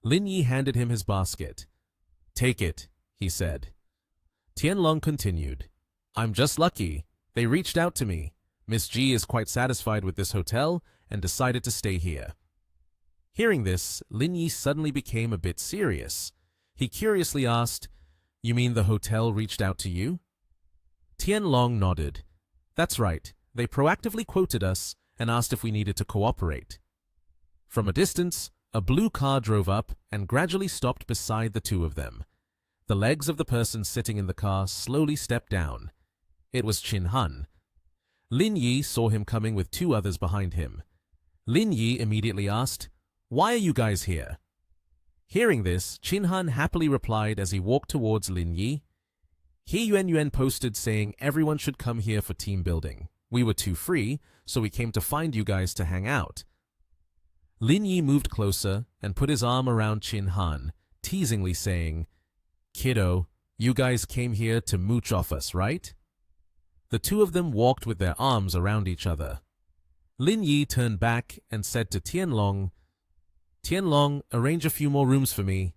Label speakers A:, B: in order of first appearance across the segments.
A: Lin Yi handed him his basket. "Take it," he said. Tianlong continued. "I'm just lucky. They reached out to me. Miss G is quite satisfied with this hotel and decided to stay here." Hearing this, Lin Yi suddenly became a bit serious. He curiously asked, "You mean the hotel reached out to you?" Tianlong nodded. "That's right. They proactively quoted us and asked if we needed to cooperate." From a distance, a blue car drove up and gradually stopped beside the two of them. The legs of the person sitting in the car slowly stepped down. It was Chin Han. Lin Yi saw him coming with two others behind him. Lin Yi immediately asked, "Why are you guys here?" Hearing this, Chin Han happily replied as he walked towards Lin Yi. "He Yuan posted saying everyone should come here for team building. We were too free, so we came to find you guys to hang out." Lin Yi moved closer and put his arm around Chin Han, teasingly saying, "Kiddo, you guys came here to mooch off us, right?" The two of them walked with their arms around each other. Lin Yi turned back and said to Tianlong, "Tianlong, arrange a few more rooms for me."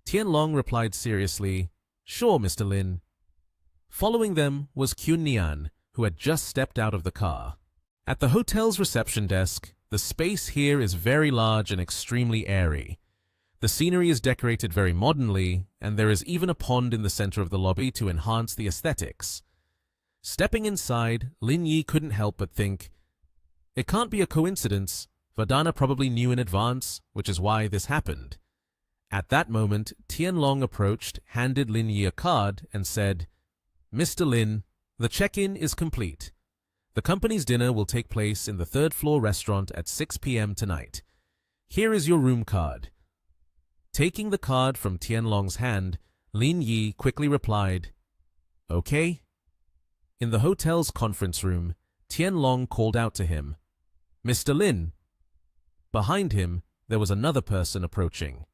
A: Tianlong replied seriously, "Sure, Mr. Lin." Following them was Kyun Nian, who had just stepped out of the car. At the hotel's reception desk, the space here is very large and extremely airy. The scenery is decorated very modernly, and there is even a pond in the center of the lobby to enhance the aesthetics. Stepping inside, Lin Yi couldn't help but think, it can't be a coincidence. Verdana probably knew in advance, which is why this happened. At that moment, Tianlong approached, handed Lin Yi a card, and said, "Mr. Lin, the check-in is complete. The company's dinner will take place in the third-floor restaurant at 6 p.m. tonight. Here is your room card." Taking the card from Tianlong's hand, Lin Yi quickly replied, "Okay." In the hotel's conference room, Tianlong called out to him, "Mr. Lin." Behind him, there was another person approaching.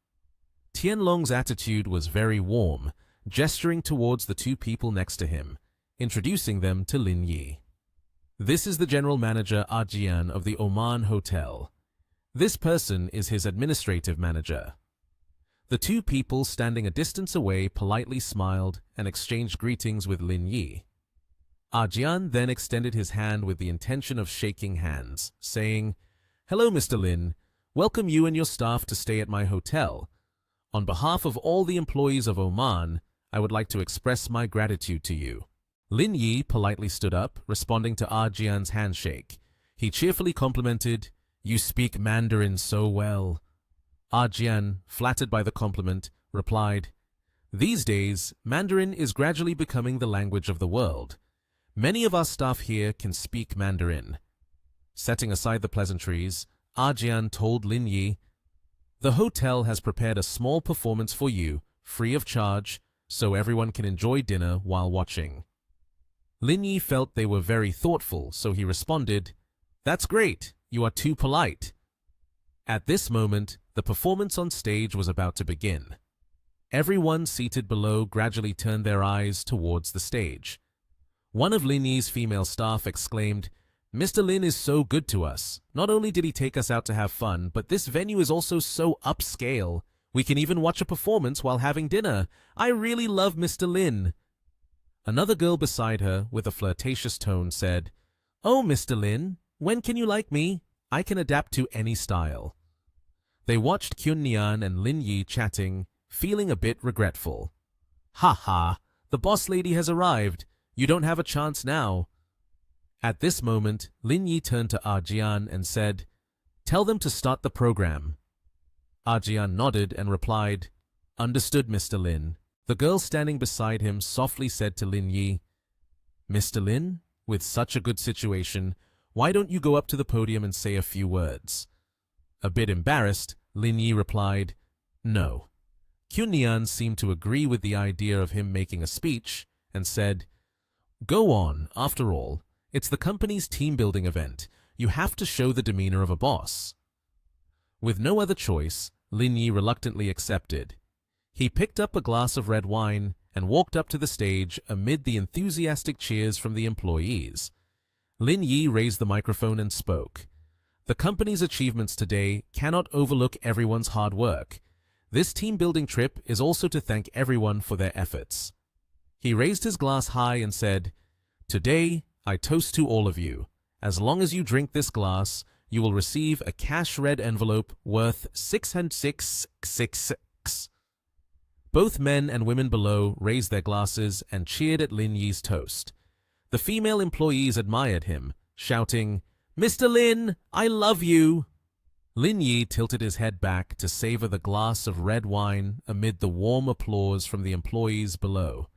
A: Tianlong's attitude was very warm, gesturing towards the two people next to him, introducing them to Lin Yi. "This is the general manager Ajian of the Oman Hotel. This person is his administrative manager." The two people standing a distance away politely smiled and exchanged greetings with Lin Yi. Ajian then extended his hand with the intention of shaking hands, saying, "Hello, Mr. Lin. Welcome you and your staff to stay at my hotel. On behalf of all the employees of Oman, I would like to express my gratitude to you." Lin Yi politely stood up, responding to Ajian's handshake. He cheerfully complimented, "You speak Mandarin so well." Ajian, flattered by the compliment, replied, "These days, Mandarin is gradually becoming the language of the world. Many of our staff here can speak Mandarin." Setting aside the pleasantries, Ajian told Lin Yi, "The hotel has prepared a small performance for you, free of charge, so everyone can enjoy dinner while watching." Lin Yi felt they were very thoughtful, so he responded, "That's great, you are too polite." At this moment, the performance on stage was about to begin. Everyone seated below gradually turned their eyes towards the stage. One of Lin Yi's female staff exclaimed, "Mr. Lin is so good to us. Not only did he take us out to have fun, but this venue is also so upscale. We can even watch a performance while having dinner. I really love Mr. Lin." Another girl beside her, with a flirtatious tone, said, "Oh, Mr. Lin, when can you like me? I can adapt to any style." They watched Kyun Nian and Lin Yi chatting, feeling a bit regretful. "Ha ha, the boss lady has arrived. You don't have a chance now." At this moment, Lin Yi turned to Ajian and said, "Tell them to start the program." Ajian nodded and replied, "Understood, Mr. Lin." The girl standing beside him softly said to Lin Yi, "Mr. Lin, with such a good situation, why don't you go up to the podium and say a few words?" A bit embarrassed, Lin Yi replied, "No." Kyun Nian seemed to agree with the idea of him making a speech and said, "Go on, after all. It's the company's team-building event. You have to show the demeanor of a boss." With no other choice, Lin Yi reluctantly accepted. He picked up a glass of red wine and walked up to the stage amid the enthusiastic cheers from the employees. Lin Yi raised the microphone and spoke. "The company's achievements today cannot overlook everyone's hard work. This team-building trip is also to thank everyone for their efforts. He raised his glass high and said, "Today, I toast to all of you. As long as you drink this glass, you will receive a cash red envelope worth 666." Both men and women below raised their glasses and cheered at Lin Yi's toast. The female employees admired him, shouting, "Mr. Lin, I love you!" Lin Yi tilted his head back to savor the glass of red wine amid the warm applause from the employees below.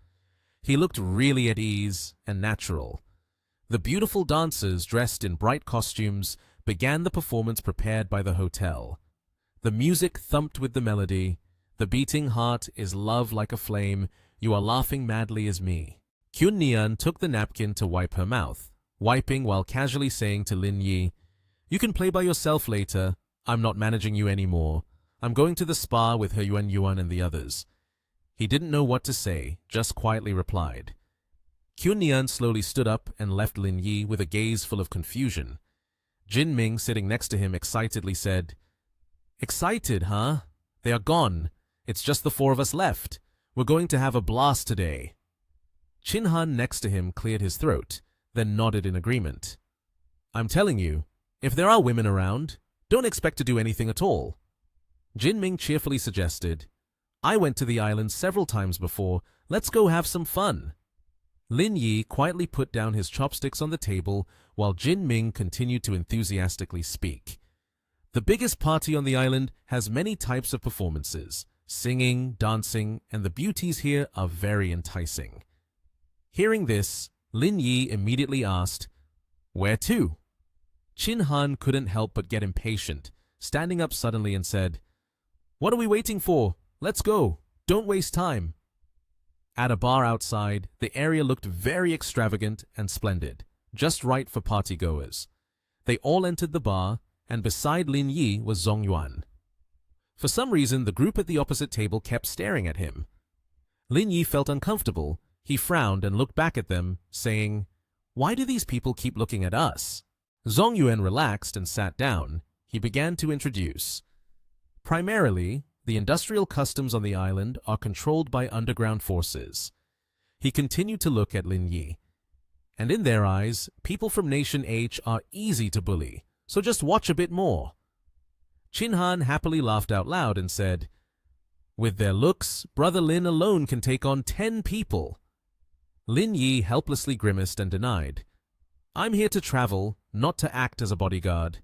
A: He looked really at ease and natural. The beautiful dancers dressed in bright costumes began the performance prepared by the hotel. The music thumped with the melody. The beating heart is love like a flame. You are laughing madly as me. Kyun Nian took the napkin to wipe her mouth, wiping while casually saying to Lin Yi, "You can play by yourself later. I'm not managing you anymore. I'm going to the spa with her Yuan and the others." He didn't know what to say, just quietly replied. Kyun Nian slowly stood up and left Lin Yi with a gaze full of confusion. Jin Ming, sitting next to him, excitedly said, "Excited, huh? They are gone. It's just the four of us left. We're going to have a blast today." Chin Han next to him cleared his throat, then nodded in agreement. "I'm telling you, if there are women around, don't expect to do anything at all." Jin Ming cheerfully suggested, "I went to the island several times before. Let's go have some fun." Lin Yi quietly put down his chopsticks on the table while Jin Ming continued to enthusiastically speak. "The biggest party on the island has many types of performances, singing, dancing, and the beauties here are very enticing." Hearing this, Lin Yi immediately asked, "Where to?" Chin Han couldn't help but get impatient, standing up suddenly and said, "What are we waiting for? Let's go. Don't waste time." At a bar outside, the area looked very extravagant and splendid, just right for partygoers. They all entered the bar, and beside Lin Yi was Zong Yuan. For some reason, the group at the opposite table kept staring at him. Lin Yi felt uncomfortable. He frowned and looked back at them, saying, "Why do these people keep looking at us?" Zong Yuan relaxed and sat down. He began to introduce. Primarily, the industrial customs on the island are controlled by underground forces. He continued to look at Lin Yi. And in their eyes, people from Nation H are easy to bully, so just watch a bit more. Chin Han happily laughed out loud and said, "With their looks, Brother Lin alone can take on 10 people." Lin Yi helplessly grimaced and denied, "I'm here to travel, not to act as a bodyguard."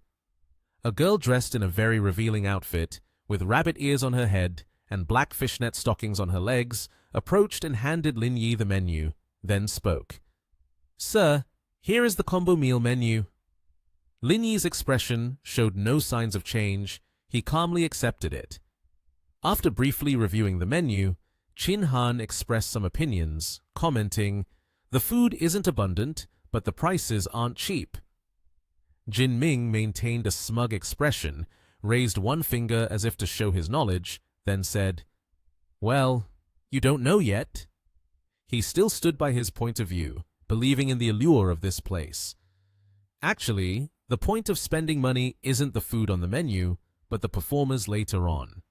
A: A girl dressed in a very revealing outfit, with rabbit ears on her head and black fishnet stockings on her legs, approached and handed Lin Yi the menu, then spoke. "Sir, here is the combo meal menu." Lin Yi's expression showed no signs of change. He calmly accepted it. After briefly reviewing the menu, Chin Han expressed some opinions, commenting, "The food isn't abundant, but the prices aren't cheap." Jin Ming maintained a smug expression, raised one finger as if to show his knowledge, then said, "Well, you don't know yet." He still stood by his point of view, believing in the allure of this place. Actually, the point of spending money isn't the food on the menu, but the performers later on.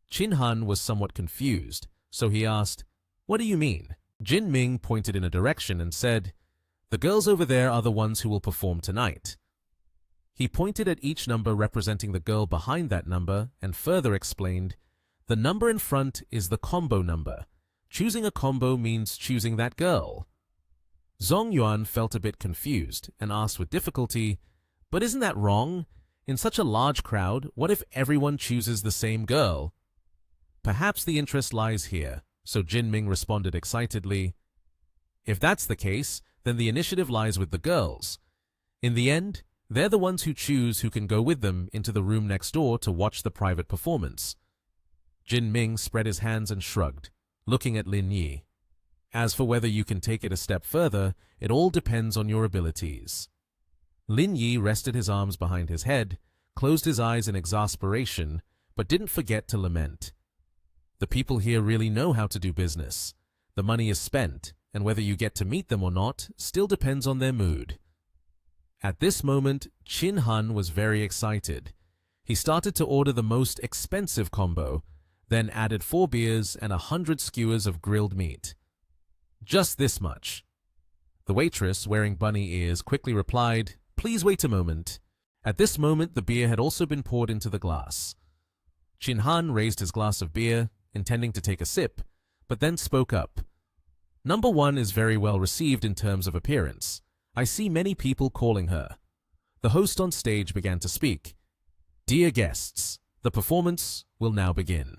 A: Chin Han was somewhat confused, so he asked, "What do you mean?" Jin Ming pointed in a direction and said, "The girls over there are the ones who will perform tonight." He pointed at each number representing the girl behind that number and further explained, "The number in front is the combo number. Choosing a combo means choosing that girl." Zong Yuan felt a bit confused and asked with difficulty, "But isn't that wrong? In such a large crowd, what if everyone chooses the same girl?" "Perhaps the interest lies here," so Jin Ming responded excitedly. "If that's the case, then the initiative lies with the girls. In the end, they're the ones who choose who can go with them into the room next door to watch the private performance." Jin Ming spread his hands and shrugged, looking at Lin Yi. "As for whether you can take it a step further, it all depends on your abilities." Lin Yi rested his arms behind his head, closed his eyes in exasperation, but didn't forget to lament. The people here really know how to do business. The money is spent, and whether you get to meet them or not still depends on their mood. At this moment, Chin Han was very excited. He started to order the most expensive combo, then added 4 beers and 100 skewers of grilled meat. Just this much. The waitress, wearing bunny ears, quickly replied, "Please wait a moment." At this moment, the beer had also been poured into the glass. Chin Han raised his glass of beer, intending to take a sip, but then spoke up. "Number 1 is very well received in terms of appearance. I see many people calling her." The host on stage began to speak. "Dear guests, the performance will now begin."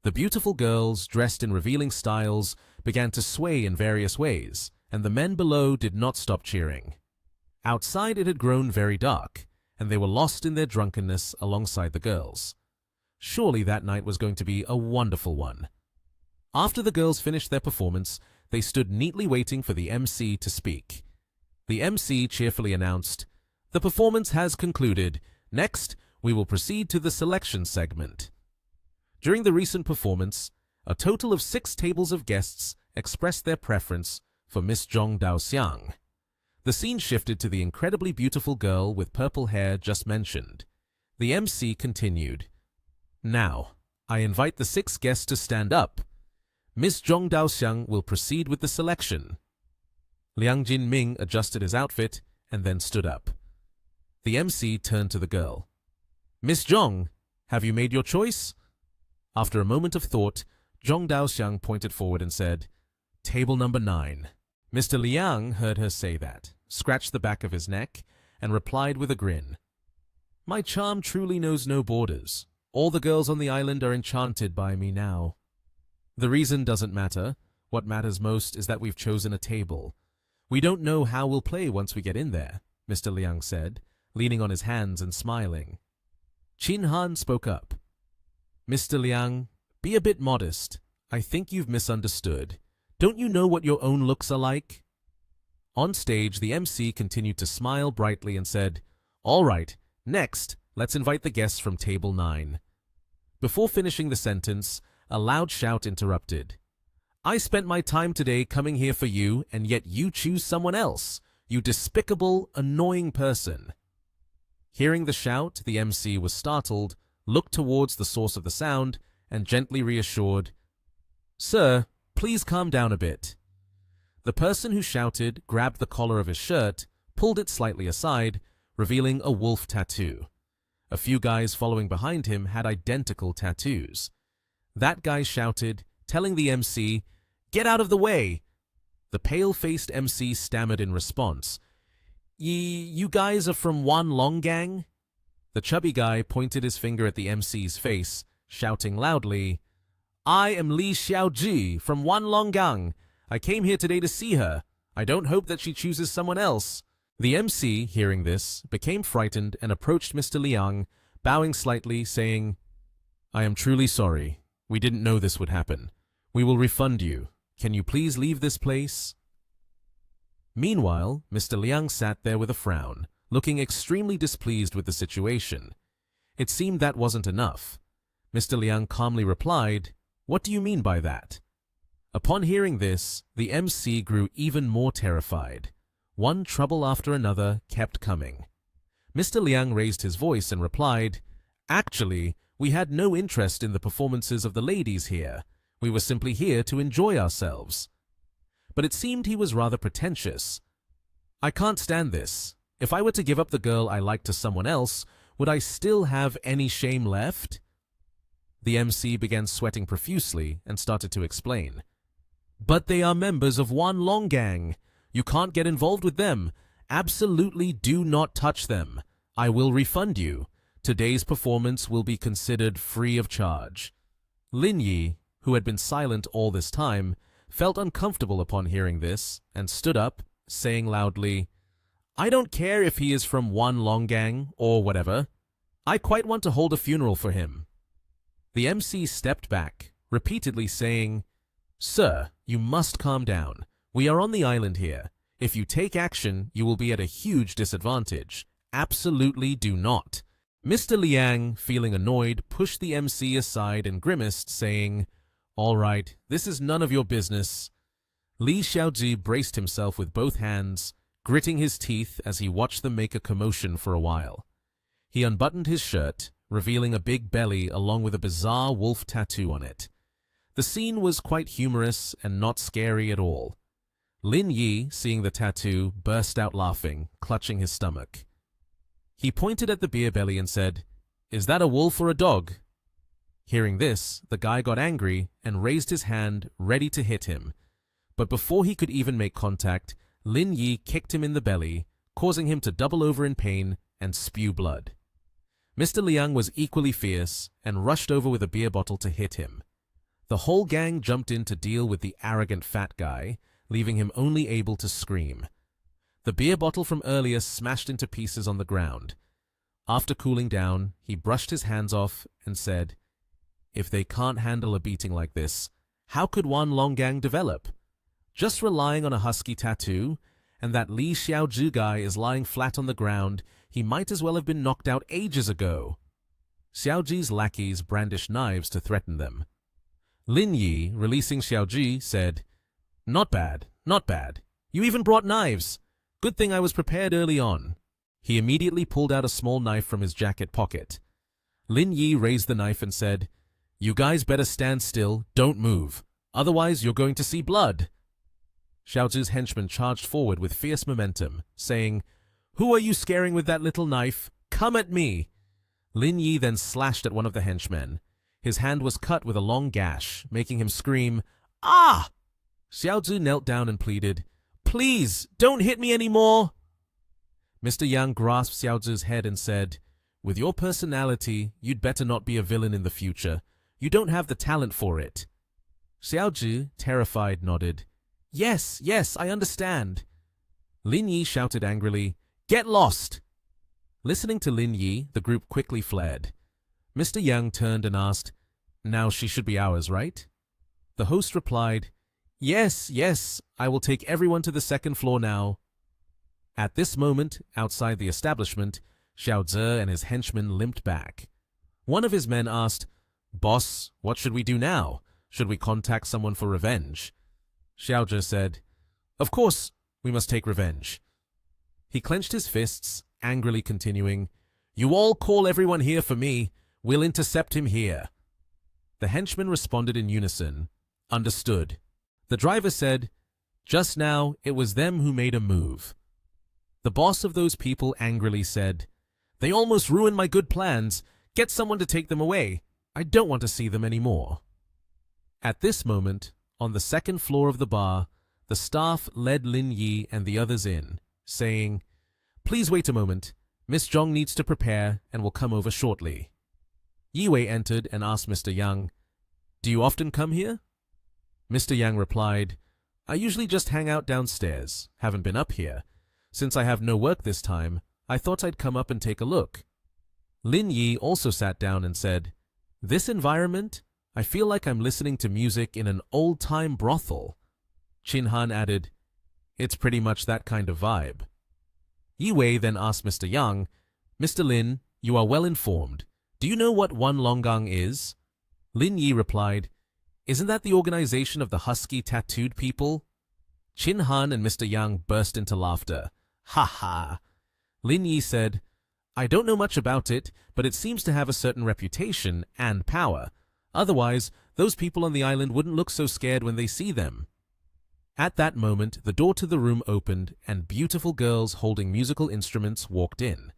A: The beautiful girls, dressed in revealing styles, began to sway in various ways, and the men below did not stop cheering. Outside it had grown very dark, and they were lost in their drunkenness alongside the girls. Surely that night was going to be a wonderful one. After the girls finished their performance, they stood neatly waiting for the MC to speak. The MC cheerfully announced, "The performance has concluded. Next, we will proceed to the selection segment." During the recent performance, a total of 6 tables of guests expressed their preference for Miss Zhong Daoxiang. The scene shifted to the incredibly beautiful girl with purple hair just mentioned. The MC continued, "Now, I invite the 6 guests to stand up. Miss Zhong Daoxiang will proceed with the selection." Liang Jinming adjusted his outfit and then stood up. The MC turned to the girl. "Miss Zhong, have you made your choice?" After a moment of thought, Zhong Daoxiang pointed forward and said, "Table number 9. Mr. Liang heard her say that, scratched the back of his neck, and replied with a grin, "My charm truly knows no borders. All the girls on the island are enchanted by me now. The reason doesn't matter. What matters most is that we've chosen a table. We don't know how we'll play once we get in there," Mr. Liang said, leaning on his hands and smiling. Chin Han spoke up. "Mr. Liang, be a bit modest. I think you've misunderstood. Don't you know what your own looks are like?" On stage, the MC continued to smile brightly and said, "All right, next, let's invite the guests from table 9. Before finishing the sentence, a loud shout interrupted. "I spent my time today coming here for you, and yet you choose someone else. You despicable, annoying person." Hearing the shout, the MC was startled, looked towards the source of the sound, and gently reassured, "Sir, please calm down a bit." The person who shouted grabbed the collar of his shirt, pulled it slightly aside, revealing a wolf tattoo. A few guys following behind him had identical tattoos. That guy shouted, telling the MC, "Get out of the way!" The pale-faced MC stammered in response, You guys are from Wan Long Gang?" The chubby guy pointed his finger at the MC's face, shouting loudly, "I am Li Xiaoji from Wan Long Gang. I came here today to see her. I don't hope that she chooses someone else." The MC, hearing this, became frightened and approached Mr. Liang, bowing slightly, saying, "I am truly sorry. We didn't know this would happen. We will refund you. Can you please leave this place?" Meanwhile, Mr. Liang sat there with a frown, looking extremely displeased with the situation. It seemed that wasn't enough. Mr. Liang calmly replied, "What do you mean by that?" Upon hearing this, the MC grew even more terrified. One trouble after another kept coming. Mr. Liang raised his voice and replied, "Actually, we had no interest in the performances of the ladies here. We were simply here to enjoy ourselves." But it seemed he was rather pretentious. "I can't stand this. If I were to give up the girl I like to someone else, would I still have any shame left?" The MC began sweating profusely and started to explain. "But they are members of Wan Long Gang. You can't get involved with them. Absolutely do not touch them. I will refund you. Today's performance will be considered free of charge." Lin Yi, who had been silent all this time, felt uncomfortable upon hearing this and stood up, saying loudly, "I don't care if he is from Wan Long Gang or whatever. I quite want to hold a funeral for him." The MC stepped back, repeatedly saying, "Sir, you must calm down. We are on the island here. If you take action, you will be at a huge disadvantage. Absolutely do not." Mr. Liang, feeling annoyed, pushed the MC aside and grimaced, saying, "All right, this is none of your business." Li Xiaoji braced himself with both hands, gritting his teeth as he watched them make a commotion for a while. He unbuttoned his shirt, revealing a big belly along with a bizarre wolf tattoo on it. The scene was quite humorous and not scary at all. Lin Yi, seeing the tattoo, burst out laughing, clutching his stomach. He pointed at the beer belly and said, "Is that a wolf or a dog?" Hearing this, the guy got angry and raised his hand, ready to hit him. But before he could even make contact, Lin Yi kicked him in the belly, causing him to double over in pain and spew blood. Mr. Liang was equally fierce and rushed over with a beer bottle to hit him. The whole gang jumped in to deal with the arrogant fat guy, leaving him only able to scream. The beer bottle from earlier smashed into pieces on the ground. After cooling down, he brushed his hands off and said, "If they can't handle a beating like this, how could Wan Longgang develop? Just relying on a husky tattoo, and that Li Xiaozhi guy is lying flat on the ground, he might as well have been knocked out ages ago." Xiaozhi's lackeys brandished knives to threaten them. Lin Yi, releasing Xiaozhi, said, "Not bad, not bad. You even brought knives. Good thing I was prepared early on." He immediately pulled out a small knife from his jacket pocket. Lin Yi raised the knife and said, "You guys better stand still, don't move. Otherwise you're going to see blood." Xiaozhi's henchman charged forward with fierce momentum, saying, "Who are you scaring with that little knife? Come at me!" Lin Yi then slashed at one of the henchmen. His hand was cut with a long gash, making him scream, "Ah!" Xiaozhi knelt down and pleaded, "Please, don't hit me anymore." Mr. Yang grasped Xiaozhi's head and said, "With your personality, you'd better not be a villain in the future. You don't have the talent for it." Xiaozhi, terrified, nodded. Yes, I understand." Lin Yi shouted angrily, "Get lost!" Listening to Lin Yi, the group quickly fled. Mr. Yang turned and asked, "Now she should be ours, right?" The host replied, Yes, I will take everyone to the second floor now." At this moment, outside the establishment, Xiao Zhe and his henchmen limped back. One of his men asked, "Boss, what should we do now? Should we contact someone for revenge?" Xiao Zhe said, "Of course, we must take revenge." He clenched his fists, angrily continuing, "You all call everyone here for me. We'll intercept him here." The henchmen responded in unison, "Understood." The driver said, "Just now, it was them who made a move." The boss of those people angrily said, "They almost ruined my good plans. Get someone to take them away. I don't want to see them anymore." At this moment, on the second floor of the bar, the staff led Lin Yi and the others in, saying, "Please wait a moment. Miss Zhong needs to prepare and will come over shortly." Yi Wei entered and asked Mr. Yang, "Do you often come here?" Mr. Yang replied, "I usually just hang out downstairs. Haven't been up here. Since I have no work this time, I thought I'd come up and take a look." Lin Yi also sat down and said, "This environment? I feel like I'm listening to music in an old-time brothel." Qin Han added, "It's pretty much that kind of vibe." Yi Wei then asked Mr. Yang, "Mr. Lin, you are well informed. Do you know what Wan Longgang is?" Lin Yi replied, "Isn't that the organization of the husky tattooed people?" Qin Han and Mr. Yang burst into laughter. "Ha ha!" Lin Yi said, "I don't know much about it, but it seems to have a certain reputation and power. Otherwise, those people on the island wouldn't look so scared when they see them." At that moment, the door to the room opened and beautiful girls holding musical instruments walked in.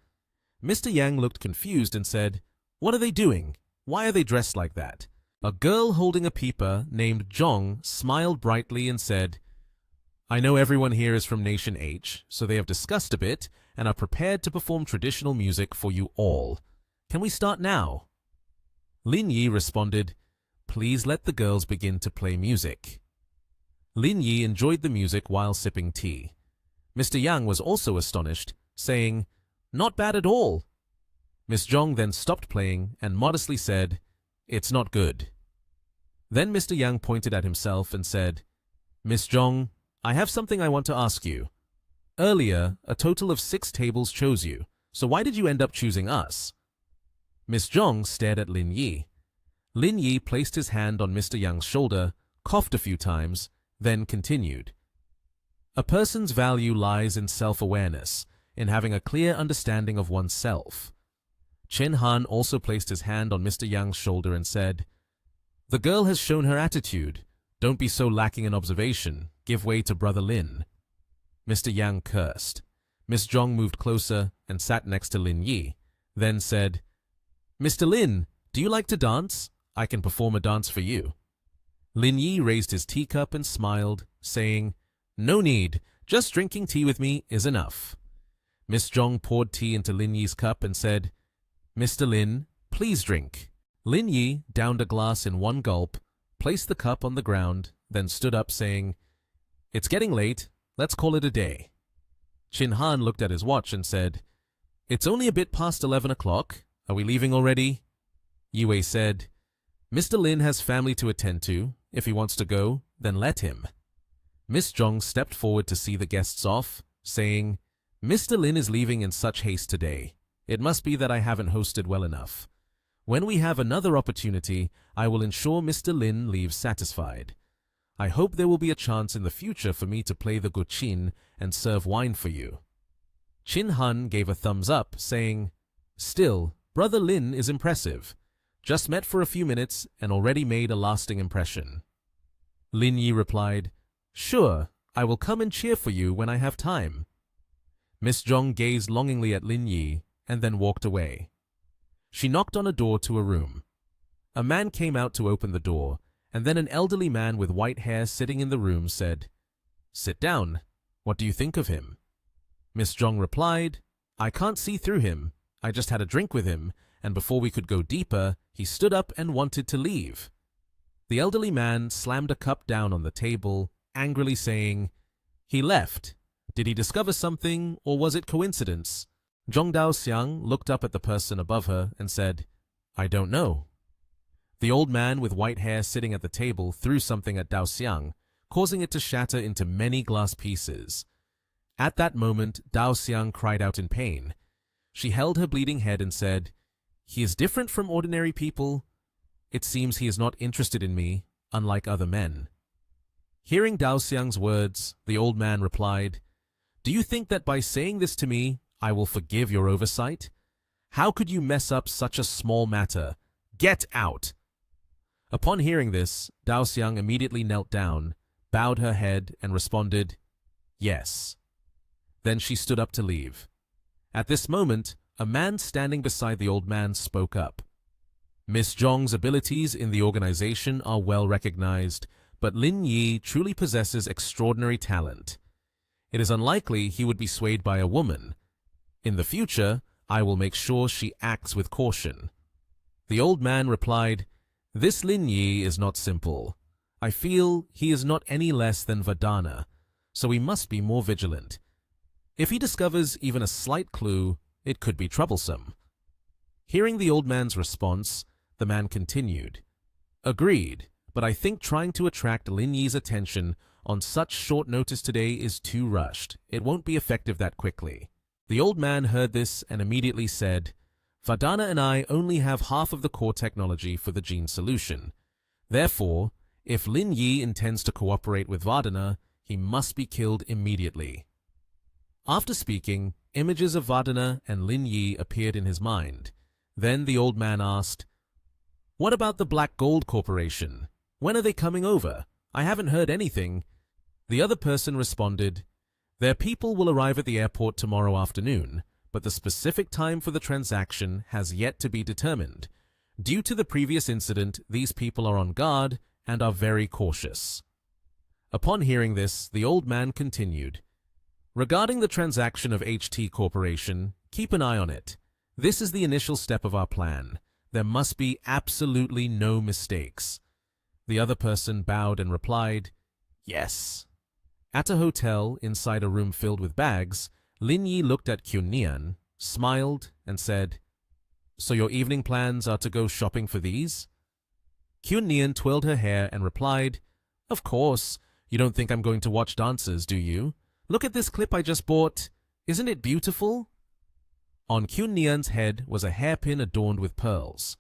A: Mr. Yang looked confused and said, "What are they doing? Why are they dressed like that?" A girl holding a peeper named Zhong smiled brightly and said, "I know everyone here is from Nation H, so they have discussed a bit and are prepared to perform traditional music for you all. Can we start now?" Lin Yi responded, "Please let the girls begin to play music." Lin Yi enjoyed the music while sipping tea. Mr. Yang was also astonished, saying, "Not bad at all." Miss Zhong then stopped playing and modestly said, "It's not good." Then Mr. Yang pointed at himself and said, "Miss Zhong, I have something I want to ask you. Earlier, a total of 6 tables chose you, so why did you end up choosing us?" Miss Zhong stared at Lin Yi. Lin Yi placed his hand on Mr. Yang's shoulder, coughed a few times, then continued. "A person's value lies in self-awareness, in having a clear understanding of oneself. Chen Han also placed his hand on Mr. Yang's shoulder and said, "The girl has shown her attitude. Don't be so lacking in observation. Give way to Brother Lin." Mr. Yang cursed. Miss Zhong moved closer and sat next to Lin Yi, then said, "Mr. Lin, do you like to dance? I can perform a dance for you." Lin Yi raised his teacup and smiled, saying, "No need, just drinking tea with me is enough." Miss Zhong poured tea into Lin Yi's cup and said, "Mr. Lin, please drink." Lin Yi downed a glass in one gulp, placed the cup on the ground, then stood up saying, "It's getting late, let's call it a day." Chin Han looked at his watch and said, "It's only a bit past 11 o'clock. Are we leaving already?" Yue said, "Mr. Lin has family to attend to. If he wants to go, then let him." Miss Zhong stepped forward to see the guests off, saying, "Mr. Lin is leaving in such haste today. It must be that I haven't hosted well enough. When we have another opportunity, I will ensure Mr. Lin leaves satisfied. I hope there will be a chance in the future for me to play the guqin and serve wine for you." Chin Han gave a thumbs up, saying, "Still, Brother Lin is impressive. Just met for a few minutes and already made a lasting impression." Lin Yi replied, "Sure, I will come and cheer for you when I have time." Miss Zhong gazed longingly at Lin Yi and then walked away. She knocked on a door to a room. A man came out to open the door, and then an elderly man with white hair sitting in the room said, "Sit down. What do you think of him?" Miss Zhong replied, "I can't see through him. I just had a drink with him, and before we could go deeper, he stood up and wanted to leave." The elderly man slammed a cup down on the table, angrily saying, "He left. Did he discover something, or was it coincidence?" Zhong Daoxiang looked up at the person above her and said, "I don't know." The old man with white hair sitting at the table threw something at Daoxiang, causing it to shatter into many glass pieces. At that moment, Daoxiang cried out in pain. She held her bleeding head and said, "He is different from ordinary people. It seems he is not interested in me, unlike other men." Hearing Daoxiang's words, the old man replied, "Do you think that by saying this to me, I will forgive your oversight? How could you mess up such a small matter? Get out!" Upon hearing this, Daoxiang immediately knelt down, bowed her head, and responded, "Yes." Then she stood up to leave. At this moment, a man standing beside the old man spoke up. Miss Zhong's abilities in the organization are well recognized, but Lin Yi truly possesses extraordinary talent. It is unlikely he would be swayed by a woman. In the future, I will make sure she acts with caution. The old man replied, "This Lin Yi is not simple. I feel he is not any less than Vadana, so we must be more vigilant. If he discovers even a slight clue, it could be troublesome." Hearing the old man's response, the man continued, "Agreed, but I think trying to attract Lin Yi's attention on such short notice today is too rushed. It won't be effective that quickly." The old man heard this and immediately said, "Vadana and I only have half of the core technology for the gene solution. Therefore, if Lin Yi intends to cooperate with Vadana, he must be killed immediately." After speaking, images of Vadana and Lin Yi appeared in his mind. Then the old man asked, "What about the Black Gold Corporation? When are they coming over? I haven't heard anything." The other person responded, "Their people will arrive at the airport tomorrow afternoon, but the specific time for the transaction has yet to be determined. Due to the previous incident, these people are on guard and are very cautious." Upon hearing this, the old man continued, "Regarding the transaction of HT Corporation, keep an eye on it. This is the initial step of our plan. There must be absolutely no mistakes." The other person bowed and replied, "Yes." At a hotel inside a room filled with bags, Lin Yi looked at Kyun Nian, smiled, and said, "So your evening plans are to go shopping for these?" Kyun Nian twirled her hair and replied, "Of course. You don't think I'm going to watch dancers, do you? Look at this clip I just bought. Isn't it beautiful?" On Kyun Nian's head was a hairpin adorned with pearls.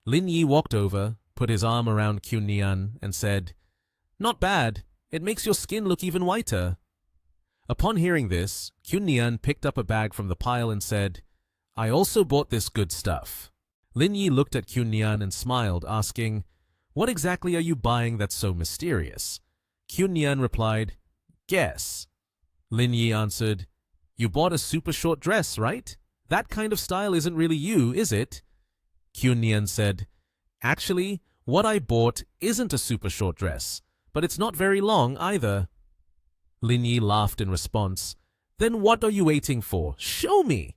A: Lin Yi walked over, put his arm around Kyun Nian, and said, "Not bad. It makes your skin look even whiter." Upon hearing this, Kyun Nian picked up a bag from the pile and said, I also bought this good stuff. Lin Yi looked at Kyun Nian and smiled, asking, what exactly are you buying that's so mysterious? Kyun Nian replied, guess. Lin Yi answered, you bought a super short dress, right? That kind of style isn't really you, is it? Kyun Nian said, actually, what I bought isn't a super short dress, but it's not very long either. Lin Yi laughed in response. Then what are you waiting for? Show me!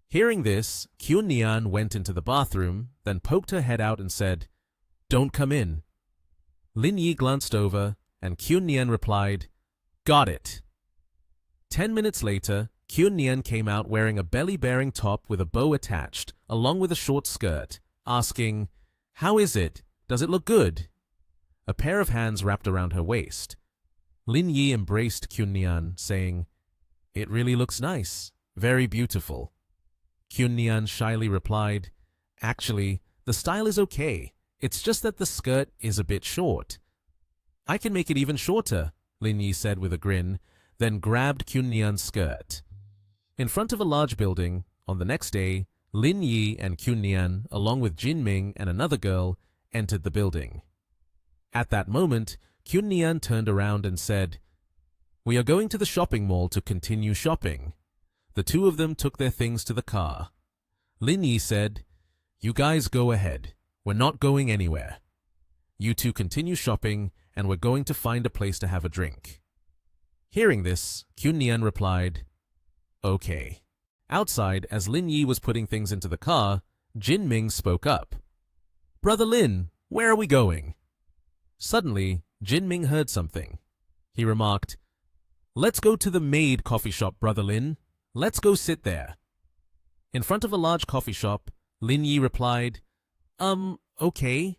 A: Hearing this, Kyun Nian went into the bathroom, then poked her head out and said, don't come in. Lin Yi glanced over, and Kyun Nian replied, got it. 10 minutes later, Kyun Nian came out wearing a belly-bearing top with a bow attached, along with a short skirt, asking, how is it? Does it look good? A pair of hands wrapped around her waist. Lin Yi embraced Kyun Nian, saying, it really looks nice, very beautiful. Kyun Nian shyly replied, actually, the style is okay. It's just that the skirt is a bit short. I can make it even shorter, Lin Yi said with a grin, then grabbed Kyun Nian's skirt. In front of a large building, on the next day, Lin Yi and Kyun Nian, along with Jin Ming and another girl, entered the building. At that moment, Kyun Nian turned around and said, we are going to the shopping mall to continue shopping. The two of them took their things to the car. Lin Yi said, you guys go ahead. We're not going anywhere. You two continue shopping, and we're going to find a place to have a drink. Hearing this, Kyun Nian replied, okay. Outside, as Lin Yi was putting things into the car, Jin Ming spoke up. Brother Lin, where are we going? Suddenly, Jin Ming heard something. He remarked, let's go to the maid coffee shop, Brother Lin. Let's go sit there. In front of a large coffee shop, Lin Yi replied, okay.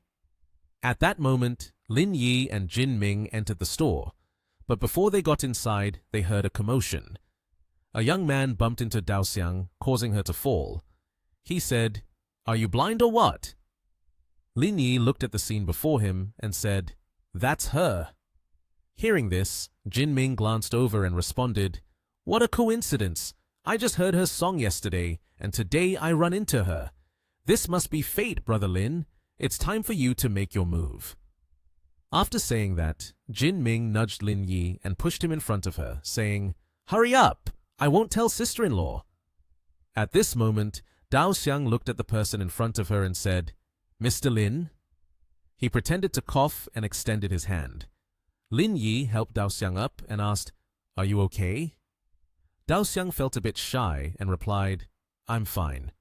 A: At that moment, Lin Yi and Jin Ming entered the store, but before they got inside, they heard a commotion. A young man bumped into Dao Xiang, causing her to fall. He said, are you blind or what? Lin Yi looked at the scene before him and said, that's her. Hearing this, Jin Ming glanced over and responded, what a coincidence. I just heard her song yesterday, and today I run into her. This must be fate, Brother Lin. It's time for you to make your move. After saying that, Jin Ming nudged Lin Yi and pushed him in front of her, saying, hurry up! I won't tell sister-in-law. At this moment, Dao Xiang looked at the person in front of her and said, Mr. Lin? He pretended to cough and extended his hand. Lin Yi helped Dao Xiang up and asked, are you okay? Dao Xiang felt a bit shy and replied, I'm fine.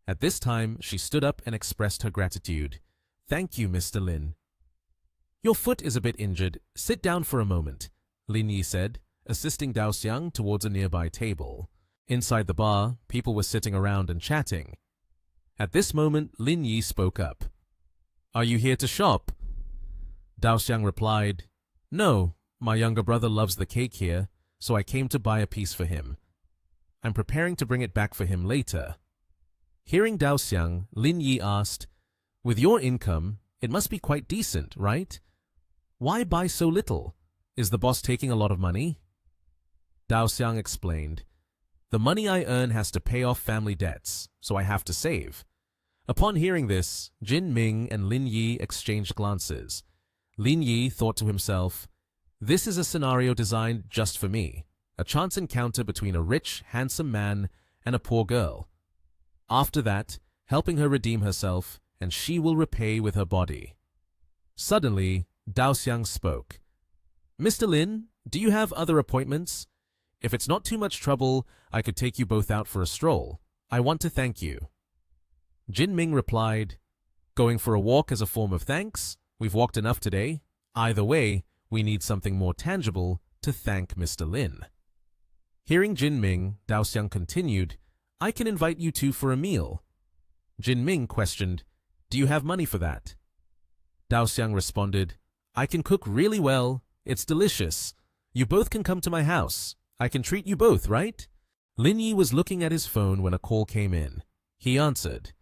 A: At this time, she stood up and expressed her gratitude. Thank you, Mr. Lin. Your foot is a bit injured. Sit down for a moment, Lin Yi said, assisting Dao Xiang towards a nearby table. Inside the bar, people were sitting around and chatting. At this moment, Lin Yi spoke up. Are you here to shop? Dao Xiang replied, no, my younger brother loves the cake here, so I came to buy a piece for him. I'm preparing to bring it back for him later. Hearing Dao Xiang, Lin Yi asked, with your income, it must be quite decent, right? Why buy so little? Is the boss taking a lot of money? Dao Xiang explained, the money I earn has to pay off family debts, so I have to save. Upon hearing this, Jin Ming and Lin Yi exchanged glances. Lin Yi thought to himself, this is a scenario designed just for me, a chance encounter between a rich, handsome man and a poor girl. After that, helping her redeem herself, and she will repay with her body. Suddenly, Dao Xiang spoke. Mr. Lin, do you have other appointments? If it's not too much trouble, I could take you both out for a stroll. I want to thank you. Jin Ming replied, going for a walk as a form of thanks? We've walked enough today. Either way, we need something more tangible to thank Mr. Lin. Hearing Jin Ming, Dao Xiang continued, I can invite you two for a meal. Jin Ming questioned, do you have money for that? Dao Xiang responded, I can cook really well. It's delicious. You both can come to my house. I can treat you both, right? Lin Yi was looking at his phone when a call came in. He answered.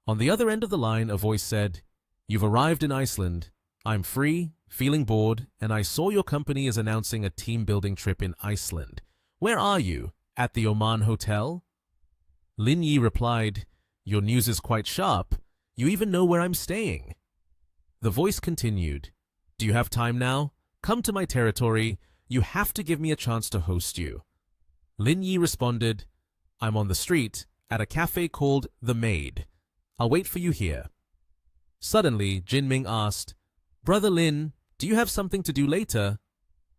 A: On the other end of the line, a voice said, you've arrived in Iceland. I'm free, feeling bored, and I saw your company is announcing a team-building trip in Iceland. Where are you? At the Oman Hotel? Lin Yi replied, "Your news is quite sharp. You even know where I'm staying." The voice continued, "Do you have time now? Come to my territory. You have to give me a chance to host you." Lin Yi responded, "I'm on the street, at a cafe called The Maid. I'll wait for you here." Suddenly, Jin Ming asked, "Brother Lin, do you have something to do later?"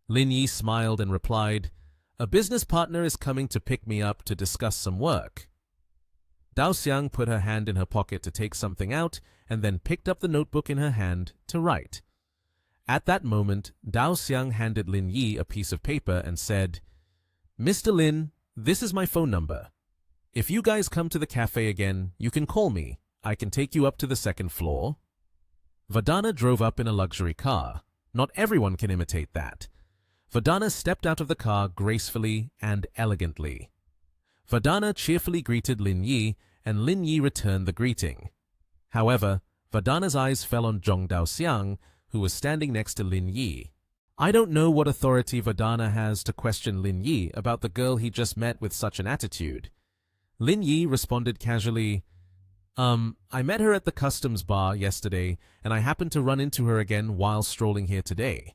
A: Lin Yi smiled and replied, "A business partner is coming to pick me up to discuss some work." Dao Xiang put her hand in her pocket to take something out and then picked up the notebook in her hand to write. At that moment, Dao Xiang handed Lin Yi a piece of paper and said, "Mr. Lin, this is my phone number. If you guys come to the cafe again, you can call me. I can take you up to the second floor." Vandana drove up in a luxury car. Not everyone can imitate that. Vandana stepped out of the car gracefully and elegantly. Vandana cheerfully greeted Lin Yi, and Lin Yi returned the greeting. However, Vandana's eyes fell on Zhong Daoxiang, who was standing next to Lin Yi. I don't know what authority Vandana has to question Lin Yi about the girl he just met with such an attitude. Lin Yi responded casually, I met her at the customs bar yesterday, and I happened to run into her again while strolling here today."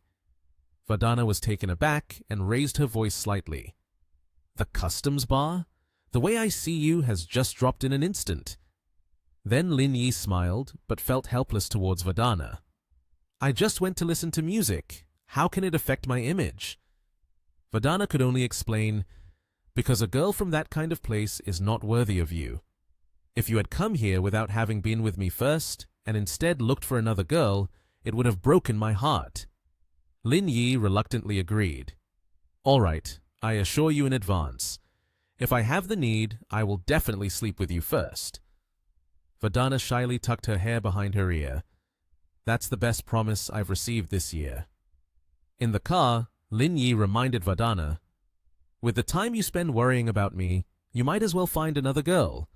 A: Vandana was taken aback and raised her voice slightly. "The customs bar? The way I see you has just dropped in an instant." Then Lin Yi smiled, but felt helpless towards Vandana. "I just went to listen to music. How can it affect my image?" Vandana could only explain, "Because a girl from that kind of place is not worthy of you. If you had come here without having been with me first, and instead looked for another girl, it would have broken my heart." Lin Yi reluctantly agreed. "All right, I assure you in advance. If I have the need, I will definitely sleep with you first." Vandana shyly tucked her hair behind her ear. "That's the best promise I've received this year." In the car, Lin Yi reminded Vandana, "With the time you spend worrying about me, you might as well find another girl.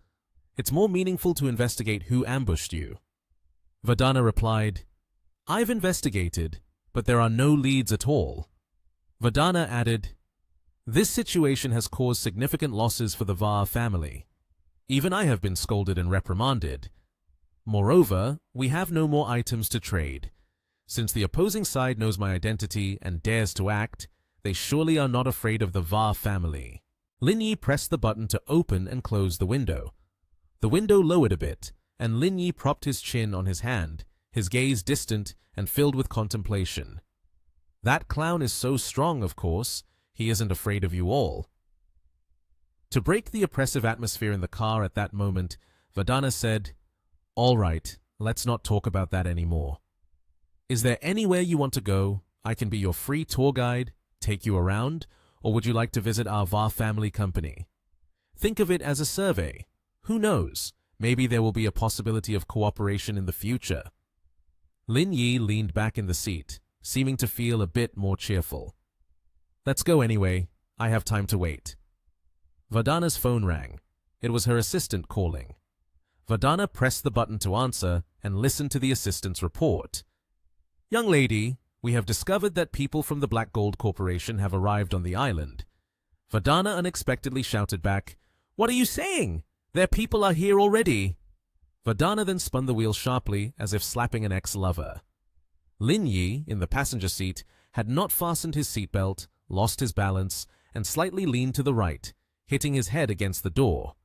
A: It's more meaningful to investigate who ambushed you." Vandana replied, "I've investigated, but there are no leads at all." Vandana added, "This situation has caused significant losses for the Va family. Even I have been scolded and reprimanded. Moreover, we have no more items to trade. Since the opposing side knows my identity and dares to act, they surely are not afraid of the Va family." Lin Yi pressed the button to open and close the window. The window lowered a bit, and Lin Yi propped his chin on his hand, his gaze distant and filled with contemplation. "That clown is so strong, of course. He isn't afraid of you all." To break the oppressive atmosphere in the car at that moment, Vandana said, "All right, let's not talk about that anymore. Is there anywhere you want to go? I can be your free tour guide, take you around, or would you like to visit our Va family company? Think of it as a survey. Who knows? Maybe there will be a possibility of cooperation in the future." Lin Yi leaned back in the seat, seeming to feel a bit more cheerful. "Let's go anyway. I have time to wait." Vandana's phone rang. It was her assistant calling. Vandana pressed the button to answer and listened to the assistant's report. "Young lady, we have discovered that people from the Black Gold Corporation have arrived on the island." Vandana unexpectedly shouted back, "What are you saying? Their people are here already." Vandana then spun the wheel sharply as if slapping an ex-lover. Lin Yi, in the passenger seat, had not fastened his seatbelt, lost his balance, and slightly leaned to the right, hitting his head against the door.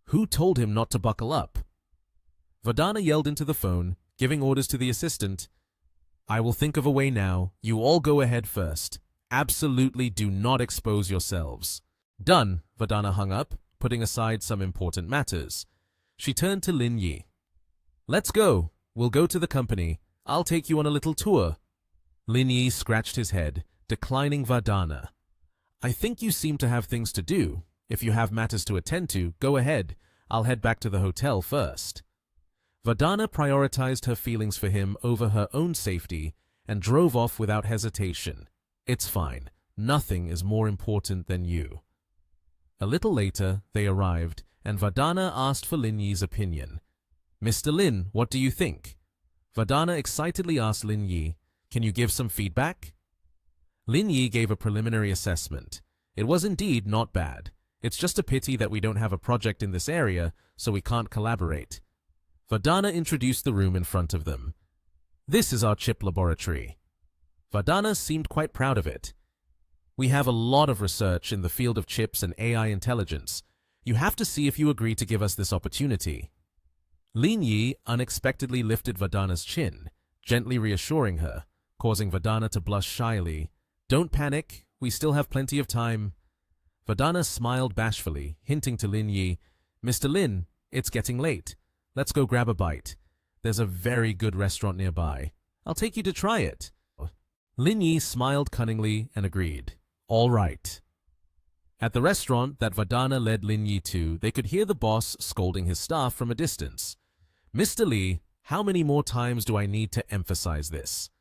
A: Who told him not to buckle up? Vandana yelled into the phone, giving orders to the assistant. "I will think of a way now. You all go ahead first. Absolutely do not expose yourselves." "Done," Vandana hung up, putting aside some important matters. She turned to Lin Yi. "Let's go. We'll go to the company. I'll take you on a little tour." Lin Yi scratched his head, declining Vandana. "I think you seem to have things to do. If you have matters to attend to, go ahead. I'll head back to the hotel first." Vandana prioritized her feelings for him over her own safety and drove off without hesitation. "It's fine. Nothing is more important than you." A little later, they arrived, and Vandana asked for Lin Yi's opinion. "Mr. Lin, what do you think?" Vandana excitedly asked Lin Yi, "Can you give some feedback?" Lin Yi gave a preliminary assessment. It was indeed not bad. It's just a pity that we don't have a project in this area, so we can't collaborate. Vardana introduced the room in front of them. This is our chip laboratory. Vardana seemed quite proud of it. We have a lot of research in the field of chips and AI intelligence. You have to see if you agree to give us this opportunity. Lin Yi unexpectedly lifted Vardana's chin, gently reassuring her, causing Vardana to blush shyly. Don't panic, we still have plenty of time. Vardana smiled bashfully, hinting to Lin Yi, Mr. Lin, it's getting late. Let's go grab a bite. There's a very good restaurant nearby. I'll take you to try it. Lin Yi smiled cunningly and agreed. All right. At the restaurant that Vardana led Lin Yi to, they could hear the boss scolding his staff from a distance. Mr. Li, how many more times do I need to emphasize this?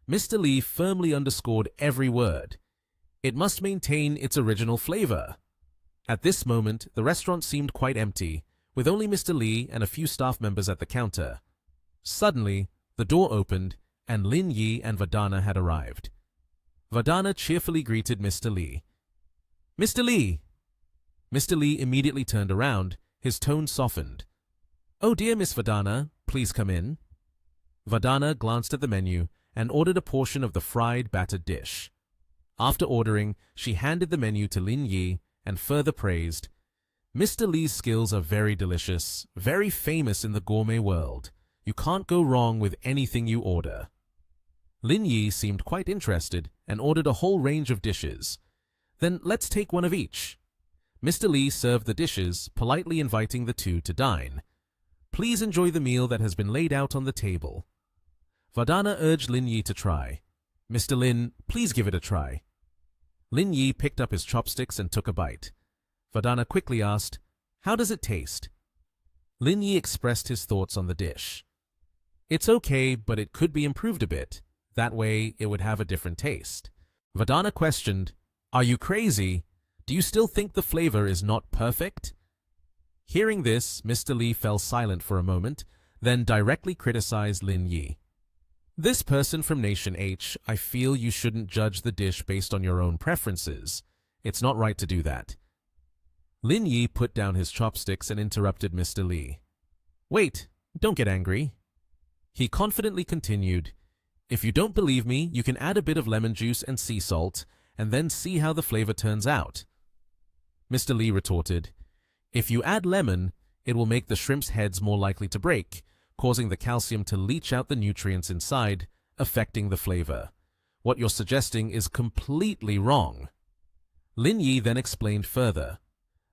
A: Mr. Li firmly underscored every word. It must maintain its original flavor. At this moment, the restaurant seemed quite empty, with only Mr. Li and a few staff members at the counter. Suddenly, the door opened, and Lin Yi and Vardana had arrived. Vardana cheerfully greeted Mr. Li. Mr. Li! Mr. Li immediately turned around, his tone softened. Oh dear, Miss Vardana, please come in. Vardana glanced at the menu and ordered a portion of the fried battered dish. After ordering, she handed the menu to Lin Yi and further praised, Mr. Li's skills are very delicious, very famous in the gourmet world. You can't go wrong with anything you order. Lin Yi seemed quite interested and ordered a whole range of dishes. Then let's take one of each. Mr. Li served the dishes, politely inviting the two to dine. Please enjoy the meal that has been laid out on the table. Vardana urged Lin Yi to try. Mr. Lin, please give it a try. Lin Yi picked up his chopsticks and took a bite. Vardana quickly asked, How does it taste? Lin Yi expressed his thoughts on the dish. It's okay, but it could be improved a bit. That way, it would have a different taste. Vardana questioned, Are you crazy? Do you still think the flavor is not perfect? Hearing this, Mr. Li fell silent for a moment, then directly criticized Lin Yi. This person from Nation H, I feel you shouldn't judge the dish based on your own preferences. It's not right to do that. Lin Yi put down his chopsticks and interrupted Mr. Li. Wait, don't get angry. He confidently continued, If you don't believe me, you can add a bit of lemon juice and sea salt, and then see how the flavor turns out. Mr. Li retorted, If you add lemon, it will make the shrimp's heads more likely to break, causing the calcium to leach out the nutrients inside, affecting the flavor. What you're suggesting is completely wrong. Lin Yi then explained further.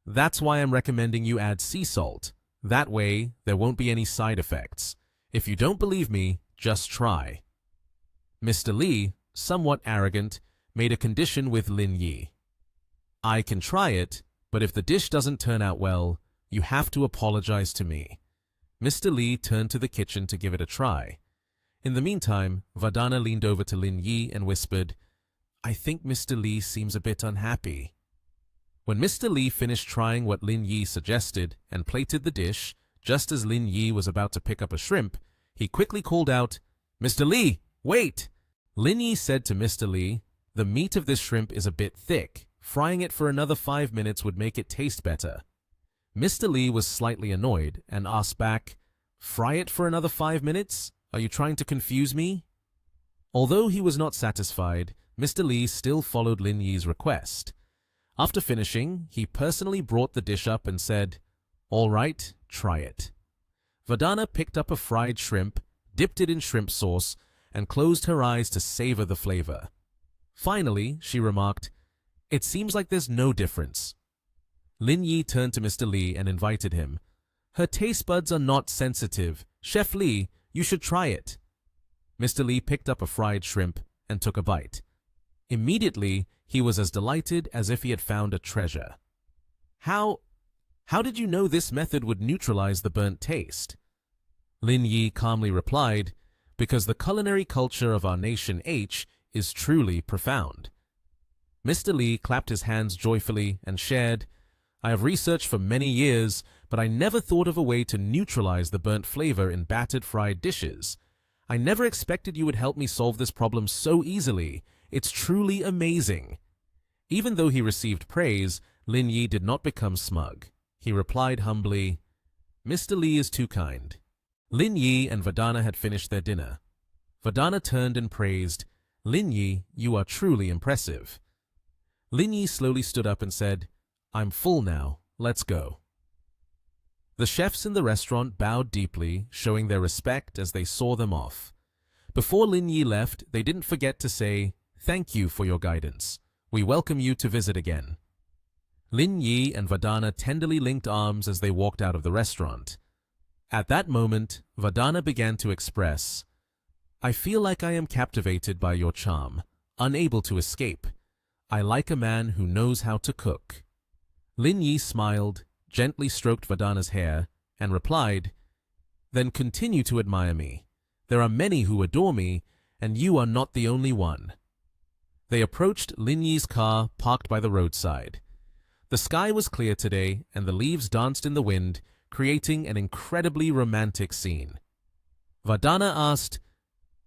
A: That's why I'm recommending you add sea salt. That way, there won't be any side effects. If you don't believe me, just try. Mr. Li, somewhat arrogant, made a condition with Lin Yi. I can try it, but if the dish doesn't turn out well, you have to apologize to me. Mr. Li turned to the kitchen to give it a try. In the meantime, Vardana leaned over to Lin Yi and whispered, I think Mr. Li seems a bit unhappy. When Mr. Li finished trying what Lin Yi suggested and plated the dish, just as Lin Yi was about to pick up a shrimp, he quickly called out, Mr. Li, wait! Lin Yi said to Mr. Li, The meat of this shrimp is a bit thick. Frying it for another 5 minutes would make it taste better. Mr. Li was slightly annoyed and asked back, Fry it for another 5 minutes? Are you trying to confuse me? Although he was not satisfied, Mr. Li still followed Lin Yi's request. After finishing, he personally brought the dish up and said, All right, try it. Vardana picked up a fried shrimp, dipped it in shrimp sauce, and closed her eyes to savor the flavor. Finally, she remarked, It seems like there's no difference. Lin Yi turned to Mr. Li and invited him. Her taste buds are not sensitive. Chef Li, you should try it. Mr. Li picked up a fried shrimp and took a bite. Immediately, he was as delighted as if he had found a treasure. How did you know this method would neutralize the burnt taste? Lin Yi calmly replied, Because the culinary culture of our nation H is truly profound. Mr. Li clapped his hands joyfully and shared, I have researched for many years, but I never thought of a way to neutralize the burnt flavor in battered fried dishes. I never expected you would help me solve this problem so easily. It's truly amazing. Even though he received praise, Lin Yi did not become smug. He replied humbly, "Mr. Li is too kind." Lin Yi and Vadana had finished their dinner. Vadana turned and praised, "Lin Yi, you are truly impressive." Lin Yi slowly stood up and said, "I'm full now, let's go." The chefs in the restaurant bowed deeply, showing their respect as they saw them off. Before Lin Yi left, they didn't forget to say, "Thank you for your guidance. We welcome you to visit again." Lin Yi and Vadana tenderly linked arms as they walked out of the restaurant. At that moment, Vadana began to express, "I feel like I am captivated by your charm, unable to escape. I like a man who knows how to cook." Lin Yi smiled, gently stroked Vadana's hair, and replied, "Then continue to admire me. There are many who adore me, and you are not the only one." They approached Lin Yi's car parked by the roadside. The sky was clear today, and the leaves danced in the wind, creating an incredibly romantic scene. Vadana asked,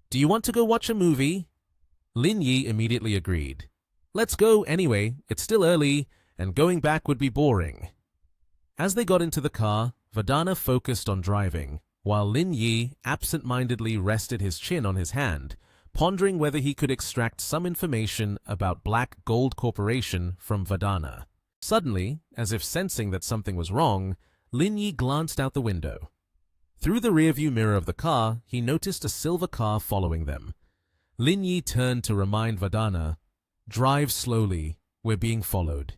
A: "Do you want to go watch a movie?" Lin Yi immediately agreed. "Let's go anyway, it's still early, and going back would be boring." As they got into the car, Vadana focused on driving, while Lin Yi absent-mindedly rested his chin on his hand, pondering whether he could extract some information about Black Gold Corporation from Vadana. Suddenly, as if sensing that something was wrong, Lin Yi glanced out the window. Through the rearview mirror of the car, he noticed a silver car following them. Lin Yi turned to remind Vadana, "Drive slowly, we're being followed."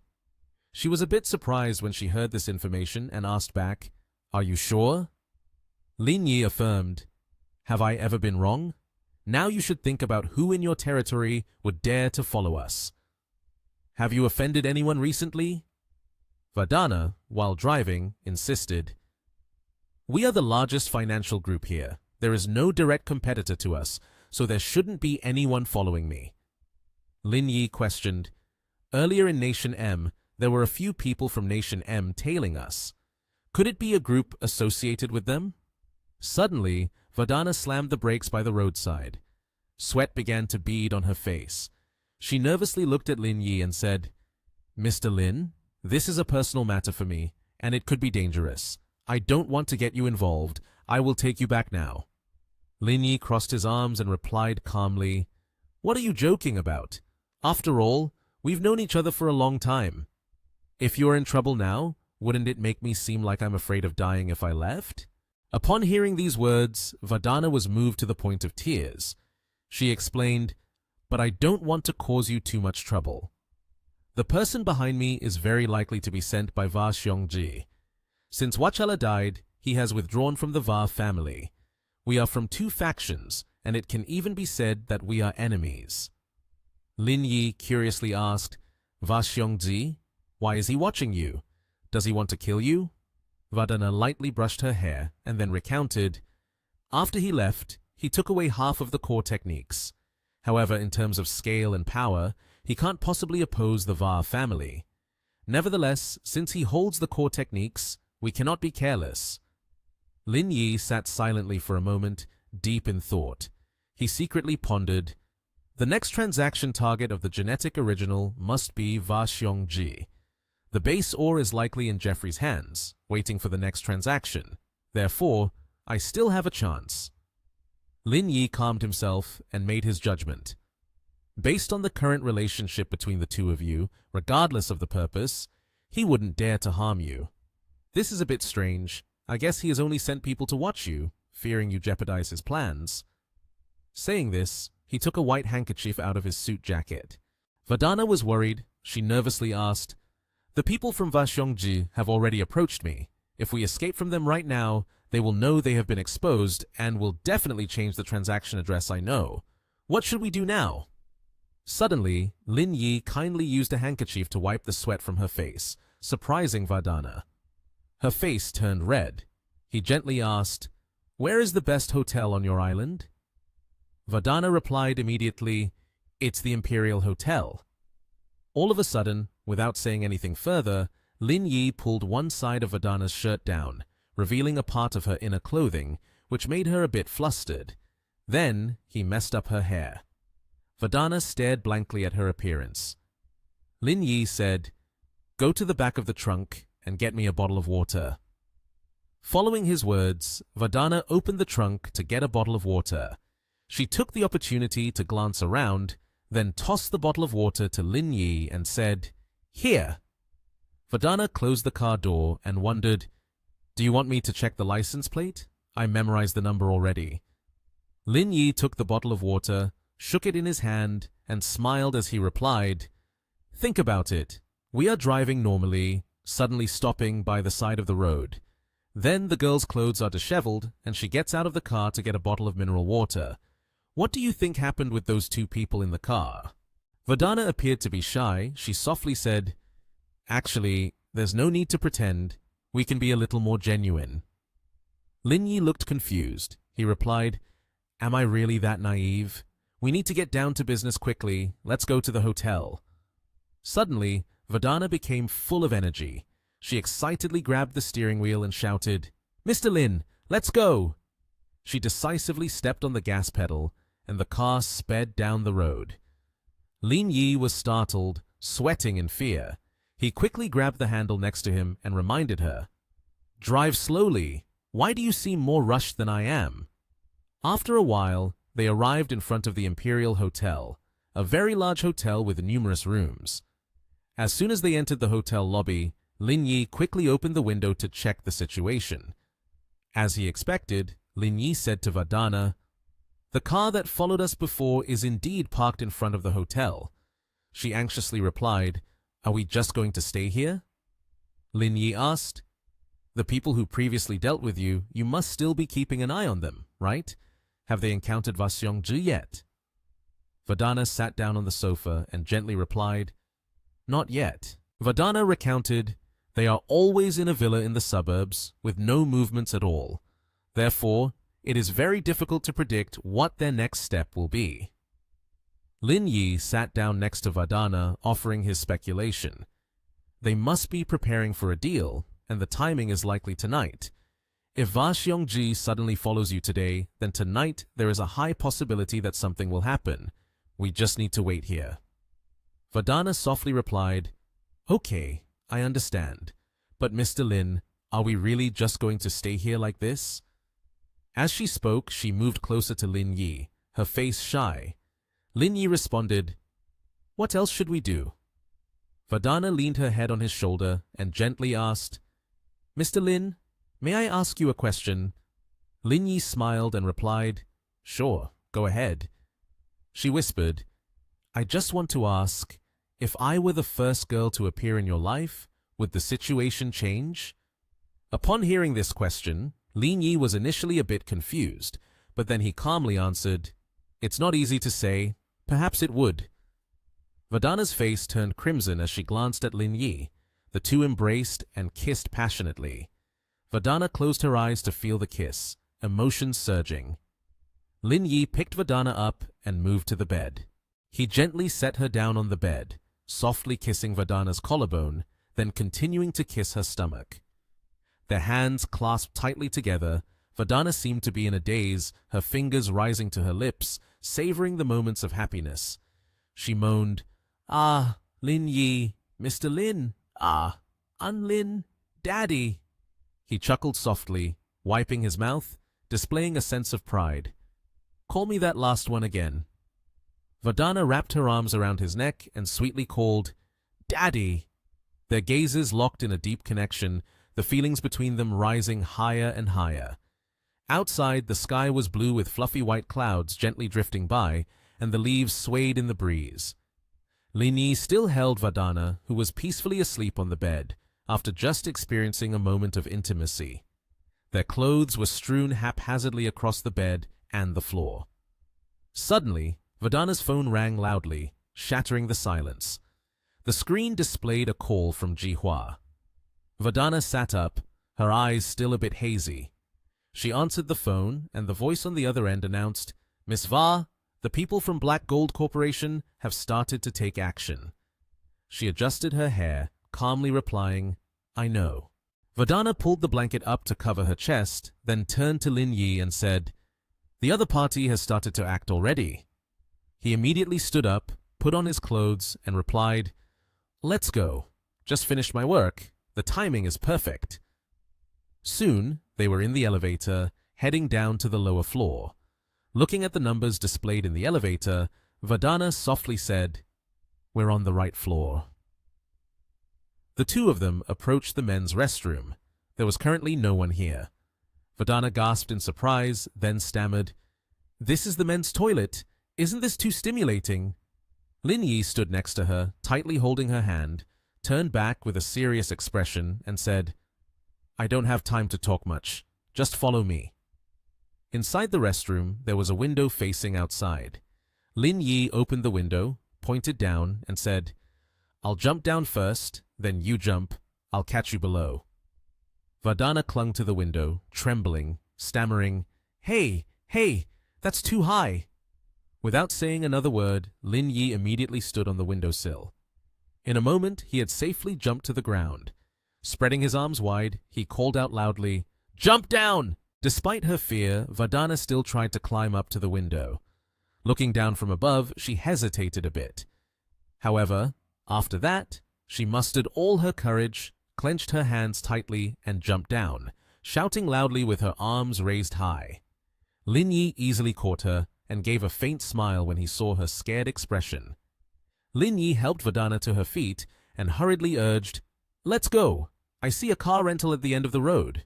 A: She was a bit surprised when she heard this information and asked back, "Are you sure?" Lin Yi affirmed, "Have I ever been wrong? Now you should think about who in your territory would dare to follow us. Have you offended anyone recently?" Vadana, while driving, insisted, "We are the largest financial group here. There is no direct competitor to us, so there shouldn't be anyone following me." Lin Yi questioned, "Earlier in Nation M, there were a few people from Nation M tailing us. Could it be a group associated with them?" Suddenly, Vadana slammed the brakes by the roadside. Sweat began to bead on her face. She nervously looked at Lin Yi and said, "Mr. Lin, this is a personal matter for me, and it could be dangerous. I don't want to get you involved. I will take you back now." Lin Yi crossed his arms and replied calmly, "What are you joking about? After all, we've known each other for a long time. If you're in trouble now, wouldn't it make me seem like I'm afraid of dying if I left?" Upon hearing these words, Vadana was moved to the point of tears. She explained, "But I don't want to cause you too much trouble. The person behind me is very likely to be sent by Va Xiongji. Since Wachala died, he has withdrawn from the Va family. We are from two factions, and it can even be said that we are enemies." Lin Yi curiously asked, "Va Xiongji? Why is he watching you? Does he want to kill you?" Vadana lightly brushed her hair and then recounted, "After he left, he took away half of the core techniques. However, in terms of scale and power, he can't possibly oppose the Va family. Nevertheless, since he holds the core techniques, we cannot be careless." Lin Yi sat silently for a moment, deep in thought. He secretly pondered, "The next transaction target of the genetic original must be Va Xiongji. The base ore is likely in Jeffrey's hands, waiting for the next transaction. Therefore, I still have a chance." Lin Yi calmed himself and made his judgment. "Based on the current relationship between the two of you, regardless of the purpose, he wouldn't dare to harm you. This is a bit strange. I guess he has only sent people to watch you, fearing you jeopardize his plans." Saying this, he took a white handkerchief out of his suit jacket. Vadana was worried. She nervously asked, "The people from Va Xiongji have already approached me. If we escape from them right now, they will know they have been exposed and will definitely change the transaction address I know. What should we do now?" Suddenly, Lin Yi kindly used a handkerchief to wipe the sweat from her face, surprising Vadana. Her face turned red. He gently asked, "Where is the best hotel on your island?" Vadana replied immediately, "It's the Imperial Hotel." All of a sudden, without saying anything further, Lin Yi pulled one side of Vadana's shirt down, revealing a part of her inner clothing, which made her a bit flustered. Then, he messed up her hair. Vadana stared blankly at her appearance. Lin Yi said, Go to the back of the trunk and get me a bottle of water. Following his words, Vardana opened the trunk to get a bottle of water. She took the opportunity to glance around, then tossed the bottle of water to Lin Yi and said, "Here." Vardana closed the car door and wondered, "Do you want me to check the license plate? I memorized the number already." Lin Yi took the bottle of water, shook it in his hand, and smiled as he replied, "Think about it. We are driving normally, suddenly stopping by the side of the road. Then the girl's clothes are disheveled, and she gets out of the car to get a bottle of mineral water. What do you think happened with those two people in the car?" Vardana appeared to be shy. She softly said, "Actually, there's no need to pretend. We can be a little more genuine." Lin Yi looked confused. He replied, "Am I really that naive? We need to get down to business quickly. Let's go to the hotel." Suddenly, Vardana became full of energy. She excitedly grabbed the steering wheel and shouted, "Mr. Lin, let's go!" She decisively stepped on the gas pedal, and the car sped down the road. Lin Yi was startled, sweating in fear. He quickly grabbed the handle next to him and reminded her, "Drive slowly. Why do you seem more rushed than I am?" After a while, they arrived in front of the Imperial Hotel, a very large hotel with numerous rooms. As soon as they entered the hotel lobby, Lin Yi quickly opened the window to check the situation. As he expected, Lin Yi said to Vardana, "The car that followed us before is indeed parked in front of the hotel." She anxiously replied, "Are we just going to stay here?" Lin Yi asked, "The people who previously dealt with you, you must still be keeping an eye on them, right? Have they encountered Vasyong-ji yet?" Vardana sat down on the sofa and gently replied, "Not yet." Vardana recounted, "They are always in a villa in the suburbs, with no movements at all. Therefore, it is very difficult to predict what their next step will be." Lin Yi sat down next to Vardana, offering his speculation. They must be preparing for a deal, and the timing is likely tonight. If Vasyong-ji suddenly follows you today, then tonight there is a high possibility that something will happen. We just need to wait here. Vardana softly replied, "Okay, I understand. But Mr. Lin, are we really just going to stay here like this?" As she spoke, she moved closer to Lin Yi, her face shy. Lin Yi responded, "What else should we do?" Vardana leaned her head on his shoulder and gently asked, "Mr. Lin, may I ask you a question?" Lin Yi smiled and replied, "Sure, go ahead." She whispered, "I just want to ask, if I were the first girl to appear in your life, would the situation change?" Upon hearing this question, Lin Yi was initially a bit confused, but then he calmly answered, "It's not easy to say. Perhaps it would." Vardana's face turned crimson as she glanced at Lin Yi. The two embraced and kissed passionately. Vardana closed her eyes to feel the kiss, emotions surging. Lin Yi picked Vardana up and moved to the bed. He gently set her down on the bed, softly kissing Vardana's collarbone, then continuing to kiss her stomach. Their hands clasped tightly together. Vardana seemed to be in a daze, her fingers rising to her lips, savoring the moments of happiness. She moaned, "Ah, Lin Yi, Mr. Lin, ah, Lin, Daddy." He chuckled softly, wiping his mouth, displaying a sense of pride. "Call me that last one again." Vardana wrapped her arms around his neck and sweetly called, "Daddy." Their gazes locked in a deep connection, the feelings between them rising higher and higher. Outside, the sky was blue with fluffy white clouds gently drifting by, and the leaves swayed in the breeze. Lin Yi still held Vardana, who was peacefully asleep on the bed, after just experiencing a moment of intimacy. Their clothes were strewn haphazardly across the bed and the floor. Suddenly, Vardana's phone rang loudly, shattering the silence. The screen displayed a call from Jihua. Vardana sat up, her eyes still a bit hazy. She answered the phone, and the voice on the other end announced, "Miss Va, the people from Black Gold Corporation have started to take action." She adjusted her hair, calmly replying, "I know." Vardana pulled the blanket up to cover her chest, then turned to Lin Yi and said, "The other party has started to act already." He immediately stood up, put on his clothes, and replied, "Let's go. Just finished my work. The timing is perfect." Soon, they were in the elevator, heading down to the lower floor. Looking at the numbers displayed in the elevator, Vadana softly said, "We're on the right floor." The two of them approached the men's restroom. There was currently no one here. Vadana gasped in surprise, then stammered, "This is the men's toilet. Isn't this too stimulating?" Lin Yi stood next to her, tightly holding her hand, turned back with a serious expression, and said, "I don't have time to talk much. Just follow me." Inside the restroom, there was a window facing outside. Lin Yi opened the window, pointed down, and said, "I'll jump down first, then you jump. I'll catch you below." Vadana clung to the window, trembling, stammering, Hey, that's too high." Without saying another word, Lin Yi immediately stood on the windowsill. In a moment, he had safely jumped to the ground. Spreading his arms wide, he called out loudly, "Jump down!" Despite her fear, Vadana still tried to climb up to the window. Looking down from above, she hesitated a bit. However, after that, she mustered all her courage, clenched her hands tightly, and jumped down, shouting loudly with her arms raised high. Lin Yi easily caught her and gave a faint smile when he saw her scared expression. Lin Yi helped Vadana to her feet and hurriedly urged, "Let's go. I see a car rental at the end of the road."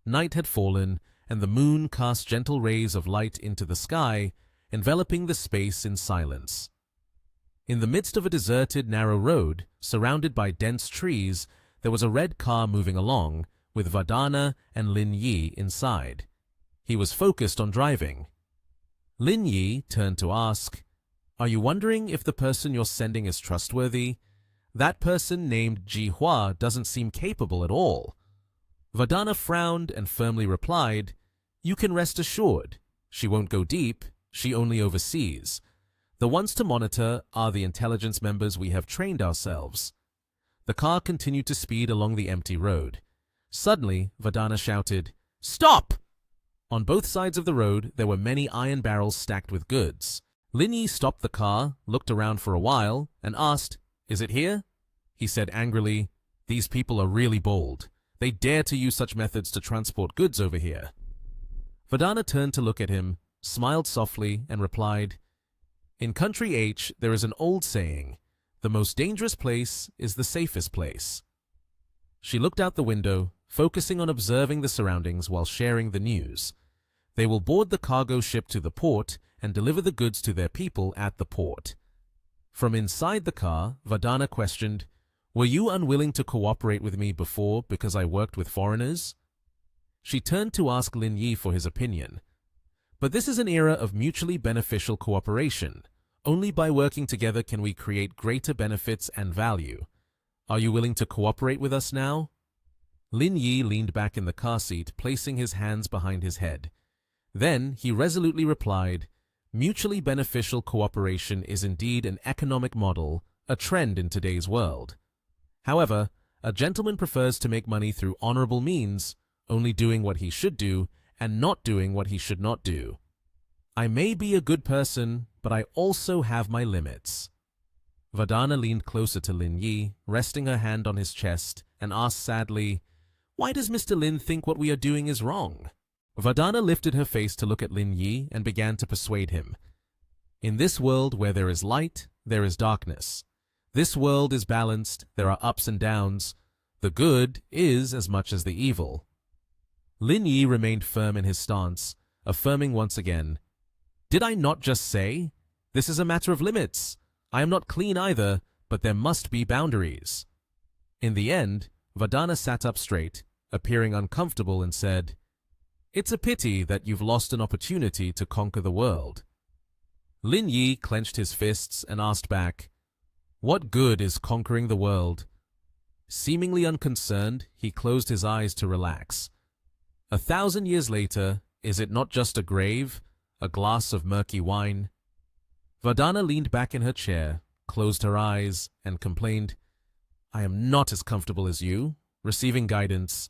A: Night had fallen, and the moon cast gentle rays of light into the sky, enveloping the space in silence. In the midst of a deserted, narrow road, surrounded by dense trees, there was a red car moving along, with Vadana and Lin Yi inside. He was focused on driving. Lin Yi turned to ask, "Are you wondering if the person you're sending is trustworthy? That person named Ji Hua doesn't seem capable at all." Vadana frowned and firmly replied, "You can rest assured. She won't go deep, she only oversees. The ones to monitor are the intelligence members we have trained ourselves." The car continued to speed along the empty road. Suddenly, Vadana shouted, "Stop!" On both sides of the road, there were many iron barrels stacked with goods. Lin Yi stopped the car, looked around for a while, and asked, "Is it here?" He said angrily, "These people are really bold. They dare to use such methods to transport goods over here." Vadana turned to look at him, smiled softly, and replied, "In Country H, there is an old saying, 'The most dangerous place is the safest place.'" She looked out the window, focusing on observing the surroundings while sharing the news. They will board the cargo ship to the port and deliver the goods to their people at the port. From inside the car, Vadana questioned, "Were you unwilling to cooperate with me before because I worked with foreigners?" She turned to ask Lin Yi for his opinion. "But this is an era of mutually beneficial cooperation. Only by working together can we create greater benefits and value. Are you willing to cooperate with us now?" Lin Yi leaned back in the car seat, placing his hands behind his head. Then he resolutely replied, "Mutually beneficial cooperation is indeed an economic model, a trend in today's world. However, a gentleman prefers to make money through honorable means, only doing what he should do and not doing what he should not do. I may be a good person, but I also have my limits." Vadana leaned closer to Lin Yi, resting her hand on his chest, and asked sadly, "Why does Mr. Lin think what we are doing is wrong?" Vadana lifted her face to look at Lin Yi and began to persuade him. "In this world where there is light, there is darkness. This world is balanced, there are ups and downs. The good is as much as the evil." Lin Yi remained firm in his stance, affirming once again, "Did I not just say? This is a matter of limits. I am not clean either, but there must be boundaries." In the end, Vadana sat up straight, appearing uncomfortable, and said, "It's a pity that you've lost an opportunity to conquer the world." Lin Yi clenched his fists and asked back, "What good is conquering the world?" Seemingly unconcerned, he closed his eyes to relax. 1,000 years later, is it not just a grave, a glass of murky wine? Vadana leaned back in her chair, closed her eyes, and complained, "I am not as comfortable as you, receiving guidance."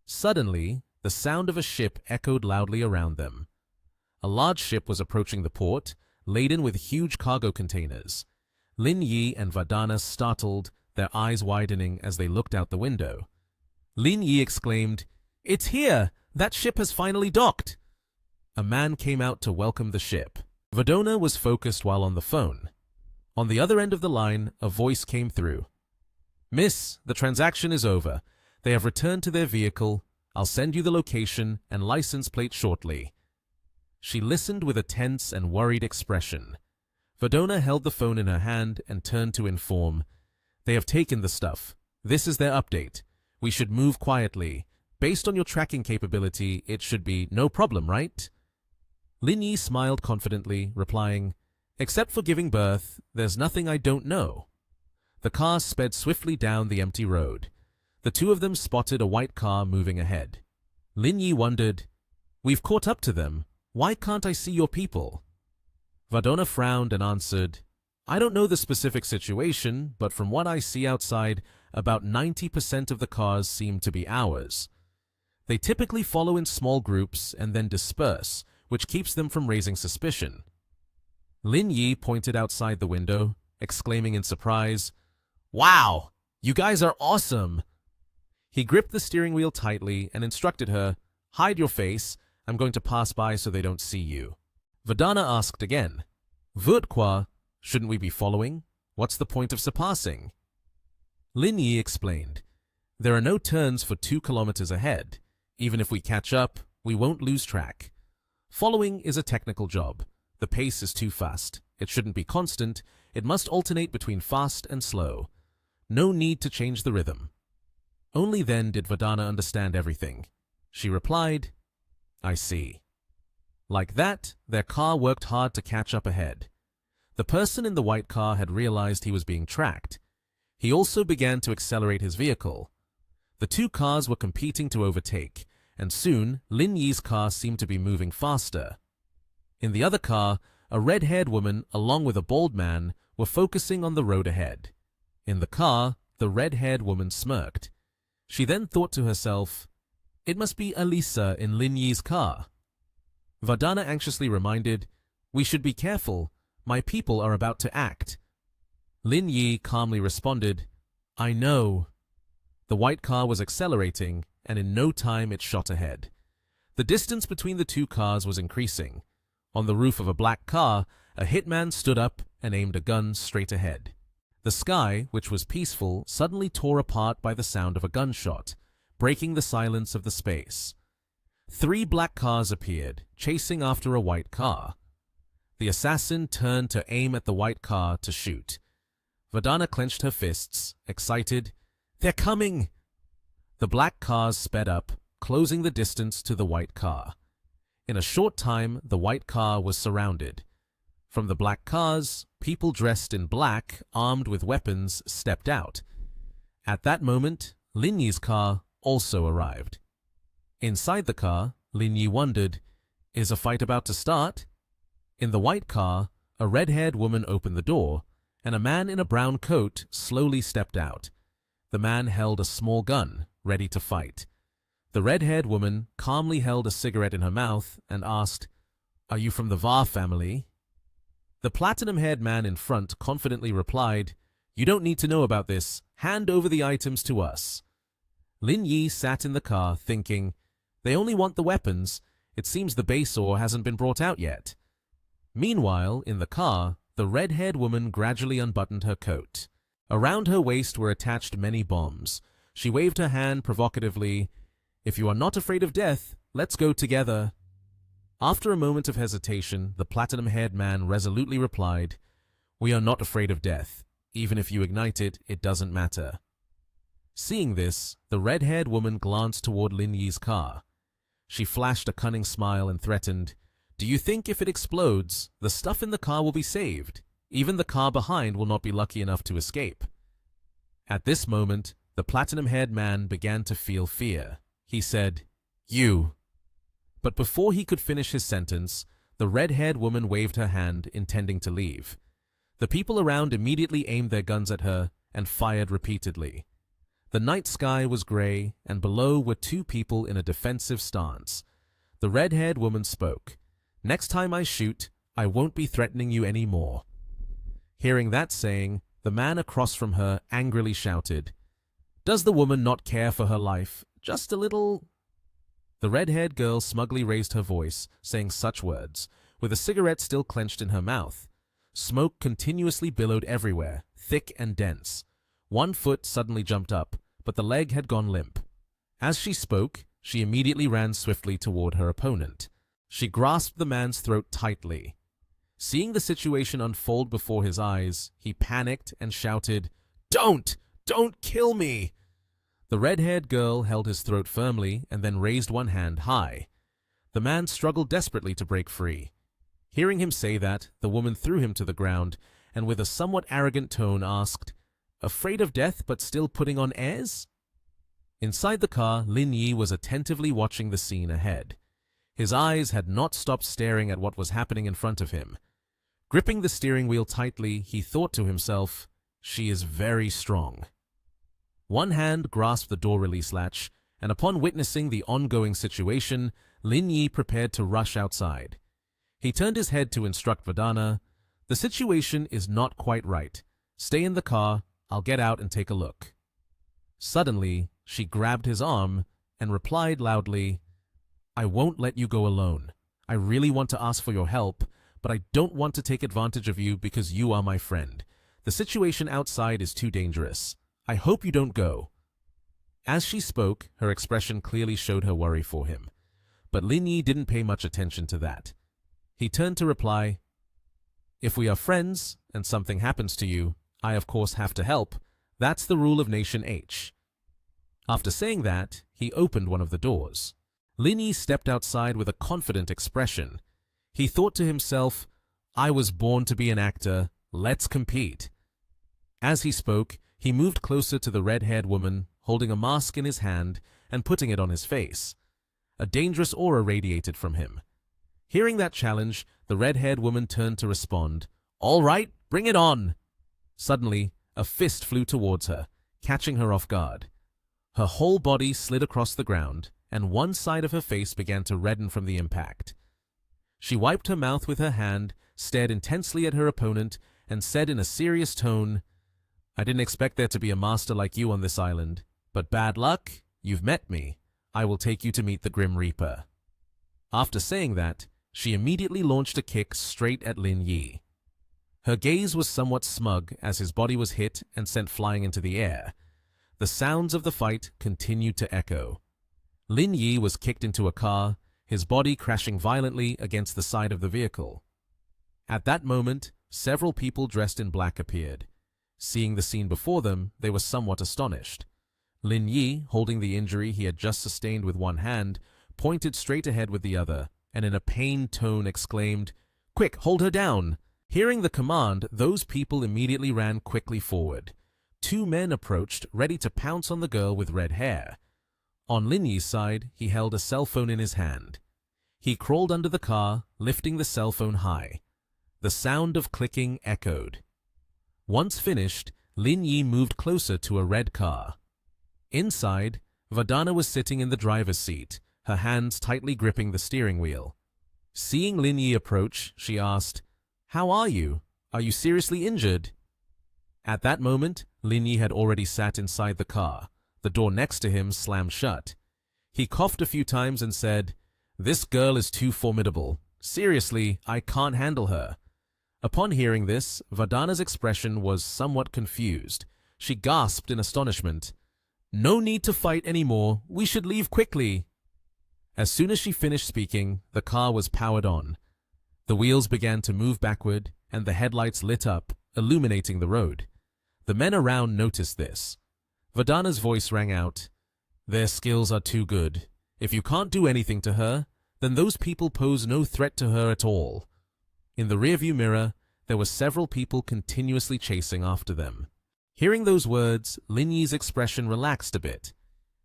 A: Suddenly, the sound of a ship echoed loudly around them. A large ship was approaching the port, laden with huge cargo containers. Lin Yi and Vadana, startled, their eyes widening as they looked out the window. Lin Yi exclaimed, "It's here! That ship has finally docked!" A man came out to welcome the ship. Verdona was focused while on the phone. On the other end of the line, a voice came through. "Miss, the transaction is over. They have returned to their vehicle. I'll send you the location and license plate shortly." She listened with a tense and worried expression. Verdona held the phone in her hand and turned to inform, "They have taken the stuff. This is their update. We should move quietly. Based on your tracking capability, it should be no problem, right?" Lin Yi smiled confidently, replying, "Except for giving birth, there's nothing I don't know." The car sped swiftly down the empty road. The two of them spotted a white car moving ahead. Lin Yi wondered, "We've caught up to them. Why can't I see your people?" Verdona frowned and answered, "I don't know the specific situation, but from what I see outside, about 90% of the cars seem to be ours. They typically follow in small groups and then disperse, which keeps them from raising suspicion." Lin Yi pointed outside the window, exclaiming in surprise, "Wow! You guys are awesome!" He gripped the steering wheel tightly and instructed her, "Hide your face. I'm going to pass by so they don't see you." Verdana asked again, "Vert quoi? Shouldn't we be following? What's the point of surpassing?" Lin Yi explained, "There are no turns for 2 kilometers ahead. Even if we catch up, we won't lose track. Following is a technical job. The pace is too fast. It shouldn't be constant. It must alternate between fast and slow. No need to change the rhythm." Only then did Verdana understand everything. She replied, "I see." Like that, their car worked hard to catch up ahead. The person in the white car had realized he was being tracked. He also began to accelerate his vehicle. The two cars were competing to overtake, and soon Lin Yi's car seemed to be moving faster. In the other car, a red-haired woman along with a bald man were focusing on the road ahead. In the car, the red-haired woman smirked. She then thought to herself, "It must be Alisa in Lin Yi's car." Verdana anxiously reminded, "We should be careful. My people are about to act." Lin Yi calmly responded, "I know." The white car was accelerating, and in no time it shot ahead. The distance between the two cars was increasing. On the roof of a black car, a hitman stood up and aimed a gun straight ahead. The sky, which was peaceful, suddenly tore apart by the sound of a gunshot, breaking the silence of the space. 3 black cars appeared, chasing after a white car. The assassin turned to aim at the white car to shoot. Verdana clenched her fists, excited. "They're coming!" The black cars sped up, closing the distance to the white car. In a short time, the white car was surrounded. From the black cars, people dressed in black, armed with weapons, stepped out. At that moment, Lin Yi's car also arrived. Inside the car, Lin Yi wondered, "Is a fight about to start?" In the white car, a red-haired woman opened the door, and a man in a brown coat slowly stepped out. The man held a small gun, ready to fight. The red-haired woman calmly held a cigarette in her mouth and asked, "Are you from the Va family?" The platinum-haired man in front confidently replied, "You don't need to know about this. Hand over the items to us." Lin Yi sat in the car thinking, "They only want the weapons. It seems the base ore hasn't been brought out yet." Meanwhile, in the car, the red-haired woman gradually unbuttoned her coat. Around her waist were attached many bombs. She waved her hand provocatively. "If you are not afraid of death, let's go together." After a moment of hesitation, the platinum-haired man resolutely replied, "We are not afraid of death. Even if you ignite it, it doesn't matter." Seeing this, the red-haired woman glanced toward Lin Yi's car. She flashed a cunning smile and threatened, "Do you think if it explodes, the stuff in the car will be saved? Even the car behind will not be lucky enough to escape." At this moment, the platinum-haired man began to feel fear. He said, "You." But before he could finish his sentence, the red-haired woman waved her hand, intending to leave. The people around immediately aimed their guns at her and fired repeatedly. The night sky was gray, and below were 2 people in a defensive stance. The red-haired woman spoke. "Next time I shoot, I won't be threatening you anymore." Hearing that saying, The man across from her angrily shouted, "Does the woman not care for her life? Just a little—" The red-haired girl smugly raised her voice, saying such words, with a cigarette still clenched in her mouth. Smoke continuously billowed everywhere, thick and dense. One foot suddenly jumped up, but the leg had gone limp. As she spoke, she immediately ran swiftly toward her opponent. She grasped the man's throat tightly. Seeing the situation unfold before his eyes, he panicked and shouted, "Don't! Don't kill me!" The red-haired girl held his throat firmly and then raised one hand high. The man struggled desperately to break free. Hearing him say that, the woman threw him to the ground and with a somewhat arrogant tone asked, "Afraid of death but still putting on airs?" Inside the car, Lin Yi was attentively watching the scene ahead. His eyes had not stopped staring at what was happening in front of him. Gripping the steering wheel tightly, he thought to himself, "She is very strong." One hand grasped the door release latch, and upon witnessing the ongoing situation, Lin Yi prepared to rush outside. He turned his head to instruct Vandana, "The situation is not quite right. Stay in the car, I'll get out and take a look." Suddenly, she grabbed his arm and replied loudly, "I won't let you go alone. I really want to ask for your help, but I don't want to take advantage of you because you are my friend. The situation outside is too dangerous. I hope you don't go." As she spoke, her expression clearly showed her worry for him. But Lin Yi didn't pay much attention to that. He turned to reply, "If we are friends and something happens to you, I of course have to help. That's the rule of Nation H." After saying that, he opened one of the doors. Lin Yi stepped outside with a confident expression. He thought to himself, "I was born to be an actor. Let's compete." As he spoke, he moved closer to the red-haired woman, holding a mask in his hand and putting it on his face. A dangerous aura radiated from him. Hearing that challenge, the red-haired woman turned to respond, "All right, bring it on!" Suddenly, a fist flew towards her, catching her off guard. Her whole body slid across the ground, and one side of her face began to redden from the impact. She wiped her mouth with her hand, stared intensely at her opponent, and said in a serious tone, "I didn't expect there to be a master like you on this island, but bad luck, you've met me. I will take you to meet the Grim Reaper." After saying that, she immediately launched a kick straight at Lin Yi. Her gaze was somewhat smug as his body was hit and sent flying into the air. The sounds of the fight continued to echo. Lin Yi was kicked into a car, his body crashing violently against the side of the vehicle. At that moment, several people dressed in black appeared. Seeing the scene before them, they were somewhat astonished. Lin Yi, holding the injury he had just sustained with one hand, pointed straight ahead with the other, and in a pained tone exclaimed, "Quick, hold her down!" Hearing the command, those people immediately ran quickly forward. Two men approached, ready to pounce on the girl with red hair. On Lin Yi's side, he held a cell phone in his hand. He crawled under the car, lifting the cell phone high. The sound of clicking echoed. Once finished, Lin Yi moved closer to a red car. Inside, Vandana was sitting in the driver's seat, her hands tightly gripping the steering wheel. Seeing Lin Yi approach, she asked, "How are you? Are you seriously injured?" At that moment, Lin Yi had already sat inside the car. The door next to him slammed shut. He coughed a few times and said, "This girl is too formidable. Seriously, I can't handle her." Upon hearing this, Vandana's expression was somewhat confused. She gasped in astonishment, "No need to fight anymore. We should leave quickly." As soon as she finished speaking, the car was powered on. The wheels began to move backward, and the headlights lit up, illuminating the road. The men around noticed this. Vandana's voice rang out, "Their skills are too good. If you can't do anything to her, then those people pose no threat to her at all." In the rearview mirror, there were several people continuously chasing after them. Hearing those words, Lin Yi's expression relaxed a bit.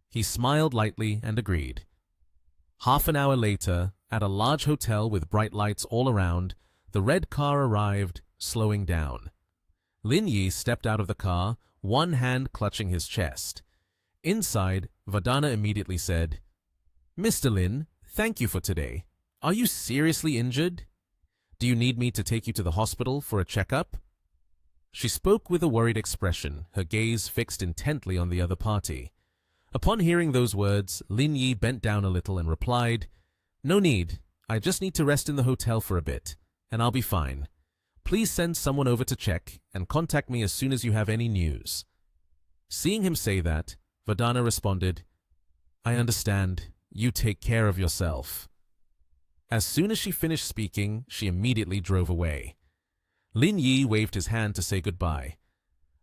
A: He smiled lightly and agreed. Half an hour later, at a large hotel with bright lights all around, the red car arrived, slowing down. Lin Yi stepped out of the car, one hand clutching his chest. Inside, Vandana immediately said, "Mr. Lin, thank you for today. Are you seriously injured? Do you need me to take you to the hospital for a checkup?" She spoke with a worried expression, her gaze fixed intently on the other party. Upon hearing those words, Lin Yi bent down a little and replied, "No need. I just need to rest in the hotel for a bit, and I'll be fine. Please send someone over to check and contact me as soon as you have any news." Seeing him say that, Vandana responded, "I understand. You take care of yourself." As soon as she finished speaking, she immediately drove away. Lin Yi waved his hand to say goodbye.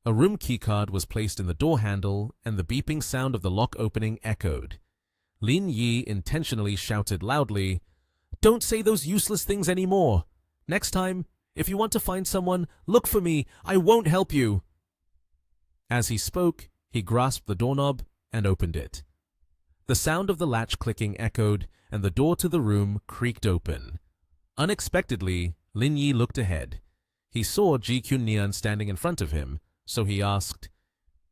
A: A room keycard was placed in the door handle, and the beeping sound of the lock opening echoed. Lin Yi intentionally shouted loudly, "Don't say those useless things anymore. Next time, if you want to find someone, look for me. I won't help you." As he spoke, he grasped the doorknob and opened it. The sound of the latch clicking echoed, and the door to the room creaked open. Unexpectedly, Lin Yi looked ahead. He saw Ji Kyun-nian standing in front of him, so he asked,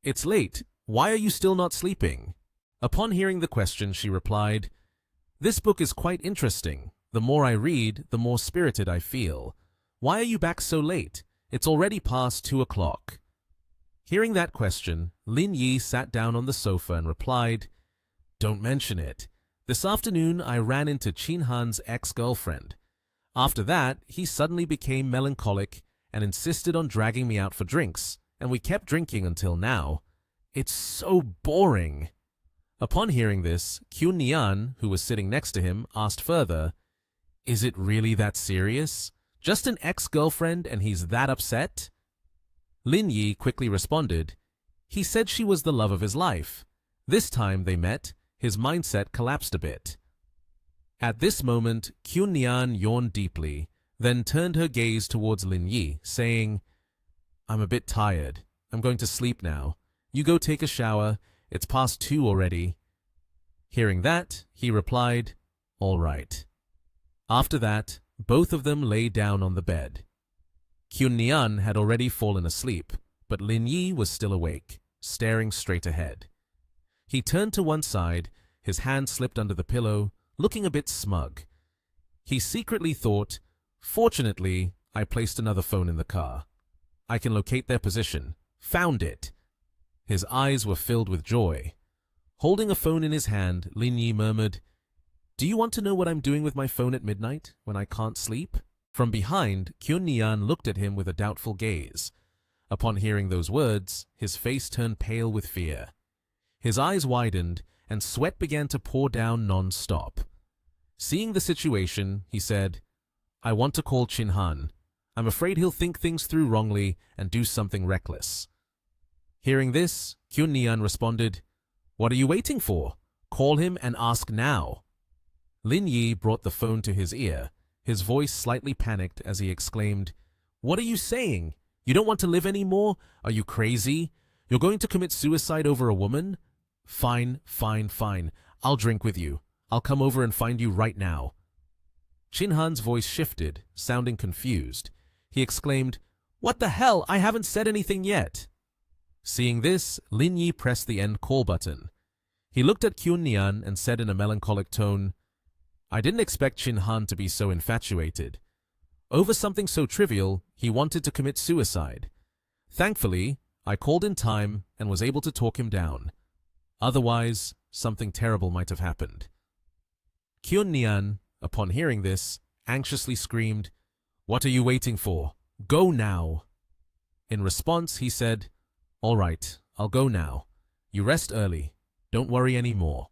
A: "It's late. Why are you still not sleeping?" Upon hearing the question, she replied, "This book is quite interesting. The more I read, the more spirited I feel. Why are you back so late? It's already past 2 o'clock." Hearing that question, Lin Yi sat down on the sofa and replied, "Don't mention it. This afternoon I ran into Chin Han's ex-girlfriend. After that, he suddenly became melancholic and insisted on dragging me out for drinks, and we kept drinking until now. It's so boring." Upon hearing this, Kyun-nian, who was sitting next to him, asked further, "Is it really that serious? Just an ex-girlfriend and he's that upset?" Lin Yi quickly responded, "He said she was the love of his life. This time they met, his mindset collapsed a bit." At this moment, Kyun-nian yawned deeply, then turned her gaze towards Lin Yi, saying, "I'm a bit tired. I'm going to sleep now. You go take a shower. It's past 2 already." Hearing that, he replied, "All right." After that, both of them lay down on the bed. Kyun-nian had already fallen asleep, but Lin Yi was still awake, staring straight ahead. He turned to one side, his hand slipped under the pillow, looking a bit smug. He secretly thought, "Fortunately, I placed another phone in the car. I can locate their position. Found it." His eyes were filled with joy. Holding a phone in his hand, Lin Yi murmured, "Do you want to know what I'm doing with my phone at midnight, when I can't sleep?" From behind, Kyun-nian looked at him with a doubtful gaze. Upon hearing those words, his face turned pale with fear. His eyes widened, and sweat began to pour down non-stop. Seeing the situation, he said, "I want to call Chin Han. I'm afraid he'll think things through wrongly and do something reckless." Hearing this, Kyun-nian responded, "What are you waiting for? Call him and ask now." Lin Yi brought the phone to his ear, his voice slightly panicked as he exclaimed, "What are you saying? You don't want to live anymore? Are you crazy? You're going to commit suicide over a woman? Fine, fine, fine. I'll drink with you. I'll come over and find you right now." Chin Han's voice shifted, sounding confused. He exclaimed, "What the hell? I haven't said anything yet." Seeing this, Lin Yi pressed the end call button. He looked at Kyun-nian and said in a melancholic tone, "I didn't expect Chin Han to be so infatuated. Over something so trivial, he wanted to commit suicide. Thankfully, I called in time and was able to talk him down. Otherwise, something terrible might have happened." Kyun-nian, upon hearing this, anxiously screamed, "What are you waiting for? Go now!" In response, he said, "All right, I'll go now. You rest early. Don't worry any more."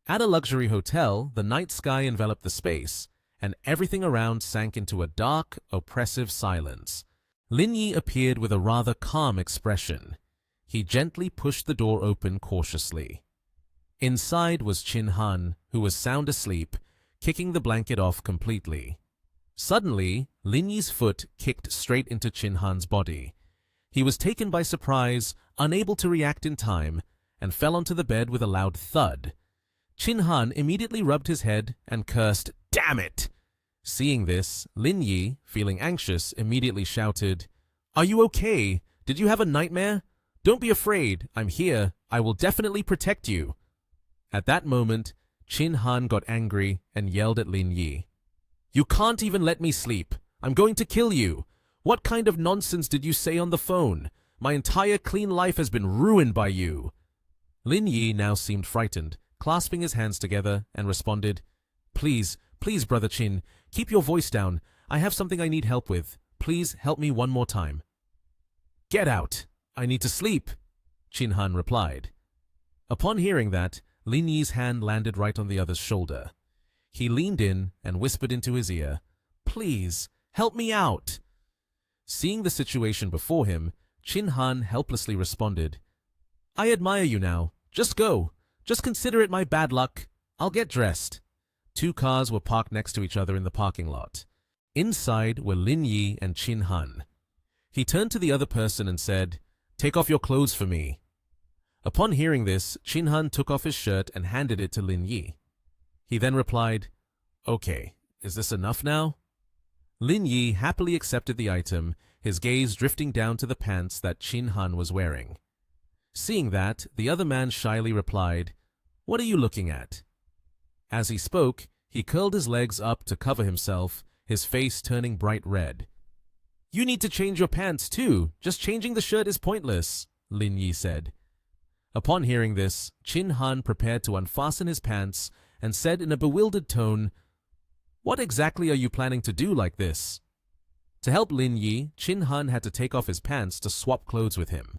A: At a luxury hotel, the night sky enveloped the space, and everything around sank into a dark, oppressive silence. Lin Yi appeared with a rather calm expression. He gently pushed the door open cautiously. Inside was Chin Han, who was sound asleep, kicking the blanket off completely. Suddenly, Lin Yi's foot kicked straight into Chin Han's body. He was taken by surprise, unable to react in time, and fell onto the bed with a loud thud. Chin Han immediately rubbed his head and cursed, "Damn it!" Seeing this, Lin Yi, feeling anxious, immediately shouted, "Are you okay? Did you have a nightmare? Don't be afraid. I'm here. I will definitely protect you." At that moment, Chin Han got angry and yelled at Lin Yi, "You can't even let me sleep. I'm going to kill you. What kind of nonsense did you say on the phone? My entire clean life has been ruined by you. Lin Yi now seemed frightened, clasping his hands together, and responded, Please, please, Brother Qin, keep your voice down. I have something I need help with. Please help me one more time. Get out. I need to sleep, Qin Han replied. Upon hearing that, Lin Yi's hand landed right on the other's shoulder. He leaned in and whispered into his ear, Please, help me out. Seeing the situation before him, Qin Han helplessly responded, I admire you now. Just go. Just consider it my bad luck. I'll get dressed. 2 cars were parked next to each other in the parking lot. Inside were Lin Yi and Qin Han. He turned to the other person and said, Take off your clothes for me. Upon hearing this, Qin Han took off his shirt and handed it to Lin Yi. He then replied, Okay, is this enough now? Lin Yi happily accepted the item, his gaze drifting down to the pants that Qin Han was wearing. Seeing that, the other man shyly replied, What are you looking at? As he spoke, he curled his legs up to cover himself, his face turning bright red. You need to change your pants too. Just changing the shirt is pointless, Lin Yi said. Upon hearing this, Qin Han prepared to unfasten his pants and said in a bewildered tone, What exactly are you planning to do like this? To help Lin Yi, Qin Han had to take off his pants to swap clothes with him.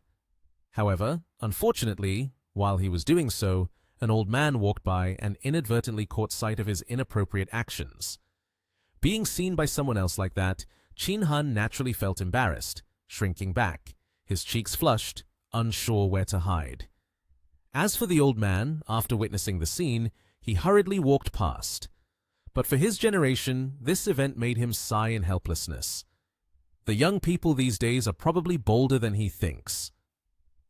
A: However, unfortunately, while he was doing so, an old man walked by and inadvertently caught sight of his inappropriate actions. Being seen by someone else like that, Qin Han naturally felt embarrassed, shrinking back, his cheeks flushed, unsure where to hide. As for the old man, after witnessing the scene, he hurriedly walked past. But for his generation, this event made him sigh in helplessness. The young people these days are probably bolder than he thinks.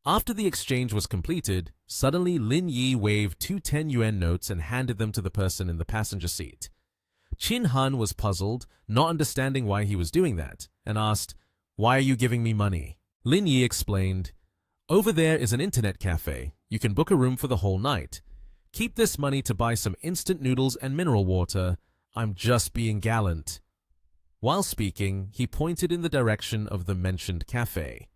A: After the exchange was completed, suddenly Lin Yi waved 2 10-yuan notes and handed them to the person in the passenger seat. Qin Han was puzzled, not understanding why he was doing that, and asked, Why are you giving me money? Lin Yi explained, Over there is an internet cafe. You can book a room for the whole night. Keep this money to buy some instant noodles and mineral water. I'm just being gallant. While speaking, he pointed in the direction of the mentioned cafe.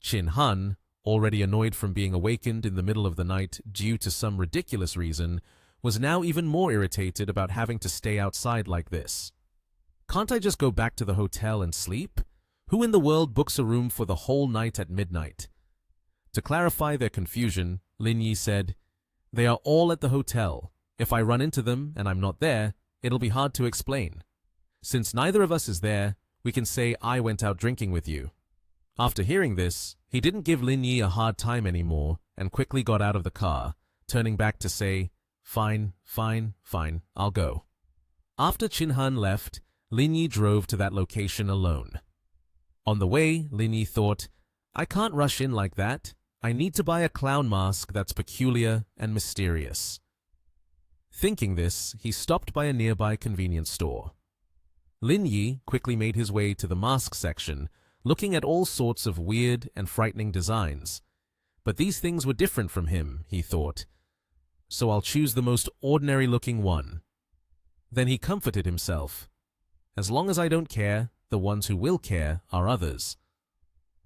A: Qin Han, already annoyed from being awakened in the middle of the night due to some ridiculous reason, was now even more irritated about having to stay outside like this. Can't I just go back to the hotel and sleep? Who in the world books a room for the whole night at midnight? To clarify their confusion, Lin Yi said, They are all at the hotel. If I run into them and I'm not there, it'll be hard to explain. Since neither of us is there, we can say I went out drinking with you. After hearing this, he didn't give Lin Yi a hard time anymore and quickly got out of the car, turning back to say, Fine, I'll go. After Qin Han left, Lin Yi drove to that location alone. On the way, Lin Yi thought, I can't rush in like that. I need to buy a clown mask that's peculiar and mysterious. Thinking this, he stopped by a nearby convenience store. Lin Yi quickly made his way to the mask section, looking at all sorts of weird and frightening designs. But these things were different from him, he thought. So I'll choose the most ordinary-looking one. Then he comforted himself. As long as I don't care, the ones who will care are others.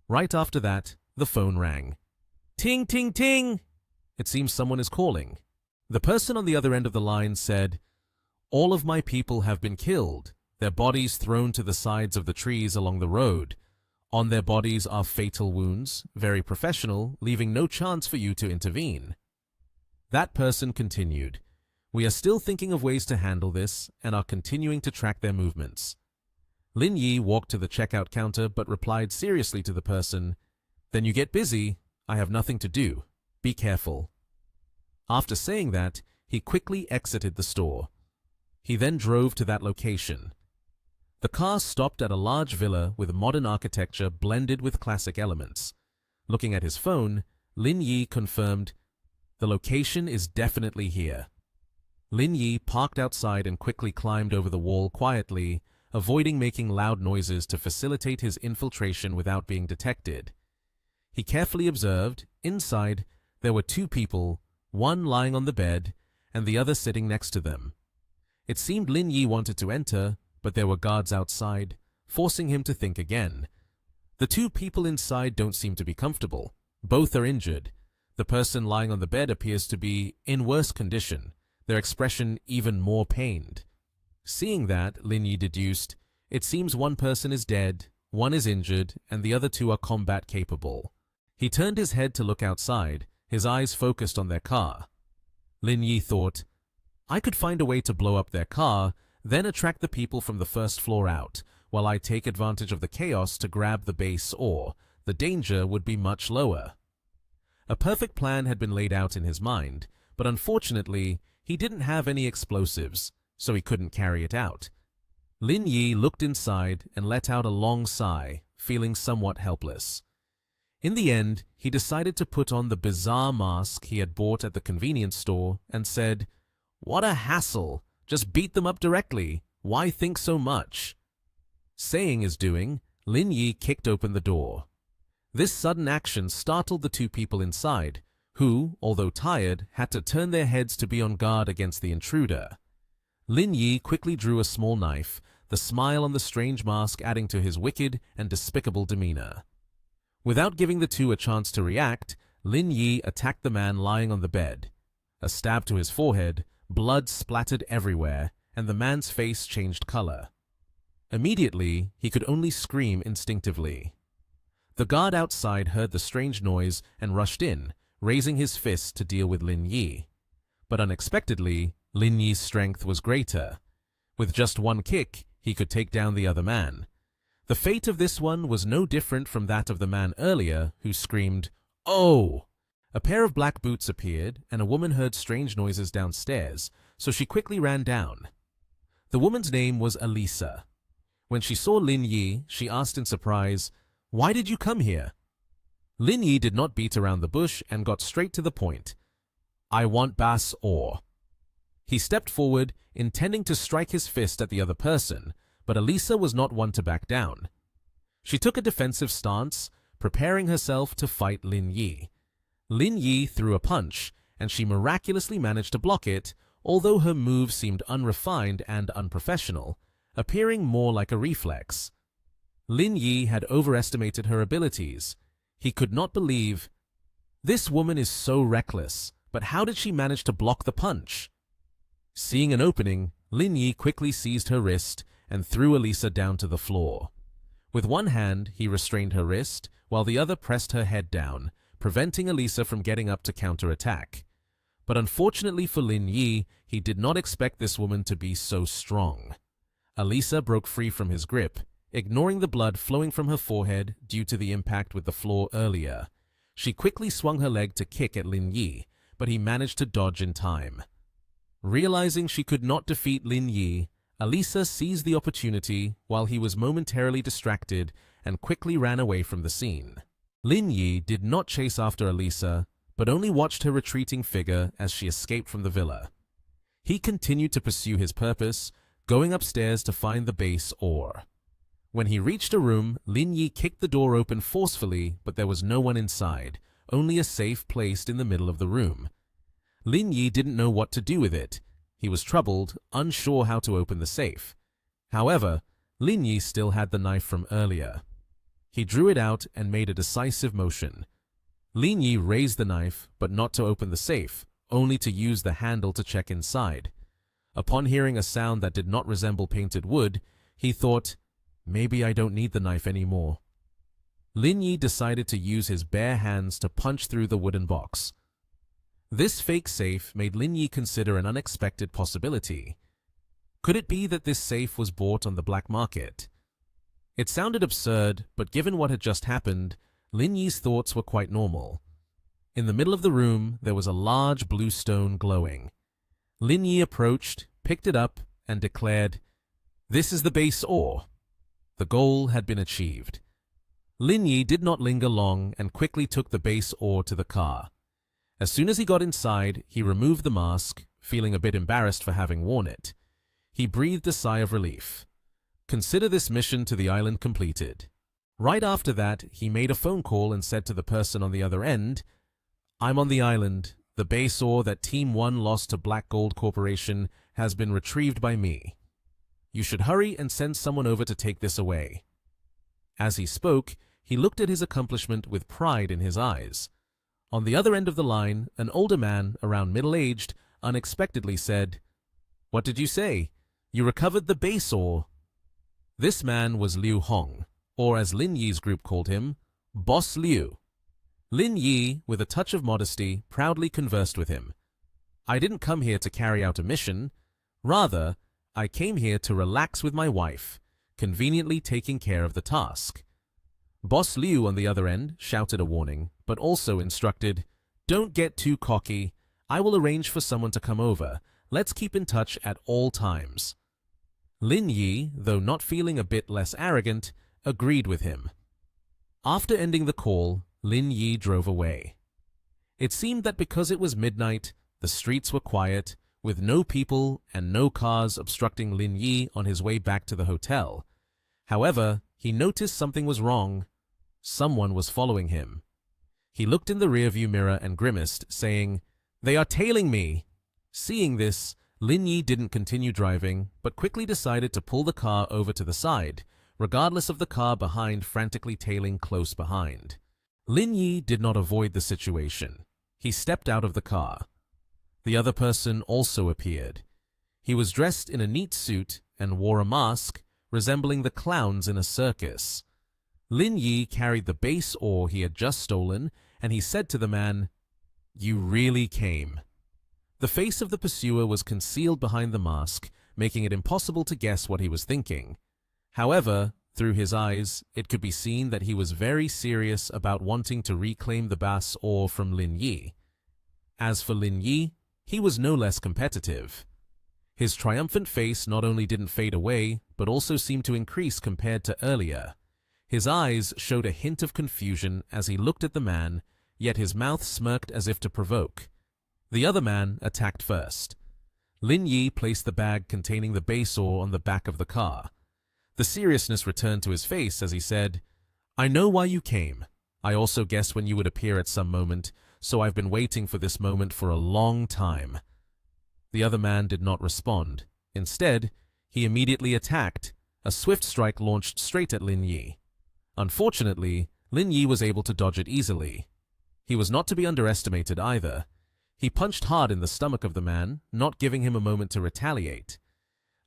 A: Right after that, the phone rang. Ting, ting, ting! It seems someone is calling. The person on the other end of the line said, All of my people have been killed, their bodies thrown to the sides of the trees along the road. On their bodies are fatal wounds, very professional, leaving no chance for you to intervene. That person continued, We are still thinking of ways to handle this and are continuing to track their movements. Lin Yi walked to the checkout counter but replied seriously to the person, Then you get busy. I have nothing to do. Be careful. After saying that, he quickly exited the store. He then drove to that location. The car stopped at a large villa with modern architecture blended with classic elements. Looking at his phone, Lin Yi confirmed, The location is definitely here. Lin Yi parked outside and quickly climbed over the wall quietly, avoiding making loud noises to facilitate his infiltration without being detected. He carefully observed, inside, there were 2 people, one lying on the bed and the other sitting next to them. It seemed Lin Yi wanted to enter, but there were guards outside, forcing him to think again. The two people inside don't seem to be comfortable. Both are injured. The person lying on the bed appears to be in worse condition, their expression even more pained. Seeing that, Lin Yi deduced, it seems one person is dead, one is injured, and the other two are combat capable. He turned his head to look outside, his eyes focused on their car. Lin Yi thought, I could find a way to blow up their car, then attract the people from the first floor out, while I take advantage of the chaos to grab the base ore. The danger would be much lower. A perfect plan had been laid out in his mind, but unfortunately, he didn't have any explosives, so he couldn't carry it out. Lin Yi looked inside and let out a long sigh, feeling somewhat helpless. In the end, he decided to put on the bizarre mask he had bought at the convenience store and said, What a hassle! Just beat them up directly. Why think so much? Saying as doing, Lin Yi kicked open the door. This sudden action startled the two people inside, who, although tired, had to turn their heads to be on guard against the intruder. Lin Yi quickly drew a small knife, the smile on the strange mask adding to his wicked and despicable demeanor. Without giving the two a chance to react, Lin Yi attacked the man lying on the bed. A stab to his forehead, blood splattered everywhere, and the man's face changed color. Immediately, he could only scream instinctively. The guard outside heard the strange noise and rushed in, raising his fist to deal with Lin Yi. But unexpectedly, Lin Yi's strength was greater. With just one kick, he could take down the other man. The fate of this one was no different from that of the man earlier, who screamed, "Oh!" A pair of black boots appeared, and a woman heard strange noises downstairs, so she quickly ran down. The woman's name was Elisa. When she saw Lin Yi, she asked in surprise, "Why did you come here?" Lin Yi did not beat around the bush and got straight to the point. "I want base ore." He stepped forward, intending to strike his fist at the other person, but Elisa was not one to back down. She took a defensive stance, preparing herself to fight Lin Yi. Lin Yi threw a punch, and she miraculously managed to block it, although her move seemed unrefined and unprofessional, appearing more like a reflex. Lin Yi had overestimated her abilities. He could not believe, this woman is so reckless, but how did she manage to block the punch? Seeing an opening, Lin Yi quickly seized her wrist and threw Elisa down to the floor. With one hand, he restrained her wrist, while the other pressed her head down, preventing Elisa from getting up to counterattack. But unfortunately for Lin Yi, he did not expect this woman to be so strong. Elisa broke free from his grip, ignoring the blood flowing from her forehead due to the impact with the floor earlier. She quickly swung her leg to kick at Lin Yi, but he managed to dodge in time. Realizing she could not defeat Lin Yi, Elisa seized the opportunity while he was momentarily distracted and quickly ran away from the scene. Lin Yi did not chase after Elisa, but only watched her retreating figure as she escaped from the villa. He continued to pursue his purpose, going upstairs to find the base ore. When he reached a room, Lin Yi kicked the door open forcefully, but there was no one inside, only a safe placed in the middle of the room. Lin Yi didn't know what to do with it. He was troubled, unsure how to open the safe. However, Lin Yi still had the knife from earlier. He drew it out and made a decisive motion. Lin Yi raised the knife, but not to open the safe, only to use the handle to check inside. Upon hearing a sound that did not resemble painted wood, he thought, maybe I don't need the knife anymore. Lin Yi decided to use his bare hands to punch through the wooden box. This fake safe made Lin Yi consider an unexpected possibility. Could it be that this safe was bought on the black market? It sounded absurd, but given what had just happened, Lin Yi's thoughts were quite normal. In the middle of the room, there was a large blue stone glowing. Lin Yi approached, picked it up, and declared, "This is the base ore." The goal had been achieved. Lin Yi did not linger long and quickly took the base ore to the car. As soon as he got inside, he removed the mask, feeling a bit embarrassed for having worn it. He breathed a sigh of relief. Consider this mission to the island completed. Right after that, he made a phone call and said to the person on the other end, "I'm on the island. The base ore that Team 1 lost to Black Gold Corporation has been retrieved by me. You should hurry and send someone over to take this away." As he spoke, he looked at his accomplishment with pride in his eyes. On the other end of the line, an older man, around middle-aged, unexpectedly said, "What did you say? You recovered the base ore." This man was Liu Hong, or as Lin Yi's group called him, Boss Liu. Lin Yi, with a touch of modesty, proudly conversed with him. "I didn't come here to carry out a mission. Rather, I came here to relax with my wife, conveniently taking care of the task." Boss Liu, on the other end, shouted a warning, but also instructed, "Don't get too cocky. I will arrange for someone to come over. Let's keep in touch at all times." Lin Yi, though not feeling a bit less arrogant, agreed with him. After ending the call, Lin Yi drove away. It seemed that because it was midnight, the streets were quiet, with no people and no cars obstructing Lin Yi on his way back to the hotel. However, he noticed something was wrong. Someone was following him. He looked in the rearview mirror and grimaced, saying, "They are tailing me." Seeing this, Lin Yi didn't continue driving, but quickly decided to pull the car over to the side, regardless of the car behind frantically tailing close behind. Lin Yi did not avoid the situation. He stepped out of the car. The other person also appeared. He was dressed in a neat suit and wore a mask, resembling the clowns in a circus. Lin Yi carried the base ore he had just stolen, and he said to the man, "You really came." The face of the pursuer was concealed behind the mask, making it impossible to guess what he was thinking. However, through his eyes, it could be seen that he was very serious about wanting to reclaim the base ore from Lin Yi. As for Lin Yi, he was no less competitive. His triumphant face not only didn't fade away, but also seemed to increase compared to earlier. His eyes showed a hint of confusion as he looked at the man, yet his mouth smirked as if to provoke. The other man attacked first. Lin Yi placed the bag containing the base ore on the back of the car. The seriousness returned to his face as he said, "I know why you came. I also guessed when you would appear at some moment, so I've been waiting for this moment for a long time." The other man did not respond. Instead, he immediately attacked. A swift strike launched straight at Lin Yi. Unfortunately, Lin Yi was able to dodge it easily. He was not to be underestimated either. He punched hard in the stomach of the man, not giving him a moment to retaliate.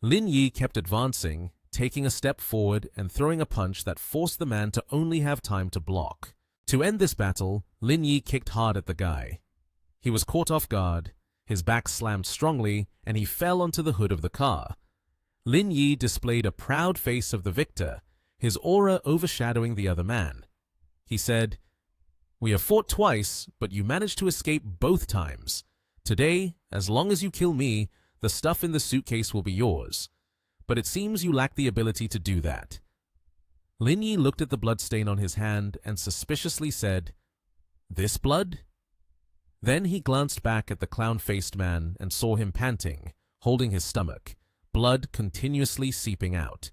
A: Lin Yi kept advancing, taking a step forward and throwing a punch that forced the man to only have time to block. To end this battle, Lin Yi kicked hard at the guy. He was caught off guard, his back slammed strongly, and he fell onto the hood of the car. Lin Yi displayed a proud face of the victor, his aura overshadowing the other man. He said, "We have fought twice, but you managed to escape both times. Today, as long as you kill me, the stuff in the suitcase will be yours. But it seems you lack the ability to do that." Lin Yi looked at the bloodstain on his hand and suspiciously said, "This blood?" Then he glanced back at the clown-faced man and saw him panting, holding his stomach, blood continuously seeping out.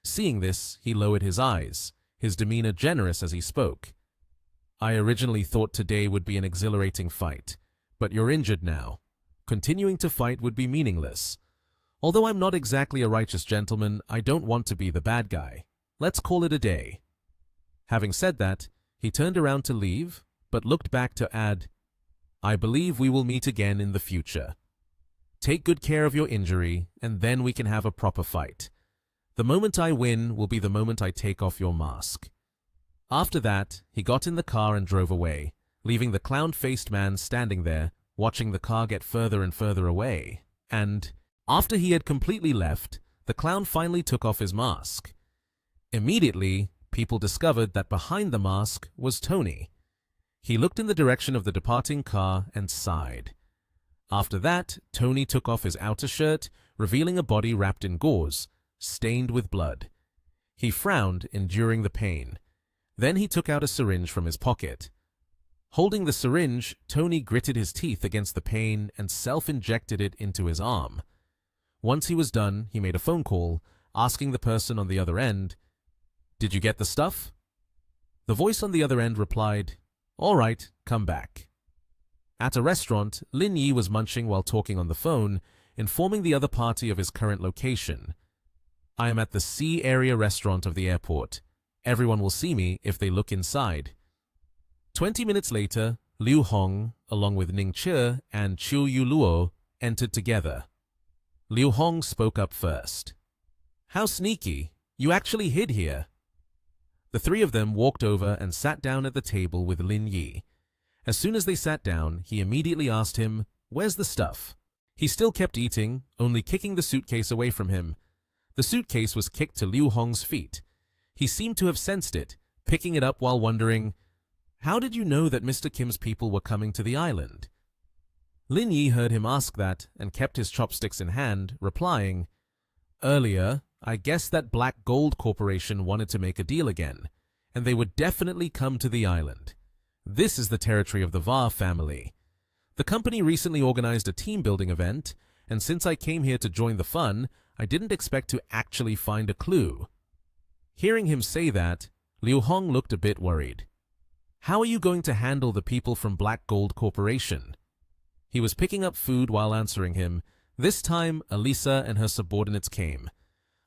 A: Seeing this, he lowered his eyes, his demeanor generous as he spoke. "I originally thought today would be an exhilarating fight, but you're injured now. Continuing to fight would be meaningless. Although I'm not exactly a righteous gentleman, I don't want to be the bad guy. Let's call it a day." Having said that, he turned around to leave, but looked back to add, "I believe we will meet again in the future. Take good care of your injury, and then we can have a proper fight. The moment I win will be the moment I take off your mask." After that, he got in the car and drove away, leaving the clown-faced man standing there, watching the car get further and further away. And, after he had completely left, the clown finally took off his mask. Immediately, people discovered that behind the mask was Tony. He looked in the direction of the departing car and sighed. After that, Tony took off his outer shirt, revealing a body wrapped in gauze, stained with blood. He frowned, enduring the pain. Then he took out a syringe from his pocket. Holding the syringe, Tony gritted his teeth against the pain and self-injected it into his arm. Once he was done, he made a phone call, asking the person on the other end, "Did you get the stuff?" The voice on the other end replied, "All right, come back." At a restaurant, Lin Yi was munching while talking on the phone, informing the other party of his current location. I am at the Sea Area restaurant of the airport. Everyone will see me if they look inside. 20 minutes later, Liu Hong, along with Ning Che and Chiu Yuluo, entered together. Liu Hong spoke up first. How sneaky! You actually hid here. The three of them walked over and sat down at the table with Lin Yi. As soon as they sat down, he immediately asked him, "Where's the stuff?" He still kept eating, only kicking the suitcase away from him. The suitcase was kicked to Liu Hong's feet. He seemed to have sensed it, picking it up while wondering, "How did you know that Mr. Kim's people were coming to the island?" Lin Yi heard him ask that and kept his chopsticks in hand, replying, "Earlier, I guessed that Black Gold Corporation wanted to make a deal again, and they would definitely come to the island. This is the territory of the Va family. The company recently organized a team-building event, and since I came here to join the fun, I didn't expect to actually find a clue." Hearing him say that, Liu Hong looked a bit worried. "How are you going to handle the people from Black Gold Corporation?" He was picking up food while answering him. This time, Elisa and her subordinates came.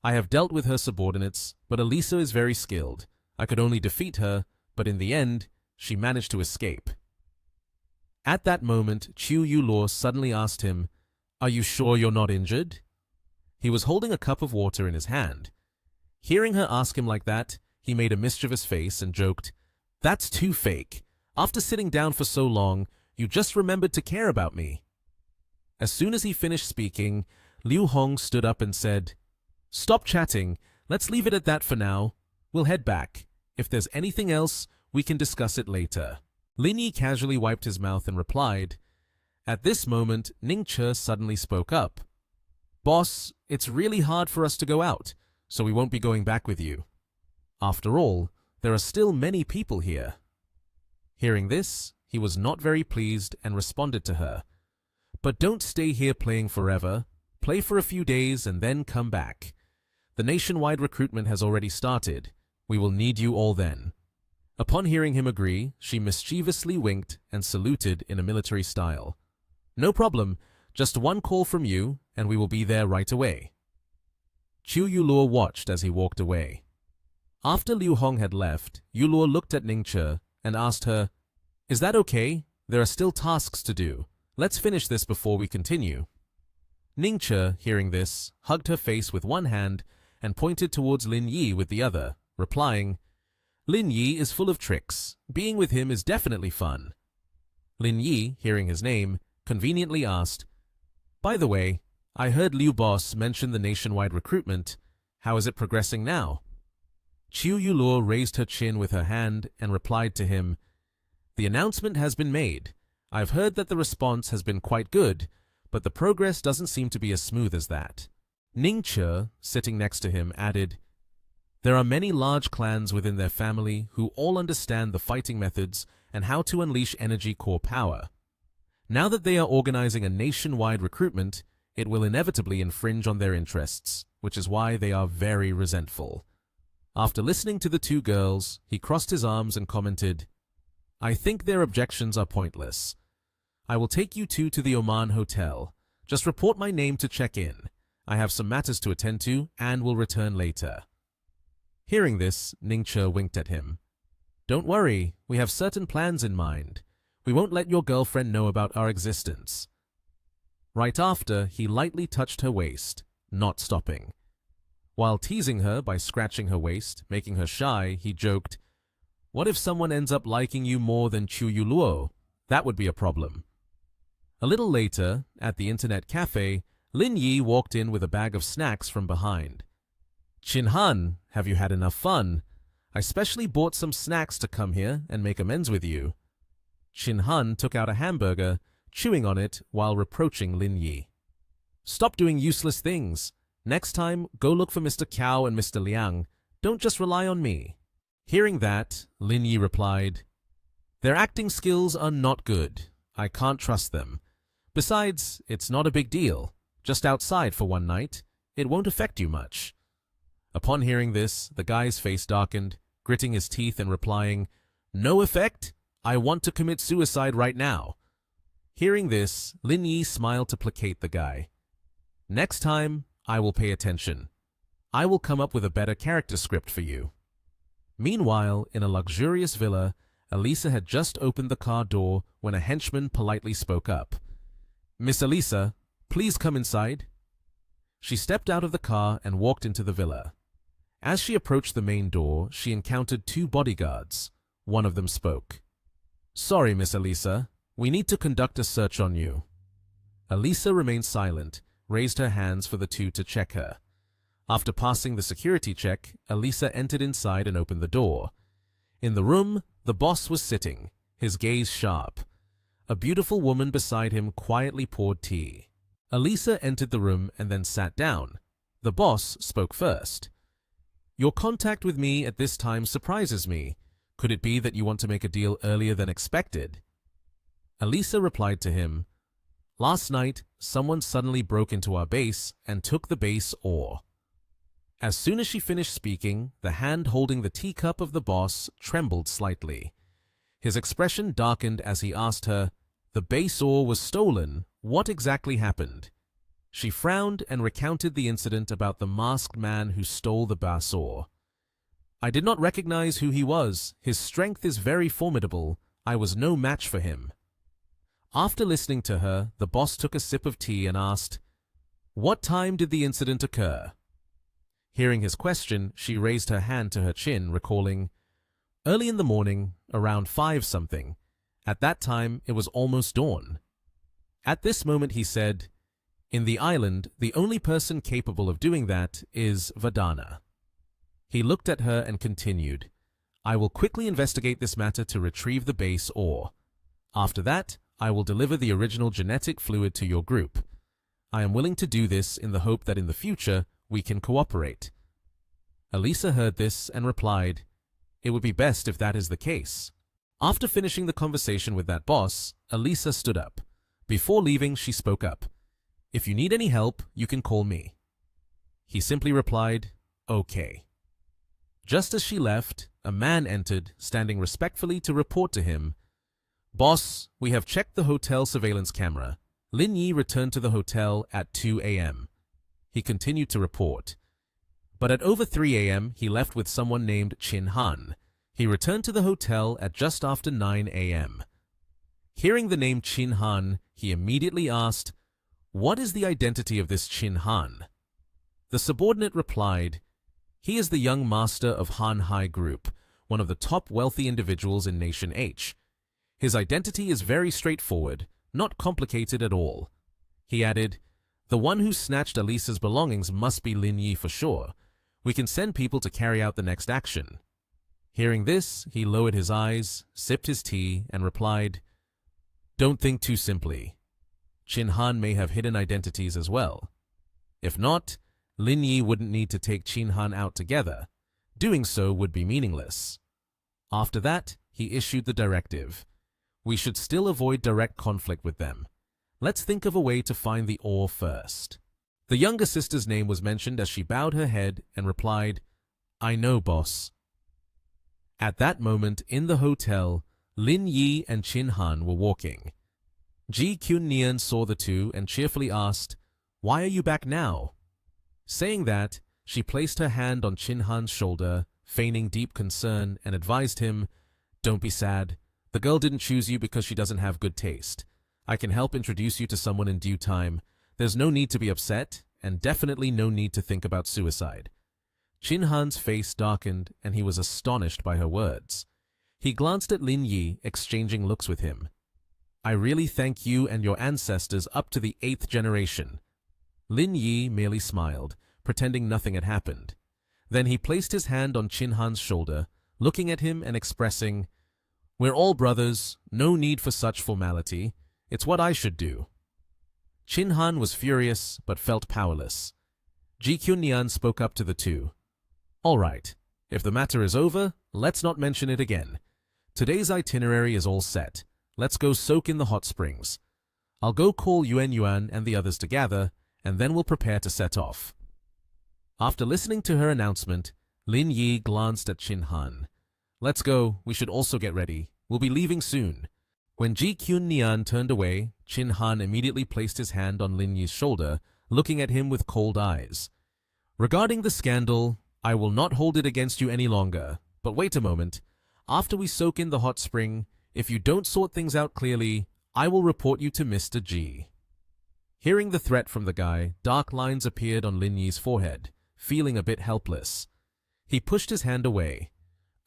A: "I have dealt with her subordinates, but Elisa is very skilled. I could only defeat her, but in the end, she managed to escape." At that moment, Chiu Yuluo suddenly asked him, "Are you sure you're not injured?" He was holding a cup of water in his hand. Hearing her ask him like that, he made a mischievous face and joked, "That's too fake. After sitting down for so long, you just remembered to care about me." As soon as he finished speaking, Liu Hong stood up and said, "Stop chatting. Let's leave it at that for now. We'll head back. If there's anything else, we can discuss it later." Lin Yi casually wiped his mouth and replied. At this moment, Ning Che suddenly spoke up. "Boss, it's really hard for us to go out, so we won't be going back with you. After all, there are still many people here." Hearing this, he was not very pleased and responded to her, "But don't stay here playing forever. Play for a few days and then come back. The nationwide recruitment has already started. We will need you all then." Upon hearing him agree, she mischievously winked and saluted in a military style. "No problem. Just one call from you, and we will be there right away." Chiu Yuluo watched as he walked away. After Liu Hong had left, Yuluo looked at Ning Che and asked her, "Is that okay? There are still tasks to do. Let's finish this before we continue." Ning Che, hearing this, hugged her face with one hand and pointed towards Lin Yi with the other, replying, "Lin Yi is full of tricks. Being with him is definitely fun." Lin Yi, hearing his name, conveniently asked, "By the way, I heard Liu Boss mention the nationwide recruitment. How is it progressing now?" Chiu Yuluo raised her chin with her hand and replied to him, "The announcement has been made. I've heard that the response has been quite good, but the progress doesn't seem to be as smooth as that." Ning Che, sitting next to him, added, "There are many large clans within their family who all understand the fighting methods and how to unleash energy core power. Now that they are organizing a nationwide recruitment, it will inevitably infringe on their interests, which is why they are very resentful." After listening to the two girls, he crossed his arms and commented, "I think their objections are pointless. I will take you two to the Oman Hotel. Just report my name to check in. I have some matters to attend to and will return later." Hearing this, Ning Che winked at him. "Don't worry, we have certain plans in mind. We won't let your girlfriend know about our existence." Right after, he lightly touched her waist, not stopping. While teasing her by scratching her waist, making her shy, he joked, "What if someone ends up liking you more than Chiu Yuluo? That would be a problem." A little later, at the internet cafe, Lin Yi walked in with a bag of snacks from behind. "Chin Han, have you had enough fun? I specially bought some snacks to come here and make amends with you." Chin Han took out a hamburger, chewing on it while reproaching Lin Yi. "Stop doing useless things. Next time, go look for Mr. Cao and Mr. Liang. Don't just rely on me." Hearing that, Lin Yi replied, "Their acting skills are not good. I can't trust them. Besides, it's not a big deal. Just outside for one night. It won't affect you much." Upon hearing this, the guy's face darkened, gritting his teeth and replying, "No effect? I want to commit suicide right now." Hearing this, Lin Yi smiled to placate the guy. "Next time, I will pay attention. I will come up with a better character script for you. Meanwhile, in a luxurious villa, Elisa had just opened the car door when a henchman politely spoke up. Miss Elisa, please come inside. She stepped out of the car and walked into the villa. As she approached the main door, she encountered two bodyguards. One of them spoke. Sorry, Miss Elisa, we need to conduct a search on you. Elisa remained silent, raised her hands for the two to check her. After passing the security check, Elisa entered inside and opened the door. In the room, the boss was sitting, his gaze sharp. A beautiful woman beside him quietly poured tea. Elisa entered the room and then sat down. The boss spoke first. Your contact with me at this time surprises me. Could it be that you want to make a deal earlier than expected? Elisa replied to him, Last night, someone suddenly broke into our base and took the base ore. As soon as she finished speaking, the hand holding the teacup of the boss trembled slightly. His expression darkened as he asked her, The base ore was stolen. What exactly happened? She frowned and recounted the incident about the masked man who stole the base ore. I did not recognize who he was. His strength is very formidable. I was no match for him. After listening to her, the boss took a sip of tea and asked, What time did the incident occur? Hearing his question, she raised her hand to her chin, recalling, Early in the morning, around 5-something. At that time, it was almost dawn. At this moment, he said, In the island, the only person capable of doing that is Vadana. He looked at her and continued, I will quickly investigate this matter to retrieve the base ore. After that, I will deliver the original genetic fluid to your group. I am willing to do this in the hope that in the future, we can cooperate. Elisa heard this and replied, It would be best if that is the case. After finishing the conversation with that boss, Elisa stood up. Before leaving, she spoke up. If you need any help, you can call me. He simply replied, Okay. Just as she left, a man entered, standing respectfully to report to him, Boss, we have checked the hotel surveillance camera. Lin Yi returned to the hotel at 2 a.m. He continued to report. But at over 3 a.m., he left with someone named Chin Han. He returned to the hotel at just after 9 a.m. Hearing the name Chin Han, he immediately asked, What is the identity of this Chin Han? The subordinate replied, He is the young master of Han Hai Group, one of the top wealthy individuals in Nation H. His identity is very straightforward, not complicated at all. He added, The one who snatched Elisa's belongings must be Lin Yi for sure. We can send people to carry out the next action. Hearing this, he lowered his eyes, sipped his tea, and replied, Don't think too simply. Chin Han may have hidden identities as well. If not, Lin Yi wouldn't need to take Chin Han out together. Doing so would be meaningless. After that, he issued the directive. We should still avoid direct conflict with them. Let's think of a way to find the ore first. The younger sister's name was mentioned as she bowed her head and replied, I know, boss. At that moment, in the hotel, Lin Yi and Chin Han were walking. Ji Kyun Nian saw the two and cheerfully asked, Why are you back now? Saying that, she placed her hand on Chin Han's shoulder, feigning deep concern, and advised him, Don't be sad. The girl didn't choose you because she doesn't have good taste. I can help introduce you to someone in due time. There's no need to be upset, and definitely no need to think about suicide. Chin Han's face darkened, and he was astonished by her words. He glanced at Lin Yi, exchanging looks with him. I really thank you and your ancestors up to the 8th generation. Lin Yi merely smiled, pretending nothing had happened. Then he placed his hand on Chin Han's shoulder, looking at him and expressing, We're all brothers, no need for such formality. It's what I should do. Chin Han was furious, but felt powerless. Ji Kyun spoke up to the two. All right, if the matter is over, let's not mention it again. Today's itinerary is all set. Let's go soak in the hot springs. I'll go call Yuan and the others to gather, and then we'll prepare to set off. After listening to her announcement, Lin Yi glanced at Chin Han. Let's go, we should also get ready. We'll be leaving soon. When Ji Kyun turned away, Chin Han immediately placed his hand on Lin Yi's shoulder, looking at him with cold eyes. Regarding the scandal, I will not hold it against you any longer. But wait a moment. After we soak in the hot spring, if you don't sort things out clearly, I will report you to Mr. G. Hearing the threat from the guy, dark lines appeared on Lin Yi's forehead, feeling a bit helpless. He pushed his hand away.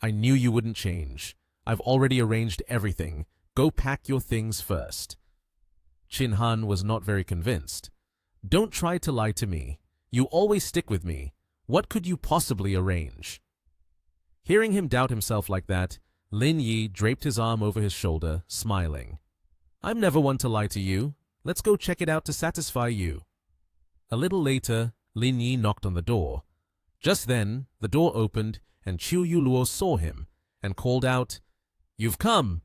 A: I knew you wouldn't change. I've already arranged everything. Go pack your things first. Chin Han was not very convinced. Don't try to lie to me. You always stick with me. What could you possibly arrange? Hearing him doubt himself like that, Lin Yi draped his arm over his shoulder, smiling. I'm never one to lie to you. Let's go check it out to satisfy you. A little later, Lin Yi knocked on the door. Just then, the door opened and Chu Yuluo saw him and called out, You've come!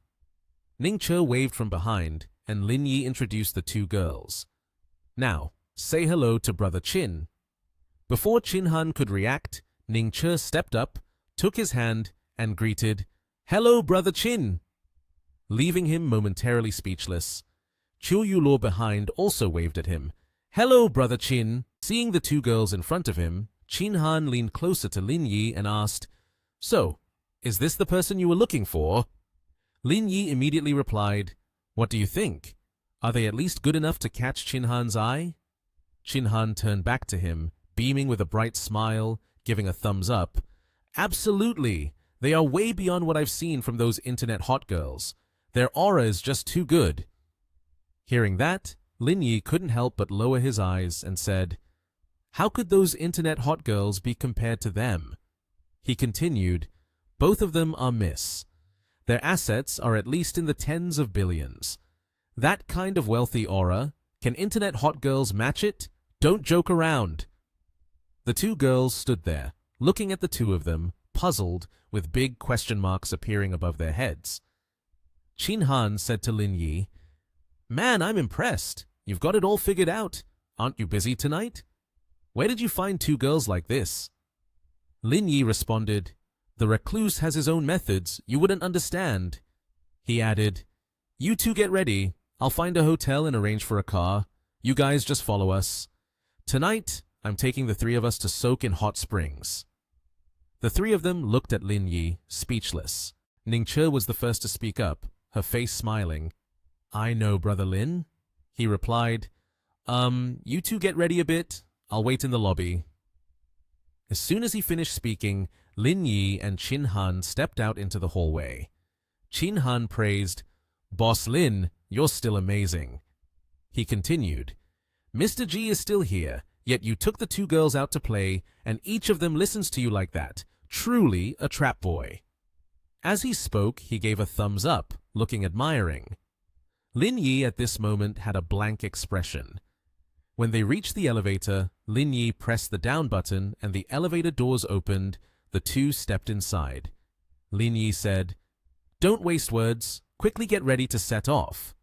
A: Ning Che waved from behind and Lin Yi introduced the two girls. Now, say hello to Brother Chin. Before Chin Han could react, Ning Che stepped up, took his hand, and greeted, Hello, Brother Chin! Leaving him momentarily speechless. Chu Yuluo behind also waved at him. Hello, Brother Chin! Seeing the two girls in front of him, Chin Han leaned closer to Lin Yi and asked, So, is this the person you were looking for? Lin Yi immediately replied, What do you think? Are they at least good enough to catch Chin Han's eye? Chin Han turned back to him, beaming with a bright smile, giving a thumbs up. Absolutely! They are way beyond what I've seen from those internet hot girls. Their aura is just too good. Hearing that, Lin Yi couldn't help but lower his eyes and said, How could those internet hot girls be compared to them? He continued, Both of them are miss. Their assets are at least in the tens of billions. That kind of wealthy aura, can internet hot girls match it? Don't joke around. The two girls stood there, looking at the two of them, puzzled, with big question marks appearing above their heads. Chin Han said to Lin Yi, Man, I'm impressed. You've got it all figured out. Aren't you busy tonight? Where did you find two girls like this? Lin Yi responded, The recluse has his own methods. You wouldn't understand. He added, You two get ready. I'll find a hotel and arrange for a car. You guys just follow us. Tonight, I'm taking the three of us to soak in hot springs. The three of them looked at Lin Yi, speechless. Ning Che was the first to speak up, her face smiling. I know, Brother Lin. He replied, You two get ready a bit. I'll wait in the lobby. As soon as he finished speaking, Lin Yi and Chin Han stepped out into the hallway. Chin Han praised, Boss Lin, you're still amazing. He continued, Mr. G is still here, yet you took the two girls out to play, and each of them listens to you like that. Truly a trap boy. As he spoke, he gave a thumbs up, looking admiring. Lin Yi at this moment had a blank expression. When they reached the elevator, Lin Yi pressed the down button and the elevator doors opened. The two stepped inside. Lin Yi said, Don't waste words. Quickly get ready to set off.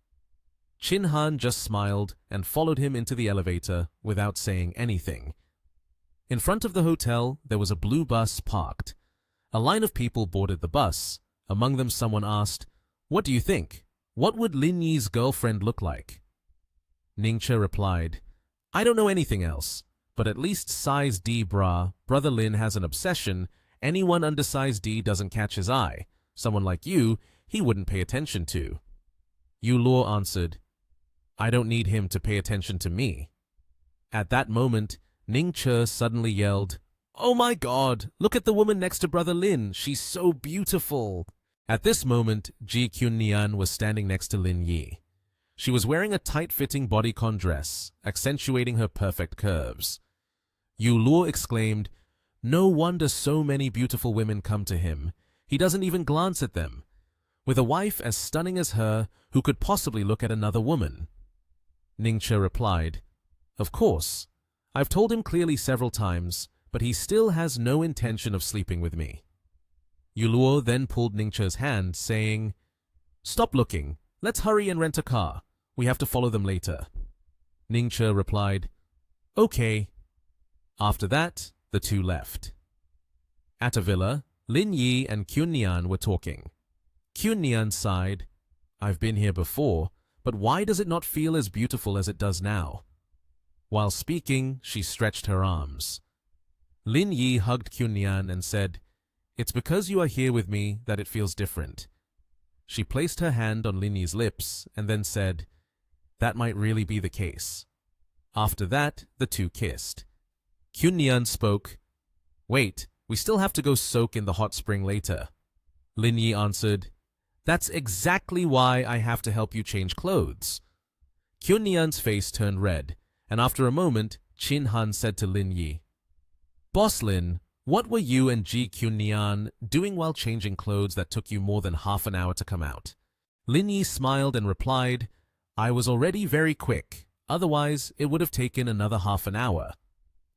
A: Chin Han just smiled and followed him into the elevator without saying anything. In front of the hotel, there was a blue bus parked. A line of people boarded the bus. Among them someone asked, What do you think? What would Lin Yi's girlfriend look like? Ning Che replied, I don't know anything else, but at least size D bra, Brother Lin has an obsession. Anyone under size D doesn't catch his eye. Someone like you, he wouldn't pay attention to. Yu Luo answered, I don't need him to pay attention to me. At that moment, Ning Che suddenly yelled, Oh my God, look at the woman next to Brother Lin. She's so beautiful. At this moment, Ji Qunnian was standing next to Lin Yi. She was wearing a tight-fitting bodycon dress, accentuating her perfect curves. Yu Luo exclaimed, No wonder so many beautiful women come to him. He doesn't even glance at them. With a wife as stunning as her, who could possibly look at another woman? Ning Che replied, Of course. I've told him clearly several times, but he still has no intention of sleeping with me. Yu Luo then pulled Ning Che's hand, saying, Stop looking. Let's hurry and rent a car. We have to follow them later. Ning Che replied, Okay. After that, the two left. At a villa, Lin Yi and Qunnian were talking. Qunnian sighed, I've been here before, but why does it not feel as beautiful as it does now? While speaking, she stretched her arms. Lin Yi hugged Kyunyan and said, "It's because you are here with me that it feels different." She placed her hand on Lin Yi's lips and then said, "That might really be the case." After that, the two kissed. Kyunyan spoke, "Wait, we still have to go soak in the hot spring later." Lin Yi answered, "That's exactly why I have to help you change clothes." Kyunyan's face turned red, and after a moment, Chin Han said to Lin Yi, "Boss Lin, what were you and Ji Kyunyan doing while changing clothes that took you more than half an hour to come out?" Lin Yi smiled and replied, "I was already very quick, otherwise it would have taken another half an hour."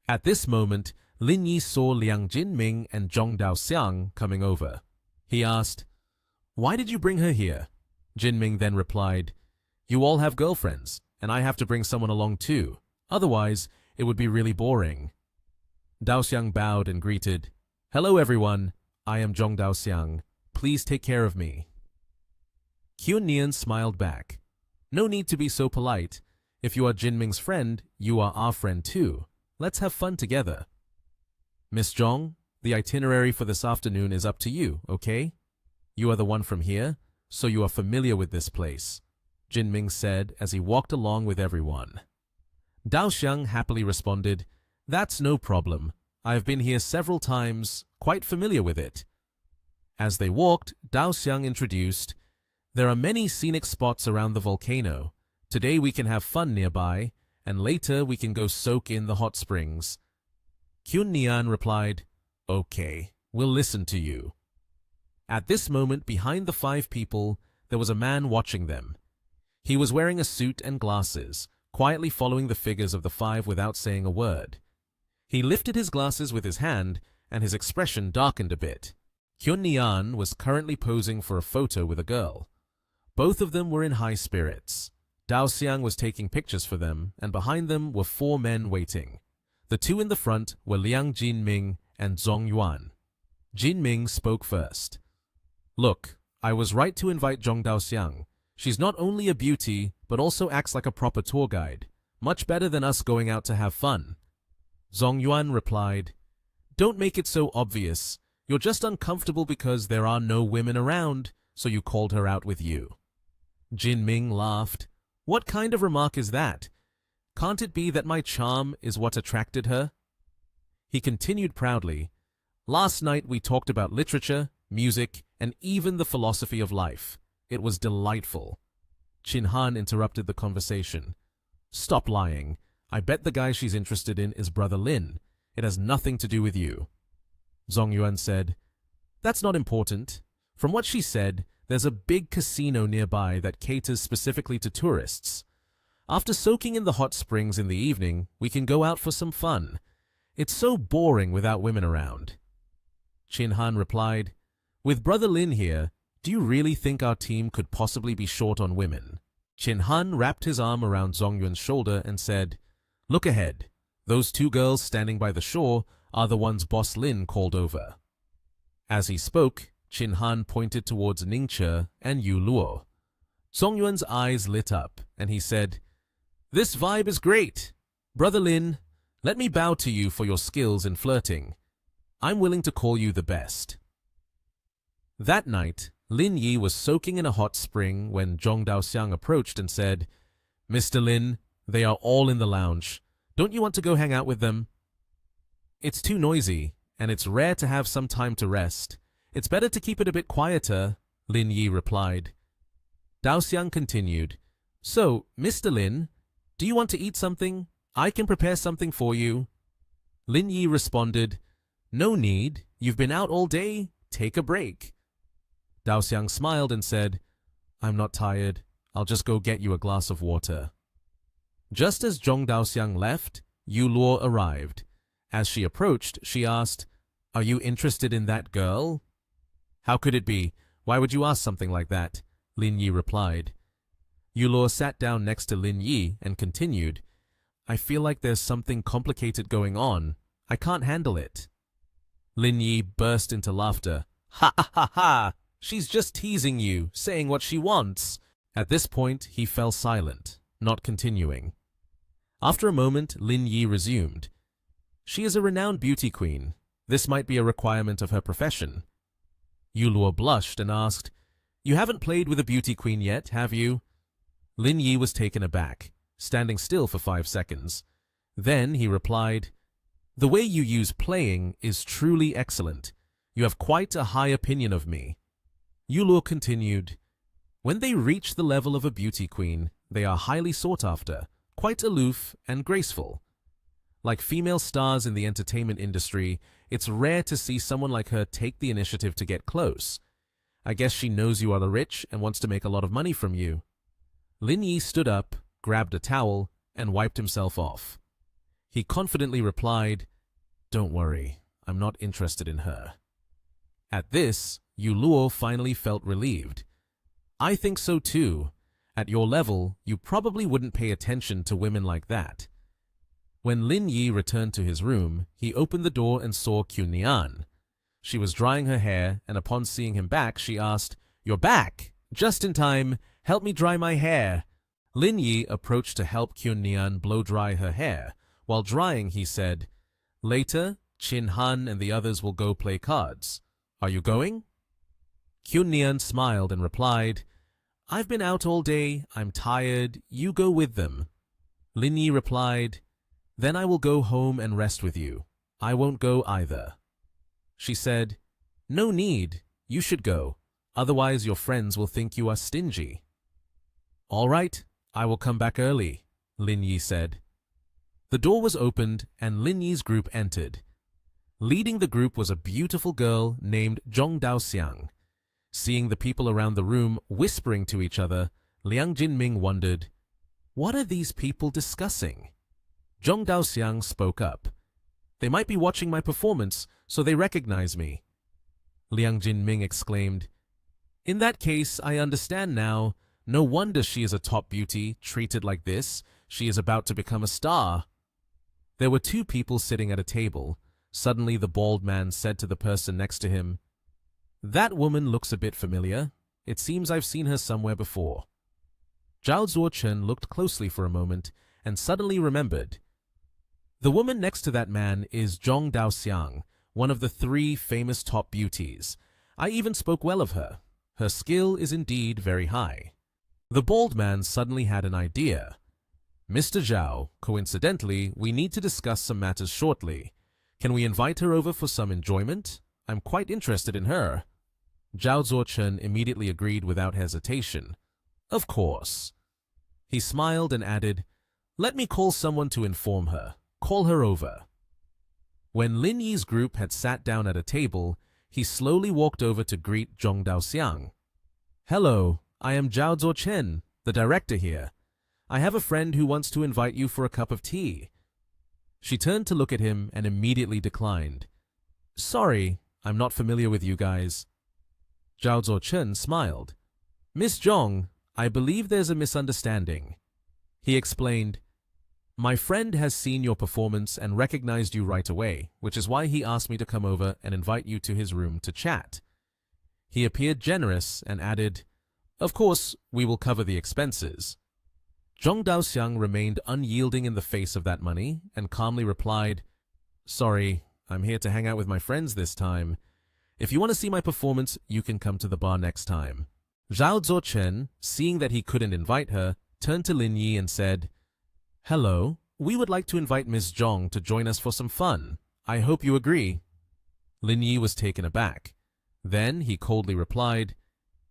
A: At this moment, Lin Yi saw Liang Jinming and Zhong Daoxiang coming over. He asked, "Why did you bring her here?" Jinming then replied, "You all have girlfriends, and I have to bring someone along too. Otherwise, it would be really boring." Daoxiang bowed and greeted, "Hello everyone, I am Zhong Daoxiang. Please take care of me." Kyunyan smiled back. "No need to be so polite. If you are Jinming's friend, you are our friend too. Let's have fun together." "Miss Zhong, the itinerary for this afternoon is up to you, okay? You are the one from here, so you are familiar with this place," Jinming said as he walked along with everyone. Daoxiang happily responded, "That's no problem. I have been here several times, quite familiar with it." As they walked, Daoxiang introduced, "There are many scenic spots around the volcano. Today we can have fun nearby, and later we can go soak in the hot springs." Kyunyan replied, "Okay, we'll listen to you." At this moment, behind the five people, there was a man watching them. He was wearing a suit and glasses, quietly following the figures of the five without saying a word. He lifted his glasses with his hand, and his expression darkened a bit. Kyunyan was currently posing for a photo with a girl. Both of them were in high spirits. Daoxiang was taking pictures for them, and behind them were four men waiting. The two in the front were Liang Jinming and Zhong Yuan. Jinming spoke first. "Look, I was right to invite Zhong Daoxiang. She's not only a beauty, but also acts like a proper tour guide. Much better than us going out to have fun." Zhong Yuan replied, "Don't make it so obvious. You're just uncomfortable because there are no women around, so you called her out with you." Jinming laughed. "What kind of remark is that? Can't it be that my charm is what attracted her?" He continued proudly, "Last night we talked about literature, music, and even the philosophy of life. It was delightful." Chin Han interrupted the conversation. "Stop lying. I bet the guy she's interested in is Brother Lin. It has nothing to do with you." Zhong Yuan said, "That's not important. From what she said, there's a big casino nearby that caters specifically to tourists. After soaking in the hot springs in the evening, we can go out for some fun. It's so boring without women around." Chin Han replied, "With Brother Lin here, do you really think our team could possibly be short on women?" Chin Han wrapped his arm around Zhong Yuan's shoulder and said, "Look ahead. Those two girls standing by the shore are the ones Boss Lin called over." As he spoke, Chin Han pointed towards Ningche and Yu Luo. Zhong Yuan's eyes lit up, and he said, "This vibe is great. Brother Lin, let me bow to you for your skills in flirting. I'm willing to call you the best." That night, Lin Yi was soaking in a hot spring when Zhong Daoxiang approached and said, "Mr. Lin, they are all in the lounge. Don't you want to go hang out with them?" "It's too noisy, and it's rare to have some time to rest. It's better to keep it a bit quieter," Lin Yi replied. Daoxiang continued, "So, Mr. Lin, do you want to eat something? I can prepare something for you." Lin Yi responded, "No need. You've been out all day. Take a break." Daoxiang smiled and said, "I'm not tired. I'll just go get you a glass of water." Just as Zhong Daoxiang left, Yu Luo arrived. As she approached, she asked, "Are you interested in that girl?" "How could it be? Why would you ask something like that?" Lin Yi replied. Yu Luo sat down next to Lin Yi and continued, "I feel like there's something complicated going on. I can't handle it." Lin Yi burst into laughter. "Ha ha ha ha! She's just teasing you, saying what she wants." At this point, he fell silent, not continuing. After a moment, Lin Yi resumed. She is a renowned beauty queen. This might be a requirement of her profession. Yuluo blushed and asked, "You haven't played with a beauty queen yet, have you?" Lin Yi was taken aback, standing still for 5 seconds. Then he replied, "The way you use playing is truly excellent. You have quite a high opinion of me." Yuluo continued, "When they reach the level of a beauty queen, they are highly sought after, quite aloof and graceful. Like female stars in the entertainment industry, it's rare to see someone like her take the initiative to get close. I guess she knows you are the rich and wants to make a lot of money from you." Lin Yi stood up, grabbed a towel, and wiped himself off. He confidently replied, "Don't worry, I'm not interested in her." At this, Yuluo finally felt relieved. "I think so too. At your level, you probably wouldn't pay attention to women like that." When Lin Yi returned to his room, he opened the door and saw Qunian. She was drying her hair, and upon seeing him back, she asked, "You're back! Just in time. Help me dry my hair." Lin Yi approached to help Qunian blow dry her hair. While drying, he said, "Later, Qin Han and the others will go play cards. Are you going?" Qunian smiled and replied, "I've been out all day. I'm tired. You go with them." Lin Yi replied, "Then I will go home and rest with you. I won't go either." She said, "No need. You should go. Otherwise your friends will think you are stingy." "All right, I will come back early," Lin Yi said. The door was opened and Lin Yi's group entered. Leading the group was a beautiful girl named Zhong Daoxiang. Seeing the people around the room whispering to each other, Liang Jinming wondered, "What are these people discussing?" Zhong Daoxiang spoke up. "They might be watching my performance, so they recognize me." Liang Jinming exclaimed, "In that case, I understand now. No wonder she is a top beauty, treated like this. She is about to become a star." There were 2 people sitting at a table. Suddenly the bald man said to the person next to him, "That woman looks a bit familiar. It seems I've seen her somewhere before." Zhao Zuochen looked closely for a moment and suddenly remembered. The woman next to that man is Zhong Daoxiang, one of the 3 famous top beauties. I even spoke well of her. Her skill is indeed very high. The bald man suddenly had an idea. "Mr. Zhao, coincidentally, we need to discuss some matters shortly. Can we invite her over for some enjoyment? I'm quite interested in her." Zhao Zuochen immediately agreed without hesitation. "Of course." He smiled and added, "Let me call someone to inform her. Call her over." When Lin Yi's group had sat down at a table, he slowly walked over to greet Zhong Daoxiang. "Hello, I am Zhao Zuochen, the director here. I have a friend who wants to invite you for a cup of tea." She turned to look at him and immediately declined. "Sorry, I'm not familiar with you guys." Zhao Zuochen smiled. "Miss Zhong, I believe there's a misunderstanding." He explained, "My friend has seen your performance and recognized you right away, which is why he asked me to come over and invite you to his room to chat." He appeared generous and added, "Of course, we will cover the expenses." Zhong Daoxiang remained unyielding in the face of that money and calmly replied, "Sorry, I'm here to hang out with my friends this time. If you want to see my performance, you can come to the bar next time." Zhao Zuochen, seeing that he couldn't invite her, turned to Lin Yi and said, "Hello, we would like to invite Miss Zhong to join us for some fun. I hope you agree." Lin Yi was taken aback. Then he coldly replied,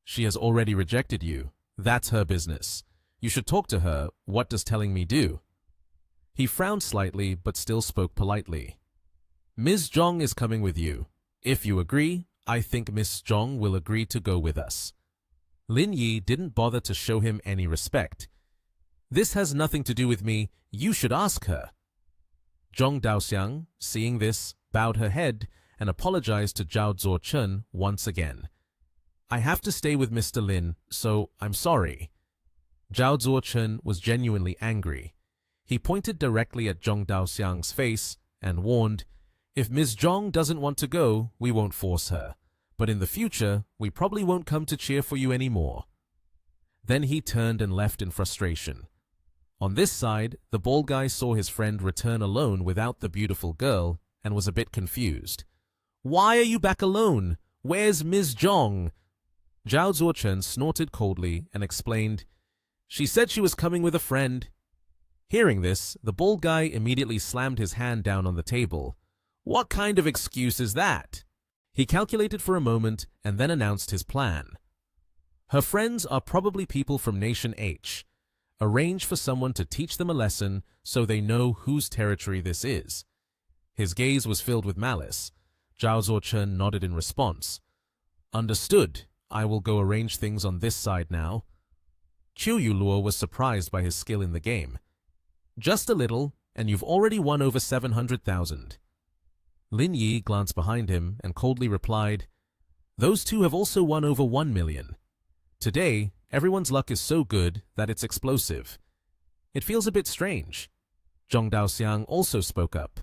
A: "She has already rejected you. That's her business. You should talk to her. What does telling me do?" He frowned slightly but still spoke politely. "Ms. Zhong is coming with you. If you agree, I think Miss Zhong will agree to go with us." Lin Yi didn't bother to show him any respect. "This has nothing to do with me. You should ask her." Zhong Daoxiang, seeing this, bowed her head and apologized to Zhao Zuochen once again. "I have to stay with Mr. Lin, so I'm sorry." Zhao Zuochen was genuinely angry. He pointed directly at Zhong Daoxiang's face and warned, "If Ms. Zhong doesn't want to go, we won't force her. But in the future, we probably won't come to cheer for you anymore." Then he turned and left in frustration. On this side, the bald guy saw his friend return alone without the beautiful girl and was a bit confused. "Why are you back alone? Where's Ms. Zhong?" Zhao Zuochen snorted coldly and explained, "She said she was coming with a friend." Hearing this, the bald guy immediately slammed his hand down on the table. "What kind of excuse is that?" He calculated for a moment and then announced his plan. "Her friends are probably people from Nation H. Arrange for someone to teach them a lesson so they know whose territory this is." His gaze was filled with malice. Zhao Zuochen nodded in response. "Understood. I will go arrange things on this side now." Qiu Yuluo was surprised by his skill in the game. "Just a little, and you've already won over 700,000. Lin Yi glanced behind him and coldly replied, "Those two have also won over 1 million. Today, everyone's luck is so good that it's explosive. It feels a bit strange." Zhong Daoxiang also spoke up.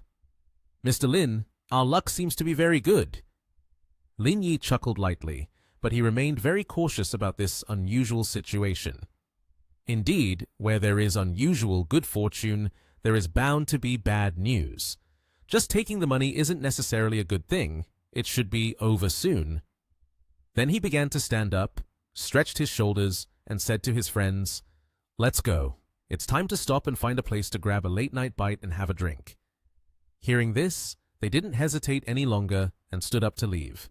A: "Mr. Lin, our luck seems to be very good." Lin Yi chuckled lightly, but he remained very cautious about this unusual situation. Indeed, where there is unusual good fortune, there is bound to be bad news. Just taking the money isn't necessarily a good thing. It should be over soon. Then he began to stand up, stretched his shoulders, and said to his friends, "Let's go. It's time to stop and find a place to grab a late-night bite and have a drink." Hearing this, they didn't hesitate any longer and stood up to leave.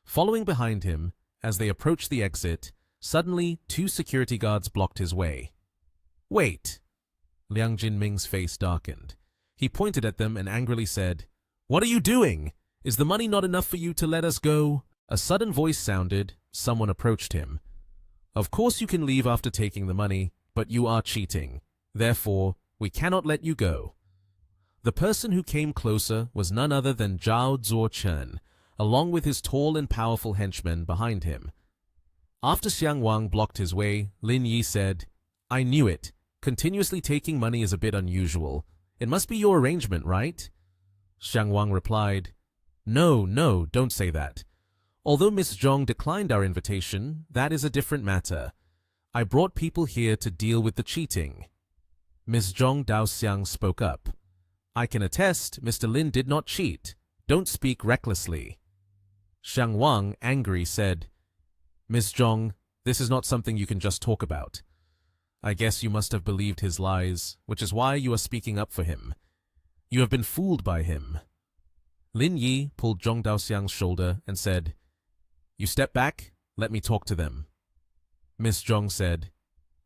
A: Following behind him, as they approached the exit, suddenly 2 security guards blocked his way. "Wait!" Liang Jinming's face darkened. He pointed at them and angrily said, "What are you doing? Is the money not enough for you to let us go?" A sudden voice sounded. Someone approached him. "Of course you can leave after taking the money, but you are cheating. Therefore, we cannot let you go." The person who came closer was none other than Zhao Zuochen, along with his tall and powerful henchmen behind him. After Xiang Wang blocked his way, Lin Yi said, "I knew it. Continuously taking money is a bit unusual. It must be your arrangement, right?" Xiang Wang replied, No, don't say that. Although Miss Zhong declined our invitation, that is a different matter. I brought people here to deal with the cheating." Miss Zhong Daoxiang spoke up. "I can attest Mr. Lin did not cheat. Don't speak recklessly." Xiang Wang, angry, said, "Miss Zhong, this is not something you can just talk about. I guess you must have believed his lies, which is why you are speaking up for him. You have been fooled by him." Lin Yi pulled Zhong Daoxiang's shoulder and said, "You step back, let me talk to them." Miss Zhong said,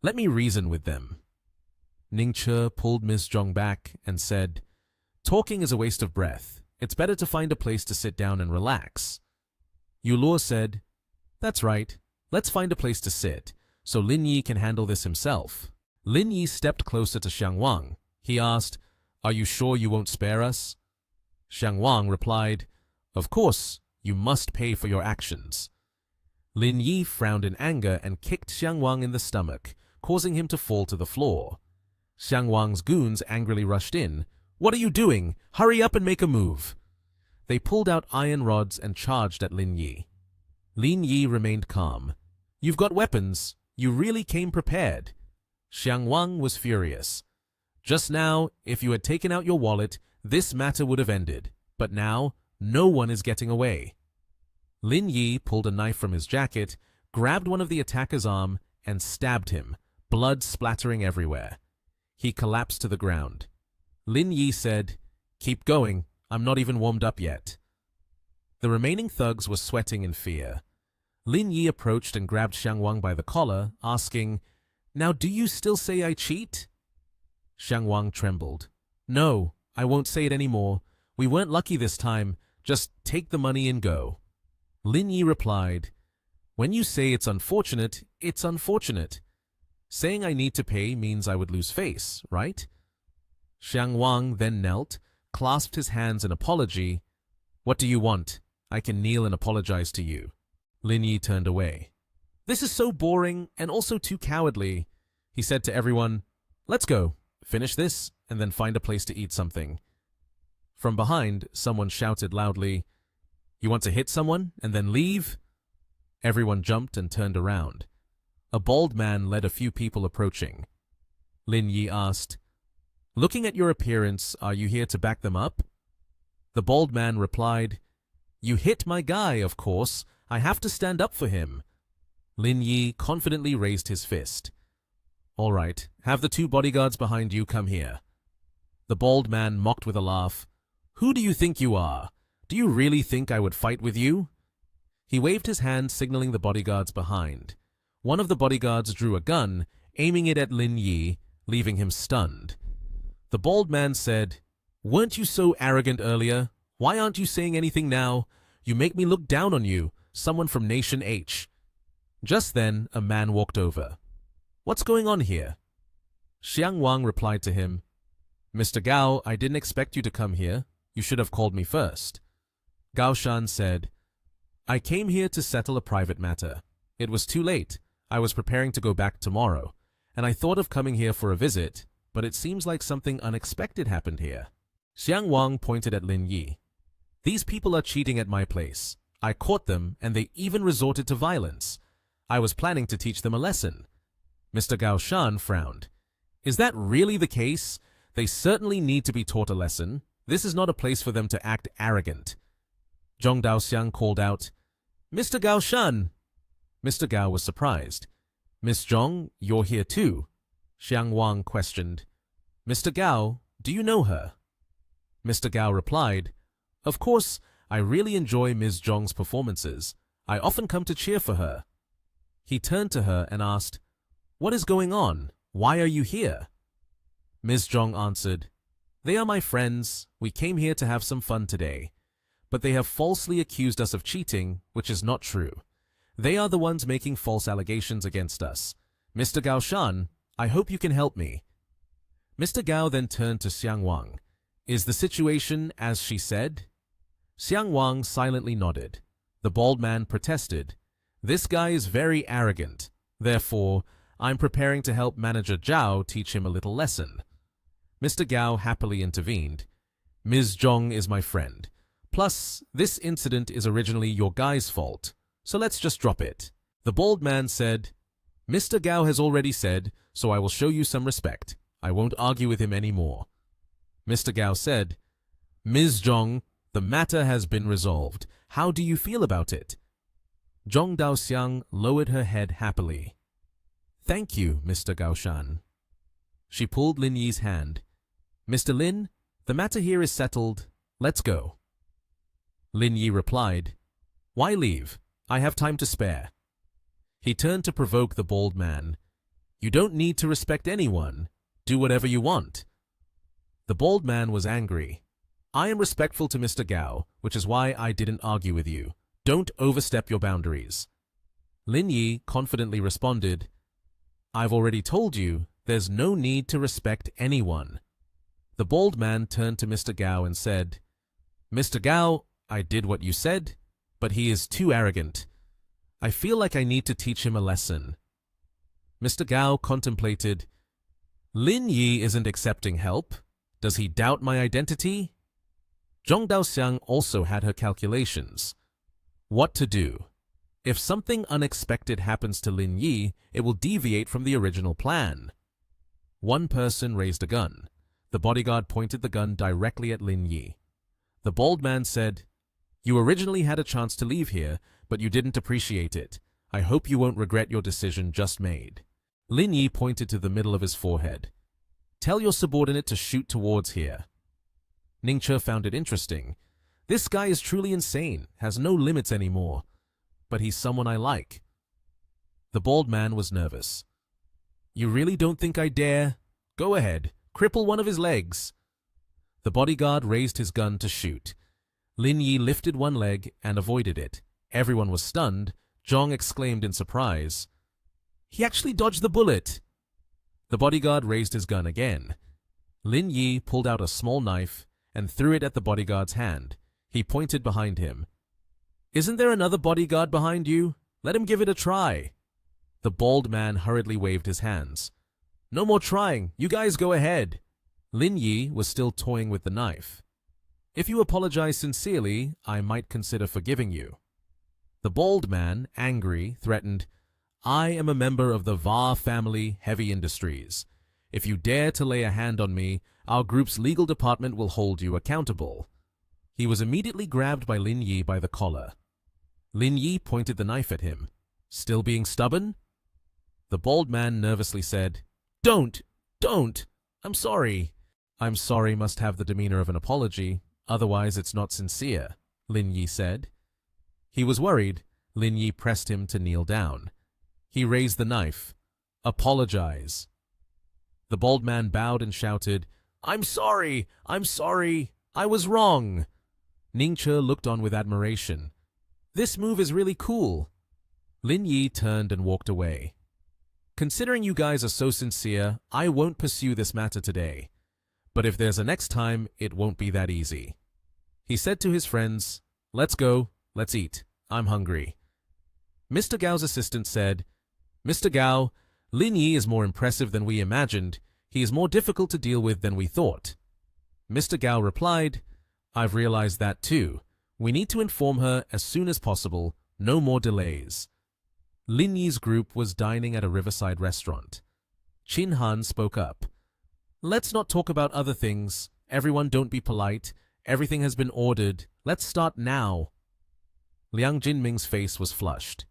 A: "Let me reason with them." Ning Che pulled Miss Zhong back and said, "Talking is a waste of breath. It's better to find a place to sit down and relax." Yu Luo said, "That's right. Let's find a place to sit, so Lin Yi can handle this himself." Lin Yi stepped closer to Xiang Wang. He asked, "Are you sure you won't spare us?" Xiang Wang replied, "Of course, you must pay for your actions." Lin Yi frowned in anger and kicked Xiang Wang in the stomach, causing him to fall to the floor. Xiang Wang's goons angrily rushed in. "What are you doing? Hurry up and make a move." They pulled out iron rods and charged at Lin Yi. Lin Yi remained calm. "You've got weapons. You really came prepared." Xiang Wang was furious. "Just now, if you had taken out your wallet, this matter would have ended. But now, no one is getting away." Lin Yi pulled a knife from his jacket, grabbed one of the attacker's arm, and stabbed him, blood splattering everywhere. He collapsed to the ground. Lin Yi said, "Keep going. I'm not even warmed up yet." The remaining thugs were sweating in fear. Lin Yi approached and grabbed Xiang Wang by the collar, asking, "Now do you still say I cheat?" Xiang Wang trembled. "No, I won't say it anymore. We weren't lucky this time. Just take the money and go." Lin Yi replied, "When you say it's unfortunate, it's unfortunate. Saying I need to pay means I would lose face, right?" Xiang Wang then knelt, clasped his hands in apology. "What do you want? I can kneel and apologize to you." Lin Yi turned away. "This is so boring and also too cowardly." He said to everyone, "Let's go, finish this, and then find a place to eat something." From behind, someone shouted loudly, "You want to hit someone and then leave?" Everyone jumped and turned around. A bald man led a few people approaching. Lin Yi asked. Looking at your appearance, are you here to back them up? The bald man replied, You hit my guy, of course. I have to stand up for him. Lin Yi confidently raised his fist. All right, have the 2 bodyguards behind you come here. The bald man mocked with a laugh. Who do you think you are? Do you really think I would fight with you? He waved his hand, signaling the bodyguards behind. One of the bodyguards drew a gun, aiming it at Lin Yi, leaving him stunned. The bald man said, Weren't you so arrogant earlier? Why aren't you saying anything now? You make me look down on you, someone from Nation H. Just then, a man walked over. What's going on here? Xiang Wang replied to him, Mr. Gao, I didn't expect you to come here. You should have called me first. Gao Shan said, I came here to settle a private matter. It was too late. I was preparing to go back tomorrow, and I thought of coming here for a visit, but it seems like something unexpected happened here. Xiang Wang pointed at Lin Yi. These people are cheating at my place. I caught them, and they even resorted to violence. I was planning to teach them a lesson. Mr. Gao Shan frowned. Is that really the case? They certainly need to be taught a lesson. This is not a place for them to act arrogant. Zhong Daoxiang called out, Mr. Gao Shan. Mr. Gao was surprised. Miss Zhong, you're here too. Xiang Wang questioned. Mr. Gao, do you know her? Mr. Gao replied, Of course, I really enjoy Ms. Zhong's performances. I often come to cheer for her. He turned to her and asked, What is going on? Why are you here? Ms. Zhong answered, They are my friends. We came here to have some fun today. But they have falsely accused us of cheating, which is not true. They are the ones making false allegations against us. Mr. Gao Shan, I hope you can help me. Mr. Gao then turned to Xiang Wang. Is the situation as she said? Xiang Wang silently nodded. The bald man protested. This guy is very arrogant. Therefore, I'm preparing to help Manager Zhao teach him a little lesson. Mr. Gao happily intervened. Ms. Zhong is my friend. Plus, this incident is originally your guy's fault. So let's just drop it. The bald man said, Mr. Gao has already said, so I will show you some respect. I won't argue with him anymore. Mr. Gao said, Ms. Zhong, the matter has been resolved. How do you feel about it? Zhong Daoxiang lowered her head happily. Thank you, Mr. Gao Shan. She pulled Lin Yi's hand. Mr. Lin, the matter here is settled. Let's go. Lin Yi replied, Why leave? I have time to spare. He turned to provoke the bald man. You don't need to respect anyone. Do whatever you want. The bald man was angry. I am respectful to Mr. Gao, which is why I didn't argue with you. Don't overstep your boundaries. Lin Yi confidently responded, I've already told you, there's no need to respect anyone. The bald man turned to Mr. Gao and said, Mr. Gao, I did what you said, but he is too arrogant. I feel like I need to teach him a lesson. Mr. Gao contemplated, Lin Yi isn't accepting help. Does he doubt my identity? Zhong Daoxiang also had her calculations. What to do? If something unexpected happens to Lin Yi, it will deviate from the original plan. One person raised a gun. The bodyguard pointed the gun directly at Lin Yi. The bald man said, You originally had a chance to leave here, but you didn't appreciate it. I hope you won't regret your decision just made. Lin Yi pointed to the middle of his forehead. Tell your subordinate to shoot towards here. Ningche found it interesting. This guy is truly insane, has no limits anymore. But he's someone I like. The bald man was nervous. You really don't think I dare? Go ahead, cripple one of his legs. The bodyguard raised his gun to shoot. Lin Yi lifted one leg and avoided it. Everyone was stunned. Zhong exclaimed in surprise. He actually dodged the bullet. The bodyguard raised his gun again. Lin Yi pulled out a small knife and threw it at the bodyguard's hand. He pointed behind him. Isn't there another bodyguard behind you? Let him give it a try. The bald man hurriedly waved his hands. No more trying. You guys go ahead. Lin Yi was still toying with the knife. If you apologize sincerely, I might consider forgiving you. The bald man, angry, threatened, I am a member of the Va family heavy industries. If you dare to lay a hand on me, our group's legal department will hold you accountable. He was immediately grabbed by Lin Yi by the collar. Lin Yi pointed the knife at him. Still being stubborn? The bald man nervously said, Don't! I'm sorry. I'm sorry must have the demeanor of an apology, otherwise it's not sincere, Lin Yi said. He was worried. Lin Yi pressed him to kneel down. He raised the knife. Apologize. The bald man bowed and shouted, I'm sorry! I was wrong! Ningche looked on with admiration. This move is really cool. Lin Yi turned and walked away. Considering you guys are so sincere, I won't pursue this matter today. But if there's a next time, it won't be that easy. He said to his friends, Let's go, let's eat. I'm hungry. Mr. Gao's assistant said, Mr. Gao, Lin Yi is more impressive than we imagined. He is more difficult to deal with than we thought. Mr. Gao replied, I've realized that too. We need to inform her as soon as possible. No more delays. Lin Yi's group was dining at a riverside restaurant. Qin Han spoke up. Let's not talk about other things. Everyone don't be polite. Everything has been ordered. Let's start now. Liang Jinming's face was flushed.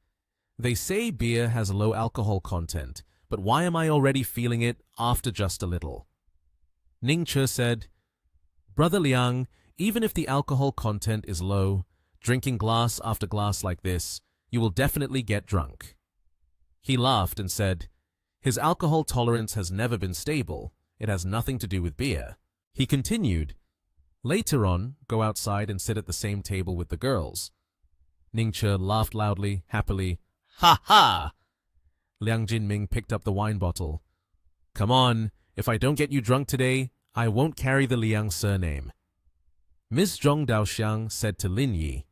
A: They say beer has a low alcohol content, but why am I already feeling it after just a little? Ningche said, Brother Liang, even if the alcohol content is low, drinking glass after glass like this, you will definitely get drunk. He laughed and said, His alcohol tolerance has never been stable. It has nothing to do with beer. He continued, Later on, go outside and sit at the same table with the girls. Ningche laughed loudly, happily. Ha ha! Liang Jinming picked up the wine bottle. Come on, if I don't get you drunk today, I won't carry the Liang surname. Ms. Zhong Daoxiang said to Lin Yi,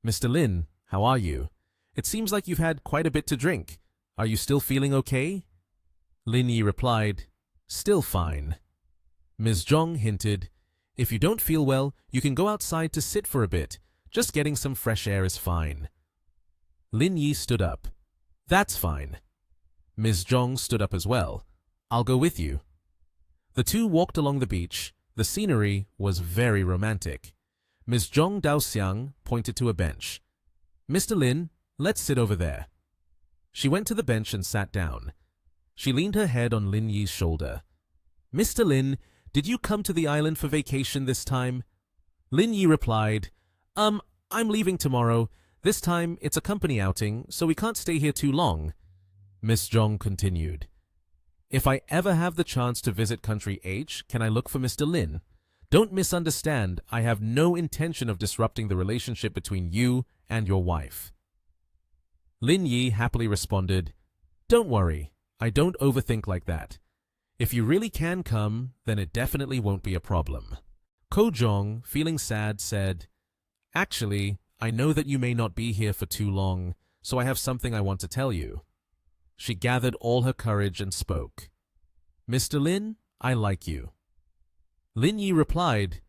A: Mr. Lin, how are you? It seems like you've had quite a bit to drink. Are you still feeling okay? Lin Yi replied, Still fine. Ms. Zhong hinted, If you don't feel well, you can go outside to sit for a bit. Just getting some fresh air is fine. Lin Yi stood up. That's fine. Ms. Zhong stood up as well. I'll go with you. The two walked along the beach. The scenery was very romantic. Ms. Zhong Daoxiang pointed to a bench. Mr. Lin, let's sit over there. She went to the bench and sat down. She leaned her head on Lin Yi's shoulder. Mr. Lin, did you come to the island for vacation this time? Lin Yi replied, I'm leaving tomorrow. This time it's a company outing, so we can't stay here too long. Miss Zhong continued. If I ever have the chance to visit Country H, can I look for Mr. Lin? Don't misunderstand, I have no intention of disrupting the relationship between you and your wife. Lin Yi happily responded, Don't worry, I don't overthink like that. If you really can come, then it definitely won't be a problem. Ko Zhong, feeling sad, said, Actually, I know that you may not be here for too long, so I have something I want to tell you. She gathered all her courage and spoke. Mr. Lin, I like you. Lin Yi replied,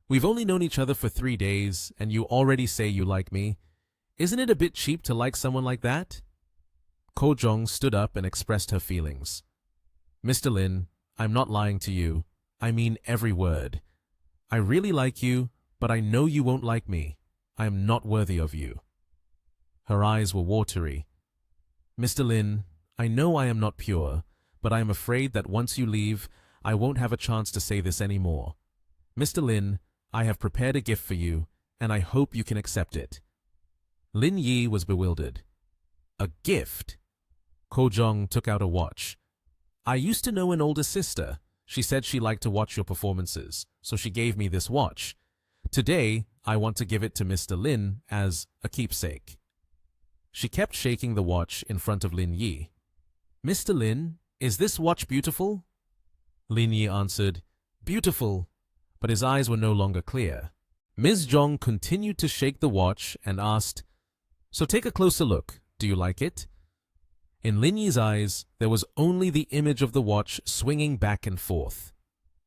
A: We've only known each other for 3 days, and you already say you like me. Isn't it a bit cheap to like someone like that? Ko Zhong stood up and expressed her feelings. Mr. Lin, I'm not lying to you. I mean every word. I really like you, but I know you won't like me. I am not worthy of you. Her eyes were watery. Mr. Lin, I know I am not pure, but I am afraid that once you leave, I won't have a chance to say this anymore. Mr. Lin, I have prepared a gift for you, and I hope you can accept it. Lin Yi was bewildered. A gift? Ko Zhong took out a watch. I used to know an older sister. She said she liked to watch your performances, so she gave me this watch. Today, I want to give it to Mr. Lin as a keepsake. She kept shaking the watch in front of Lin Yi. Mr. Lin, is this watch beautiful? Lin Yi answered, Beautiful, but his eyes were no longer clear. Ms. Zhong continued to shake the watch and asked, So take a closer look. Do you like it? In Lin Yi's eyes, there was only the image of the watch swinging back and forth.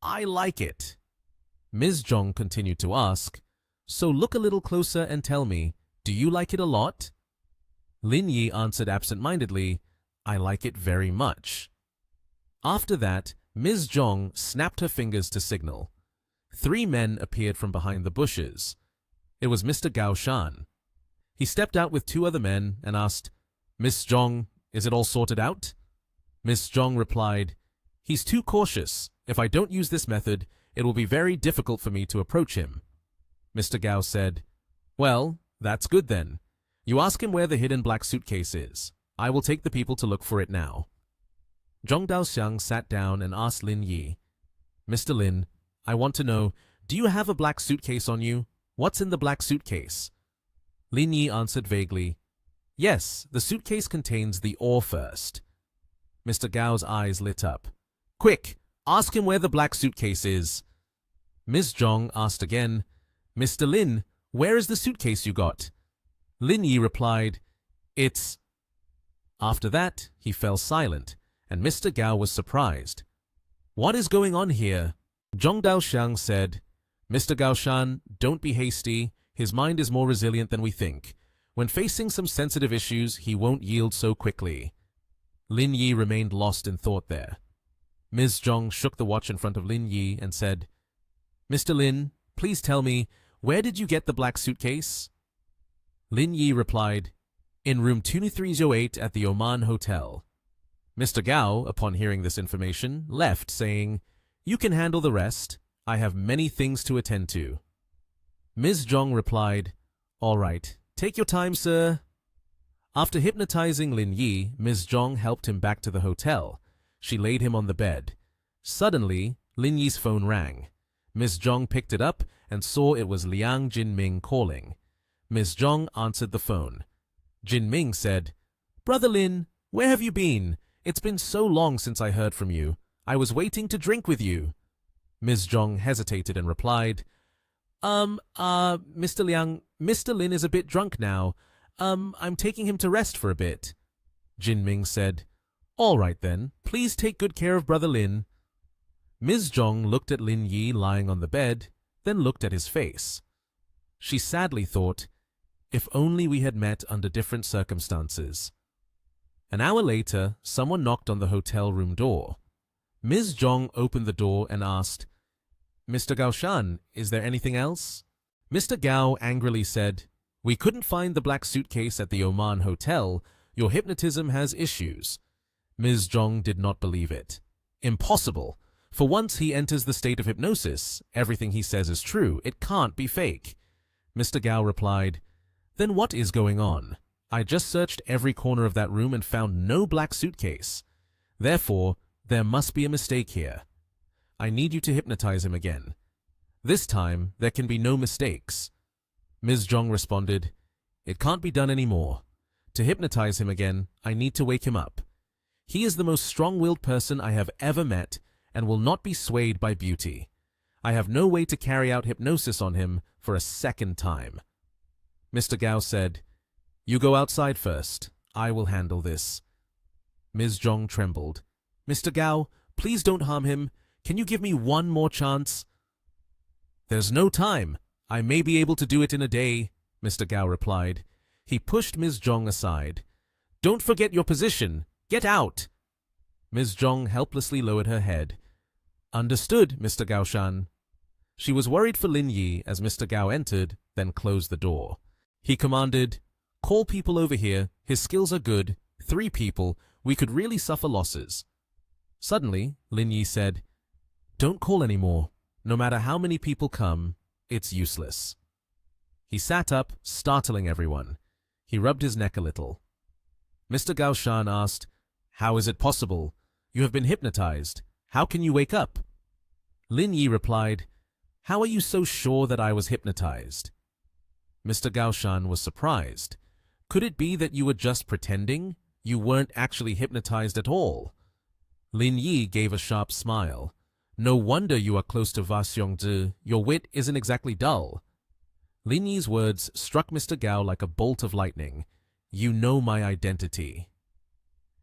A: I like it. Ms. Zhong continued to ask, So look a little closer and tell me, do you like it a lot? Lin Yi answered absent-mindedly, I like it very much. After that, Ms. Zhong snapped her fingers to signal. 3 men appeared from behind the bushes. It was Mr. Gao Shan. He stepped out with 2 other men and asked, "Miss Zhong, is it all sorted out?" Miss Zhong replied, "He's too cautious. If I don't use this method, it will be very difficult for me to approach him." Mr. Gao said, "Well, that's good then. You ask him where the hidden black suitcase is. I will take the people to look for it now." Zhong Daoxiang sat down and asked Lin Yi, "Mr. Lin, I want to know, do you have a black suitcase on you? What's in the black suitcase?" Lin Yi answered vaguely, "Yes, the suitcase contains the ore first." Mr. Gao's eyes lit up. "Quick, ask him where the black suitcase is." Ms. Zhong asked again, "Mr. Lin, where is the suitcase you got?" Lin Yi replied, "It's—" After that, he fell silent, and Mr. Gao was surprised. "What is going on here?" Zhong Daoxiang said, "Mr. Gaoshan, don't be hasty. His mind is more resilient than we think. When facing some sensitive issues, he won't yield so quickly." Lin Yi remained lost in thought there. Ms. Zhong shook the watch in front of Lin Yi and said, "Mr. Lin, please tell me, where did you get the black suitcase?" Lin Yi replied, "In room 2308 at the Oman Hotel." Mr. Gao, upon hearing this information, left, saying, "You can handle the rest. I have many things to attend to." Ms. Zhong replied, "All right, take your time, sir." After hypnotizing Lin Yi, Ms. Zhong helped him back to the hotel. She laid him on the bed. Suddenly, Lin Yi's phone rang. Ms. Zhong picked it up and saw it was Liang Jinming calling. Ms. Zhong answered the phone. Jinming said, "Brother Lin, where have you been? It's been so long since I heard from you. I was waiting to drink with you." Ms. Zhong hesitated and replied, Mr. Liang, Mr. Lin is a bit drunk now. I'm taking him to rest for a bit." Jinming said, "All right then, please take good care of Brother Lin." Ms. Zhong looked at Lin Yi lying on the bed, then looked at his face. She sadly thought, if only we had met under different circumstances. An hour later, someone knocked on the hotel room door. Ms. Zhong opened the door and asked, "Mr. Gaoshan, is there anything else?" Mr. Gao angrily said, "We couldn't find the black suitcase at the Oman Hotel. Your hypnotism has issues." Ms. Zhong did not believe it. Impossible. For once he enters the state of hypnosis, everything he says is true. It can't be fake. Mr. Gao replied, "Then what is going on? I just searched every corner of that room and found no black suitcase. Therefore, there must be a mistake here. I need you to hypnotize him again. This time, there can be no mistakes." Ms. Zhong responded, "It can't be done anymore. To hypnotize him again, I need to wake him up. He is the most strong-willed person I have ever met and will not be swayed by beauty. I have no way to carry out hypnosis on him for a second time." Mr. Gao said, "You go outside first. I will handle this." Ms. Zhong trembled. "Mr. Gao, please don't harm him. Can you give me one more chance?" "There's no time. I may be able to do it in a day," Mr. Gao replied. He pushed Ms. Zhong aside. "Don't forget your position. Get out." Ms. Zhong helplessly lowered her head. "Understood, Mr. Gaoshan." She was worried for Lin Yi as Mr. Gao entered, then closed the door. He commanded, "Call people over here. His skills are good. 3 people. We could really suffer losses." Suddenly, Lin Yi said, "Don't call anymore. No matter how many people come, it's useless." He sat up, startling everyone. He rubbed his neck a little. Mr. Gaoshan asked, "How is it possible? You have been hypnotized. How can you wake up?" Lin Yi replied, "How are you so sure that I was hypnotized?" Mr. Gaoshan was surprised. "Could it be that you were just pretending? You weren't actually hypnotized at all?" Lin Yi gave a sharp smile. "No wonder you are close to Va Xiongzhi. Your wit isn't exactly dull." Lin Yi's words struck Mr. Gao like a bolt of lightning. "You know my identity."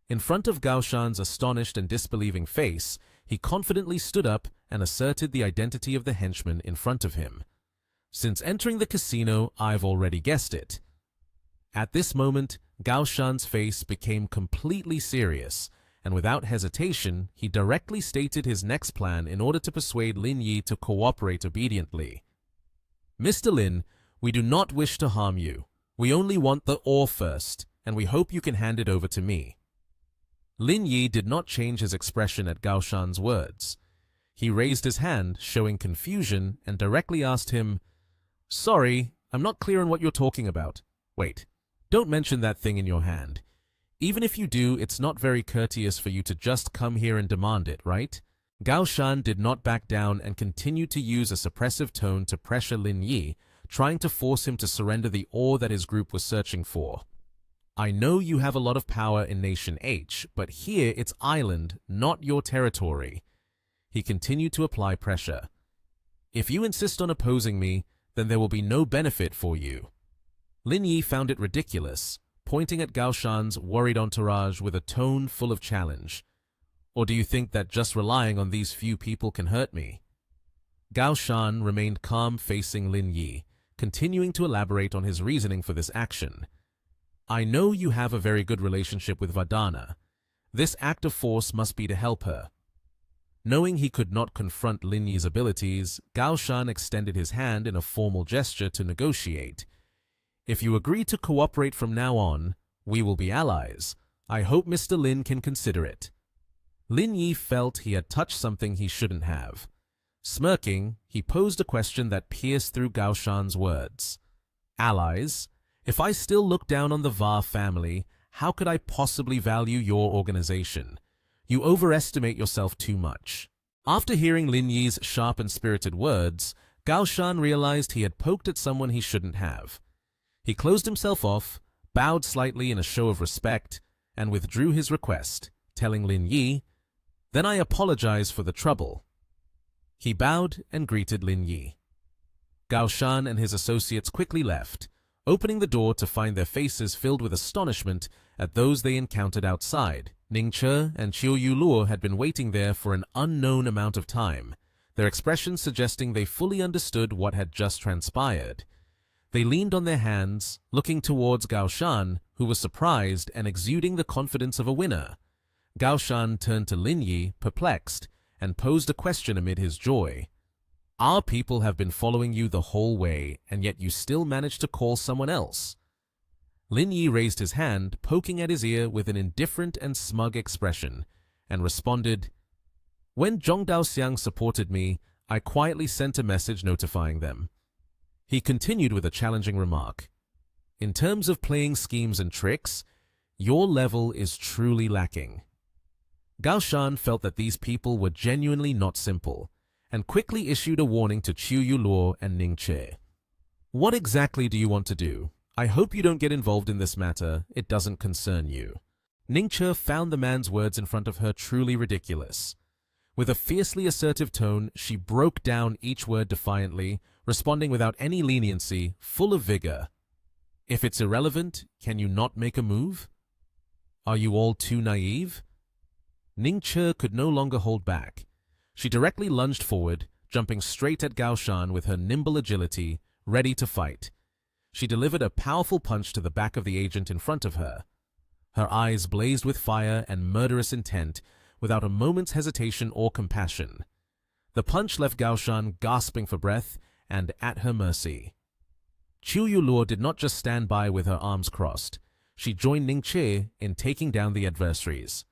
A: In front of Gao Shan's astonished and disbelieving face, he confidently stood up and asserted the identity of the henchman in front of him. "Since entering the casino, I've already guessed it." At this moment, Gao Shan's face became completely serious, and without hesitation, he directly stated his next plan in order to persuade Lin Yi to cooperate obediently. "Mr. Lin, we do not wish to harm you. We only want the ore first, and we hope you can hand it over to me." Lin Yi did not change his expression at Gao Shan's words. He raised his hand, showing confusion, and directly asked him, "Sorry, I'm not clear on what you're talking about. Wait, don't mention that thing in your hand. Even if you do, it's not very courteous for you to just come here and demand it, right?" Gao Shan did not back down and continued to use a suppressive tone to pressure Lin Yi, trying to force him to surrender the ore that his group was searching for. "I know you have a lot of power in Nation H, but here it's island, not your territory." He continued to apply pressure. "If you insist on opposing me, then there will be no benefit for you." Lin Yi found it ridiculous, pointing at Gao Shan's worried entourage with a tone full of challenge. "Or do you think that just relying on these few people can hurt me?" Gao Shan remained calm facing Lin Yi, continuing to elaborate on his reasoning for this action. "I know you have a very good relationship with Vardana. This act of force must be to help her." Knowing he could not confront Lin Yi's abilities, Gao Shan extended his hand in a formal gesture to negotiate. "If you agree to cooperate from now on, we will be allies. I hope Mr. Lin can consider it." Lin Yi felt he had touched something he shouldn't have. Smirking, he posed a question that pierced through Gao Shan's words. "Allies? If I still look down on the Va family, how could I possibly value your organization? You overestimate yourself too much." After hearing Lin Yi's sharp and spirited words, Gao Shan realized he had poked at someone he shouldn't have. He closed himself off, bowed slightly in a show of respect, and withdrew his request, telling Lin Yi, "Then I apologize for the trouble." He bowed and greeted Lin Yi. Gao Shan and his associates quickly left, opening the door to find their faces filled with astonishment at those they encountered outside. Ning Che and Chiu Yu Luo had been waiting there for an unknown amount of time, their expressions suggesting they fully understood what had just transpired. They leaned on their hands, looking towards Gao Shan, who was surprised and exuding the confidence of a winner. Gao Shan turned to Lin Yi, perplexed, and posed a question amid his joy. "Our people have been following you the whole way, and yet you still managed to call someone else." Lin Yi raised his hand, poking at his ear with an indifferent and smug expression, and responded, "When Zhong Daoxiang supported me, I quietly sent a message notifying them." He continued with a challenging remark. "In terms of playing schemes and tricks, your level is truly lacking." Gao Shan felt that these people were genuinely not simple, and quickly issued a warning to Chiu Yu Luo and Ning Che. "What exactly do you want to do? I hope you don't get involved in this matter. It doesn't concern you." Ning Che found the man's words in front of her truly ridiculous. With a fiercely assertive tone, she broke down each word defiantly, responding without any leniency, full of vigor. "If it's irrelevant, can you not make a move? Are you all too naive?" Ning Che could no longer hold back. She directly lunged forward, jumping straight at Gao Shan with her nimble agility, ready to fight. She delivered a powerful punch to the back of the agent in front of her. Her eyes blazed with fire and murderous intent, without a moment's hesitation or compassion. The punch left Gao Shan gasping for breath and at her mercy. Chiu Yu Luo did not just stand by with her arms crossed. She joined Ning Che in taking down the adversaries.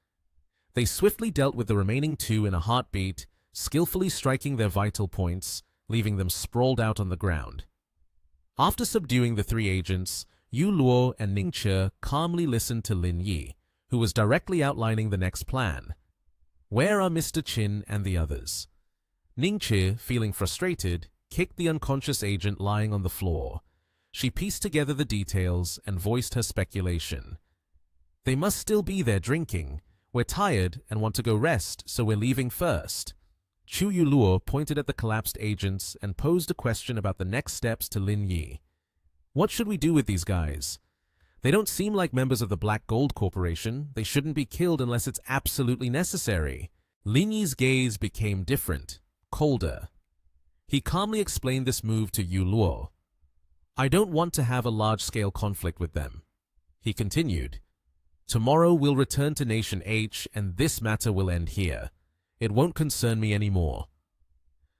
A: They swiftly dealt with the remaining two in a heartbeat, skillfully striking their vital points, leaving them sprawled out on the ground. After subduing the three agents, Yu Luo and Ning Che calmly listened to Lin Yi, who was directly outlining the next plan. Where are Mr. Qin and the others? Ning Che, feeling frustrated, kicked the unconscious agent lying on the floor. She pieced together the details and voiced her speculation. They must still be there drinking. We're tired and want to go rest, so we're leaving first. Chiu Yu Luo pointed at the collapsed agents and posed a question about the next steps to Lin Yi. What should we do with these guys? They don't seem like members of the Black Gold Corporation. They shouldn't be killed unless it's absolutely necessary. Lin Yi's gaze became different, colder. He calmly explained this move to Yu Luo. I don't want to have a large-scale conflict with them. He continued. Tomorrow we'll return to Nation H and this matter will end here. It won't concern me anymore.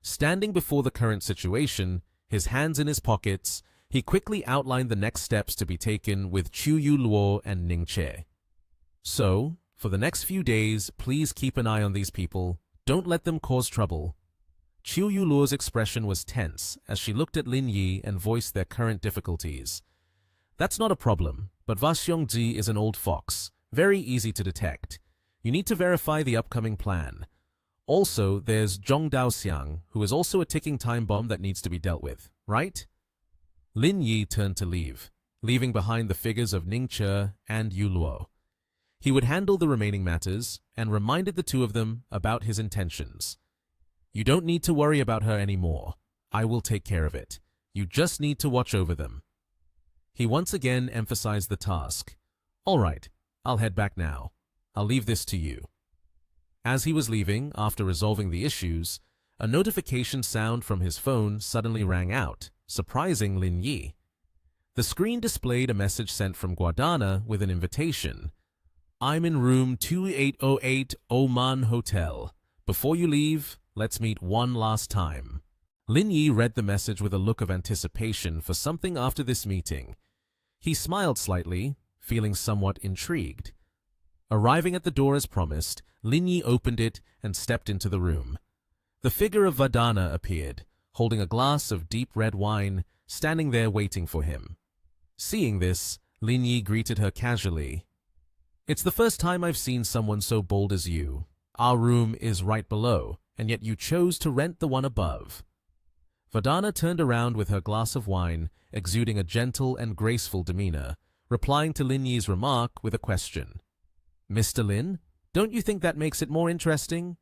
A: Standing before the current situation, his hands in his pockets, he quickly outlined the next steps to be taken with Chu Yu Luo and Ning Che. So, for the next few days, please keep an eye on these people. Don't let them cause trouble. Chu Yu Luo's expression was tense as she looked at Lin Yi and voiced their current difficulties. That's not a problem, but Va Xiongji is an old fox, very easy to detect. You need to verify the upcoming plan. Also, there's Zhong Daoxiang, who is also a ticking time bomb that needs to be dealt with, right? Lin Yi turned to leave, leaving behind the figures of Ning Che and Yu Luo. He would handle the remaining matters and reminded the two of them about his intentions. You don't need to worry about her anymore. I will take care of it. You just need to watch over them. He once again emphasized the task. All right, I'll head back now. I'll leave this to you. As he was leaving, after resolving the issues, a notification sound from his phone suddenly rang out, surprising Lin Yi. The screen displayed a message sent from Guadana with an invitation. I'm in room 2808 Oman Hotel. Before you leave, let's meet one last time. Lin Yi read the message with a look of anticipation for something after this meeting. He smiled slightly, feeling somewhat intrigued. Arriving at the door as promised, Lin Yi opened it and stepped into the room. The figure of Vadana appeared, holding a glass of deep red wine, standing there waiting for him. Seeing this, Lin Yi greeted her casually. It's the first time I've seen someone so bold as you. Our room is right below, and yet you chose to rent the one above. Vadana turned around with her glass of wine, exuding a gentle and graceful demeanor, replying to Lin Yi's remark with a question. Mr. Lin, don't you think that makes it more interesting?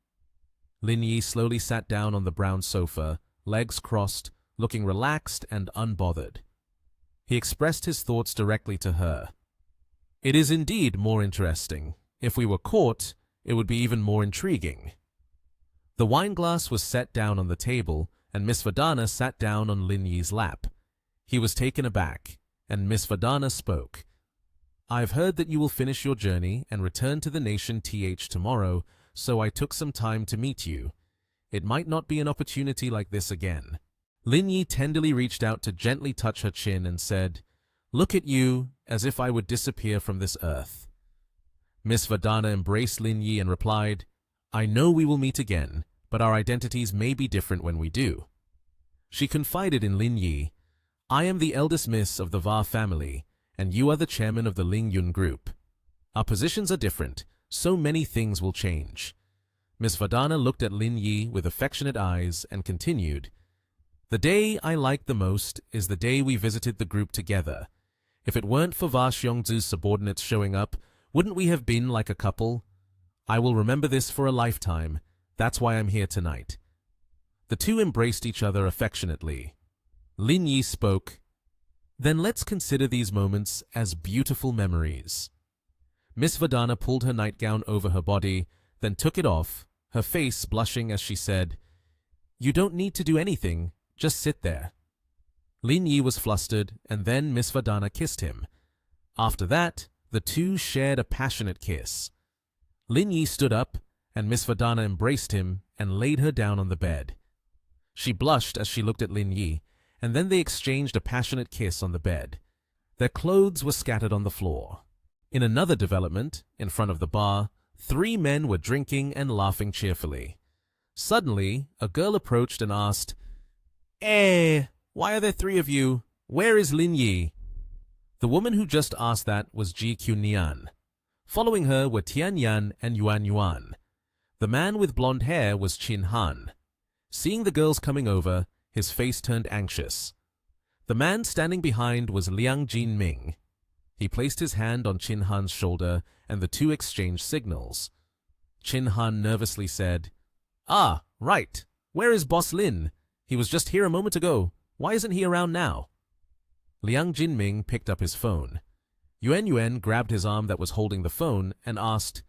A: Lin Yi slowly sat down on the brown sofa, legs crossed, looking relaxed and unbothered. He expressed his thoughts directly to her. It is indeed more interesting. If we were caught, it would be even more intriguing. The wine glass was set down on the table, and Miss Vadana sat down on Lin Yi's lap. He was taken aback, and Miss Vadana spoke. I've heard that you will finish your journey and return to the Nation TH tomorrow, so I took some time to meet you. It might not be an opportunity like this again. Lin Yi tenderly reached out to gently touch her chin and said, Look at you, as if I would disappear from this earth. Miss Vadana embraced Lin Yi and replied, I know we will meet again, but our identities may be different when we do. She confided in Lin Yi, I am the eldest miss of the Va family, and you are the chairman of the Ling Yun group. Our positions are different, so many things will change. Miss Vadana looked at Lin Yi with affectionate eyes and continued, The day I like the most is the day we visited the group together. If it weren't for Va Xiongzu's subordinates showing up, wouldn't we have been like a couple? I will remember this for a lifetime. That's why I'm here tonight. The two embraced each other affectionately. Lin Yi spoke, Then let's consider these moments as beautiful memories. Miss Vadana pulled her nightgown over her body, then took it off, her face blushing as she said, You don't need to do anything, just sit there. Lin Yi was flustered, and then Miss Vadana kissed him. After that, the two shared a passionate kiss. Lin Yi stood up, and Miss Vadana embraced him and laid her down on the bed. She blushed as she looked at Lin Yi, and then they exchanged a passionate kiss on the bed. Their clothes were scattered on the floor. In another development, in front of the bar, 3 men were drinking and laughing cheerfully. Suddenly, a girl approached and asked, why are there 3 of you? Where is Lin Yi? The woman who just asked that was Ji Qunian. Following her were Tian Yan and Yuan. The man with blonde hair was Qin Han. Seeing the girls coming over, his face turned anxious. The man standing behind was Liang Jinming. He placed his hand on Qin Han's shoulder, and the two exchanged signals. Qin Han nervously said, Ah, right. Where is Boss Lin? He was just here a moment ago. Why isn't he around now? Liang Jinming picked up his phone. Yuan grabbed his arm that was holding the phone and asked,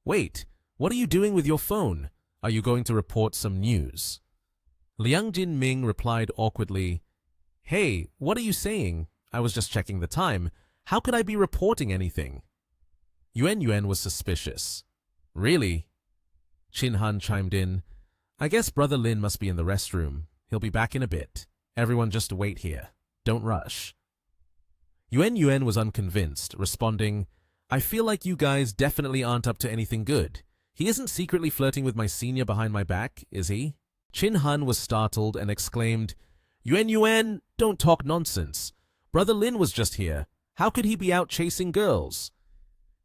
A: Wait, what are you doing with your phone? Are you going to report some news? Liang Jinming replied awkwardly, Hey, what are you saying? I was just checking the time. How could I be reporting anything? Yuan was suspicious. Really? Chin Han chimed in. I guess Brother Lin must be in the restroom. He'll be back in a bit. Everyone just wait here. Don't rush. Yuan was unconvinced, responding, I feel like you guys definitely aren't up to anything good. He isn't secretly flirting with my senior behind my back, is he? Chin Han was startled and exclaimed, Yuan, don't talk nonsense. Brother Lin was just here. How could he be out chasing girls?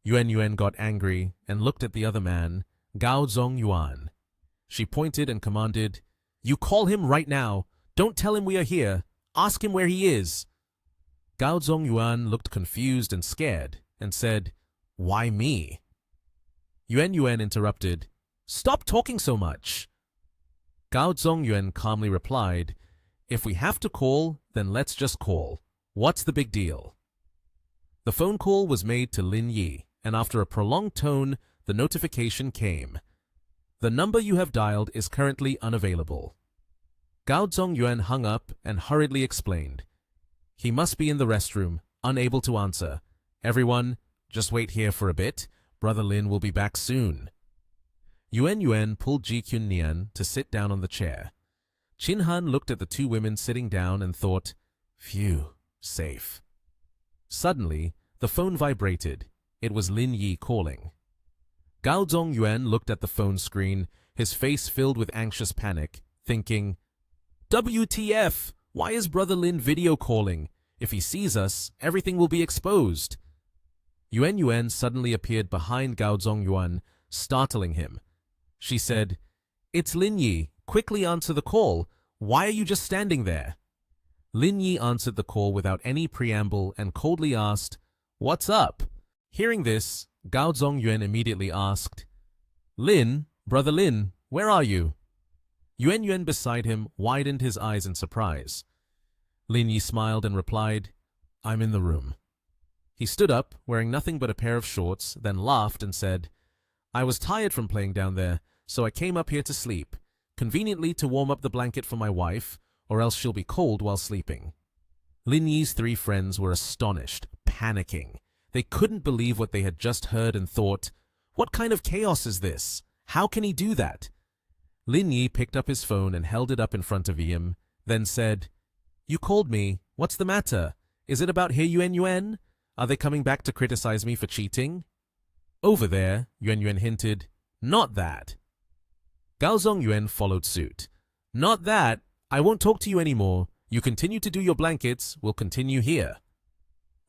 A: Yuan got angry and looked at the other man, Gao Zongyuan. She pointed and commanded, You call him right now. Don't tell him we are here. Ask him where he is. Gao Zongyuan looked confused and scared and said, Why me? Yuan interrupted, Stop talking so much. Gao Zongyuan calmly replied, If we have to call, then let's just call. What's the big deal? The phone call was made to Lin Yi, and after a prolonged tone, the notification came. The number you have dialed is currently unavailable. Gao Zongyuan hung up and hurriedly explained. He must be in the restroom, unable to answer. Everyone, just wait here for a bit. Brother Lin will be back soon. Yuan pulled Ji Nian to sit down on the chair. Chin Han looked at the two women sitting down and thought, Phew, safe. Suddenly, the phone vibrated. It was Lin Yi calling. Gao Zongyuan looked at the phone screen, his face filled with anxious panic, thinking, WTF! Why is Brother Lin video calling? If he sees us, everything will be exposed. Yuan suddenly appeared behind Gao Zongyuan, startling him. She said, It's Lin Yi. Quickly answer the call. Why are you just standing there? Lin Yi answered the call without any preamble and coldly asked, What's up? Hearing this, Gao Zongyuan immediately asked, Lin, Brother Lin, where are you? Yuan beside him widened his eyes in surprise. Lin Yi smiled and replied, I'm in the room. He stood up, wearing nothing but a pair of shorts, then laughed and said, I was tired from playing down there, so I came up here to sleep, conveniently to warm up the blanket for my wife, or else she'll be cold while sleeping. Lin Yi's three friends were astonished, panicking. They couldn't believe what they had just heard and thought, What kind of chaos is this? How can he do that? Lin Yi picked up his phone and held it up in front of him, then said, You called me. What's the matter? Is it about He Yuan? Are they coming back to criticize me for cheating? Over there, Yuan hinted, Not that. Gao Zongyuan followed suit. Not that. I won't talk to you anymore. You continue to do your blankets. We'll continue here.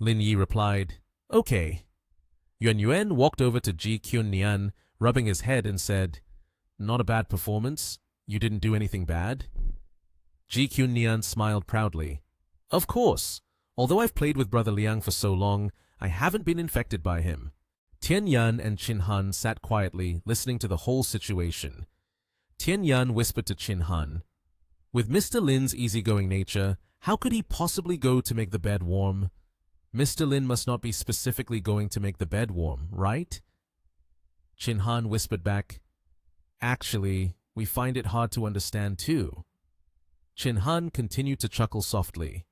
A: Lin Yi replied, Okay. Yuan walked over to Ji Nian, rubbing his head and said, Not a bad performance. You didn't do anything bad. Ji Nian smiled proudly. Of course. Although I've played with Brother Liang for so long, I haven't been infected by him. Tian Yan and Chin Han sat quietly, listening to the whole situation. Tian Yan whispered to Chin Han, With Mr. Lin's easygoing nature, how could he possibly go to make the bed warm? Mr. Lin must not be specifically going to make the bed warm, right? Chin Han whispered back, Actually, we find it hard to understand too. Chin Han continued to chuckle softly.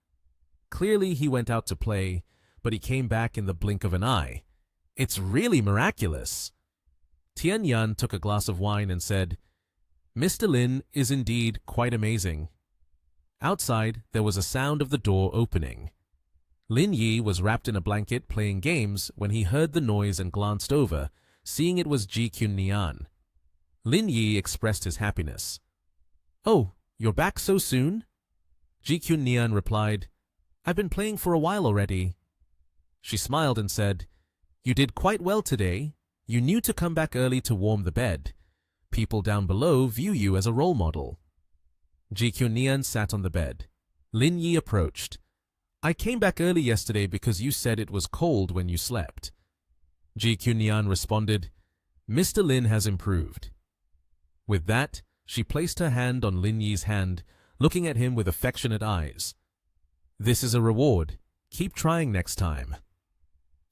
A: Clearly he went out to play, but he came back in the blink of an eye. It's really miraculous. Tian Yan took a glass of wine and said, Mr. Lin is indeed quite amazing. Outside, there was a sound of the door opening. Lin Yi was wrapped in a blanket playing games when he heard the noise and glanced over, seeing it was Ji Nian. Lin Yi expressed his happiness. Oh, you're back so soon? Ji Nian replied, I've been playing for a while already. She smiled and said, You did quite well today. You knew to come back early to warm the bed. People down below view you as a role model. Ji Nian sat on the bed. Lin Yi approached. I came back early yesterday because you said it was cold when you slept. Ji Nian responded, Mr. Lin has improved. With that, she placed her hand on Lin Yi's hand, looking at him with affectionate eyes. This is a reward. Keep trying next time.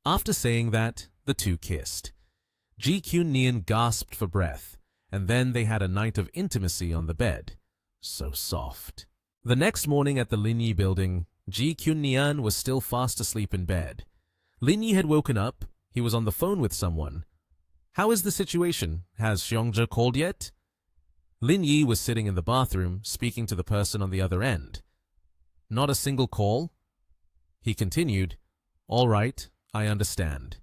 A: After saying that, the two kissed. Ji Nian gasped for breath, and then they had a night of intimacy on the bed. So soft. The next morning at the Lin Yi building, Ji Nian was still fast asleep in bed. Lin Yi had woken up. He was on the phone with someone. How is the situation? Has Xiongzhe called yet? Lin Yi was sitting in the bathroom, speaking to the person on the other end. Not a single call? He continued, All right, I understand.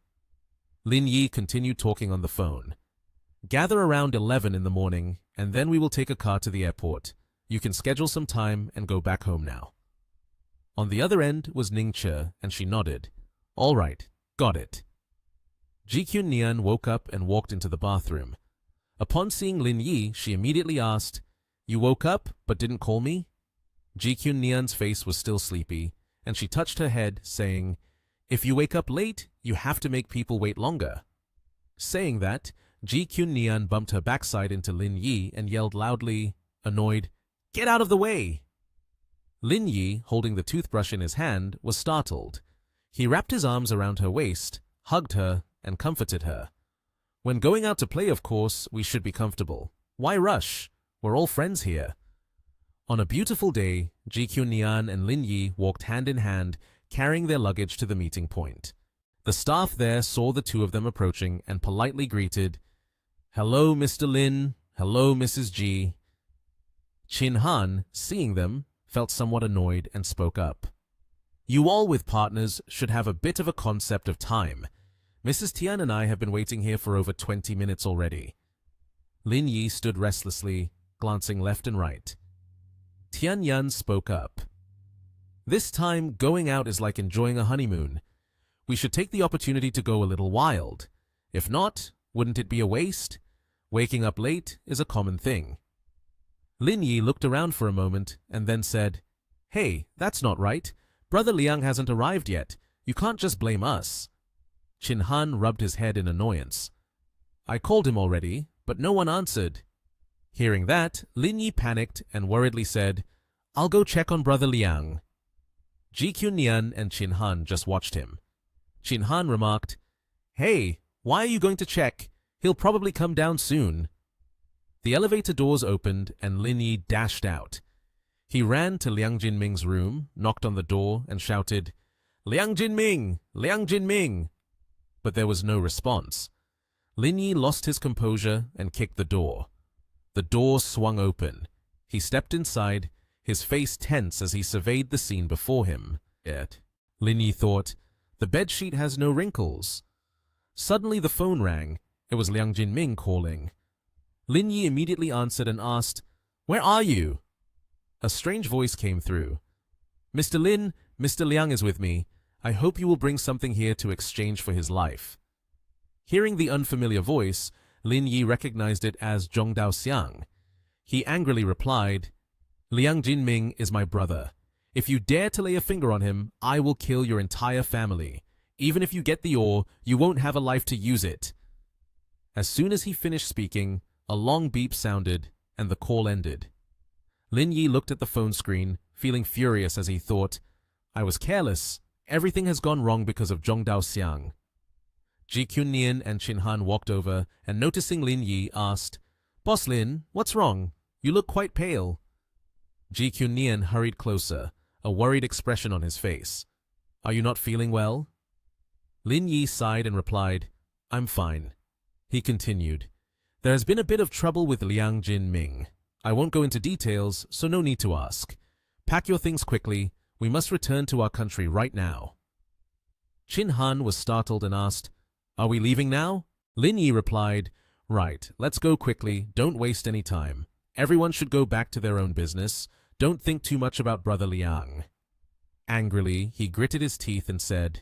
A: Lin Yi continued talking on the phone. Gather around 11 in the morning, and then we will take a car to the airport. You can schedule some time and go back home now. On the other end was Ning Che, and she nodded. All right, got it. Ji-Kyun Nian woke up and walked into the bathroom. Upon seeing Lin Yi, she immediately asked, You woke up but didn't call me? Ji-Kyun Nian's face was still sleepy, and she touched her head, saying, If you wake up late, you have to make people wait longer. Saying that, Ji-Kyun Nian bumped her backside into Lin Yi and yelled loudly, annoyed, Get out of the way! Lin Yi, holding the toothbrush in his hand, was startled. He wrapped his arms around her waist, hugged her, and comforted her. When going out to play, of course, we should be comfortable. Why rush? We're all friends here. On a beautiful day, Ji-Kyun Nian and Lin Yi walked hand in hand, carrying their luggage to the meeting point. The staff there saw the two of them approaching and politely greeted, Hello, Mr. Lin. Hello, Mrs. Ji. Chin Han, seeing them, felt somewhat annoyed and spoke up. You all with partners should have a bit of a concept of time. Mrs. Tian and I have been waiting here for over 20 minutes already. Lin Yi stood restlessly, glancing left and right. Tian Yan spoke up. This time, going out is like enjoying a honeymoon. We should take the opportunity to go a little wild. If not, wouldn't it be a waste? Waking up late is a common thing. Lin Yi looked around for a moment and then said, Hey, that's not right. Brother Liang hasn't arrived yet. You can't just blame us. Chin Han rubbed his head in annoyance. I called him already, but no one answered. Hearing that, Lin Yi panicked and worriedly said, I'll go check on Brother Liang. Ji-Kyun Nian and Chin Han just watched him. Chin Han remarked, Hey, why are you going to check? He'll probably come down soon. The elevator doors opened and Lin Yi dashed out. He ran to Liang Jinming's room, knocked on the door, and shouted, Liang Jinming! Liang Jinming! But there was no response. Lin Yi lost his composure and kicked the door. The door swung open. He stepped inside, his face tense as he surveyed the scene before him. Yet, Lin Yi thought, the bedsheet has no wrinkles. Suddenly the phone rang. It was Liang Jinming calling. Lin Yi immediately answered and asked, Where are you? A strange voice came through. Mr. Lin, Mr. Liang is with me. I hope you will bring something here to exchange for his life. Hearing the unfamiliar voice, Lin Yi recognized it as Zhong Daoxiang. He angrily replied, Liang Jinming is my brother. If you dare to lay a finger on him, I will kill your entire family. Even if you get the ore, you won't have a life to use it. As soon as he finished speaking, a long beep sounded, and the call ended. Lin Yi looked at the phone screen, feeling furious as he thought, I was careless. Everything has gone wrong because of Zhong Daoxiang. Ji-Kyun Nian and Chin Han walked over, and noticing Lin Yi, asked, Boss Lin, what's wrong? You look quite pale. Ji-Kyun Nian hurried closer, a worried expression on his face. Are you not feeling well? Lin Yi sighed and replied, I'm fine. He continued, There has been a bit of trouble with Liang Jinming. I won't go into details, so no need to ask. Pack your things quickly. We must return to our country right now. Chin Han was startled and asked, Are we leaving now? Lin Yi replied, Right, let's go quickly. Don't waste any time. Everyone should go back to their own business. Don't think too much about Brother Liang. Angrily, he gritted his teeth and said,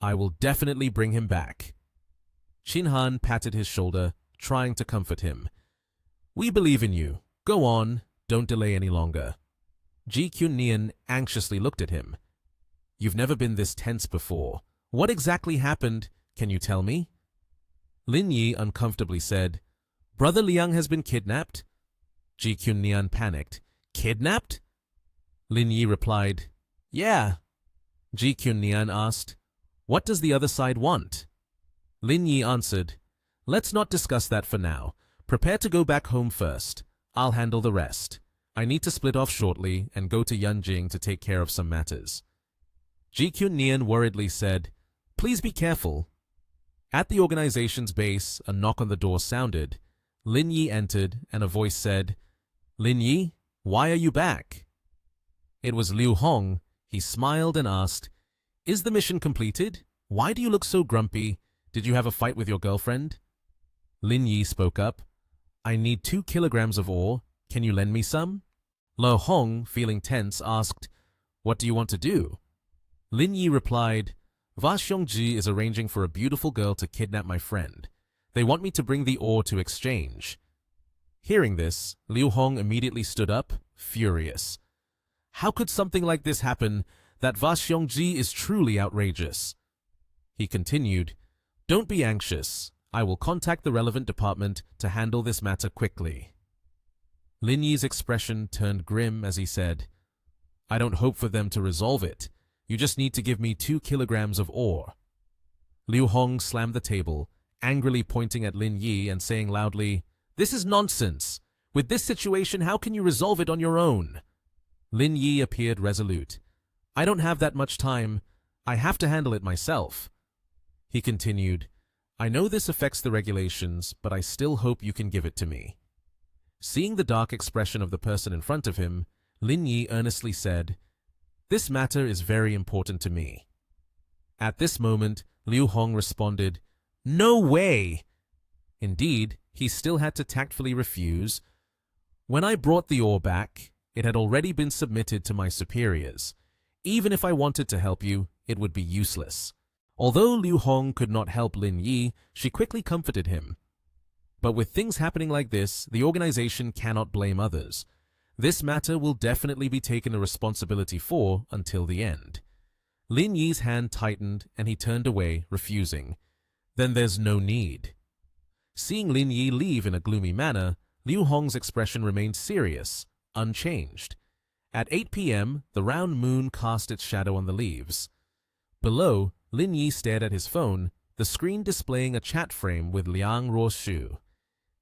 A: I will definitely bring him back. Chin Han patted his shoulder, trying to comfort him. We believe in you. Go on. Don't delay any longer. Ji-Kyun Nian anxiously looked at him. You've never been this tense before. What exactly happened? Can you tell me? Lin Yi uncomfortably said, Brother Liang has been kidnapped. Ji-Kyun Nian panicked. Kidnapped? Lin Yi replied, Yeah. Ji-Kyun Nian asked, What does the other side want? Lin Yi answered, Let's not discuss that for now. Prepare to go back home first. I'll handle the rest. I need to split off shortly and go to Yanjing to take care of some matters. Ji-Kyun Nian worriedly said, Please be careful. At the organization's base, a knock on the door sounded. Lin Yi entered, and a voice said, "Lin Yi, why are you back?" It was Liu Hong. He smiled and asked, "Is the mission completed? Why do you look so grumpy? Did you have a fight with your girlfriend?" Lin Yi spoke up. "I need 2 kilograms of ore. Can you lend me some?" Liu Hong, feeling tense, asked, "What do you want to do?" Lin Yi replied, "Va Xiongji is arranging for a beautiful girl to kidnap my friend. They want me to bring the ore to exchange." Hearing this, Liu Hong immediately stood up, furious. How could something like this happen? That Va Xiongji is truly outrageous. He continued, "Don't be anxious. I will contact the relevant department to handle this matter quickly." Lin Yi's expression turned grim as he said, "I don't hope for them to resolve it. You just need to give me 2 kilograms of ore." Liu Hong slammed the table, angrily pointing at Lin Yi and saying loudly, "This is nonsense. With this situation, how can you resolve it on your own?" Lin Yi appeared resolute. "I don't have that much time. I have to handle it myself." He continued, "I know this affects the regulations, but I still hope you can give it to me." Seeing the dark expression of the person in front of him, Lin Yi earnestly said, "This matter is very important to me." At this moment, Liu Hong responded, "No way!" Indeed, he still had to tactfully refuse. "When I brought the ore back, it had already been submitted to my superiors. Even if I wanted to help you, it would be useless." Although Liu Hong could not help Lin Yi, she quickly comforted him. But with things happening like this, the organization cannot blame others. This matter will definitely be taken a responsibility for until the end. Lin Yi's hand tightened and he turned away, refusing. "Then there's no need." Seeing Lin Yi leave in a gloomy manner, Liu Hong's expression remained serious, unchanged. At 8 p.m., the round moon cast its shadow on the leaves. Below, Lin Yi stared at his phone, the screen displaying a chat frame with Liang Ruoshu.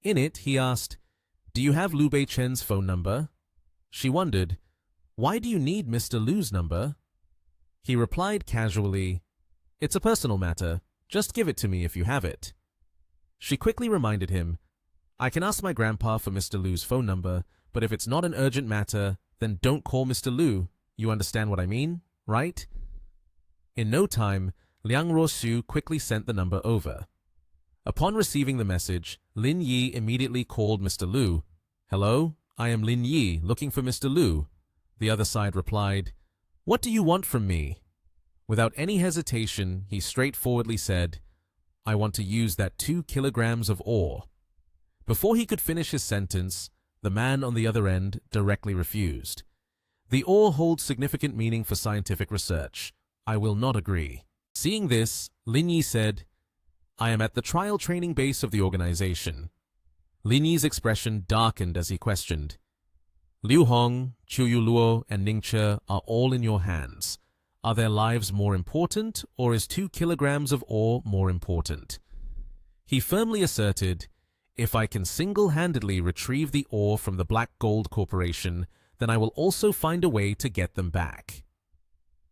A: In it, he asked, "Do you have Liu Beichen's phone number?" She wondered, "Why do you need Mr. Lu's number?" He replied casually, "It's a personal matter. Just give it to me if you have it." She quickly reminded him, "I can ask my grandpa for Mr. Lu's phone number, but if it's not an urgent matter, then don't call Mr. Lu. You understand what I mean, right?" In no time, Liang Ruoshu quickly sent the number over. Upon receiving the message, Lin Yi immediately called Mr. Lu. "Hello, I am Lin Yi, looking for Mr. Lu." The other side replied, "What do you want from me?" Without any hesitation, he straightforwardly said, "I want to use that 2 kilograms of ore." Before he could finish his sentence, the man on the other end directly refused. "The ore holds significant meaning for scientific research. I will not agree." Seeing this, Lin Yi said, "I am at the trial training base of the organization." Lin Yi's expression darkened as he questioned, "Liu Hong, Chu Yuluo, and Ning Che are all in your hands. Are their lives more important, or is 2 kilograms of ore more important?" He firmly asserted, "If I can single-handedly retrieve the ore from the Black Gold Corporation, then I will also find a way to get them back."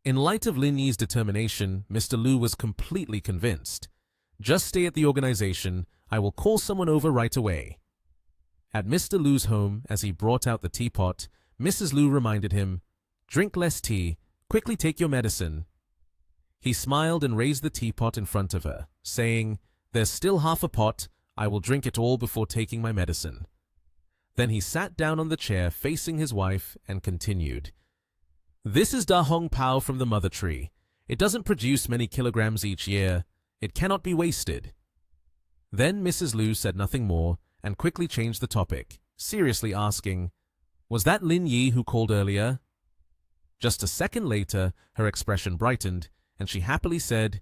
A: In light of Lin Yi's determination, Mr. Lu was completely convinced. "Just stay at the organization. I will call someone over right away." At Mr. Lu's home, as he brought out the teapot, Mrs. Lu reminded him, "Drink less tea. Quickly take your medicine." He smiled and raised the teapot in front of her, saying, "There's still half a pot. I will drink it all before taking my medicine." Then he sat down on the chair facing his wife and continued, "This is Da Hong Pao from the mother tree. It doesn't produce many kilograms each year. It cannot be wasted." Then Mrs. Lu said nothing more and quickly changed the topic, seriously asking, "Was that Lin Yi who called earlier?" Just a second later, her expression brightened, and she happily said,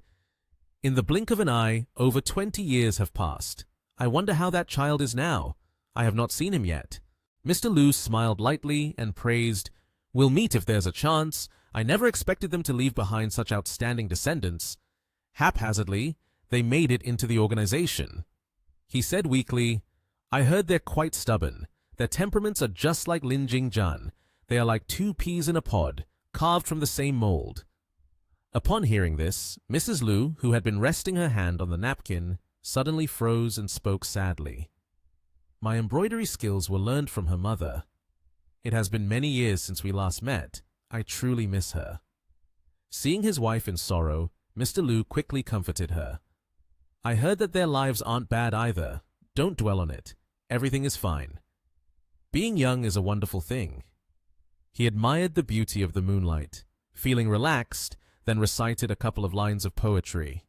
A: "In the blink of an eye, over 20 years have passed. I wonder how that child is now. I have not seen him yet." Mr. Lu smiled lightly and praised, "We'll meet if there's a chance. I never expected them to leave behind such outstanding descendants. Haphazardly, they made it into the organization." He said weakly, "I heard they're quite stubborn. Their temperaments are just like Lin Jingjan. They are like 2 peas in a pod, carved from the same mold." Upon hearing this, Mrs. Liu, who had been resting her hand on the napkin, suddenly froze and spoke sadly. My embroidery skills were learned from her mother. It has been many years since we last met. I truly miss her. Seeing his wife in sorrow, Mr. Liu quickly comforted her. I heard that their lives aren't bad either. Don't dwell on it. Everything is fine. Being young is a wonderful thing. He admired the beauty of the moonlight, feeling relaxed, then recited a couple of lines of poetry.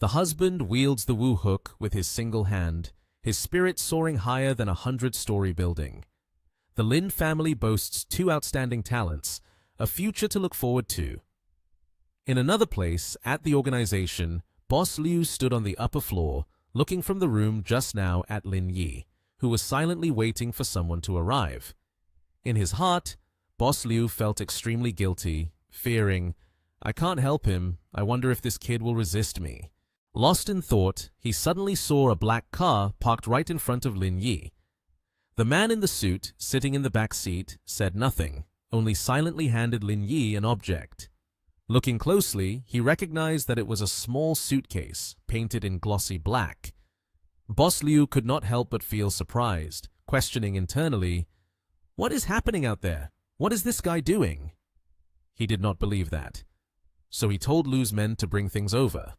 A: The husband wields the woo hook with his single hand, his spirit soaring higher than a 100-story building. The Lin family boasts 2 outstanding talents, a future to look forward to. In another place, at the organization, Boss Liu stood on the upper floor, looking from the room just now at Lin Yi, who was silently waiting for someone to arrive. In his heart, Boss Liu felt extremely guilty, fearing, I can't help him, I wonder if this kid will resist me. Lost in thought, he suddenly saw a black car parked right in front of Lin Yi. The man in the suit, sitting in the back seat, said nothing, only silently handed Lin Yi an object. Looking closely, he recognized that it was a small suitcase, painted in glossy black. Boss Liu could not help but feel surprised, questioning internally, what is happening out there? What is this guy doing? He did not believe that. So he told Liu's men to bring things over.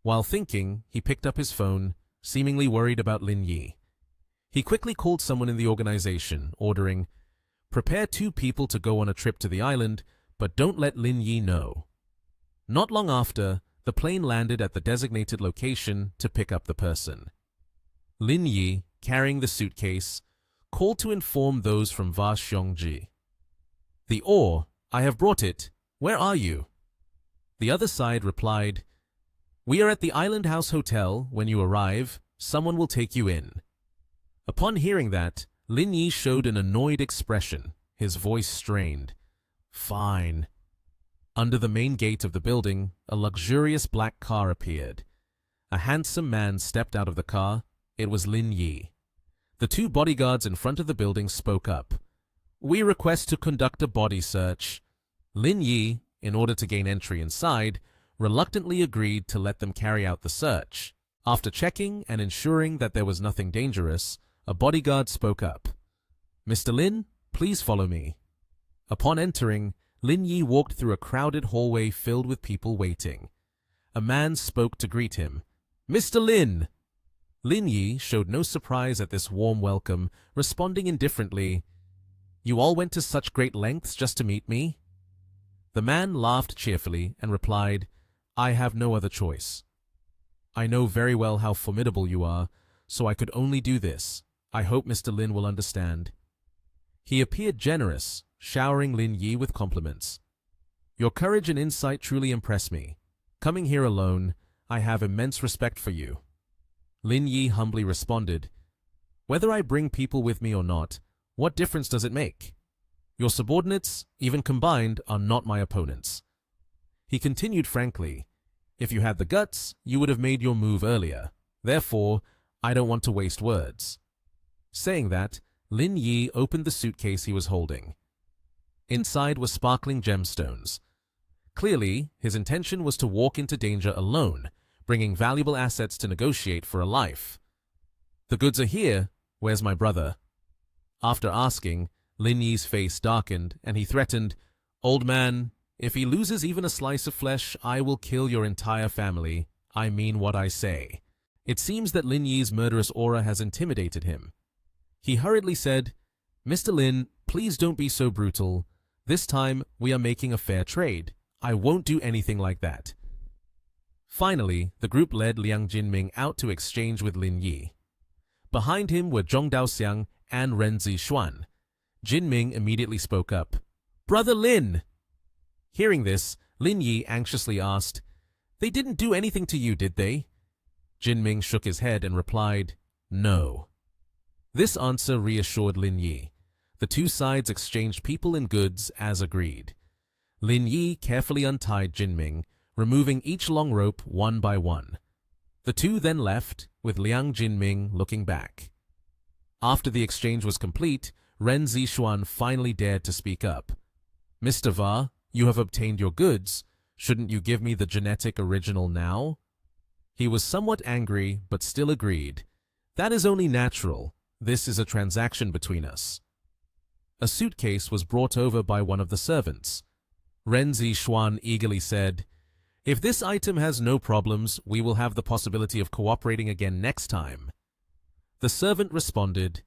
A: While thinking, he picked up his phone, seemingly worried about Lin Yi. He quickly called someone in the organization, ordering, prepare 2 people to go on a trip to the island, but don't let Lin Yi know. Not long after, the plane landed at the designated location to pick up the person. Lin Yi, carrying the suitcase, called to inform those from Va Xiongji. The ore, I have brought it. Where are you? The other side replied, we are at the Island House Hotel. When you arrive, someone will take you in. Upon hearing that, Lin Yi showed an annoyed expression, his voice strained. Fine. Under the main gate of the building, a luxurious black car appeared. A handsome man stepped out of the car. It was Lin Yi. The 2 bodyguards in front of the building spoke up. We request to conduct a body search. Lin Yi, in order to gain entry inside, reluctantly agreed to let them carry out the search. After checking and ensuring that there was nothing dangerous, a bodyguard spoke up. Mr. Lin, please follow me. Upon entering, Lin Yi walked through a crowded hallway filled with people waiting. A man spoke to greet him. Mr. Lin! Lin Yi showed no surprise at this warm welcome, responding indifferently, you all went to such great lengths just to meet me? The man laughed cheerfully and replied, I have no other choice. I know very well how formidable you are, so I could only do this. I hope Mr. Lin will understand. He appeared generous, showering Lin Yi with compliments. Your courage and insight truly impress me. Coming here alone, I have immense respect for you. Lin Yi humbly responded, whether I bring people with me or not, what difference does it make? Your subordinates, even combined, are not my opponents. He continued frankly, if you had the guts, you would have made your move earlier. Therefore, I don't want to waste words. Saying that, Lin Yi opened the suitcase he was holding. Inside were sparkling gemstones. Clearly, his intention was to walk into danger alone, bringing valuable assets to negotiate for a life. The goods are here. Where's my brother? After asking, Lin Yi's face darkened, and he threatened, old man, if he loses even a slice of flesh, I will kill your entire family. I mean what I say. It seems that Lin Yi's murderous aura has intimidated him. He hurriedly said, Mr. Lin, please don't be so brutal. This time, we are making a fair trade. I won't do anything like that. Finally, the group led Liang Jinming out to exchange with Lin Yi. Behind him were Zhong Daoxiang and Ren Zixuan. Jinming immediately spoke up. Brother Lin! Hearing this, Lin Yi anxiously asked, they didn't do anything to you, did they? Jinming shook his head and replied, no. This answer reassured Lin Yi. The 2 sides exchanged people and goods as agreed. Lin Yi carefully untied Jinming, removing each long rope one by one. The 2 then left, with Liang Jinming looking back. After the exchange was complete, Ren Zixuan finally dared to speak up. Mr. Va, you have obtained your goods. Shouldn't you give me the genetic original now? He was somewhat angry, but still agreed. That is only natural. This is a transaction between us. A suitcase was brought over by one of the servants. Ren Zixuan eagerly said, "If this item has no problems, we will have the possibility of cooperating again next time." The servant responded,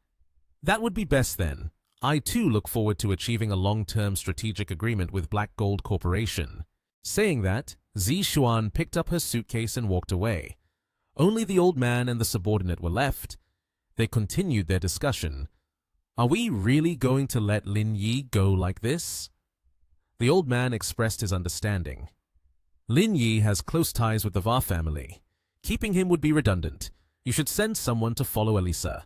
A: "That would be best then. I too look forward to achieving a long-term strategic agreement with Black Gold Corporation." Saying that, Zixuan picked up her suitcase and walked away. Only the old man and the subordinate were left. They continued their discussion. "Are we really going to let Lin Yi go like this?" The old man expressed his understanding. "Lin Yi has close ties with the Va family. Keeping him would be redundant. You should send someone to follow Elisa.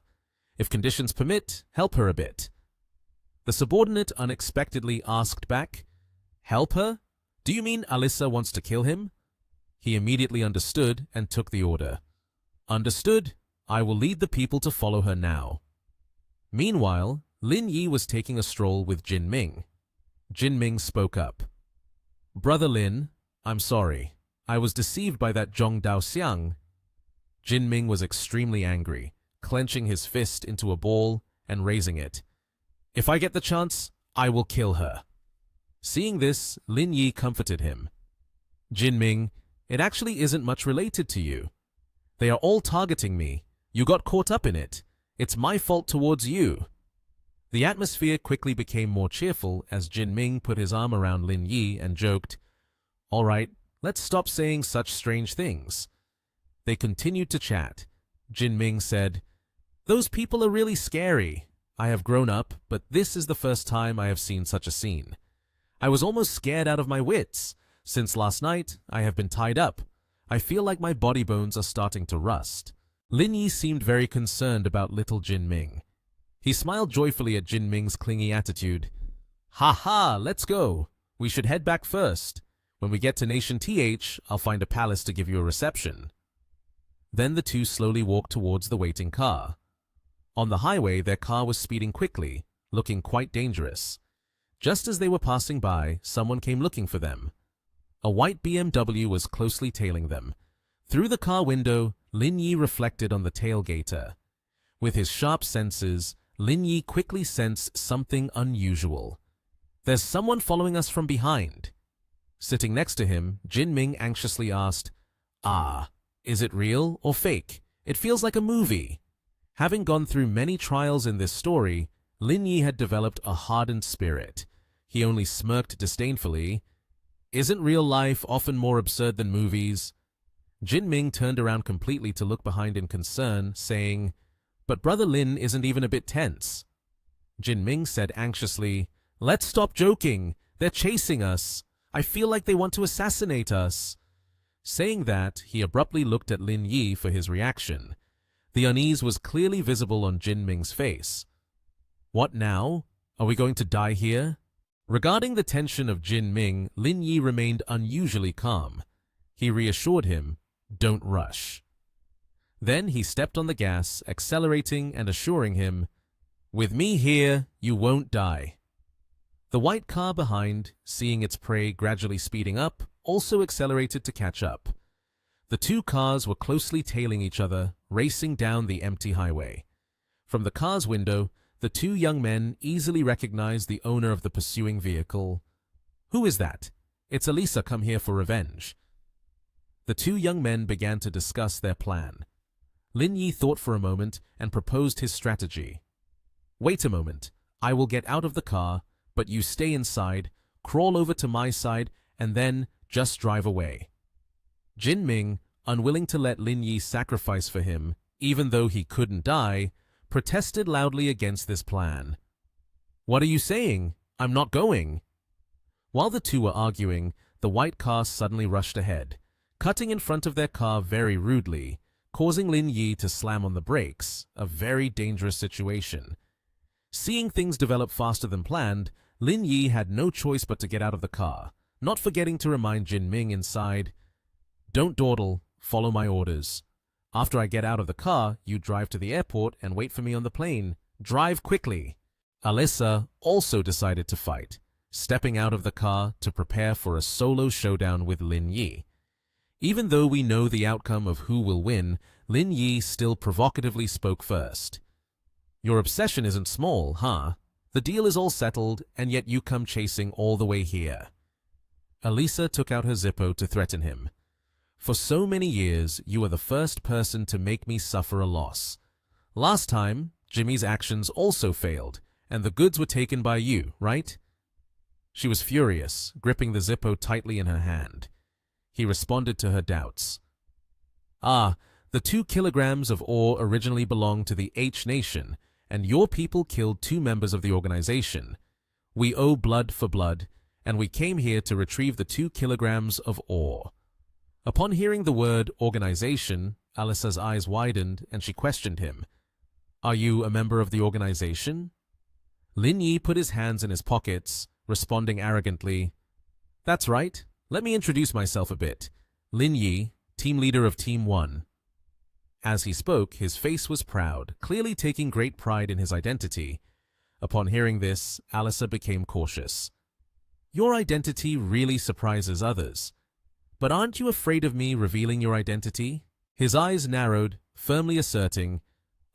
A: If conditions permit, help her a bit." The subordinate unexpectedly asked back, "Help her? Do you mean Alyssa wants to kill him?" He immediately understood and took the order. "Understood. I will lead the people to follow her now." Meanwhile, Lin Yi was taking a stroll with Jin Ming. Jin Ming spoke up. "Brother Lin, I'm sorry. I was deceived by that Zhong Daoxiang." Jin Ming was extremely angry, clenching his fist into a ball and raising it. "If I get the chance, I will kill her." Seeing this, Lin Yi comforted him. "Jin Ming, it actually isn't much related to you. They are all targeting me. You got caught up in it. It's my fault towards you." The atmosphere quickly became more cheerful as Jin Ming put his arm around Lin Yi and joked, "All right, let's stop saying such strange things." They continued to chat. Jin Ming said, "Those people are really scary. I have grown up, but this is the first time I have seen such a scene. I was almost scared out of my wits. Since last night, I have been tied up. I feel like my body bones are starting to rust." Lin Yi seemed very concerned about little Jin Ming. He smiled joyfully at Jin Ming's clingy attitude. "Ha ha, let's go. We should head back first. When we get to Nation TH, I'll find a palace to give you a reception." Then the two slowly walked towards the waiting car. On the highway, their car was speeding quickly, looking quite dangerous. Just as they were passing by, someone came looking for them. A white BMW was closely tailing them. Through the car window, Lin Yi reflected on the tailgater. With his sharp senses, Lin Yi quickly sensed something unusual. "There's someone following us from behind." Sitting next to him, Jin Ming anxiously asked, "Ah, is it real or fake? It feels like a movie." Having gone through many trials in this story, Lin Yi had developed a hardened spirit. He only smirked disdainfully. "Isn't real life often more absurd than movies?" Jin Ming turned around completely to look behind in concern, saying, "But Brother Lin isn't even a bit tense." Jin Ming said anxiously, "Let's stop joking. They're chasing us. I feel like they want to assassinate us." Saying that, he abruptly looked at Lin Yi for his reaction. The unease was clearly visible on Jin Ming's face. "What now? Are we going to die here?" Regarding the tension of Jin Ming, Lin Yi remained unusually calm. He reassured him, "Don't rush." Then he stepped on the gas, accelerating and assuring him, "With me here, you won't die." The white car behind, seeing its prey gradually speeding up, also accelerated to catch up. The two cars were closely tailing each other, racing down the empty highway. From the car's window, the two young men easily recognized the owner of the pursuing vehicle. "Who is that?" "It's Elisa come here for revenge." The two young men began to discuss their plan. Lin Yi thought for a moment and proposed his strategy. "Wait a moment. I will get out of the car, but you stay inside, crawl over to my side, and then just drive away." Jin Ming, unwilling to let Lin Yi sacrifice for him, even though he couldn't die, protested loudly against this plan. "What are you saying? I'm not going." While the two were arguing, the white car suddenly rushed ahead, cutting in front of their car very rudely, causing Lin Yi to slam on the brakes, a very dangerous situation. Seeing things develop faster than planned, Lin Yi had no choice but to get out of the car, not forgetting to remind Jin Ming inside, "Don't dawdle, follow my orders. After I get out of the car, you drive to the airport and wait for me on the plane. Drive quickly." Alyssa also decided to fight. stepping out of the car to prepare for a solo showdown with Lin Yi. Even though we know the outcome of who will win, Lin Yi still provocatively spoke first. Your obsession isn't small, huh? The deal is all settled, and yet you come chasing all the way here. Alisa took out her Zippo to threaten him. For so many years, you are the first person to make me suffer a loss. Last time, Jimmy's actions also failed, and the goods were taken by you, right? She was furious, gripping the Zippo tightly in her hand. He responded to her doubts. Ah, the 2 kilograms of ore originally belonged to the H Nation, and your people killed 2 members of the organization. We owe blood for blood, and we came here to retrieve the 2 kilograms of ore. Upon hearing the word organization, Alisa's eyes widened and she questioned him. Are you a member of the organization? Lin Yi put his hands in his pockets, responding arrogantly, That's right. Let me introduce myself a bit. Lin Yi, team leader of Team 1. As he spoke, his face was proud, clearly taking great pride in his identity. Upon hearing this, Alisa became cautious. Your identity really surprises others. But aren't you afraid of me revealing your identity? His eyes narrowed, firmly asserting,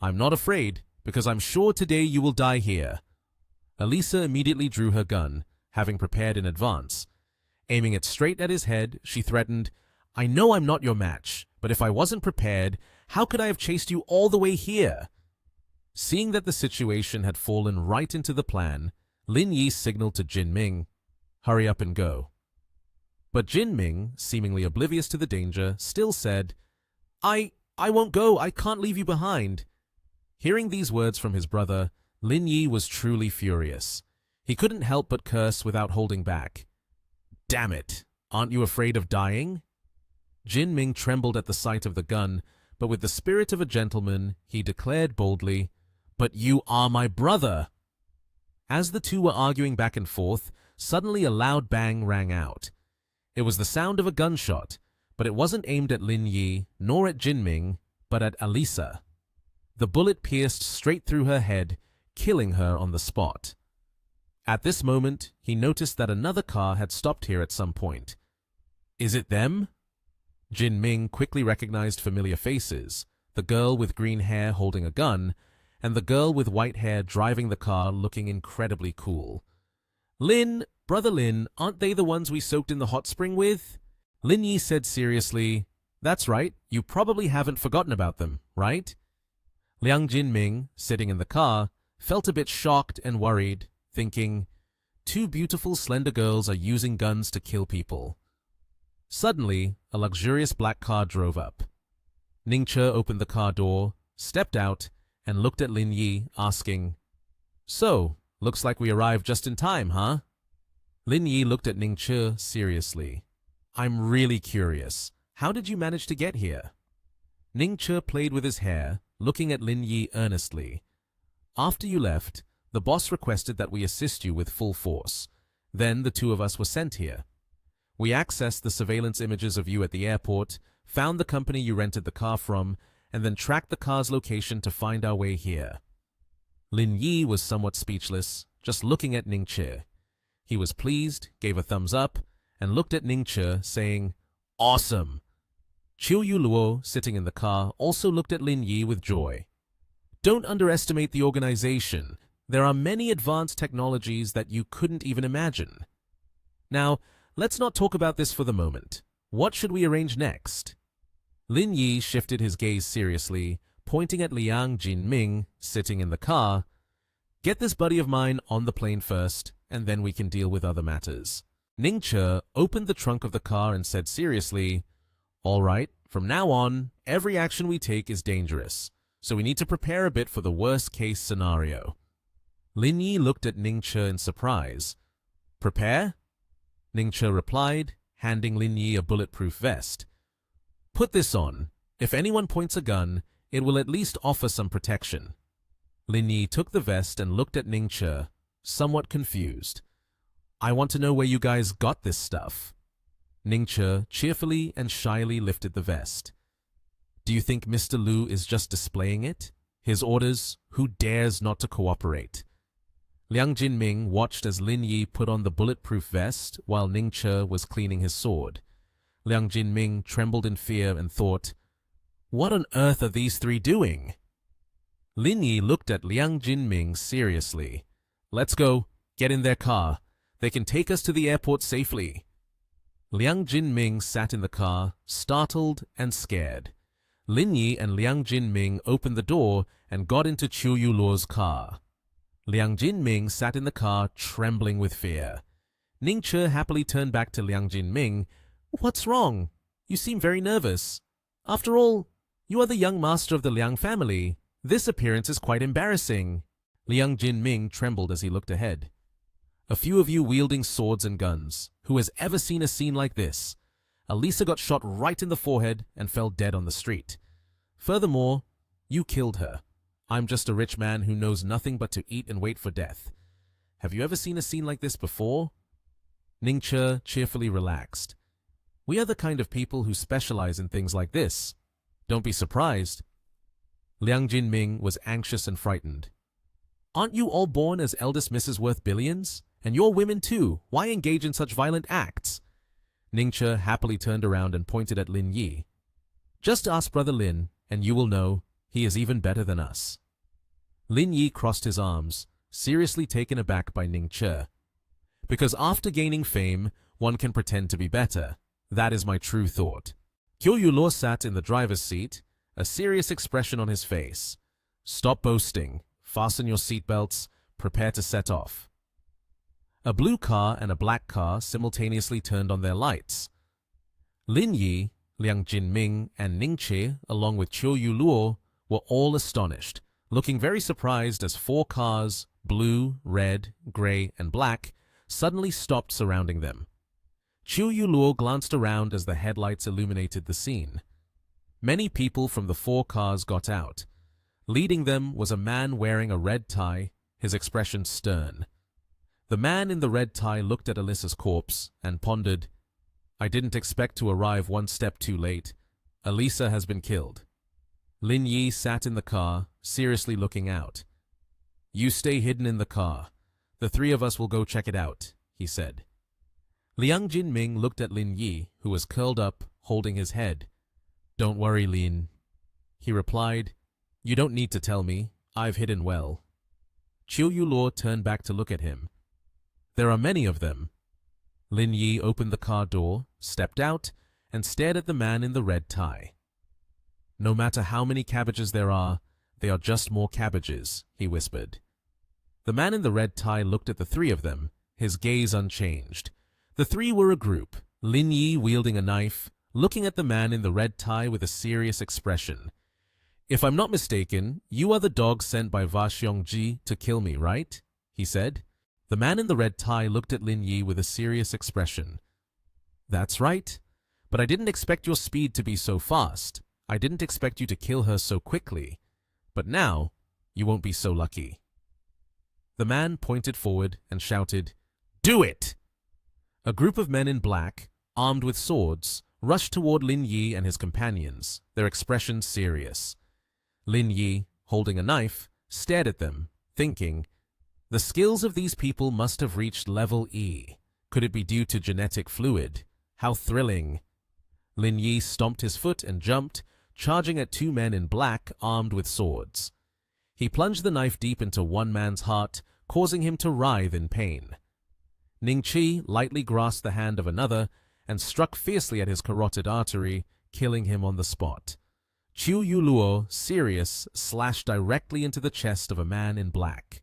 A: I'm not afraid, because I'm sure today you will die here. Alisa immediately drew her gun, having prepared in advance. Aiming it straight at his head, she threatened, I know I'm not your match, but if I wasn't prepared, how could I have chased you all the way here? Seeing that the situation had fallen right into the plan, Lin Yi signaled to Jin Ming, Hurry up and go. But Jin Ming, seemingly oblivious to the danger, still said, I won't go, I can't leave you behind. Hearing these words from his brother, Lin Yi was truly furious. He couldn't help but curse without holding back. Damn it, aren't you afraid of dying? Jin Ming trembled at the sight of the gun, but with the spirit of a gentleman, he declared boldly, But you are my brother! As the two were arguing back and forth, suddenly a loud bang rang out. It was the sound of a gunshot, but it wasn't aimed at Lin Yi, nor at Jin Ming, but at Alisa. The bullet pierced straight through her head, killing her on the spot. At this moment, he noticed that another car had stopped here at some point. Is it them? Jin Ming quickly recognized familiar faces, the girl with green hair holding a gun, and the girl with white hair driving the car looking incredibly cool. Lin, brother Lin, aren't they the ones we soaked in the hot spring with? Lin Yi said seriously, That's right, you probably haven't forgotten about them, right? Liang Jin Ming, sitting in the car, felt a bit shocked and worried, thinking, 2 beautiful slender girls are using guns to kill people. Suddenly, a luxurious black car drove up. Ningche opened the car door, stepped out, and looked at Lin Yi, asking, So, looks like we arrived just in time, huh? Lin Yi looked at Ningche seriously. I'm really curious. How did you manage to get here? Ningche played with his hair, looking at Lin Yi earnestly. After you left, the boss requested that we assist you with full force. Then the 2 of us were sent here. We accessed the surveillance images of you at the airport, found the company you rented the car from, and then tracked the car's location to find our way here. Lin Yi was somewhat speechless, just looking at Ningche. He was pleased, gave a thumbs up, and looked at Ningche, saying, Awesome! Chiu Yu Luo, sitting in the car, also looked at Lin Yi with joy. Don't underestimate the organization. There are many advanced technologies that you couldn't even imagine. Now, let's not talk about this for the moment. What should we arrange next? Lin Yi shifted his gaze seriously, pointing at Liang Jin Ming, sitting in the car. Get this buddy of mine on the plane first, and then we can deal with other matters. Ningche opened the trunk of the car and said seriously, All right, from now on, every action we take is dangerous, so we need to prepare a bit for the worst-case scenario. Lin Yi looked at Ningche in surprise. Prepare? Ningche replied, handing Lin Yi a bulletproof vest. Put this on. If anyone points a gun, it will at least offer some protection. Lin Yi took the vest and looked at Ningche, somewhat confused. I want to know where you guys got this stuff. Ningche cheerfully and shyly lifted the vest. Do you think Mr. Lu is just displaying it? His orders, who dares not to cooperate? Liang Jinming watched as Lin Yi put on the bulletproof vest while Ning Che was cleaning his sword. Liang Jinming trembled in fear and thought, "What on earth are these three doing?" Lin Yi looked at Liang Jinming seriously. "Let's go. Get in their car. They can take us to the airport safely." Liang Jinming sat in the car, startled and scared. Lin Yi and Liang Jinming opened the door and got into Qiu Yuluo's car. Liang Jinming sat in the car, trembling with fear. Ning Che happily turned back to Liang Jinming. "What's wrong? You seem very nervous. After all, you are the young master of the Liang family. This appearance is quite embarrassing." Liang Jinming trembled as he looked ahead. "A few of you wielding swords and guns. Who has ever seen a scene like this? Elisa got shot right in the forehead and fell dead on the street. Furthermore, you killed her. I'm just a rich man who knows nothing but to eat and wait for death. Have you ever seen a scene like this before?" Ning Che cheerfully relaxed. "We are the kind of people who specialize in things like this. Don't be surprised." Liang Jinming was anxious and frightened. "Aren't you all born as eldest Mrs. Worth Billions? And you're women too. Why engage in such violent acts?" Ning Che happily turned around and pointed at Lin Yi. "Just ask Brother Lin, and you will know he is even better than us." Lin Yi crossed his arms, seriously taken aback by Ning Che. "Because after gaining fame, one can pretend to be better. That is my true thought." Qiu Yuluo sat in the driver's seat, a serious expression on his face. "Stop boasting. Fasten your seatbelts. Prepare to set off." A blue car and a black car simultaneously turned on their lights. Lin Yi, Liang Jinming, and Ning Che, along with Qiu Yuluo, were all astonished, looking very surprised as 4 cars, blue, red, gray, and black, suddenly stopped surrounding them. Qiu Yuluo glanced around as the headlights illuminated the scene. Many people from the 4 cars got out. Leading them was a man wearing a red tie, his expression stern. The man in the red tie looked at Elisa's corpse and pondered, "I didn't expect to arrive one step too late. Elisa has been killed." Lin Yi sat in the car, seriously looking out. "You stay hidden in the car. The 3 of us will go check it out," he said. Liang Jinming looked at Lin Yi, who was curled up, holding his head. "Don't worry, Lin," he replied. "You don't need to tell me. I've hidden well." Qiu Yuluo turned back to look at him. "There are many of them." Lin Yi opened the car door, stepped out, and stared at the man in the red tie. "No matter how many cabbages there are, they are just more cabbages," he whispered. The man in the red tie looked at the 3 of them, his gaze unchanged. The 3 were a group, Lin Yi wielding a knife, looking at the man in the red tie with a serious expression. "If I'm not mistaken, you are the dog sent by Va Xiongji to kill me, right?" he said. The man in the red tie looked at Lin Yi with a serious expression. "That's right. But I didn't expect your speed to be so fast. I didn't expect you to kill her so quickly. But now, you won't be so lucky." The man pointed forward and shouted, "Do it!" A group of men in black, armed with swords, rushed toward Lin Yi and his companions, their expressions serious. Lin Yi, holding a knife, stared at them, thinking, "The skills of these people must have reached level E. Could it be due to genetic fluid? How thrilling!" Lin Yi stomped his foot and jumped, charging at 2 men in black armed with swords. He plunged the knife deep into one man's heart, causing him to writhe in pain. Ning Chi lightly grasped the hand of another and struck fiercely at his carotid artery, killing him on the spot. Qiu Yuluo, serious, slashed directly into the chest of a man in black.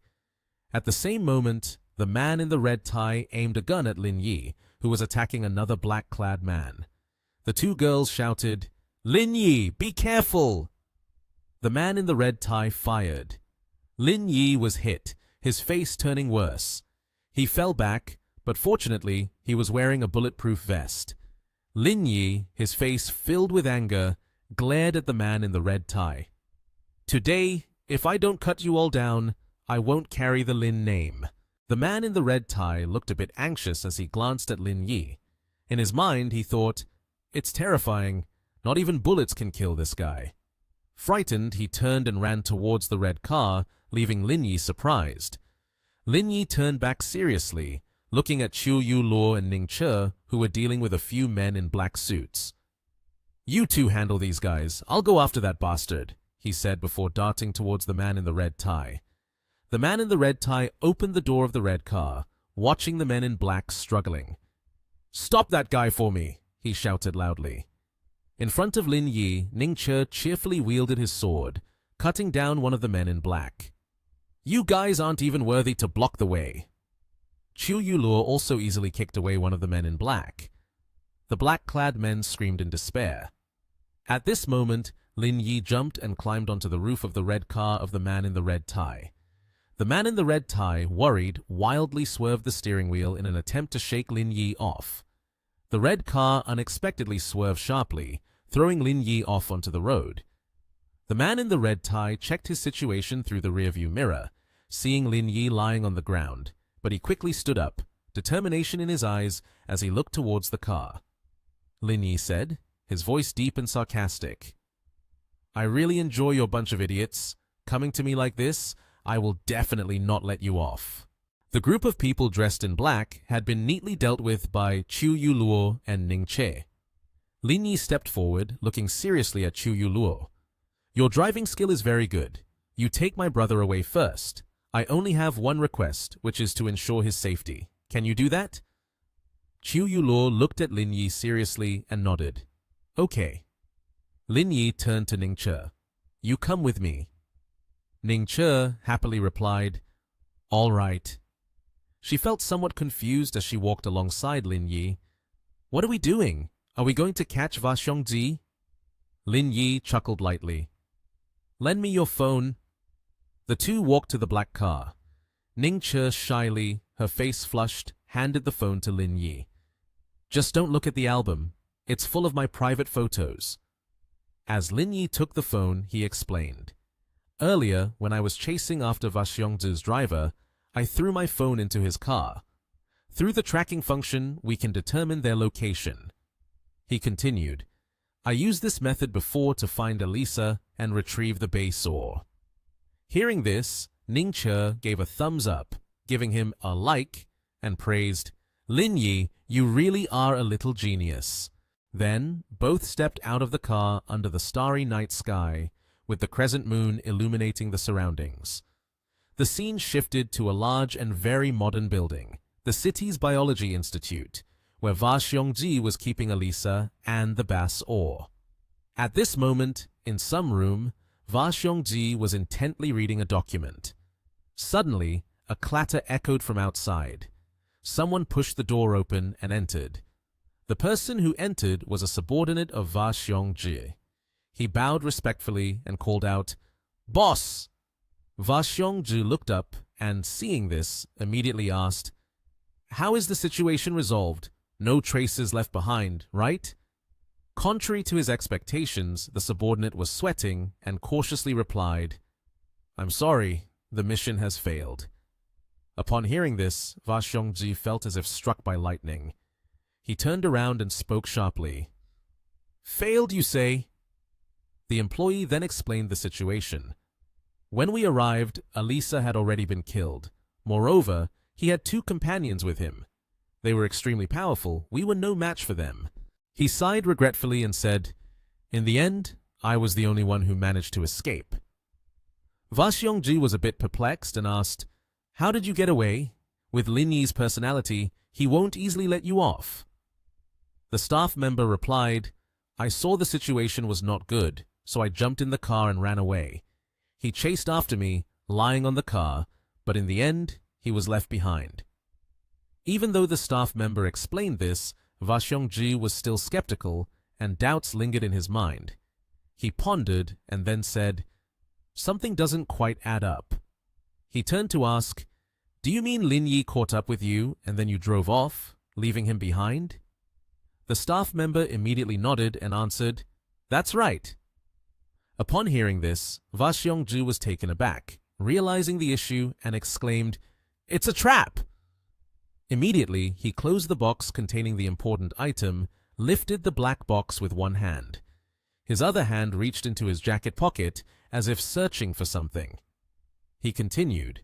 A: At the same moment, the man in the red tie aimed a gun at Lin Yi, who was attacking another black-clad man. The 2 girls shouted, "Lin Yi, be careful!" The man in the red tie fired. Lin Yi was hit, his face turning worse. He fell back, but fortunately, he was wearing a bulletproof vest. Lin Yi, his face filled with anger, glared at the man in the red tie. "Today, if I don't cut you all down, I won't carry the Lin name." The man in the red tie looked a bit anxious as he glanced at Lin Yi. In his mind, he thought, "It's terrifying. Not even bullets can kill this guy." Frightened, he turned and ran towards the red car, leaving Lin Yi surprised. Lin Yi turned back seriously, looking at Qiu Yu Luo and Ning Che, who were dealing with a few men in black suits. "You two handle these guys. I'll go after that bastard," he said before darting towards the man in the red tie. The man in the red tie opened the door of the red car, watching the men in black struggling. "Stop that guy for me," he shouted loudly. In front of Lin Yi, Ning Che cheerfully wielded his sword, cutting down one of the men in black. "You guys aren't even worthy to block the way." Qiu Yu Luo also easily kicked away one of the men in black. The black-clad men screamed in despair. At this moment, Lin Yi jumped and climbed onto the roof of the red car of the man in the red tie. The man in the red tie, worried, wildly swerved the steering wheel in an attempt to shake Lin Yi off. The red car unexpectedly swerved sharply, throwing Lin Yi off onto the road. The man in the red tie checked his situation through the rearview mirror, seeing Lin Yi lying on the ground, but he quickly stood up, determination in his eyes as he looked towards the car. Lin Yi said, his voice deep and sarcastic, "I really enjoy your bunch of idiots. Coming to me like this, I will definitely not let you off." The group of people dressed in black had been neatly dealt with by Qiu Yu Luo and Ning Che. Lin Yi stepped forward, looking seriously at Qiu Yu Luo. "Your driving skill is very good. You take my brother away first. I only have one request, which is to ensure his safety. Can you do that?" Qiu Yu Luo looked at Lin Yi seriously and nodded. "Okay." Lin Yi turned to Ning Che. "You come with me." Ning Che happily replied, "All right." She felt somewhat confused as she walked alongside Lin Yi. "What are we doing? Are we going to catch Va Xiongji?" Lin Yi chuckled lightly. "Lend me your phone." The two walked to the black car. Ning Che shyly, her face flushed, handed the phone to Lin Yi. "Just don't look at the album. It's full of my private photos." As Lin Yi took the phone, he explained. "Earlier, when I was chasing after Va Xiongzi's driver, I threw my phone into his car. Through the tracking function, we can determine their location." He continued, "I used this method before to find Elisa and retrieve the base ore." Hearing this, Ning Che gave a thumbs up, giving him a like, and praised, "Lin Yi, you really are a little genius." Then, both stepped out of the car under the starry night sky, with the crescent moon illuminating the surroundings. The scene shifted to a large and very modern building, the city's biology institute, where Va Xiongji was keeping Elisa and the bass ore. At this moment, in some room, Va Xiongji was intently reading a document. Suddenly, a clatter echoed from outside. Someone pushed the door open and entered. The person who entered was a subordinate of Va Xiongji. He bowed respectfully and called out, "Boss!" Va Xiongji looked up and, seeing this, immediately asked, "How is the situation resolved? No traces left behind, right?" Contrary to his expectations, the subordinate was sweating and cautiously replied, "I'm sorry, the mission has failed." Upon hearing this, Va Xiongji felt as if struck by lightning. He turned around and spoke sharply. "Failed, you say?" The employee then explained the situation. When we arrived, Elisa had already been killed. Moreover, he had two companions with him. They were extremely powerful. We were no match for them. He sighed regretfully and said, "In the end, I was the only one who managed to escape." Va Xiongji was a bit perplexed and asked, "How did you get away? With Lin Yi's personality, he won't easily let you off." The staff member replied, "I saw the situation was not good, so I jumped in the car and ran away. He chased after me, lying on the car, but in the end, he was left behind." Even though the staff member explained this, Va Xiongji was still skeptical, and doubts lingered in his mind. He pondered and then said, "Something doesn't quite add up." He turned to ask, "Do you mean Lin Yi caught up with you and then you drove off, leaving him behind?" The staff member immediately nodded and answered, "That's right." Upon hearing this, Va Xiongji was taken aback, realizing the issue, and exclaimed, "It's a trap!" Immediately, he closed the box containing the important item, lifted the black box with one hand. His other hand reached into his jacket pocket as if searching for something. He continued,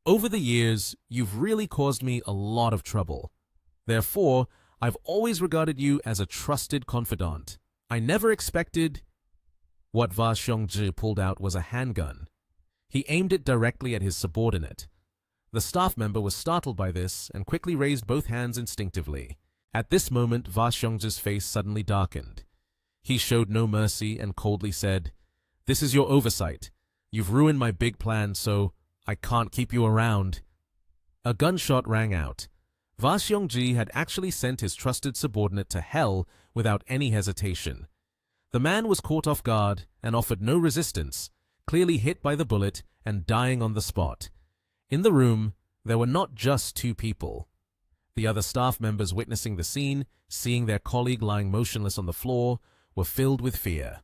A: Over the years, you've really caused me a lot of trouble. Therefore, I've always regarded you as a trusted confidant. I never expected—" What Va Xiongzhi pulled out was a handgun. He aimed it directly at his subordinate. The staff member was startled by this and quickly raised both hands instinctively. At this moment, Va Xiongzhi's face suddenly darkened. He showed no mercy and coldly said, "This is your oversight. You've ruined my big plan, so I can't keep you around." A gunshot rang out. Va Xiongzhi had actually sent his trusted subordinate to hell without any hesitation. The man was caught off guard and offered no resistance, clearly hit by the bullet and dying on the spot. In the room, there were not just two people. The other staff members witnessing the scene, seeing their colleague lying motionless on the floor, were filled with fear.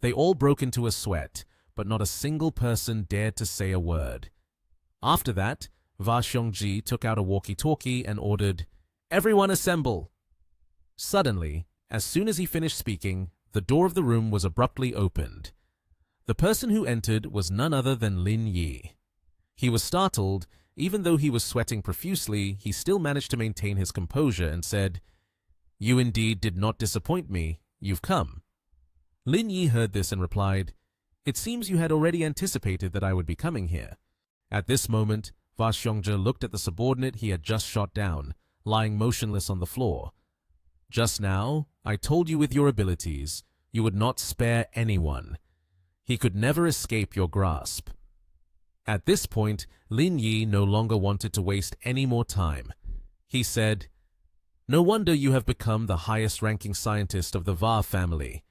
A: They all broke into a sweat, but not a single person dared to say a word. After that, Va Xiongzhi took out a walkie-talkie and ordered, "Everyone assemble!" Suddenly, as soon as he finished speaking, the door of the room was abruptly opened. The person who entered was none other than Lin Yi. He was startled. Even though he was sweating profusely, he still managed to maintain his composure and said, "You indeed did not disappoint me. You've come." Lin Yi heard this and replied, "It seems you had already anticipated that I would be coming here." At this moment, Va Xiongzhi looked at the subordinate he had just shot down, lying motionless on the floor. "Just now, I told you with your abilities, you would not spare anyone. He could never escape your grasp." At this point, Lin Yi no longer wanted to waste any more time. He said, "No wonder you have become the highest-ranking scientist of the Va family.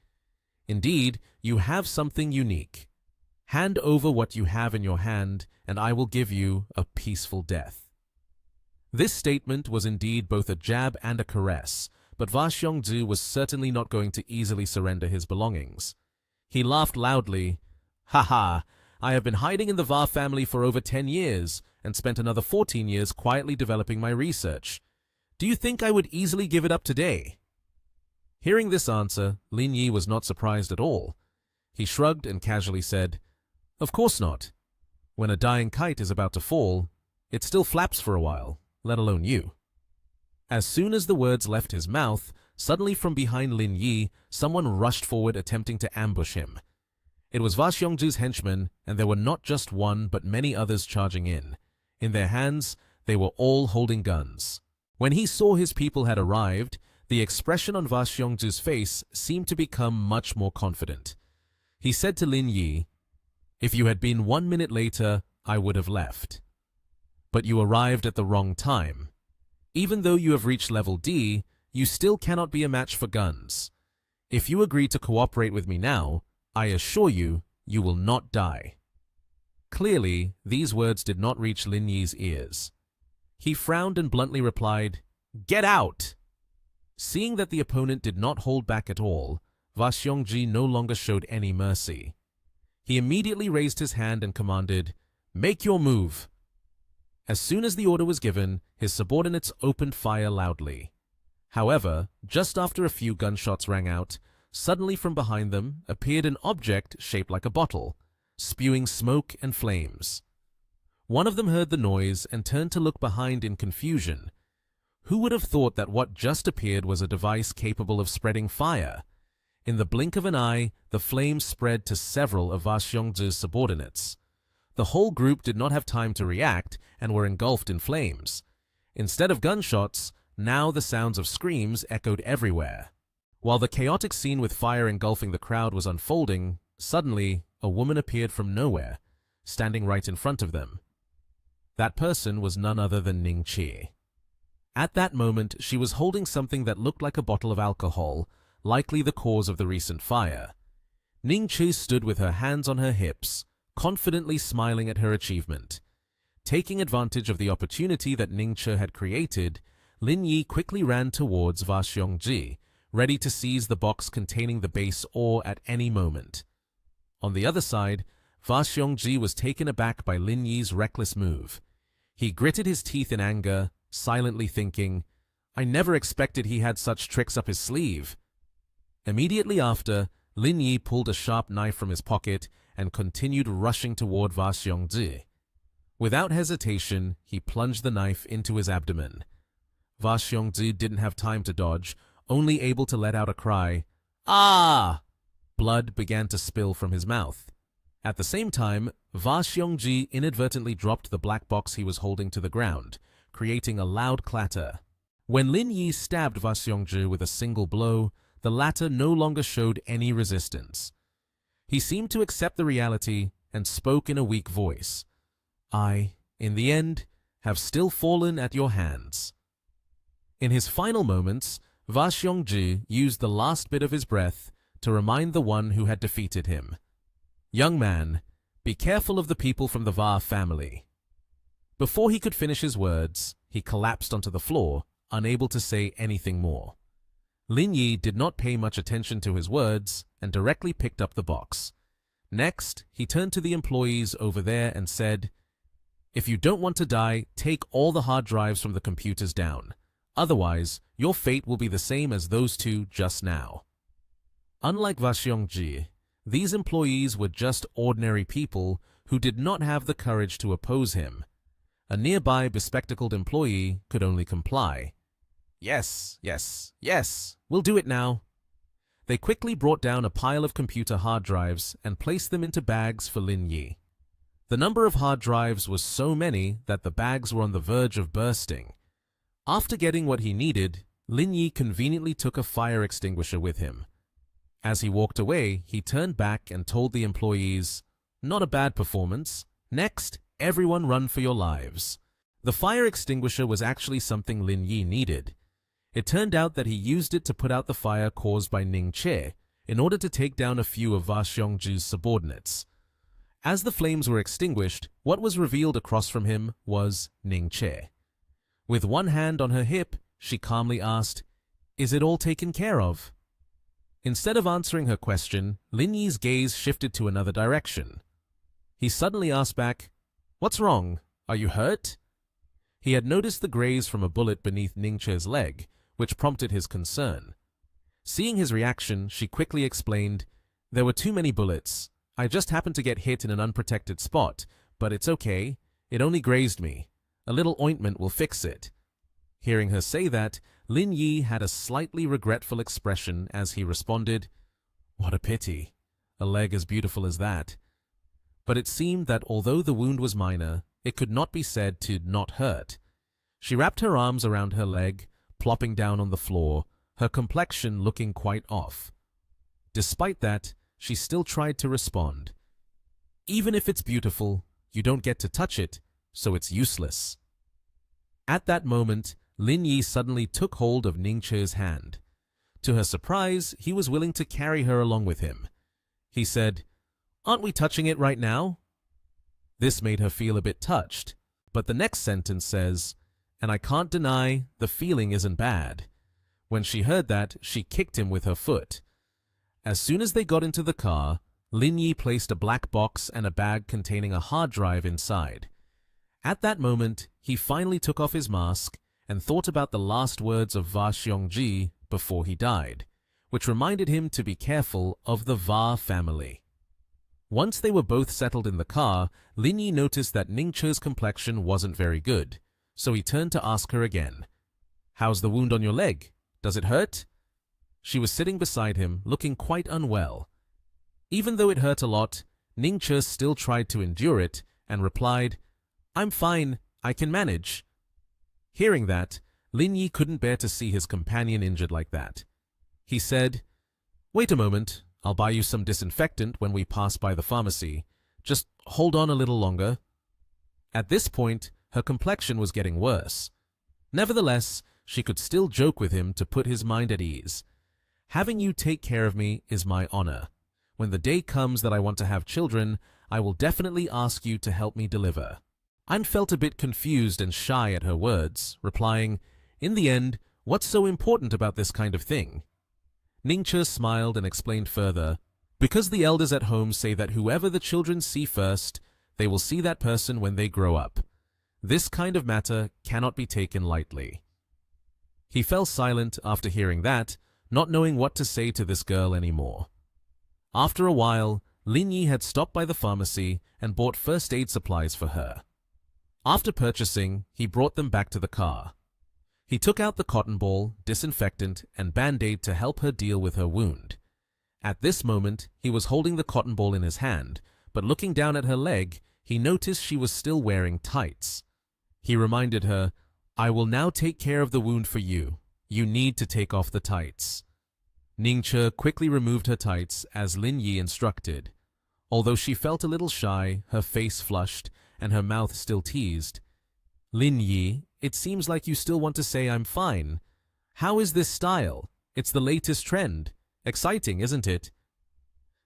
A: Indeed, you have something unique. Hand over what you have in your hand, and I will give you a peaceful death." This statement was indeed both a jab and a caress, but Va Xiongzhi was certainly not going to easily surrender his belongings. He laughed loudly. "Ha ha! I have been hiding in the Va family for over 10 years and spent another 14 years quietly developing my research. Do you think I would easily give it up today?" Hearing this answer, Lin Yi was not surprised at all. He shrugged and casually said, "Of course not. When a dying kite is about to fall, it still flaps for a while, let alone you." As soon as the words left his mouth, suddenly from behind Lin Yi, someone rushed forward attempting to ambush him. It was Va Xiongzhi's henchmen, and there were not just one but many others charging in. In their hands, they were all holding guns. When he saw his people had arrived, the expression on Va Xiongzhi's face seemed to become much more confident. He said to Lin Yi, "If you had been 1 minute later, I would have left. But you arrived at the wrong time. Even though you have reached level D, you still cannot be a match for guns. If you agree to cooperate with me now, I assure you, you will not die." Clearly, these words did not reach Lin Yi's ears. He frowned and bluntly replied, "Get out!" Seeing that the opponent did not hold back at all, Va Xiongzhi no longer showed any mercy. He immediately raised his hand and commanded, "Make your move." As soon as the order was given, his subordinates opened fire loudly. However, just after a few gunshots rang out, suddenly from behind them appeared an object shaped like a bottle, spewing smoke and flames. One of them heard the noise and turned to look behind in confusion. Who would have thought that what just appeared was a device capable of spreading fire? In the blink of an eye, the flames spread to several of Va Xiongzhi's subordinates. The whole group did not have time to react and were engulfed in flames. Instead of gunshots, now the sounds of screams echoed everywhere. While the chaotic scene with fire engulfing the crowd was unfolding, suddenly a woman appeared from nowhere, standing right in front of them. That person was none other than Ning Qi. At that moment, she was holding something that looked like a bottle of alcohol, likely the cause of the recent fire. Ning Qi stood with her hands on her hips, confidently smiling at her achievement. Taking advantage of the opportunity that Ning Qi had created, Lin Yi quickly ran towards Va Xiongzhi, ready to seize the box containing the base ore at any moment. On the other side, Va Xiongzhi was taken aback by Lin Yi's reckless move. He gritted his teeth in anger, silently thinking, "I never expected he had such tricks up his sleeve." Immediately after, Lin Yi pulled a sharp knife from his pocket and continued rushing toward Va Xiongzhi. Without hesitation, he plunged the knife into his abdomen. Va Xiongzhi didn't have time to dodge, only able to let out a cry. Ah! Blood began to spill from his mouth. At the same time, Va Xiongzhi inadvertently dropped the black box he was holding to the ground, creating a loud clatter. When Lin Yi stabbed Va Xiongzhi with a single blow, the latter no longer showed any resistance. He seemed to accept the reality and spoke in a weak voice. I, in the end, have still fallen at your hands. In his final moments, Va Xiongzhi used the last bit of his breath to remind the one who had defeated him. Young man, be careful of the people from the Va family. Before he could finish his words, he collapsed onto the floor, unable to say anything more. Lin Yi did not pay much attention to his words and directly picked up the box. Next, he turned to the employees over there and said, "If you don't want to die, take all the hard drives from the computers down. Otherwise, your fate will be the same as those two just now." Unlike Va Xiongzhi, these employees were just ordinary people who did not have the courage to oppose him. A nearby bespectacled employee could only comply. Yes, yes, yes, we'll do it now. They quickly brought down a pile of computer hard drives and placed them into bags for Lin Yi. The number of hard drives was so many that the bags were on the verge of bursting. After getting what he needed, Lin Yi conveniently took a fire extinguisher with him. As he walked away, he turned back and told the employees, "Not a bad performance. Next, everyone run for your lives." The fire extinguisher was actually something Lin Yi needed. It turned out that he used it to put out the fire caused by Ning Che in order to take down a few of Va Xiongzhi's subordinates. As the flames were extinguished, what was revealed across from him was Ning Che. With one hand on her hip, she calmly asked, "Is it all taken care of?" Instead of answering her question, Lin Yi's gaze shifted to another direction. He suddenly asked back, "What's wrong? Are you hurt?" He had noticed the graze from a bullet beneath Ning Che's leg, which prompted his concern. Seeing his reaction, she quickly explained, "There were too many bullets. I just happened to get hit in an unprotected spot, but it's okay. It only grazed me. A little ointment will fix it." Hearing her say that, Lin Yi had a slightly regretful expression as he responded, "What a pity. A leg as beautiful as that." But it seemed that although the wound was minor, it could not be said to not hurt. She wrapped her arms around her leg, plopping down on the floor, her complexion looking quite off. Despite that, she still tried to respond. "Even if it's beautiful, you don't get to touch it, so it's useless." At that moment, Lin Yi suddenly took hold of Ning Che's hand. To her surprise, he was willing to carry her along with him. He said, "Aren't we touching it right now?" This made her feel a bit touched, but the next sentence says, "And I can't deny the feeling isn't bad." When she heard that, she kicked him with her foot. As soon as they got into the car, Lin Yi placed a black box and a bag containing a hard drive inside. At that moment, he finally took off his mask and thought about the last words of Va Xiongzhi before he died, which reminded him to be careful of the Va family. Once they were both settled in the car, Lin Yi noticed that Ning Che's complexion wasn't very good, so he turned to ask her again, "How's the wound on your leg? Does it hurt?" She was sitting beside him, looking quite unwell. Even though it hurt a lot, Ning Che still tried to endure it and replied, "I'm fine, I can manage." Hearing that, Lin Yi couldn't bear to see his companion injured like that. He said, "Wait a moment, I'll buy you some disinfectant when we pass by the pharmacy. Just hold on a little longer." At this point, her complexion was getting worse. Nevertheless, she could still joke with him to put his mind at ease. "Having you take care of me is my honor. When the day comes that I want to have children, I will definitely ask you to help me deliver." Anne felt a bit confused and shy at her words, replying, "In the end, what's so important about this kind of thing?" Ning Che smiled and explained further, "Because the elders at home say that whoever the children see first, they will see that person when they grow up. This kind of matter cannot be taken lightly." He fell silent after hearing that, not knowing what to say to this girl anymore. After a while, Lin Yi had stopped by the pharmacy and bought first aid supplies for her. After purchasing, he brought them back to the car. He took out the cotton ball, disinfectant, and Band-Aid to help her deal with her wound. At this moment, he was holding the cotton ball in his hand, but looking down at her leg, he noticed she was still wearing tights. He reminded her, "I will now take care of the wound for you. You need to take off the tights." Ningche quickly removed her tights as Lin Yi instructed. Although she felt a little shy, her face flushed, and her mouth still teased. "Lin Yi, it seems like you still want to say I'm fine. How is this style? It's the latest trend. Exciting, isn't it?"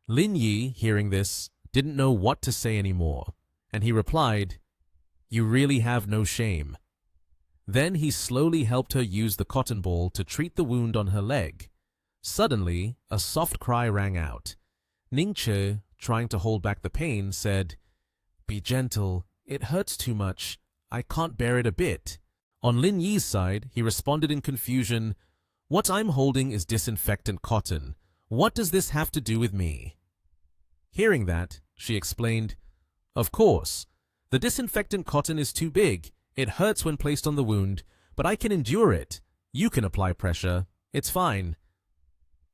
A: Lin Yi, hearing this, didn't know what to say anymore, and he replied, "You really have no shame." Then he slowly helped her use the cotton ball to treat the wound on her leg. Suddenly, a soft cry rang out. Ningche, trying to hold back the pain, said, "Be gentle. It hurts too much. I can't bear it a bit." On Lin Yi's side, he responded in confusion, "What I'm holding is disinfectant cotton. What does this have to do with me?" Hearing that, she explained, "Of course. The disinfectant cotton is too big. It hurts when placed on the wound, but I can endure it. You can apply pressure. It's fine."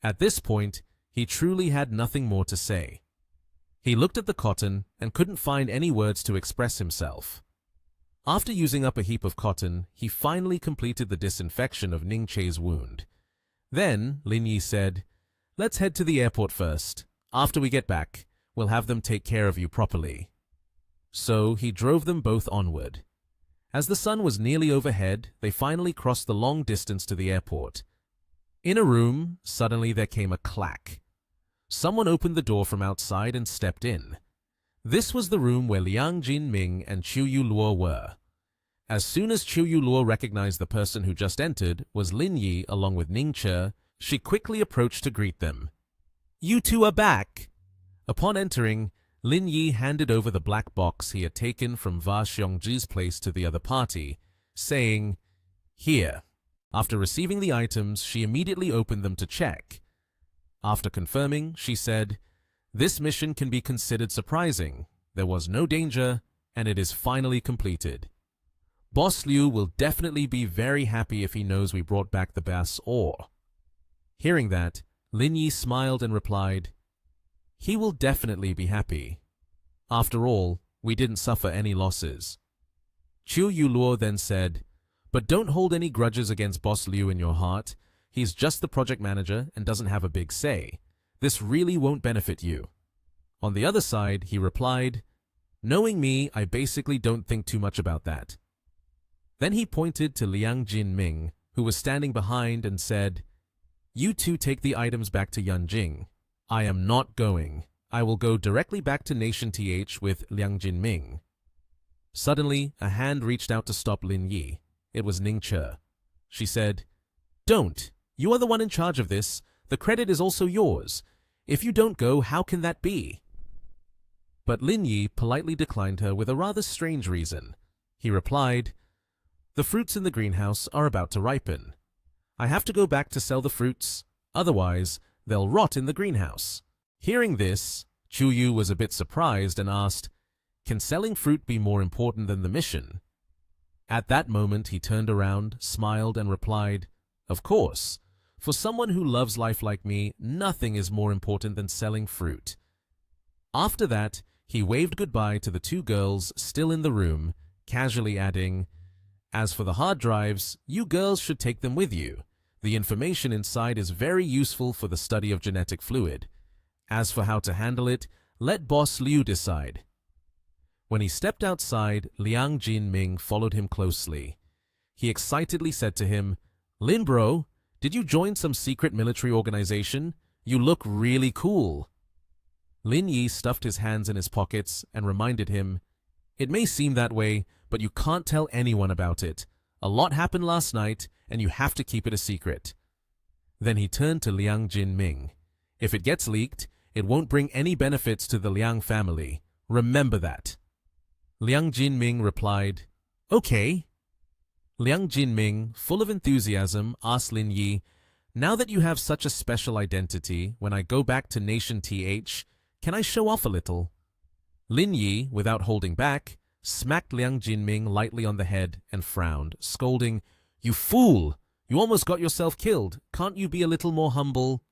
A: At this point, he truly had nothing more to say. He looked at the cotton and couldn't find any words to express himself. After using up a heap of cotton, he finally completed the disinfection of Ningche's wound. Then, Lin Yi said, "Let's head to the airport first. After we get back, we'll have them take care of you properly." So he drove them both onward. As the sun was nearly overhead, they finally crossed the long distance to the airport. In a room, suddenly there came a clack. Someone opened the door from outside and stepped in. This was the room where Liang Jinming and Qiu Yuluo were. As soon as Qiu Yuluo recognized the person who just entered was Lin Yi along with Ningche, she quickly approached to greet them. "You two are back!" Upon entering, Lin Yi handed over the black box he had taken from Va Xiongzhi's place to the other party, saying, "Here." After receiving the items, she immediately opened them to check. After confirming, she said, "This mission can be considered surprising. There was no danger, and it is finally completed. Boss Liu will definitely be very happy if he knows we brought back the bass ore." Hearing that, Lin Yi smiled and replied, "He will definitely be happy. After all, we didn't suffer any losses." Qiu Yuluo then said, "But don't hold any grudges against Boss Liu in your heart. He's just the project manager and doesn't have a big say. This really won't benefit you." On the other side, he replied, "Knowing me, I basically don't think too much about that." Then he pointed to Liang Jinming, who was standing behind, and said, "You two take the items back to Yanjing. I am not going. I will go directly back to Nation TH with Liang Jinming." Suddenly, a hand reached out to stop Lin Yi. It was Ningche. She said, "Don't. You are the one in charge of this. The credit is also yours. If you don't go, how can that be?" But Lin Yi politely declined her with a rather strange reason. He replied, "The fruits in the greenhouse are about to ripen. I have to go back to sell the fruits. Otherwise, they'll rot in the greenhouse." Hearing this, Chu Yu was a bit surprised and asked, "Can selling fruit be more important than the mission?" At that moment, he turned around, smiled, and replied, "Of course. For someone who loves life like me, nothing is more important than selling fruit." After that, he waved goodbye to the two girls still in the room, casually adding, "As for the hard drives, you girls should take them with you. The information inside is very useful for the study of genetic fluid. As for how to handle it, let Boss Liu decide." When he stepped outside, Liang Jinming followed him closely. He excitedly said to him, "Lin bro, did you join some secret military organization? You look really cool." Lin Yi stuffed his hands in his pockets and reminded him, "It may seem that way, but you can't tell anyone about it. A lot happened last night, and you have to keep it a secret." Then he turned to Liang Jinming. "If it gets leaked, it won't bring any benefits to the Liang family. Remember that." Liang Jinming replied, "Okay." Liang Jinming, full of enthusiasm, asked Lin Yi, "Now that you have such a special identity, when I go back to Nation TH, can I show off a little?" Lin Yi, without holding back, smacked Liang Jinming lightly on the head and frowned, scolding, "You fool! You almost got yourself killed. Can't you be a little more humble?"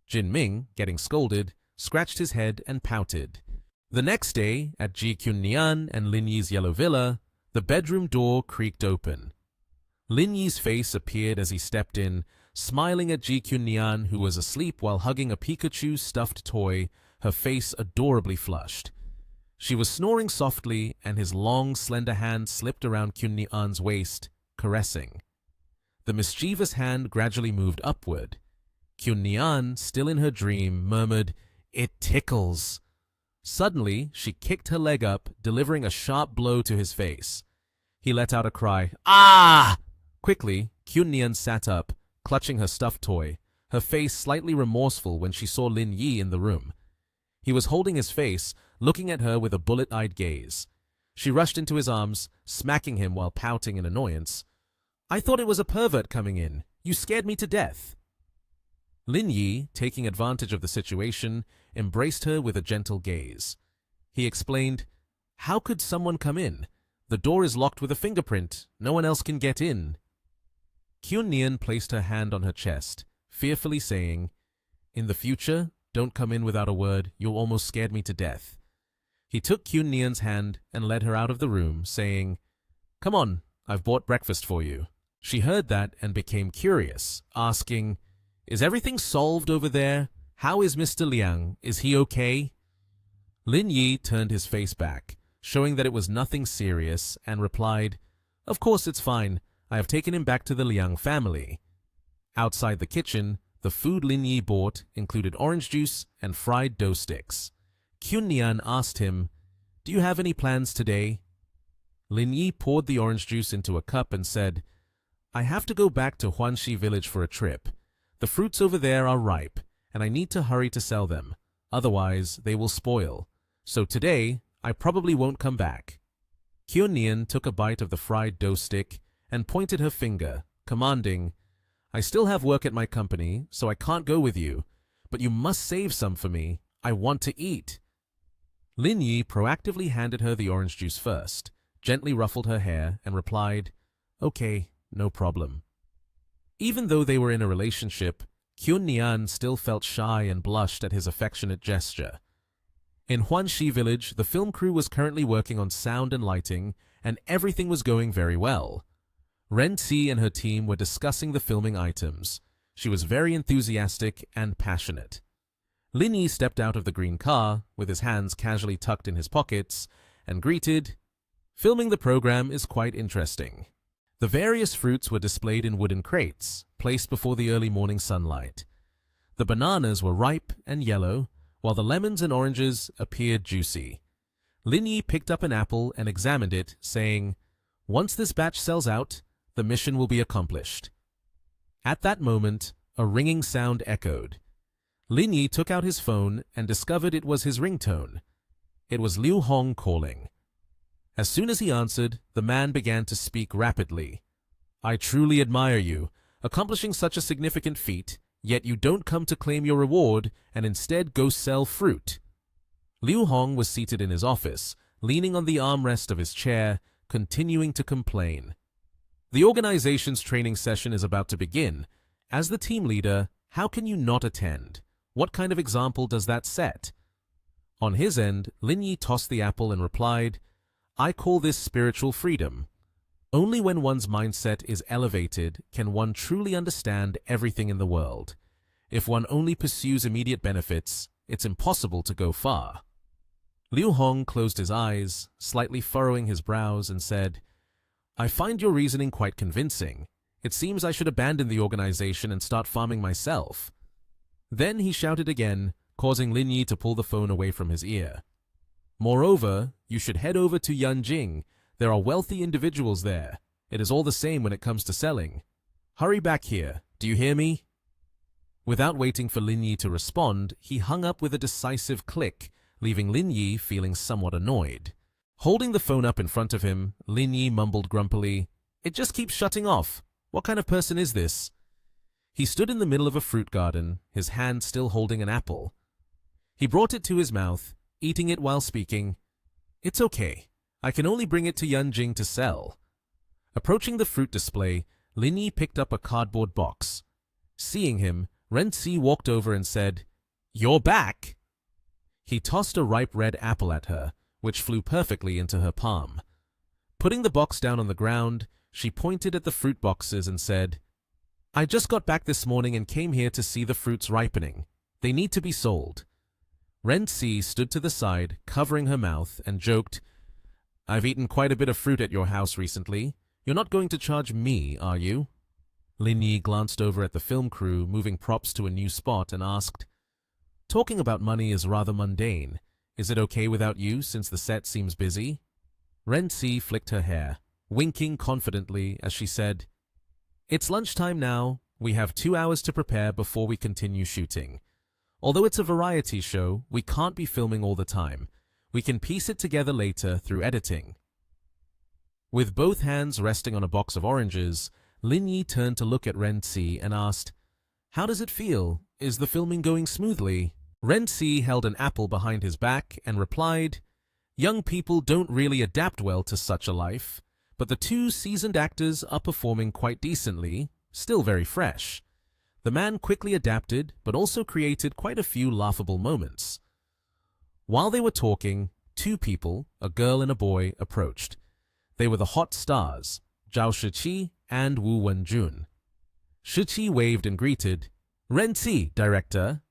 A: Jinming, getting scolded, scratched his head and pouted. The next day, at Ji Kyunnian and Lin Yi's yellow villa, the bedroom door creaked open. Lin Yi's face appeared as he stepped in, smiling at Ji Kyunnian, who was asleep while hugging a Pikachu stuffed toy, her face adorably flushed. She was snoring softly, and his long, slender hand slipped around Kyunnian's waist, caressing. The mischievous hand gradually moved upward. Kyunnian, still in her dream, murmured, "It tickles." Suddenly, she kicked her leg up, delivering a sharp blow to his face. He let out a cry, "Ah!" Quickly, Kyunnian sat up, clutching her stuffed toy, her face slightly remorseful when she saw Lin Yi in the room. He was holding his face, looking at her with a bullet-eyed gaze. She rushed into his arms, smacking him while pouting in annoyance. "I thought it was a pervert coming in. You scared me to death." Lin Yi, taking advantage of the situation, embraced her with a gentle gaze. He explained, "How could someone come in? The door is locked with a fingerprint. No one else can get in." Kyunnian placed her hand on her chest, fearfully saying, "In the future, don't come in without a word. You almost scared me to death." He took Kyunnian's hand and led her out of the room, saying, "Come on, I've bought breakfast for you." She heard that and became curious, asking, "Is everything solved over there? How is Mr. Liang? Is he okay?" Lin Yi turned his face back, showing that it was nothing serious, and replied, "Of course it's fine. I have taken him back to the Liang family." Outside the kitchen, the food Lin Yi bought included orange juice and fried dough sticks. Kyunnian asked him, "Do you have any plans today?" Lin Yi poured the orange juice into a cup and said, "I have to go back to Huanxi village for a trip. The fruits over there are ripe, and I need to hurry to sell them. Otherwise, they will spoil. So today, I probably won't come back." Kyunnian took a bite of the fried dough stick and pointed her finger, commanding, "I still have work at my company, so I can't go with you, but you must save some for me. I want to eat." Lin Yi proactively handed her the orange juice first, gently ruffled her hair, and replied, "Okay, no problem." Even though they were in a relationship, Kyunnian still felt shy and blushed at his affectionate gesture. In Huanxi village, the film crew was currently working on sound and lighting, and everything was going very well. Ren Ci and her team were discussing the filming items. She was very enthusiastic and passionate. Lin Yi stepped out of the green car, with his hands casually tucked in his pockets, and greeted, "Filming the program is quite interesting." The various fruits were displayed in wooden crates, placed before the early morning sunlight. The bananas were ripe and yellow, while the lemons and oranges appeared juicy. Lin Yi picked up an apple and examined it, saying, "Once this batch sells out, the mission will be accomplished." At that moment, a ringing sound echoed. Lin Yi took out his phone and discovered it was his ringtone. It was Liu Hong calling. As soon as he answered, the man began to speak rapidly. "I truly admire you, accomplishing such a significant feat, yet you don't come to claim your reward and instead go sell fruit." Liu Hong was seated in his office, leaning on the armrest of his chair, continuing to complain. "The organization's training session is about to begin. As the team leader, how can you not attend? What kind of example does that set?" On his end, Lin Yi tossed the apple and replied, "I call this spiritual freedom. Only when one's mindset is elevated can one truly understand everything in the world. If one only pursues immediate benefits, it's impossible to go far." Liu Hong closed his eyes, slightly furrowing his brows, and said, "I find your reasoning quite convincing. It seems I should abandon the organization and start farming myself." Then he shouted again, causing Lin Yi to pull the phone away from his ear. "Moreover, you should head over to Yanjing. There are wealthy individuals there. It is all the same when it comes to selling. Hurry back here. Do you hear me?" Without waiting for Lin Yi to respond, he hung up with a decisive click, leaving Lin Yi feeling somewhat annoyed. Holding the phone up in front of him, Lin Yi mumbled grumpily, "It just keeps shutting off. What kind of person is this?" He stood in the middle of a fruit garden, his hand still holding an apple. He brought it to his mouth, eating it while speaking. "It's okay. I can only bring it to Yanjing to sell. Approaching the fruit display, Lin Yi picked up a cardboard box. Seeing him, Renzi walked over and said, "You're back!" He tossed a ripe red apple at her, which flew perfectly into her palm. Putting the box down on the ground, she pointed at the fruit boxes and said, "I just got back this morning and came here to see the fruits ripening. They need to be sold." Renzi stood to the side, covering her mouth, and joked, "I've eaten quite a bit of fruit at your house recently. You're not going to charge me, are you?" Lin Yi glanced over at the film crew, moving props to a new spot, and asked, "Talking about money is rather mundane. Is it okay without you, since the set seems busy?" Renzi flicked her hair, winking confidently as she said, "It's lunchtime now. We have 2 hours to prepare before we continue shooting. Although it's a variety show, we can't be filming all the time. We can piece it together later through editing." With both hands resting on a box of oranges, Lin Yi turned to look at Renzi and asked, "How does it feel? Is the filming going smoothly?" Renzi held an apple behind his back and replied, "Young people don't really adapt well to such a life, but the 2 seasoned actors are performing quite decently, still very fresh." The man quickly adapted, but also created quite a few laughable moments. While they were talking, 2 people, a girl and a boy, approached. They were the hot stars, Zhao Shiqi and Wu Wenjun. Shiqi waved and greeted, "Renzi, director."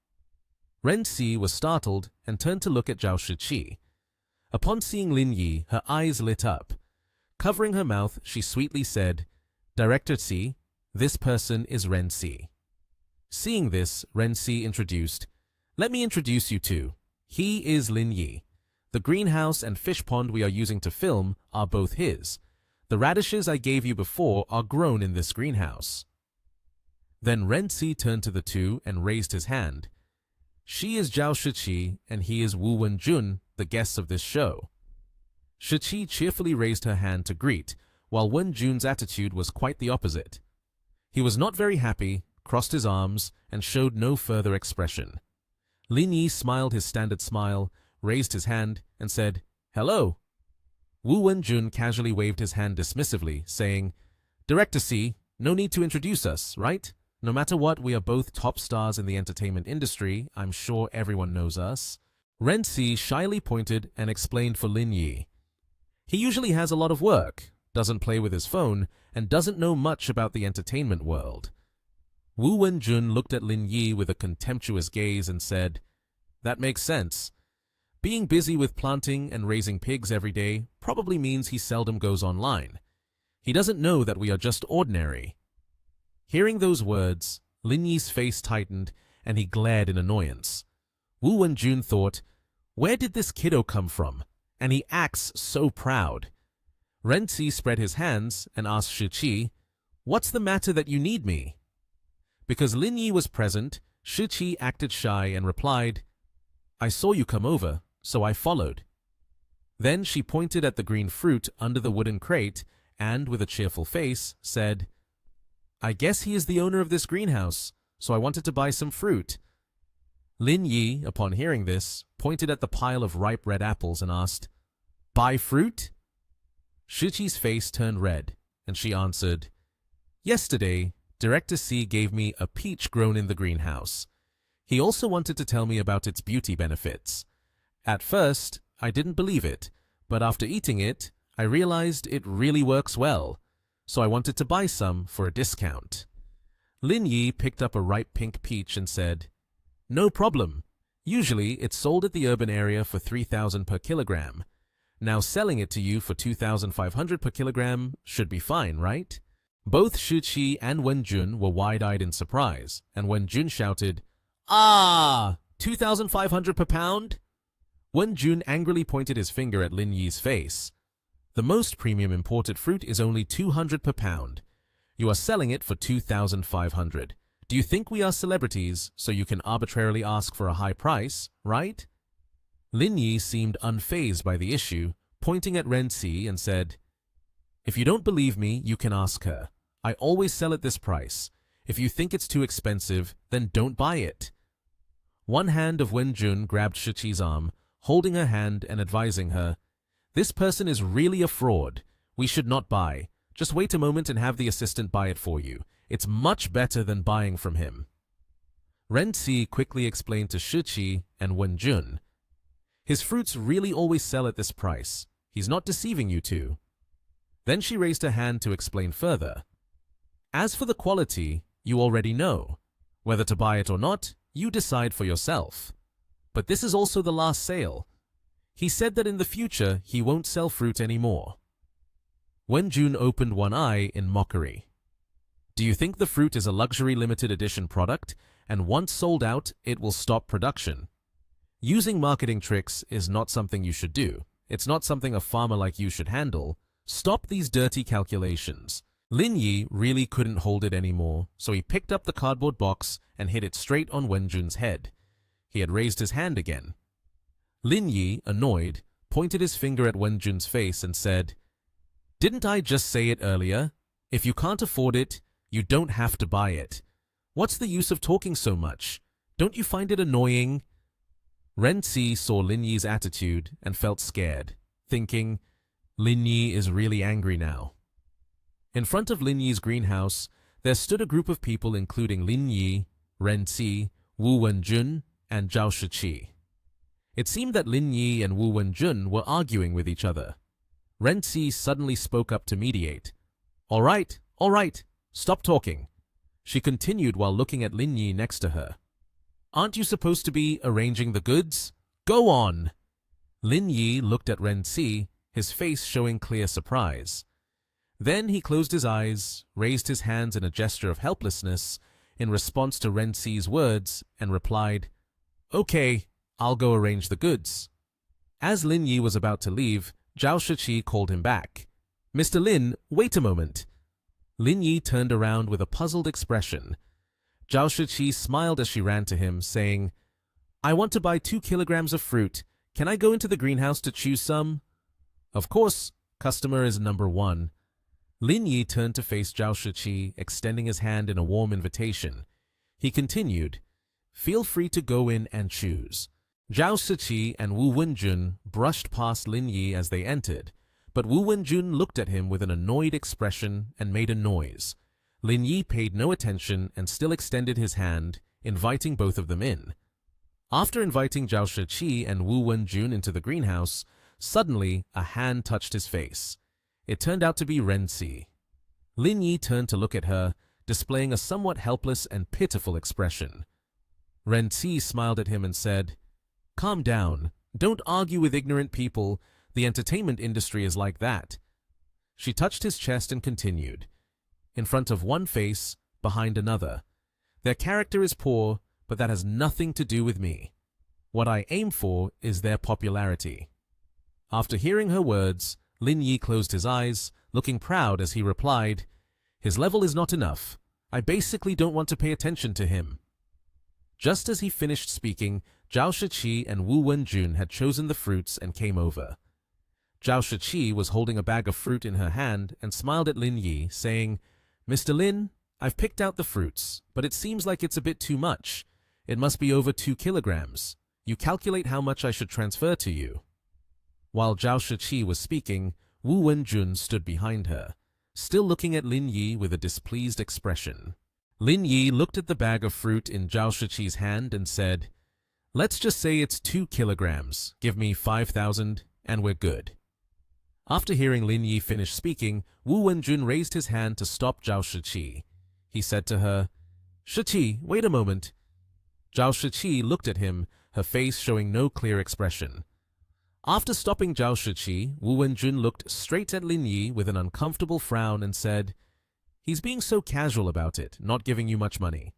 A: Renzi was startled and turned to look at Zhao Shiqi. Upon seeing Lin Yi, her eyes lit up. Covering her mouth, she sweetly said, "Director Ci, this person is Renzi." Seeing this, Renzi introduced, "Let me introduce you to. He is Lin Yi. The greenhouse and fish pond we are using to film are both his. The radishes I gave you before are grown in this greenhouse." Then Renzi turned to the 2 and raised his hand. "She is Zhao Shiqi and he is Wu Wenjun, the guests of this show." Shiqi cheerfully raised her hand to greet, while Wenjun's attitude was quite the opposite. He was not very happy, crossed his arms, and showed no further expression. Lin Yi smiled his standard smile, raised his hand, and said, "Hello." Wu Wenjun casually waved his hand dismissively, saying, "Director C, no need to introduce us, right? No matter what, we are both top stars in the entertainment industry. I'm sure everyone knows us." Renzi shyly pointed and explained for Lin Yi. "He usually has a lot of work, doesn't play with his phone, and doesn't know much about the entertainment world." Wu Wenjun looked at Lin Yi with a contemptuous gaze and said, "That makes sense. Being busy with planting and raising pigs every day probably means he seldom goes online. He doesn't know that we are just ordinary." Hearing those words, Lin Yi's face tightened and he glared in annoyance. Wu Wenjun thought, "Where did this kiddo come from? And he acts so proud." Renzi spread his hands and asked Shiqi, "What's the matter that you need me?" Because Lin Yi was present, Shiqi acted shy and replied, "I saw you come over, so I followed." Then she pointed at the green fruit under the wooden crate and, with a cheerful face, said, "I guess he is the owner of this greenhouse, so I wanted to buy some fruit." Lin Yi, upon hearing this, pointed at the pile of ripe red apples and asked, "Buy fruit?" Shiqi's face turned red, and she answered, "Yesterday, Director C gave me a peach grown in the greenhouse. He also wanted to tell me about its beauty benefits. At first, I didn't believe it, but after eating it, I realized it really works well, so I wanted to buy some for a discount." Lin Yi picked up a ripe pink peach and said, "No problem. Usually, it's sold at the urban area for 3,000 per kilogram. Now selling it to you for 2,500 per kilogram should be fine, right?" Both Shiqi and Wenjun were wide-eyed in surprise, and Wenjun shouted, "Ah! 2,500 per pound?" Wenjun angrily pointed his finger at Lin Yi's face. "The most premium imported fruit is only 200 per pound. You are selling it for 2,500. Do you think we are celebrities, so you can arbitrarily ask for a high price, right?" Lin Yi seemed unfazed by the issue, pointing at Renzi and said, "If you don't believe me, you can ask her. I always sell at this price. If you think it's too expensive, then don't buy it." One hand of Wenjun grabbed Shiqi's arm, holding her hand and advising her, This person is really a fraud. We should not buy. Just wait a moment and have the assistant buy it for you. It's much better than buying from him. Renzi quickly explained to Shiqi and Wenjun. His fruits really always sell at this price. He's not deceiving you two. Then she raised her hand to explain further. As for the quality, you already know. Whether to buy it or not, you decide for yourself. But this is also the last sale. He said that in the future he won't sell fruit anymore. Wenjun opened one eye in mockery. Do you think the fruit is a luxury limited edition product, and once sold out, it will stop production? Using marketing tricks is not something you should do. It's not something a farmer like you should handle. Stop these dirty calculations. Lin Yi really couldn't hold it anymore, so he picked up the cardboard box and hit it straight on Wenjun's head. He had raised his hand again. Lin Yi, annoyed, pointed his finger at Wenjun's face and said, "Didn't I just say it earlier? If you can't afford it, you don't have to buy it. What's the use of talking so much? Don't you find it annoying?" Renzi saw Lin Yi's attitude and felt scared, thinking, Lin Yi is really angry now. In front of Lin Yi's greenhouse, there stood a group of people including Lin Yi, Renzi, Wu Wenjun, and Zhao Shiqi. It seemed that Lin Yi and Wu Wenjun were arguing with each other. Renzi suddenly spoke up to mediate. All right, stop talking." She continued while looking at Lin Yi next to her. "Aren't you supposed to be arranging the goods? Go on!" Lin Yi looked at Renzi, his face showing clear surprise. Then he closed his eyes, raised his hands in a gesture of helplessness in response to Renzi's words, and replied, "Okay, I'll go arrange the goods." As Lin Yi was about to leave, Zhao Shiqi called him back. "Mr. Lin, wait a moment." Lin Yi turned around with a puzzled expression. Zhao Shiqi smiled as she ran to him, saying, "I want to buy 2 kilograms of fruit. Can I go into the greenhouse to choose some?" "Of course, customer is number 1. Lin Yi turned to face Zhao Shiqi, extending his hand in a warm invitation. He continued, "Feel free to go in and choose." Zhao Shiqi and Wu Wenjun brushed past Lin Yi as they entered, but Wu Wenjun looked at him with an annoyed expression and made a noise. Lin Yi paid no attention and still extended his hand, inviting both of them in. After inviting Zhao Shiqi and Wu Wenjun into the greenhouse, suddenly a hand touched his face. It turned out to be Renzi. Lin Yi turned to look at her, displaying a somewhat helpless and pitiful expression. Renzi smiled at him and said, "Calm down. Don't argue with ignorant people. The entertainment industry is like that." She touched his chest and continued, "In front of one face, behind another. Their character is poor, but that has nothing to do with me. What I aim for is their popularity." After hearing her words, Lin Yi closed his eyes, looking proud as he replied, "His level is not enough. I basically don't want to pay attention to him." Just as he finished speaking, Zhao Shiqi and Wu Wenjun had chosen the fruits and came over. Zhao Shiqi was holding a bag of fruit in her hand and smiled at Lin Yi, saying, "Mr. Lin, I've picked out the fruits, but it seems like it's a bit too much. It must be over 2 kilograms. You calculate how much I should transfer to you." While Zhao Shiqi was speaking, Wu Wenjun stood behind her, still looking at Lin Yi with a displeased expression. Lin Yi looked at the bag of fruit in Zhao Shiqi's hand and said, "Let's just say it's 2 kilograms. Give me 5,000 and we're good." After hearing Lin Yi finish speaking, Wu Wenjun raised his hand to stop Zhao Shiqi. He said to her, "Shiqi, wait a moment." Zhao Shiqi looked at him, her face showing no clear expression. After stopping Zhao Shiqi, Wu Wenjun looked straight at Lin Yi with an uncomfortable frown and said, "He's being so casual about it, not giving you much money.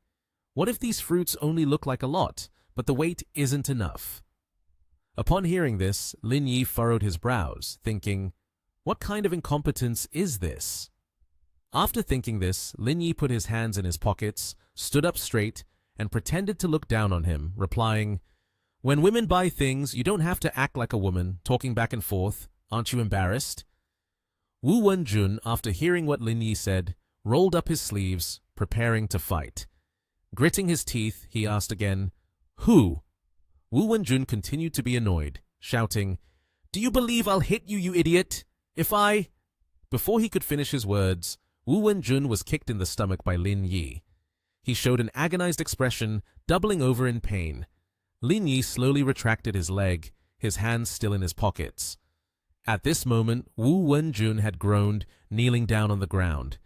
A: What if these fruits only look like a lot, but the weight isn't enough?" Upon hearing this, Lin Yi furrowed his brows, thinking, "What kind of incompetence is this?" After thinking this, Lin Yi put his hands in his pockets, stood up straight, and pretended to look down on him, replying, "When women buy things, you don't have to act like a woman, talking back and forth. Aren't you embarrassed?" Wu Wenjun, after hearing what Lin Yi said, rolled up his sleeves, preparing to fight. Gritting his teeth, he asked again, "Who?" Wu Wenjun continued to be annoyed, shouting, Do you believe I'll hit you, you idiot? If I... Before he could finish his words, Wu Wenjun was kicked in the stomach by Lin Yi. He showed an agonized expression, doubling over in pain. Lin Yi slowly retracted his leg, his hands still in his pockets. At this moment, Wu Wenjun had groaned, kneeling down on the ground.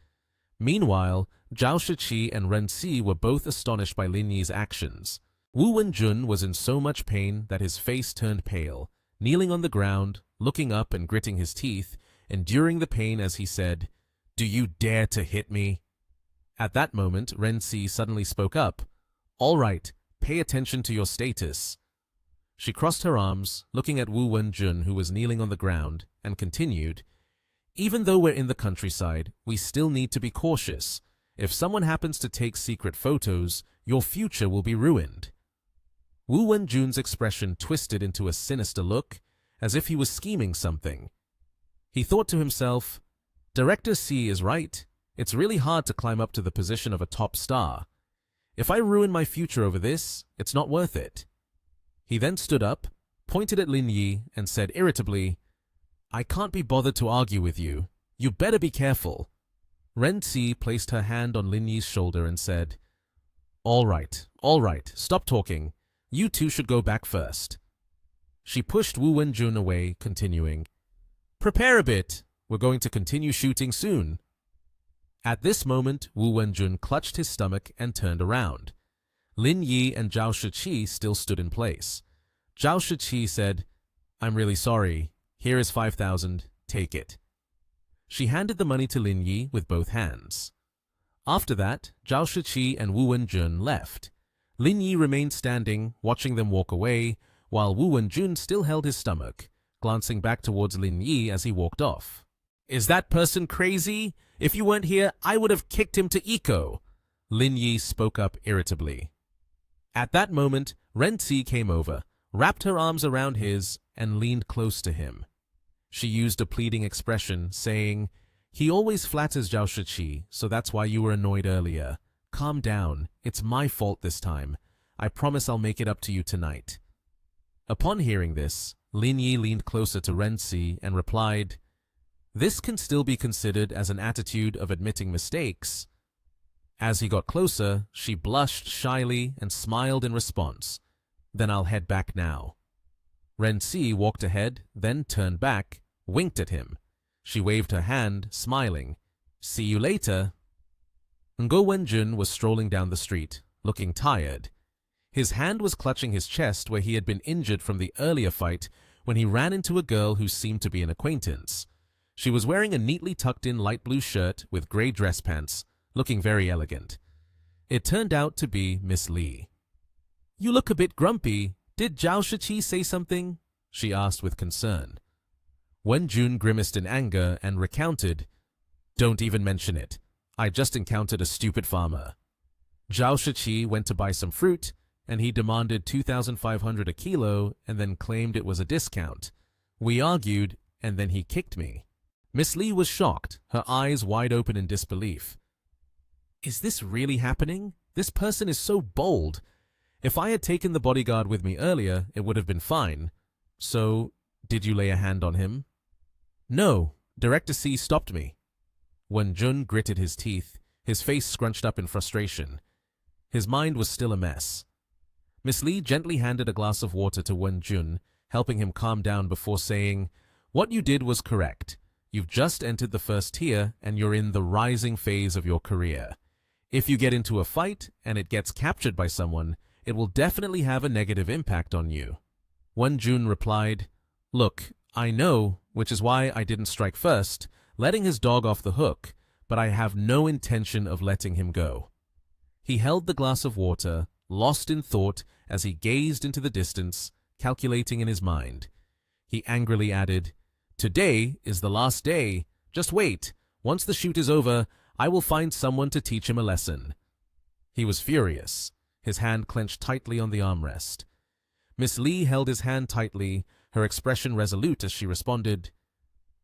A: Meanwhile, Zhao Shiqi and Ren Si were both astonished by Lin Yi's actions. Wu Wenjun was in so much pain that his face turned pale, kneeling on the ground, looking up and gritting his teeth, enduring the pain as he said, "Do you dare to hit me?" At that moment, Ren Si suddenly spoke up. "All right, pay attention to your status." She crossed her arms, looking at Wu Wenjun, who was kneeling on the ground, and continued, "Even though we're in the countryside, we still need to be cautious. If someone happens to take secret photos, your future will be ruined." Wu Wenjun's expression twisted into a sinister look, as if he was scheming something. He thought to himself, Director C is right. It's really hard to climb up to the position of a top star. If I ruin my future over this, it's not worth it. He then stood up, pointed at Lin Yi, and said irritably, "I can't be bothered to argue with you. You better be careful." Ren Si placed her hand on Lin Yi's shoulder and said, all right, stop talking. You two should go back first." She pushed Wu Wenjun away, continuing, "Prepare a bit. We're going to continue shooting soon." At this moment, Wu Wenjun clutched his stomach and turned around. Lin Yi and Zhao Shiqi still stood in place. Zhao Shiqi said, "I'm really sorry. Here is 5,000. Take it." She handed the money to Lin Yi with both hands. After that, Zhao Shiqi and Wu Wenjun left. Lin Yi remained standing, watching them walk away, while Wu Wenjun still held his stomach, glancing back towards Lin Yi as he walked off. "Is that person crazy? If you weren't here, I would have kicked him to Eco." Lin Yi spoke up irritably. At that moment, Ren Si came over, wrapped her arms around his, and leaned close to him. She used a pleading expression, saying, "He always flatters Zhao Shiqi, so that's why you were annoyed earlier. Calm down. It's my fault this time. I promise I'll make it up to you tonight." Upon hearing this, Lin Yi leaned closer to Ren Si and replied, "This can still be considered as an attitude of admitting mistakes." As he got closer, she blushed shyly and smiled in response. "Then I'll head back now." Ren Si walked ahead, then turned back, winked at him. She waved her hand, smiling. "See you later." Ngo Wenjun was strolling down the street, looking tired. His hand was clutching his chest where he had been injured from the earlier fight when he ran into a girl who seemed to be an acquaintance. She was wearing a neatly tucked-in light blue shirt with gray dress pants, looking very elegant. It turned out to be Miss Li. "You look a bit grumpy. Did Zhao Shiqi say something?" she asked with concern. Wenjun grimaced in anger and recounted, "Don't even mention it. I just encountered a stupid farmer." Zhao Shiqi went to buy some fruit, and he demanded 2,500 a kilo and then claimed it was a discount. We argued, and then he kicked me. Miss Li was shocked, her eyes wide open in disbelief. "Is this really happening? This person is so bold. If I had taken the bodyguard with me earlier, it would have been fine. So, did you lay a hand on him?" "No, Director C stopped me." Wenjun gritted his teeth, his face scrunched up in frustration. His mind was still a mess. Miss Li gently handed a glass of water to Wenjun, helping him calm down before saying, "What you did was correct. You've just entered the first tier and you're in the rising phase of your career. If you get into a fight and it gets captured by someone, it will definitely have a negative impact on you." Wenjun replied, "Look, I know, which is why I didn't strike first, letting his dog off the hook, but I have no intention of letting him go." He held the glass of water, lost in thought as he gazed into the distance, calculating in his mind. He angrily added, "Today is the last day. Just wait. Once the shoot is over, I will find someone to teach him a lesson." He was furious, his hand clenched tightly on the armrest. Miss Li held his hand tightly, her expression resolute as she responded,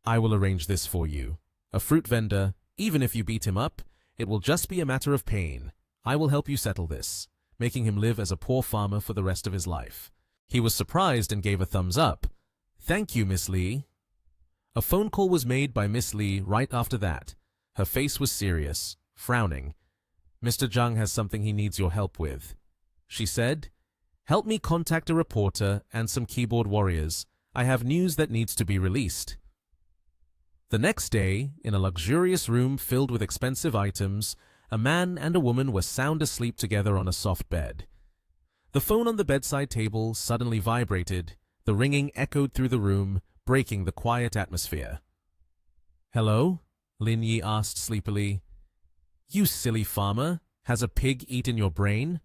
A: "I will arrange this for you. A fruit vendor, even if you beat him up, it will just be a matter of pain. I will help you settle this, making him live as a poor farmer for the rest of his life." He was surprised and gave a thumbs up. Thank you, Miss Lee. A phone call was made by Miss Lee right after that. Her face was serious, frowning. Mr. Zhang has something he needs your help with. She said, help me contact a reporter and some keyboard warriors. I have news that needs to be released. The next day, in a luxurious room filled with expensive items, a man and a woman were sound asleep together on a soft bed. The phone on the bedside table suddenly vibrated. The ringing echoed through the room, breaking the quiet atmosphere. Hello? Lin Yi asked sleepily. You silly farmer, has a pig eaten your brain?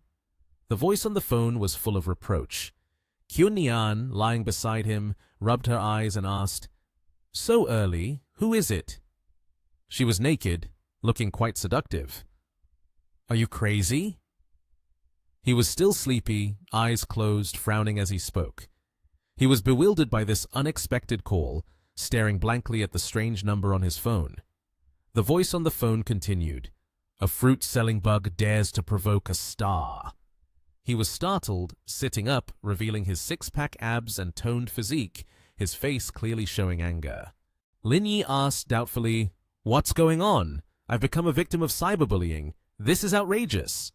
A: The voice on the phone was full of reproach. Kyun Nian, lying beside him, rubbed her eyes and asked, So early, who is it? She was naked, looking quite seductive. Are you crazy? He was still sleepy, eyes closed, frowning as he spoke. He was bewildered by this unexpected call, staring blankly at the strange number on his phone. The voice on the phone continued, A fruit-selling bug dares to provoke a star. He was startled, sitting up, revealing his six-pack abs and toned physique, his face clearly showing anger. Lin Yi asked doubtfully, What's going on? I've become a victim of cyberbullying. This is outrageous.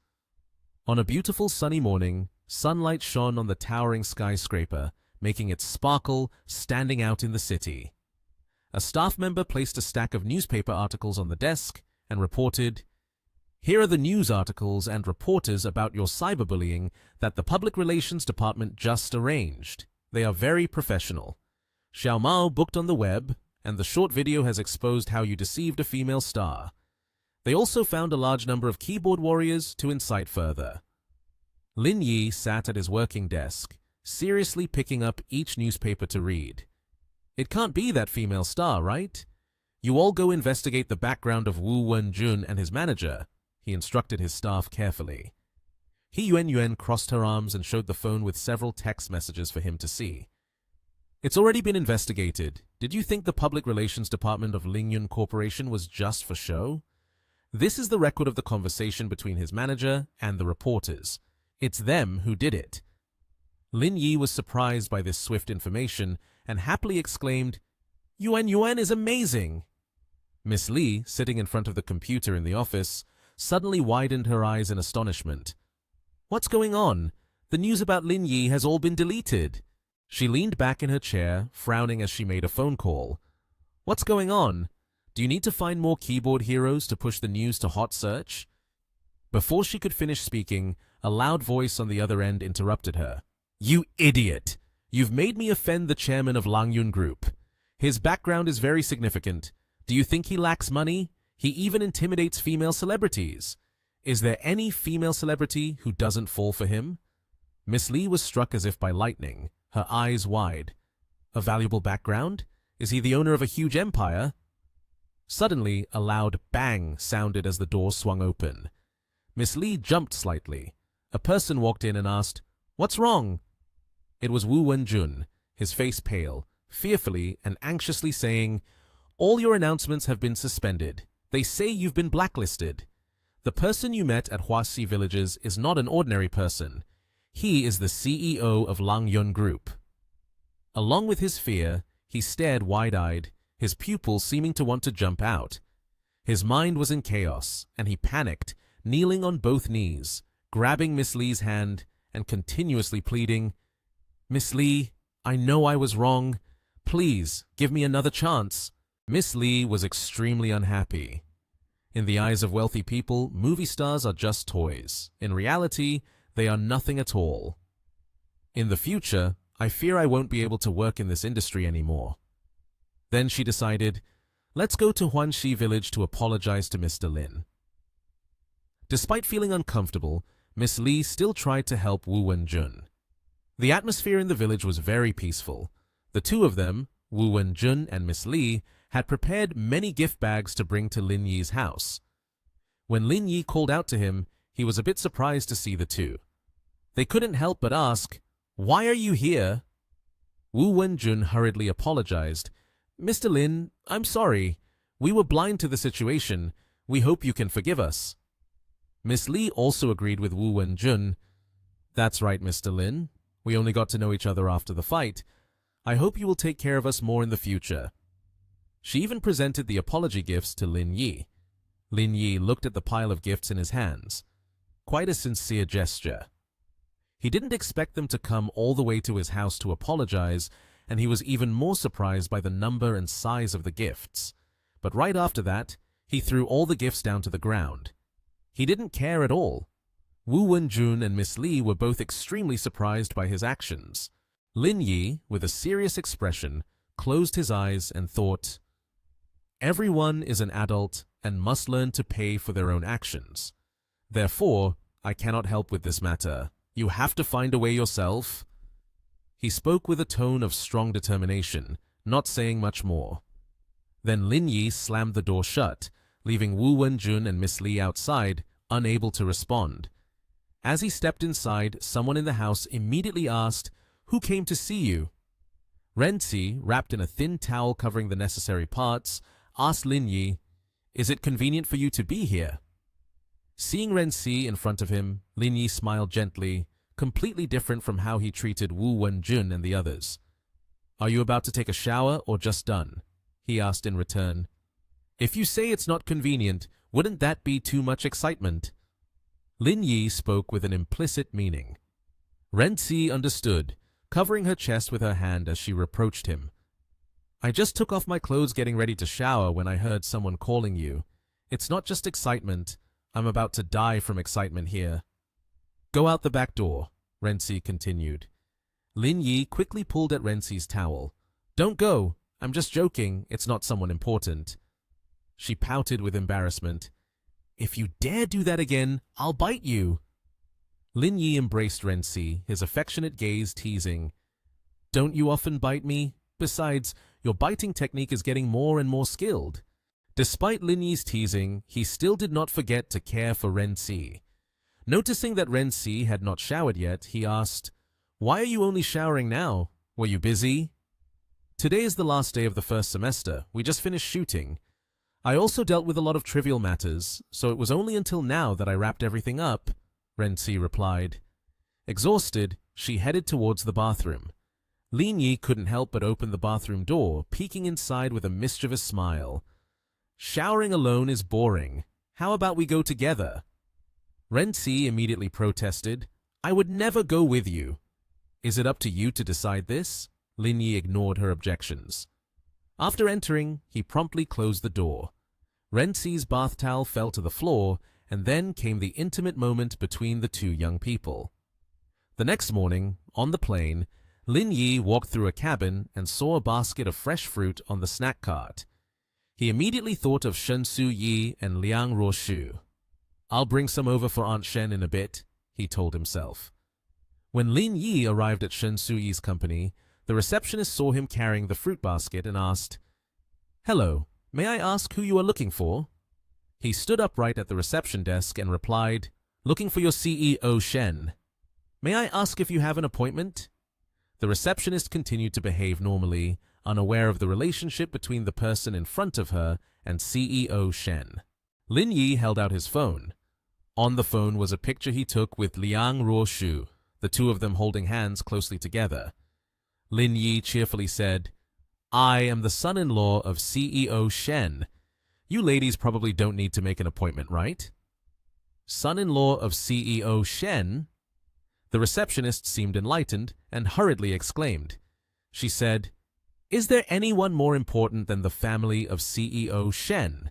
A: On a beautiful sunny morning, sunlight shone on the towering skyscraper, making it sparkle, standing out in the city. A staff member placed a stack of newspaper articles on the desk and reported, Here are the news articles and reporters about your cyberbullying that the Public Relations Department just arranged. They are very professional. Xiao Mao booked on the web, and the short video has exposed how you deceived a female star. They also found a large number of keyboard warriors to incite further. Lin Yi sat at his working desk, seriously picking up each newspaper to read. It can't be that female star, right? You all go investigate the background of Wu Wenjun and his manager, he instructed his staff carefully. He Yuan crossed her arms and showed the phone with several text messages for him to see. It's already been investigated. Did you think the Public Relations Department of Lingyun Corporation was just for show? This is the record of the conversation between his manager and the reporters. It's them who did it. Lin Yi was surprised by this swift information and happily exclaimed, Yuan is amazing! Miss Lee, sitting in front of the computer in the office, suddenly widened her eyes in astonishment. What's going on? The news about Lin Yi has all been deleted. She leaned back in her chair, frowning as she made a phone call. What's going on? Do you need to find more keyboard heroes to push the news to hot search? Before she could finish speaking, a loud voice on the other end interrupted her. You idiot! You've made me offend the chairman of Langyun Group. His background is very significant. Do you think he lacks money? He even intimidates female celebrities. Is there any female celebrity who doesn't fall for him? Miss Lee was struck as if by lightning, her eyes wide. A valuable background? Is he the owner of a huge empire? Suddenly, a loud bang sounded as the door swung open. Miss Lee jumped slightly. A person walked in and asked, What's wrong? It was Wu Wenjun, his face pale, fearfully and anxiously saying, All your announcements have been suspended. They say you've been blacklisted. The person you met at Huasi Villages is not an ordinary person. He is the CEO of Langyun Group. Along with his fear, he stared wide-eyed, his pupils seeming to want to jump out. His mind was in chaos, and he panicked, kneeling on both knees, grabbing Miss Lee's hand and continuously pleading, Miss Lee, I know I was wrong. Please, give me another chance. Miss Lee was extremely unhappy. In the eyes of wealthy people, movie stars are just toys. In reality, they are nothing at all. In the future, I fear I won't be able to work in this industry anymore. Then she decided, let's go to Huanxi village to apologize to Mr. Lin. Despite feeling uncomfortable, Miss Lee still tried to help Wu Wenjun. The atmosphere in the village was very peaceful. The two of them, Wu Wenjun and Miss Lee, had prepared many gift bags to bring to Lin Yi's house. When Lin Yi called out to him, he was a bit surprised to see the two. They couldn't help but ask, Why are you here? Wu Wenjun hurriedly apologized. Mr. Lin, I'm sorry. We were blind to the situation. We hope you can forgive us. Miss Lee also agreed with Wu Wenjun. That's right, Mr. Lin. We only got to know each other after the fight. I hope you will take care of us more in the future. She even presented the apology gifts to Lin Yi. Lin Yi looked at the pile of gifts in his hands. Quite a sincere gesture. He didn't expect them to come all the way to his house to apologize, and he was even more surprised by the number and size of the gifts. But right after that, he threw all the gifts down to the ground. He didn't care at all. Wu Wenjun and Miss Li were both extremely surprised by his actions. Lin Yi, with a serious expression, closed his eyes and thought, "Everyone is an adult and must learn to pay for their own actions. Therefore, I cannot help with this matter. You have to find a way yourself." He spoke with a tone of strong determination, not saying much more. Then Lin Yi slammed the door shut, leaving Wu Wenjun and Miss Li outside, unable to respond. As he stepped inside, someone in the house immediately asked, "Who came to see you?" Renzi, wrapped in a thin towel covering the necessary parts, asked Lin Yi, "Is it convenient for you to be here?" Seeing Renzi in front of him, Lin Yi smiled gently, completely different from how he treated Wu Wenjun and the others. "Are you about to take a shower or just done?" he asked in return. "If you say it's not convenient, wouldn't that be too much excitement?" Lin Yi spoke with an implicit meaning. Renzi understood, covering her chest with her hand as she reproached him. "I just took off my clothes getting ready to shower when I heard someone calling you. It's not just excitement. I'm about to die from excitement here." "Go out the back door," Renzi continued. Lin Yi quickly pulled at Renzi's towel. "Don't go. I'm just joking. It's not someone important." She pouted with embarrassment. "If you dare do that again, I'll bite you." Lin Yi embraced Renzi, his affectionate gaze teasing. "Don't you often bite me? Besides, your biting technique is getting more and more skilled." Despite Lin Yi's teasing, he still did not forget to care for Renzi. Noticing that Renzi had not showered yet, he asked, "Why are you only showering now? Were you busy?" "Today is the last day of the first semester. We just finished shooting. I also dealt with a lot of trivial matters, so it was only until now that I wrapped everything up," Renzi replied. Exhausted, she headed towards the bathroom. Lin Yi couldn't help but open the bathroom door, peeking inside with a mischievous smile. "Showering alone is boring. How about we go together?" Renzi immediately protested, "I would never go with you." "Is it up to you to decide this?" Lin Yi ignored her objections. After entering, he promptly closed the door. Renzi's bath towel fell to the floor, and then came the intimate moment between the two young people. The next morning, on the plane, Lin Yi walked through a cabin and saw a basket of fresh fruit on the snack cart. He immediately thought of Shen Su Yi and Liang Ruoshu. "I'll bring some over for Aunt Shen in a bit," he told himself. When Lin Yi arrived at Shen Su Yi's company, the receptionist saw him carrying the fruit basket and asked, "Hello, may I ask who you are looking for?" He stood upright at the reception desk and replied, "Looking for your CEO Shen. May I ask if you have an appointment?" The receptionist continued to behave normally, unaware of the relationship between the person in front of her and CEO Shen. Lin Yi held out his phone. On the phone was a picture he took with Liang Ruoshu, the two of them holding hands closely together. Lin Yi cheerfully said, "I am the son-in-law of CEO Shen. You ladies probably don't need to make an appointment, right?" "Son-in-law of CEO Shen?" The receptionist seemed enlightened and hurriedly exclaimed. She said, "Is there anyone more important than the family of CEO Shen?"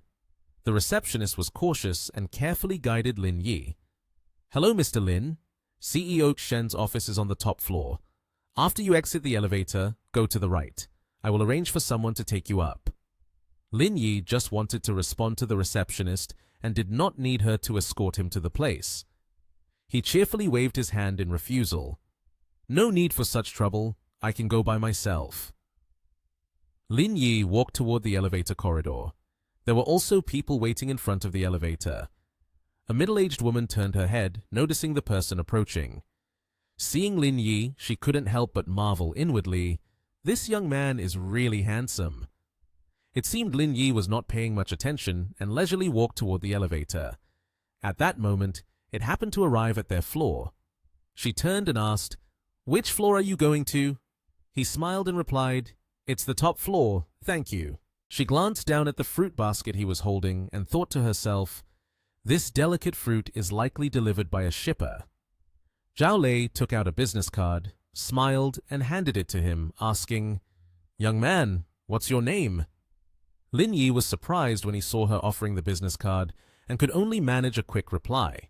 A: The receptionist was cautious and carefully guided Lin Yi. "Hello, Mr. Lin. CEO Shen's office is on the top floor. After you exit the elevator, go to the right. I will arrange for someone to take you up." Lin Yi just wanted to respond to the receptionist and did not need her to escort him to the place. He cheerfully waved his hand in refusal. "No need for such trouble. I can go by myself." Lin Yi walked toward the elevator corridor. There were also people waiting in front of the elevator. A middle-aged woman turned her head, noticing the person approaching. Seeing Lin Yi, she couldn't help but marvel inwardly, "This young man is really handsome." It seemed Lin Yi was not paying much attention and leisurely walked toward the elevator. At that moment, it happened to arrive at their floor. She turned and asked, "Which floor are you going to?" He smiled and replied, "It's the top floor, thank you." She glanced down at the fruit basket he was holding and thought to herself, "This delicate fruit is likely delivered by a shipper." Zhao Lei took out a business card, smiled, and handed it to him, asking, "Young man, what's your name?" Lin Yi was surprised when he saw her offering the business card and could only manage a quick reply.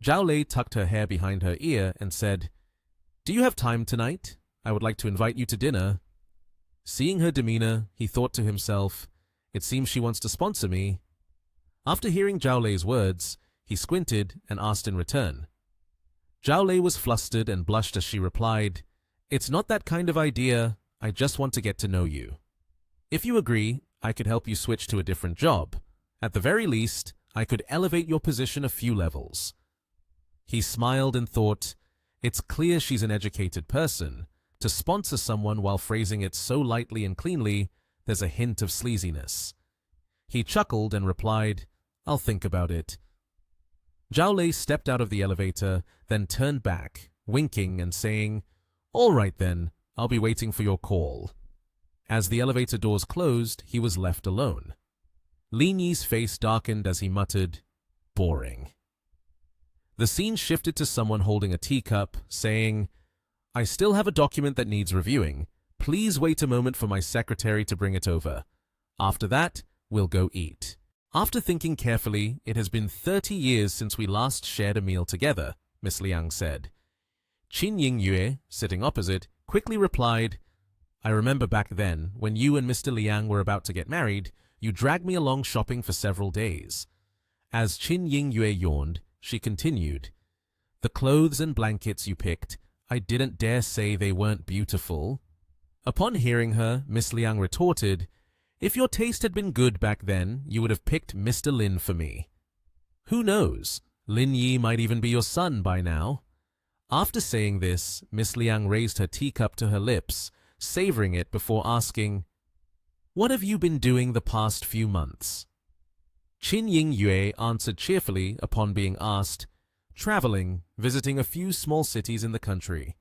A: Zhao Lei tucked her hair behind her ear and said, "Do you have time tonight? I would like to invite you to dinner." Seeing her demeanor, he thought to himself, "It seems she wants to sponsor me." After hearing Zhao Lei's words, he squinted and asked in return. Zhao Lei was flustered and blushed as she replied, "It's not that kind of idea, I just want to get to know you. If you agree, I could help you switch to a different job. At the very least, I could elevate your position a few levels." He smiled and thought, "It's clear she's an educated person. To sponsor someone while phrasing it so lightly and cleanly, there's a hint of sleaziness." He chuckled and replied, "I'll think about it." Zhao Lei stepped out of the elevator, then turned back, winking and saying, "All right then, I'll be waiting for your call." As the elevator doors closed, he was left alone. Lin Yi's face darkened as he muttered, "Boring." The scene shifted to someone holding a teacup, saying, "I still have a document that needs reviewing. Please wait a moment for my secretary to bring it over. After that, we'll go eat." After thinking carefully, "It has been 30 years since we last shared a meal together," Miss Liang said. Qin Yingyue, sitting opposite, quickly replied, "I remember back then, when you and Mr. Liang were about to get married, you dragged me along shopping for several days." As Qin Yingyue yawned, she continued, "The clothes and blankets you picked, I didn't dare say they weren't beautiful." Upon hearing her, Miss Liang retorted, "If your taste had been good back then, you would have picked Mr. Lin for me. Who knows, Lin Yi might even be your son by now." After saying this, Miss Liang raised her teacup to her lips, savoring it before asking, "What have you been doing the past few months?" Qin Yingyue answered cheerfully upon being asked, "Traveling, visiting a few small cities in the country.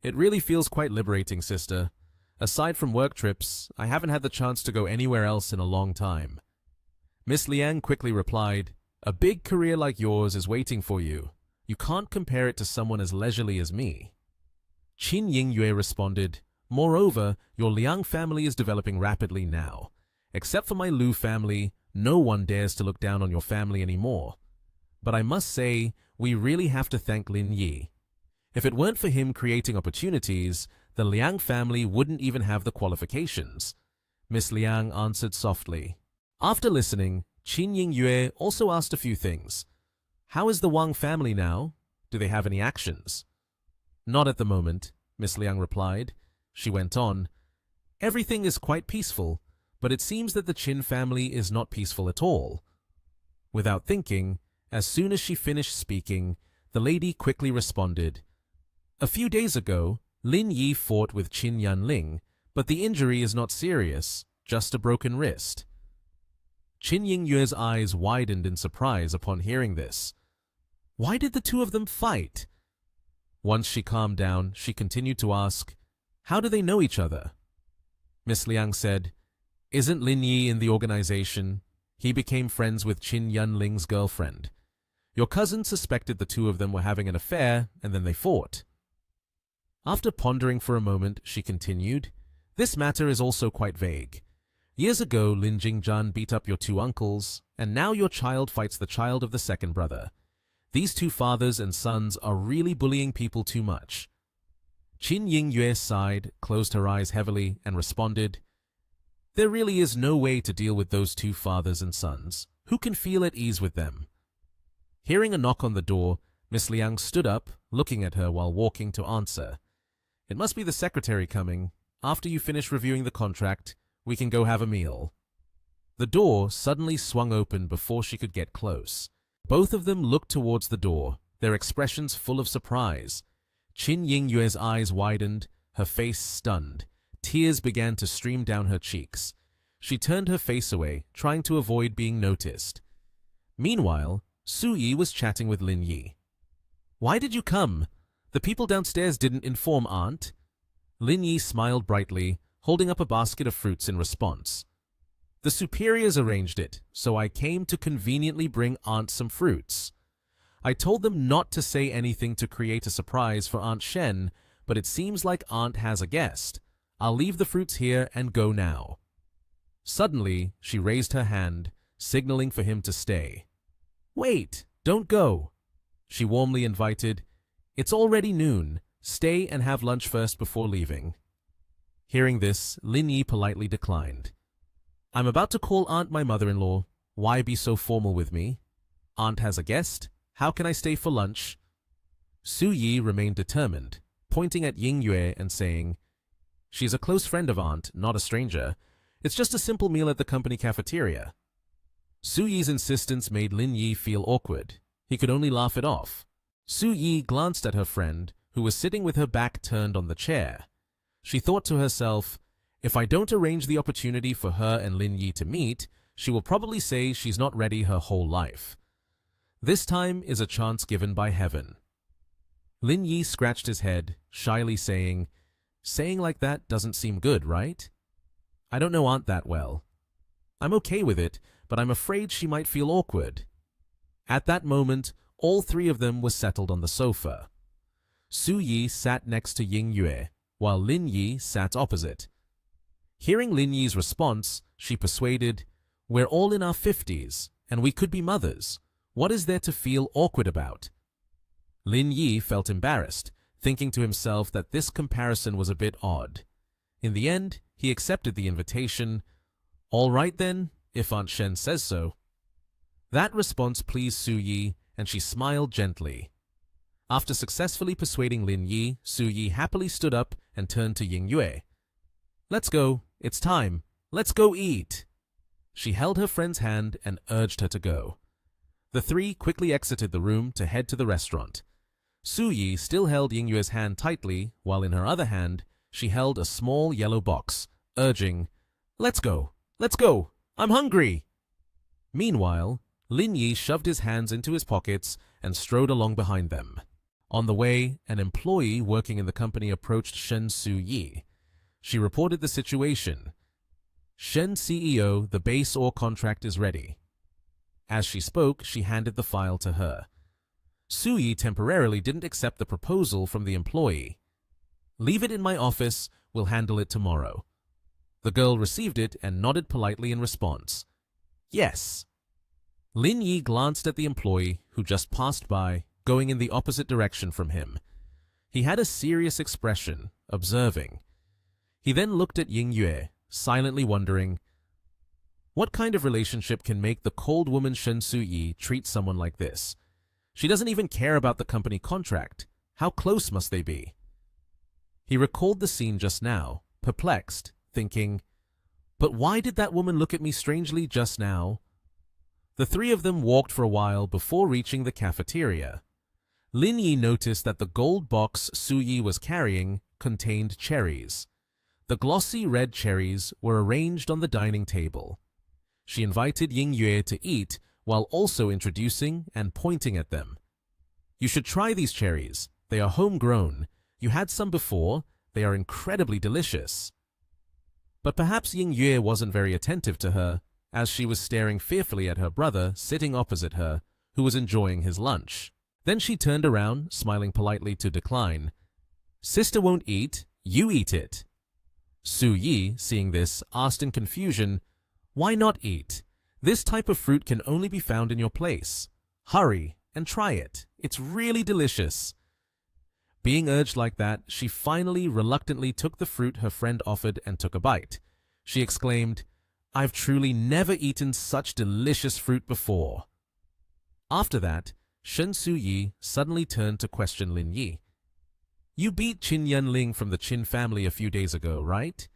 A: It really feels quite liberating, sister. Aside from work trips, I haven't had the chance to go anywhere else in a long time." Miss Liang quickly replied, "A big career like yours is waiting for you. You can't compare it to someone as leisurely as me." Qin Yingyue responded, "Moreover, your Liang family is developing rapidly now. Except for my Lu family, no one dares to look down on your family anymore. But I must say, we really have to thank Lin Yi. If it weren't for him creating opportunities, the Liang family wouldn't even have the qualifications." Miss Liang answered softly. After listening, Qin Yingyue also asked a few things. "How is the Wang family now? Do they have any actions?" "Not at the moment," Miss Liang replied. She went on, "Everything is quite peaceful, but it seems that the Qin family is not peaceful at all." Without thinking, as soon as she finished speaking, the lady quickly responded, "A few days ago, Lin Yi fought with Qin Yanling, but the injury is not serious, just a broken wrist." Qin Yingyue's eyes widened in surprise upon hearing this. Why did the two of them fight? Once she calmed down, she continued to ask, "How do they know each other?" Miss Liang said, "Isn't Lin Yi in the organization? He became friends with Qin Yanling's girlfriend. Your cousin suspected the two of them were having an affair, and then they fought." After pondering for a moment, she continued, "This matter is also quite vague. Years ago, Lin Jingzhan beat up your two uncles, and now your child fights the child of the second brother. These two fathers and sons are really bullying people too much." Qin Yingyue sighed, closed her eyes heavily, and responded, "There really is no way to deal with those two fathers and sons. Who can feel at ease with them?" Hearing a knock on the door, Miss Liang stood up, looking at her while walking to answer. "It must be the secretary coming. After you finish reviewing the contract, we can go have a meal." The door suddenly swung open before she could get close. Both of them looked towards the door, their expressions full of surprise. Qin Yingyue's eyes widened, her face stunned. Tears began to stream down her cheeks. She turned her face away, trying to avoid being noticed. Meanwhile, Su Yi was chatting with Lin Yi. "Why did you come? The people downstairs didn't inform Aunt." Lin Yi smiled brightly, holding up a basket of fruits in response. The superiors arranged it, so I came to conveniently bring Aunt some fruits. I told them not to say anything to create a surprise for Aunt Shen, but it seems like Aunt has a guest. I'll leave the fruits here and go now. Suddenly, she raised her hand, signaling for him to stay. Wait, don't go, she warmly invited. It's already noon. Stay and have lunch first before leaving. Hearing this, Lin Yi politely declined. I'm about to call Aunt my mother-in-law. Why be so formal with me? Aunt has a guest. How can I stay for lunch? Su Yi remained determined, pointing at Ying Yue and saying, She's a close friend of Aunt, not a stranger. It's just a simple meal at the company cafeteria. Su Yi's insistence made Lin Yi feel awkward. He could only laugh it off. Su Yi glanced at her friend, who was sitting with her back turned on the chair. She thought to herself, if I don't arrange the opportunity for her and Lin Yi to meet, she will probably say she's not ready her whole life. This time is a chance given by heaven. Lin Yi scratched his head, shyly saying like that doesn't seem good, right? I don't know Aunt that well. I'm okay with it, but I'm afraid she might feel awkward. At that moment, all three of them were settled on the sofa. Su Yi sat next to Ying Yue, while Lin Yi sat opposite. Hearing Lin Yi's response, she persuaded, We're all in our 50s, and we could be mothers. What is there to feel awkward about? Lin Yi felt embarrassed, thinking to himself that this comparison was a bit odd. In the end, he accepted the invitation. All right then, if Aunt Shen says so. That response pleased Su Yi, and she smiled gently. After successfully persuading Lin Yi, Su Yi happily stood up and turned to Ying Yue. Let's go. It's time. Let's go eat. She held her friend's hand and urged her to go. The three quickly exited the room to head to the restaurant. Su Yi still held Ying Yue's hand tightly, while in her other hand, she held a small yellow box, urging, Let's go. Let's go. I'm hungry. Meanwhile, Lin Yi shoved his hands into his pockets and strode along behind them. On the way, an employee working in the company approached Shen Su Yi. She reported the situation. Shen CEO, the base ore contract is ready. As she spoke, she handed the file to her. Su Yi temporarily didn't accept the proposal from the employee. Leave it in my office, we'll handle it tomorrow. The girl received it and nodded politely in response. Yes. Lin Yi glanced at the employee, who just passed by, going in the opposite direction from him. He had a serious expression, observing. He then looked at Ying Yue, silently wondering, what kind of relationship can make the cold woman Shen Su Yi treat someone like this? She doesn't even care about the company contract. How close must they be? He recalled the scene just now, perplexed, thinking, but why did that woman look at me strangely just now? The three of them walked for a while before reaching the cafeteria. Lin Yi noticed that the gold box Su Yi was carrying contained cherries. The glossy red cherries were arranged on the dining table. She invited Ying Yue to eat while also introducing and pointing at them. You should try these cherries. They are homegrown. You had some before. They are incredibly delicious. But perhaps Ying Yue wasn't very attentive to her, as she was staring fearfully at her brother sitting opposite her, who was enjoying his lunch. Then she turned around, smiling politely to decline. Sister won't eat. You eat it. Su Yi, seeing this, asked in confusion, Why not eat? This type of fruit can only be found in your place. Hurry and try it. It's really delicious. Being urged like that, she finally reluctantly took the fruit her friend offered and took a bite. She exclaimed, I've truly never eaten such delicious fruit before. After that, Shen Su Yi suddenly turned to question Lin Yi. You beat Qin Yunling from the Qin family a few days ago, right?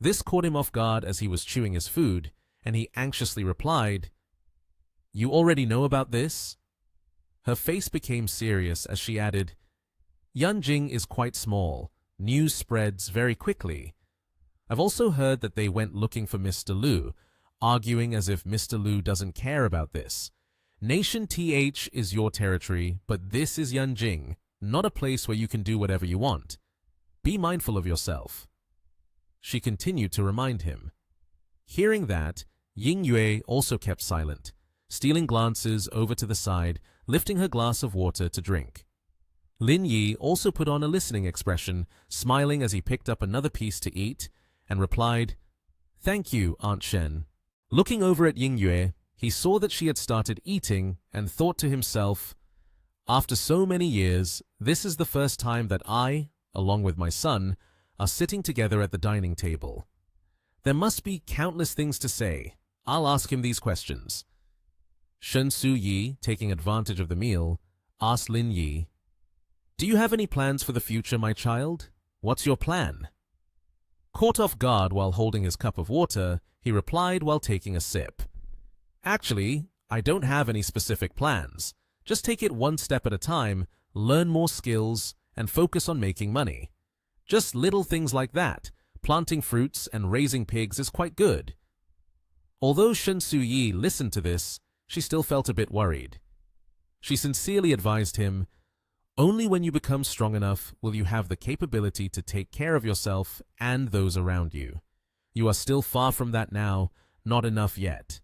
A: This caught him off guard as he was chewing his food, and he anxiously replied, You already know about this? Her face became serious as she added, Yanjing is quite small. News spreads very quickly. I've also heard that they went looking for Mr. Lu, arguing as if Mr. Lu doesn't care about this. Nation TH is your territory, but this is Yanjing, not a place where you can do whatever you want. Be mindful of yourself. She continued to remind him. Hearing that, Ying Yue also kept silent, stealing glances over to the side, lifting her glass of water to drink. Lin Yi also put on a listening expression, smiling as he picked up another piece to eat, and replied, "Thank you, Aunt Shen." Looking over at Ying Yue, he saw that she had started eating and thought to himself, "After so many years, this is the first time that I, along with my son, are sitting together at the dining table. There must be countless things to say. I'll ask him these questions." Shen Su Yi, taking advantage of the meal, asked Lin Yi, "Do you have any plans for the future, my child? What's your plan?" Caught off guard while holding his cup of water, he replied while taking a sip, "Actually, I don't have any specific plans. Just take it one step at a time, learn more skills, and focus on making money. Just little things like that. Planting fruits and raising pigs is quite good." Although Shen Su Yi listened to this, she still felt a bit worried. She sincerely advised him, "Only when you become strong enough will you have the capability to take care of yourself and those around you. You are still far from that now, not enough yet."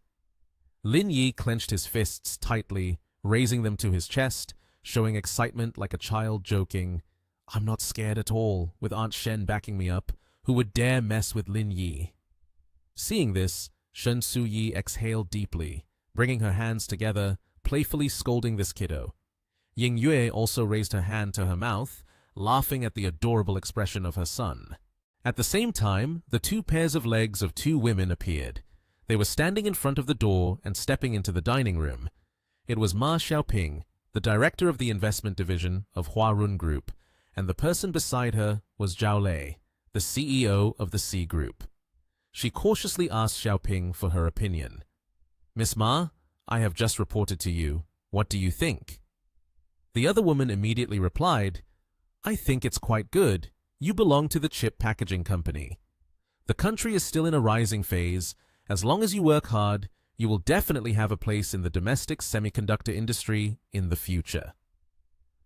A: Lin Yi clenched his fists tightly, raising them to his chest, showing excitement like a child joking, "I'm not scared at all, with Aunt Shen backing me up. Who would dare mess with Lin Yi?" Seeing this, Shen Su Yi exhaled deeply, bringing her hands together, playfully scolding this kiddo. Ying Yue also raised her hand to her mouth, laughing at the adorable expression of her son. At the same time, the two pairs of legs of two women appeared. They were standing in front of the door and stepping into the dining room. It was Ma Xiaoping, the director of the investment division of Huarun Group, and the person beside her was Zhao Lei, the CEO of the C Group. She cautiously asked Xiaoping for her opinion. "Miss Ma, I have just reported to you. What do you think?" The other woman immediately replied, "I think it's quite good. You belong to the chip packaging company. The country is still in a rising phase. As long as you work hard, you will definitely have a place in the domestic semiconductor industry in the future."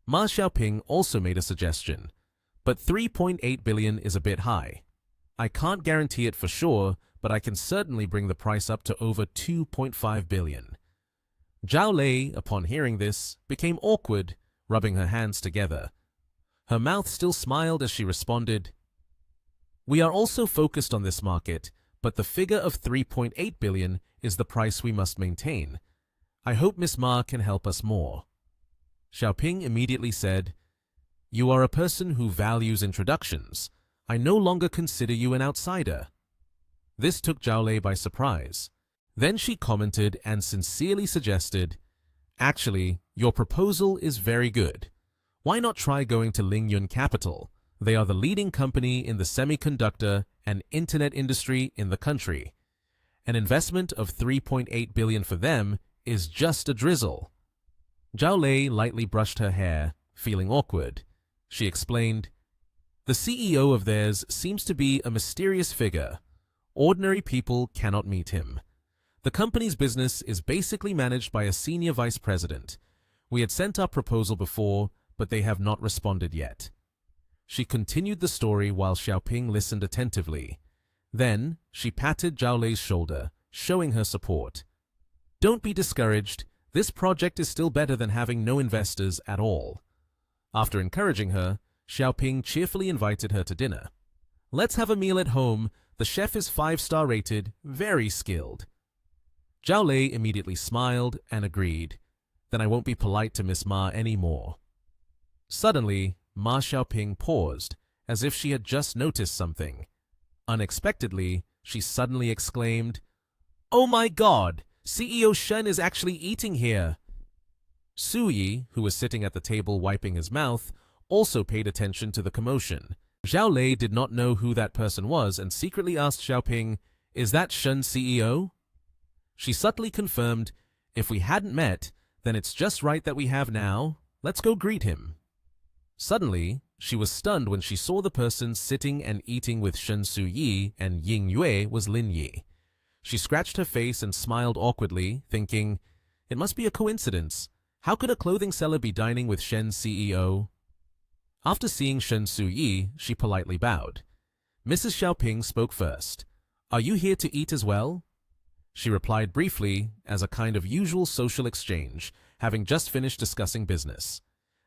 A: Ma Xiaoping also made a suggestion, "But 3.8 billion is a bit high. I can't guarantee it for sure, but I can certainly bring the price up to over 2.5 billion. Zhao Lei, upon hearing this, became awkward, rubbing her hands together. Her mouth still smiled as she responded, "We are also focused on this market, but the figure of 3.8 billion is the price we must maintain. I hope Miss Ma can help us more." Xiaoping immediately said, "You are a person who values introductions. I no longer consider you an outsider." This took Zhao Lei by surprise. Then she commented and sincerely suggested, "Actually, your proposal is very good. Why not try going to Lingyun Capital? They are the leading company in the semiconductor and internet industry in the country. An investment of 3.8 billion for them is just a drizzle." Zhao Lei lightly brushed her hair, feeling awkward. She explained, "The CEO of theirs seems to be a mysterious figure. Ordinary people cannot meet him. The company's business is basically managed by a senior vice president. We had sent our proposal before, but they have not responded yet." She continued the story while Xiaoping listened attentively. Then, she patted Zhao Lei's shoulder, showing her support. "Don't be discouraged. This project is still better than having no investors at all." After encouraging her, Xiaoping cheerfully invited her to dinner. "Let's have a meal at home. The chef is 5-star rated, very skilled." Zhao Lei immediately smiled and agreed. "Then I won't be polite to Miss Ma anymore." Suddenly, Ma Xiaoping paused, as if she had just noticed something. Unexpectedly, she suddenly exclaimed, "Oh my God! CEO Shen is actually eating here!" Su Yi, who was sitting at the table wiping his mouth, also paid attention to the commotion. Zhao Lei did not know who that person was and secretly asked Xiaoping, "Is that Shen CEO?" She subtly confirmed, "If we hadn't met, then it's just right that we have now. Let's go greet him." Suddenly, she was stunned when she saw the person sitting and eating with Shen Su Yi and Ying Yue was Lin Yi. She scratched her face and smiled awkwardly, thinking, "It must be a coincidence. How could a clothing seller be dining with Shen's CEO?" After seeing Shen Su-yi, she politely bowed. Mrs. Xiaoping spoke first. "Are you here to eat as well?" She replied briefly, as a kind of usual social exchange, having just finished discussing business.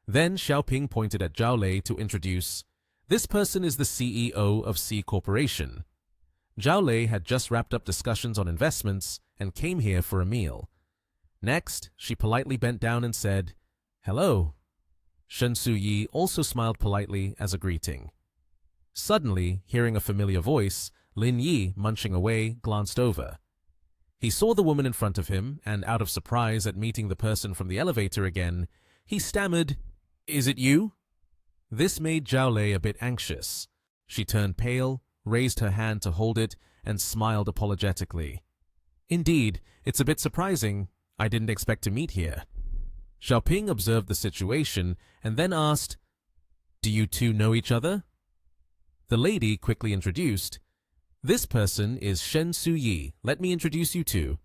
A: Then Xiaoping pointed at Zhao Lei to introduce, "This person is the CEO of C Corporation." Zhao Lei had just wrapped up discussions on investments and came here for a meal. Next, she politely bent down and said, "Hello." Shen Su-yi also smiled politely as a greeting. Suddenly, hearing a familiar voice, Lin Yi, munching away, glanced over. He saw the woman in front of him, and out of surprise at meeting the person from the elevator again, he stammered, "Is it you?" This made Zhao Lei a bit anxious. She turned pale, raised her hand to hold it, and smiled apologetically. "Indeed, it's a bit surprising. I didn't expect to meet here." Xiaoping observed the situation and then asked, "Do you two know each other?" The lady quickly introduced, "This person is Shen Su-yi. Let me introduce you to.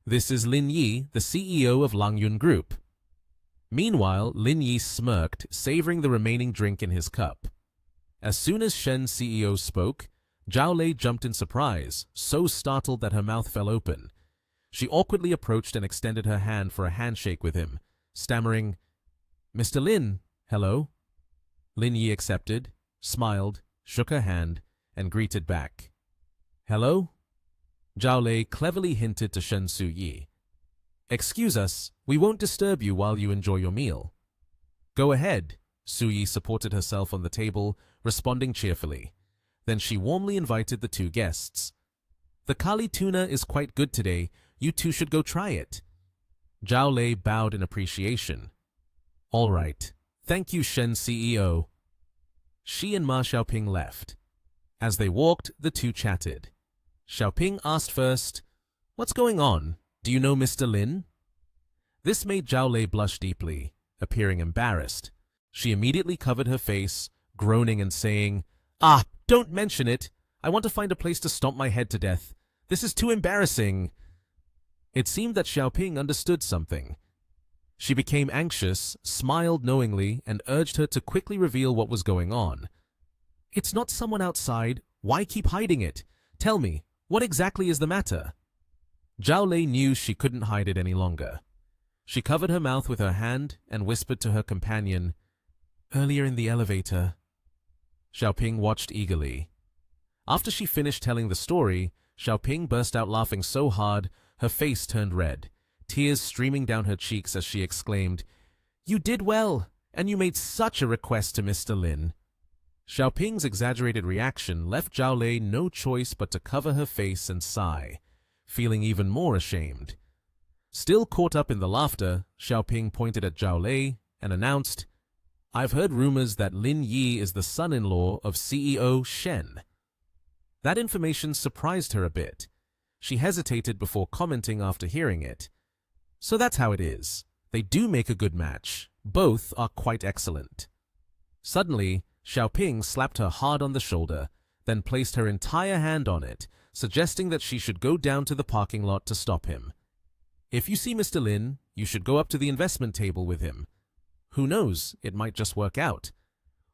A: This is Lin Yi, the CEO of Langyun Group." Meanwhile, Lin Yi smirked, savoring the remaining drink in his cup. As soon as Shen's CEO spoke, Zhao Lei jumped in surprise, so startled that her mouth fell open. She awkwardly approached and extended her hand for a handshake with him, stammering, "Mr. Lin, hello." Lin Yi accepted, smiled, shook her hand, and greeted back. "Hello?" Zhao Lei cleverly hinted to Shen Su-yi. "Excuse us, we won't disturb you while you enjoy your meal." "Go ahead." Su-yi supported herself on the table, responding cheerfully. Then she warmly invited the two guests. "The Kali tuna is quite good today. You two should go try it." Zhao Lei bowed in appreciation. "All right. Thank you, Shen CEO." She and Ma Xiaoping left. As they walked, the two chatted. Xiaoping asked first, "What's going on? Do you know Mr. Lin?" This made Zhao Lei blush deeply, appearing embarrassed. She immediately covered her face, groaning and saying, "Ah, don't mention it. I want to find a place to stomp my head to death. This is too embarrassing." It seemed that Xiaoping understood something. She became anxious, smiled knowingly, and urged her to quickly reveal what was going on. "It's not someone outside. Why keep hiding it? Tell me, what exactly is the matter?" Zhao Lei knew she couldn't hide it any longer. She covered her mouth with her hand and whispered to her companion, "Earlier in the elevator." Xiaoping watched eagerly. After she finished telling the story, Xiaoping burst out laughing so hard, her face turned red, tears streaming down her cheeks as she exclaimed, "You did well, and you made such a request to Mr. Lin." Xiaoping's exaggerated reaction left Zhao Lei no choice but to cover her face and sigh, feeling even more ashamed. Still caught up in the laughter, Xiaoping pointed at Zhao Lei and announced, "I've heard rumors that Lin Yi is the son-in-law of CEO Shen." That information surprised her a bit. She hesitated before commenting after hearing it. "So that's how it is. They do make a good match. Both are quite excellent." Suddenly, Xiaoping slapped her hard on the shoulder, then placed her entire hand on it, suggesting that she should go down to the parking lot to stop him. "If you see Mr. Lin, you should go up to the investment table with him. Who knows, it might just work out.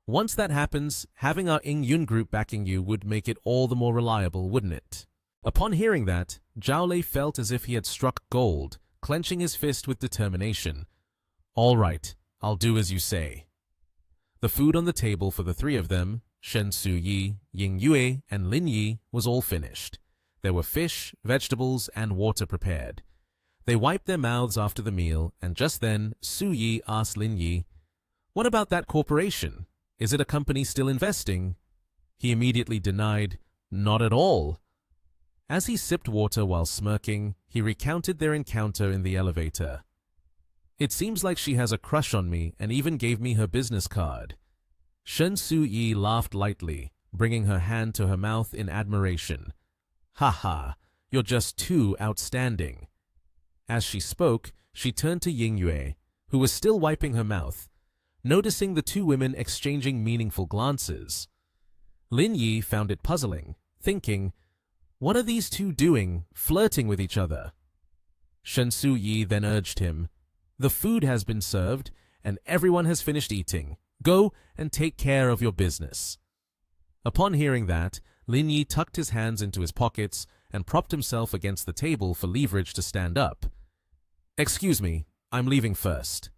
A: Once that happens, having our Yun group backing you would make it all the more reliable, wouldn't it?" Upon hearing that, Zhao Lei felt as if he had struck gold, clenching his fist with determination. "All right, I'll do as you say." The food on the table for the three of them, Shen Su-yi, Ying Yue, and Lin Yi, was all finished. There were fish, vegetables, and water prepared. They wiped their mouths after the meal, and just then, Su-yi asked Lin Yi, "What about that corporation? Is it a company still investing?" He immediately denied, "Not at all." As he sipped water while smirking, he recounted their encounter in the elevator. "It seems like she has a crush on me and even gave me her business card." Shen Su-yi laughed lightly, bringing her hand to her mouth in admiration. "Ha ha, you're just too outstanding." As she spoke, she turned to Ying Yue, who was still wiping her mouth, noticing the two women exchanging meaningful glances. Lin Yi found it puzzling, thinking, "What are these two doing, flirting with each other?" Shen Su-yi then urged him, "The food has been served, and everyone has finished eating. Go and take care of your business." Upon hearing that, Lin Yi tucked his hands into his pockets and propped himself against the table for leverage to stand up. "Excuse me, I'm leaving first."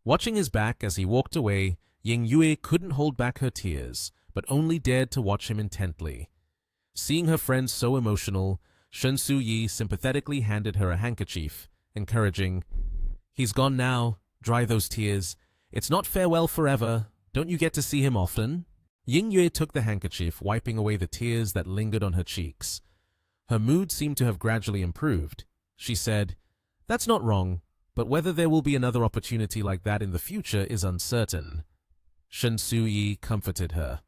A: Watching his back as he walked away, Ying Yue couldn't hold back her tears, but only dared to watch him intently. Seeing her friend so emotional, Shen Su Yi sympathetically handed her a handkerchief, encouraging, "He's gone now. Dry those tears. It's not farewell forever. Don't you get to see him often?" Ying Yue took the handkerchief, wiping away the tears that lingered on her cheeks. Her mood seemed to have gradually improved. She said, "That's not wrong, but whether there will be another opportunity like that in the future is uncertain." Shen Su Yi comforted her.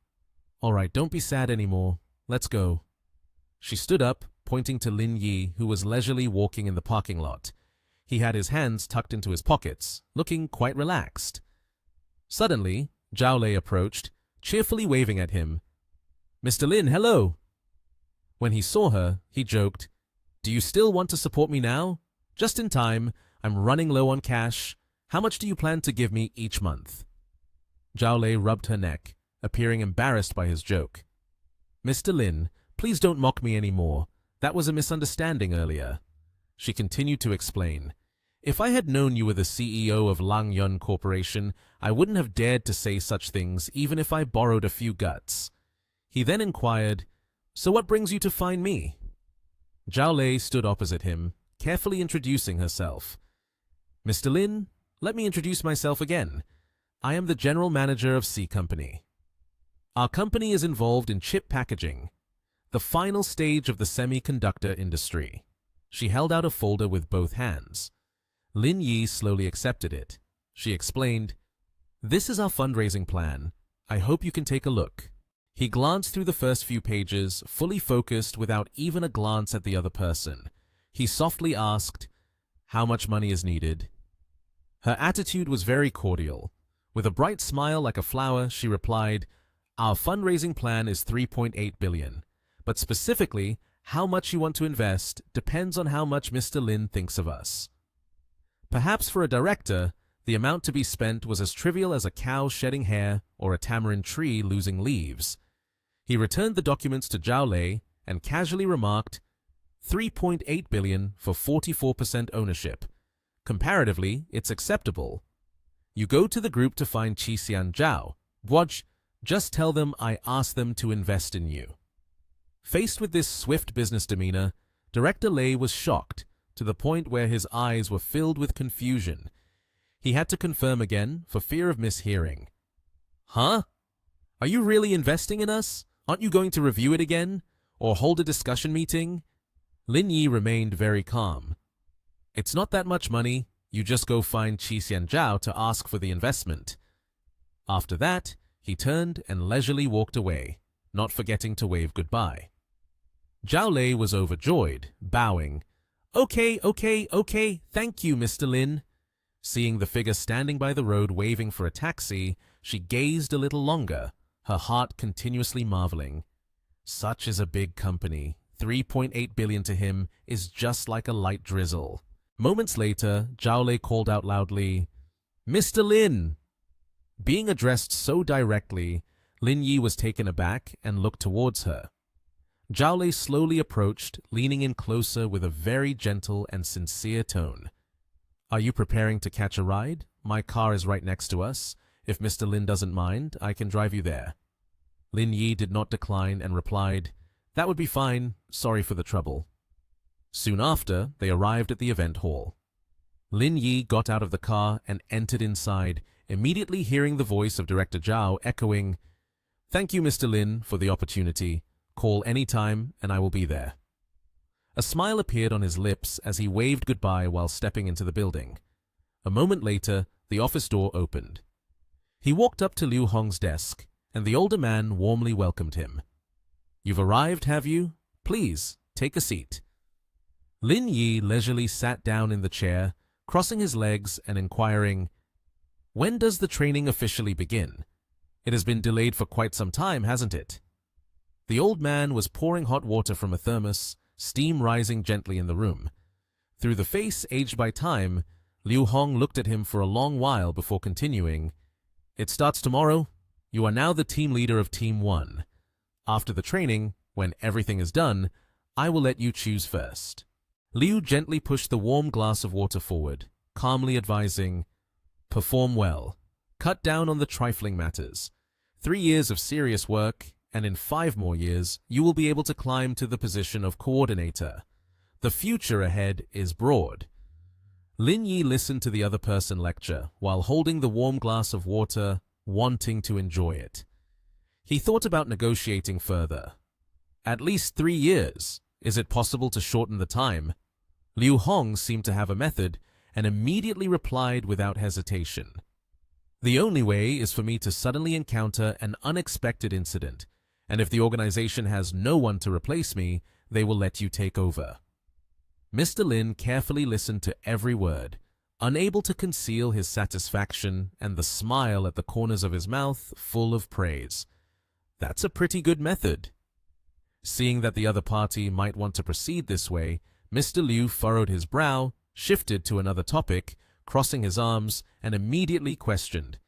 A: "All right, don't be sad anymore. Let's go." She stood up, pointing to Lin Yi, who was leisurely walking in the parking lot. He had his hands tucked into his pockets, looking quite relaxed. Suddenly, Zhao Lei approached, cheerfully waving at him. "Mr. Lin, hello." When he saw her, he joked, "Do you still want to support me now? Just in time. I'm running low on cash. How much do you plan to give me each month?" Zhao Lei rubbed her neck, appearing embarrassed by his joke. "Mr. Lin, please don't mock me anymore. That was a misunderstanding earlier." She continued to explain. "If I had known you were the CEO of Lang Yun Corporation, I wouldn't have dared to say such things even if I borrowed a few guts." He then inquired, "So what brings you to find me?" Zhao Lei stood opposite him, carefully introducing herself. "Mr. Lin, let me introduce myself again. I am the general manager of C Company. Our company is involved in chip packaging, the final stage of the semiconductor industry." She held out a folder with both hands. Lin Yi slowly accepted it. She explained, "This is our fundraising plan. I hope you can take a look." He glanced through the first few pages, fully focused without even a glance at the other person. He softly asked, "How much money is needed?" Her attitude was very cordial. With a bright smile like a flower, she replied, "Our fundraising plan is 3.8 billion, but specifically, how much you want to invest depends on how much Mr. Lin thinks of us." Perhaps for a director, the amount to be spent was as trivial as a cow shedding hair or a tamarind tree losing leaves. He returned the documents to Zhao Lei and casually remarked, 3.8 billion for 44% ownership. Comparatively, it's acceptable. You go to the group to find Qi Zhao. Watch, just tell them I asked them to invest in you." Faced with this swift business demeanor, Director Lei was shocked to the point where his eyes were filled with confusion. He had to confirm again for fear of mishearing. "Huh? Are you really investing in us? Aren't you going to review it again? Or hold a discussion meeting?" Lin Yi remained very calm. "It's not that much money. You just go find Qi Zhao to ask for the investment." After that, he turned and leisurely walked away, not forgetting to wave goodbye. Zhao Lei was overjoyed, bowing. Okay, thank you, Mr. Lin." Seeing the figure standing by the road waving for a taxi, she gazed a little longer, her heart continuously marveling. Such is a big company. 3.8 billion to him is just like a light drizzle. Moments later, Zhao Lei called out loudly, "Mr. Lin!" Being addressed so directly, Lin Yi was taken aback and looked towards her. Zhao Lei slowly approached, leaning in closer with a very gentle and sincere tone. "Are you preparing to catch a ride? My car is right next to us. If Mr. Lin doesn't mind, I can drive you there." Lin Yi did not decline and replied, "That would be fine. Sorry for the trouble." Soon after, they arrived at the event hall. Lin Yi got out of the car and entered inside, immediately hearing the voice of Director Zhao echoing, "Thank you, Mr. Lin, for the opportunity. Call any time and I will be there." A smile appeared on his lips as he waved goodbye while stepping into the building. A moment later, the office door opened. He walked up to Liu Hong's desk, and the older man warmly welcomed him. "You've arrived, have you? Please, take a seat." Lin Yi leisurely sat down in the chair, crossing his legs and inquiring, "When does the training officially begin? It has been delayed for quite some time, hasn't it?" The old man was pouring hot water from a thermos, steam rising gently in the room. Through the face aged by time, Liu Hong looked at him for a long while before continuing, It starts tomorrow. You are now the team leader of Team 1. After the training, when everything is done, I will let you choose first. Liu gently pushed the warm glass of water forward, calmly advising, perform well. Cut down on the trifling matters. 3 years of serious work, and in 5 more years, you will be able to climb to the position of coordinator. The future ahead is broad. Lin Yi listened to the other person lecture while holding the warm glass of water, wanting to enjoy it. He thought about negotiating further. At least 3 years. Is it possible to shorten the time? Liu Hong seemed to have a method and immediately replied without hesitation. The only way is for me to suddenly encounter an unexpected incident, and if the organization has no one to replace me, they will let you take over. Mr. Lin carefully listened to every word, unable to conceal his satisfaction and the smile at the corners of his mouth full of praise. That's a pretty good method. Seeing that the other party might want to proceed this way, Mr. Liu furrowed his brow, shifted to another topic, crossing his arms, and immediately questioned.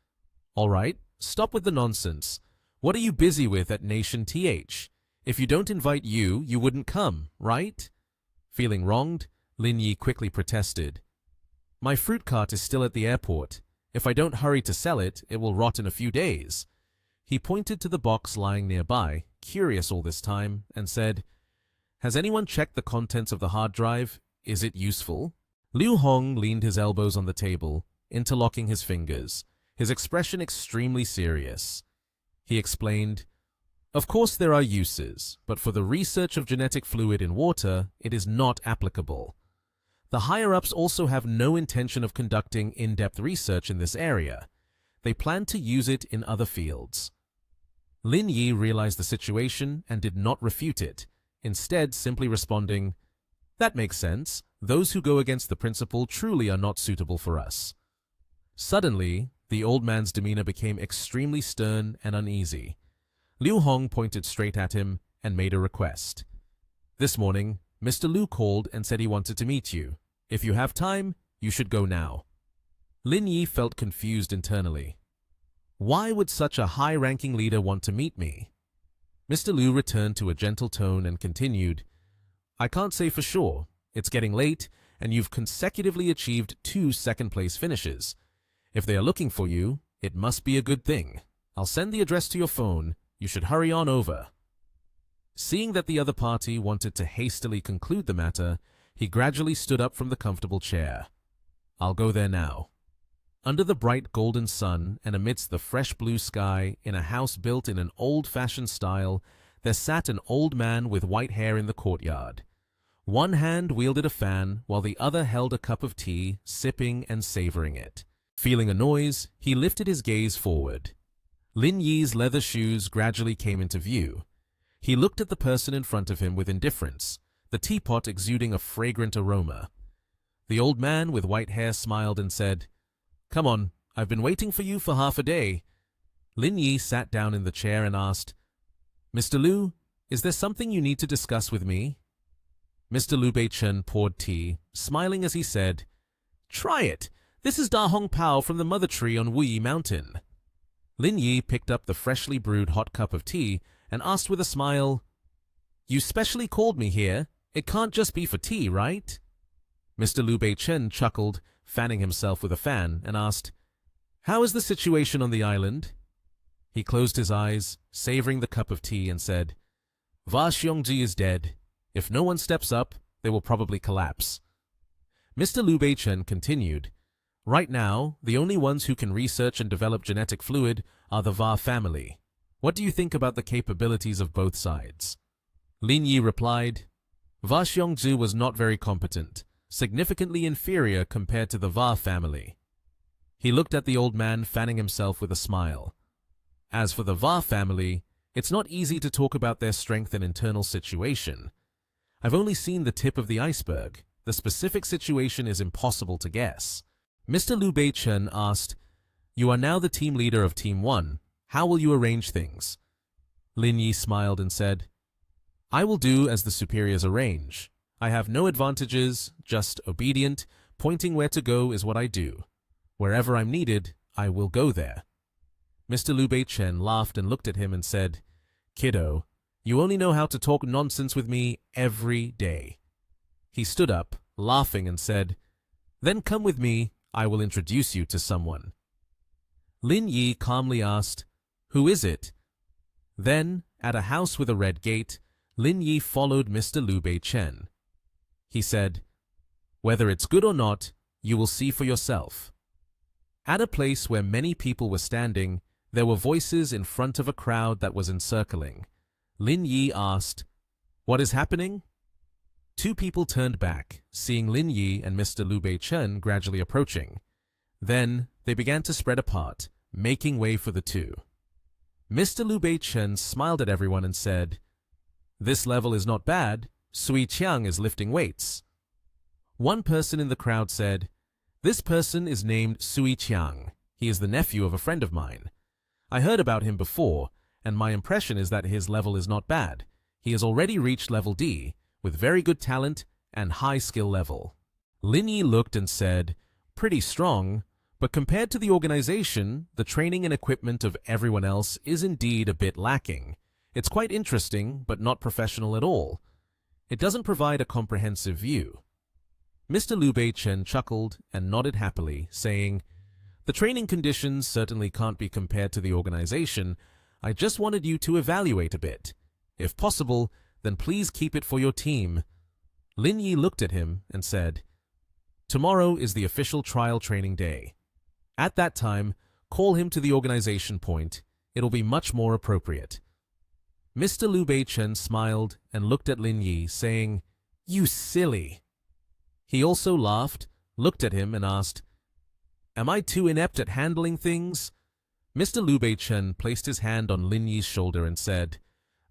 A: All right, stop with the nonsense. What are you busy with at Nation TH? If you don't invite you, you wouldn't come, right? Feeling wronged, Lin Yi quickly protested. My fruit cart is still at the airport. If I don't hurry to sell it, it will rot in a few days. He pointed to the box lying nearby, curious all this time, and said, Has anyone checked the contents of the hard drive? Is it useful? Liu Hong leaned his elbows on the table, interlocking his fingers, his expression extremely serious. He explained, Of course there are uses, but for the research of genetic fluid in water, it is not applicable. The higher-ups also have no intention of conducting in-depth research in this area. They plan to use it in other fields. Lin Yi realized the situation and did not refute it, instead simply responding, That makes sense. Those who go against the principle truly are not suitable for us. Suddenly, the old man's demeanor became extremely stern and uneasy. Liu Hong pointed straight at him and made a request. This morning, Mr. Liu called and said he wanted to meet you. If you have time, you should go now. Lin Yi felt confused internally. Why would such a high-ranking leader want to meet me? Mr. Liu returned to a gentle tone and continued, I can't say for sure. It's getting late, and you've consecutively achieved 2 second-place finishes. If they are looking for you, it must be a good thing. I'll send the address to your phone. You should hurry on over. Seeing that the other party wanted to hastily conclude the matter, he gradually stood up from the comfortable chair. I'll go there now. Under the bright golden sun and amidst the fresh blue sky, in a house built in an old-fashioned style, there sat an old man with white hair in the courtyard. One hand wielded a fan, while the other held a cup of tea, sipping and savoring it. Feeling a noise, he lifted his gaze forward. Lin Yi's leather shoes gradually came into view. He looked at the person in front of him with indifference, the teapot exuding a fragrant aroma. The old man with white hair smiled and said, Come on, I've been waiting for you for half a day. Lin Yi sat down in the chair and asked, Mr. Liu, is there something you need to discuss with me? Mr. Liu Bei-chen poured tea, smiling as he said, Try it. This is Da Hong Pao from the mother tree on Wuyi Mountain. Lin Yi picked up the freshly brewed hot cup of tea and asked with a smile, You specially called me here. It can't just be for tea, right? Mr. Liu Bei-chen chuckled, fanning himself with a fan, and asked, How is the situation on the island? He closed his eyes, savoring the cup of tea, and said, Va Xiongji is dead. If no one steps up, they will probably collapse. Mr. Liu Bei-chen continued, Right now, the only ones who can research and develop genetic fluid are the Va family. What do you think about the capabilities of both sides? Lin Yi replied, Va Xiongzhi was not very competent, significantly inferior compared to the Va family. He looked at the old man, fanning himself with a smile. As for the Va family, it's not easy to talk about their strength and internal situation. I've only seen the tip of the iceberg. The specific situation is impossible to guess. Mr. Liu Bei-chen asked, You are now the team leader of Team 1. How will you arrange things? Lin Yi smiled and said, I will do as the superiors arrange. I have no advantages, just obedient. Pointing where to go is what I do. Wherever I'm needed, I will go there. Mr. Liu Bei-chen laughed and looked at him and said, "Kiddo, you only know how to talk nonsense with me every day." He stood up, laughing, and said, "Then come with me, I will introduce you to someone." Lin Yi calmly asked, "Who is it?" Then, at a house with a red gate, Lin Yi followed Mr. Liu Bei-chen. He said, "Whether it's good or not, you will see for yourself." At a place where many people were standing, there were voices in front of a crowd that was encircling. Lin Yi asked, "What is happening?" Two people turned back, seeing Lin Yi and Mr. Liu Bei-chen gradually approaching. Then, they began to spread apart, making way for the two. Mr. Liu Bei-chen smiled at everyone and said, "This level is not bad. Sui Qiang is lifting weights." One person in the crowd said, "This person is named Sui Qiang. He is the nephew of a friend of mine. I heard about him before, and my impression is that his level is not bad. He has already reached level D, with very good talent and high skill level." Lin Yi looked and said, "Pretty strong, but compared to the organization, the training and equipment of everyone else is indeed a bit lacking. It's quite interesting, but not professional at all. It doesn't provide a comprehensive view." Mr. Liu Bei-chen chuckled and nodded happily, saying, "The training conditions certainly can't be compared to the organization. I just wanted you to evaluate a bit. If possible, then please keep it for your team." Lin Yi looked at him and said, "Tomorrow is the official trial training day. At that time, call him to the organization point. It'll be much more appropriate." Mr. Liu Bei-chen smiled and looked at Lin Yi, saying, "You silly." He also laughed, looked at him, and asked, "Am I too inept at handling things?" Mr. Liu Bei-chen placed his hand on Lin Yi's shoulder and said,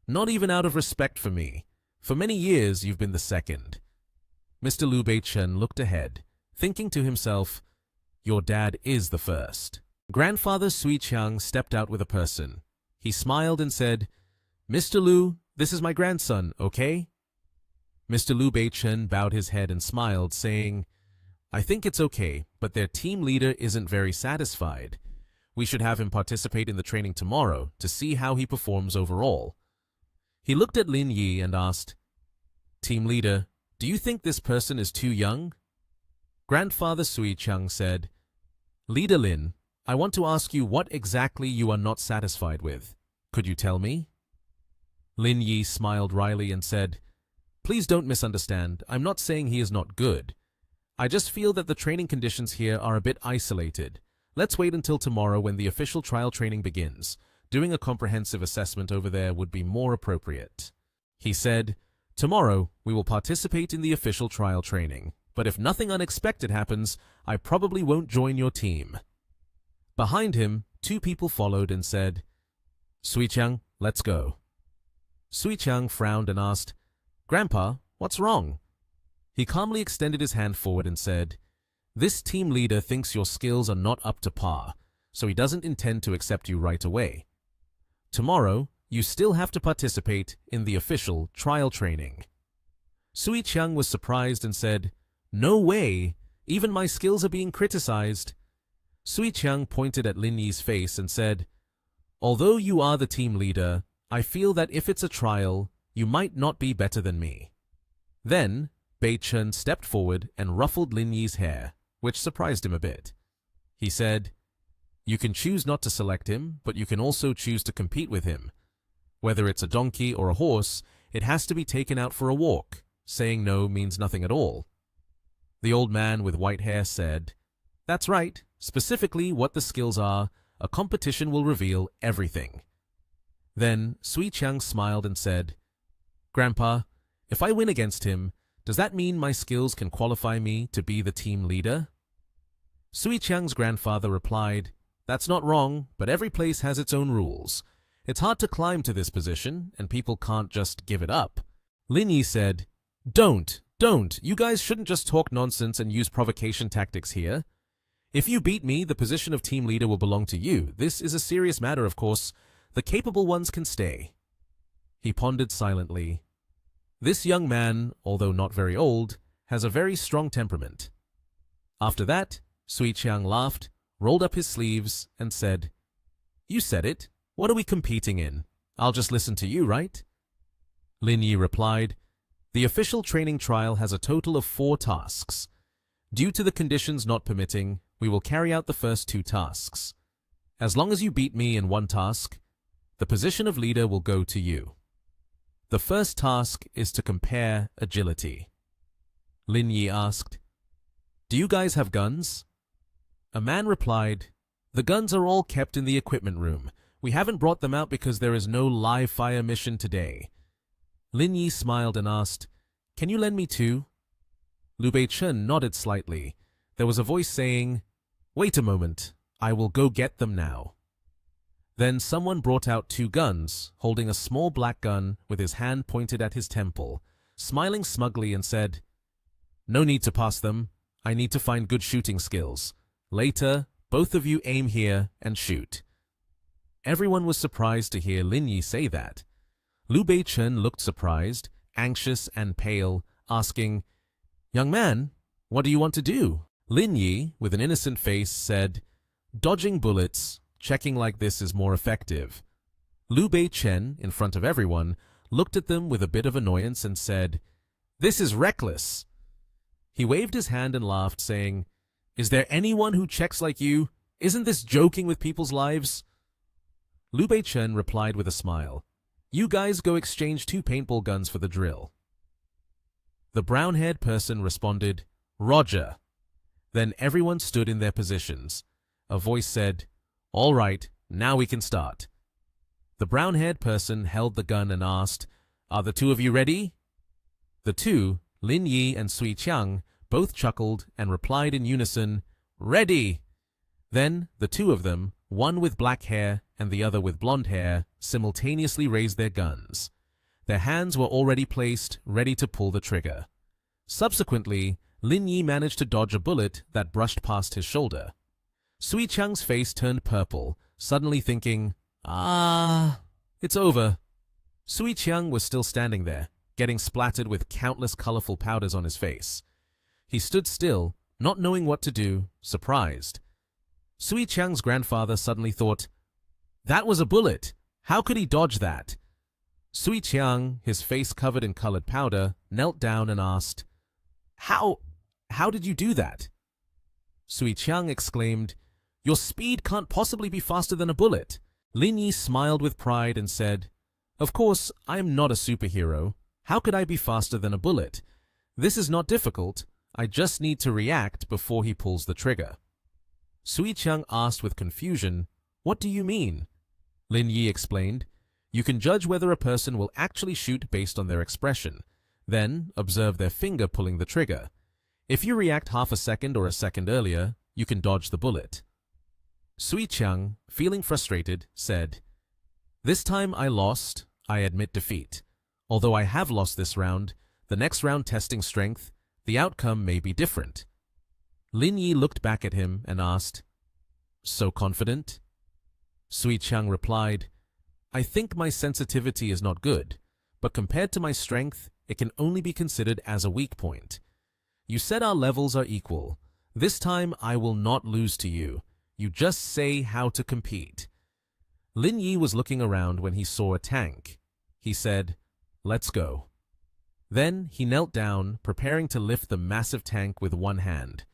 A: "Not even out of respect for me. For many years you've been the second." Mr. Liu Bei-chen looked ahead, thinking to himself, "Your dad is the first." Grandfather Sui Qiang stepped out with a person. He smiled and said, "Mr. Liu, this is my grandson, okay?" Mr. Liu Bei-chen bowed his head and smiled, saying, "I think it's okay, but their team leader isn't very satisfied. We should have him participate in the training tomorrow to see how he performs overall." He looked at Lin Yi and asked, "Team leader, do you think this person is too young?" Grandfather Sui Qiang said, "Leader Lin, I want to ask you what exactly you are not satisfied with. Could you tell me?" Lin Yi smiled wryly and said, "Please don't misunderstand. I'm not saying he is not good. I just feel that the training conditions here are a bit isolated. Let's wait until tomorrow when the official trial training begins. Doing a comprehensive assessment over there would be more appropriate." He said, "Tomorrow, we will participate in the official trial training, but if nothing unexpected happens, I probably won't join your team." Behind him, two people followed and said, "Sui Qiang, let's go." Sui Qiang frowned and asked, "Grandpa, what's wrong?" He calmly extended his hand forward and said, "This team leader thinks your skills are not up to par, so he doesn't intend to accept you right away. Tomorrow, you still have to participate in the official trial training." Sui Qiang was surprised and said, "No way! Even my skills are being criticized." Sui Qiang pointed at Lin Yi's face and said, "Although you are the team leader, I feel that if it's a trial, you might not be better than me." Then, Bei-chen stepped forward and ruffled Lin Yi's hair, which surprised him a bit. He said, "You can choose not to select him, but you can also choose to compete with him. Whether it's a donkey or a horse, it has to be taken out for a walk. Saying no means nothing at all." The old man with white hair said, "That's right. Specifically what the skills are, a competition will reveal everything." Then Sui Qiang smiled and said, "Grandpa, if I win against him, does that mean my skills can qualify me to be the team leader?" Sui Qiang's grandfather replied, "That's not wrong, but every place has its own rules. It's hard to climb to this position, and people can't just give it up." Lin Yi said, Don't. You guys shouldn't just talk nonsense and use provocation tactics here. If you beat me, the position of team leader will belong to you. This is a serious matter, of course. The capable ones can stay." He pondered silently. This young man, although not very old, has a very strong temperament. After that, Sui Qiang laughed, rolled up his sleeves, and said, You said it. What are we competing in? I'll just listen to you, right? Lin Yi replied, the official training trial has a total of 4 tasks. Due to the conditions not permitting, we will carry out the first 2 tasks. As long as you beat me in one task, the position of leader will go to you. The first task is to compare agility. Lin Yi asked, do you guys have guns? A man replied, the guns are all kept in the equipment room. We haven't brought them out because there is no live fire mission today. Lin Yi smiled and asked, can you lend me 2? Liu Beichen nodded slightly. There was a voice saying, wait a moment, I will go get them now. Then someone brought out 2 guns, holding a small black gun with his hand pointed at his temple, smiling smugly and said, no need to pass them. I need to find good shooting skills. Later, both of you aim here and shoot. Everyone was surprised to hear Lin Yi say that. Liu Beichen looked surprised, anxious and pale, asking, young man, what do you want to do? Lin Yi, with an innocent face, said, dodging bullets, checking like this is more effective. Liu Beichen, in front of everyone, looked at them with a bit of annoyance and said, this is reckless. He waved his hand and laughed, saying, is there anyone who checks like you? Isn't this joking with people's lives? Liu Beichen replied with a smile, you guys go exchange 2 paintball guns for the drill. The brown-haired person responded, Roger. Then everyone stood in their positions. A voice said, all right, now we can start. The brown-haired person held the gun and asked, are the 2 of you ready? The 2, Lin Yi and Sui Qiang, both chuckled and replied in unison, ready! Then the 2 of them, one with black hair and the other with blonde hair, simultaneously raised their guns. Their hands were already placed, ready to pull the trigger. Subsequently, Lin Yi managed to dodge a bullet that brushed past his shoulder. Sui Qiang's face turned purple, suddenly thinking, it's over. Sui Qiang was still standing there, getting splattered with countless colorful powders on his face. He stood still, not knowing what to do, surprised. Sui Qiang's grandfather suddenly thought, that was a bullet. How could he dodge that? Sui Qiang, his face covered in colored powder, knelt down and asked, How did you do that? Sui Qiang exclaimed, your speed can't possibly be faster than a bullet. Lin Yi smiled with pride and said, of course, I am not a superhero. How could I be faster than a bullet? This is not difficult. I just need to react before he pulls the trigger. Sui Qiang asked with confusion, what do you mean? Lin Yi explained, you can judge whether a person will actually shoot based on their expression. Then, observe their finger pulling the trigger. If you react half a second or a second earlier, you can dodge the bullet. Sui Qiang, feeling frustrated, said, this time I lost. I admit defeat. Although I have lost this round, the next round testing strength, the outcome may be different. Lin Yi looked back at him and asked, so confident? Sui Qiang replied, I think my sensitivity is not good, but compared to my strength, it can only be considered as a weak point. You said our levels are equal. This time I will not lose to you. You just say how to compete. Lin Yi was looking around when he saw a tank. He said, let's go. Then he knelt down, preparing to lift the massive tank with one hand.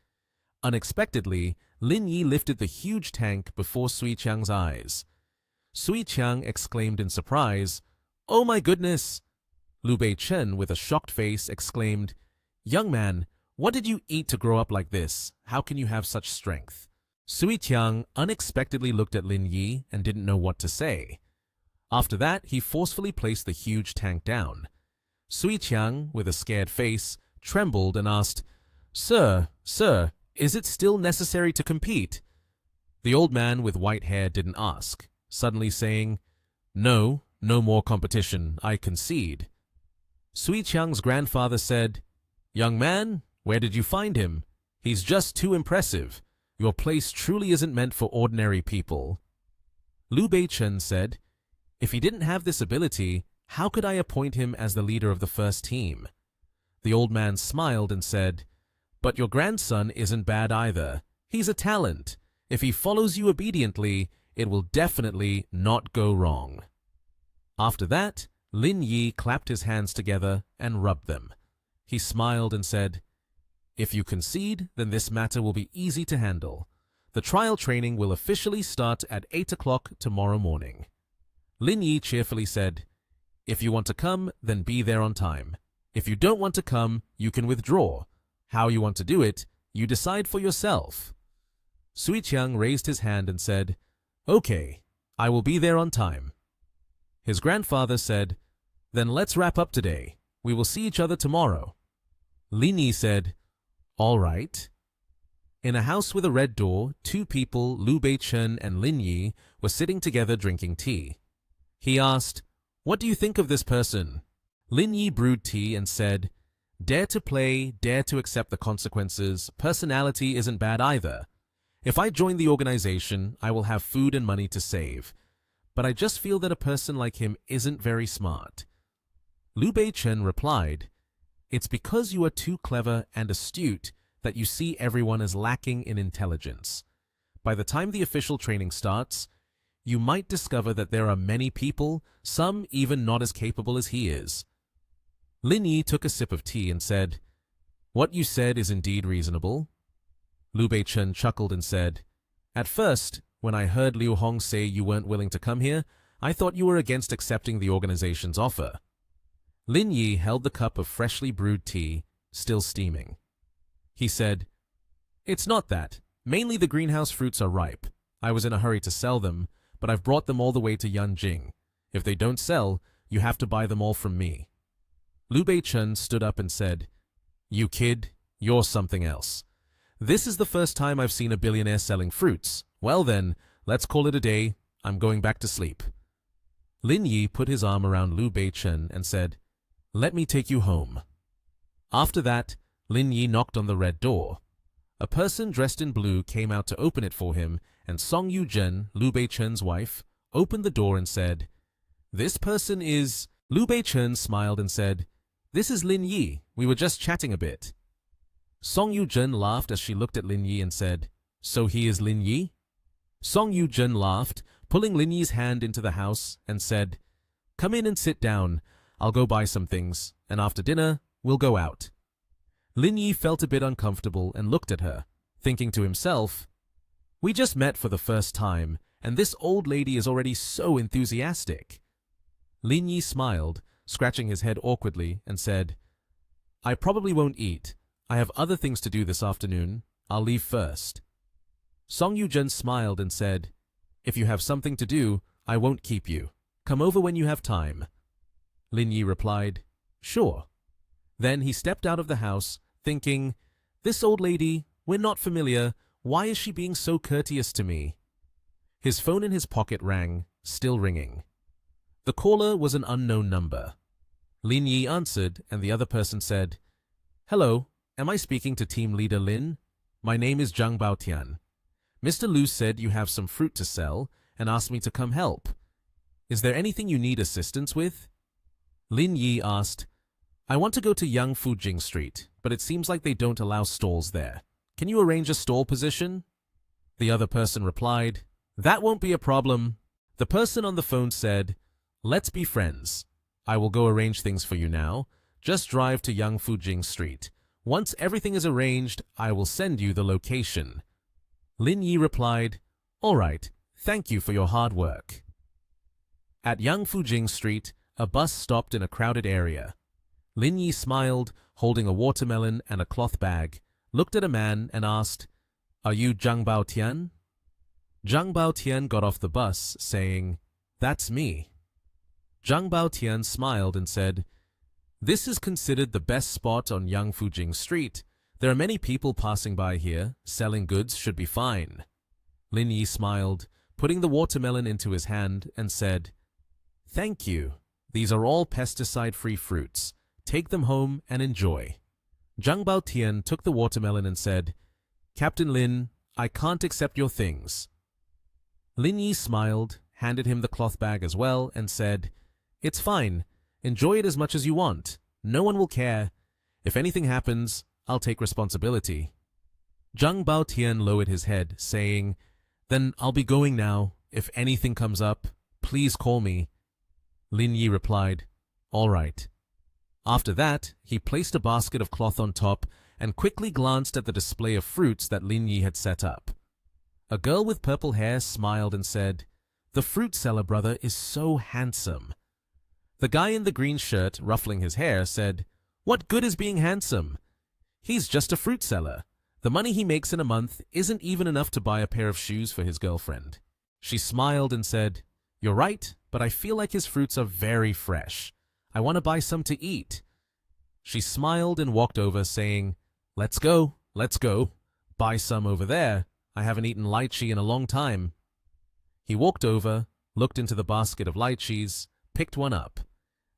A: Unexpectedly, Lin Yi lifted the huge tank before Sui Qiang's eyes. Sui Qiang exclaimed in surprise, oh my goodness! Liu Beichen, with a shocked face, exclaimed, young man, what did you eat to grow up like this? How can you have such strength? Sui Qiang unexpectedly looked at Lin Yi and didn't know what to say. After that, he forcefully placed the huge tank down. Sui Qiang, with a scared face, trembled and asked, Sir, is it still necessary to compete? The old man with white hair didn't ask, suddenly saying, no more competition, I concede. Sui Qiang's grandfather said, young man, where did you find him? He's just too impressive. Your place truly isn't meant for ordinary people. Liu Beichen said, if he didn't have this ability, how could I appoint him as the leader of the first team? The old man smiled and said, but your grandson isn't bad either. He's a talent. If he follows you obediently, it will definitely not go wrong. After that, Lin Yi clapped his hands together and rubbed them. He smiled and said, "If you concede, then this matter will be easy to handle. The trial training will officially start at 8 o'clock tomorrow morning." Lin Yi cheerfully said, "If you want to come, then be there on time. If you don't want to come, you can withdraw. How you want to do it, you decide for yourself." Sui Qiang raised his hand and said, "Okay, I will be there on time." His grandfather said, "Then let's wrap up today. We will see each other tomorrow." Lin Yi said, "All right." In a house with a red door, two people, Liu Beichen and Lin Yi, were sitting together drinking tea. He asked, "What do you think of this person?" Lin Yi brewed tea and said, "Dare to play, dare to accept the consequences. Personality isn't bad either. If I join the organization, I will have food and money to save. But I just feel that a person like him isn't very smart." Liu Beichen replied, "It's because you are too clever and astute that you see everyone as lacking in intelligence. By the time the official training starts, you might discover that there are many people, some even not as capable as he is." Lin Yi took a sip of tea and said, "What you said is indeed reasonable." Liu Beichen chuckled and said, "At first, when I heard Liu Hong say you weren't willing to come here, I thought you were against accepting the organization's offer." Lin Yi held the cup of freshly brewed tea, still steaming. He said, "It's not that. Mainly the greenhouse fruits are ripe. I was in a hurry to sell them, but I've brought them all the way to Yanjing. If they don't sell, you have to buy them all from me." Liu Beichen stood up and said, "You kid, you're something else. This is the first time I've seen a billionaire selling fruits. Well then, let's call it a day. I'm going back to sleep." Lin Yi put his arm around Liu Beichen and said, "Let me take you home." After that, Lin Yi knocked on the red door. A person dressed in blue came out to open it for him, and Song Yuzhen, Liu Beichen's wife, opened the door and said, "This person is—" Liu Beichen smiled and said, "This is Lin Yi. We were just chatting a bit." Song Yuzhen laughed as she looked at Lin Yi and said, "So he is Lin Yi?" Song Yuzhen laughed, pulling Lin Yi's hand into the house, and said, "Come in and sit down. I'll go buy some things, and after dinner, we'll go out." Lin Yi felt a bit uncomfortable and looked at her, thinking to himself, "We just met for the first time, and this old lady is already so enthusiastic." Lin Yi smiled, scratching his head awkwardly, and said, "I probably won't eat. I have other things to do this afternoon. I'll leave first." Song Yuzhen smiled and said, "If you have something to do, I won't keep you. Come over when you have time." Lin Yi replied, "Sure." Then he stepped out of the house, thinking, "This old lady, we're not familiar. Why is she being so courteous to me?" His phone in his pocket rang, still ringing. The caller was an unknown number. Lin Yi answered, and the other person said, "Hello, am I speaking to team leader Lin? My name is Zhang Baotian. Mr. Liu said you have some fruit to sell and asked me to come help. Is there anything you need assistance with?" Lin Yi asked, "I want to go to Yang Fujing Street, but it seems like they don't allow stalls there. Can you arrange a stall position?" The other person replied, "That won't be a problem." The person on the phone said, "Let's be friends. I will go arrange things for you now. Just drive to Yang Fujing Street. Once everything is arranged, I will send you the location." Lin Yi replied, "All right, thank you for your hard work." At Yang Fujing Street, a bus stopped in a crowded area. Lin Yi smiled, holding a watermelon and a cloth bag, looked at a man and asked, "Are you Zhang Baotian?" Zhang Baotian got off the bus, saying, "That's me." Zhang Baotian smiled and said, "This is considered the best spot on Yang Fujing Street. There are many people passing by here. Selling goods should be fine." Lin Yi smiled, putting the watermelon into his hand, and said, "Thank you. These are all pesticide-free fruits. Take them home and enjoy." Zhang Baotian took the watermelon and said, "Captain Lin, I can't accept your things." Lin Yi smiled, handed him the cloth bag as well, and said, "It's fine. Enjoy it as much as you want. No one will care. If anything happens, I'll take responsibility." Zhang Baotian lowered his head, saying, "Then I'll be going now. if anything comes up, please call me. Lin Yi replied, "All right." After that, he placed a basket of cloth on top and quickly glanced at the display of fruits that Lin Yi had set up. A girl with purple hair smiled and said, "The fruit seller brother is so handsome." The guy in the green shirt, ruffling his hair, said, "What good is being handsome? He's just a fruit seller. The money he makes in a month isn't even enough to buy a pair of shoes for his girlfriend." She smiled and said, "You're right, but I feel like his fruits are very fresh. I want to buy some to eat." She smiled and walked over, saying, let's go. Buy some over there. I haven't eaten lychee in a long time." He walked over, looked into the basket of lychees, picked one up.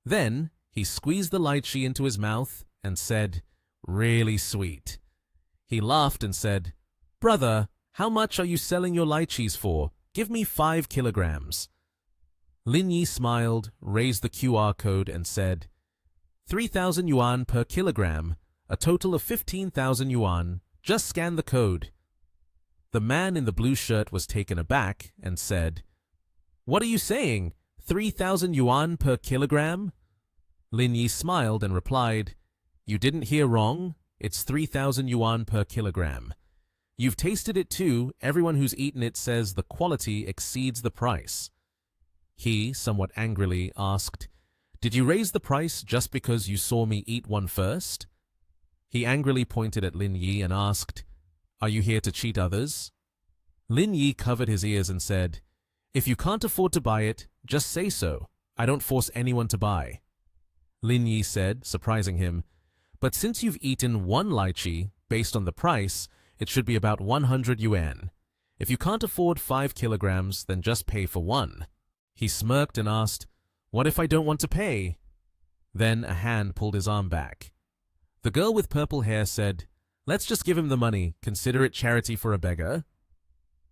A: Then he squeezed the lychee into his mouth and said, "Really sweet." He laughed and said, "Brother, how much are you selling your lychees for? Give me 5 kilograms. Lin Yi smiled, raised the QR code and said, 3,000 yuan per kilogram, a total of 15,000 yuan. Just scan the code. The man in the blue shirt was taken aback and said, "What are you saying? 3,000 yuan per kilogram?" Lin Yi smiled and replied, "You didn't hear wrong. It's 3,000 yuan per kilogram. You've tasted it too. Everyone who's eaten it says the quality exceeds the price." He, somewhat angrily, asked, "Did you raise the price just because you saw me eat one first?" He angrily pointed at Lin Yi and asked, "Are you here to cheat others?" Lin Yi covered his ears and said, "If you can't afford to buy it, just say so. I don't force anyone to buy." Lin Yi said, surprising him, "But since you've eaten one lychee, based on the price, it should be about 100 yuan. If you can't afford 5 kilograms, then just pay for one." He smirked and asked, "What if I don't want to pay?" Then a hand pulled his arm back. The girl with purple hair said, "Let's just give him the money, consider it charity for a beggar."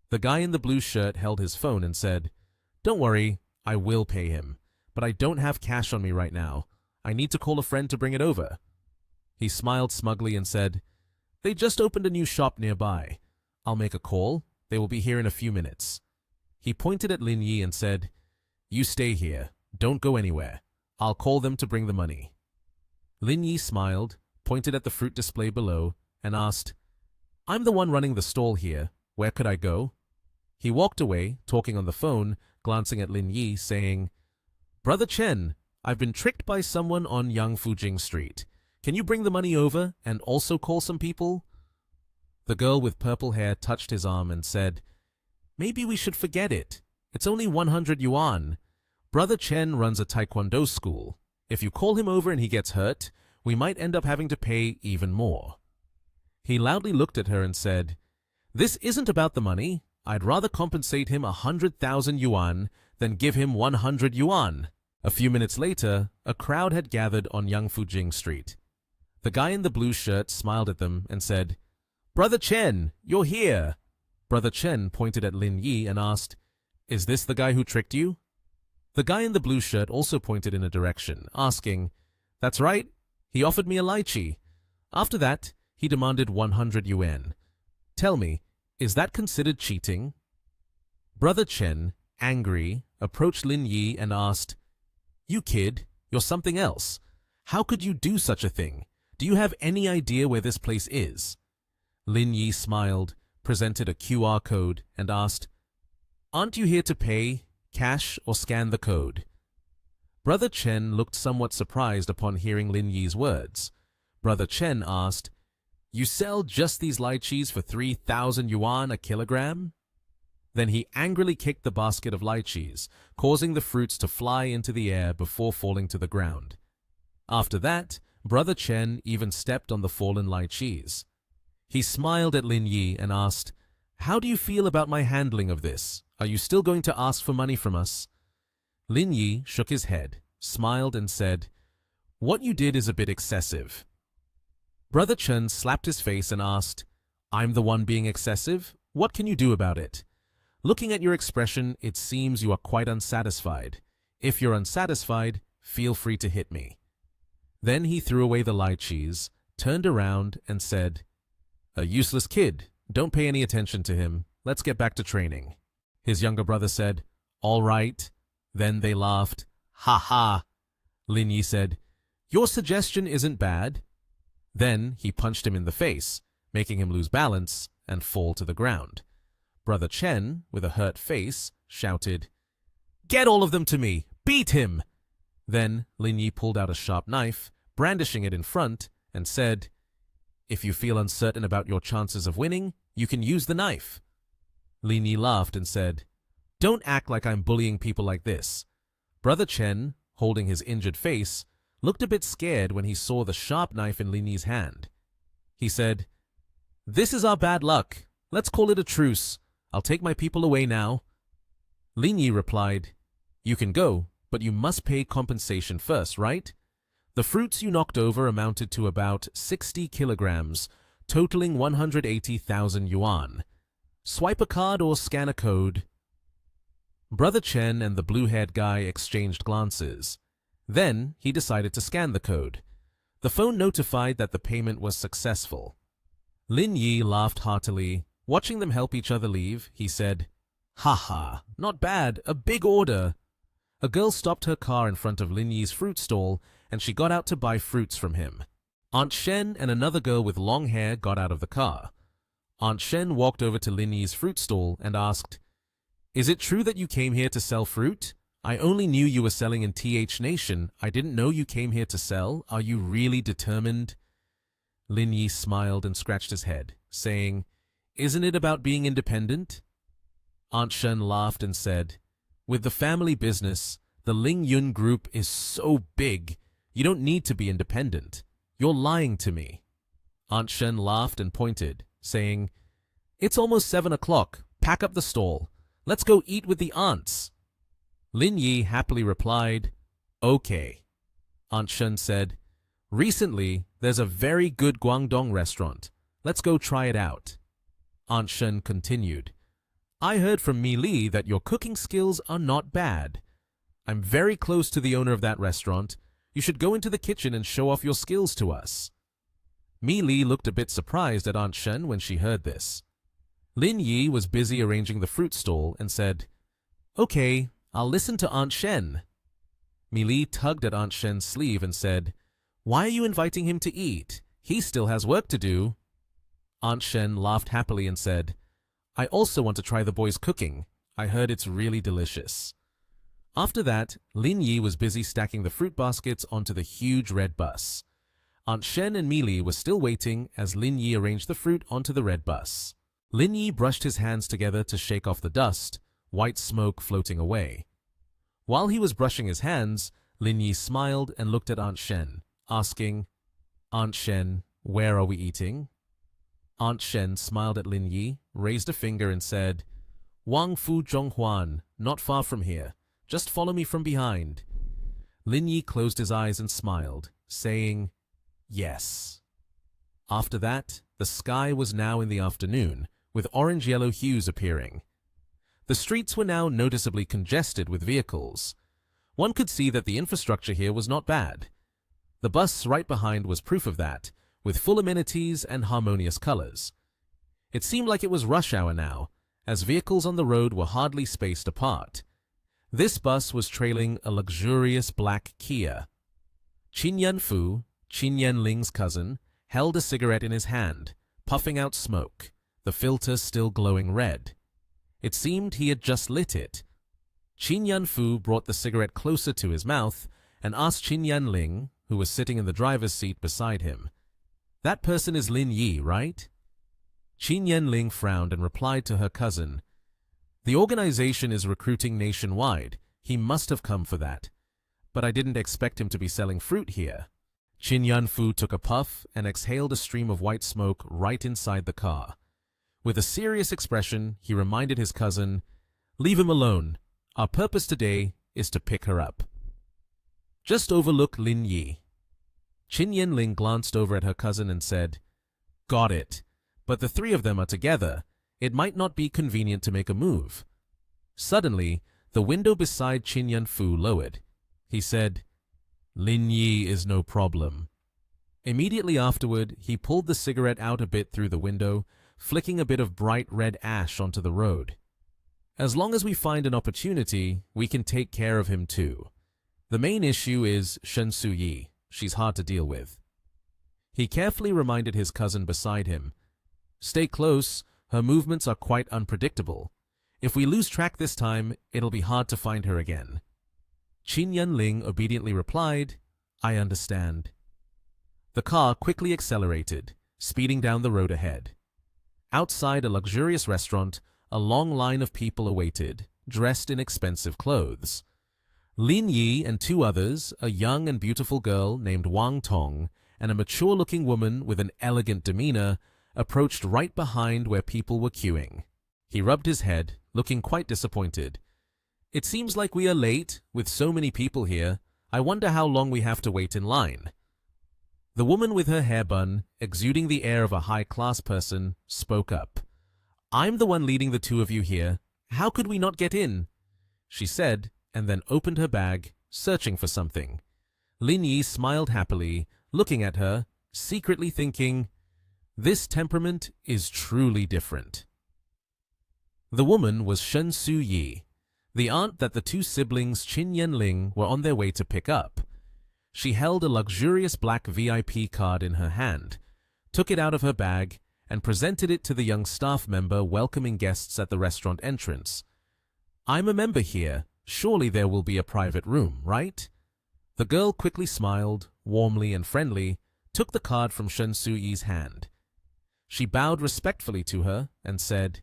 A: The guy in the blue shirt held his phone and said, "Don't worry, I will pay him, but I don't have cash on me right now. I need to call a friend to bring it over." He smiled smugly and said, "They just opened a new shop nearby. I'll make a call. They will be here in a few minutes." He pointed at Lin Yi and said, "You stay here. Don't go anywhere. I'll call them to bring the money." Lin Yi smiled, pointed at the fruit display below, and asked, "I'm the one running the stall here. Where could I go?" He walked away, talking on the phone, glancing at Lin Yi, saying, "Brother Chen, I've been tricked by someone on Yangfujing Street. Can you bring the money over and also call some people?" The girl with purple hair touched his arm and said, "Maybe we should forget it. It's only 100 yuan. Brother Chen runs a taekwondo school. If you call him over and he gets hurt, we might end up having to pay even more." He loudly looked at her and said, "This isn't about the money. I'd rather compensate him 100,000 yuan than give him 100 yuan. A few minutes later, a crowd had gathered on Yangfujing Street. The guy in the blue shirt smiled at them and said, "Brother Chen, you're here." Brother Chen pointed at Lin Yi and asked, "Is this the guy who tricked you?" The guy in the blue shirt also pointed in a direction, asking, "That's right. He offered me a lychee. After that, he demanded 100 yuan. Tell me, is that considered cheating?" Brother Chen, angry, approached Lin Yi and asked, "You kid, you're something else. How could you do such a thing? Do you have any idea where this place is?" Lin Yi smiled, presented a QR code, and asked, "Aren't you here to pay, cash, or scan the code?" Brother Chen looked somewhat surprised upon hearing Lin Yi's words. Brother Chen asked, "You sell just these lychees for 3,000 yuan a kilogram?" Then he angrily kicked the basket of lychees, causing the fruits to fly into the air before falling to the ground. After that, Brother Chen even stepped on the fallen lychees. He smiled at Lin Yi and asked, "How do you feel about my handling of this? Are you still going to ask for money from us?" Lin Yi shook his head, smiled and said, "What you did is a bit excessive." Brother Chen slapped his face and asked, "I'm the one being excessive? What can you do about it? Looking at your expression, it seems you are quite unsatisfied. If you're unsatisfied, feel free to hit me." Then he threw away the lychees, turned around and said, "A useless kid. Don't pay any attention to him. Let's get back to training." His younger brother said, "All right." Then they laughed. "Ha ha." Lin Yi said, "Your suggestion isn't bad." Then he punched him in the face, making him lose balance and fall to the ground. Brother Chen, with a hurt face, shouted, "Get all of them to me! Beat him!" Then Lin Yi pulled out a sharp knife, brandishing it in front, and said, "If you feel uncertain about your chances of winning, you can use the knife." Lin Yi laughed and said, "Don't act like I'm bullying people like this." Brother Chen, holding his injured face, looked a bit scared when he saw the sharp knife in Lin Yi's hand. He said, "This is our bad luck. Let's call it a truce. I'll take my people away now." Lin Yi replied, "You can go, but you must pay compensation first, right? The fruits you knocked over amounted to about 60 kilograms, totaling 180,000 yuan. Swipe a card or scan a code." Brother Chen and the blue-haired guy exchanged glances. Then he decided to scan the code. The phone notified that the payment was successful. Lin Yi laughed heartily. Watching them help each other leave, he said, "Ha ha, not bad, a big order." A girl stopped her car in front of Lin Yi's fruit stall, and she got out to buy fruits from him. Aunt Shen and another girl with long hair got out of the car. Aunt Shen walked over to Lin Yi's fruit stall and asked, "Is it true that you came here to sell fruit? I only knew you were selling in TH Nation. I didn't know you came here to sell. Are you really determined?" Lin Yi smiled and scratched his head, saying, "Isn't it about being independent?" Aunt Shen laughed and said, "With the family business, the Ling Yun Group is so big, you don't need to be independent. You're lying to me." Aunt Shen laughed and pointed, saying, "It's almost 7 o'clock. Pack up the stall. Let's go eat with the aunts." Lin Yi happily replied, "Okay." Aunt Shen said, "Recently, there's a very good Guangdong restaurant. Let's go try it out." Aunt Shen continued, "I heard from Mi Li that your cooking skills are not bad. I'm very close to the owner of that restaurant. You should go into the kitchen and show off your skills to us." Mi Li looked a bit surprised at Aunt Shen when she heard this. Lin Yi was busy arranging the fruit stall and said, "Okay, I'll listen to Aunt Shen." Mi Li tugged at Aunt Shen's sleeve and said, "Why are you inviting him to eat? He still has work to do." Aunt Shen laughed happily and said, "I also want to try the boys' cooking. I heard it's really delicious." After that, Lin Yi was busy stacking the fruit baskets onto the huge red bus. Aunt Shen and Mi Li were still waiting as Lin Yi arranged the fruit onto the red bus. Lin Yi brushed his hands together to shake off the dust, white smoke floating away. While he was brushing his hands, Lin Yi smiled and looked at Aunt Shen, asking, "Aunt Shen, where are we eating?" Aunt Shen smiled at Lin Yi, raised a finger and said, "Wang Fu Zhonghuan, not far from here. Just follow me from behind." Lin Yi closed his eyes and smiled, saying, "Yes." After that, the sky was now in the afternoon, with orange-yellow hues appearing. The streets were now noticeably congested with vehicles. One could see that the infrastructure here was not bad. The bus right behind was proof of that, with full amenities and harmonious colors. It seemed like it was rush hour now, as vehicles on the road were hardly spaced apart. This bus was trailing a luxurious black Kia. Qin Yanfu, Qin Yanling's cousin, held a cigarette in his hand, puffing out smoke, the filter still glowing red. It seemed he had just lit it. Qin Yanfu brought the cigarette closer to his mouth and asked Qin Yanling, who was sitting in the driver's seat beside him, "That person is Lin Yi, right?" Qin Yanling frowned and replied to her cousin, "The organization is recruiting nationwide. He must have come for that. But I didn't expect him to be selling fruit here." Qin Yanfu took a puff and exhaled a stream of white smoke right inside the car. With a serious expression, he reminded his cousin, "Leave him alone. Our purpose today is to pick her up." Just overlook Lin Yi. Qin Yanling glanced over at her cousin and said, "Got it. But the three of them are together. It might not be convenient to make a move." Suddenly, the window beside Qin Yanfu lowered. He said, "Lin Yi is no problem." Immediately afterward, he pulled the cigarette out a bit through the window, flicking a bit of bright red ash onto the road. As long as we find an opportunity, we can take care of him too. The main issue is Shen Suyi. She's hard to deal with. He carefully reminded his cousin beside him. Stay close, her movements are quite unpredictable. If we lose track this time, it'll be hard to find her again. Qin Yanling obediently replied, I understand. The car quickly accelerated, speeding down the road ahead. Outside a luxurious restaurant, a long line of people awaited, dressed in expensive clothes. Lin Yi and two others, a young and beautiful girl named Wang Tong and a mature-looking woman with an elegant demeanor, approached right behind where people were queuing. He rubbed his head, looking quite disappointed. It seems like we are late, with so many people here. I wonder how long we have to wait in line. The woman with her hair bun, exuding the air of a high-class person, spoke up. I'm the one leading the two of you here. How could we not get in? She said, and then opened her bag, searching for something. Lin Yi smiled happily, looking at her, secretly thinking, this temperament is truly different. The woman was Shen Suyi, the aunt that the two siblings Qin Yanling were on their way to pick up. She held a luxurious black VIP card in her hand, took it out of her bag, and presented it to the young staff member welcoming guests at the restaurant entrance. I'm a member here. Surely there will be a private room, right? The girl quickly smiled, warmly and friendly, took the card from Shen Suyi's hand. She bowed respectfully to her and said,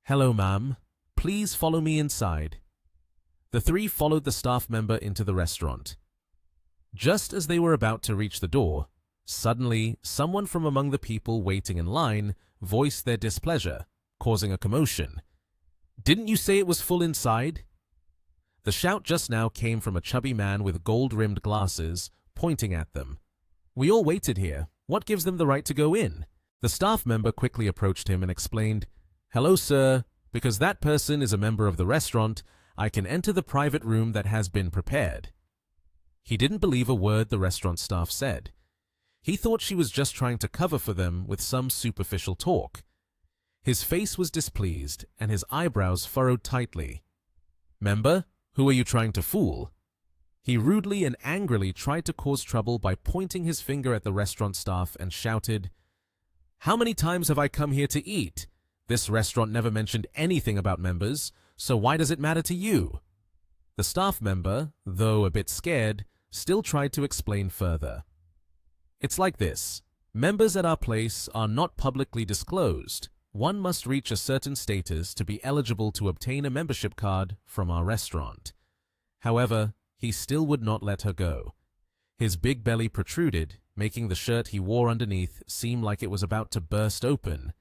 A: Hello, ma'am. Please follow me inside. The three followed the staff member into the restaurant. Just as they were about to reach the door, suddenly someone from among the people waiting in line voiced their displeasure, causing a commotion. Didn't you say it was full inside? The shout just now came from a chubby man with gold-rimmed glasses, pointing at them. We all waited here. What gives them the right to go in? The staff member quickly approached him and explained, Hello, sir. Because that person is a member of the restaurant, I can enter the private room that has been prepared. He didn't believe a word the restaurant staff said. He thought she was just trying to cover for them with some superficial talk. His face was displeased, and his eyebrows furrowed tightly. Member, who are you trying to fool? He rudely and angrily tried to cause trouble by pointing his finger at the restaurant staff and shouted, How many times have I come here to eat? This restaurant never mentioned anything about members, so why does it matter to you? The staff member, though a bit scared, still tried to explain further. It's like this. Members at our place are not publicly disclosed. One must reach a certain status to be eligible to obtain a membership card from our restaurant. However, he still would not let her go. His big belly protruded, making the shirt he wore underneath seem like it was about to burst open.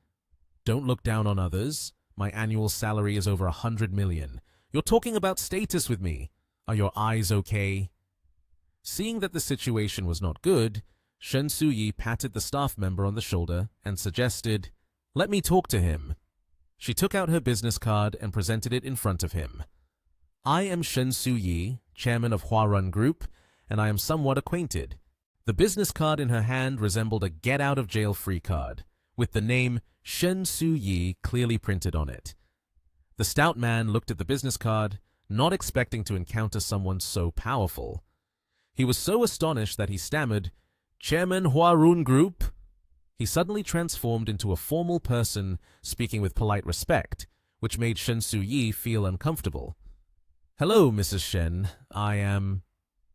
A: Don't look down on others. My annual salary is over 100 million. You're talking about status with me. Are your eyes okay? Seeing that the situation was not good, Shen Suyi patted the staff member on the shoulder and suggested, Let me talk to him. She took out her business card and presented it in front of him. I am Shen Suyi, chairman of Huarun Group, and I am somewhat acquainted. The business card in her hand resembled a get-out-of-jail-free card, with the name Shen Suyi clearly printed on it. The stout man looked at the business card, not expecting to encounter someone so powerful. He was so astonished that he stammered, Chairman Huarun Group? He suddenly transformed into a formal person, speaking with polite respect, which made Shen Suyi feel uncomfortable. Hello, Mrs. Shen. I am...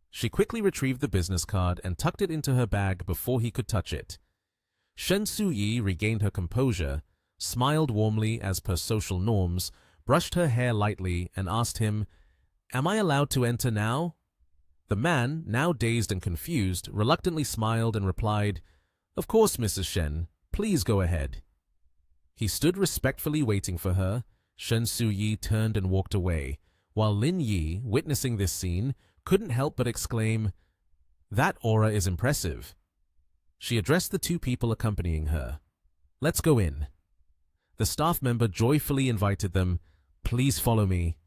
A: She quickly retrieved the business card and tucked it into her bag before he could touch it. Shen Suyi regained her composure, smiled warmly as per social norms, brushed her hair lightly, and asked him, Am I allowed to enter now? The man, now dazed and confused, reluctantly smiled and replied, Of course, Mrs. Shen. Please go ahead. He stood respectfully waiting for her. Shen Suyi turned and walked away, while Lin Yi, witnessing this scene, couldn't help but exclaim, That aura is impressive. She addressed the two people accompanying her. Let's go in. The staff member joyfully invited them, Please follow me.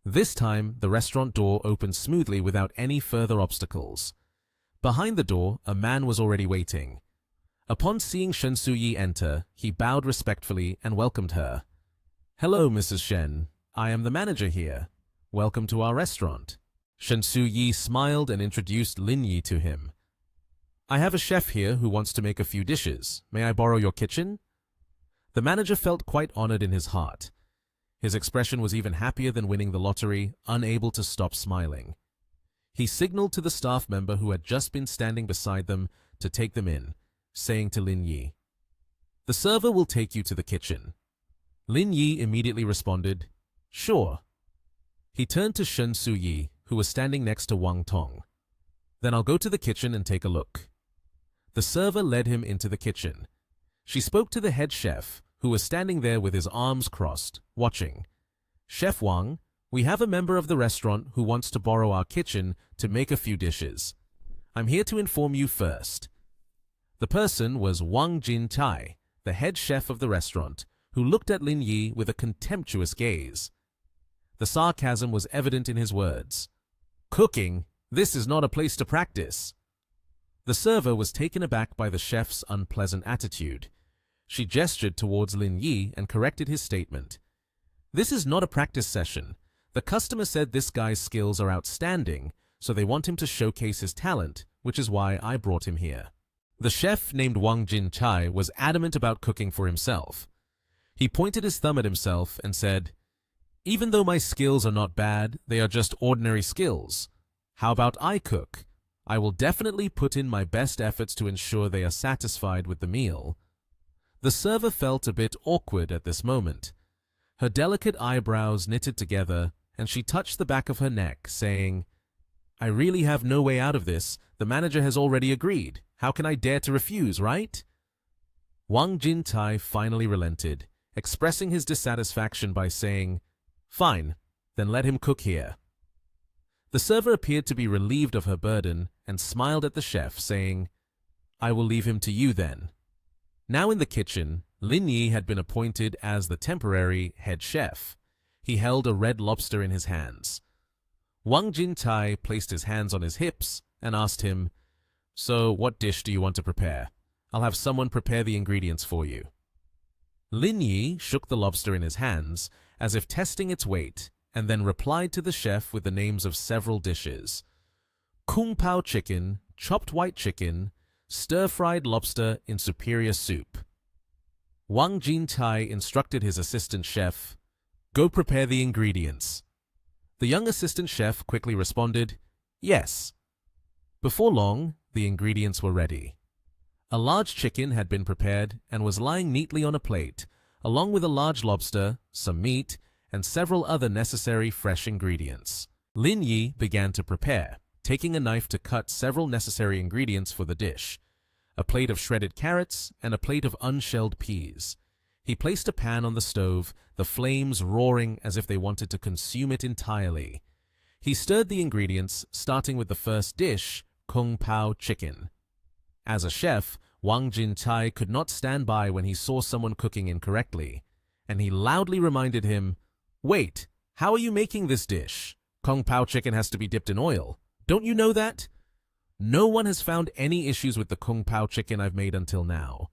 A: This time, the restaurant door opened smoothly without any further obstacles. Behind the door, a man was already waiting. Upon seeing Shen Suyi enter, he bowed respectfully and welcomed her. Hello, Mrs. Shen. I am the manager here. Welcome to our restaurant. Shen Su-yi smiled and introduced Lin Yi to him. I have a chef here who wants to make a few dishes. May I borrow your kitchen? The manager felt quite honored in his heart. His expression was even happier than winning the lottery, unable to stop smiling. He signaled to the staff member who had just been standing beside them to take them in, saying to Lin Yi, "The server will take you to the kitchen." Lin Yi immediately responded, "Sure." He turned to Shen Su-yi, who was standing next to Wang Tong. "Then I'll go to the kitchen and take a look." The server led him into the kitchen. She spoke to the head chef, who was standing there with his arms crossed, watching. "Chef Wang, we have a member of the restaurant who wants to borrow our kitchen to make a few dishes. I'm here to inform you first." The person was Wang Jin-tai, the head chef of the restaurant, who looked at Lin Yi with a contemptuous gaze. The sarcasm was evident in his words. "Cooking? This is not a place to practice." The server was taken aback by the chef's unpleasant attitude. She gestured towards Lin Yi and corrected his statement. "This is not a practice session. The customer said this guy's skills are outstanding, so they want him to showcase his talent, which is why I brought him here." The chef named Wang Jin-chai was adamant about cooking for himself. He pointed his thumb at himself and said, "Even though my skills are not bad, they are just ordinary skills. How about I cook? I will definitely put in my best efforts to ensure they are satisfied with the meal." The server felt a bit awkward at this moment. Her delicate eyebrows knitted together, and she touched the back of her neck, saying, "I really have no way out of this. The manager has already agreed. How can I dare to refuse, right?" Wang Jin-tai finally relented, expressing his dissatisfaction by saying, "Fine, then let him cook here." The server appeared to be relieved of her burden and smiled at the chef, saying, "I will leave him to you then." Now in the kitchen, Lin Yi had been appointed as the temporary head chef. He held a red lobster in his hands. Wang Jin-tai placed his hands on his hips and asked him, "So what dish do you want to prepare? I'll have someone prepare the ingredients for you." Lin Yi shook the lobster in his hands as if testing its weight, and then replied to the chef with the names of several dishes: Kung Pao chicken, chopped white chicken, stir-fried lobster in superior soup. Wang Jin-tai instructed his assistant chef, "Go prepare the ingredients." The young assistant chef quickly responded, "Yes." Before long, the ingredients were ready. A large chicken had been prepared and was lying neatly on a plate, along with a large lobster, some meat, and several other necessary fresh ingredients. Lin Yi began to prepare, taking a knife to cut several necessary ingredients for the dish: a plate of shredded carrots and a plate of unshelled peas. He placed a pan on the stove, the flames roaring as if they wanted to consume it entirely. He stirred the ingredients, starting with the first dish, Kung Pao chicken. As a chef, Wang Jin-tai could not stand by when he saw someone cooking incorrectly, and he loudly reminded him, "Wait, how are you making this dish? Kung Pao chicken has to be dipped in oil. Don't you know that? No one has found any issues with the Kung Pao chicken I've made until now."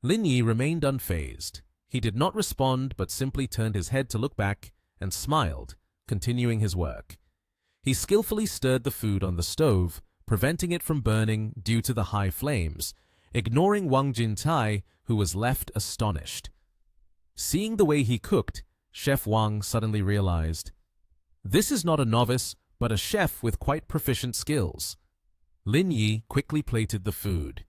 A: Lin Yi remained unfazed. He did not respond but simply turned his head to look back and smiled, continuing his work. He skillfully stirred the food on the stove, preventing it from burning due to the high flames, ignoring Wang Jin-tai, who was left astonished. Seeing the way he cooked, Chef Wang suddenly realized, this is not a novice, but a chef with quite proficient skills. Lin Yi quickly plated the food.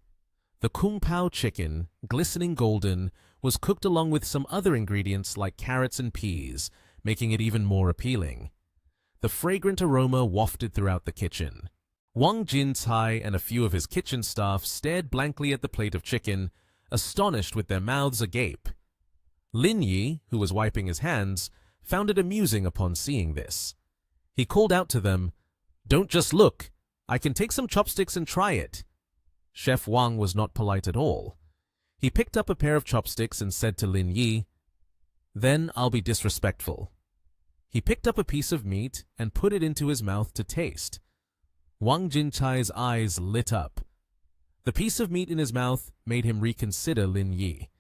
A: The Kung Pao chicken, glistening golden, was cooked along with some other ingredients like carrots and peas, making it even more appealing. The fragrant aroma wafted throughout the kitchen. Wang Jin-tai and a few of his kitchen staff stared blankly at the plate of chicken, astonished with their mouths agape. Lin Yi, who was wiping his hands, found it amusing upon seeing this. He called out to them, "Don't just look. I can take some chopsticks and try it." Chef Wang was not polite at all. He picked up a pair of chopsticks and said to Lin Yi, "Then I'll be disrespectful." He picked up a piece of meat and put it into his mouth to taste. Wang Jin-tai's eyes lit up. The piece of meat in his mouth made him reconsider Lin Yi.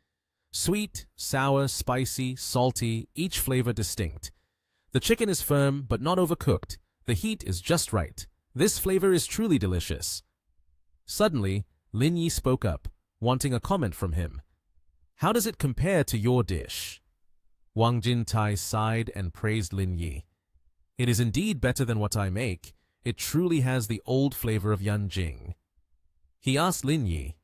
A: Sweet, sour, spicy, salty, each flavor distinct. The chicken is firm but not overcooked. The heat is just right. This flavor is truly delicious. Suddenly, Lin Yi spoke up, wanting a comment from him. How does it compare to your dish? Wang Jintai sighed and praised Lin Yi. It is indeed better than what I make. It truly has the old flavor of Yanjing. He asked Lin Yi,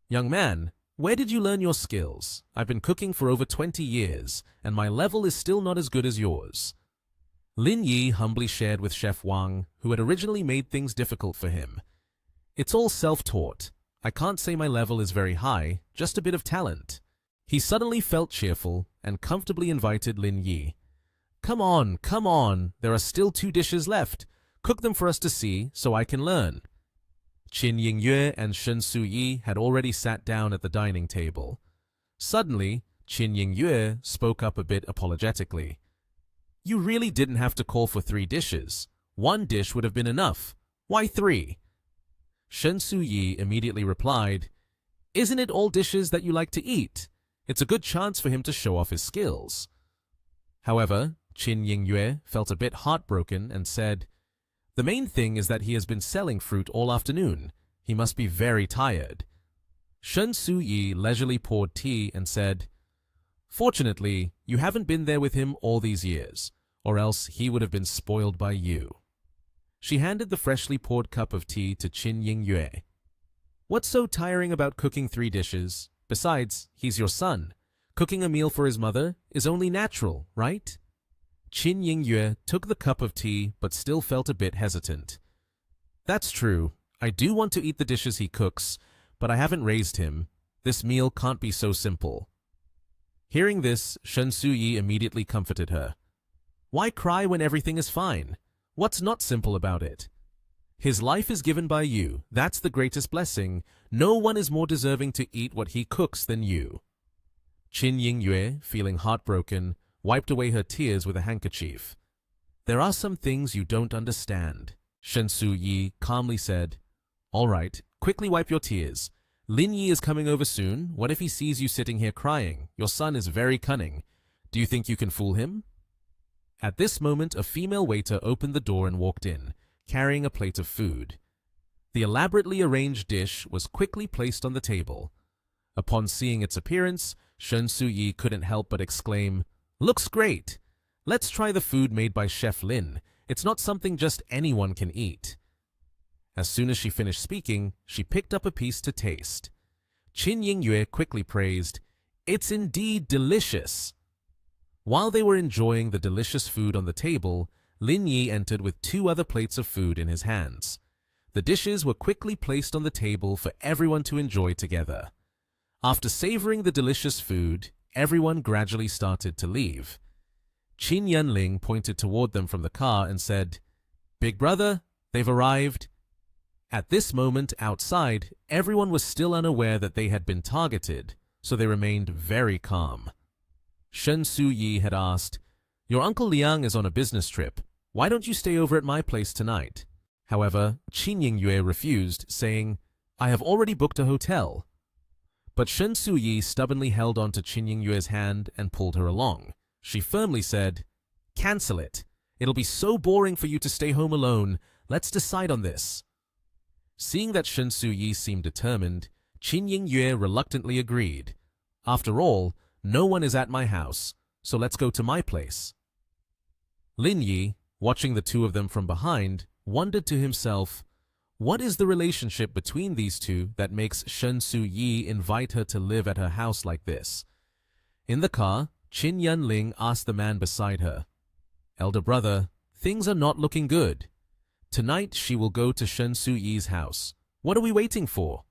A: Young man, where did you learn your skills? I've been cooking for over 20 years, and my level is still not as good as yours. Lin Yi humbly shared with Chef Wang, who had originally made things difficult for him. It's all self-taught. I can't say my level is very high, just a bit of talent. He suddenly felt cheerful and comfortably invited Lin Yi. Come on, there are still 2 dishes left. Cook them for us to see, so I can learn. Qin Yingyue and Shen Suyi had already sat down at the dining table. Suddenly, Qin Yingyue spoke up a bit apologetically. You really didn't have to call for 3 dishes. 1 dish would have been enough. Why 3? Shen Suyi immediately replied, Isn't it all dishes that you like to eat? It's a good chance for him to show off his skills. However, Qin Yingyue felt a bit heartbroken and said, The main thing is that he has been selling fruit all afternoon. He must be very tired. Shen Suyi leisurely poured tea and said, Fortunately, you haven't been there with him all these years, or else he would have been spoiled by you. She handed the freshly poured cup of tea to Qin Yingyue. What's so tiring about cooking 3 dishes? Besides, he's your son. Cooking a meal for his mother is only natural, right? Qin Yingyue took the cup of tea but still felt a bit hesitant. That's true. I do want to eat the dishes he cooks, but I haven't raised him. This meal can't be so simple. Hearing this, Shen Suyi immediately comforted her. Why cry when everything is fine? What's not simple about it? His life is given by you. That's the greatest blessing. No one is more deserving to eat what he cooks than you. Qin Yingyue, feeling heartbroken, wiped away her tears with a handkerchief. There are some things you don't understand. Shen Suyi calmly said, All right, quickly wipe your tears. Lin Yi is coming over soon. What if he sees you sitting here crying? Your son is very cunning. Do you think you can fool him? At this moment, a female waiter opened the door and walked in, carrying a plate of food. The elaborately arranged dish was quickly placed on the table. Upon seeing its appearance, Shen Suyi couldn't help but exclaim, Looks great! Let's try the food made by Chef Lin. It's not something just anyone can eat. As soon as she finished speaking, she picked up a piece to taste. Qin Yingyue quickly praised, It's indeed delicious! While they were enjoying the delicious food on the table, Lin Yi entered with 2 other plates of food in his hands. The dishes were quickly placed on the table for everyone to enjoy together. After savoring the delicious food, everyone gradually started to leave. Qin Yanling pointed toward them from the car and said, Big brother, they've arrived. At this moment outside, everyone was still unaware that they had been targeted, so they remained very calm. Shen Suyi had asked, Your Uncle Liang is on a business trip. Why don't you stay over at my place tonight? However, Qin Yingyue refused, saying, I have already booked a hotel. But Shen Suyi stubbornly held on to Qin Yingyue's hand and pulled her along. She firmly said, Cancel it. It'll be so boring for you to stay home alone. Let's decide on this. Seeing that Shen Suyi seemed determined, Qin Yingyue reluctantly agreed. After all, no one is at my house, so let's go to my place. Lin Yi, watching the 2 of them from behind, wondered to himself, what is the relationship between these 2 that makes Shen Suyi invite her to live at her house like this? In the car, Qin Yanling asked the man beside her, Elder brother, things are not looking good. Tonight she will go to Shen Suyi's house. What are we waiting for?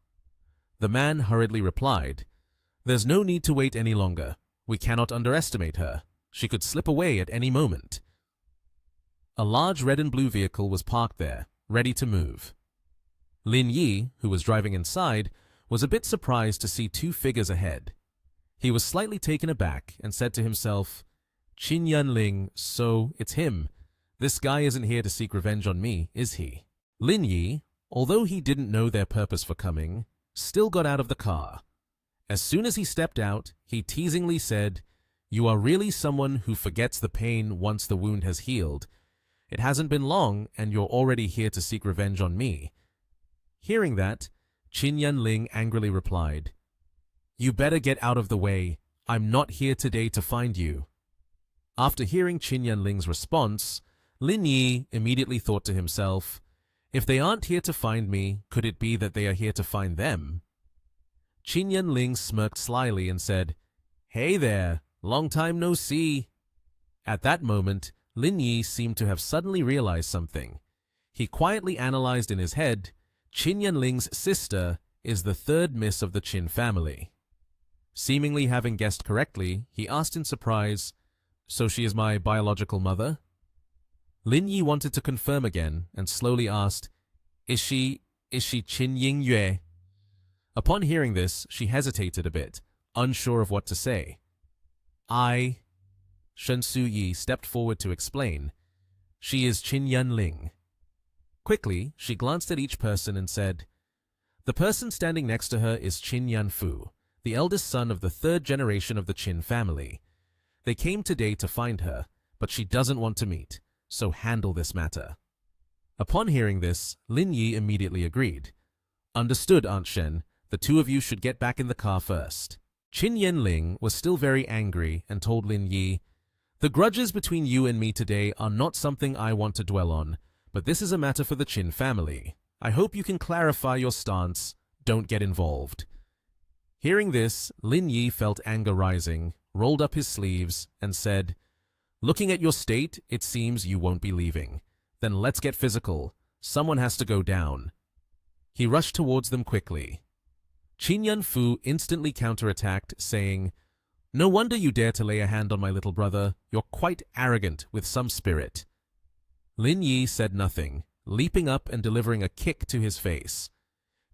A: The man hurriedly replied, There's no need to wait any longer. We cannot underestimate her. She could slip away at any moment. A large red and blue vehicle was parked there, ready to move. Lin Yi, who was driving inside, was a bit surprised to see 2 figures ahead. He was slightly taken aback and said to himself, Qin Yanling, so it's him. This guy isn't here to seek revenge on me, is he? Lin Yi, although he didn't know their purpose for coming, still got out of the car. As soon as he stepped out, he teasingly said, "You are really someone who forgets the pain once the wound has healed. It hasn't been long, and you're already here to seek revenge on me." Hearing that, Qin Yanling angrily replied, "You better get out of the way. I'm not here today to find you." After hearing Qin Yanling's response, Lin Yi immediately thought to himself, "If they aren't here to find me, could it be that they are here to find them?" Qin Yanling smirked slyly and said, "Hey there, long time no see." At that moment, Lin Yi seemed to have suddenly realized something. He quietly analyzed in his head, Qin Yanling's sister is the third miss of the Qin family. Seemingly having guessed correctly, he asked in surprise, "So she is my biological mother?" Lin Yi wanted to confirm again and slowly asked, Is she Qin Yingyue?" Upon hearing this, she hesitated a bit, unsure of what to say. Shen Suyi stepped forward to explain, "She is Qin Yanling." Quickly, she glanced at each person and said, "The person standing next to her is Qin Yanfu, the eldest son of the third generation of the Qin family. They came today to find her, but she doesn't want to meet, so handle this matter." Upon hearing this, Lin Yi immediately agreed. "Understood, Aunt Shen. The two of you should get back in the car first." Qin Yanling was still very angry and told Lin Yi, "The grudges between you and me today are not something I want to dwell on, but this is a matter for the Qin family. I hope you can clarify your stance. Don't get involved." Hearing this, Lin Yi felt anger rising, rolled up his sleeves, and said, "Looking at your state, it seems you won't be leaving. Then let's get physical. Someone has to go down." He rushed towards them quickly. Qin Yanfu instantly counterattacked, saying, "No wonder you dare to lay a hand on my little brother. You're quite arrogant with some spirit." Lin Yi said nothing, leaping up and delivering a kick to his face.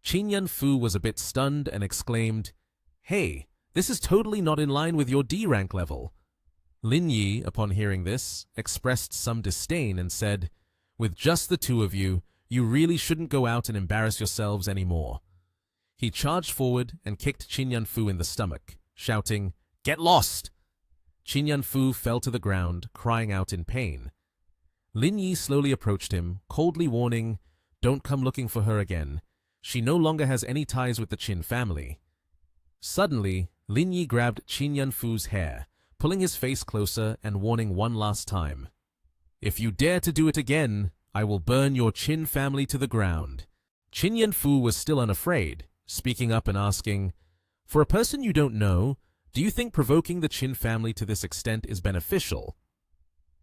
A: Qin Yanfu was a bit stunned and exclaimed, "Hey, this is totally not in line with your D rank level." Lin Yi, upon hearing this, expressed some disdain and said, "With just the two of you, you really shouldn't go out and embarrass yourselves anymore." He charged forward and kicked Qin Yanfu in the stomach, shouting, "Get lost!" Qin Yanfu fell to the ground, crying out in pain. Lin Yi slowly approached him, coldly warning, "Don't come looking for her again. She no longer has any ties with the Qin family." Suddenly, Lin Yi grabbed Qin Yanfu's hair, pulling his face closer and warning one last time, "If you dare to do it again, I will burn your Qin family to the ground." Qin Yanfu was still unafraid, speaking up and asking, "For a person you don't know, do you think provoking the Qin family to this extent is beneficial?"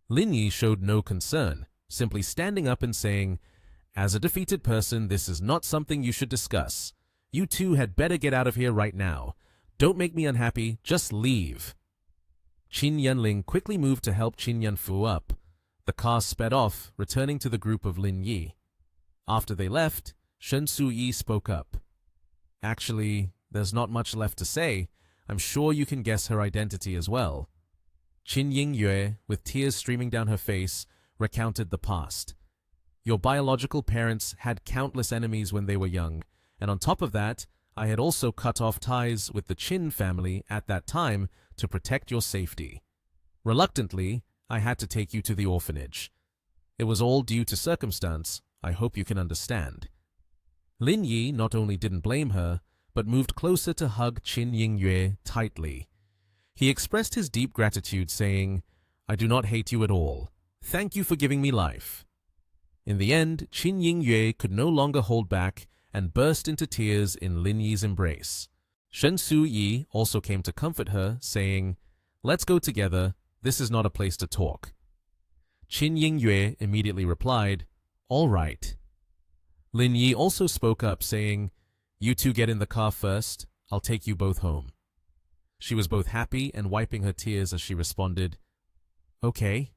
A: Lin Yi showed no concern, simply standing up and saying, "As a defeated person, this is not something you should discuss. You two had better get out of here right now. Don't make me unhappy, just leave." Qin Yanling quickly moved to help Qin Yanfu up. The car sped off, returning to the group of Lin Yi. After they left, Shen Suyi spoke up. "Actually, there's not much left to say. I'm sure you can guess her identity as well." Qin Yingyue, with tears streaming down her face, recounted the past. "Your biological parents had countless enemies when they were young, and on top of that, I had also cut off ties with the Qin family at that time to protect your safety. Reluctantly, I had to take you to the orphanage. It was all due to circumstance. I hope you can understand." Lin Yi not only didn't blame her, but moved closer to hug Qin Yingyue tightly. He expressed his deep gratitude, saying, "I do not hate you at all. Thank you for giving me life." In the end, Qin Yingyue could no longer hold back and burst into tears in Lin Yi's embrace. Shen Suyi also came to comfort her, saying, "Let's go together. This is not a place to talk." Qin Yingyue immediately replied, "All right." Lin Yi also spoke up, saying, "You two get in the car first. I'll take you both home." She was both happy and wiping her tears as she responded, "Okay."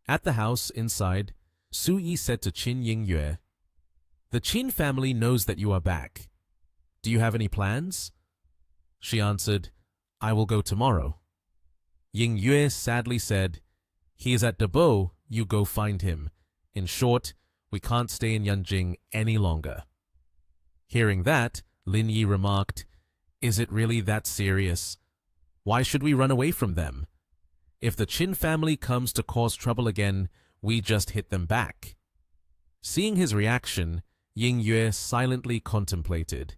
A: At the house inside, Su Yi said to Qin Yingyue, "The Qin family knows that you are back. Do you have any plans?" She answered, "I will go tomorrow." Yingyue sadly said, "He is at Dabo, you go find him. In short, we can't stay in Yanjing any longer." Hearing that, Lin Yi remarked, Is it really that serious? Why should we run away from them? If the Qin family comes to cause trouble again, we just hit them back. Seeing his reaction, Ying Yue silently contemplated.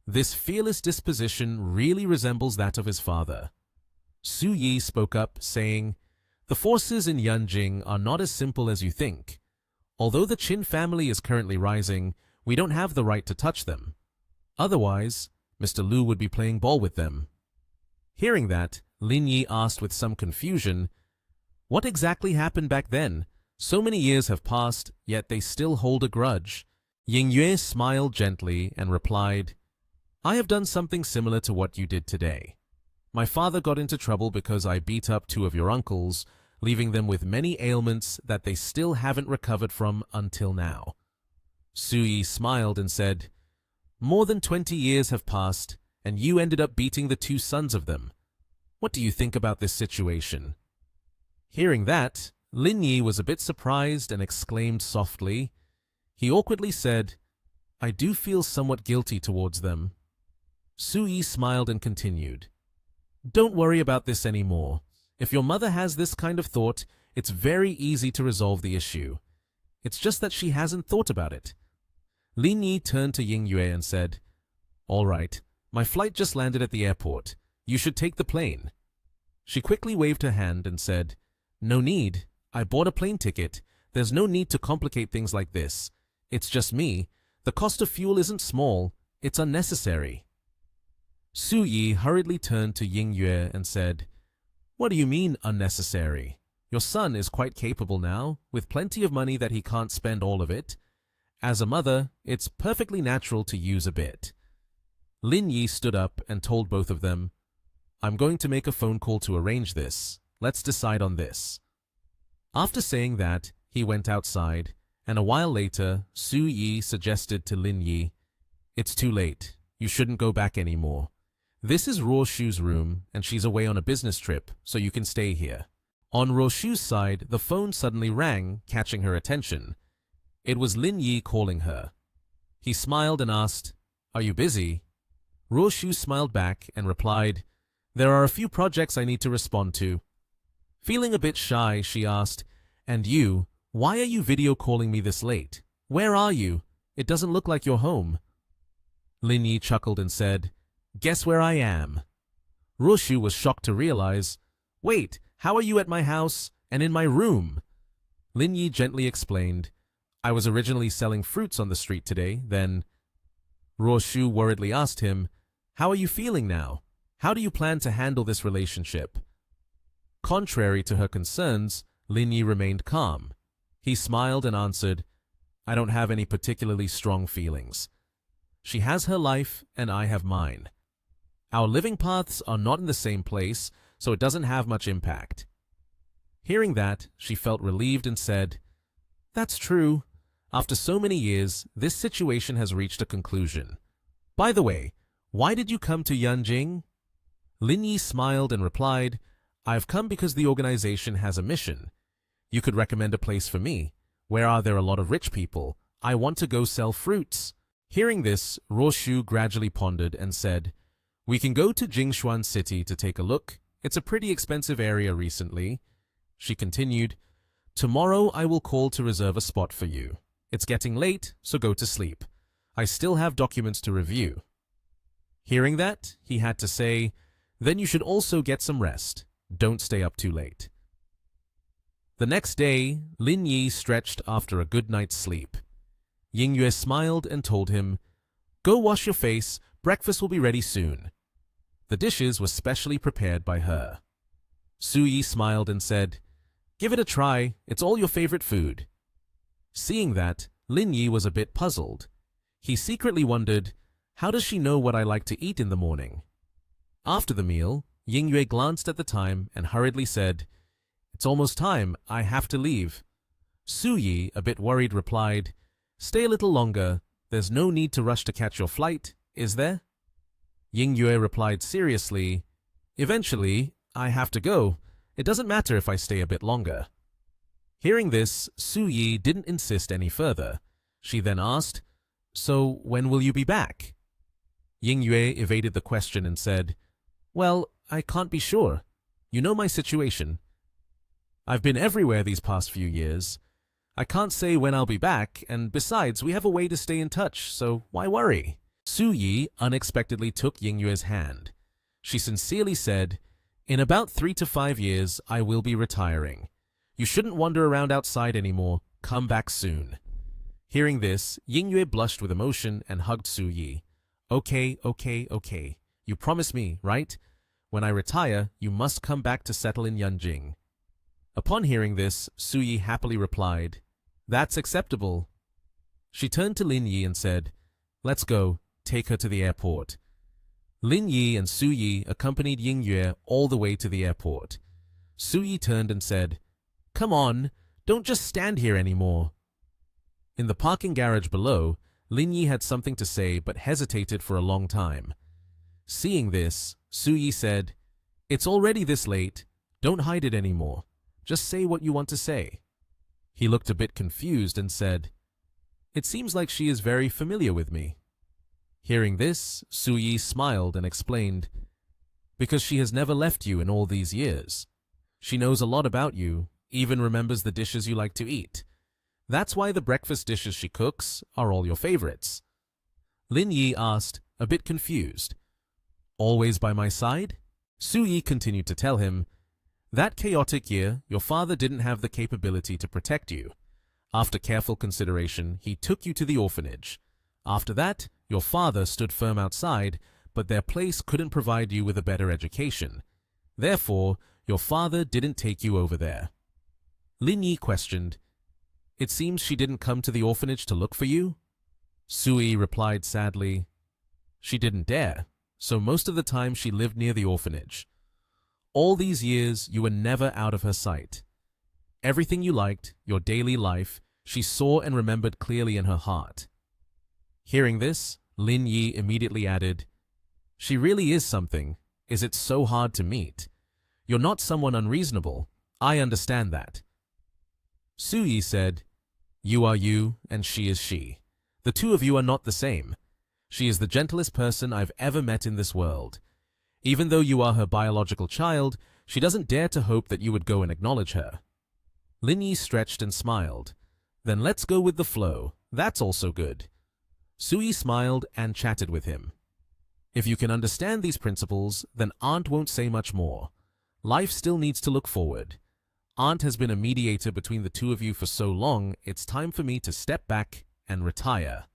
A: This fearless disposition really resembles that of his father. Su Yi spoke up, saying, "The forces in Yanjing are not as simple as you think. Although the Qin family is currently rising, we don't have the right to touch them. Otherwise, Mr. Lu would be playing ball with them." Hearing that, Lin Yi asked with some confusion, "What exactly happened back then? So many years have passed, yet they still hold a grudge." Ying Yue smiled gently and replied, "I have done something similar to what you did today. My father got into trouble because I beat up 2 of your uncles, leaving them with many ailments that they still haven't recovered from until now." Su Yi smiled and said, "More than 20 years have passed, and you ended up beating the 2 sons of them. What do you think about this situation?" Hearing that, Lin Yi was a bit surprised and exclaimed softly. He awkwardly said, "I do feel somewhat guilty towards them." Su Yi smiled and continued, "Don't worry about this anymore. If your mother has this kind of thought, it's very easy to resolve the issue. It's just that she hasn't thought about it." Lin Yi turned to Ying Yue and said, "All right, my flight just landed at the airport. You should take the plane." She quickly waved her hand and said, "No need. I bought a plane ticket. There's no need to complicate things like this. It's just me. The cost of fuel isn't small. It's unnecessary." Su Yi hurriedly turned to Ying Yue and said, "What do you mean unnecessary? Your son is quite capable now, with plenty of money that he can't spend all of it. As a mother, it's perfectly natural to use a bit." Lin Yi stood up and told both of them, "I'm going to make a phone call to arrange this. Let's decide on this." After saying that, he went outside, and a while later, Su Yi suggested to Lin Yi, "It's too late. You shouldn't go back anymore. This is Roshu's room, and she's away on a business trip, so you can stay here." On Roshu's side, the phone suddenly rang, catching her attention. It was Lin Yi calling her. He smiled and asked, "Are you busy?" Roshu smiled back and replied, "There are a few projects I need to respond to." Feeling a bit shy, she asked, "And you, why are you video calling me this late? Where are you? It doesn't look like you're home." Lin Yi chuckled and said, "Guess where I am?" Roshu was shocked to realize, "Wait, how are you at my house and in my room?" Lin Yi gently explained, "I was originally selling fruits on the street today, then..." Roshu worriedly asked him, "How are you feeling now? How do you plan to handle this relationship?" Contrary to her concerns, Lin Yi remained calm. He smiled and answered, "I don't have any particularly strong feelings. She has her life and I have mine. Our living paths are not in the same place, so it doesn't have much impact." Hearing that, she felt relieved and said, "That's true. After so many years, this situation has reached a conclusion. By the way, why did you come to Yanjing?" Lin Yi smiled and replied, "I've come because the organization has a mission. You could recommend a place for me. Where are there a lot of rich people? I want to go sell fruits." Hearing this, Roshu gradually pondered and said, "We can go to Jingshuan City to take a look. It's a pretty expensive area recently." She continued, "Tomorrow I will call to reserve a spot for you. It's getting late, so go to sleep. I still have documents to review." Hearing that, he had to say, "Then you should also get some rest. Don't stay up too late." The next day, Lin Yi stretched after a good night's sleep. Ying Yue smiled and told him, "Go wash your face, breakfast will be ready soon." The dishes were specially prepared by her. Su Yi smiled and said, "Give it a try, it's all your favorite food." Seeing that, Lin Yi was a bit puzzled. He secretly wondered, how does she know what I like to eat in the morning? After the meal, Ying Yue glanced at the time and hurriedly said, "It's almost time, I have to leave." Su Yi, a bit worried, replied, "Stay a little longer. There's no need to rush to catch your flight, is there?" Ying Yue replied seriously, "Eventually, I have to go. It doesn't matter if I stay a bit longer." Hearing this, Su Yi didn't insist any further. She then asked, "So when will you be back?" Ying Yue evaded the question and said, "Well, I can't be sure. You know my situation. I've been everywhere these past few years. I can't say when I'll be back, and besides, we have a way to stay in touch, so why worry?" Su Yi unexpectedly took Ying Yue's hand. She sincerely said, "In about 3 to 5 years, I will be retiring. You shouldn't wander around outside anymore. Come back soon." Hearing this, Ying Yue blushed with emotion and hugged Su Yi. Okay. You promise me, right? When I retire, you must come back to settle in Yanjing." Upon hearing this, Su Yi happily replied, "That's acceptable." She turned to Lin Yi and said, "Let's go, take her to the airport." Lin Yi and Su Yi accompanied Ying Yue all the way to the airport. Su Yi turned and said, "Come on, don't just stand here anymore." In the parking garage below, Lin Yi had something to say but hesitated for a long time. Seeing this, Su Yi said, "It's already this late. Don't hide it anymore. Just say what you want to say." He looked a bit confused and said, "It seems like she is very familiar with me." Hearing this, Su Yi smiled and explained, "Because she has never left you in all these years. She knows a lot about you, even remembers the dishes you like to eat. That's why the breakfast dishes she cooks are all your favorites." Lin Yi asked, a bit confused, "Always by my side?" Su Yi continued to tell him, "That chaotic year, your father didn't have the capability to protect you. After careful consideration, he took you to the orphanage. After that, your father stood firm outside, but their place couldn't provide you with a better education. Therefore, your father didn't take you over there." Lin Yi questioned, "It seems she didn't come to the orphanage to look for you?" Su Yi replied sadly, "She didn't dare, so most of the time she lived near the orphanage. All these years, you were never out of her sight. Everything you liked, your daily life, she saw and remembered clearly in her heart." Hearing this, Lin Yi immediately added, "She really is something. Is it so hard to meet? You're not someone unreasonable. I understand that." Su Yi said, "You are you, and she is she. The two of you are not the same. She is the gentlest person I've ever met in this world. Even though you are her biological child, she doesn't dare to hope that you would go and acknowledge her." Lin Yi stretched and smiled. "Then let's go with the flow. That's also good." Su Yi smiled and chatted with him. "If you can understand these principles, then Aunt won't say much more. Life still needs to look forward. Aunt has been a mediator between the two of you for so long, it's time for me to step back and retire."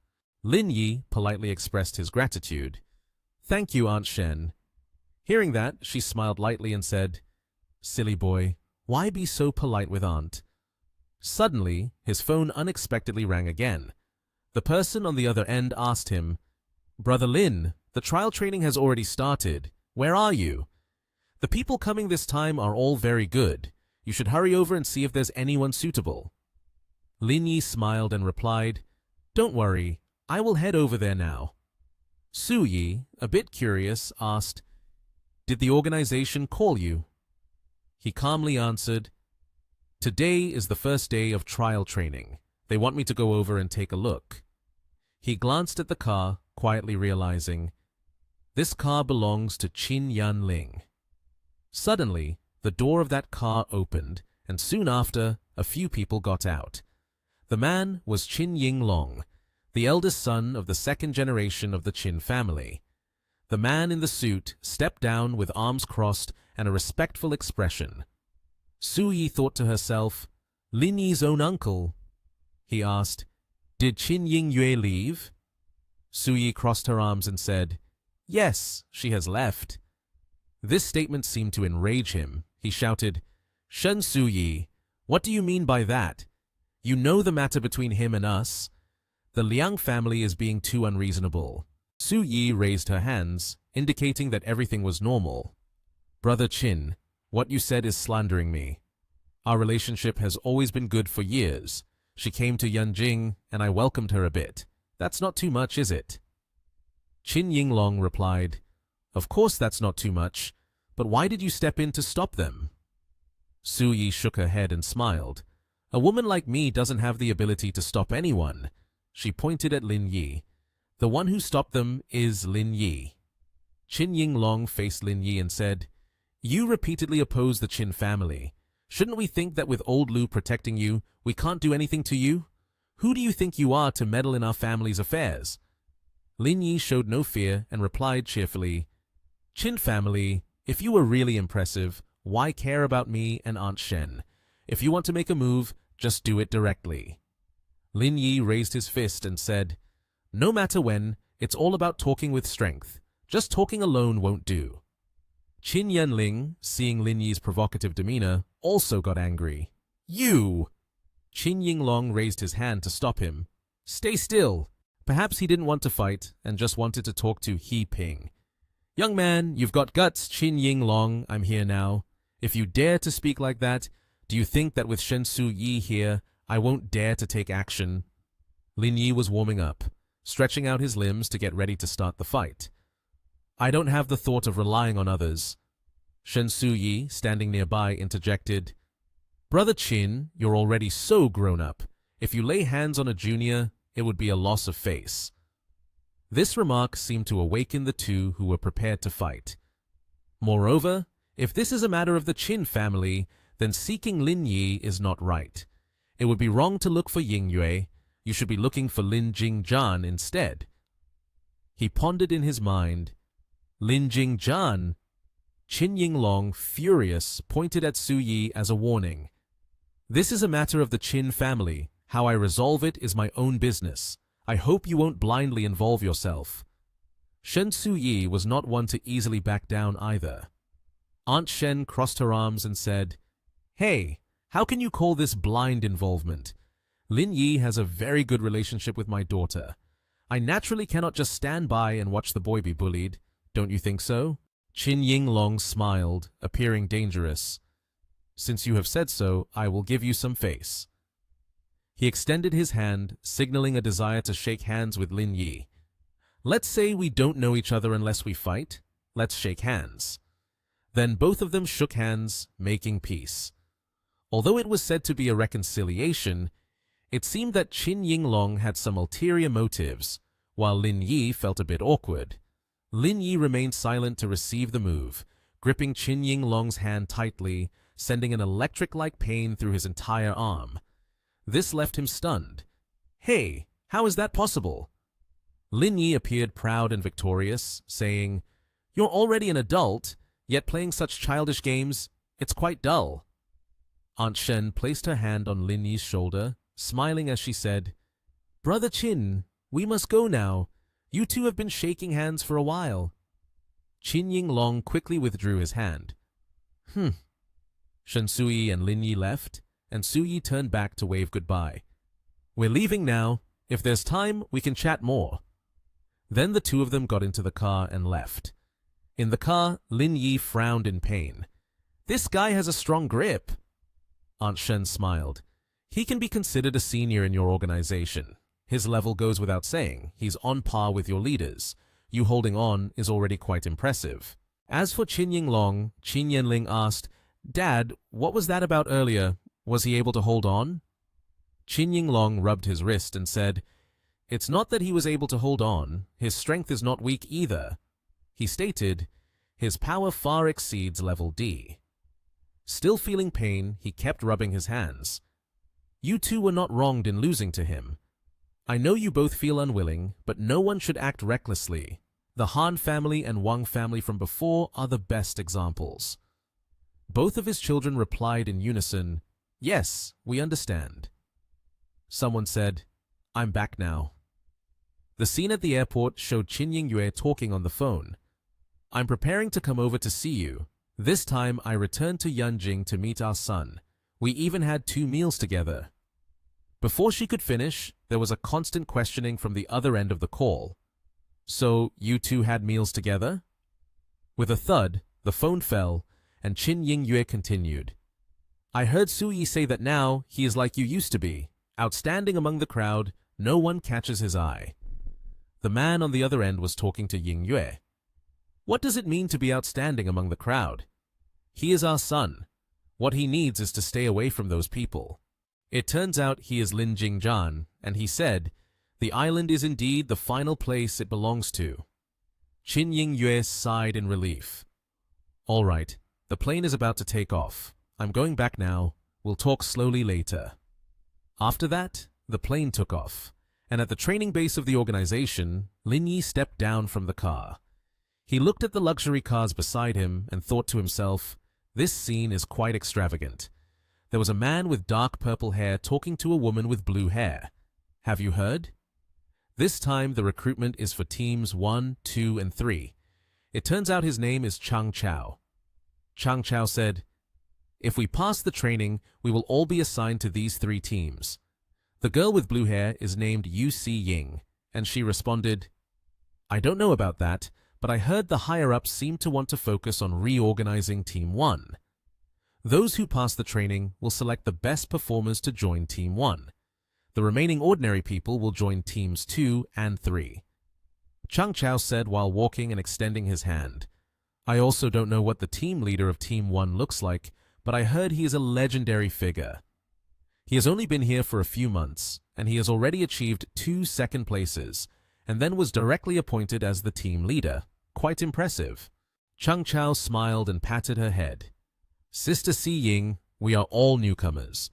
A: Lin Yi politely expressed his gratitude. "Thank you, Aunt Shen." Hearing that, she smiled lightly and said, "Silly boy, why be so polite with Aunt?" Suddenly, his phone unexpectedly rang again. The person on the other end asked him, "Brother Lin, the trial training has already started. Where are you? The people coming this time are all very good. You should hurry over and see if there's anyone suitable." Lin Yi smiled and replied, "Don't worry, I will head over there now." Su Yi, a bit curious, asked, "Did the organization call you?" He calmly answered, "Today is the first day of trial training. They want me to go over and take a look." He glanced at the car, quietly realizing, this car belongs to Qin Yan Ling. Suddenly, the door of that car opened, and soon after, a few people got out. The man was Qin Ying Long, the eldest son of the second generation of the Qin family. The man in the suit stepped down with arms crossed and a respectful expression. Su Yi thought to herself, "Lin Yi's own uncle." He asked, "Did Qin Ying Yue leave?" Su Yi crossed her arms and said, "Yes, she has left." This statement seemed to enrage him. He shouted, "Shen Su Yi, what do you mean by that? You know the matter between him and us. The Liang family is being too unreasonable." Su Yi raised her hands, indicating that everything was normal. "Brother Qin, what you said is slandering me. Our relationship has always been good for years. She came to Yanjing, and I welcomed her a bit. That's not too much, is it?" Qin Yinglong replied, "Of course that's not too much, but why did you step in to stop them?" Su Yi shook her head and smiled. "A woman like me doesn't have the ability to stop anyone." She pointed at Lin Yi. The one who stopped them is Lin Yi. Qin Yinglong faced Lin Yi and said, "You repeatedly oppose the Qin family. Shouldn't we think that with old Lu protecting you, we can't do anything to you? Who do you think you are to meddle in our family's affairs?" Lin Yi showed no fear and replied cheerfully, "Qin family, if you were really impressive, why care about me and Aunt Shen? If you want to make a move, just do it directly." Lin Yi raised his fist and said, "No matter when, it's all about talking with strength. Just talking alone won't do." Qin Yanling, seeing Lin Yi's provocative demeanor, also got angry. "You!" Qin Yinglong raised his hand to stop him. "Stay still." Perhaps he didn't want to fight and just wanted to talk to He Ping. "Young man, you've got guts, Qin Yinglong, I'm here now. If you dare to speak like that, do you think that with Shen Su Yi here, I won't dare to take action?" Lin Yi was warming up, stretching out his limbs to get ready to start the fight. "I don't have the thought of relying on others." Shen Su Yi, standing nearby, interjected, "Brother Qin, you're already so grown up. If you lay hands on a junior, it would be a loss of face." This remark seemed to awaken the two who were prepared to fight. Moreover, if this is a matter of the Qin family, then seeking Lin Yi is not right. It would be wrong to look for Ying Yue. You should be looking for Lin Jingzhan instead. He pondered in his mind. Lin Jingzhan? Qin Yinglong, furious, pointed at Su Yi as a warning. "This is a matter of the Qin family. How I resolve it is my own business. I hope you won't blindly involve yourself." Shen Su Yi was not one to easily back down either. Aunt Shen crossed her arms and said, "Hey, how can you call this blind involvement? Lin Yi has a very good relationship with my daughter. I naturally cannot just stand by and watch the boy be bullied. Don't you think so?" Qin Yinglong smiled, appearing dangerous. "Since you have said so, I will give you some face." He extended his hand, signaling a desire to shake hands with Lin Yi. "Let's say we don't know each other unless we fight. Let's shake hands." Then both of them shook hands, making peace. Although it was said to be a reconciliation, it seemed that Qin Yinglong had some ulterior motives, while Lin Yi felt a bit awkward. Lin Yi remained silent to receive the move, gripping Qin Yinglong's hand tightly, sending an electric-like pain through his entire arm. This left him stunned. "Hey, how is that possible?" Lin Yi appeared proud and victorious, saying, "You're already an adult, yet playing such childish games, it's quite dull." Aunt Shen placed her hand on Lin Yi's shoulder, smiling as she said, "Brother Qin, we must go now. You two have been shaking hands for a while." Qin Yinglong quickly withdrew his hand. Shen Sui and Lin Yi left, and Su Yi turned back to wave goodbye. "We're leaving now. If there's time, we can chat more." Then the two of them got into the car and left. In the car, Lin Yi frowned in pain. "This guy has a strong grip." Aunt Shen smiled. "He can be considered a senior in your organization. His level goes without saying. He's on par with your leaders. You holding on is already quite impressive." As for Qin Yinglong, Qin Yanling asked, "Dad, what was that about earlier? Was he able to hold on?" Qin Yinglong rubbed his wrist and said, "It's not that he was able to hold on. His strength is not weak either." He stated, "His power far exceeds level D." Still feeling pain, he kept rubbing his hands. "You two were not wronged in losing to him. I know you both feel unwilling, but no one should act recklessly. The Han family and Wang family from before are the best examples." Both of his children replied in unison, "Yes, we understand." Someone said, "I'm back now." The scene at the airport showed Qin Yingyue talking on the phone. "I'm preparing to come over to see you. This time I returned to Yanjing to meet our son. We even had 2 meals together." Before she could finish, there was a constant questioning from the other end of the call. "So, you two had meals together?" With a thud, the phone fell, and Qin Yingyue continued. "I heard Su Yi say that now he is like you used to be, outstanding among the crowd, no one catches his eye." The man on the other end was talking to Yingyue. "What does it mean to be outstanding among the crowd? He is our son. What he needs is to stay away from those people. It turns out he is Lin Jingzhan, and he said, The island is indeed the final place it belongs to. Qin Yingyue sighed in relief. All right, the plane is about to take off. I'm going back now. We'll talk slowly later. After that, the plane took off, and at the training base of the organization, Lin Yi stepped down from the car. He looked at the luxury cars beside him and thought to himself, this scene is quite extravagant. There was a man with dark purple hair talking to a woman with blue hair. Have you heard? This time the recruitment is for teams 1, 2, and 3. It turns out his name is Chang Chao. Chang Chao said, if we pass the training, we will all be assigned to these 3 teams. The girl with blue hair is named Yu Si Ying, and she responded, I don't know about that, but I heard the higher-ups seem to want to focus on reorganizing Team 1. Those who pass the training will select the best performers to join Team 1. The remaining ordinary people will join Teams 2 and 3. Chang Chao said while walking and extending his hand. I also don't know what the team leader of Team 1 looks like, but I heard he is a legendary figure. He has only been here for a few months, and he has already achieved 2 second places, and then was directly appointed as the team leader. Quite impressive. Chang Chao smiled and patted her head. Sister Si Ying, we are all newcomers.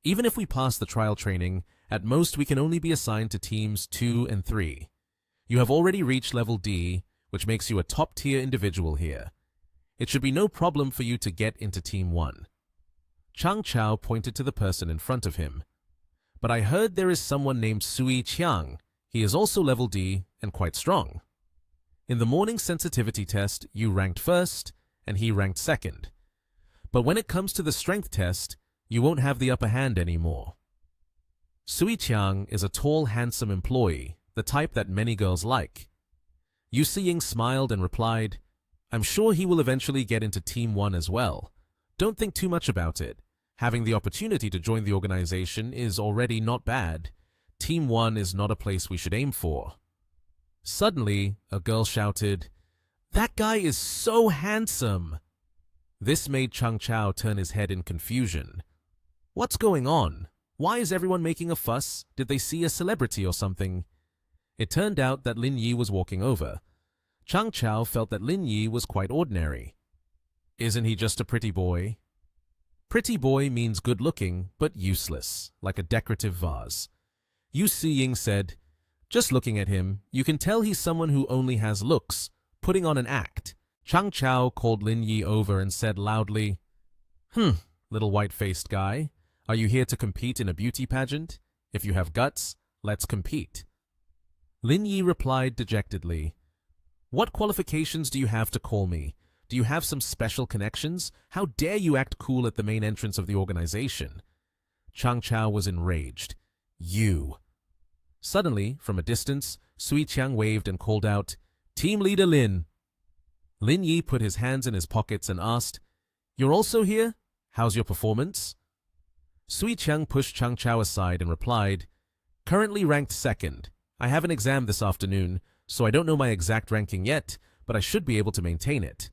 A: Even if we pass the trial training, at most we can only be assigned to teams 2 and 3. You have already reached level D, which makes you a top-tier individual here. It should be no problem for you to get into Team 1. Chang Chao pointed to the person in front of him. But I heard there is someone named Sui Qiang. He is also level D and quite strong. In the morning sensitivity test, you ranked first, and he ranked second. But when it comes to the strength test, you won't have the upper hand anymore. Sui Qiang is a tall, handsome employee, the type that many girls like. Yu Siying smiled and replied, I'm sure he will eventually get into Team 1 as well. Don't think too much about it. Having the opportunity to join the organization is already not bad. Team 1 is not a place we should aim for. Suddenly, a girl shouted, That guy is so handsome! This made Chang Chao turn his head in confusion. What's going on? Why is everyone making a fuss? Did they see a celebrity or something? It turned out that Lin Yi was walking over. Chang Chao felt that Lin Yi was quite ordinary. Isn't he just a pretty boy? Pretty boy means good-looking, but useless, like a decorative vase. Yu Siying said, Just looking at him, you can tell he's someone who only has looks, putting on an act. Chang Chao called Lin Yi over and said loudly, little white-faced guy, are you here to compete in a beauty pageant? If you have guts, let's compete. Lin Yi replied dejectedly, What qualifications do you have to call me? Do you have some special connections? How dare you act cool at the main entrance of the organization? Chang Chao was enraged. You. Suddenly, from a distance, Sui Qiang waved and called out, Team Leader Lin. Lin Yi put his hands in his pockets and asked, You're also here? How's your performance? Sui Qiang pushed Chang Chao aside and replied, Currently ranked second. I have an exam this afternoon, so I don't know my exact ranking yet, but I should be able to maintain it.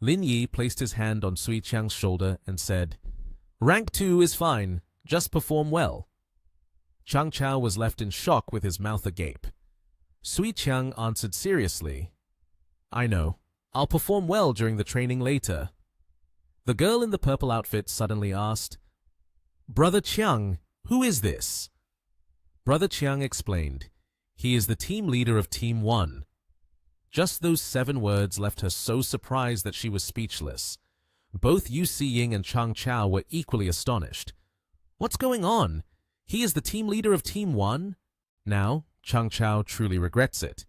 A: Lin Yi placed his hand on Sui Qiang's shoulder and said, Rank 2 is fine, just perform well. Chang Chao was left in shock with his mouth agape. Sui Qiang answered seriously, I know. I'll perform well during the training later. The girl in the purple outfit suddenly asked, Brother Qiang, who is this? Brother Qiang explained, He is the team leader of Team 1. Just those 7 words left her so surprised that she was speechless. Both Yu Siying and Chang Chao were equally astonished. What's going on? He is the team leader of Team 1? Now, Chang Chao truly regrets it.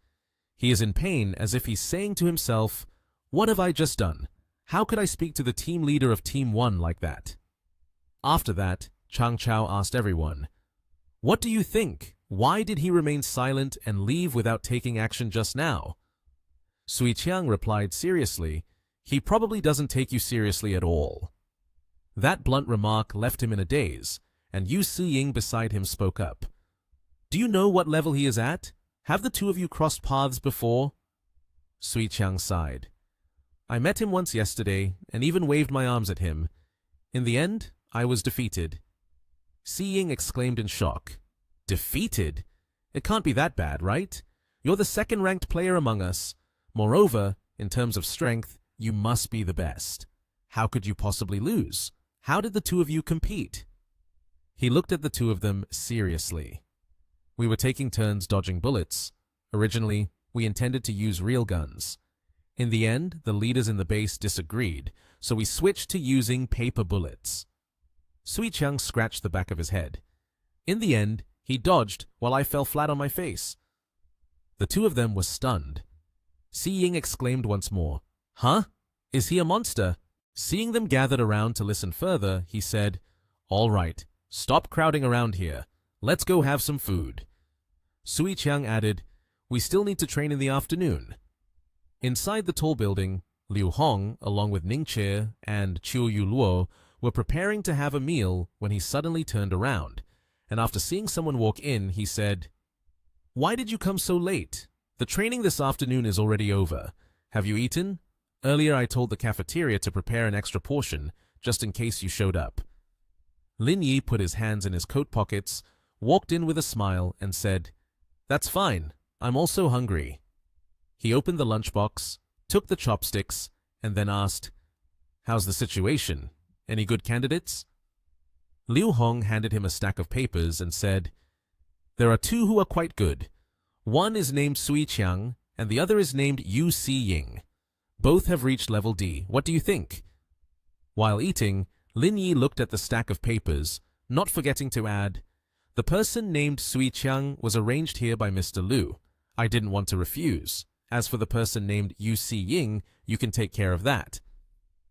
A: He is in pain as if he's saying to himself, What have I just done? How could I speak to the team leader of Team 1 like that? After that, Chang Chao asked everyone, What do you think? Why did he remain silent and leave without taking action just now? Sui Qiang replied seriously, He probably doesn't take you seriously at all. That blunt remark left him in a daze, and Yu Siying beside him spoke up. Do you know what level he is at? Have the 2 of you crossed paths before? Sui Qiang sighed. I met him once yesterday and even waved my arms at him. In the end, I was defeated. Siying exclaimed in shock. Defeated? It can't be that bad, right? You're the second-ranked player among us. Moreover, in terms of strength, you must be the best. How could you possibly lose? How did the two of you compete? He looked at the two of them seriously. We were taking turns dodging bullets. Originally, we intended to use real guns. In the end, the leaders in the base disagreed, so we switched to using paper bullets. Sui Qiang scratched the back of his head. In the end, he dodged while I fell flat on my face. The two of them were stunned. Si Ying exclaimed once more, "Huh? Is he a monster?" Seeing them gathered around to listen further, he said, "All right, stop crowding around here. Let's go have some food." Sui Qiang added, "We still need to train in the afternoon." Inside the tall building, Liu Hong, along with Ning Che and Chiu Yu Luo, were preparing to have a meal when he suddenly turned around, and after seeing someone walk in, he said, "Why did you come so late? The training this afternoon is already over. Have you eaten? Earlier I told the cafeteria to prepare an extra portion, just in case you showed up." Lin Yi put his hands in his coat pockets, walked in with a smile, and said, "That's fine. I'm also hungry." He opened the lunchbox, took the chopsticks, and then asked, "How's the situation? Any good candidates?" Liu Hong handed him a stack of papers and said, "There are two who are quite good. One is named Sui Qiang, and the other is named Yu Si Ying. Both have reached level D. What do you think?" While eating, Lin Yi looked at the stack of papers, not forgetting to add, "The person named Sui Qiang was arranged here by Mr. Liu. I didn't want to refuse. As for the person named Yu Si Ying, you can take care of that."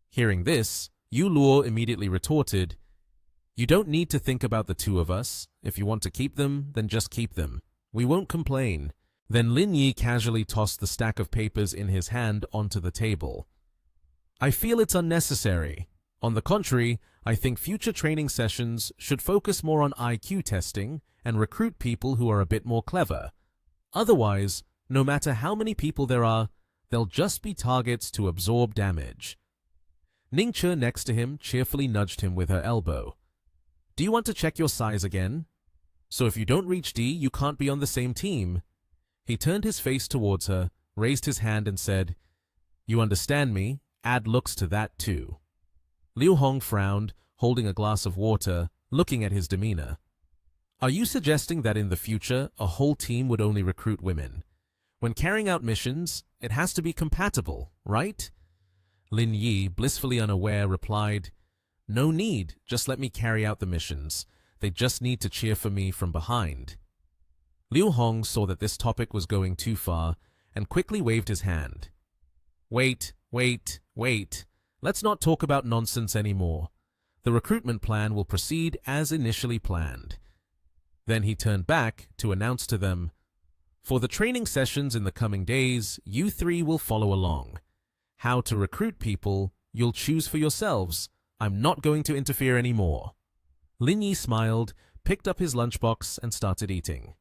A: Hearing this, Yu Luo immediately retorted, "You don't need to think about the two of us. If you want to keep them, then just keep them. We won't complain." Then Lin Yi casually tossed the stack of papers in his hand onto the table. "I feel it's unnecessary. On the contrary, I think future training sessions should focus more on IQ testing and recruit people who are a bit more clever. Otherwise, no matter how many people there are, they'll just be targets to absorb damage." Ning Che next to him cheerfully nudged him with her elbow. "Do you want to check your size again? So if you don't reach D, you can't be on the same team." He turned his face towards her, raised his hand and said, "You understand me? Add looks to that too." Liu Hong frowned, holding a glass of water, looking at his demeanor. "Are you suggesting that in the future, a whole team would only recruit women? When carrying out missions, it has to be compatible, right?" Lin Yi, blissfully unaware, replied, "No need, just let me carry out the missions. They just need to cheer for me from behind." Liu Hong saw that this topic was going too far and quickly waved his hand. Wait. Let's not talk about nonsense anymore. The recruitment plan will proceed as initially planned." Then he turned back to announce to them, "For the training sessions in the coming days, you three will follow along. How to recruit people, you'll choose for yourselves. I'm not going to interfere anymore." Lin Yi smiled, picked up his lunchbox, and started eating.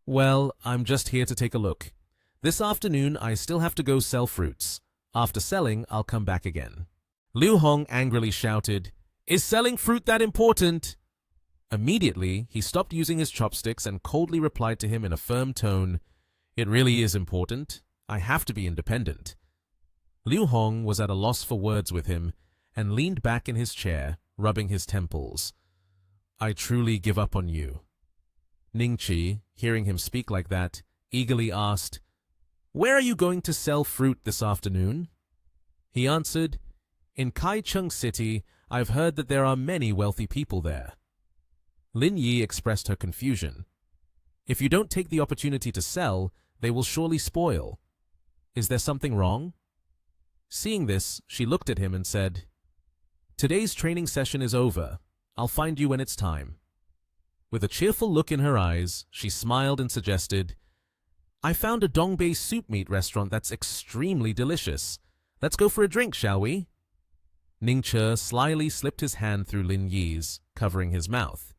A: "Well, I'm just here to take a look. This afternoon, I still have to go sell fruits. After selling, I'll come back again." Liu Hong angrily shouted, "Is selling fruit that important?" Immediately, he stopped using his chopsticks and coldly replied to him in a firm tone, "It really is important. I have to be independent." Liu Hong was at a loss for words with him and leaned back in his chair, rubbing his temples. "I truly give up on you." Ning Chi, hearing him speak like that, eagerly asked, "Where are you going to sell fruit this afternoon?" He answered, "In Kaicheng City, I've heard that there are many wealthy people there." Lin Yi expressed her confusion. "If you don't take the opportunity to sell, they will surely spoil. Is there something wrong?" Seeing this, she looked at him and said, "Today's training session is over. I'll find you when it's time." With a cheerful look in her eyes, she smiled and suggested, "I found a Dongbei soup meat restaurant that's extremely delicious. Let's go for a drink, shall we?" Ning Che slyly slipped his hand through Lin Yi's, covering his mouth.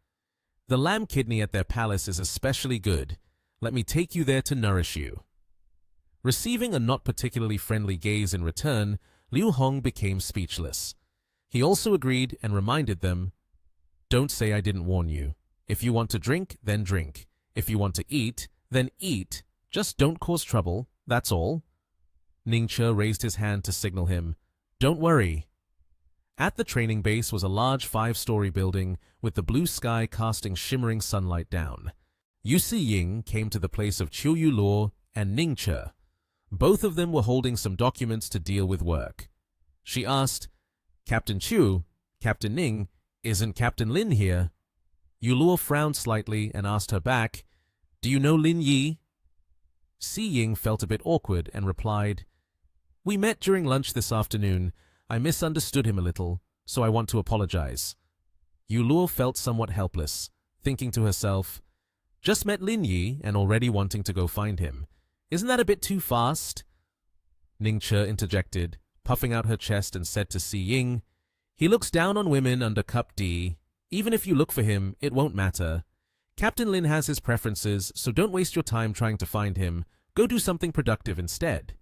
A: "The lamb kidney at their palace is especially good. Let me take you there to nourish you." Receiving a not particularly friendly gaze in return, Liu Hong became speechless. He also agreed and reminded them, "Don't say I didn't warn you. If you want to drink, then drink. If you want to eat, then eat. Just don't cause trouble, that's all. Ningche raised his hand to signal him. Don't worry. At the training base was a large 5-story building with the blue sky casting shimmering sunlight down. Yu Si-ying came to the place of Chiu Yu-luo and Ningche. Both of them were holding some documents to deal with work. She asked, Captain Chiu, Captain Ning, isn't Captain Lin here? Yu-luo frowned slightly and asked her back, Do you know Lin Yi? Si-ying felt a bit awkward and replied, We met during lunch this afternoon. I misunderstood him a little, so I want to apologize. Yu-luo felt somewhat helpless, thinking to herself, Just met Lin Yi and already wanting to go find him. Isn't that a bit too fast? Ningche interjected, puffing out her chest and said to Si-ying, He looks down on women under Cup D. Even if you look for him, it won't matter. Captain Lin has his preferences, so don't waste your time trying to find him. Go do something productive instead.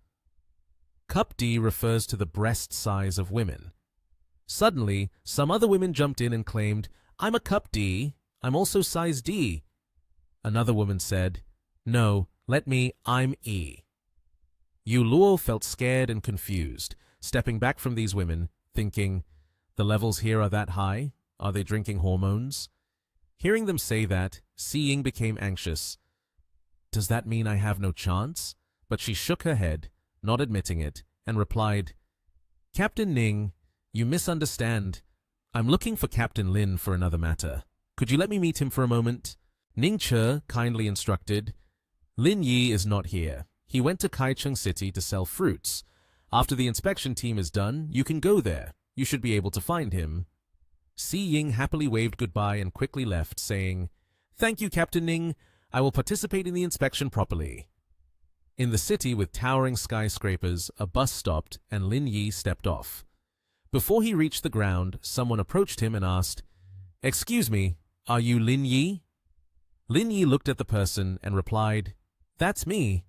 A: Cup D refers to the breast size of women. Suddenly, some other women jumped in and claimed, I'm a Cup D. I'm also size D. Another woman said, No, I'm E. Yu-luo felt scared and confused, stepping back from these women, thinking, The levels here are that high? Are they drinking hormones? Hearing them say that, Si-ying became anxious. Does that mean I have no chance? But she shook her head, not admitting it, and replied, Captain Ning, you misunderstand. I'm looking for Captain Lin for another matter. Could you let me meet him for a moment? Ningche kindly instructed, Lin Yi is not here. He went to Kaicheng City to sell fruits. After the inspection team is done, you can go there. You should be able to find him. Si-ying happily waved goodbye and quickly left, saying, Thank you, Captain Ning. I will participate in the inspection properly. In the city with towering skyscrapers, a bus stopped and Lin Yi stepped off. Before he reached the ground, someone approached him and asked, Excuse me, are you Lin Yi? Lin Yi looked at the person and replied, That's me.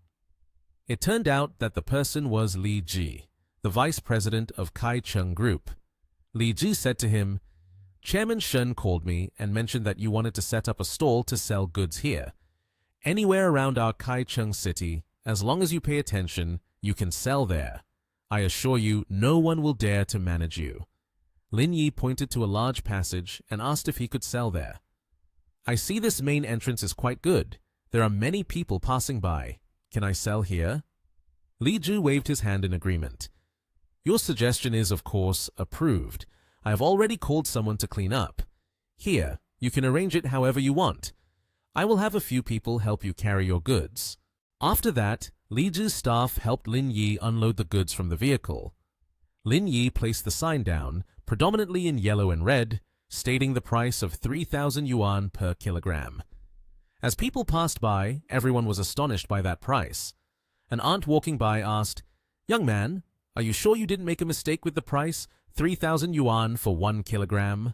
A: It turned out that the person was Li Ji, the vice president of Kaicheng Group. Li Ji said to him, Chairman Shen called me and mentioned that you wanted to set up a stall to sell goods here. Anywhere around our Kaicheng city, as long as you pay attention, you can sell there. I assure you, no one will dare to manage you. Lin Yi pointed to a large passage and asked if he could sell there. I see this main entrance is quite good. There are many people passing by. Can I sell here? Li Ji waved his hand in agreement. Your suggestion is, of course, approved. I have already called someone to clean up. Here, you can arrange it however you want. I will have a few people help you carry your goods. After that, Li Ji's staff helped Lin Yi unload the goods from the vehicle. Lin Yi placed the sign down, predominantly in yellow and red, stating the price of 3,000 yuan per kilogram. As people passed by, everyone was astonished by that price. An aunt walking by asked, Young man, are you sure you didn't make a mistake with the price? 3,000 yuan for 1 kilogram?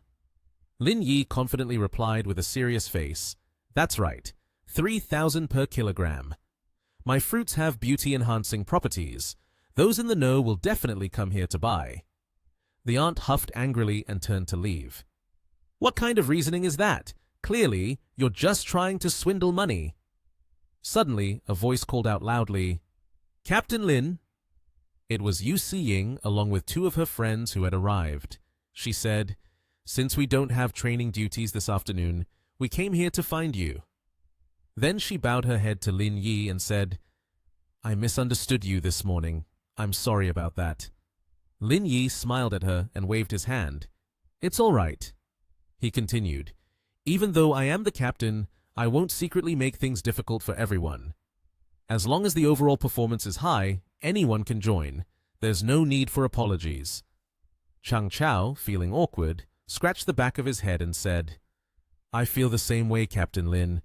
A: Lin Yi confidently replied with a serious face, That's right, 3,000 per kilogram. My fruits have beauty-enhancing properties. Those in the know will definitely come here to buy. The aunt huffed angrily and turned to leave. What kind of reasoning is that? Clearly, you're just trying to swindle money. Suddenly, a voice called out loudly, Captain Lin. It was Yu Si-ying along with 2 of her friends who had arrived. She said, Since we don't have training duties this afternoon, we came here to find you. Then she bowed her head to Lin Yi and said, I misunderstood you this morning. I'm sorry about that. Lin Yi smiled at her and waved his hand. It's all right. He continued, Even though I am the captain, I won't secretly make things difficult for everyone. As long as the overall performance is high, anyone can join. There's no need for apologies. Chang Chao, feeling awkward, scratched the back of his head and said, I feel the same way, Captain Lin.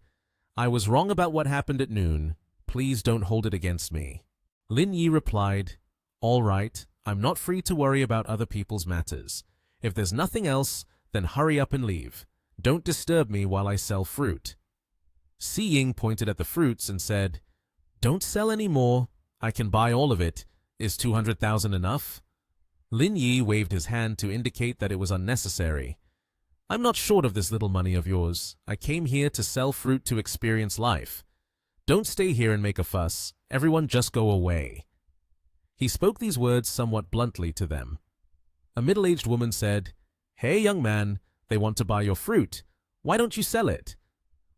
A: I was wrong about what happened at noon. Please don't hold it against me. Lin Yi replied, All right, I'm not free to worry about other people's matters. If there's nothing else, then hurry up and leave. Don't disturb me while I sell fruit. Si-ying pointed at the fruits and said, Don't sell any more. I can buy all of it. Is 200,000 enough? Lin Yi waved his hand to indicate that it was unnecessary. I'm not short of this little money of yours. I came here to sell fruit to experience life. Don't stay here and make a fuss. Everyone just go away." He spoke these words somewhat bluntly to them. A middle-aged woman said, "Hey, young man, they want to buy your fruit. Why don't you sell it?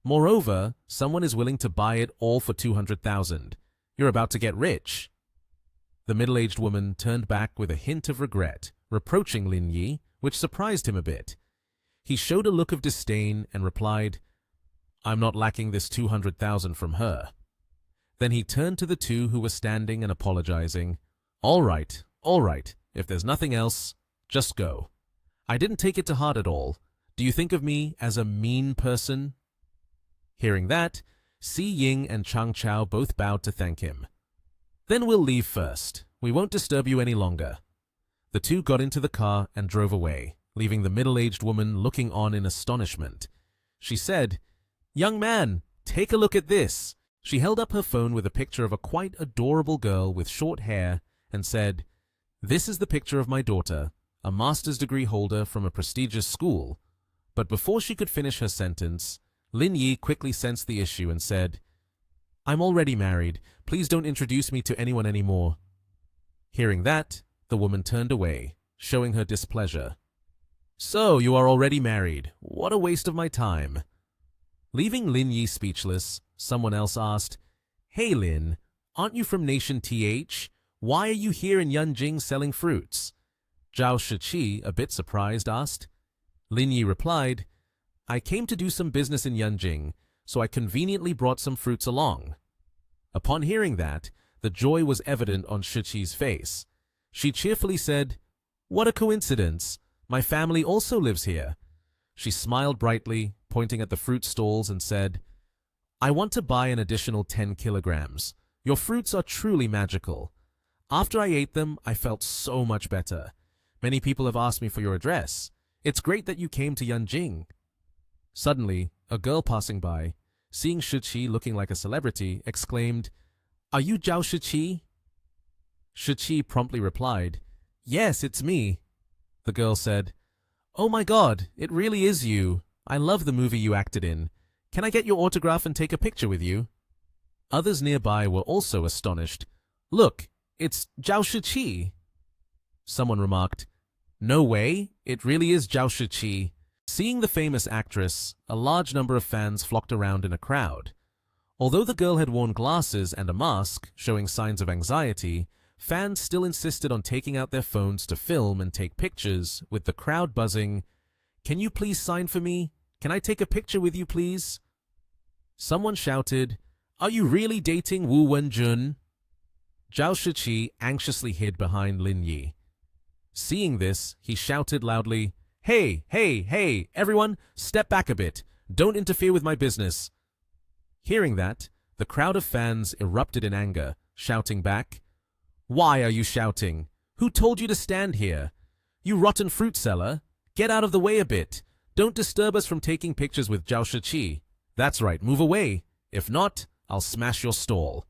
A: Moreover, someone is willing to buy it all for 200,000. You're about to get rich." The middle-aged woman turned back with a hint of regret, reproaching Lin Yi, which surprised him a bit. He showed a look of disdain and replied, "I'm not lacking this 200,000 from her." Then he turned to the two who were standing and apologizing. All right. If there's nothing else, just go. I didn't take it to heart at all. Do you think of me as a mean person?" Hearing that, Si Ying and Chang Chao both bowed to thank him. "Then we'll leave first. We won't disturb you any longer." The two got into the car and drove away, leaving the middle-aged woman looking on in astonishment. She said, "Young man, take a look at this." She held up her phone with a picture of a quite adorable girl with short hair and said, "This is the picture of my daughter, a master's degree holder from a prestigious school." But before she could finish her sentence, Lin Yi quickly sensed the issue and said, "I'm already married. Please don't introduce me to anyone anymore." Hearing that, the woman turned away, showing her displeasure. "So, you are already married. What a waste of my time." Leaving Lin Yi speechless, someone else asked, "Hey Lin, aren't you from Nation TH? Why are you here in Yanjing selling fruits?" Zhao Shiqi, a bit surprised, asked. Lin Yi replied, "I came to do some business in Yanjing, so I conveniently brought some fruits along." Upon hearing that, the joy was evident on Shiqi's face. She cheerfully said, "What a coincidence! My family also lives here." She smiled brightly, pointing at the fruit stalls, and said, "I want to buy an additional 10 kilograms. Your fruits are truly magical. After I ate them, I felt so much better. Many people have asked me for your address. It's great that you came to Yanjing." Suddenly, a girl passing by, seeing Shiqi looking like a celebrity, exclaimed, "Are you Zhao Shiqi?" Shiqi promptly replied, "Yes, it's me." The girl said, "Oh my God, it really is you. I love the movie you acted in. Can I get your autograph and take a picture with you?" Others nearby were also astonished. "Look, it's Zhao Shiqi." Someone remarked, "No way, it really is Zhao Shiqi." Seeing the famous actress, a large number of fans flocked around in a crowd. Although the girl had worn glasses and a mask, showing signs of anxiety, fans still insisted on taking out their phones to film and take pictures, with the crowd buzzing, "Can you please sign for me? Can I take a picture with you, please?" Someone shouted, "Are you really dating Wu Wenjun?" Zhao Shiqi anxiously hid behind Lin Yi. Seeing this, he shouted loudly, Hey, everyone, step back a bit. Don't interfere with my business." Hearing that, the crowd of fans erupted in anger, shouting back, "Why are you shouting? Who told you to stand here? You rotten fruit seller, get out of the way a bit. Don't disturb us from taking pictures with Zhao Shiqi. That's right, move away. If not, I'll smash your stall."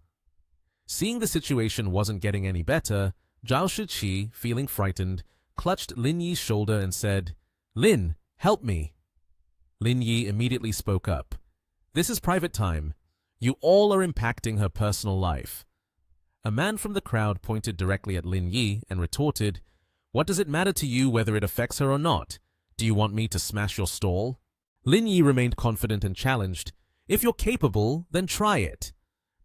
A: Seeing the situation wasn't getting any better, Zhao Shiqi, feeling frightened, clutched Lin Yi's shoulder and said, "Lin, help me." Lin Yi immediately spoke up. "This is private time. You all are impacting her personal life." A man from the crowd pointed directly at Lin Yi and retorted, "What does it matter to you whether it affects her or not? Do you want me to smash your stall?" Lin Yi remained confident and challenged, "If you're capable, then try it."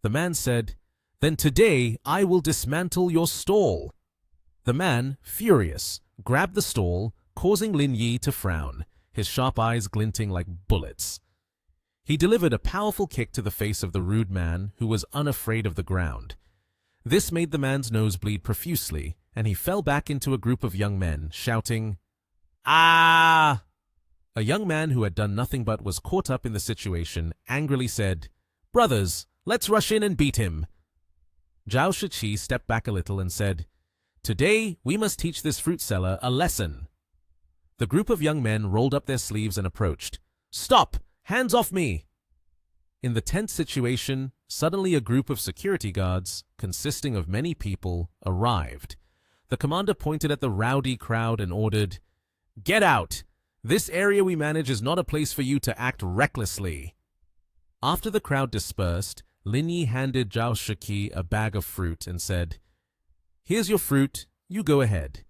A: The man said, "Then today I will dismantle your stall." The man, furious, grabbed the stall, causing Lin Yi to frown, his sharp eyes glinting like bullets. He delivered a powerful kick to the face of the rude man, who was unafraid of the ground. This made the man's nose bleed profusely, and he fell back into a group of young men, shouting, "Ah!" A young man who had done nothing but was caught up in the situation angrily said, "Brothers, let's rush in and beat him." Zhao Shiqi stepped back a little and said, "Today we must teach this fruit seller a lesson." The group of young men rolled up their sleeves and approached. "Stop! Hands off me!" In the tense situation, suddenly a group of security guards, consisting of many people, arrived. The commander pointed at the rowdy crowd and ordered, "Get out! This area we manage is not a place for you to act recklessly. After the crowd dispersed, Lin Yi handed Zhao Shiqi a bag of fruit and said, "Here's your fruit, you go ahead.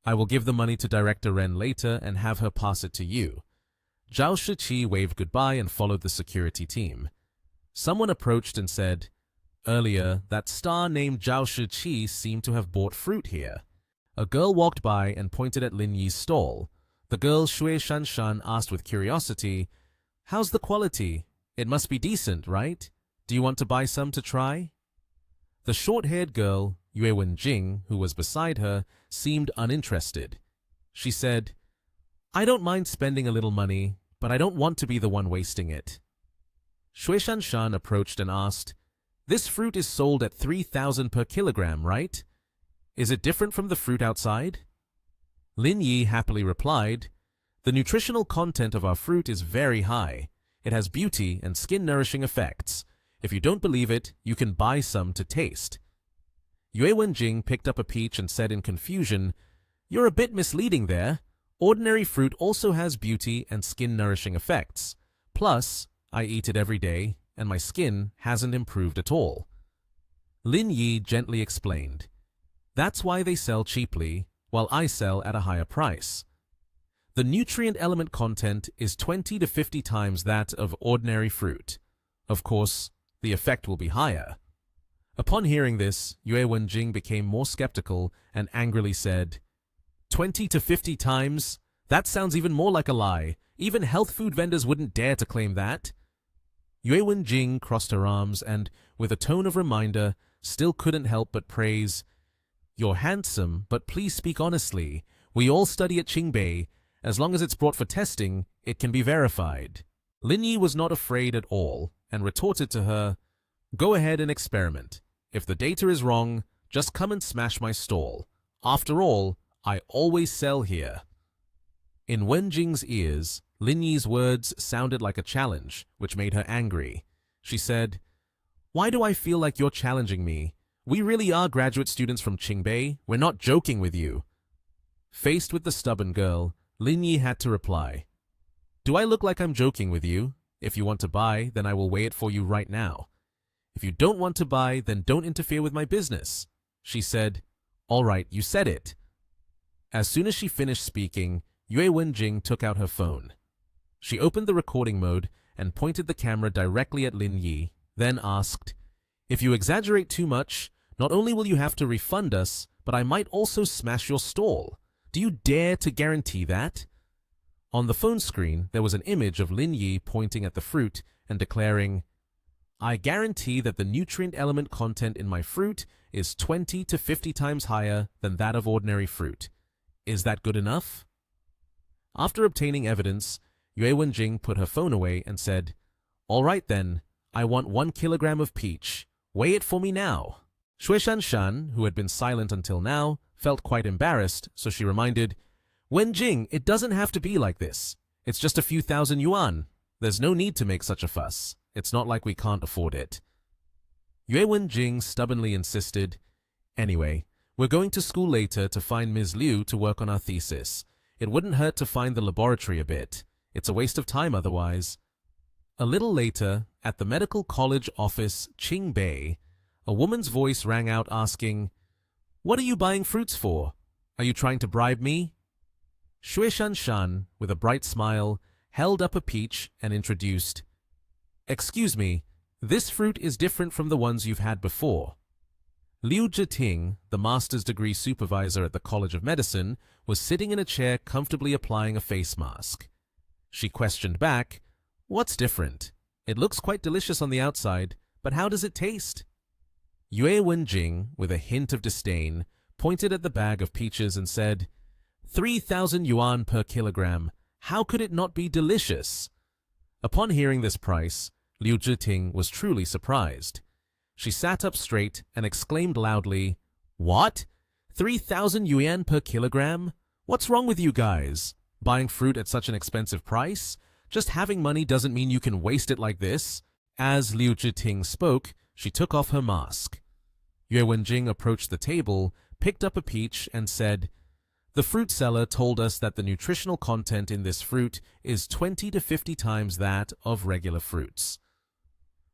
A: I will give the money to Director Ren later and have her pass it to you." Zhao Shiqi waved goodbye and followed the security team. Someone approached and said, "Earlier, that star named Zhao Shiqi seemed to have bought fruit here." A girl walked by and pointed at Lin Yi's stall. The girl Shui Shanshan asked with curiosity, "How's the quality? It must be decent, right? Do you want to buy some to try?" The short-haired girl, Yue Wenjing, who was beside her, seemed uninterested. She said, "I don't mind spending a little money, but I don't want to be the one wasting it." Shui Shanshan approached and asked, "This fruit is sold at 3,000 per kilogram, right? Is it different from the fruit outside?" Lin Yi happily replied, "The nutritional content of our fruit is very high. It has beauty and skin-nourishing effects. If you don't believe it, you can buy some to taste." Yue Wenjing picked up a peach and said in confusion, "You're a bit misleading there. Ordinary fruit also has beauty and skin-nourishing effects. Plus, I eat it every day, and my skin hasn't improved at all." Lin Yi gently explained, "That's why they sell cheaply, while I sell at a higher price. The nutrient element content is 20 to 50 times that of ordinary fruit. Of course, the effect will be higher." Upon hearing this, Yue Wenjing became more skeptical and angrily said, 20 to 50 times? That sounds even more like a lie. Even health food vendors wouldn't dare to claim that." Yue Wenjing crossed her arms and, with a tone of reminder, still couldn't help but praise, "You're handsome, but please speak honestly. We all study at Qingbei. As long as it's brought for testing, it can be verified." Lin Yi was not afraid at all and retorted to her, "Go ahead and experiment. If the data is wrong, just come and smash my stall. After all, I always sell here." In Wenjing's ears, Lin Yi's words sounded like a challenge, which made her angry. She said, "Why do I feel like you're challenging me? We really are graduate students from Qingbei. We're not joking with you." Faced with the stubborn girl, Lin Yi had to reply, "Do I look like I'm joking with you? If you want to buy, then I will weigh it for you right now. If you don't want to buy, then don't interfere with my business." She said, "All right, you said it." As soon as she finished speaking, Yue Wenjing took out her phone. She opened the recording mode and pointed the camera directly at Lin Yi, then asked, "If you exaggerate too much, not only will you have to refund us, but I might also smash your stall. Do you dare to guarantee that?" On the phone screen, there was an image of Lin Yi pointing at the fruit and declaring, "I guarantee that the nutrient element content in my fruit is 20 to 50 times higher than that of ordinary fruit. Is that good enough?" After obtaining evidence, Yue Wenjing put her phone away and said, "All right then, I want 1 kilogram of peach. Weigh it for me now." Shui Shanshan, who had been silent until now, felt quite embarrassed, so she reminded, "Wenjing, it doesn't have to be like this. It's just a few thousand yuan. There's no need to make such a fuss. It's not like we can't afford it." Yue Wenjing stubbornly insisted, "Anyway, we're going to school later to find Ms. Liu to work on our thesis. It wouldn't hurt to find the laboratory a bit. It's a waste of time otherwise." A little later, at the medical college office Qingbei, a woman's voice rang out asking, "What are you buying fruits for? Are you trying to bribe me?" Shui Shanshan, with a bright smile, held up a peach and introduced, "Excuse me, this fruit is different from the ones you've had before." Liu Zhiting, the master's degree supervisor at the College of Medicine, was sitting in a chair comfortably applying a face mask. She questioned back, "What's different? It looks quite delicious on the outside, but how does it taste?" Yue Wenjing, with a hint of disdain, pointed at the bag of peaches and said, 3,000 yuan per kilogram. How could it not be delicious?" Upon hearing this price, Liu Zhiting was truly surprised. She sat up straight and exclaimed loudly, "What? 3,000 yuan per kilogram? What's wrong with you guys? Buying fruit at such an expensive price? Just having money doesn't mean you can waste it like this." As Liu Zhiting spoke, she took off her mask. Yue Wenjing approached the table, picked up a peach, and said, The fruit seller told us that the nutritional content in this fruit is 20 to 50 times that of regular fruits.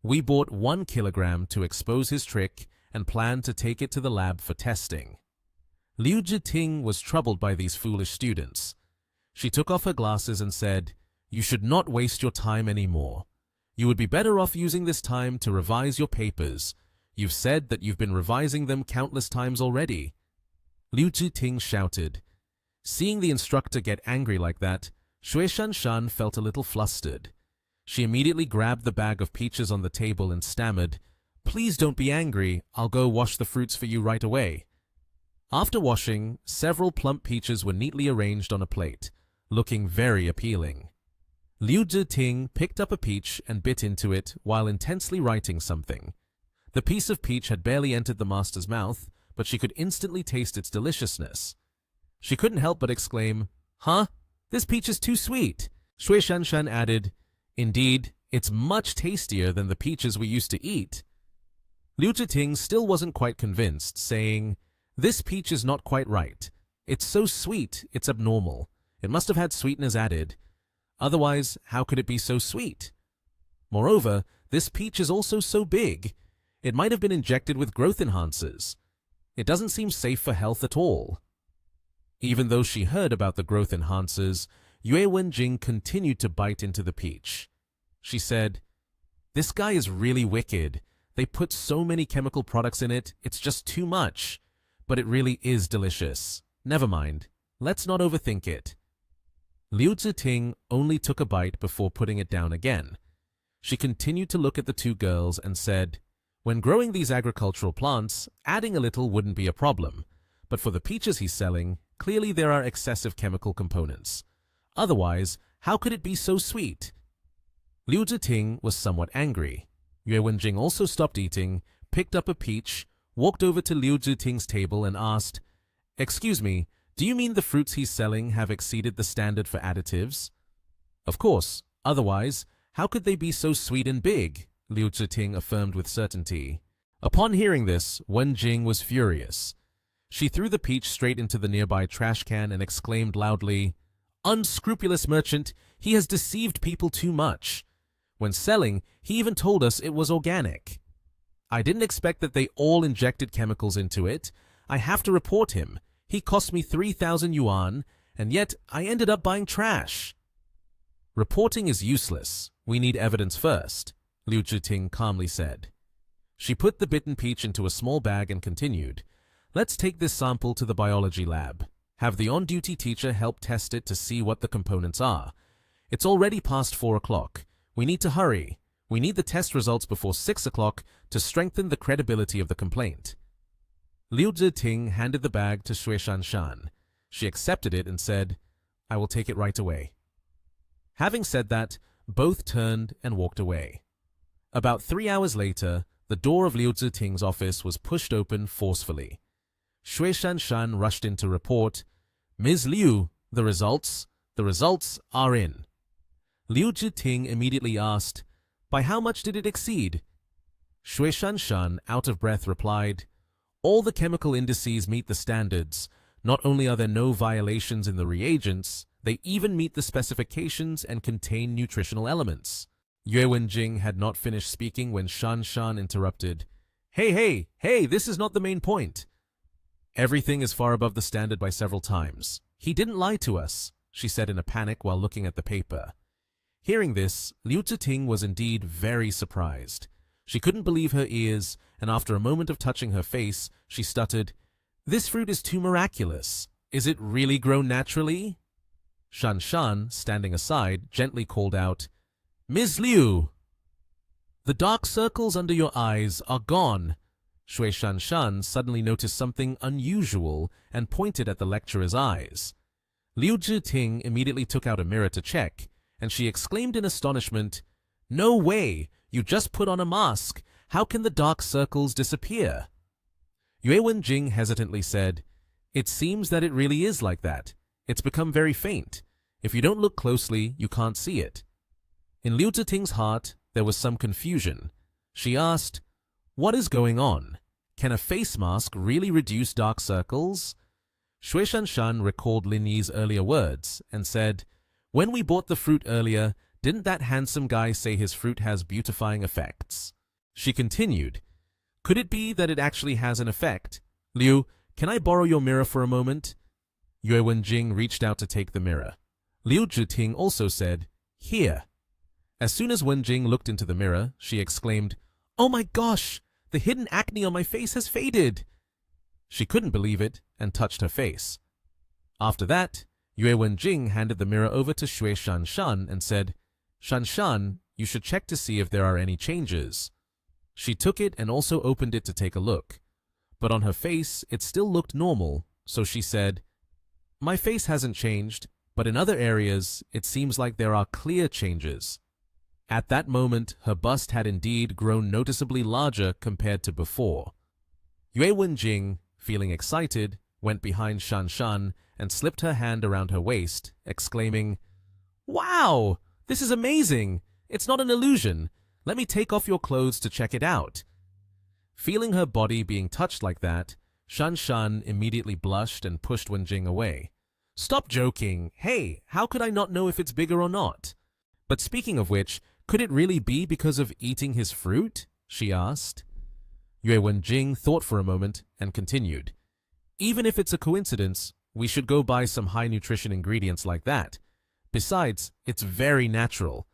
A: We bought 1 kilogram to expose his trick and planned to take it to the lab for testing. Liu Jiting was troubled by these foolish students. She took off her glasses and said, "You should not waste your time anymore. You would be better off using this time to revise your papers. You've said that you've been revising them countless times already." Liu Jiting shouted. Seeing the instructor get angry like that, Shui Shanshan felt a little flustered. She immediately grabbed the bag of peaches on the table and stammered, "Please don't be angry, I'll go wash the fruits for you right away." After washing, several plump peaches were neatly arranged on a plate, looking very appealing. Liu Jiting picked up a peach and bit into it while intensely writing something. The piece of peach had barely entered the master's mouth, but she could instantly taste its deliciousness. She couldn't help but exclaim, "Huh? This peach is too sweet." Shui Shanshan added, "Indeed, it's much tastier than the peaches we used to eat." Liu Jiting still wasn't quite convinced, saying, "This peach is not quite right. It's so sweet, it's abnormal. It must have had sweeteners added. Otherwise, how could it be so sweet? Moreover, this peach is also so big. It might have been injected with growth enhancers. It doesn't seem safe for health at all." Even though she heard about the growth enhancers, Yue Wenjing continued to bite into the peach. She said, "This guy is really wicked. They put so many chemical products in it, it's just too much. But it really is delicious. Never mind. Let's not overthink it." Liu Ziting only took a bite before putting it down again. She continued to look at the two girls and said, "When growing these agricultural plants, adding a little wouldn't be a problem. But for the peaches he's selling, clearly there are excessive chemical components. Otherwise, how could it be so sweet?" Liu Ziting was somewhat angry. Yue Wenjing also stopped eating, picked up a peach, walked over to Liu Ziting's table and asked, "Excuse me, do you mean the fruits he's selling have exceeded the standard for additives?" "Of course. Otherwise, how could they be so sweet and big?" Liu Ziting affirmed with certainty. Upon hearing this, Wenjing was furious. She threw the peach straight into the nearby trash can and exclaimed loudly, "Unscrupulous merchant, he has deceived people too much. When selling, he even told us it was organic. I didn't expect that they all injected chemicals into it. I have to report him. He cost me 3,000 yuan, and yet I ended up buying trash." "Reporting is useless. We need evidence first," Liu Ziting calmly said. She put the bitten peach into a small bag and continued, "Let's take this sample to the biology lab. Have the on-duty teacher help test it to see what the components are. It's already past 4 o'clock. We need to hurry. We need the test results before 6 o'clock to strengthen the credibility of the complaint." Liu Ziting handed the bag to Shui Shanshan. She accepted it and said, "I will take it right away." Having said that, both turned and walked away. About 3 hours later, the door of Liu Ziting's office was pushed open forcefully. Shui Shanshan rushed in to report, "Ms. Liu, the results are in." Liu Ziting immediately asked, "By how much did it exceed?" Shui Shanshan, out of breath, replied, "All the chemical indices meet the standards. Not only are there no violations in the reagents, they even meet the specifications and contain nutritional elements." Yue Wenjing had not finished speaking when Shanshan interrupted, Hey, this is not the main point. Everything is far above the standard by several times. He didn't lie to us," she said in a panic while looking at the paper. Hearing this, Liu Ziting was indeed very surprised. She couldn't believe her ears, and after a moment of touching her face, she stuttered, "This fruit is too miraculous. Is it really grown naturally?" Shanshan, standing aside, gently called out, "Ms. Liu! The dark circles under your eyes are gone." Shui Shanshan suddenly noticed something unusual and pointed at the lecturer's eyes. Liu Ziting immediately took out a mirror to check, and she exclaimed in astonishment, "No way! You just put on a mask. How can the dark circles disappear?" Yue Wenjing hesitantly said, "It seems that it really is like that. It's become very faint. If you don't look closely, you can't see it." In Liu Ziting's heart, there was some confusion. She asked, "What is going on? Can a face mask really reduce dark circles?" Shui Shanshan recalled Lin Yi's earlier words and said, "When we bought the fruit earlier, didn't that handsome guy say his fruit has beautifying effects?" She continued, "Could it be that it actually has an effect? Liu, can I borrow your mirror for a moment?" Yue Wenjing reached out to take the mirror. Liu Zhiting also said, "Here." As soon as Wenjing looked into the mirror, she exclaimed, "Oh my gosh! The hidden acne on my face has faded!" She couldn't believe it and touched her face. After that, Yue Wenjing handed the mirror over to Shui Shanshan and said, "Shanshan, you should check to see if there are any changes." She took it and also opened it to take a look. But on her face, it still looked normal, so she said, "My face hasn't changed, but in other areas, it seems like there are clear changes." At that moment, her bust had indeed grown noticeably larger compared to before. Yue Wenjing, feeling excited, went behind Shanshan and slipped her hand around her waist, exclaiming, "Wow! This is amazing! It's not an illusion. Let me take off your clothes to check it out." Feeling her body being touched like that, Shanshan immediately blushed and pushed Wenjing away. "Stop joking! Hey, how could I not know if it's bigger or not? But speaking of which, could it really be because of eating his fruit?" she asked. Yue Wenjing thought for a moment and continued, "Even if it's a coincidence, we should go buy some high-nutrition ingredients like that. Besides, it's very natural.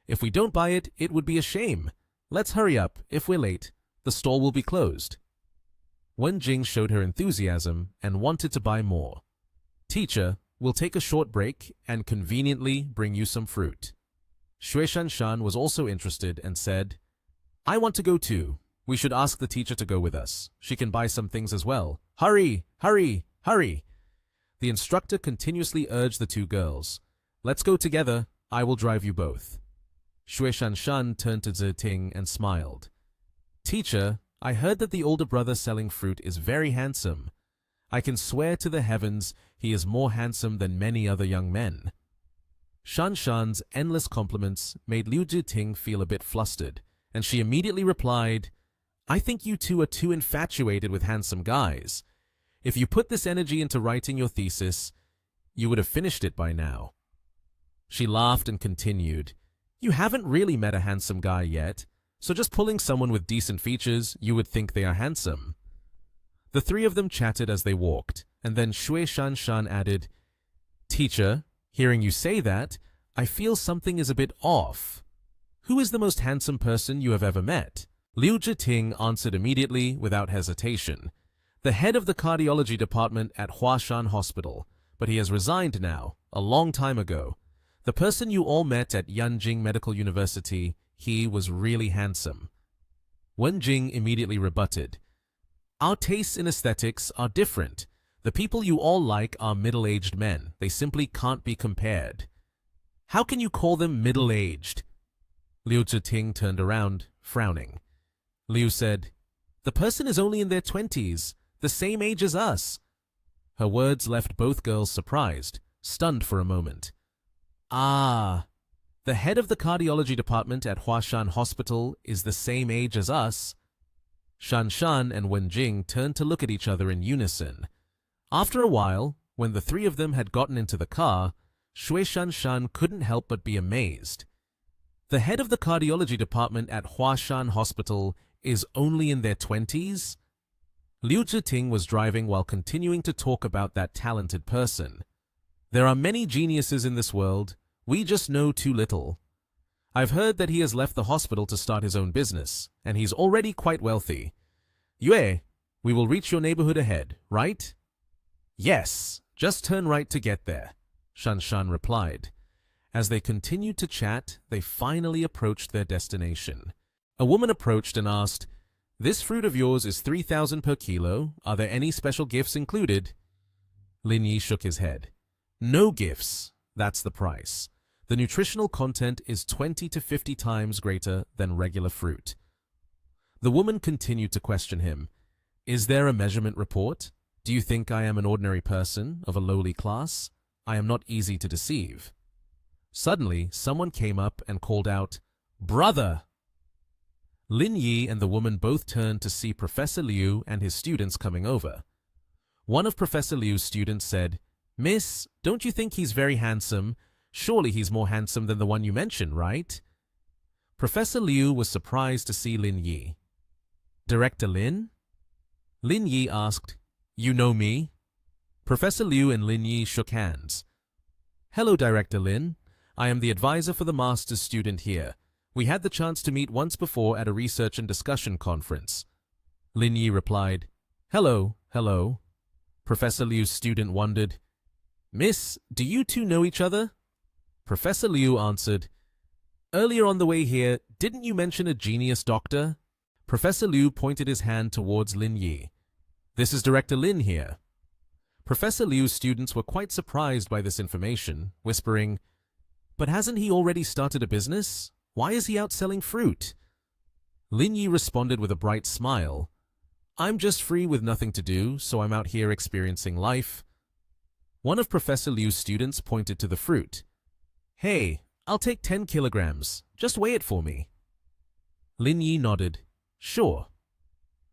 A: If we don't buy it, it would be a shame. Let's hurry up. If we're late, the store will be closed." Wenjing showed her enthusiasm and wanted to buy more. "Teacher, we'll take a short break and conveniently bring you some fruit." Shui Shanshan was also interested and said, "I want to go too. We should ask the teacher to go with us. She can buy some things as well. Hurry, hurry, hurry." The instructor continuously urged the two girls, "Let's go together. I will drive you both." Shui Shanshan turned to Ziting and smiled. "Teacher, I heard that the older brother selling fruit is very handsome. I can swear to the heavens he is more handsome than many other young men." Shanshan's endless compliments made Liu Ziting feel a bit flustered, and she immediately replied, "I think you two are too infatuated with handsome guys. If you put this energy into writing your thesis, you would have finished it by now." She laughed and continued, "You haven't really met a handsome guy yet, so just pulling someone with decent features, you would think they are handsome." The three of them chatted as they walked, and then Shui Shanshan added, "Teacher, hearing you say that, I feel something is a bit off. Who is the most handsome person you have ever met?" Liu Ziting answered immediately without hesitation. "The head of the cardiology department at Huashan Hospital, but he has resigned now, a long time ago. The person you all met at Yanjing Medical University, he was really handsome." Wenjing immediately rebutted, "Our tastes in aesthetics are different. The people you all like are middle-aged men. They simply can't be compared." "How can you call them middle-aged?" Liu Ziting turned around, frowning. Liu said, "The person is only in their 20s, the same age as us." Her words left both girls surprised, stunned for a moment. "Ah, the head of the cardiology department at Huashan Hospital is the same age as us." Shanshan and Wenjing turned to look at each other in unison. After a while, when the three of them had gotten into the car, Shui Shanshan couldn't help but be amazed. The head of the cardiology department at Huashan Hospital is only in their 20s? Liu Ziting was driving while continuing to talk about that talented person. "There are many geniuses in this world. We just know too little. I've heard that he has left the hospital to start his own business, and he's already quite wealthy. Yue, we will reach your neighborhood ahead, right?" "Yes, just turn right to get there," Shanshan replied. As they continued to chat, they finally approached their destination. A woman approached and asked, "This fruit of yours is 3,000 per kilo. Are there any special gifts included?" Lin Yi shook his head. "No gifts. That's the price. The nutritional content is 20 to 50 times greater than regular fruit." The woman continued to question him. "Is there a measurement report? Do you think I am an ordinary person of a lowly class? I am not easy to deceive." Suddenly, someone came up and called out, "Brother!" Lin Yi and the woman both turned to see Professor Liu and his students coming over. One of Professor Liu's students said, "Miss, don't you think he's very handsome? Surely he's more handsome than the one you mentioned, right?" Professor Liu was surprised to see Lin Yi. "Director Lin?" Lin Yi asked, "You know me?" Professor Liu and Lin Yi shook hands. "Hello, Director Lin. I am the advisor for the master's student here. We had the chance to meet once before at a research and discussion conference." Lin Yi replied, "Hello, hello." Professor Liu's student wondered, "Miss, do you two know each other?" Professor Liu answered, "Earlier on the way here, didn't you mention a genius doctor?" Professor Liu pointed his hand towards Lin Yi. "This is Director Lin here." Professor Liu's students were quite surprised by this information, whispering, "But hasn't he already started a business? Why is he out selling fruit?" Lin Yi responded with a bright smile, "I'm just free with nothing to do, so I'm out here experiencing life." One of Professor Liu's students pointed to the fruit. "Hey, I'll take 10 kilograms. Just weigh it for me." Lin Yi nodded. "Sure."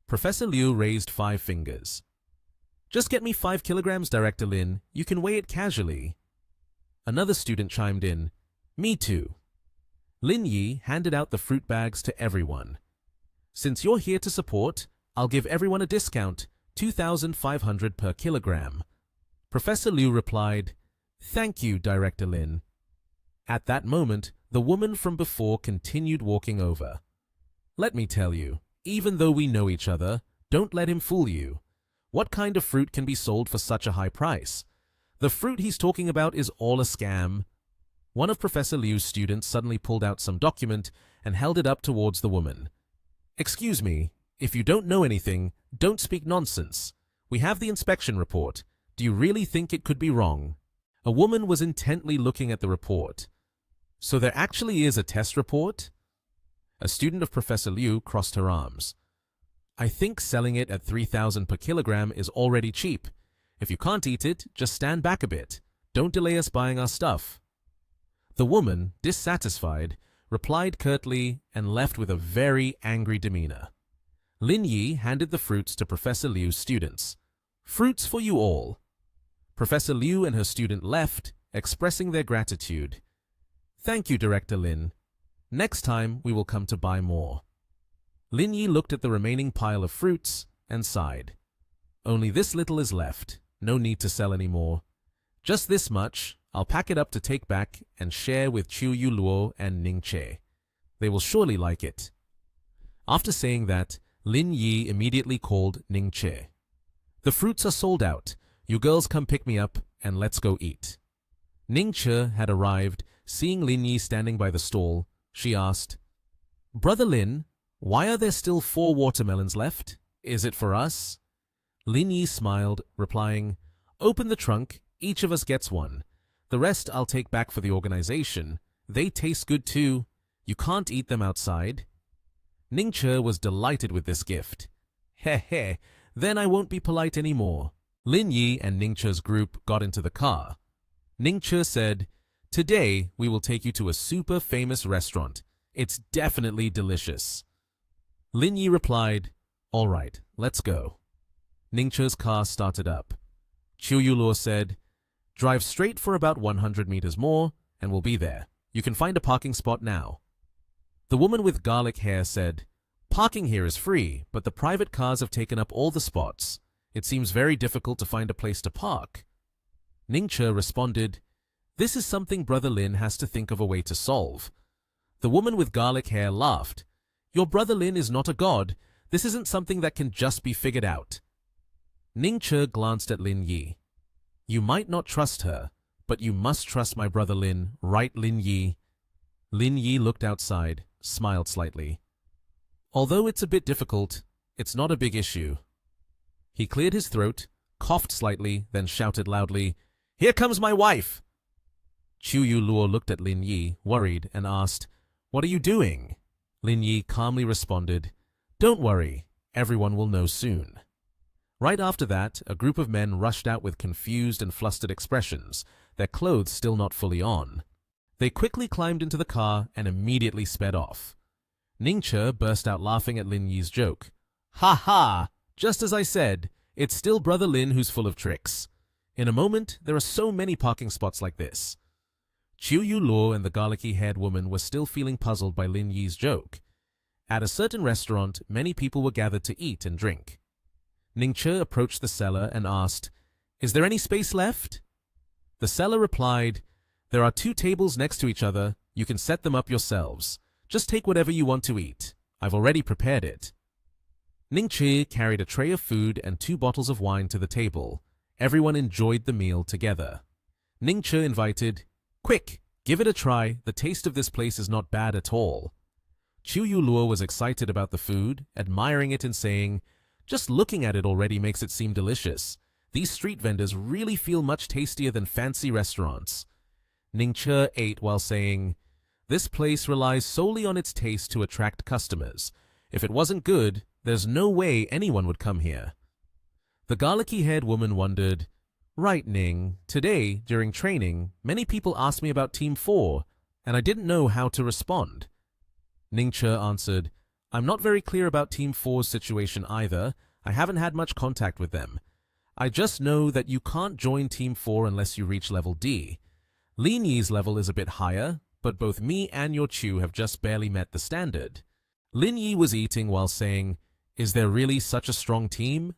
A: Professor Liu raised 5 fingers. "Just get me 5 kilograms, Director Lin. You can weigh it casually." Another student chimed in, "Me too." Lin Yi handed out the fruit bags to everyone. "Since you're here to support, I'll give everyone a discount, 2,500 per kilogram." Professor Liu replied, "Thank you, Director Lin." At that moment, the woman from before continued walking over. "Let me tell you, even though we know each other, don't let him fool you. What kind of fruit can be sold for such a high price? The fruit he's talking about is all a scam." One of Professor Liu's students suddenly pulled out some document and held it up towards the woman. "Excuse me, if you don't know anything, don't speak nonsense. We have the inspection report. Do you really think it could be wrong?" A woman was intently looking at the report. "So there actually is a test report?" A student of Professor Liu crossed her arms. "I think selling it at 3,000 per kilogram is already cheap. If you can't eat it, just stand back a bit. Don't delay us buying our stuff." The woman, dissatisfied, replied curtly and left with a very angry demeanor. Lin Yi handed the fruits to Professor Liu's students. "Fruits for you all." Professor Liu and her student left, expressing their gratitude. "Thank you, Director Lin. Next time we will come to buy more." Lin Yi looked at the remaining pile of fruits and sighed. "Only this little is left. No need to sell any more. Just this much. I'll pack it up to take back and share with Chu Yu Luo and Ning Che. They will surely like it." After saying that, Lin Yi immediately called Ning Che. "The fruits are sold out. You girls come pick me up and let's go eat." Ning Che had arrived. Seeing Lin Yi standing by the stall, she asked, "Brother Lin, why are there still 4 watermelons left? Is it for us?" Lin Yi smiled, replying, "Open the trunk, each of us gets one. The rest I'll take back for the organization. They taste good too. You can't eat them outside." Ning Che was delighted with this gift. "Heh, then I won't be polite anymore." Lin Yi and Ning Che's group got into the car. Ning Che said, "Today we will take you to a super famous restaurant. It's definitely delicious." Lin Yi replied, "All right, let's go." Ning Che's car started up. Chu Yulo said, "Drive straight for about 100 meters more, and we'll be there. You can find a parking spot now." The woman with garlic hair said, "Parking here is free, but the private cars have taken up all the spots. It seems very difficult to find a place to park." Ning Che responded, "This is something Brother Lin has to think of a way to solve." The woman with garlic hair laughed. "Your Brother Lin is not a god. This isn't something that can just be figured out." Ning Che glanced at Lin Yi. "You might not trust her, but you must trust my Brother Lin, right, Lin Yi?" Lin Yi looked outside, smiled slightly. "Although it's a bit difficult, it's not a big issue." He cleared his throat, coughed slightly, then shouted loudly, "Here comes my wife!" Chu Yu Luo looked at Lin Yi, worried, and asked, "What are you doing?" Lin Yi calmly responded, "Don't worry, everyone will know soon." Right after that, a group of men rushed out with confused and flustered expressions, their clothes still not fully on. They quickly climbed into the car and immediately sped off. Ning Che burst out laughing at Lin Yi's joke. "Ha ha! Just as I said, It's still Brother Lin who's full of tricks. In a moment, there are so many parking spots like this. Chiu Yu Luo and the garlicky-haired woman were still feeling puzzled by Lin Yi's joke. At a certain restaurant, many people were gathered to eat and drink. Ning Che approached the seller and asked, "Is there any space left?" The seller replied, "There are 2 tables next to each other. You can set them up yourselves. Just take whatever you want to eat. I've already prepared it." Ning Che carried a tray of food and 2 bottles of wine to the table. Everyone enjoyed the meal together. Ning Che invited, "Quick, give it a try. The taste of this place is not bad at all." Chiu Yu Luo was excited about the food, admiring it and saying, "Just looking at it already makes it seem delicious. These street vendors really feel much tastier than fancy restaurants." Ning Che ate while saying, "This place relies solely on its taste to attract customers. If it wasn't good, there's no way anyone would come here." The garlicky-haired woman wondered, "Right, Ning, today, during training, many people asked me about Team 4, and I didn't know how to respond." Ning Che answered, "I'm not very clear about Team 4's situation either. I haven't had much contact with them. I just know that you can't join Team 4 unless you reach level D. Lin Yi's level is a bit higher, but both me and your Chu have just barely met the standard." Lin Yi was eating while saying, "Is there really such a strong team?"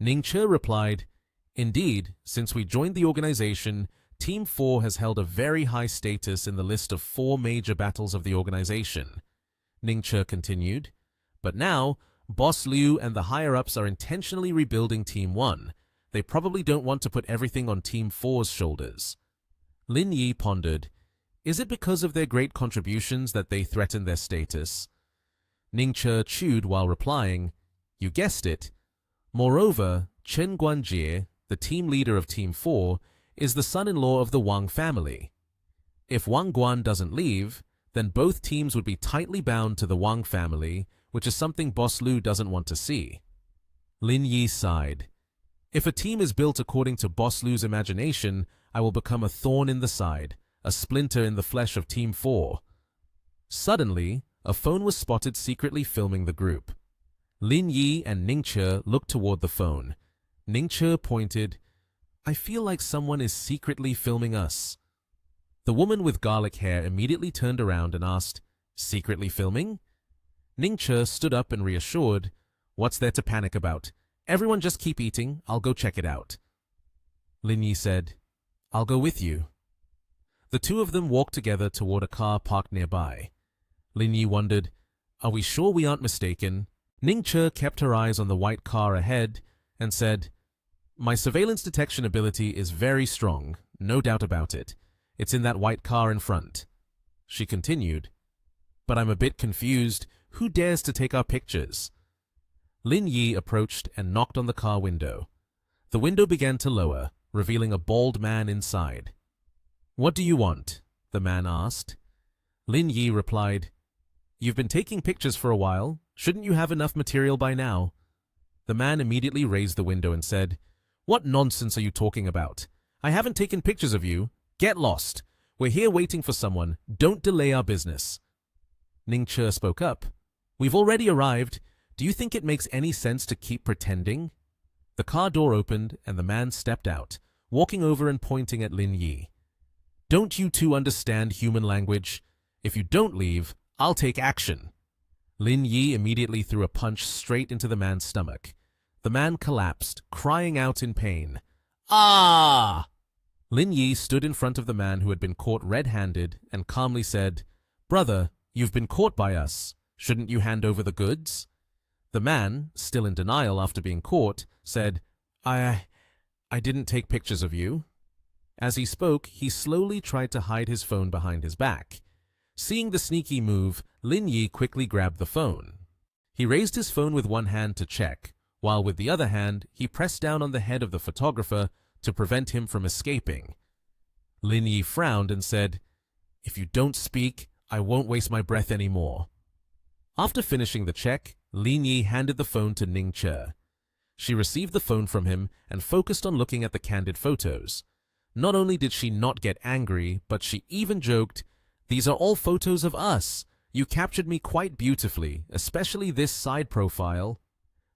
A: Ning Che replied, "Indeed, since we joined the organization, Team 4 has held a very high status in the list of 4 major battles of the organization." Ning Che continued, "But now, Boss Liu and the higher-ups are intentionally rebuilding Team 1. They probably don't want to put everything on Team 4's shoulders." Lin Yi pondered, "Is it because of their great contributions that they threaten their status?" Ning Che chewed while replying, "You guessed it. Moreover, Chen Guanjie, the team leader of Team 4, is the son-in-law of the Wang family. If Wang Guan doesn't leave, then both teams would be tightly bound to the Wang family, which is something Boss Liu doesn't want to see." Lin Yi sighed. "If a team is built according to Boss Liu's imagination, I will become a thorn in the side, a splinter in the flesh of Team 4. Suddenly, a phone was spotted secretly filming the group. Lin Yi and Ning Che looked toward the phone. Ning Che pointed, "I feel like someone is secretly filming us." The woman with garlic hair immediately turned around and asked, "Secretly filming?" Ning Che stood up and reassured, "What's there to panic about? Everyone just keep eating, I'll go check it out." Lin Yi said, "I'll go with you." The 2 of them walked together toward a car parked nearby. Lin Yi wondered, "Are we sure we aren't mistaken?" Ning Che kept her eyes on the white car ahead and said, "My surveillance detection ability is very strong, no doubt about it. It's in that white car in front." She continued, "But I'm a bit confused. Who dares to take our pictures?" Lin Yi approached and knocked on the car window. The window began to lower, revealing a bald man inside. "What do you want?" the man asked. Lin Yi replied, "You've been taking pictures for a while. Shouldn't you have enough material by now?" The man immediately raised the window and said, "What nonsense are you talking about? I haven't taken pictures of you. Get lost. We're here waiting for someone. Don't delay our business." Ning Che spoke up. "We've already arrived. Do you think it makes any sense to keep pretending?" The car door opened and the man stepped out, walking over and pointing at Lin Yi. "Don't you 2 understand human language? If you don't leave, I'll take action." Lin Yi immediately threw a punch straight into the man's stomach. The man collapsed, crying out in pain. "Ah!" Lin Yi stood in front of the man who had been caught red-handed and calmly said, "Brother, you've been caught by us. Shouldn't you hand over the goods?" The man, still in denial after being caught, said, I didn't take pictures of you." As he spoke, he slowly tried to hide his phone behind his back. Seeing the sneaky move, Lin Yi quickly grabbed the phone. He raised his phone with one hand to check, while with the other hand, he pressed down on the head of the photographer to prevent him from escaping. Lin Yi frowned and said, "If you don't speak, I won't waste my breath anymore." After finishing the check, Lin Yi handed the phone to Ning Che. She received the phone from him and focused on looking at the candid photos. Not only did she not get angry, but she even joked, "These are all photos of us. You captured me quite beautifully, especially this side profile."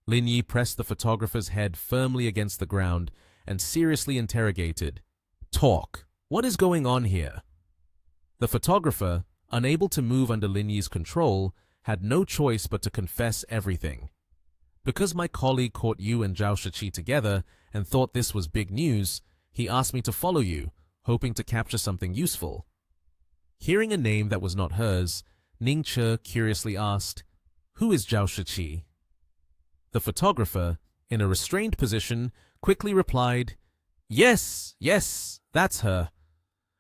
A: Lin Yi pressed the photographer's head firmly against the ground and seriously interrogated. Talk. What is going on here? The photographer, unable to move under Lin Yi's control, had no choice but to confess everything. Because my colleague caught you and Zhao Shiqi together and thought this was big news, he asked me to follow you, hoping to capture something useful. Hearing a name that was not hers, Ning Che curiously asked, Who is Zhao Shiqi? The photographer, in a restrained position, quickly replied, Yes, that's her.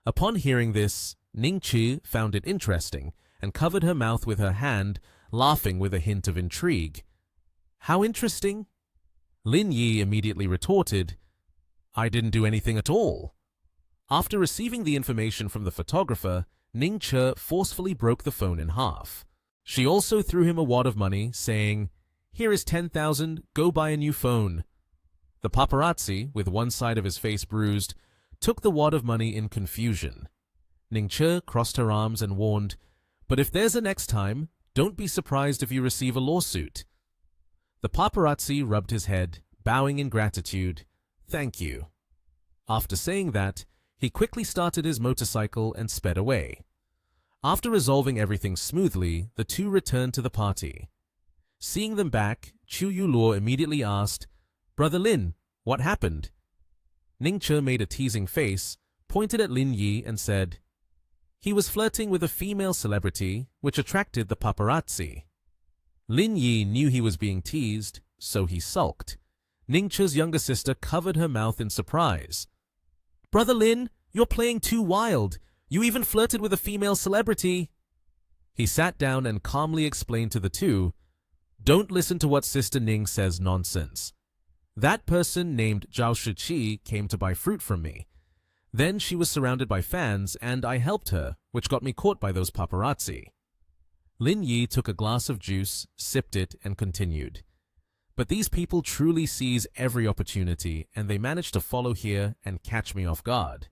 A: Upon hearing this, Ning Che found it interesting and covered her mouth with her hand, laughing with a hint of intrigue. How interesting? Lin Yi immediately retorted, I didn't do anything at all. After receiving the information from the photographer, Ning Che forcefully broke the phone in half. She also threw him a wad of money, saying, Here is 10,000, go buy a new phone. The paparazzi, with one side of his face bruised, took the wad of money in confusion. Ning Che crossed her arms and warned, But if there's a next time, don't be surprised if you receive a lawsuit. The paparazzi rubbed his head, bowing in gratitude. Thank you. After saying that, he quickly started his motorcycle and sped away. After resolving everything smoothly, the two returned to the party. Seeing them back, Chu Yuluo immediately asked, Brother Lin, what happened? Ning Che made a teasing face, pointed at Lin Yi and said, He was flirting with a female celebrity, which attracted the paparazzi. Lin Yi knew he was being teased, so he sulked. Ning Che's younger sister covered her mouth in surprise. Brother Lin, you're playing too wild. You even flirted with a female celebrity. He sat down and calmly explained to the two, Don't listen to what Sister Ning says nonsense. That person named Zhao Shiqi came to buy fruit from me. Then she was surrounded by fans and I helped her, which got me caught by those paparazzi. Lin Yi took a glass of juice, sipped it, and continued. But these people truly seize every opportunity, and they managed to follow here and catch me off guard.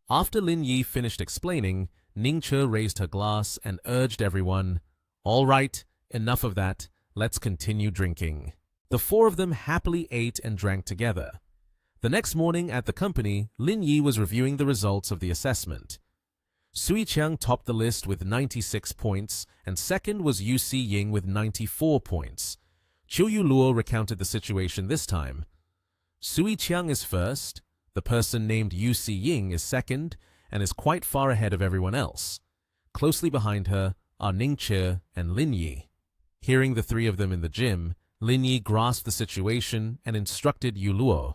A: After Lin Yi finished explaining, Ning Che raised her glass and urged everyone, All right, enough of that, let's continue drinking. The four of them happily ate and drank together. The next morning at the company, Lin Yi was reviewing the results of the assessment. Sui Qiang topped the list with 96 points, and second was Yu Si Ying with 94 points. Qiu Yuluo recounted the situation this time. Sui Qiang is first, the person named Yu Si Ying is second, and is quite far ahead of everyone else. Closely behind her are Ning Che and Lin Yi. Hearing the three of them in the gym, Lin Yi grasped the situation and instructed Yuluo.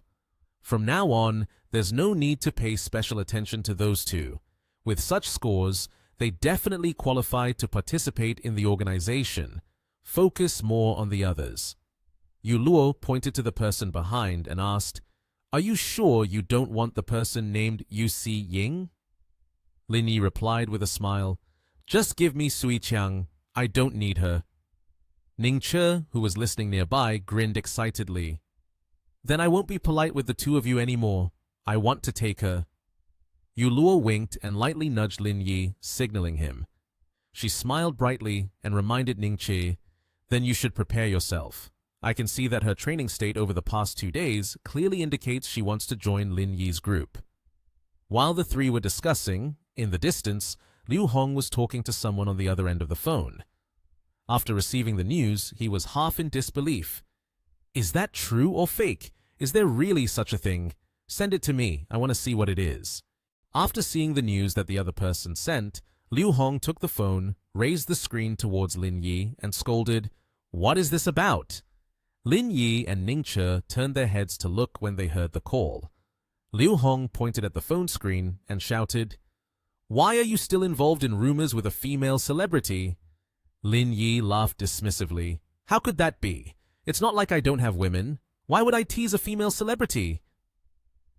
A: From now on, there's no need to pay special attention to those two. With such scores, they definitely qualify to participate in the organization. Focus more on the others. Yuluo pointed to the person behind and asked, Are you sure you don't want the person named Yu Si Ying? Lin Yi replied with a smile, Just give me Sui Qiang. I don't need her. Ning Che, who was listening nearby, grinned excitedly. Then I won't be polite with the two of you anymore. I want to take her. Yuluo winked and lightly nudged Lin Yi, signaling him. She smiled brightly and reminded Ning Che, Then you should prepare yourself. I can see that her training state over the past 2 days clearly indicates she wants to join Lin Yi's group. While the three were discussing, in the distance, Liu Hong was talking to someone on the other end of the phone. After receiving the news, he was half in disbelief. Is that true or fake? Is there really such a thing? Send it to me. I want to see what it is. After seeing the news that the other person sent, Liu Hong took the phone, raised the screen towards Lin Yi, and scolded, What is this about? Lin Yi and Ning Che turned their heads to look when they heard the call. Liu Hong pointed at the phone screen and shouted, Why are you still involved in rumors with a female celebrity? Lin Yi laughed dismissively. How could that be? It's not like I don't have women. Why would I tease a female celebrity?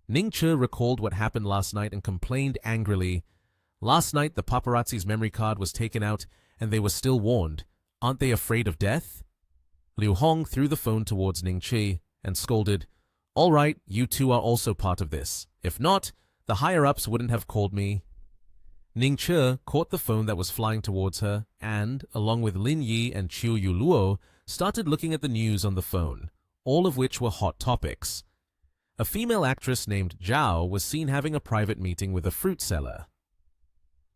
A: Ning Che recalled what happened last night and complained angrily. Last night the paparazzi's memory card was taken out and they were still warned. Aren't they afraid of death? Liu Hong threw the phone towards Ning Che and scolded, All right, you two are also part of this. If not, the higher-ups wouldn't have called me. Ning Che caught the phone that was flying towards her and, along with Lin Yi and Qiu Yuluo, started looking at the news on the phone, all of which were hot topics. A female actress named Zhao was seen having a private meeting with a fruit seller.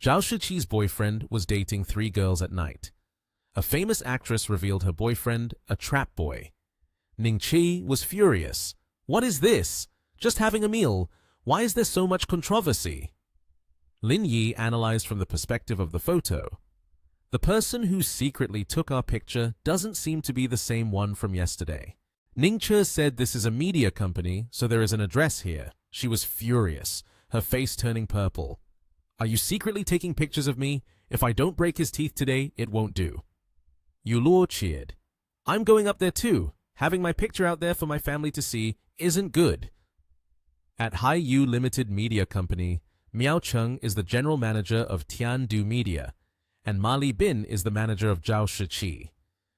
A: Zhao Shiqi's boyfriend was dating 3 girls at night. A famous actress revealed her boyfriend, a trap boy. Ning Qi was furious. What is this? Just having a meal. Why is there so much controversy? Lin Yi analyzed from the perspective of the photo. The person who secretly took our picture doesn't seem to be the same one from yesterday. Ning Che said this is a media company, so there is an address here. She was furious, her face turning purple. Are you secretly taking pictures of me? If I don't break his teeth today, it won't do. Yu Luo cheered. I'm going up there too. Having my picture out there for my family to see isn't good. At Hai Yu Limited Media Company, Miao Cheng is the general manager of Tiandu Media, and Ma Li Bin is the manager of Zhao Shiqi.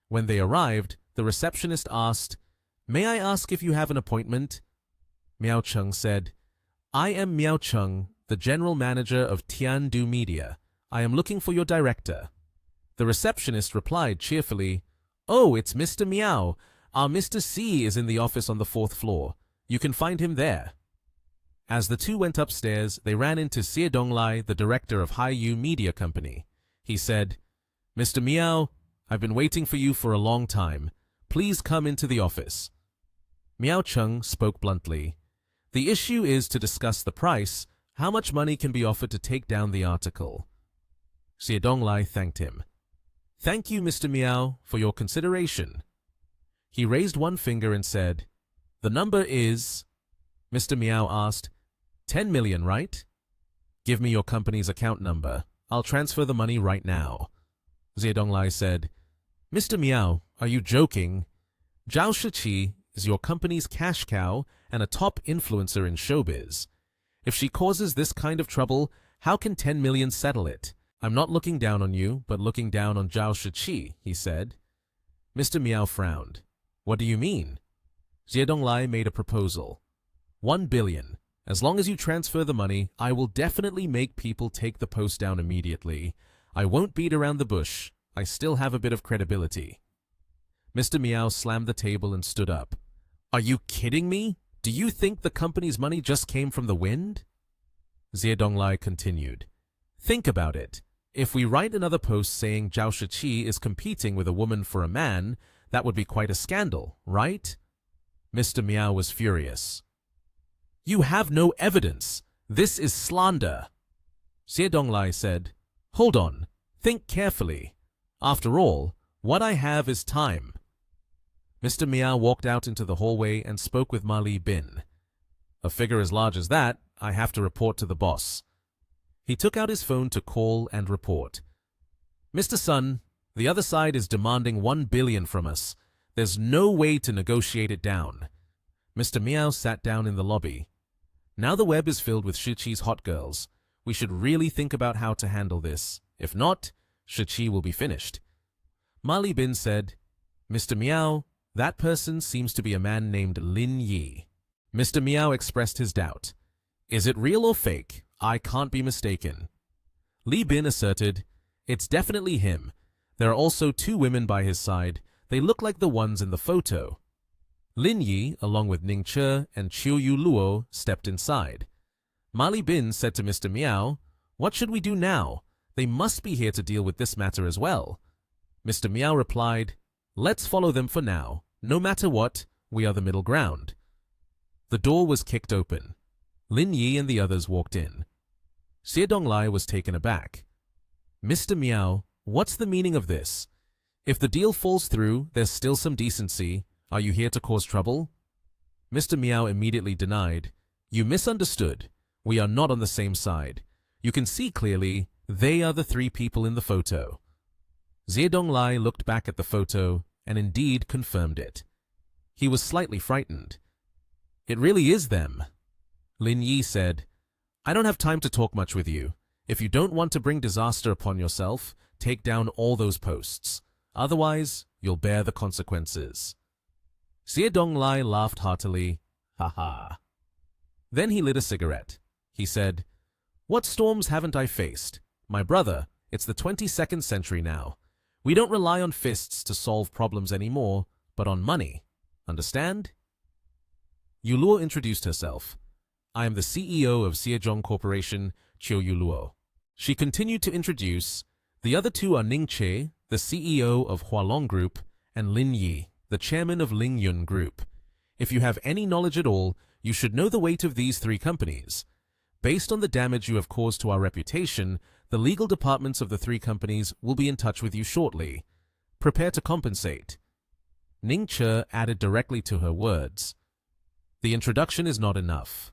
A: When they arrived, the receptionist asked, "May I ask if you have an appointment?" Miao Cheng said, "I am Miao Cheng, the general manager of Tiandu Media. I am looking for your director." The receptionist replied cheerfully, "Oh, it's Mr. Miao. Our Mr. C is in the office on the 4th floor. You can find him there." As the two went upstairs, they ran into Xie Donglai, the director of Hai Yu Media Company. He said, "Mr. Miao, I've been waiting for you for a long time. Please come into the office." Miao Cheng spoke bluntly. "The issue is to discuss the price. How much money can be offered to take down the article?" Xie Donglai thanked him. "Thank you, Mr. Miao, for your consideration." He raised one finger and said, "The number is..." Mr. Miao asked, 10 million, right? "Give me your company's account number. I'll transfer the money right now." Xie Donglai said, "Mr. Miao, are you joking? Zhao Shiqi is your company's cash cow and a top influencer in showbiz. If she causes this kind of trouble, how can 10 million settle it? I'm not looking down on you, but looking down on Zhao Shiqi," he said. Mr. Miao frowned. "What do you mean?" Xie Donglai made a proposal. 1 billion. As long as you transfer the money, I will definitely make people take the post down immediately. I won't beat around the bush. I still have a bit of credibility." Mr. Miao slammed the table and stood up. "Are you kidding me? Do you think the company's money just came from the wind?" Xie Donglai continued. "Think about it. If we write another post saying Zhao Shiqi is competing with a woman for a man, that would be quite a scandal, right?" Mr. Miao was furious. "You have no evidence. This is slander." Xie Donglai said, "Hold on. Think carefully. After all, what I have is time." Mr. Miao walked out into the hallway and spoke with Ma Li Bin. "A figure as large as that, I have to report to the boss." He took out his phone to call and report. "Mr. Sun, the other side is demanding 1 billion from us. There's no way to negotiate it down." Mr. Miao sat down in the lobby. "Now the web is filled with Shiqi's hot girls. We should really think about how to handle this. If not, Shiqi will be finished." Ma Li Bin said, "Mr. Miao, that person seems to be a man named Lin Yi." Mr. Miao expressed his doubt. "Is it real or fake? I can't be mistaken." Li Bin asserted, "It's definitely him. There are also 2 women by his side. They look like the ones in the photo." Lin Yi, along with Ning Che and Chiu Yu Luo, stepped inside. Ma Li Bin said to Mr. Miao, "What should we do now? They must be here to deal with this matter as well." Mr. Miao replied, "Let's follow them for now. No matter what, we are the middle ground." The door was kicked open. Lin Yi and the others walked in. Xie Donglai was taken aback. "Mr. Miao, what's the meaning of this? If the deal falls through, there's still some decency. Are you here to cause trouble?" Mr. Miao immediately denied. "You misunderstood. We are not on the same side. You can see clearly, they are the 3 people in the photo." Xie Donglai looked back at the photo and indeed confirmed it. He was slightly frightened. "It really is them." Lin Yi said, "I don't have time to talk much with you. If you don't want to bring disaster upon yourself, take down all those posts. Otherwise, you'll bear the consequences." Xie Donglai laughed heartily. "Ha ha." Then he lit a cigarette. He said, "What storms haven't I faced? My brother, it's the 22nd century now. We don't rely on fists to solve problems anymore, but on money. Understand? Yuluo introduced herself. I am the CEO of Xiejong Corporation, Chiu Yuluo. She continued to introduce. The other two are Ning Che, the CEO of Hualong Group, and Lin Yi, the chairman of Ling Yun Group. If you have any knowledge at all, you should know the weight of these three companies. Based on the damage you have caused to our reputation, the legal departments of the three companies will be in touch with you shortly. Prepare to compensate. Ning Che added directly to her words. The introduction is not enough.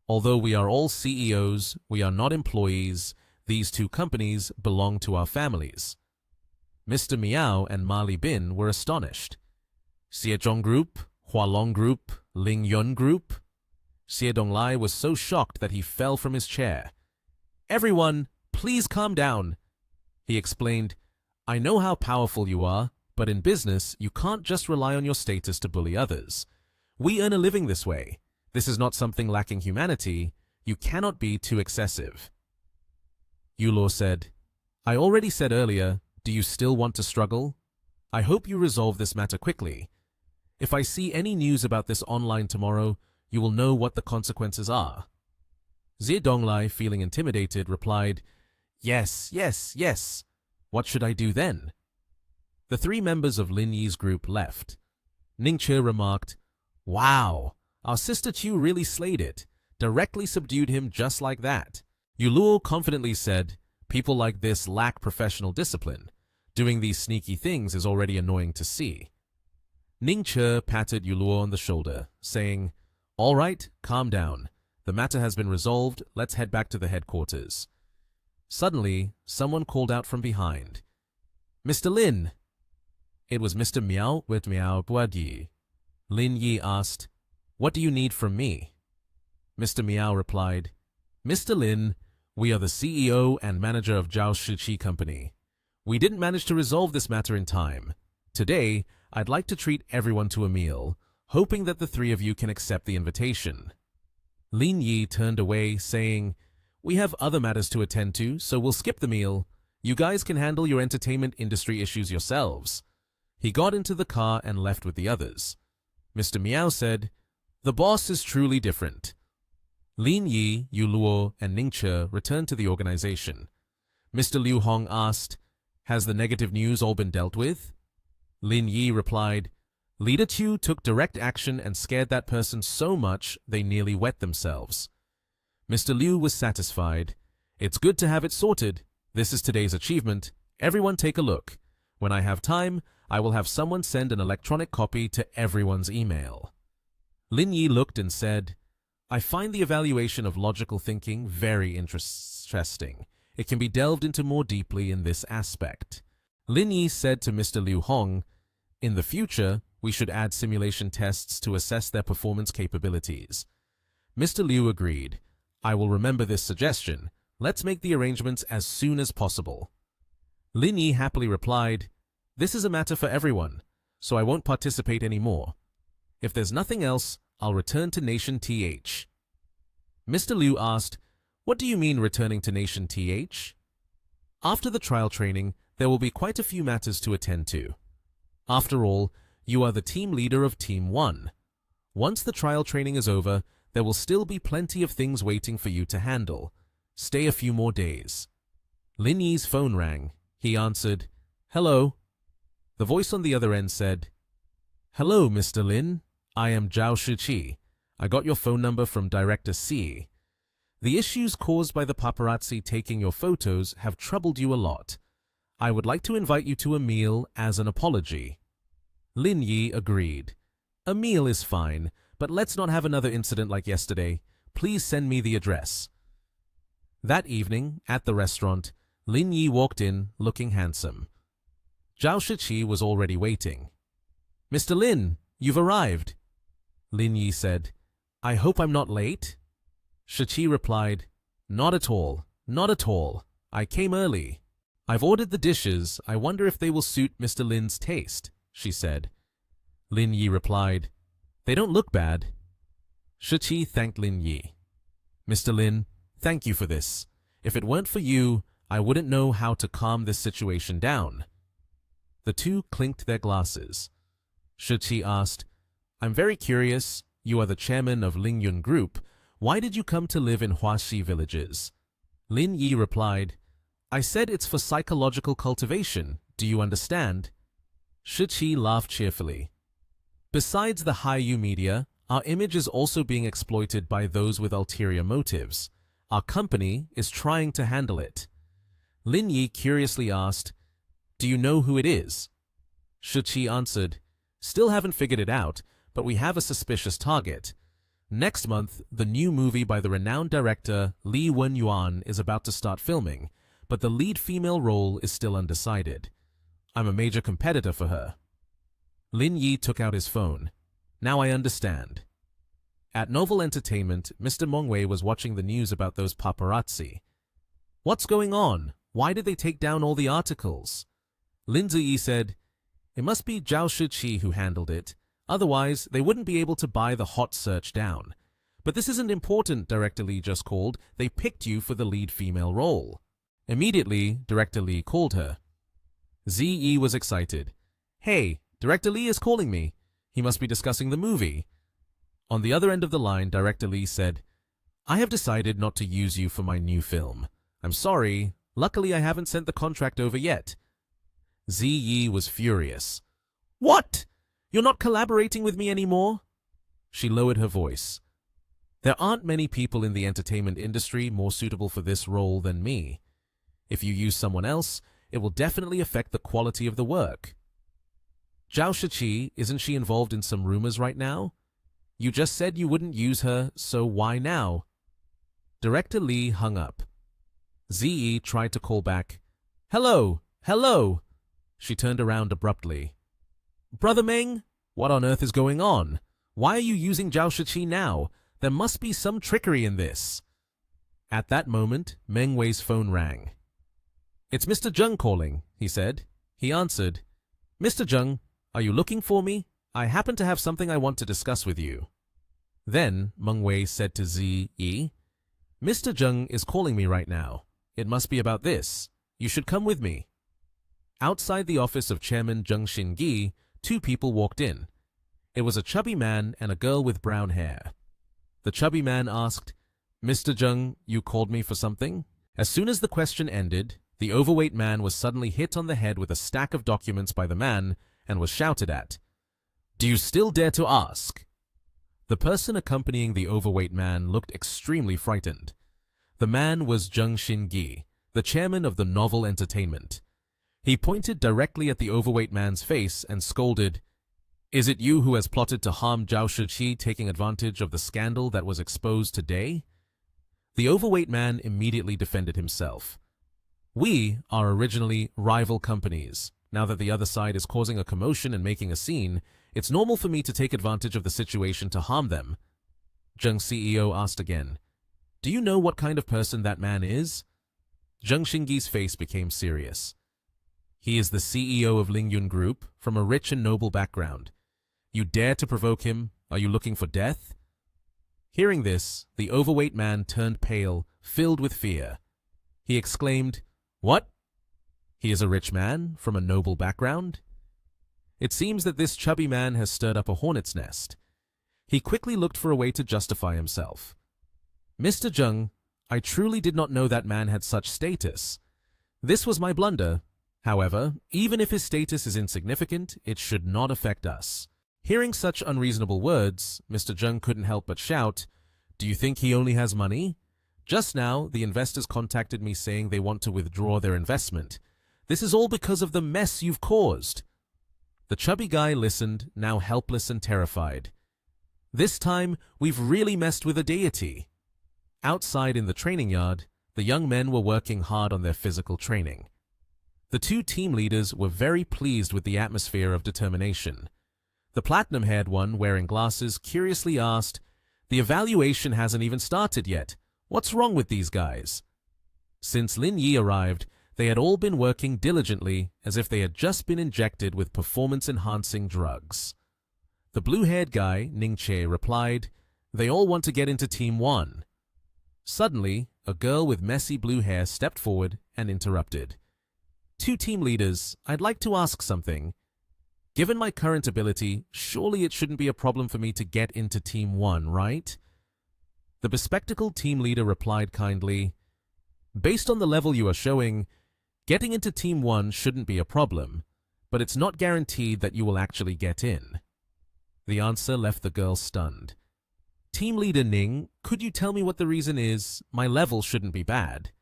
A: Although we are all CEOs, we are not employees. These two companies belong to our families. Mr. Miao and Ma Li Bin were astonished. Xiejong Group, Hualong Group, Ling Yun Group. Xie Donglai was so shocked that he fell from his chair. Everyone, please calm down. He explained, I know how powerful you are, but in business, you can't just rely on your status to bully others. We earn a living this way. This is not something lacking humanity. You cannot be too excessive. Yuluo said, I already said earlier, do you still want to struggle? I hope you resolve this matter quickly. If I see any news about this online tomorrow, you will know what the consequences are. Xie Donglai, feeling intimidated, replied, Yes, yes, yes. What should I do then? The three members of Lin Yi's group left. Ning Che remarked, Wow, our sister Chu really slayed it, directly subdued him just like that. Yuluo confidently said, People like this lack professional discipline. Doing these sneaky things is already annoying to see. Ning Che patted Yuluo on the shoulder, saying, All right, calm down. The matter has been resolved. Let's head back to the headquarters. Suddenly, someone called out from behind. Mr. Lin! It was Mr. Miao with Miao Buadi. Lin Yi asked, What do you need from me? Mr. Miao replied, Mr. Lin, we are the CEO and manager of Zhao Shiqi Company. We didn't manage to resolve this matter in time. Today, I'd like to treat everyone to a meal, hoping that the three of you can accept the invitation. Lin Yi turned away, saying, We have other matters to attend to, so we'll skip the meal. You guys can handle your entertainment industry issues yourselves. He got into the car and left with the others. Mr. Miao said, The boss is truly different. Lin Yi, Yuluo, and Ning Che returned to the organization. Mr. Liu Hong asked, Has the negative news all been dealt with? Lin Yi replied, Leader Chu took direct action and scared that person so much they nearly wet themselves. Mr. Liu was satisfied. It's good to have it sorted. This is today's achievement. Everyone take a look. When I have time, I will have someone send an electronic copy to everyone's email. Lin Yi looked and said, I find the evaluation of logical thinking very interesting. It can be delved into more deeply in this aspect. Lin Yi said to Mr. Liu Hong, In the future, we should add simulation tests to assess their performance capabilities. Mr. Liu agreed. I will remember this suggestion. Let's make the arrangements as soon as possible. Lin Yi happily replied, This is a matter for everyone, so I won't participate anymore. If there's nothing else, I'll return to Nation TH. Mr. Liu asked, What do you mean returning to Nation TH? After the trial training, there will be quite a few matters to attend to. After all, you are the team leader of Team 1. Once the trial training is over, there will still be plenty of things waiting for you to handle. Stay a few more days. Lin Yi's phone rang. He answered, Hello. The voice on the other end said, Hello, Mr. Lin. I am Zhao Shiqi. I got your phone number from Director C. The issues caused by the paparazzi taking your photos have troubled you a lot. I would like to invite you to a meal as an apology. Lin Yi agreed. A meal is fine, but let's not have another incident like yesterday. Please send me the address. That evening, at the restaurant, Lin Yi walked in, looking handsome. Zhao Shiqi was already waiting. Mr. Lin, you've arrived. Lin Yi said, I hope I'm not late. Shiqi replied, Not at all, not at all. I came early. I've ordered the dishes. I wonder if they will suit Mr. Lin's taste, she said. Lin Yi replied, They don't look bad. Shiqi thanked Lin Yi. Mr. Lin, thank you for this. If it weren't for you, I wouldn't know how to calm this situation down. The two clinked their glasses. Shiqi asked, I'm very curious. You are the chairman of Lingyun Group. Why did you come to live in Huaxi villages? Lin Yi replied, I said it's for psychological cultivation. Do you understand? Shiqi laughed cheerfully. Besides the Haiyu media, our image is also being exploited by those with ulterior motives. Our company is trying to handle it. Lin Yi curiously asked, Do you know who it is? Shiqi answered, Still haven't figured it out, but we have a suspicious target. Next month, the new movie by the renowned director Li Yuan is about to start filming, but the lead female role is still undecided. I'm a major competitor for her. Lin Yi took out his phone. Now I understand. At Novel Entertainment, Mr. Mengwei was watching the news about those paparazzi. What's going on? Why did they take down all the articles? Lin Ziyi said, It must be Zhao Shiqi who handled it. Otherwise, they wouldn't be able to buy the hot search down. But this isn't important, Director Li just called. They picked you for the lead female role. Immediately, Director Li called her. Ziyi was excited. Hey, Director Li is calling me. He must be discussing the movie. On the other end of the line, Director Li said, I have decided not to use you for my new film. I'm sorry. Luckily, I haven't sent the contract over yet. Ziyi was furious. What? You're not collaborating with me anymore? She lowered her voice. There aren't many people in the entertainment industry more suitable for this role than me. If you use someone else, it will definitely affect the quality of the work. Zhao Shiqi, isn't she involved in some rumors right now? You just said you wouldn't use her, so why now? Director Li hung up. Ziyi tried to call back. Hello, hello. She turned around abruptly. Brother Meng, what on earth is going on? Why are you using Zhao Shiqi now? There must be some trickery in this. At that moment, Meng Wei's phone rang. It's Mr. Zheng calling, he said. He answered, Mr. Zheng, are you looking for me? I happen to have something I want to discuss with you. Then Meng Wei said to Ziyi, Mr. Zheng is calling me right now. It must be about this. You should come with me. Outside the office of Chairman Zheng Xingi, two people walked in. It was a chubby man and a girl with brown hair. The chubby man asked, Mr. Zheng, you called me for something? As soon as the question ended, the overweight man was suddenly hit on the head with a stack of documents by the man and was shouted at. Do you still dare to ask? The person accompanying the overweight man looked extremely frightened. The man was Zheng Xingi, the chairman of the Novel Entertainment. He pointed directly at the overweight man's face and scolded, Is it you who has plotted to harm Zhao Shiqi, taking advantage of the scandal that was exposed today? The overweight man immediately defended himself. We are originally rival companies. Now that the other side is causing a commotion and making a scene, it's normal for me to take advantage of the situation to harm them. Zheng CEO asked again, Do you know what kind of person that man is? Zheng Xingi's face became serious. He is the CEO of Lingyun Group, from a rich and noble background. You dare to provoke him? Are you looking for death? Hearing this, the overweight man turned pale, filled with fear. He exclaimed, What? He is a rich man, from a noble background? It seems that this chubby man has stirred up a hornet's nest. He quickly looked for a way to justify himself. Mr. Zheng, I truly did not know that man had such status. This was my blunder. However, even if his status is insignificant, it should not affect us. Hearing such unreasonable words, Mr. Zheng couldn't help but shout, Do you think he only has money? Just now, the investors contacted me saying they want to withdraw their investment. This is all because of the mess you've caused. The chubby guy listened, now helpless and terrified. This time, we've really messed with a deity. Outside in the training yard, the young men were working hard on their physical training. The two team leaders were very pleased with the atmosphere of determination. The platinum-haired one, wearing glasses, curiously asked, The evaluation hasn't even started yet. What's wrong with these guys? Since Lin Yi arrived, they had all been working diligently as if they had just been injected with performance-enhancing drugs. The blue-haired guy, Ning Che, replied, They all want to get into Team 1. Suddenly, a girl with messy blue hair stepped forward and interrupted. Two team leaders, I'd like to ask something. Given my current ability, surely it shouldn't be a problem for me to get into Team 1, right? The bespectacled team leader replied kindly, based on the level you are showing, getting into Team 1 shouldn't be a problem, but it's not guaranteed that you will actually get in. The answer left the girl stunned. Team leader Ning, could you tell me what the reason is? My level shouldn't be bad.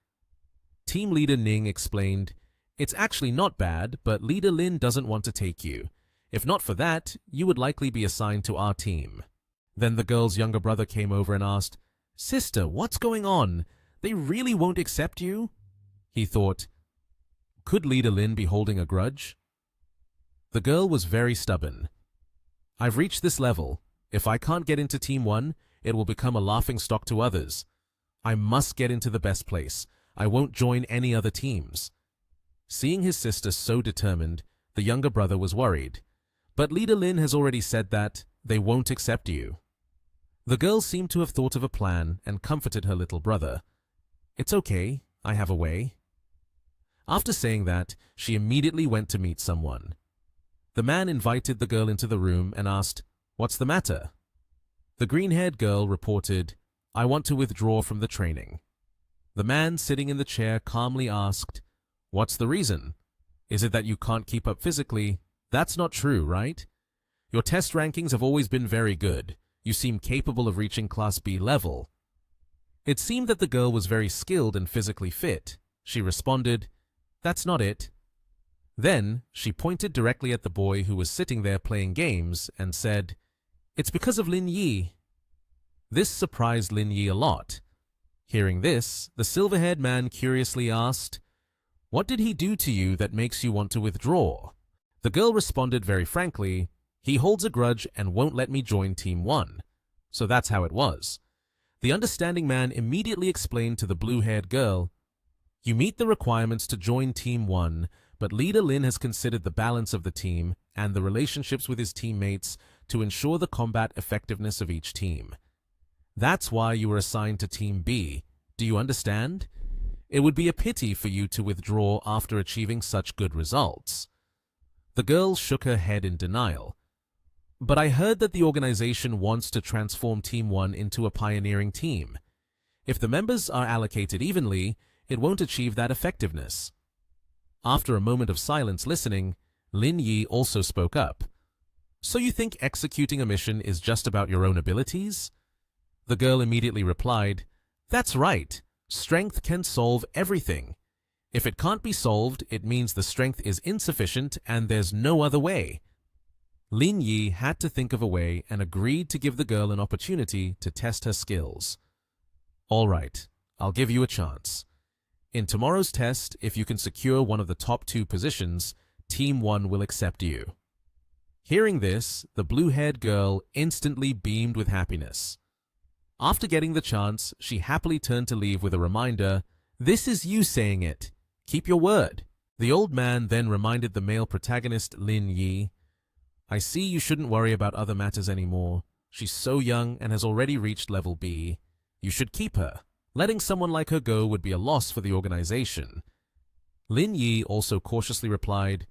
A: Team leader Ning explained, it's actually not bad, but leader Lin doesn't want to take you. If not for that, you would likely be assigned to our team. Then the girl's younger brother came over and asked, Sister, what's going on? They really won't accept you? He thought, could leader Lin be holding a grudge? The girl was very stubborn. I've reached this level. If I can't get into Team 1, it will become a laughingstock to others. I must get into the best place. I won't join any other teams. Seeing his sister so determined, the younger brother was worried. But leader Lin has already said that they won't accept you. The girl seemed to have thought of a plan and comforted her little brother. It's okay, I have a way. After saying that, she immediately went to meet someone. The man invited the girl into the room and asked, what's the matter? The green-haired girl reported, I want to withdraw from the training. The man sitting in the chair calmly asked, what's the reason? Is it that you can't keep up physically? That's not true, right? Your test rankings have always been very good. You seem capable of reaching Class B level. It seemed that the girl was very skilled and physically fit. She responded, that's not it. Then she pointed directly at the boy who was sitting there playing games and said, it's because of Lin Yi. This surprised Lin Yi a lot. Hearing this, the silver-haired man curiously asked, what did he do to you that makes you want to withdraw? The girl responded very frankly, he holds a grudge and won't let me join Team 1. So that's how it was. The understanding man immediately explained to the blue-haired girl, you meet the requirements to join Team 1, but leader Lin has considered the balance of the team and the relationships with his teammates to ensure the combat effectiveness of each team. That's why you were assigned to Team B. Do you understand? It would be a pity for you to withdraw after achieving such good results. The girl shook her head in denial. But I heard that the organization wants to transform Team 1 into a pioneering team. If the members are allocated evenly, it won't achieve that effectiveness. After a moment of silence listening, Lin Yi also spoke up. So you think executing a mission is just about your own abilities? The girl immediately replied, that's right. Strength can solve everything. If it can't be solved, it means the strength is insufficient and there's no other way. Lin Yi had to think of a way and agreed to give the girl an opportunity to test her skills. All right, I'll give you a chance. In tomorrow's test, if you can secure one of the top 2 positions, Team 1 will accept you. Hearing this, the blue-haired girl instantly beamed with happiness. After getting the chance, she happily turned to leave with a reminder, this is you saying it. Keep your word. The old man then reminded the male protagonist Lin Yi, I see you shouldn't worry about other matters anymore. She's so young and has already reached level B. You should keep her. Letting someone like her go would be a loss for the organization. Lin Yi also cautiously replied,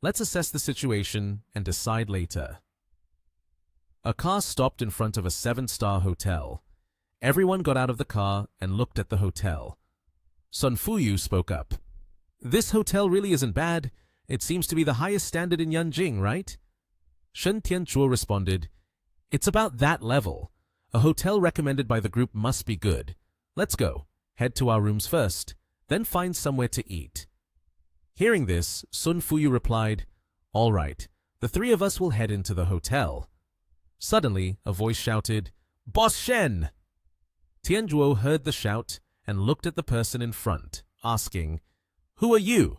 A: let's assess the situation and decide later. A car stopped in front of a 7-star hotel. Everyone got out of the car and looked at the hotel. Sun Fuyu spoke up. This hotel really isn't bad. It seems to be the highest standard in Yanjing, right? Shen Tianzhuo responded, it's about that level. A hotel recommended by the group must be good. Let's go. Head to our rooms first, then find somewhere to eat. Hearing this, Sun Fuyu replied, all right, the 3 of us will head into the hotel. Suddenly, a voice shouted, Boss Shen! Tianzhuo heard the shout and looked at the person in front, asking, who are you?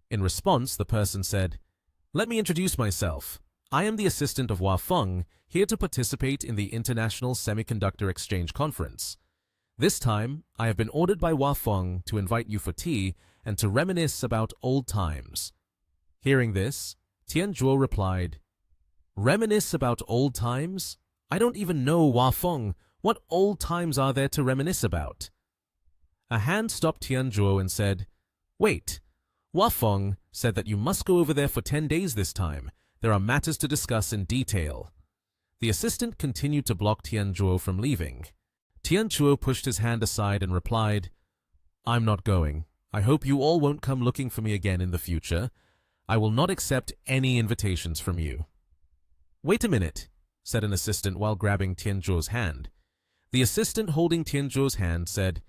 A: In response, the person said, let me introduce myself. I am the assistant of Hua Feng, here to participate in the International Semiconductor Exchange Conference. This time, I have been ordered by Hua Feng to invite you for tea and to reminisce about old times. Hearing this, Tianzhuo replied, reminisce about old times? I don't even know Hua Feng. What old times are there to reminisce about? A hand stopped Tianzhuo and said, wait, Hua Feng said that you must go over there for 10 days this time. There are matters to discuss in detail. The assistant continued to block Tian Zhuo from leaving. Tian Zhuo pushed his hand aside and replied, I'm not going. I hope you all won't come looking for me again in the future. I will not accept any invitations from you. Wait a minute, said an assistant while grabbing Tian Zhuo's hand. The assistant holding Tian Zhuo's hand said,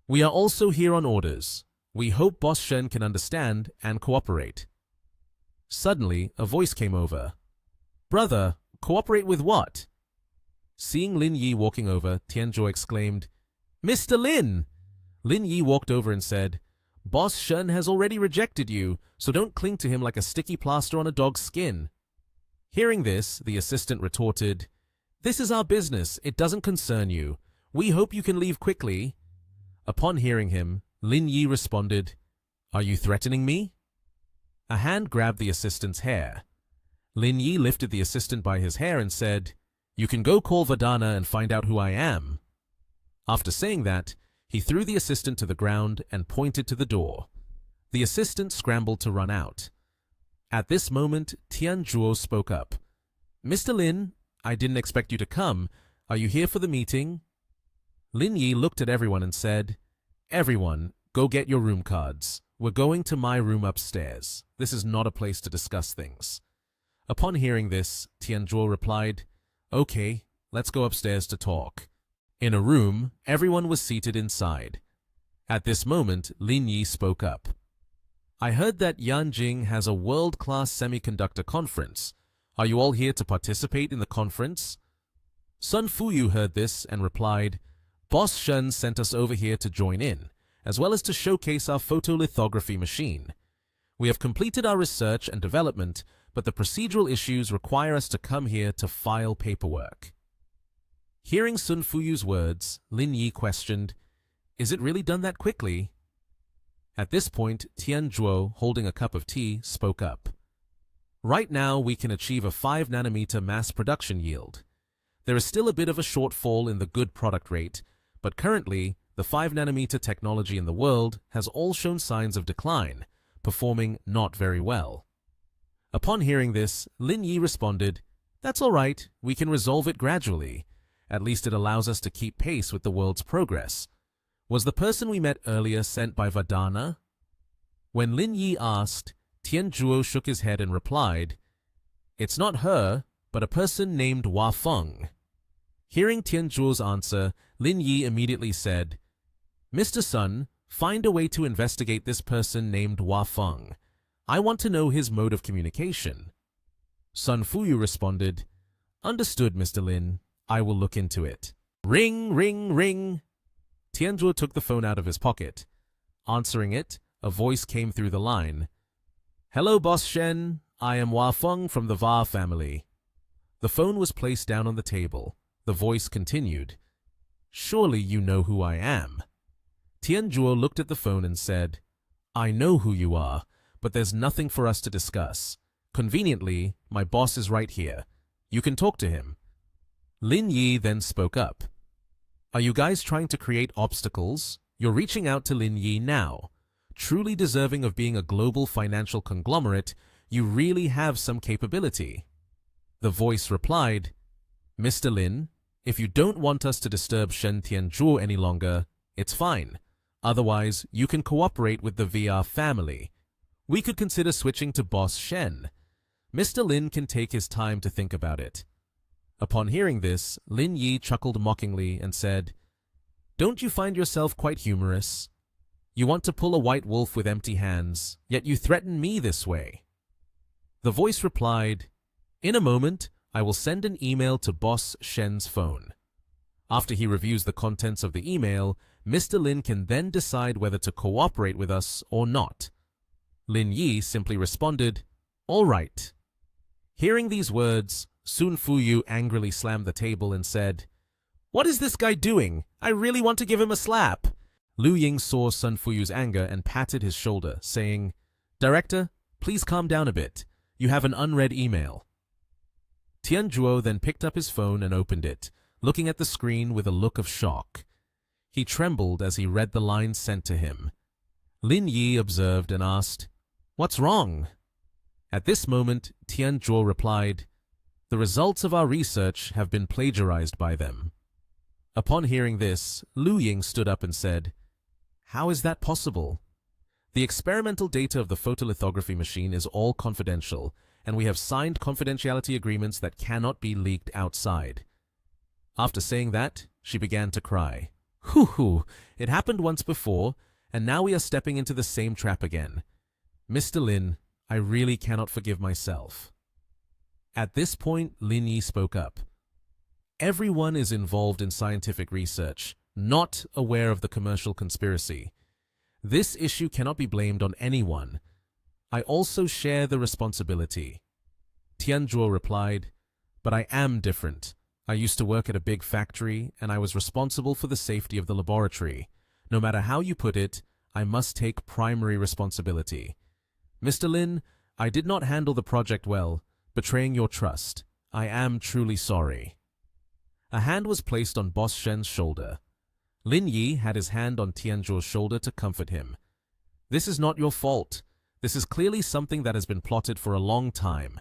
A: We are also here on orders. We hope Boss Shen can understand and cooperate. Suddenly, a voice came over. Brother, cooperate with what? Seeing Lin Yi walking over, Tian Zhuo exclaimed, Mr. Lin! Lin Yi walked over and said, Boss Shen has already rejected you, so don't cling to him like a sticky plaster on a dog's skin. Hearing this, the assistant retorted, This is our business, it doesn't concern you. We hope you can leave quickly. Upon hearing him, Lin Yi responded, Are you threatening me? A hand grabbed the assistant's hair. Lin Yi lifted the assistant by his hair and said, You can go call Vedana and find out who I am. After saying that, he threw the assistant to the ground and pointed to the door. The assistant scrambled to run out. At this moment, Tian Zhuo spoke up. Mr. Lin, I didn't expect you to come. Are you here for the meeting? Lin Yi looked at everyone and said, Everyone, go get your room cards. We're going to my room upstairs. This is not a place to discuss things. Upon hearing this, Tian Zhuo replied, Okay, let's go upstairs to talk. In a room, everyone was seated inside. At this moment, Lin Yi spoke up. I heard that Yanjing has a world-class semiconductor conference. Are you all here to participate in the conference? Sun Fuyu heard this and replied, Boss Shen sent us over here to join in, as well as to showcase our photolithography machine. We have completed our research and development, but the procedural issues require us to come here to file paperwork. Hearing Sun Fuyu's words, Lin Yi questioned, Is it really done that quickly? At this point, Tian Zhuo, holding a cup of tea, spoke up. Right now, we can achieve a 5-nanometer mass production yield. There is still a bit of a shortfall in the good product rate, but currently, the 5-nanometer technology in the world has all shown signs of decline, performing not very well. Upon hearing this, Lin Yi responded, That's all right, we can resolve it gradually. At least it allows us to keep pace with the world's progress. Was the person we met earlier sent by Vedana? When Lin Yi asked, Tian Zhuo shook his head and replied, It's not her, but a person named Hua Feng. Hearing Tian Zhuo's answer, Lin Yi immediately said, Mr. Sun, find a way to investigate this person named Hua Feng. I want to know his mode of communication. Sun Fuyu responded, Understood, Mr. Lin. I will look into it. Ring, ring, ring. Tian Zhuo took the phone out of his pocket. Answering it, a voice came through the line. Hello, Boss Shen. I am Hua Feng from the Va family. The phone was placed down on the table. The voice continued. Surely you know who I am. Tian Zhuo looked at the phone and said, I know who you are, but there's nothing for us to discuss. Conveniently, my boss is right here. You can talk to him. Lin Yi then spoke up. Are you guys trying to create obstacles? You're reaching out to Lin Yi now. Truly deserving of being a global financial conglomerate, you really have some capability. The voice replied, Mr. Lin, if you don't want us to disturb Shen Tian Zhuo any longer, it's fine. Otherwise, you can cooperate with the VR family. We could consider switching to Boss Shen. Mr. Lin can take his time to think about it. Upon hearing this, Lin Yi chuckled mockingly and said, Don't you find yourself quite humorous? You want to pull a white wolf with empty hands, yet you threaten me this way. The voice replied, In a moment, I will send an email to Boss Shen's phone. After he reviews the contents of the email, Mr. Lin can then decide whether to cooperate with us or not. Lin Yi simply responded, All right. Hearing these words, Sun Fuyu angrily slammed the table and said, What is this guy doing? I really want to give him a slap. Lu Ying saw Sun Fuyu's anger and patted his shoulder, saying, Director, please calm down a bit. You have an unread email. Tian Zhuo then picked up his phone and opened it, looking at the screen with a look of shock. He trembled as he read the lines sent to him. Lin Yi observed and asked, "What's wrong?" At this moment, Tian Zhuo replied, "The results of our research have been plagiarized by them." Upon hearing this, Lu Ying stood up and said, "How is that possible? The experimental data of the photolithography machine is all confidential, and we have signed confidentiality agreements that cannot be leaked outside." After saying that, she began to cry. "Hoo, it happened once before, and now we are stepping into the same trap again. Mr. Lin, I really cannot forgive myself." At this point, Lin Yi spoke up. "Everyone is involved in scientific research, not aware of the commercial conspiracy. This issue cannot be blamed on anyone. I also share the responsibility." Tian Zhuo replied, "But I am different. I used to work at a big factory, and I was responsible for the safety of the laboratory. No matter how you put it, I must take primary responsibility. Mr. Lin, I did not handle the project well, betraying your trust. I am truly sorry." A hand was placed on Boss Shen's shoulder. Lin Yi had his hand on Tian Zhuo's shoulder to comfort him. "This is not your fault. This is clearly something that has been plotted for a long time.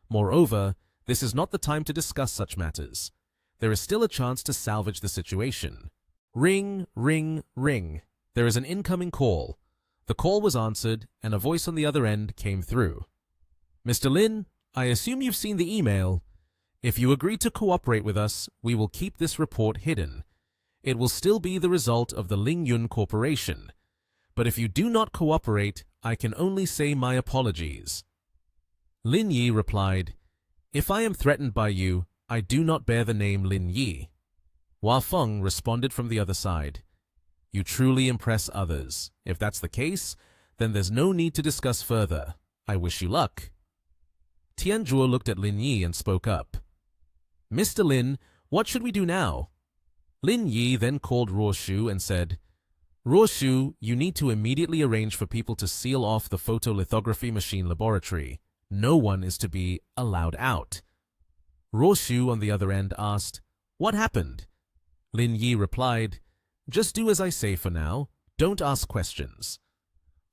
A: Moreover, this is not the time to discuss such matters. There is still a chance to salvage the situation." Ring, ring, ring. There is an incoming call. The call was answered, and a voice on the other end came through. "Mr. Lin, I assume you've seen the email. If you agree to cooperate with us, we will keep this report hidden. It will still be the result of the Ling Yun Corporation. But if you do not cooperate, I can only say my apologies." Lin Yi replied, "If I am threatened by you, I do not bear the name Lin Yi." Hua Feng responded from the other side, "You truly impress others. If that's the case, then there's no need to discuss further. I wish you luck." Tian Zhuo looked at Lin Yi and spoke up. "Mr. Lin, what should we do now?" Lin Yi then called Ruoshu and said, "Ruoshu, you need to immediately arrange for people to seal off the photolithography machine laboratory. No one is to be allowed out." Ruoshu on the other end asked, "What happened?" Lin Yi replied, "Just do as I say for now. Don't ask questions."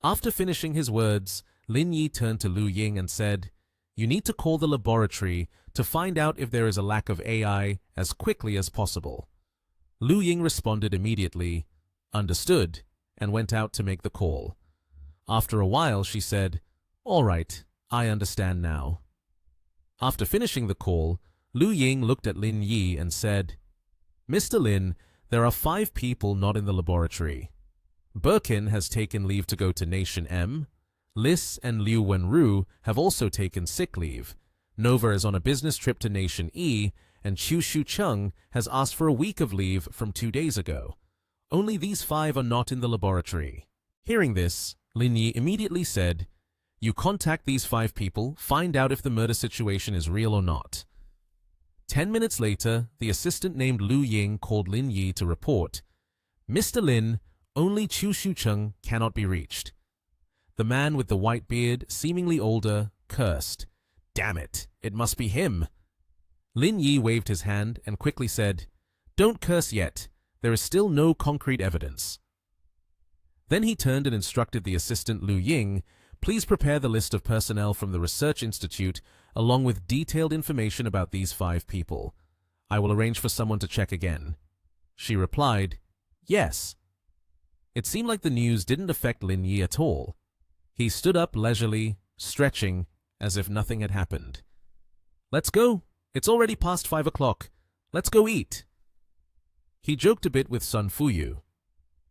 A: After finishing his words, Lin Yi turned to Lu Ying and said, "You need to call the laboratory to find out if there is a lack of AI as quickly as possible." Lu Ying responded immediately, "Understood," and went out to make the call. After a while, she said, "All right, I understand now." After finishing the call, Lu Ying looked at Lin Yi and said, "Mr. Lin, there are 5 people not in the laboratory. Birkin has taken leave to go to Nation M. Liss and Liu Wenru have also taken sick leave. Nova is on a business trip to Nation E, and Chu Shu Chung has asked for a week of leave from 2 days ago. Only these 5 are not in the laboratory." Hearing this, Lin Yi immediately said, "You contact these 5 people, find out if the murder situation is real or not." 10 minutes later, the assistant named Lu Ying called Lin Yi to report, "Mr. Lin, only Chu Shu Chung cannot be reached." The man with the white beard, seemingly older, cursed. "Damn it, it must be him." Lin Yi waved his hand and quickly said, "Don't curse yet. There is still no concrete evidence." Then he turned and instructed the assistant Lu Ying, "Please prepare the list of personnel from the Research Institute along with detailed information about these 5 people. I will arrange for someone to check again." She replied, "Yes." It seemed like the news didn't affect Lin Yi at all. He stood up leisurely, stretching, as if nothing had happened. "Let's go. It's already past 5 o'clock. Let's go eat." He joked a bit with Sun Fuyu.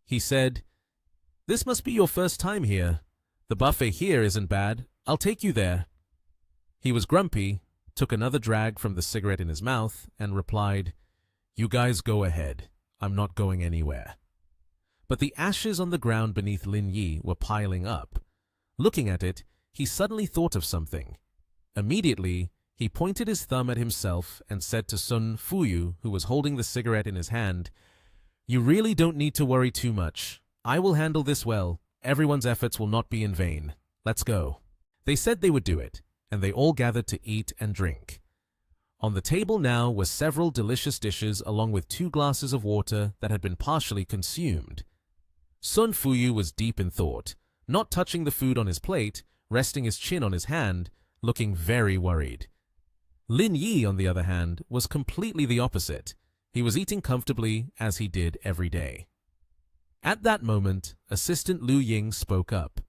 A: He said, "This must be your first time here. The buffet here isn't bad. I'll take you there." He was grumpy, took another drag from the cigarette in his mouth, and replied, "You guys go ahead. I'm not going anywhere." But the ashes on the ground beneath Lin Yi were piling up. Looking at it, he suddenly thought of something. Immediately, he pointed his thumb at himself and said to Sun Fuyu, who was holding the cigarette in his hand, "You really don't need to worry too much. I will handle this well. Everyone's efforts will not be in vain. Let's go." They said they would do it, and they all gathered to eat and drink. On the table now were several delicious dishes along with 2 glasses of water that had been partially consumed. Sun Fuyu was deep in thought, not touching the food on his plate, resting his chin on his hand, looking very worried. Lin Yi, on the other hand, was completely the opposite. He was eating comfortably, as he did every day. At that moment, Assistant Liu Ying spoke up.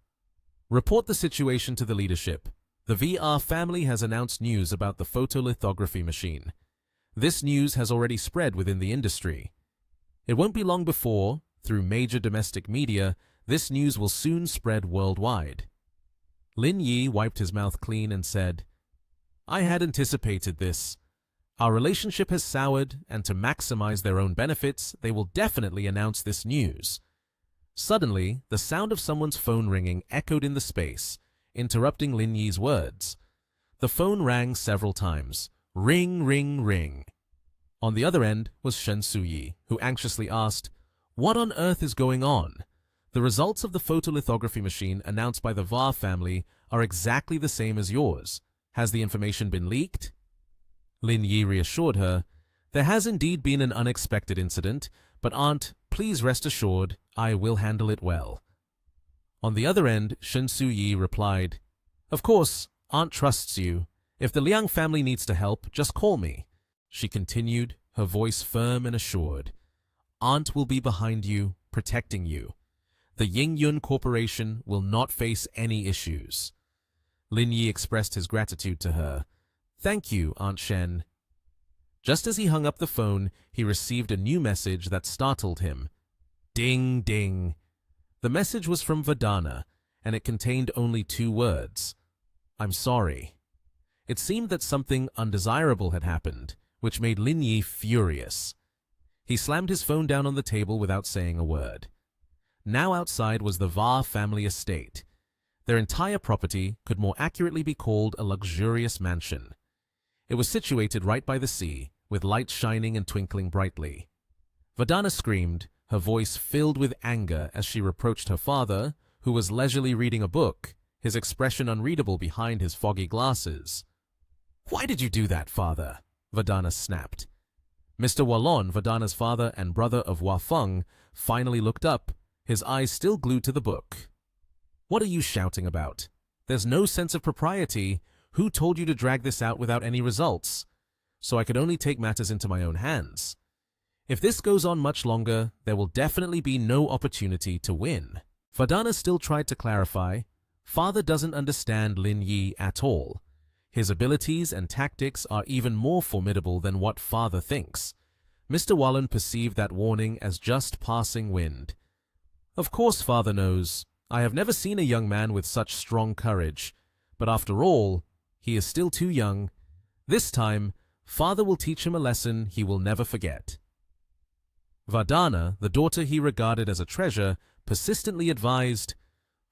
A: Report the situation to the leadership. The VR family has announced news about the photolithography machine. This news has already spread within the industry. It won't be long before, through major domestic media, this news will soon spread worldwide. Lin Yi wiped his mouth clean and said, I had anticipated this. Our relationship has soured, and to maximize their own benefits, they will definitely announce this news. Suddenly, the sound of someone's phone ringing echoed in the space, interrupting Lin Yi's words. The phone rang several times. Ring, ring, ring. On the other end was Shen Suyi, who anxiously asked, What on earth is going on? The results of the photolithography machine announced by the VAR family are exactly the same as yours. Has the information been leaked? Lin Yi reassured her, There has indeed been an unexpected incident, but Aunt, please rest assured, I will handle it well. On the other end, Shen Suyi replied, Of course, Aunt trusts you. If the Liang family needs to help, just call me. She continued, her voice firm and assured. Aunt will be behind you, protecting you. The Yingyun Corporation will not face any issues. Lin Yi expressed his gratitude to her. Thank you, Aunt Shen. Just as he hung up the phone, he received a new message that startled him. Ding, ding. The message was from Vadana, and it contained only 2 words. I'm sorry. It seemed that something undesirable had happened, which made Lin Yi furious. He slammed his phone down on the table without saying a word. Now outside was the Va family estate. Their entire property could more accurately be called a luxurious mansion. It was situated right by the sea, with lights shining and twinkling brightly. Vadana screamed, her voice filled with anger as she reproached her father, who was leisurely reading a book, his expression unreadable behind his foggy glasses. Why did you do that, father? Vadana snapped. Mr. Wallon, Vadana's father and brother of Wafeng, finally looked up, his eyes still glued to the book. What are you shouting about? There's no sense of propriety. Who told you to drag this out without any results? So I could only take matters into my own hands. If this goes on much longer, there will definitely be no opportunity to win. Vadana still tried to clarify. Father doesn't understand Lin Yi at all. His abilities and tactics are even more formidable than what father thinks. Mr. Wallen perceived that warning as just passing wind. Of course father knows. I have never seen a young man with such strong courage. But after all, he is still too young. This time, father will teach him a lesson he will never forget. Vadana, the daughter he regarded as a treasure, persistently advised,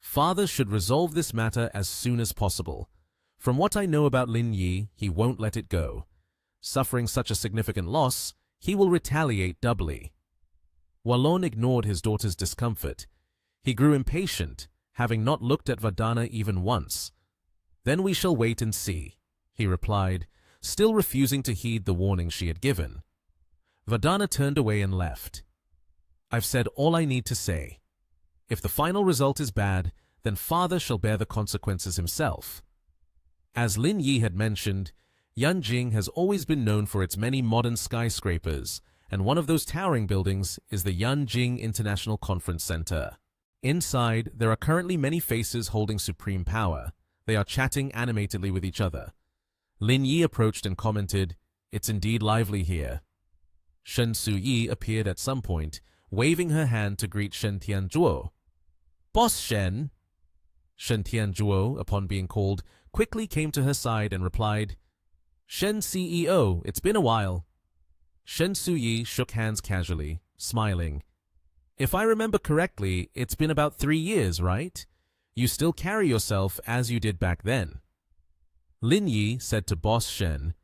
A: Father should resolve this matter as soon as possible. From what I know about Lin Yi, he won't let it go. Suffering such a significant loss, he will retaliate doubly. Wallon ignored his daughter's discomfort. He grew impatient, having not looked at Vadana even once. Then we shall wait and see, he replied, still refusing to heed the warning she had given. Vadana turned away and left. I've said all I need to say. If the final result is bad, then father shall bear the consequences himself. As Lin Yi had mentioned, Yanjing has always been known for its many modern skyscrapers, and one of those towering buildings is the Yanjing International Conference Center. Inside, there are currently many faces holding supreme power. They are chatting animatedly with each other. Lin Yi approached and commented, It's indeed lively here. Shen Suyi appeared at some point, waving her hand to greet Shen Tianzhuo. Boss Shen! Shen Tianzhuo, upon being called, quickly came to her side and replied, Shen CEO, it's been a while. Shen Suyi shook hands casually, smiling. If I remember correctly, it's been about 3 years, right? You still carry yourself as you did back then. Lin Yi said to Boss Shen,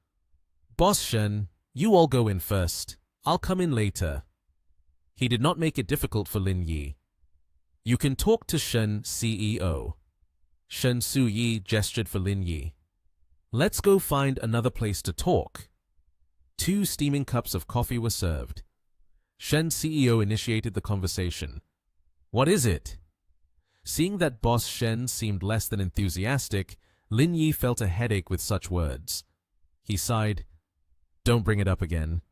A: Boss Shen, you all go in first. I'll come in later. He did not make it difficult for Lin Yi. You can talk to Shen CEO. Shen Suyi gestured for Lin Yi. Let's go find another place to talk. 2 steaming cups of coffee were served. Shen CEO initiated the conversation. What is it? Seeing that Boss Shen seemed less than enthusiastic, Lin Yi felt a headache with such words. He sighed. Don't bring it up again.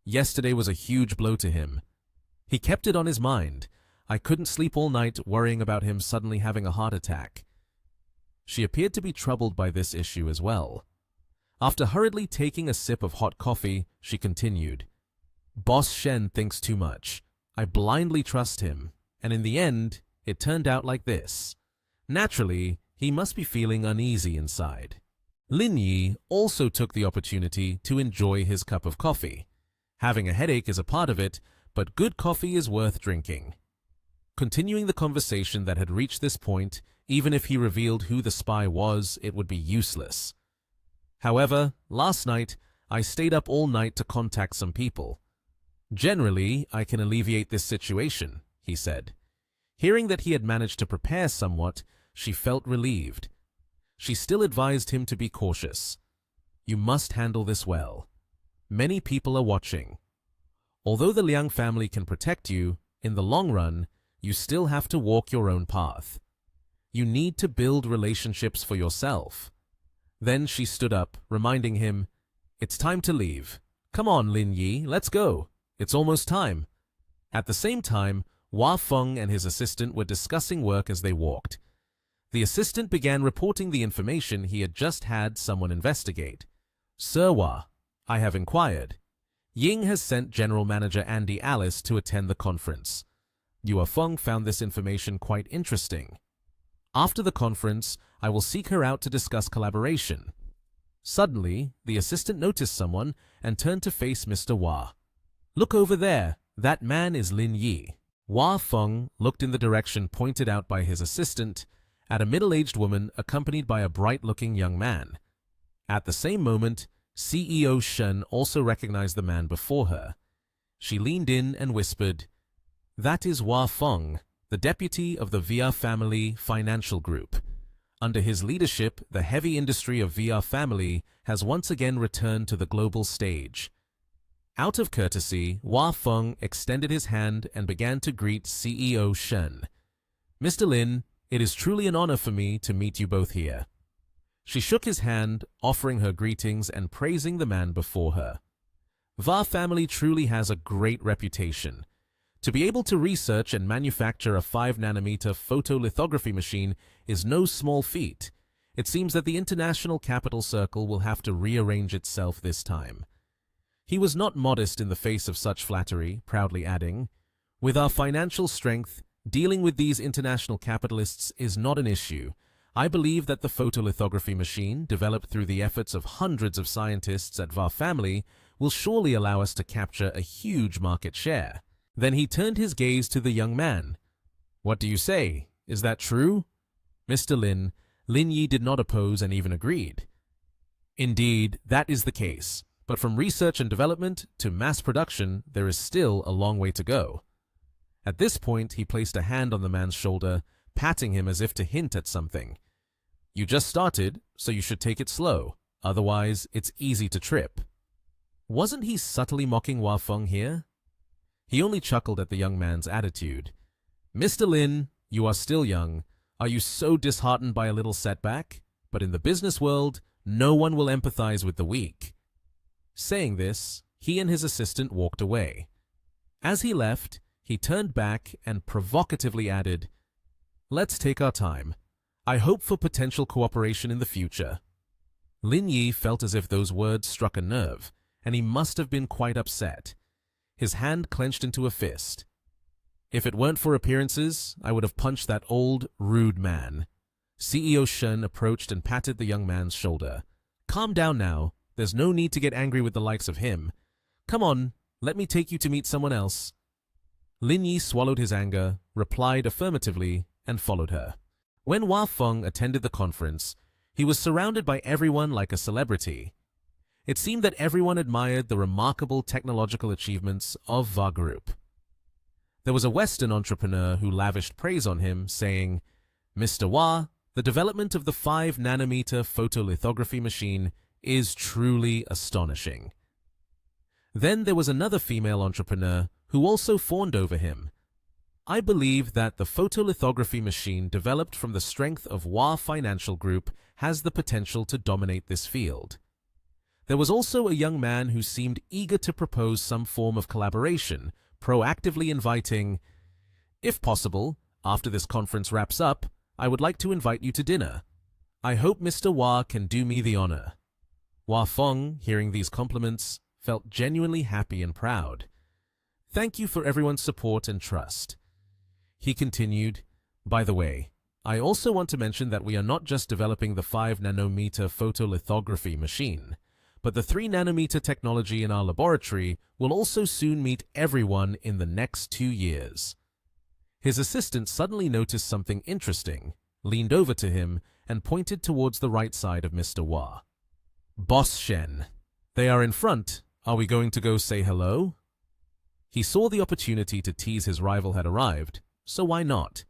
A: Yesterday was a huge blow to him. He kept it on his mind. I couldn't sleep all night worrying about him suddenly having a heart attack. She appeared to be troubled by this issue as well. After hurriedly taking a sip of hot coffee, she continued. Boss Shen thinks too much. I blindly trust him, and in the end, it turned out like this. Naturally, he must be feeling uneasy inside. Lin Yi also took the opportunity to enjoy his cup of coffee. Having a headache is a part of it, but good coffee is worth drinking. Continuing the conversation that had reached this point, even if he revealed who the spy was, it would be useless. However, last night, I stayed up all night to contact some people. Generally, I can alleviate this situation, he said. Hearing that he had managed to prepare somewhat, she felt relieved. She still advised him to be cautious. You must handle this well. Many people are watching. Although the Liang family can protect you, in the long run, you still have to walk your own path. You need to build relationships for yourself. Then she stood up, reminding him, It's time to leave. Come on, Lin Yi, let's go. It's almost time. At the same time, Hua Feng and his assistant were discussing work as they walked. The assistant began reporting the information he had just had someone investigate. Sir Hua, I have inquired. Ying has sent General Manager Andy Alice to attend the conference. Hua Feng found this information quite interesting. After the conference, I will seek her out to discuss collaboration. Suddenly, the assistant noticed someone and turned to face Mr. Hua. Look over there. That man is Lin Yi. Hua Feng looked in the direction pointed out by his assistant, at a middle-aged woman accompanied by a bright-looking young man. At the same moment, CEO Shen also recognized the man before her. She leaned in and whispered, That is Hua Feng, the deputy of the VR Family Financial Group. Under his leadership, the heavy industry of VR Family has once again returned to the global stage. Out of courtesy, Hua Feng extended his hand and began to greet CEO Shen. Mr. Lin, it is truly an honor for me to meet you both here. She shook his hand, offering her greetings and praising the man before her. VR Family truly has a great reputation. To be able to research and manufacture a 5-nanometer photolithography machine is no small feat. It seems that the international capital circle will have to rearrange itself this time. He was not modest in the face of such flattery, proudly adding, With our financial strength, dealing with these international capitalists is not an issue. I believe that the photolithography machine, developed through the efforts of hundreds of scientists at VAR Family, will surely allow us to capture a huge market share. Then he turned his gaze to the young man. What do you say? Is that true? Mr. Lin Yi did not oppose and even agreed. Indeed, that is the case. But from research and development to mass production, there is still a long way to go. At this point, he placed a hand on the man's shoulder, patting him as if to hint at something. You just started, so you should take it slow. Otherwise, it's easy to trip. Wasn't he subtly mocking Hua Feng here? He only chuckled at the young man's attitude. Mr. Lin, you are still young. Are you so disheartened by a little setback? But in the business world, no one will empathize with the weak. Saying this, he and his assistant walked away. As he left, he turned back and provocatively added, Let's take our time. I hope for potential cooperation in the future. Lin Yi felt as if those words struck a nerve, and he must have been quite upset. His hand clenched into a fist. If it weren't for appearances, I would have punched that old, rude man. CEO Shen approached and patted the young man's shoulder. Calm down now. There's no need to get angry with the likes of him. Come on, let me take you to meet someone else. Lin Yi swallowed his anger, replied affirmatively, and followed her. When Hua Feng attended the conference, he was surrounded by everyone like a celebrity. It seemed that everyone admired the remarkable technological achievements of VAR Group. There was a Western entrepreneur who lavished praise on him, saying, Mr. Hua, the development of the 5-nanometer photolithography machine is truly astonishing. Then there was another female entrepreneur who also fawned over him. I believe that the photolithography machine developed from the strength of Hua Financial Group has the potential to dominate this field. There was also a young man who seemed eager to propose some form of collaboration, proactively inviting, "If possible, after this conference wraps up, I would like to invite you to dinner. I hope Mr. Hua can do me the honor." Hua Feng, hearing these compliments, felt genuinely happy and proud. "Thank you for everyone's support and trust." He continued, "By the way, I also want to mention that we are not just developing the 5-nanometer photolithography machine, but the 3-nanometer technology in our laboratory will also soon meet everyone in the next 2 years. His assistant suddenly noticed something interesting, leaned over to him, and pointed towards the right side of Mr. Hua. "Boss Shen, they are in front. Are we going to go say hello?" He saw the opportunity to tease his rival had arrived, so why not?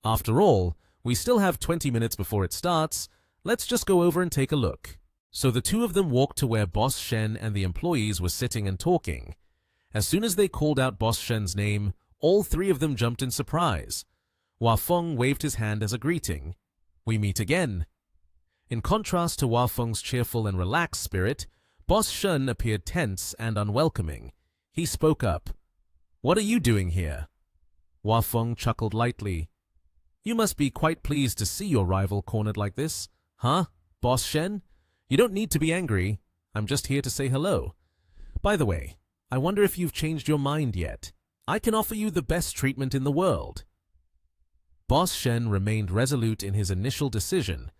A: "After all, we still have 20 minutes before it starts. Let's just go over and take a look." So the two of them walked to where Boss Shen and the employees were sitting and talking. As soon as they called out Boss Shen's name, all three of them jumped in surprise. Hua Feng waved his hand as a greeting. "We meet again." In contrast to Hua Feng's cheerful and relaxed spirit, Boss Shen appeared tense and unwelcoming. He spoke up. "What are you doing here?" Hua Feng chuckled lightly. "You must be quite pleased to see your rival cornered like this, huh, Boss Shen? You don't need to be angry. I'm just here to say hello. By the way, I wonder if you've changed your mind yet. I can offer you the best treatment in the world." Boss Shen remained resolute in his initial decision.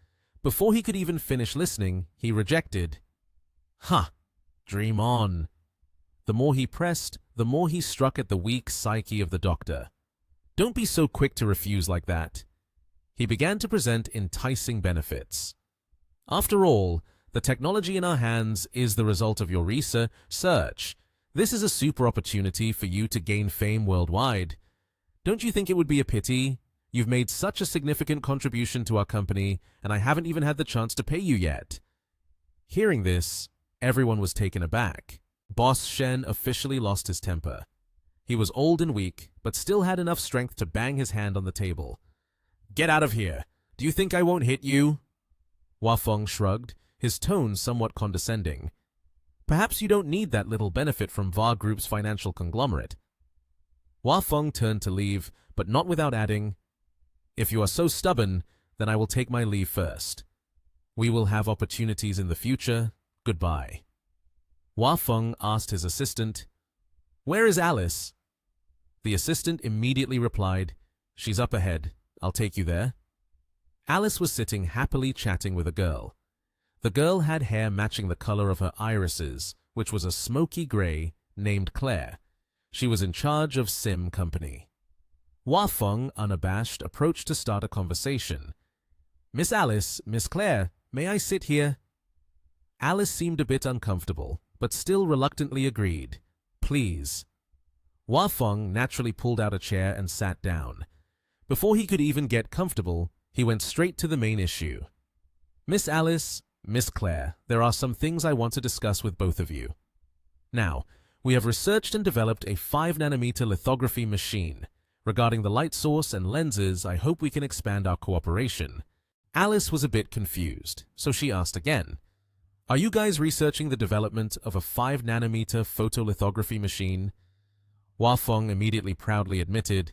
A: Before he could even finish listening, he rejected. "Ha! Dream on." The more he pressed, the more he struck at the weak psyche of the doctor. "Don't be so quick to refuse like that." He began to present enticing benefits. "After all, the technology in our hands is the result of your research. This is a super opportunity for you to gain fame worldwide. Don't you think it would be a pity? You've made such a significant contribution to our company, and I haven't even had the chance to pay you yet." Hearing this, everyone was taken aback. Boss Shen officially lost his temper. He was old and weak, but still had enough strength to bang his hand on the table. "Get out of here! Do you think I won't hit you?" Hua Feng shrugged, his tone somewhat condescending. "Perhaps you don't need that little benefit from Va Group's financial conglomerate." Hua Feng turned to leave, but not without adding, "If you are so stubborn, then I will take my leave first. We will have opportunities in the future. Goodbye." Hua Feng asked his assistant, "Where is Alice?" The assistant immediately replied, "She's up ahead. I'll take you there." Alice was sitting happily chatting with a girl. The girl had hair matching the color of her irises, which was a smoky gray, named Claire. She was in charge of Sim Company. Hua Feng, unabashed, approached to start a conversation. "Miss Alice, Miss Claire, may I sit here?" Alice seemed a bit uncomfortable, but still reluctantly agreed. "Please." Hua Feng naturally pulled out a chair and sat down. Before he could even get comfortable, he went straight to the main issue. "Miss Alice, Miss Claire, there are some things I want to discuss with both of you. Now, we have researched and developed a 5-nanometer lithography machine. Regarding the light source and lenses, I hope we can expand our cooperation." Alice was a bit confused, so she asked again, "Are you guys researching the development of a 5-nanometer photolithography machine?" Hua Feng immediately proudly admitted,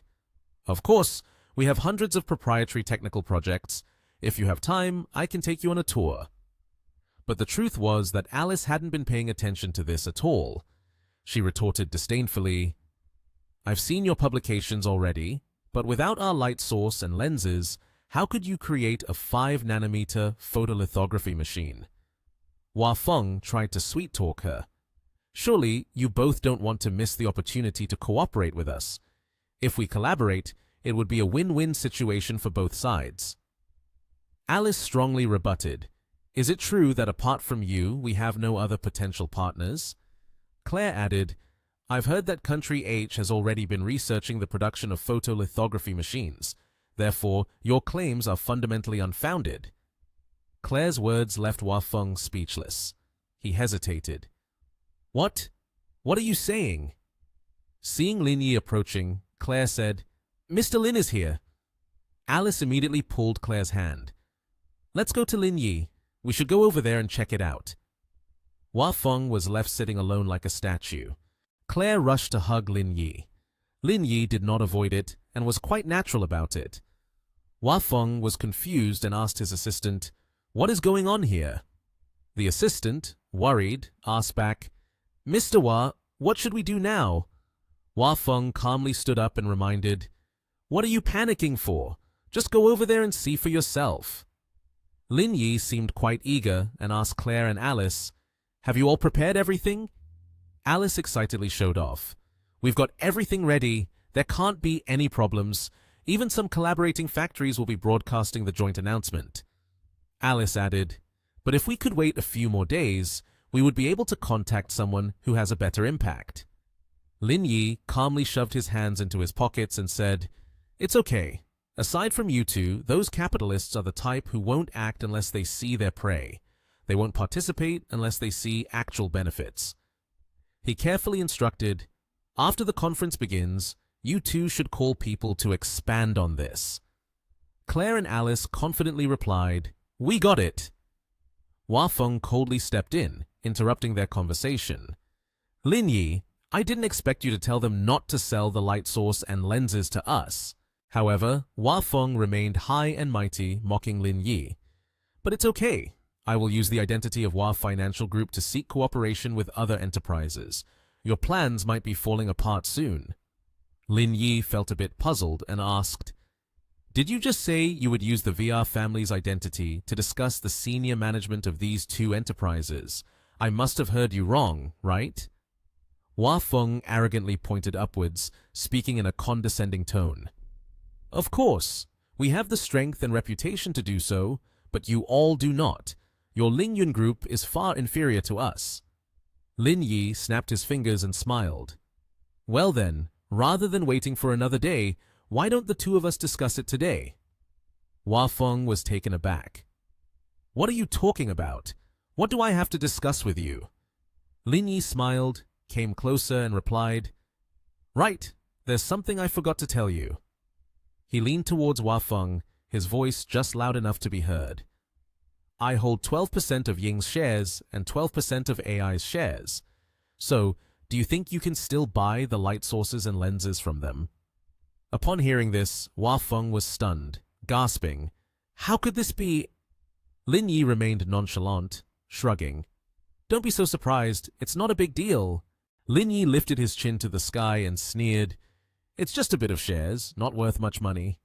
A: "Of course, we have hundreds of proprietary technical projects. If you have time, I can take you on a tour." But the truth was that Alice hadn't been paying attention to this at all. She retorted disdainfully, "I've seen your publications already, but without our light source and lenses, how could you create a 5-nanometer photolithography machine?" Hua Feng tried to sweet-talk her. "Surely you both don't want to miss the opportunity to cooperate with us. If we collaborate, it would be a win-win situation for both sides." Alice strongly rebutted, "Is it true that apart from you, we have no other potential partners?" Claire added, "I've heard that Country H has already been researching the production of photolithography machines. Therefore, your claims are fundamentally unfounded." Claire's words left Hua Feng speechless. He hesitated. What? What are you saying?" Seeing Lin Yi approaching, Claire said, "Mr. Lin is here." Alice immediately pulled Claire's hand. "Let's go to Lin Yi. We should go over there and check it out." Hua Feng was left sitting alone like a statue. Claire rushed to hug Lin Yi. Lin Yi did not avoid it and was quite natural about it. Hua Feng was confused and asked his assistant, "What is going on here?" The assistant, worried, asked back, "Mr. Hua, what should we do now?" Hua Feng calmly stood up and reminded, "What are you panicking for? Just go over there and see for yourself." Lin Yi seemed quite eager and asked Claire and Alice, "Have you all prepared everything?" Alice excitedly showed off. "We've got everything ready. There can't be any problems. Even some collaborating factories will be broadcasting the joint announcement." Alice added, "But if we could wait a few more days, we would be able to contact someone who has a better impact." Lin Yi calmly shoved his hands into his pockets and said, "It's okay. Aside from you two, those capitalists are the type who won't act unless they see their prey. They won't participate unless they see actual benefits." He carefully instructed, "After the conference begins, you two should call people to expand on this." Claire and Alice confidently replied, "We got it." Hua Feng coldly stepped in, interrupting their conversation. "Lin Yi, I didn't expect you to tell them not to sell the light source and lenses to us." However, Hua Feng remained high and mighty, mocking Lin Yi. "But it's okay. I will use the identity of Hua Financial Group to seek cooperation with other enterprises. Your plans might be falling apart soon." Lin Yi felt a bit puzzled and asked, "Did you just say you would use the VR family's identity to discuss the senior management of these two enterprises? I must have heard you wrong, right?" Hua Feng arrogantly pointed upwards, speaking in a condescending tone. "Of course, we have the strength and reputation to do so, but you all do not. Your Lingyun group is far inferior to us." Lin Yi snapped his fingers and smiled. "Well then, rather than waiting for another day, why don't the two of us discuss it today?" Hua Feng was taken aback. "What are you talking about? What do I have to discuss with you?" Lin Yi smiled, came closer and replied, "Right, there's something I forgot to tell you." He leaned towards Hua Feng, his voice just loud enough to be heard. "I hold 12% of Ying's shares and 12% of AI's shares. So, do you think you can still buy the light sources and lenses from them?" Upon hearing this, Hua Feng was stunned, gasping, "How could this be?" Lin Yi remained nonchalant, shrugging. "Don't be so surprised, it's not a big deal." Lin Yi lifted his chin to the sky and sneered, "It's just a bit of shares, not worth much money."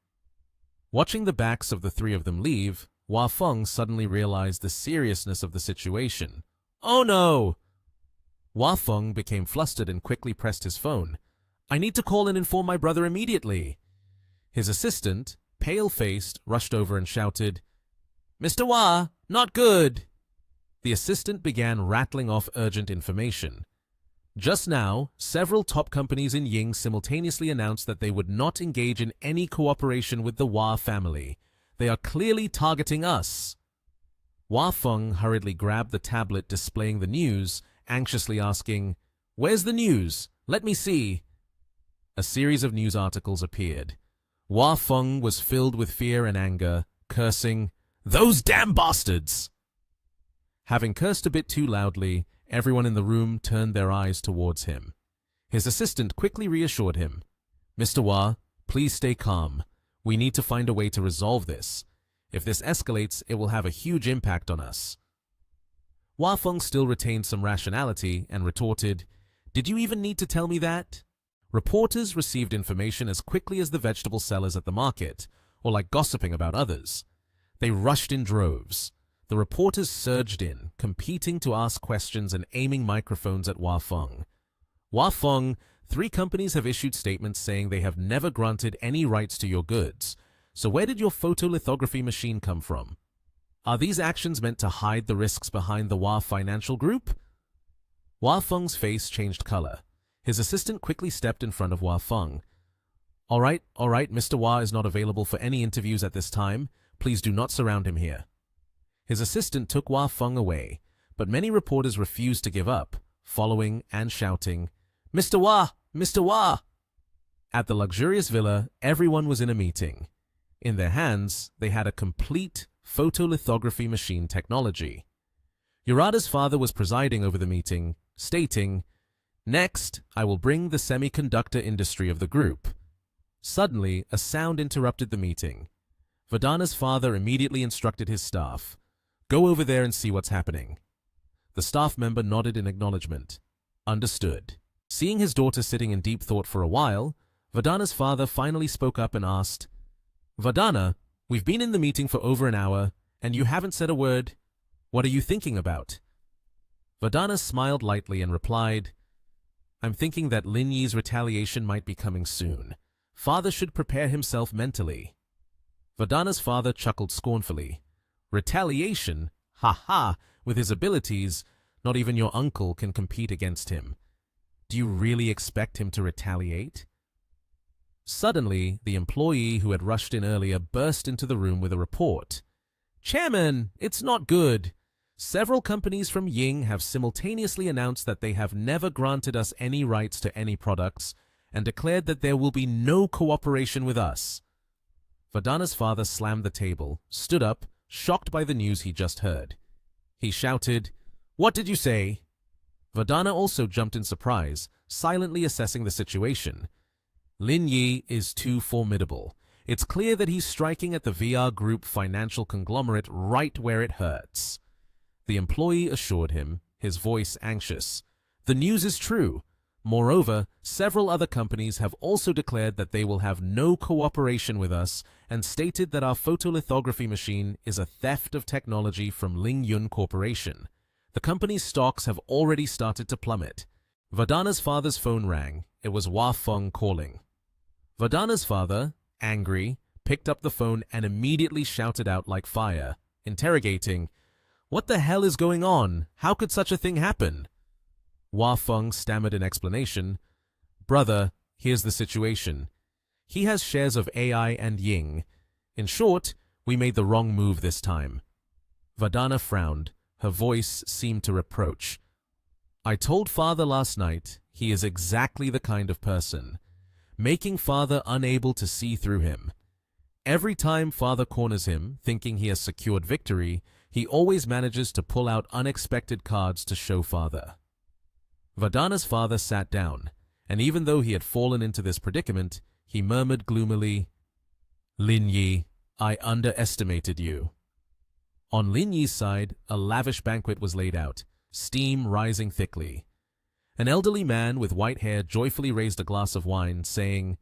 A: Watching the backs of the three of them leave, Hua Feng suddenly realized the seriousness of the situation. "Oh no!" Hua Feng became flustered and quickly pressed his phone. "I need to call and inform my brother immediately." His assistant, pale-faced, rushed over and shouted, "Mr. Hua, not good!" The assistant began rattling off urgent information. Just now, several top companies in Ying simultaneously announced that they would not engage in any cooperation with the Hua family. They are clearly targeting us. Hua Feng hurriedly grabbed the tablet displaying the news, anxiously asking, "Where's the news? Let me see." A series of news articles appeared. Hua Feng was filled with fear and anger, cursing, "Those damn bastards!" Having cursed a bit too loudly, everyone in the room turned their eyes towards him. His assistant quickly reassured him, "Mr. Hua, please stay calm. We need to find a way to resolve this. If this escalates, it will have a huge impact on us." Hua Feng still retained some rationality and retorted, "Did you even need to tell me that?" Reporters received information as quickly as the vegetable sellers at the market, or like gossiping about others. They rushed in droves. The reporters surged in, competing to ask questions and aiming microphones at Hua Feng. "Hua Feng, 3 companies have issued statements saying they have never granted any rights to your goods. So where did your photolithography machine come from? Are these actions meant to hide the risks behind the Hua Financial Group?" Hua Feng's face changed color. His assistant quickly stepped in front of Hua Feng. All right, Mr. Hua is not available for any interviews at this time. Please do not surround him here." His assistant took Hua Feng away, but many reporters refused to give up, following and shouting, "Mr. Hua! Mr. Hua!" At the luxurious villa, everyone was in a meeting. In their hands, they had a complete photolithography machine technology. Yurada's father was presiding over the meeting, stating, "Next, I will bring the semiconductor industry of the group." Suddenly, a sound interrupted the meeting. Vadana's father immediately instructed his staff, "Go over there and see what's happening." The staff member nodded in acknowledgement. Understood. Seeing his daughter sitting in deep thought for a while, Vadana's father finally spoke up and asked, "Vadana, we've been in the meeting for over an hour, and you haven't said a word. What are you thinking about?" Vadana smiled lightly and replied, "I'm thinking that Lin Yi's retaliation might be coming soon. Father should prepare himself mentally." Vadana's father chuckled scornfully. "Retaliation? Ha ha! With his abilities, not even your uncle can compete against him. Do you really expect him to retaliate?" Suddenly, the employee who had rushed in earlier burst into the room with a report. "Chairman, it's not good. Several companies from Ying have simultaneously announced that they have never granted us any rights to any products and declared that there will be no cooperation with us." Vadana's father slammed the table, stood up, shocked by the news he just heard. He shouted, "What did you say?" Vadana also jumped in surprise, silently assessing the situation. Lin Yi is too formidable. It's clear that he's striking at the VR Group financial conglomerate right where it hurts. The employee assured him, his voice anxious. "The news is true. Moreover, several other companies have also declared that they will have no cooperation with us and stated that our photolithography machine is a theft of technology from Ling Yun Corporation. The company's stocks have already started to plummet." Vadana's father's phone rang. It was Hua Feng calling. Vadana's father, angry, picked up the phone and immediately shouted out like fire, interrogating, "What the hell is going on? How could such a thing happen?" Hua Feng stammered an explanation. "Brother, here's the situation. He has shares of AI and Ying. In short, we made the wrong move this time." Vadana frowned. Her voice seemed to reproach. "I told father last night he is exactly the kind of person, making father unable to see through him. Every time father corners him, thinking he has secured victory, he always manages to pull out unexpected cards to show father." Vadana's father sat down, and even though he had fallen into this predicament, he murmured gloomily, "Lin Yi, I underestimated you." On Lin Yi's side, a lavish banquet was laid out, steam rising thickly. An elderly man with white hair joyfully raised a glass of wine, saying,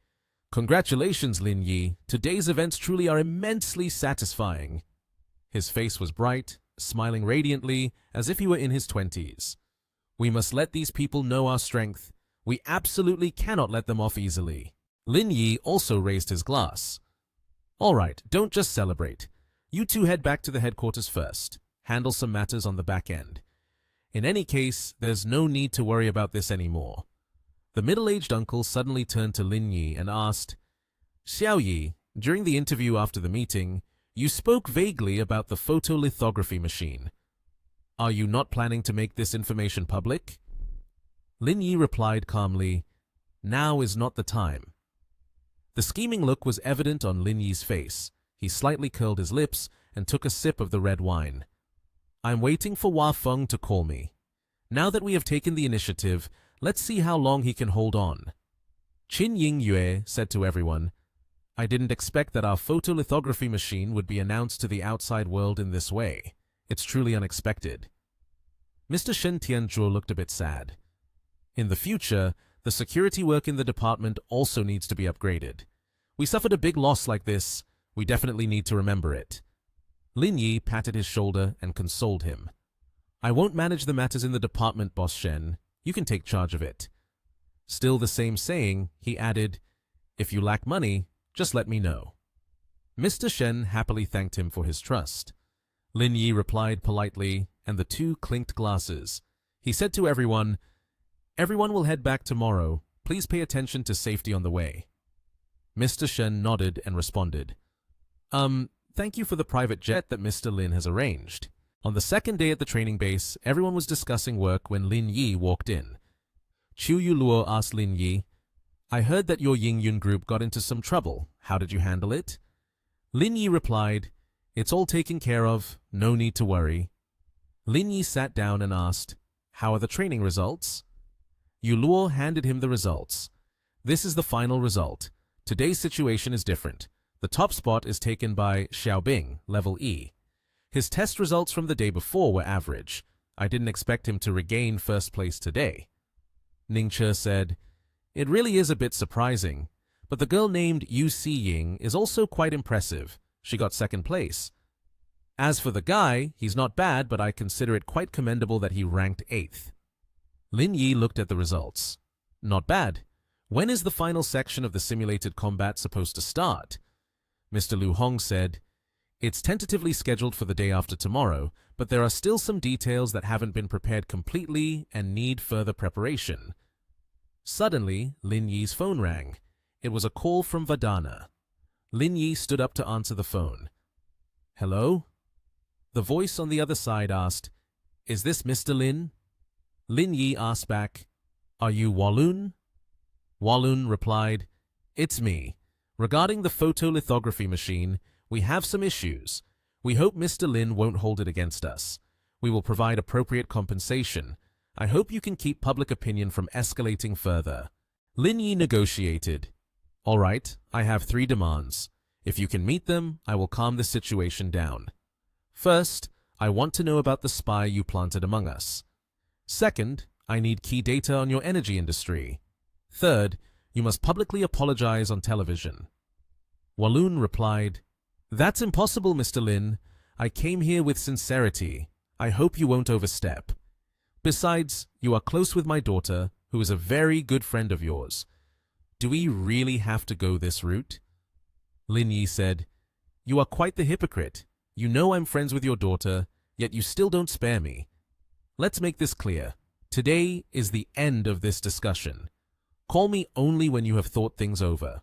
A: "Congratulations, Lin Yi. Today's events truly are immensely satisfying." His face was bright, smiling radiantly, as if he were in his 20s. "We must let these people know our strength. We absolutely cannot let them off easily." Lin Yi also raised his glass. "All right, don't just celebrate. You two head back to the headquarters first. Handle some matters on the back end. In any case, there's no need to worry about this anymore." The middle-aged uncle suddenly turned to Lin Yi and asked, "Xiao Yi, during the interview after the meeting, you spoke vaguely about the photolithography machine. Are you not planning to make this information public?" Lin Yi replied calmly, "Now is not the time." The scheming look was evident on Lin Yi's face. He slightly curled his lips and took a sip of the red wine. "I'm waiting for Hua Feng to call me. Now that we have taken the initiative, let's see how long he can hold on." Qin Ying Yue said to everyone, "I didn't expect that our photolithography machine would be announced to the outside world in this way. It's truly unexpected." Mr. Shen Tianzhuo looked a bit sad. "In the future, the security work in the department also needs to be upgraded. We suffered a big loss like this. We definitely need to remember it." Lin Yi patted his shoulder and consoled him. "I won't manage the matters in the department, Boss Shen. You can take charge of it." Still the same saying, he added, "If you lack money, just let me know." Mr. Shen happily thanked him for his trust. Lin Yi replied politely, and the two clinked glasses. He said to everyone, "Everyone will head back tomorrow. Please pay attention to safety on the way." Mr. Shen nodded and responded, Thank you for the private jet that Mr. Lin has arranged." On the second day at the training base, everyone was discussing work when Lin Yi walked in. Chu Yuluo asked Lin Yi, I heard that your Yingyun group got into some trouble. How did you handle it? Lin Yi replied, It's all taken care of, no need to worry. Lin Yi sat down and asked, How are the training results? Yu Luo handed him the results. This is the final result. Today's situation is different. The top spot is taken by Xiaobing, level E. His test results from the day before were average. I didn't expect him to regain first place today. Ningche said, It really is a bit surprising, but the girl named Yu Xiying is also quite impressive. She got second place. As for the guy, he's not bad, but I consider it quite commendable that he ranked 8th. Lin Yi looked at the results. Not bad. When is the final section of the simulated combat supposed to start? Mr. Lu Hong said, It's tentatively scheduled for the day after tomorrow, but there are still some details that haven't been prepared completely and need further preparation. Suddenly, Lin Yi's phone rang. It was a call from Vadana. Lin Yi stood up to answer the phone. Hello? The voice on the other side asked, Is this Mr. Lin? Lin Yi asked back, Are you Walun? Walun replied, It's me. Regarding the photolithography machine, we have some issues. We hope Mr. Lin won't hold it against us. We will provide appropriate compensation. I hope you can keep public opinion from escalating further. Lin Yi negotiated. All right, I have 3 demands. If you can meet them, I will calm the situation down. First, I want to know about the spy you planted among us. Second, I need key data on your energy industry. Third, you must publicly apologize on television. Walun replied, That's impossible, Mr. Lin. I came here with sincerity. I hope you won't overstep. Besides, you are close with my daughter, who is a very good friend of yours. Do we really have to go this route? Lin Yi said, You are quite the hypocrite. You know I'm friends with your daughter, yet you still don't spare me. Let's make this clear. Today is the end of this discussion. Call me only when you have thought things over.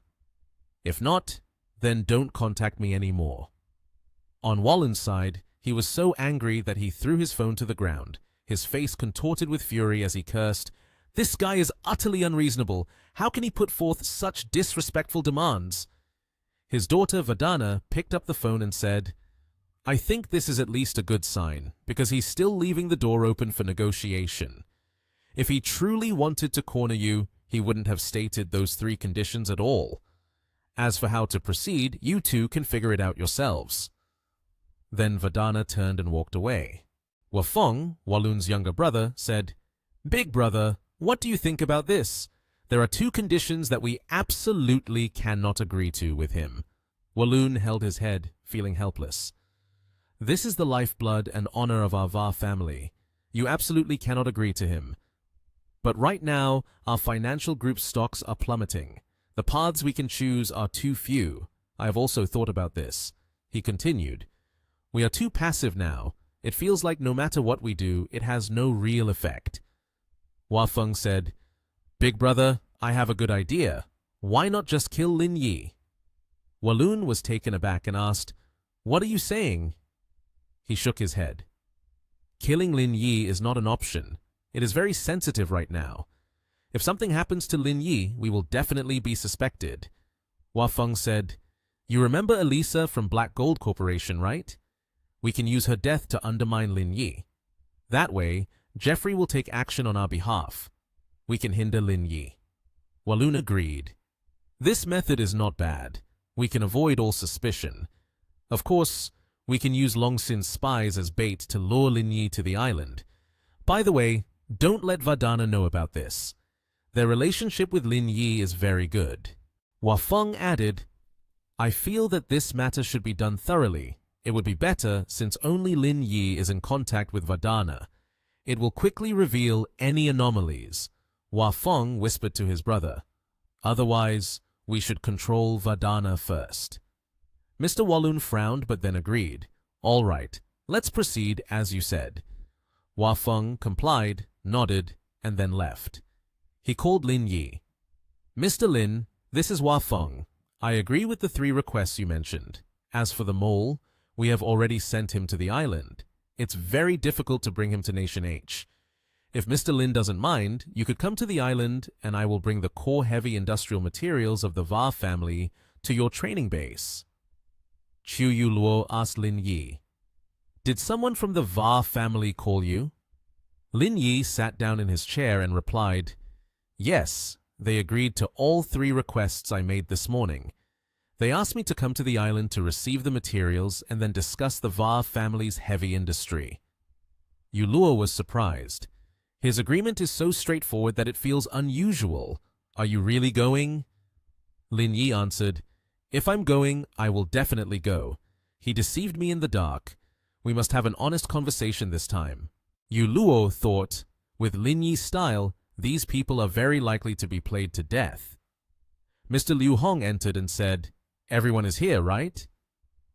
A: If not, then don't contact me anymore. On Wallen's side, he was so angry that he threw his phone to the ground, his face contorted with fury as he cursed, This guy is utterly unreasonable. How can he put forth such disrespectful demands? His daughter Vadana picked up the phone and said, I think this is at least a good sign, because he's still leaving the door open for negotiation. If he truly wanted to corner you, he wouldn't have stated those 3 conditions at all. As for how to proceed, you two can figure it out yourselves. Then Vadana turned and walked away. Wafeng, Walun's younger brother, said, Big brother, what do you think about this? There are 2 conditions that we absolutely cannot agree to with him. Walun held his head, feeling helpless. This is the lifeblood and honor of our Va family. You absolutely cannot agree to him. But right now, our financial group's stocks are plummeting. The paths we can choose are too few. I have also thought about this. He continued, We are too passive now. It feels like no matter what we do, it has no real effect. Wafeng said, Big brother, I have a good idea. Why not just kill Lin Yi? Walun was taken aback and asked, What are you saying? He shook his head. Killing Lin Yi is not an option. It is very sensitive right now. If something happens to Lin Yi, we will definitely be suspected. Wafeng said, You remember Elisa from Black Gold Corporation, right? We can use her death to undermine Lin Yi. That way, Jeffrey will take action on our behalf. We can hinder Lin Yi. Walun agreed. This method is not bad. We can avoid all suspicion. Of course, we can use Long Sin's spies as bait to lure Lin Yi to the island. By the way, don't let Vadana know about this. Their relationship with Lin Yi is very good. Wafeng added, I feel that this matter should be done thoroughly. It would be better since only Lin Yi is in contact with Vadana. It will quickly reveal any anomalies. Wafeng whispered to his brother. Otherwise, we should control Vadana first. Mr. Walun frowned but then agreed. All right, let's proceed as you said. Wafeng complied, nodded, and then left. He called Lin Yi. Mr. Lin, this is Wafeng. I agree with the 3 requests you mentioned. As for the mole, we have already sent him to the island. It's very difficult to bring him to Nation H. If Mr. Lin doesn't mind, you could come to the island and I will bring the core heavy industrial materials of the Va family to your training base. Chu Yu Luo asked Lin Yi. Did someone from the Va family call you? Lin Yi sat down in his chair and replied, Yes, they agreed to all 3 requests I made this morning. They asked me to come to the island to receive the materials and then discuss the Va family's heavy industry. Yu Luo was surprised. His agreement is so straightforward that it feels unusual. Are you really going? Lin Yi answered, If I'm going, I will definitely go. He deceived me in the dark. We must have an honest conversation this time. Yu Luo thought, with Lin Yi's style, these people are very likely to be played to death. Mr. Liu Hong entered and said, Everyone is here, right?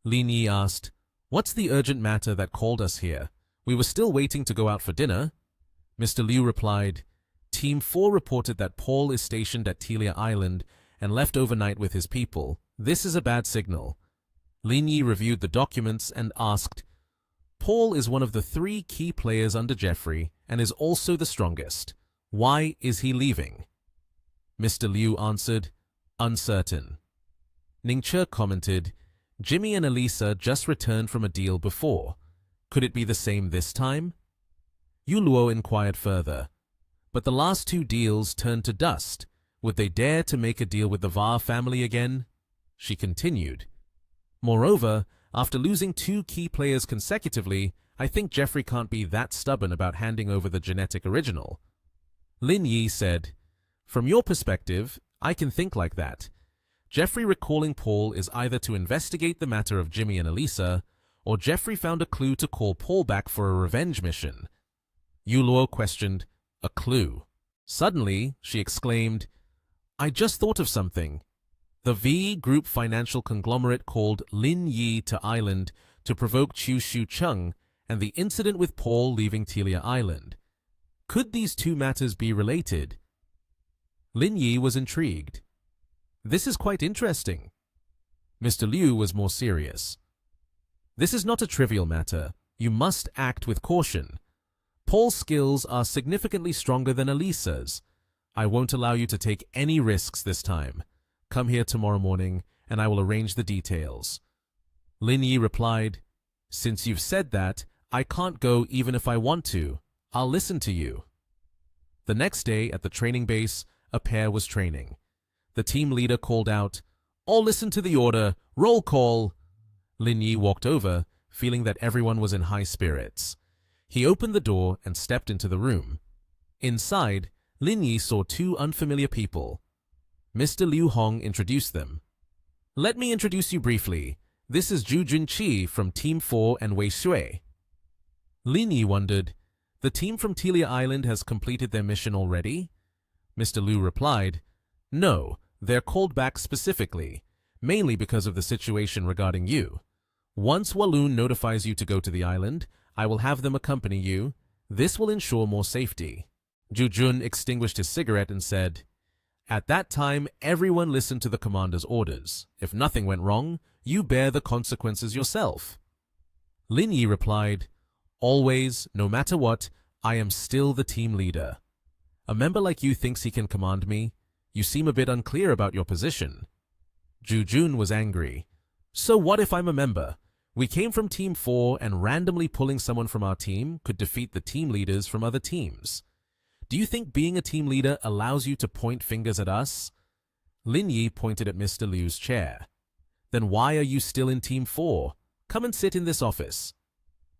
A: Lin Yi asked, What's the urgent matter that called us here? We were still waiting to go out for dinner. Mr. Liu replied, Team 4 reported that Paul is stationed at Telia Island and left overnight with his people. This is a bad signal. Lin Yi reviewed the documents and asked, Paul is one of the 3 key players under Jeffrey and is also the strongest. Why is he leaving? Mr. Liu answered, Uncertain. Ning Che commented, Jimmy and Elisa just returned from a deal before. Could it be the same this time? Yu Luo inquired further. But the last 2 deals turned to dust. Would they dare to make a deal with the Va family again? She continued. Moreover, after losing 2 key players consecutively, I think Jeffrey can't be that stubborn about handing over the genetic original. Lin Yi said, From your perspective, I can think like that. Jeffrey recalling Paul is either to investigate the matter of Jimmy and Elisa, or Jeffrey found a clue to call Paul back for a revenge mission. Yu Luo questioned, A clue? Suddenly, she exclaimed, I just thought of something. The V Group financial conglomerate called Lin Yi to Island to provoke Chu Shu Chung and the incident with Paul leaving Telia Island. Could these 2 matters be related? Lin Yi was intrigued. This is quite interesting. Mr. Liu was more serious. This is not a trivial matter. You must act with caution. Paul's skills are significantly stronger than Elisa's. I won't allow you to take any risks this time. Come here tomorrow morning, and I will arrange the details. Lin Yi replied, Since you've said that, I can't go even if I want to. I'll listen to you. The next day at the training base, a pair was training. The team leader called out, All listen to the order. Roll call. Lin Yi walked over, feeling that everyone was in high spirits. He opened the door and stepped into the room. Inside, Lin Yi saw 2 unfamiliar people. Mr. Liu Hong introduced them. Let me introduce you briefly. This is Zhu Junqi from Team 4 and Wei Shui. Lin Yi wondered, The team from Telia Island has completed their mission already? Mr. Liu replied, No, they're called back specifically, mainly because of the situation regarding you. Once Walloon notifies you to go to the island, I will have them accompany you. This will ensure more safety. Zhu Jun extinguished his cigarette and said, At that time, everyone listened to the commander's orders. If nothing went wrong, you bear the consequences yourself. Lin Yi replied, Always, no matter what, I am still the team leader. A member like you thinks he can command me. You seem a bit unclear about your position. Zhu Jun was angry. So what if I'm a member? We came from Team 4 and randomly pulling someone from our team could defeat the team leaders from other teams. Do you think being a team leader allows you to point fingers at us? Lin Yi pointed at Mr. Liu's chair. Then why are you still in Team 4? Come and sit in this office.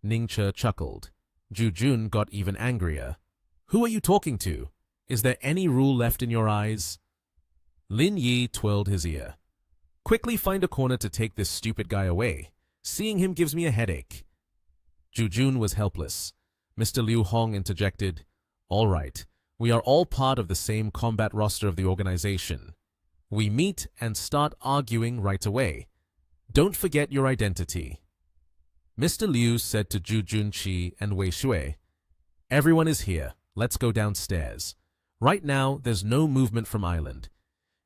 A: Ning Che chuckled. Zhu Jun got even angrier. Who are you talking to? Is there any rule left in your eyes? Lin Yi twirled his ear. Quickly find a corner to take this stupid guy away. Seeing him gives me a headache. Zhu Jun was helpless. Mr. Liu Hong interjected, All right, we are all part of the same combat roster of the organization. We meet and start arguing right away. Don't forget your identity. Mr. Liu said to Zhu Junqi and Wei Shui, Everyone is here. Let's go downstairs. Right now, there's no movement from island.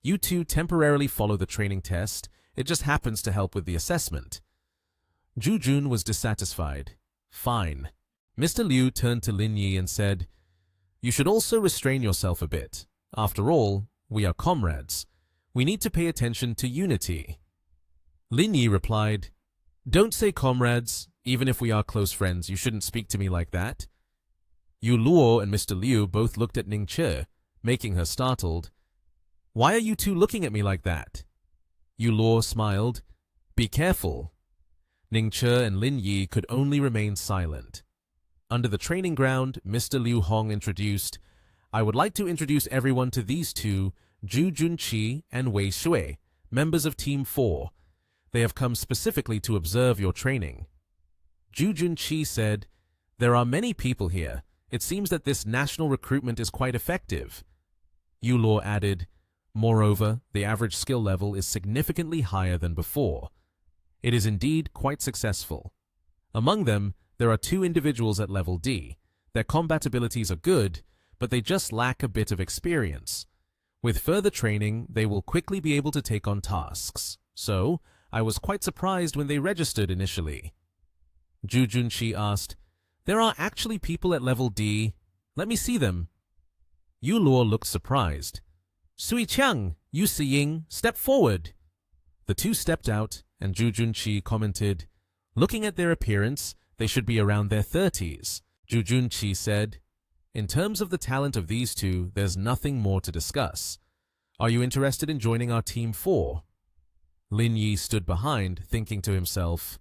A: You 2 temporarily follow the training test. It just happens to help with the assessment. Zhu Jun was dissatisfied. Fine. Mr. Liu turned to Lin Yi and said, You should also restrain yourself a bit. After all, we are comrades. We need to pay attention to unity. Lin Yi replied, Don't say comrades. Even if we are close friends, you shouldn't speak to me like that. Yu Luo and Mr. Liu both looked at Ning Che, making her startled. Why are you two looking at me like that? Yu Luo smiled. Be careful. Ning Che and Lin Yi could only remain silent. Under the training ground, Mr. Liu Hong introduced, I would like to introduce everyone to these two, Zhu Junqi and Wei Shui, members of Team 4. They have come specifically to observe your training. Zhu Junqi said, There are many people here. It seems that this national recruitment is quite effective. Yu Luo added, Moreover, the average skill level is significantly higher than before. It is indeed quite successful. Among them, there are 2 individuals at level D. Their combat abilities are good, but they just lack a bit of experience. With further training, they will quickly be able to take on tasks. So, I was quite surprised when they registered initially. Zhu Junqi asked, There are actually people at level D. Let me see them. Yu Luo looked surprised. Sui Qiang, Yu Siying, step forward. The 2 stepped out, and Zhu Junqi commented, Looking at their appearance, they should be around their 30s. Zhu Junqi said, In terms of the talent of these 2, there's nothing more to discuss. Are you interested in joining our Team 4? Lin Yi stood behind, thinking to himself,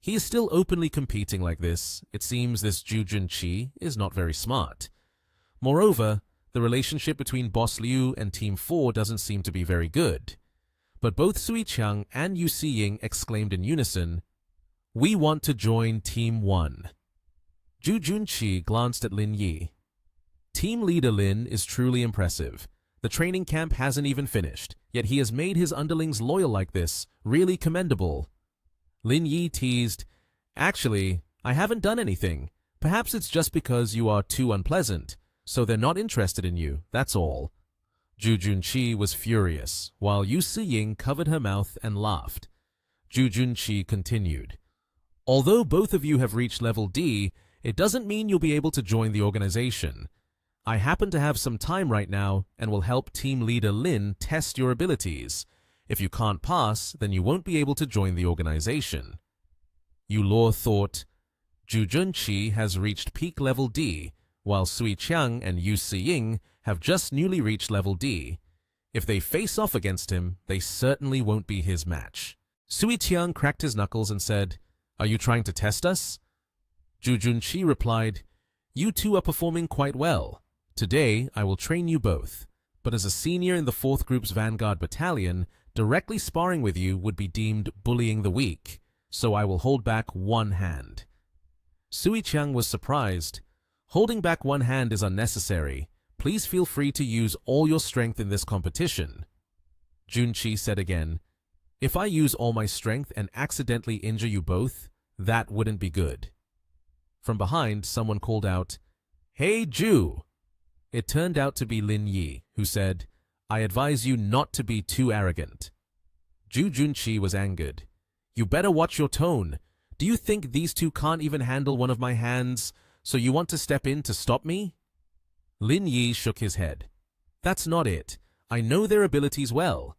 A: He is still openly competing like this. It seems this Zhu Junqi is not very smart. Moreover, the relationship between Boss Liu and Team 4 doesn't seem to be very good. But both Sui Qiang and Yu Siying exclaimed in unison, We want to join Team 1. Zhu Junqi glanced at Lin Yi. Team leader Lin is truly impressive. The training camp hasn't even finished, yet he has made his underlings loyal like this, really commendable. Lin Yi teased, Actually, I haven't done anything. Perhaps it's just because you are too unpleasant, so they're not interested in you, that's all. Zhu Junqi was furious, while Yu Siying covered her mouth and laughed. Zhu Junqi continued, Although both of you have reached level D, it doesn't mean you'll be able to join the organization. I happen to have some time right now and will help team leader Lin test your abilities. If you can't pass, then you won't be able to join the organization. Yu Luo thought, Zhu Junqi has reached peak level D, while Sui Qiang and Yu Siying have just newly reached level D. If they face off against him, they certainly won't be his match. Sui Qiang cracked his knuckles and said, Are you trying to test us? Zhu Junqi replied, You two are performing quite well. Today, I will train you both. But as a senior in the 4th Group's Vanguard Battalion, directly sparring with you would be deemed bullying the weak, so I will hold back one hand. Sui Qiang was surprised. Holding back one hand is unnecessary. Please feel free to use all your strength in this competition. Junqi said again, If I use all my strength and accidentally injure you both, that wouldn't be good. From behind, someone called out, Hey, Zhu! It turned out to be Lin Yi, who said, I advise you not to be too arrogant. Zhu Junqi was angered. You better watch your tone. Do you think these two can't even handle one of my hands, so you want to step in to stop me? Lin Yi shook his head. That's not it. I know their abilities well.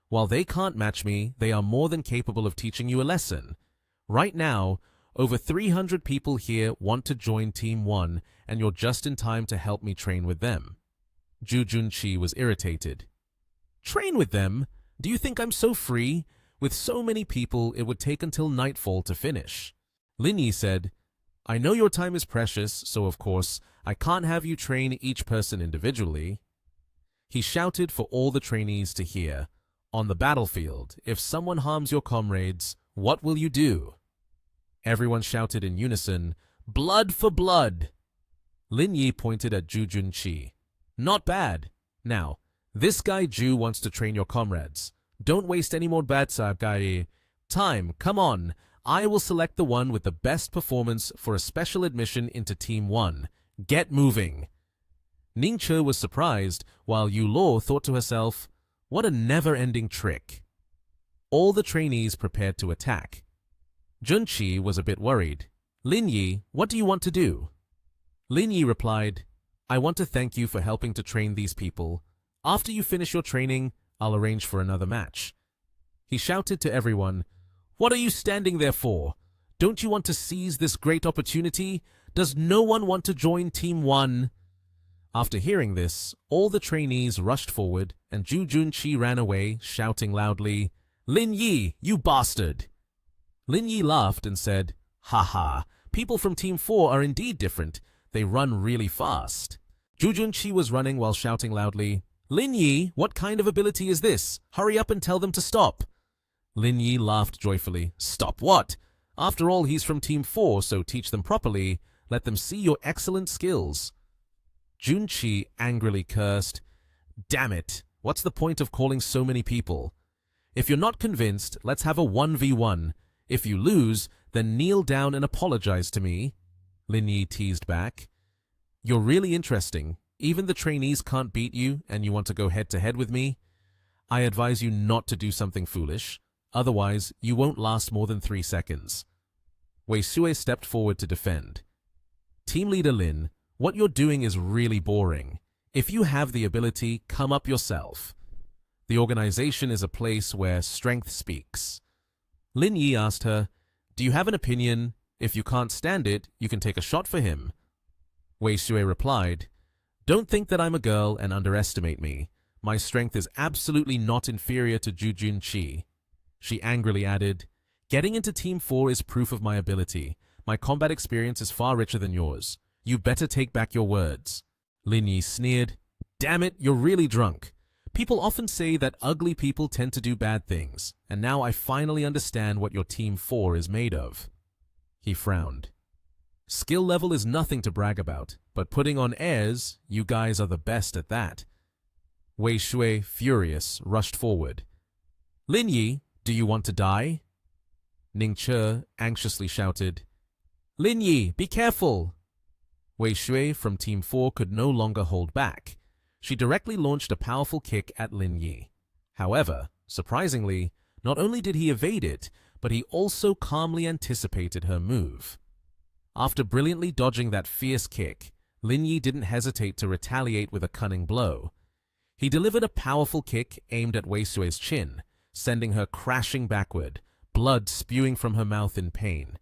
A: While they can't match me, they are more than capable of teaching you a lesson. Right now, over 300 people here want to join Team 1, and you're just in time to help me train with them. Zhu Junqi was irritated. Train with them? Do you think I'm so free? With so many people, it would take until nightfall to finish. Lin Yi said, I know your time is precious, so of course, I can't have you train each person individually. He shouted for all the trainees to hear, On the battlefield, if someone harms your comrades, what will you do? Everyone shouted in unison, Blood for blood! Lin Yi pointed at Zhu Junqi. Not bad. Now, this guy Zhu wants to train your comrades. Don't waste any more bad guy. Time, come on. I will select the one with the best performance for a special admission into Team 1. Get moving. Ning Che was surprised, while Yu Luo thought to herself, What a never-ending trick. All the trainees prepared to attack. Junqi was a bit worried. Lin Yi, what do you want to do? Lin Yi replied, I want to thank you for helping to train these people. After you finish your training, I'll arrange for another match." He shouted to everyone, "What are you standing there for? Don't you want to seize this great opportunity? Does no one want to join Team 1? After hearing this, all the trainees rushed forward, and Zhu Junqi ran away, shouting loudly, "Lin Yi, you bastard!" Lin Yi laughed and said, "Ha ha, people from Team 4 are indeed different. They run really fast." Zhu Junqi was running while shouting loudly, "Lin Yi, what kind of ability is this? Hurry up and tell them to stop." Lin Yi laughed joyfully. "Stop what? After all, he's from Team 4, so teach them properly. Let them see your excellent skills." Junqi angrily cursed, "Damn it, what's the point of calling so many people? If you're not convinced, let's have a 1v1. If you lose, then kneel down and apologize to me." Lin Yi teased back. "You're really interesting. Even the trainees can't beat you, and you want to go head-to-head with me? I advise you not to do something foolish. Otherwise, you won't last more than 3 seconds." Wei Shui stepped forward to defend. "Team leader Lin, what you're doing is really boring. If you have the ability, come up yourself. The organization is a place where strength speaks." Lin Yi asked her, "Do you have an opinion? If you can't stand it, you can take a shot for him." Wei Shui replied, "Don't think that I'm a girl and underestimate me. My strength is absolutely not inferior to Zhu Junqi." She angrily added, "Getting into Team 4 is proof of my ability. My combat experience is far richer than yours. You better take back your words." Lin Yi sneered, "Damn it, you're really drunk. People often say that ugly people tend to do bad things, and now I finally understand what your Team 4 is made of." He frowned. "Skill level is nothing to brag about, but putting on airs, you guys are the best at that." Wei Shui, furious, rushed forward. "Lin Yi, do you want to die?" Ning Che anxiously shouted, "Lin Yi, be careful!" Wei Shui from Team 4 could no longer hold back. She directly launched a powerful kick at Lin Yi. However, surprisingly, not only did he evade it, but he also calmly anticipated her move. After brilliantly dodging that fierce kick, Lin Yi didn't hesitate to retaliate with a cunning blow. He delivered a powerful kick aimed at Wei Shui's chin, sending her crashing backward, blood spewing from her mouth in pain.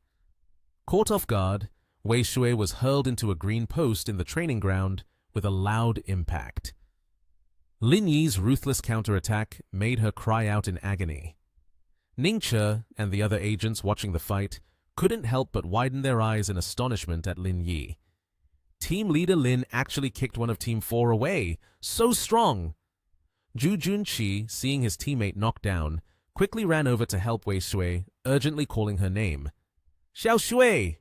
A: Caught off guard, Wei Shui was hurled into a green post in the training ground with a loud impact. Lin Yi's ruthless counterattack made her cry out in agony. Ning Che and the other agents watching the fight couldn't help but widen their eyes in astonishment at Lin Yi. Team leader Lin actually kicked one of Team 4 away. So strong! Zhu Junqi, seeing his teammate knocked down, quickly ran over to help Wei Shui, urgently calling her name. "Xiao Shui!"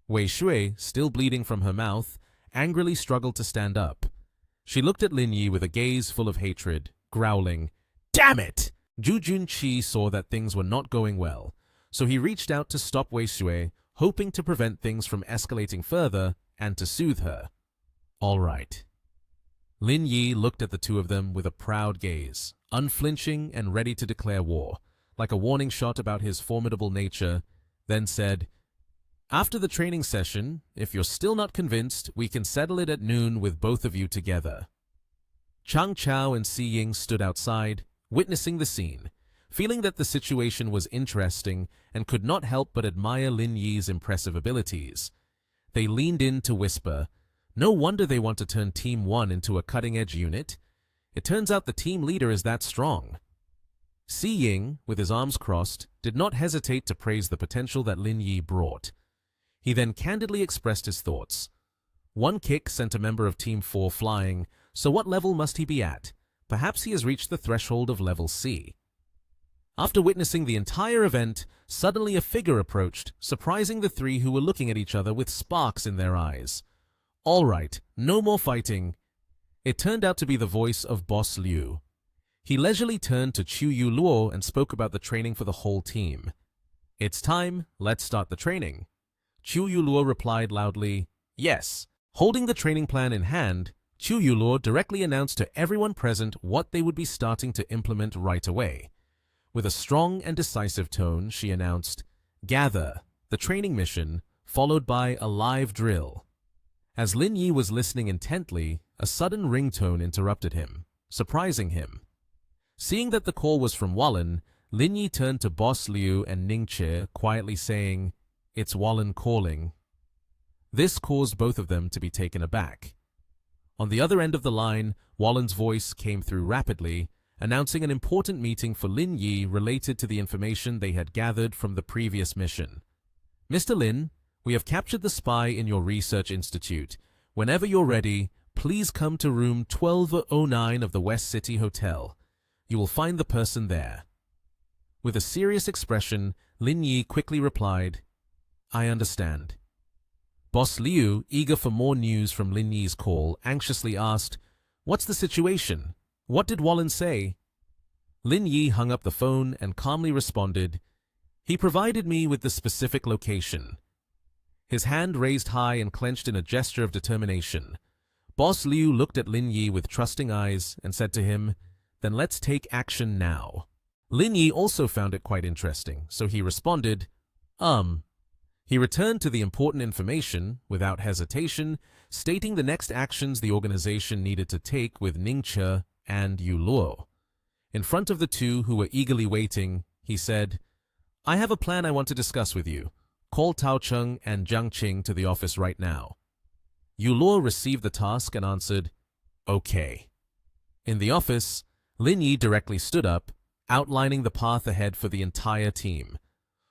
A: Wei Shui, still bleeding from her mouth, angrily struggled to stand up. She looked at Lin Yi with a gaze full of hatred, growling, "Damn it!" Zhu Junqi saw that things were not going well, so he reached out to stop Wei Shui, hoping to prevent things from escalating further and to soothe her. "All right." Lin Yi looked at the two of them with a proud gaze, unflinching and ready to declare war, like a warning shot about his formidable nature, then said, "After the training session, if you're still not convinced, we can settle it at noon with both of you together." Chang Chao and Si Ying stood outside, witnessing the scene, feeling that the situation was interesting and could not help but admire Lin Yi's impressive abilities. They leaned in to whisper, "No wonder they want to turn Team 1 into a cutting-edge unit. It turns out the team leader is that strong." Si Ying, with his arms crossed, did not hesitate to praise the potential that Lin Yi brought. He then candidly expressed his thoughts. One kick sent a member of Team 4 flying, so what level must he be at? Perhaps he has reached the threshold of level C. After witnessing the entire event, suddenly a figure approached, surprising the three who were looking at each other with sparks in their eyes. "All right, no more fighting." It turned out to be the voice of Boss Liu. He leisurely turned to Chu Yu Luo and spoke about the training for the whole team. "It's time, let's start the training." Chu Yu Luo replied loudly, "Yes." Holding the training plan in hand, Chu Yu Luo directly announced to everyone present what they would be starting to implement right away. With a strong and decisive tone, she announced, "Gather, the training mission, followed by a live drill." As Lin Yi was listening intently, a sudden ringtone interrupted him, surprising him. Seeing that the call was from Wallen, Lin Yi turned to Boss Liu and Ning Che, quietly saying, "It's Wallen calling." This caused both of them to be taken aback. On the other end of the line, Wallen's voice came through rapidly, announcing an important meeting for Lin Yi related to the information they had gathered from the previous mission. "Mr. Lin, we have captured the spy in your research institute. Whenever you're ready, please come to room 1209 of the West City Hotel. You will find the person there." With a serious expression, Lin Yi quickly replied, "I understand." Boss Liu, eager for more news from Lin Yi's call, anxiously asked, "What's the situation? What did Wallen say?" Lin Yi hung up the phone and calmly responded, "He provided me with the specific location." His hand raised high and clenched in a gesture of determination. Boss Liu looked at Lin Yi with trusting eyes and said to him, "Then let's take action now." Lin Yi also found it quite interesting, so he responded, He returned to the important information, without hesitation, stating the next actions the organization needed to take with Ning Che and Yu Luo. In front of the two who were eagerly waiting, he said, "I have a plan I want to discuss with you. Call Tao Cheng and Jiang Qing to the office right now." Yu Luo received the task and answered, "Okay." In the office, Lin Yi directly stood up, outlining the path ahead for the entire team.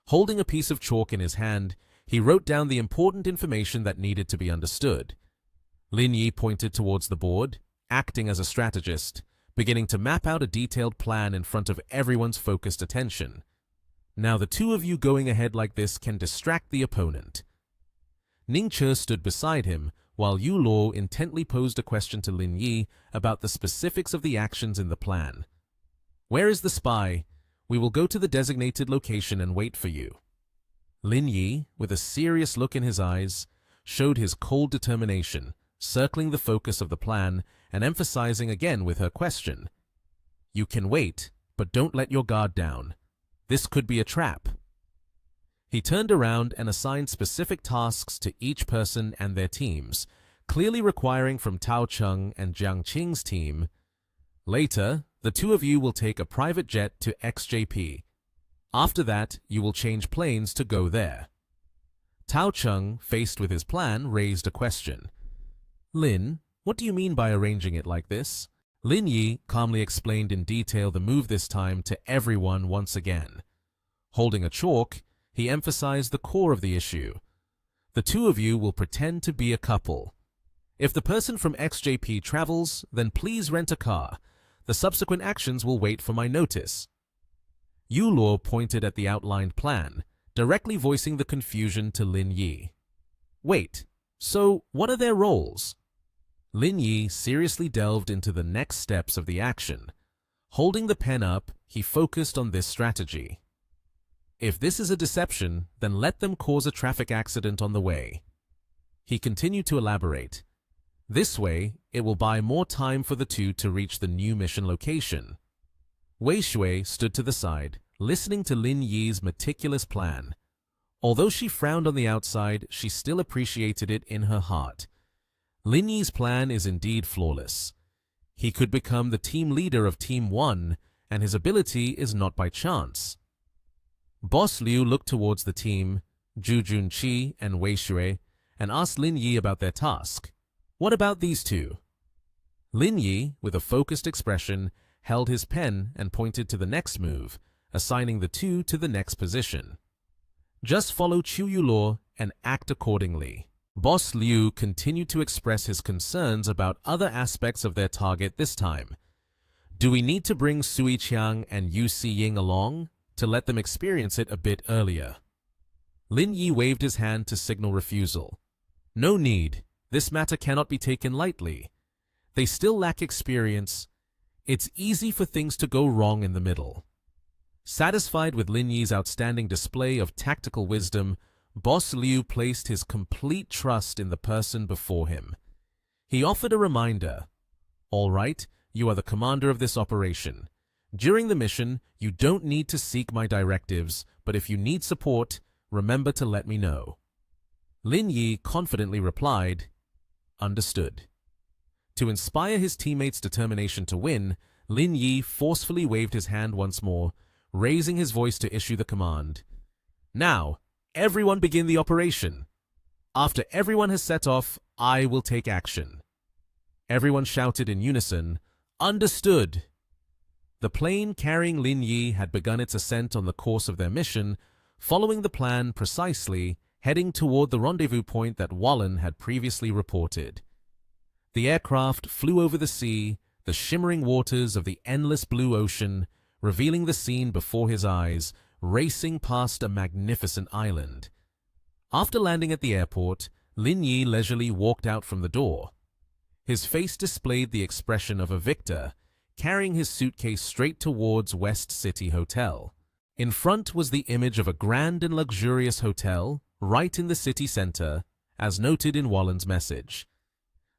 A: Holding a piece of chalk in his hand, he wrote down the important information that needed to be understood. Lin Yi pointed towards the board, acting as a strategist, beginning to map out a detailed plan in front of everyone's focused attention. Now the two of you going ahead like this can distract the opponent. Ning Che stood beside him, while Yu Luo intently posed a question to Lin Yi about the specifics of the actions in the plan. "Where is the spy? We will go to the designated location and wait for you." Lin Yi, with a serious look in his eyes, showed his cold determination, circling the focus of the plan and emphasizing again with her question, "You can wait, but don't let your guard down. This could be a trap." He turned around and assigned specific tasks to each person and their teams, clearly requiring from Tao Cheng and Jiang Qing's team, "Later, the two of you will take a private jet to XJP. After that, you will change planes to go there." Tao Cheng, faced with his plan, raised a question. "Lin, what do you mean by arranging it like this?" Lin Yi calmly explained in detail the move this time to everyone once again. Holding a chalk, he emphasized the core of the issue. "The two of you will pretend to be a couple. If the person from XJP travels, then please rent a car. The subsequent actions will wait for my notice." Yu Luo pointed at the outlined plan, directly voicing the confusion to Lin Yi. "Wait, so what are their roles?" Lin Yi seriously delved into the next steps of the action. Holding the pen up, he focused on this strategy. "If this is a deception, then let them cause a traffic accident on the way." He continued to elaborate. "This way, it will buy more time for the two to reach the new mission location." Wei Shui stood to the side, listening to Lin Yi's meticulous plan. Although she frowned on the outside, she still appreciated it in her heart. Lin Yi's plan is indeed flawless. He could become the team leader of Team 1, and his ability is not by chance. Boss Liu looked towards the team, Zhu Junqi and Wei Shui, and asked Lin Yi about their task. "What about these two?" Lin Yi, with a focused expression, held his pen and pointed to the next move, assigning the two to the next position. "Just follow Chu Yulor and act accordingly." Boss Liu continued to express his concerns about other aspects of their target this time. "Do we need to bring Sui Qiang and Yu Siying along to let them experience it a bit earlier?" Lin Yi waved his hand to signal refusal. "No need. This matter cannot be taken lightly. They still lack experience. It's easy for things to go wrong in the middle." Satisfied with Lin Yi's outstanding display of tactical wisdom, Boss Liu placed his complete trust in the person before him. He offered a reminder. "All right, you are the commander of this operation. During the mission, you don't need to seek my directives, but if you need support, remember to let me know." Lin Yi confidently replied, understood. To inspire his teammates' determination to win, Lin Yi forcefully waved his hand once more, raising his voice to issue the command. Now, everyone begin the operation. After everyone has set off, I will take action. Everyone shouted in unison, understood. The plane carrying Lin Yi had begun its ascent on the course of their mission, following the plan precisely, heading toward the rendezvous point that Wallen had previously reported. The aircraft flew over the sea, the shimmering waters of the endless blue ocean, revealing the scene before his eyes, racing past a magnificent island. After landing at the airport, Lin Yi leisurely walked out from the door. His face displayed the expression of a victor, carrying his suitcase straight towards West City Hotel. In front was the image of a grand and luxurious hotel, right in the city center, as noted in Wallen's message.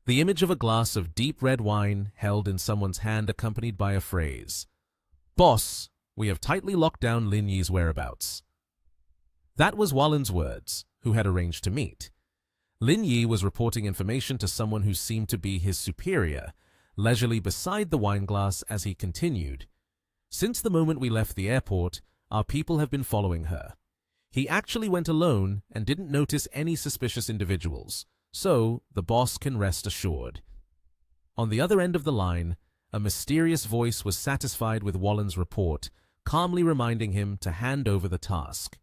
A: The image of a glass of deep red wine held in someone's hand accompanied by a phrase, "Boss, we have tightly locked down Lin Yi's whereabouts." That was Wallen's words, who had arranged to meet. Lin Yi was reporting information to someone who seemed to be his superior, leisurely beside the wineglass as he continued. Since the moment we left the airport, our people have been following her. He actually went alone and didn't notice any suspicious individuals, so the boss can rest assured. On the other end of the line, a mysterious voice was satisfied with Wallen's report, calmly reminding him to hand over the task.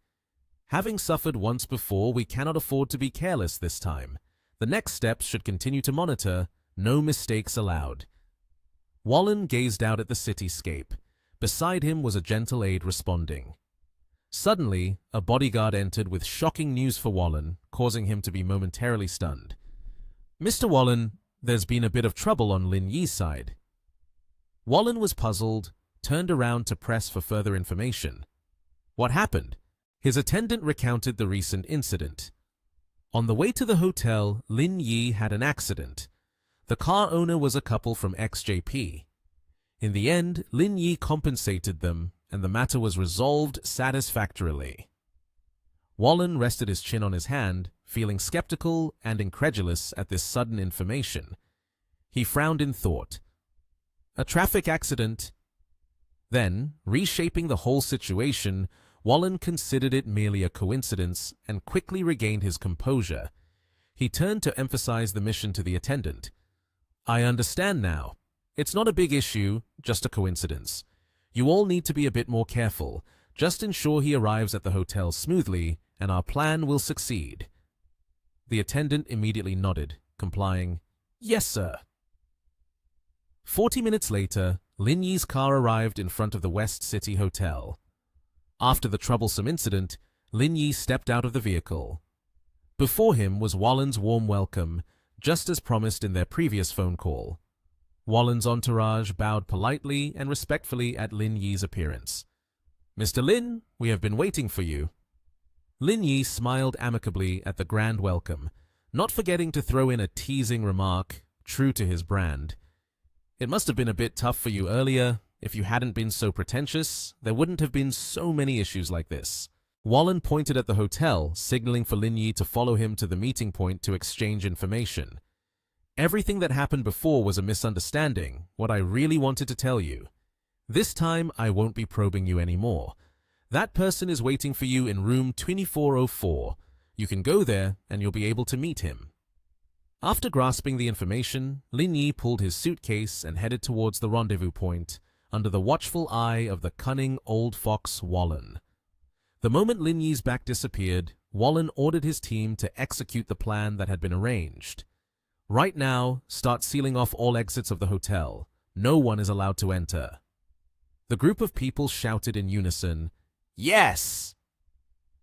A: Having suffered once before, we cannot afford to be careless this time. The next steps should continue to monitor, no mistakes allowed. Wallen gazed out at the cityscape. Beside him was a gentle aide responding. Suddenly, a bodyguard entered with shocking news for Wallen, causing him to be momentarily stunned. "Mr. Wallen, there's been a bit of trouble on Lin Yi's side." Wallen was puzzled, turned around to press for further information. What happened? His attendant recounted the recent incident. On the way to the hotel, Lin Yi had an accident. The car owner was a couple from XJP. In the end, Lin Yi compensated them, and the matter was resolved satisfactorily. Wallen rested his chin on his hand, feeling skeptical and incredulous at this sudden information. He frowned in thought. A traffic accident. Then, reshaping the whole situation, Wallen considered it merely a coincidence and quickly regained his composure. He turned to emphasize the mission to the attendant. "I understand now. It's not a big issue, just a coincidence. You all need to be a bit more careful. Just ensure he arrives at the hotel smoothly, and our plan will succeed." The attendant immediately nodded, complying. "Yes, sir." 40 minutes later, Lin Yi's car arrived in front of the West City Hotel. After the troublesome incident, Lin Yi stepped out of the vehicle. Before him was Wallen's warm welcome, just as promised in their previous phone call. Wallen's entourage bowed politely and respectfully at Lin Yi's appearance. "Mr. Lin, we have been waiting for you." Lin Yi smiled amicably at the grand welcome, not forgetting to throw in a teasing remark, true to his brand. "It must have been a bit tough for you earlier. If you hadn't been so pretentious, there wouldn't have been so many issues like this." Wallen pointed at the hotel, signaling for Lin Yi to follow him to the meeting point to exchange information. "Everything that happened before was a misunderstanding, what I really wanted to tell you. This time, I won't be probing you anymore. That person is waiting for you in room 2404. You can go there, and you'll be able to meet him." After grasping the information, Lin Yi pulled his suitcase and headed towards the rendezvous point, under the watchful eye of the cunning old fox Wallen. The moment Lin Yi's back disappeared, Wallen ordered his team to execute the plan that had been arranged. "Right now, start sealing off all exits of the hotel. No one is allowed to enter." The group of people shouted in unison, "Yes!"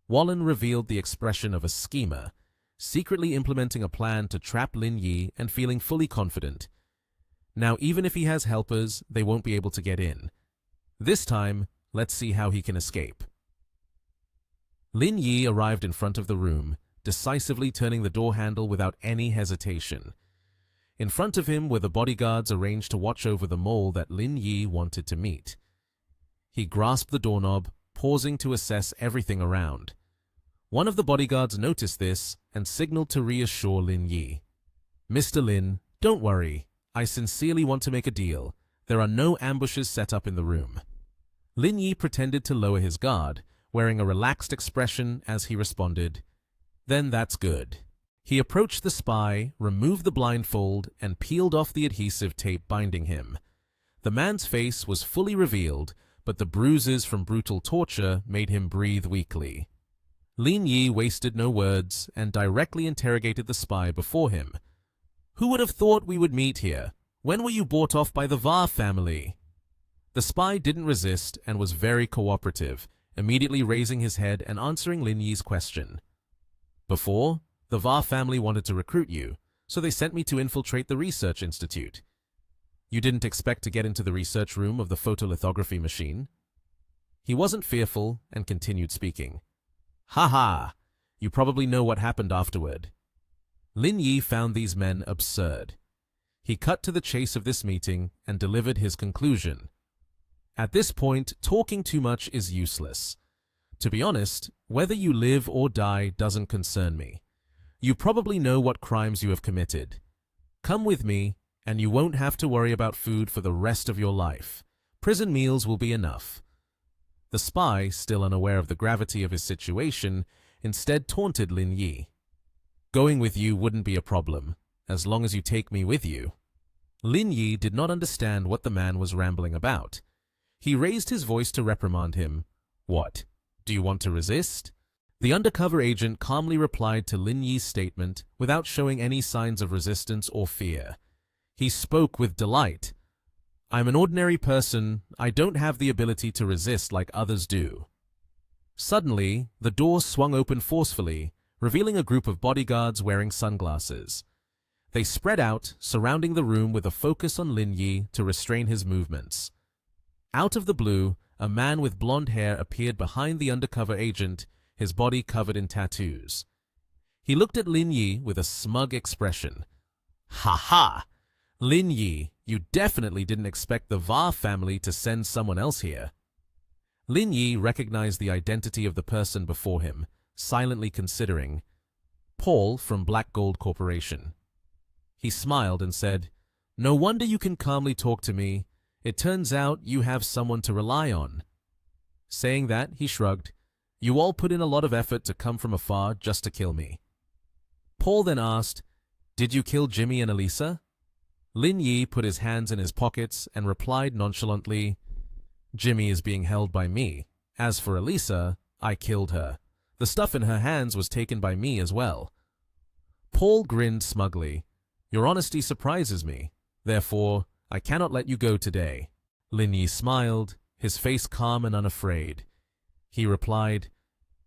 A: Wallen revealed the expression of a schemer, secretly implementing a plan to trap Lin Yi and feeling fully confident. Now, even if he has helpers, they won't be able to get in. This time, let's see how he can escape. Lin Yi arrived in front of the room, decisively turning the door handle without any hesitation. In front of him were the bodyguards arranged to watch over the mole that Lin Yi wanted to meet. He grasped the doorknob, pausing to assess everything around. One of the bodyguards noticed this and signaled to reassure Lin Yi. Mr. Lin, don't worry. I sincerely want to make a deal. There are no ambushes set up in the room. Lin Yi pretended to lower his guard, wearing a relaxed expression as he responded, "Then that's good." He approached the spy, removed the blindfold, and peeled off the adhesive tape binding him. The man's face was fully revealed, but the bruises from brutal torture made him breathe weakly. Lin Yi wasted no words and directly interrogated the spy before him. "Who would have thought we would meet here? When were you bought off by the Va family?" The spy didn't resist and was very cooperative, immediately raising his head and answering Lin Yi's question. "Before, the Va family wanted to recruit you, so they sent me to infiltrate the research institute. You didn't expect to get into the research room of the photolithography machine?" He wasn't fearful and continued speaking. "Ha ha! You probably know what happened afterward." Lin Yi found these men absurd. He cut to the chase of this meeting and delivered his conclusion. "At this point, talking too much is useless. To be honest, whether you live or die doesn't concern me. You probably know what crimes you have committed. Come with me, and you won't have to worry about food for the rest of your life. Prison meals will be enough." The spy, still unaware of the gravity of his situation, instead taunted Lin Yi. "Going with you wouldn't be a problem, as long as you take me with you." Lin Yi did not understand what the man was rambling about. He raised his voice to reprimand him. "What? Do you want to resist?" The undercover agent calmly replied to Lin Yi's statement without showing any signs of resistance or fear. He spoke with delight. "I'm an ordinary person. I don't have the ability to resist like others do." Suddenly, the door swung open forcefully, revealing a group of bodyguards wearing sunglasses. They spread out, surrounding the room with a focus on Lin Yi to restrain his movements. Out of the blue, a man with blonde hair appeared behind the undercover agent, his body covered in tattoos. He looked at Lin Yi with a smug expression. "Ha ha! Lin Yi, you definitely didn't expect the Va family to send someone else here." Lin Yi recognized the identity of the person before him, silently considering. "Paul from Black Gold Corporation." He smiled and said, "No wonder you can calmly talk to me. It turns out you have someone to rely on." Saying that, he shrugged. "You all put in a lot of effort to come from afar just to kill me." Paul then asked, "Did you kill Jimmy and Elisa?" Lin Yi put his hands in his pockets and replied nonchalantly, "Jimmy is being held by me. As for Elisa, I killed her. The stuff in her hands was taken by me as well." Paul grinned smugly. "Your honesty surprises me. Therefore, I cannot let you go today." Lin Yi smiled, his face calm and unafraid. He replied,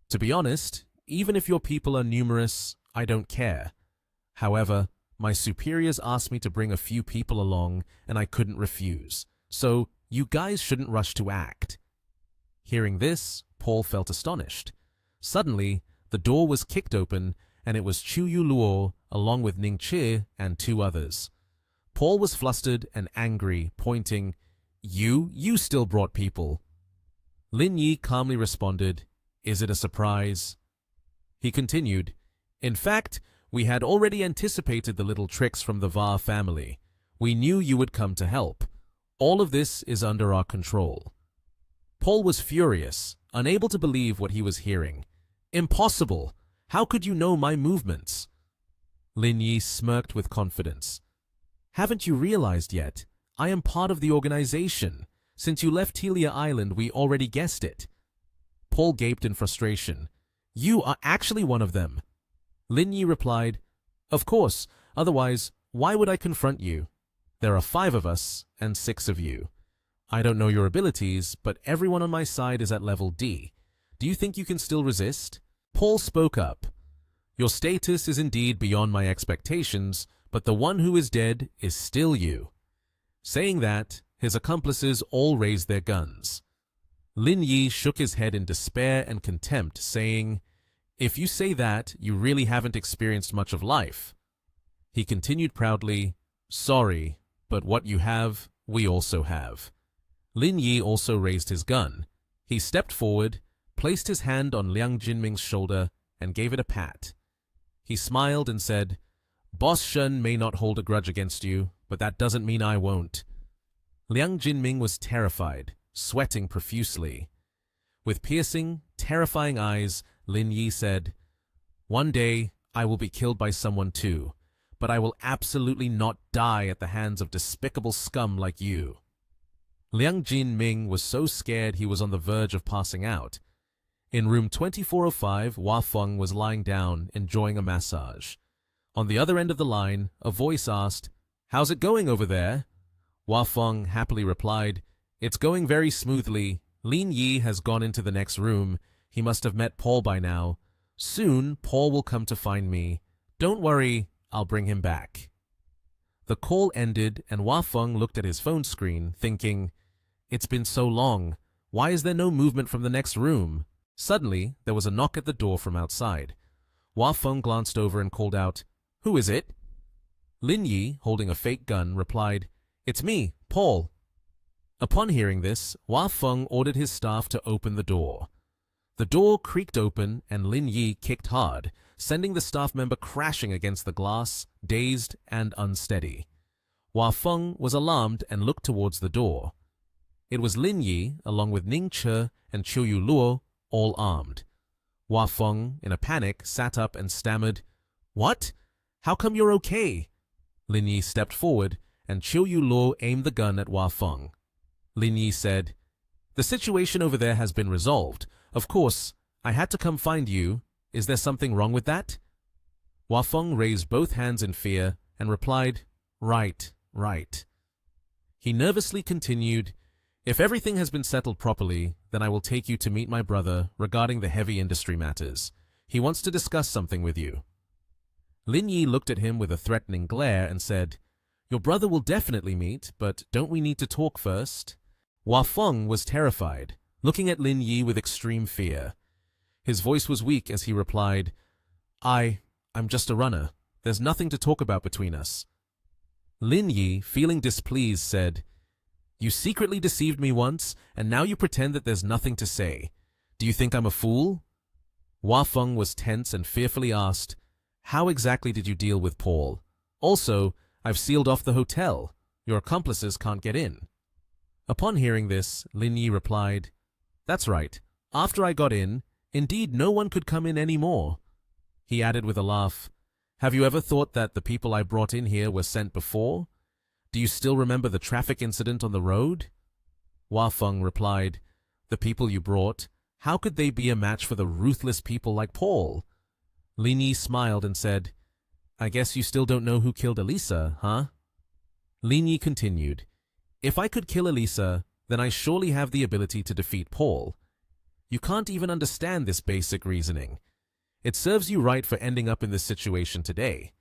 A: "To be honest, even if your people are numerous, I don't care. However, my superiors asked me to bring a few people along, and I couldn't refuse. So, you guys shouldn't rush to act." Hearing this, Paul felt astonished. Suddenly, the door was kicked open, and it was Chu Yu Luo, along with Ning Chi and two others. Paul was flustered and angry, pointing, You still brought people." Lin Yi calmly responded, "Is it a surprise?" He continued, "In fact, we had already anticipated the little tricks from the Va family. We knew you would come to help. All of this is under our control." Paul was furious, unable to believe what he was hearing. "Impossible! How could you know my movements?" Lin Yi smirked with confidence. "Haven't you realized yet? I am part of the organization. Since you left Telia Island, we already guessed it." Paul gaped in frustration. "You are actually one of them." Lin Yi replied, "Of course, otherwise, why would I confront you? There are 5 of us and 6 of you. I don't know your abilities, but everyone on my side is at level D. Do you think you can still resist?" Paul spoke up. "Your status is indeed beyond my expectations, but the one who is dead is still you." Saying that, his accomplices all raised their guns. Lin Yi shook his head in despair and contempt, saying, "If you say that, you really haven't experienced much of life." He continued proudly, "Sorry, but what you have, we also have." Lin Yi also raised his gun. He stepped forward, placed his hand on Liang Jinming's shoulder, and gave it a pat. He smiled and said, Boss Shen may not hold a grudge against you, but that doesn't mean I won't. Liang Jinming was terrified, sweating profusely. With piercing, terrifying eyes, Lin Yi said, "One day, I will be killed by someone too, but I will absolutely not die at the hands of despicable scum like you." Liang Jinming was so scared he was on the verge of passing out. In room 2405, Hua Feng was lying down, enjoying a massage. On the other end of the line, a voice asked, "How's it going over there?" Hua Feng happily replied, "It's going very smoothly. Lin Yi has gone into the next room. He must have met Paul by now. Soon, Paul will come to find me. Don't worry, I'll bring him back." The call ended, and Hua Feng looked at his phone screen, thinking, "It's been so long. Why is there no movement from the next room?" Suddenly, there was a knock at the door from outside. Hua Feng glanced over and called out, "Who is it?" Lin Yi, holding a fake gun, replied, "It's me, Paul." Upon hearing this, Hua Feng ordered his staff to open the door. The door creaked open and Lin Yi kicked hard, sending the staff member crashing against the glass, dazed and unsteady. Hua Feng was alarmed and looked towards the door. It was Lin Yi, along with Ning Che and Chiu Yu Luo, all armed. Hua Feng, in a panic, sat up and stammered, "What? How come you're okay?" Lin Yi stepped forward, and Chiu Yu Luo aimed the gun at Hua Feng. Lin Yi said, "The situation over there has been resolved. Of course, I had to come find you. Is there something wrong with that?" Hua Feng raised both hands in fear and replied, Right. He nervously continued, "If everything has been settled properly, then I will take you to meet my brother regarding the heavy industry matters. He wants to discuss something with you." Lin Yi looked at him with a threatening glare and said, "Your brother will definitely meet, but don't we need to talk first?" Hua Feng was terrified, looking at Lin Yi with extreme fear. His voice was weak as he replied, I'm just a runner. There's nothing to talk about between us." Lin Yi, feeling displeased, said, "You secretly deceived me once, and now you pretend that there's nothing to say. Do you think I'm a fool?" Hua Feng was tense and fearfully asked, "How exactly did you deal with Paul? Also, I've sealed off the hotel. Your accomplices can't get in." Upon hearing this, Lin Yi replied, "That's right. After I got in, indeed no one could come in anymore." He added with a laugh, "Have you ever thought that the people I brought in here were sent before? Do you still remember the traffic incident on the road?" Hua Feng replied, "The people you brought, how could they be a match for the ruthless people like Paul?" Lin Yi smiled and said, "I guess you still don't know who killed Elisa, huh?" Lin Yi continued, "If I could kill Elisa, then I surely have the ability to defeat Paul. You can't even understand this basic reasoning. It serves you right for ending up in this situation today."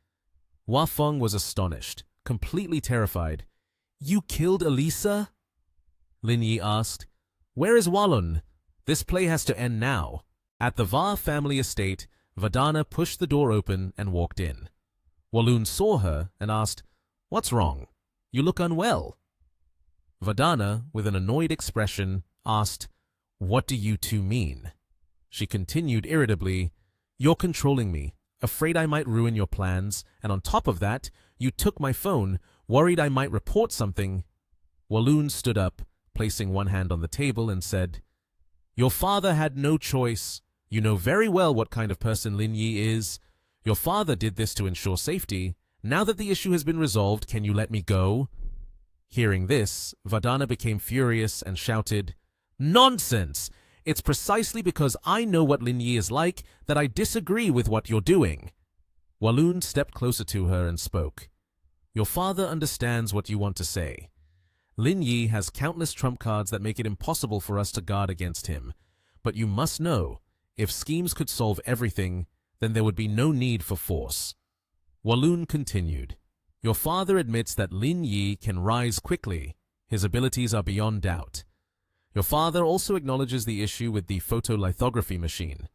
A: Hua Feng was astonished, completely terrified. "You killed Elisa?" Lin Yi asked, "Where is Walun? This play has to end now." At the Va family estate, Vadana pushed the door open and walked in. Walun saw her and asked, "What's wrong? You look unwell." Vadana, with an annoyed expression, asked, "What do you two mean?" She continued irritably, "You're controlling me, afraid I might ruin your plans, and on top of that, you took my phone, worried I might report something." Walun stood up, placing one hand on the table, and said, "Your father had no choice. You know very well what kind of person Lin Yi is. Your father did this to ensure safety. Now that the issue has been resolved, can you let me go?" Hearing this, Vadana became furious and shouted, "Nonsense! It's precisely because I know what Lin Yi is like that I disagree with what you're doing." Walun stepped closer to her and spoke. "Your father understands what you want to say. Lin Yi has countless trump cards that make it impossible for us to guard against him. But you must know, if schemes could solve everything, then there would be no need for force." Walun continued, "Your father admits that Lin Yi can rise quickly. His abilities are beyond doubt. Your father also acknowledges the issue with the photolithography machine.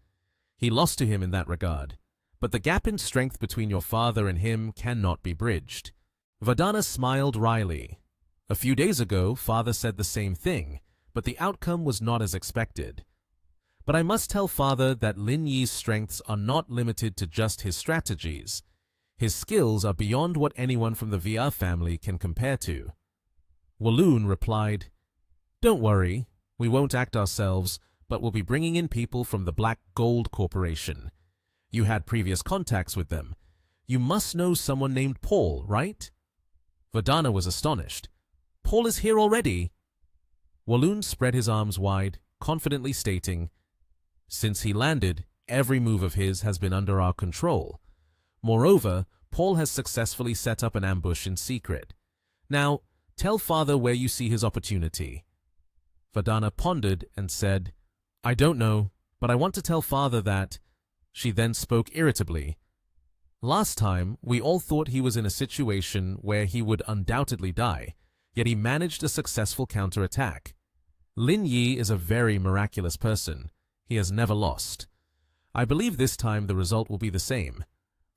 A: He lost to him in that regard, but the gap in strength between your father and him cannot be bridged." Vadana smiled wryly. A few days ago, father said the same thing, but the outcome was not as expected. But I must tell father that Lin Yi's strengths are not limited to just his strategies. His skills are beyond what anyone from the VR family can compare to. Walloon replied, "Don't worry, we won't act ourselves, but we'll be bringing in people from the Black Gold Corporation. You had previous contacts with them. You must know someone named Paul, right?" Verdana was astonished. "Paul is here already?" Walloon spread his arms wide, confidently stating, "Since he landed, every move of his has been under our control. Moreover, Paul has successfully set up an ambush in secret. Now, tell father where you see his opportunity." Verdana pondered and said, "I don't know, but I want to tell father that—" She then spoke irritably. "Last time, we all thought he was in a situation where he would undoubtedly die, yet he managed a successful counterattack. Lin Yi is a very miraculous person. He has never lost. I believe this time the result will be the same.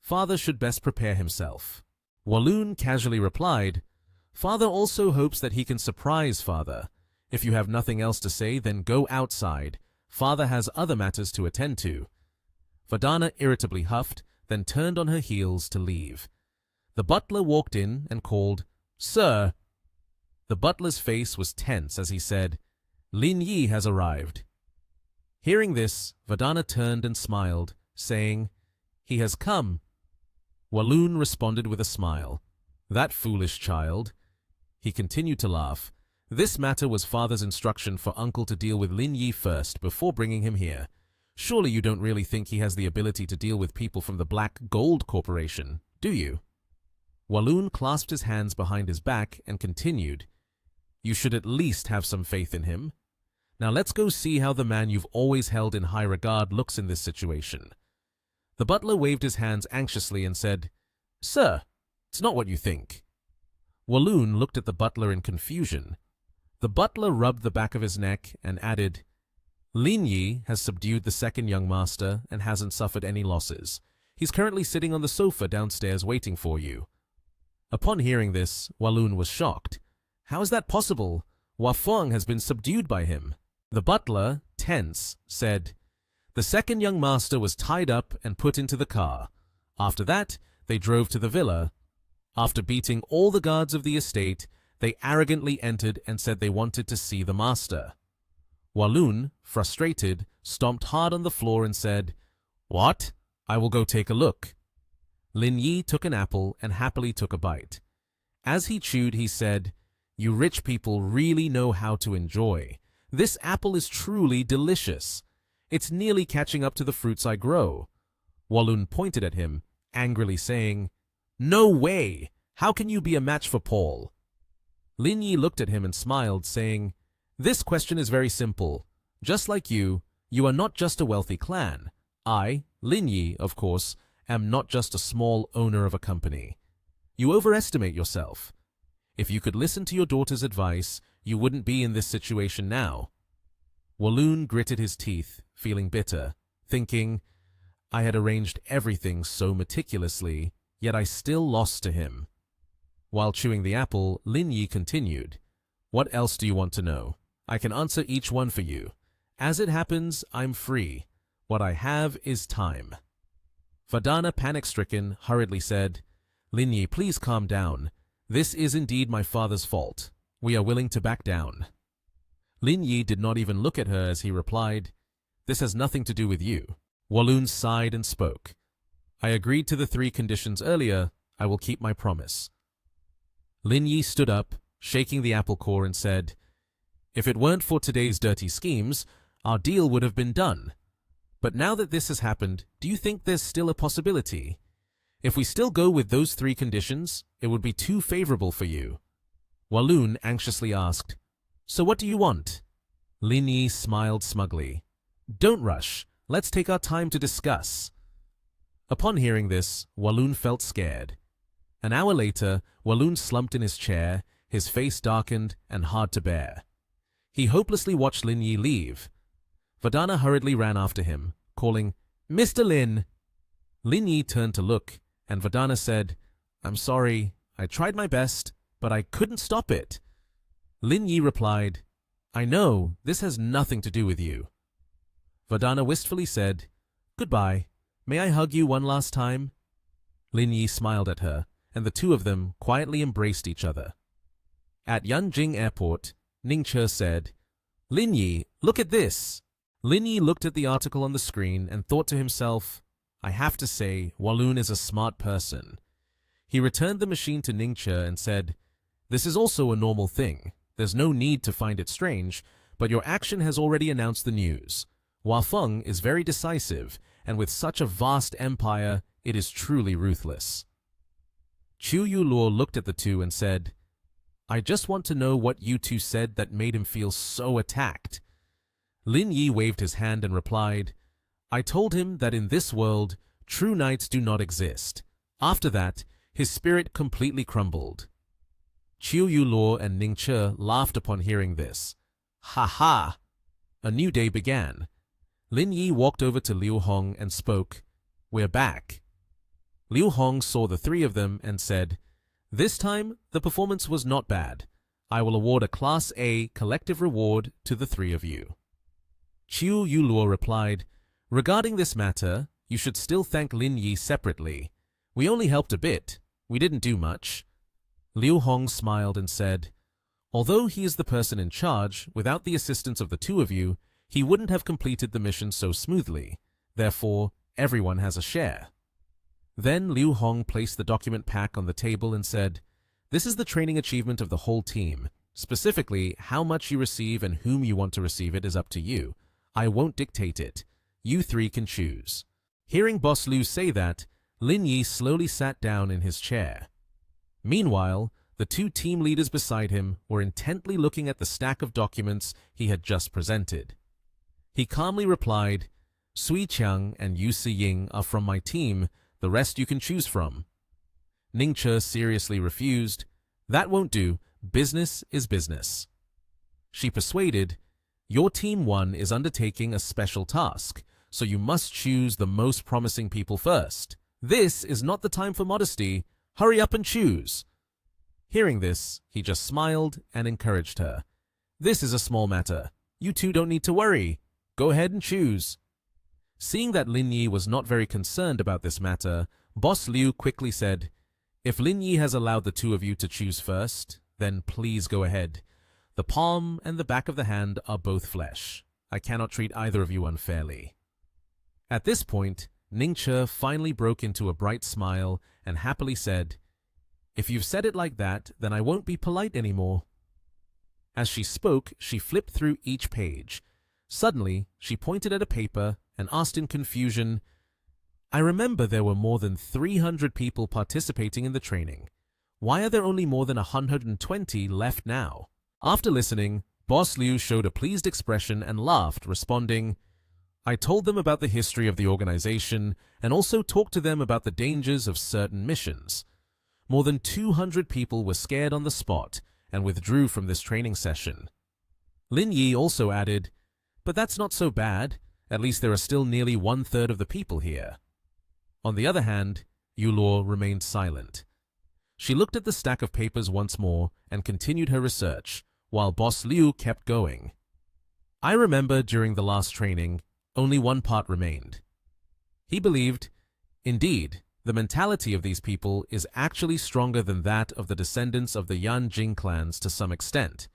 A: Father should best prepare himself." Walloon casually replied, "Father also hopes that he can surprise father. If you have nothing else to say, then go outside. Father has other matters to attend to." Verdana irritably huffed, then turned on her heels to leave. The butler walked in and called, "Sir." The butler's face was tense as he said, "Lin Yi has arrived." Hearing this, Verdana turned and smiled, saying, "He has come." Walloon responded with a smile. "That foolish child." He continued to laugh. "This matter was father's instruction for uncle to deal with Lin Yi first before bringing him here. Surely you don't really think he has the ability to deal with people from the Black Gold Corporation, do you?" Walloon clasped his hands behind his back and continued, "You should at least have some faith in him. Now let's go see how the man you've always held in high regard looks in this situation." The butler waved his hands anxiously and said, "Sir, it's not what you think." Walloon looked at the butler in confusion. The butler rubbed the back of his neck and added, "Lin Yi has subdued the second young master and hasn't suffered any losses. He's currently sitting on the sofa downstairs waiting for you." Upon hearing this, Walloon was shocked. "How is that possible? Hua Feng has been subdued by him." The butler, tense, said, "The second young master was tied up and put into the car. After that, they drove to the villa. After beating all the guards of the estate, they arrogantly entered and said they wanted to see the master." Walloon, frustrated, stomped hard on the floor and said, "What? I will go take a look." Lin Yi took an apple and happily took a bite. As he chewed, he said, "You rich people really know how to enjoy. This apple is truly delicious. It's nearly catching up to the fruits I grow." Walloon pointed at him, angrily saying, "No way! How can you be a match for Paul?" Lin Yi looked at him and smiled, saying, "This question is very simple. Just like you are not just a wealthy clan. I, Lin Yi, of course, am not just a small owner of a company. You overestimate yourself. If you could listen to your daughter's advice, you wouldn't be in this situation now." Walloon gritted his teeth, feeling bitter, thinking, "I had arranged everything so meticulously, yet I still lost to him." While chewing the apple, Lin Yi continued, "What else do you want to know? I can answer each one for you. As it happens, I'm free. What I have is time." Verdana, panic-stricken, hurriedly said, "Lin Yi, please calm down. This is indeed my father's fault. We are willing to back down." Lin Yi did not even look at her as he replied, "This has nothing to do with you." Walloon sighed and spoke. "I agreed to the 3 conditions earlier. I will keep my promise." Lin Yi stood up, shaking the apple core, and said, "If it weren't for today's dirty schemes, our deal would have been done. But now that this has happened, do you think there's still a possibility? If we still go with those 3 conditions, it would be too favorable for you." Walloon anxiously asked, "So what do you want?" Lin Yi smiled smugly. "Don't rush. Let's take our time to discuss." Upon hearing this, Walloon felt scared. An hour later, Walloon slumped in his chair, his face darkened and hard to bear. He hopelessly watched Lin Yi leave. Verdana hurriedly ran after him, calling, "Mr. Lin!" Lin Yi turned to look, and Verdana said, "I'm sorry, I tried my best, but I couldn't stop it." Lin Yi replied, "I know, this has nothing to do with you." Verdana wistfully said, "Goodbye. May I hug you one last time?" Lin Yi smiled at her, and the two of them quietly embraced each other. At Yanjing Airport, Ning Che said, "Lin Yi, look at this." Lin Yi looked at the article on the screen and thought to himself, "I have to say, Walloon is a smart person." He returned the machine to Ning Che and said, "This is also a normal thing. There's no need to find it strange, but your action has already announced the news. Hua Feng is very decisive, and with such a vast empire, it is truly ruthless." Chu Yuluo looked at the two and said, "I just want to know what you two said that made him feel so attacked." Lin Yi waved his hand and replied, "I told him that in this world, true knights do not exist." After that, his spirit completely crumbled. Chiu Yuluo and Ning Che laughed upon hearing this. "Ha ha!" A new day began. Lin Yi walked over to Liu Hong and spoke, "We're back." Liu Hong saw the three of them and said, "This time, the performance was not bad. I will award a Class A collective reward to the three of you." Chiu Yuluo replied, "Regarding this matter, you should still thank Lin Yi separately. We only helped a bit. We didn't do much." Liu Hong smiled and said, "Although he is the person in charge, without the assistance of the two of you, he wouldn't have completed the mission so smoothly. Therefore, everyone has a share." Then Liu Hong placed the document pack on the table and said, "This is the training achievement of the whole team. Specifically, how much you receive and whom you want to receive it is up to you. I won't dictate it. You three can choose." Hearing Boss Liu say that, Lin Yi slowly sat down in his chair. Meanwhile, the two team leaders beside him were intently looking at the stack of documents he had just presented. He calmly replied, "Sui Qiang and Yu Siying are from my team. The rest you can choose from." Ning Che seriously refused. "That won't do. Business is business." She persuaded, "Your Team 1 is undertaking a special task, so you must choose the most promising people first. This is not the time for modesty. Hurry up and choose." Hearing this, he just smiled and encouraged her. "This is a small matter. You two don't need to worry. Go ahead and choose." Seeing that Lin Yi was not very concerned about this matter, Boss Liu quickly said, "If Lin Yi has allowed the two of you to choose first, then please go ahead. The palm and the back of the hand are both flesh. I cannot treat either of you unfairly." At this point, Ning Che finally broke into a bright smile and happily said, "If you've said it like that, then I won't be polite anymore." As she spoke, she flipped through each page. Suddenly, she pointed at a paper and asked in confusion, "I remember there were more than 300 people participating in the training. Why are there only more than 120 left now?" After listening, Boss Liu showed a pleased expression and laughed, responding, "I told them about the history of the organization and also talked to them about the dangers of certain missions. More than 200 people were scared on the spot and withdrew from this training session." Lin Yi also added, "But that's not so bad. At least there are still nearly 1/3 of the people here." On the other hand, Yuluo remained silent. She looked at the stack of papers once more and continued her research, while Boss Liu kept going. "I remember during the last training, only one part remained." He believed, indeed, the mentality of these people is actually stronger than that of the descendants of the Yan Jing clans to some extent.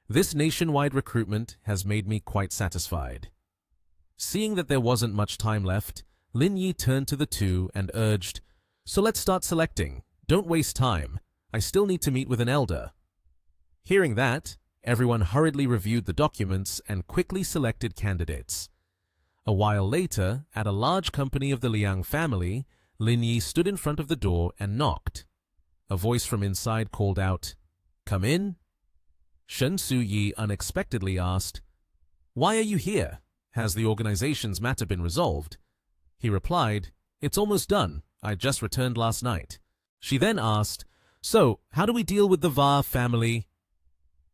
A: This nationwide recruitment has made me quite satisfied. Seeing that there wasn't much time left, Lin Yi turned to the two and urged, "So let's start selecting. Don't waste time. I still need to meet with an elder." Hearing that, everyone hurriedly reviewed the documents and quickly selected candidates. A while later, at a large company of the Liang family, Lin Yi stood in front of the door and knocked. A voice from inside called out, "Come in." Shen Su Yi unexpectedly asked, "Why are you here? Has the organization's matter been resolved?" He replied, "It's almost done. I just returned last night." She then asked, "So, how do we deal with the Va family?"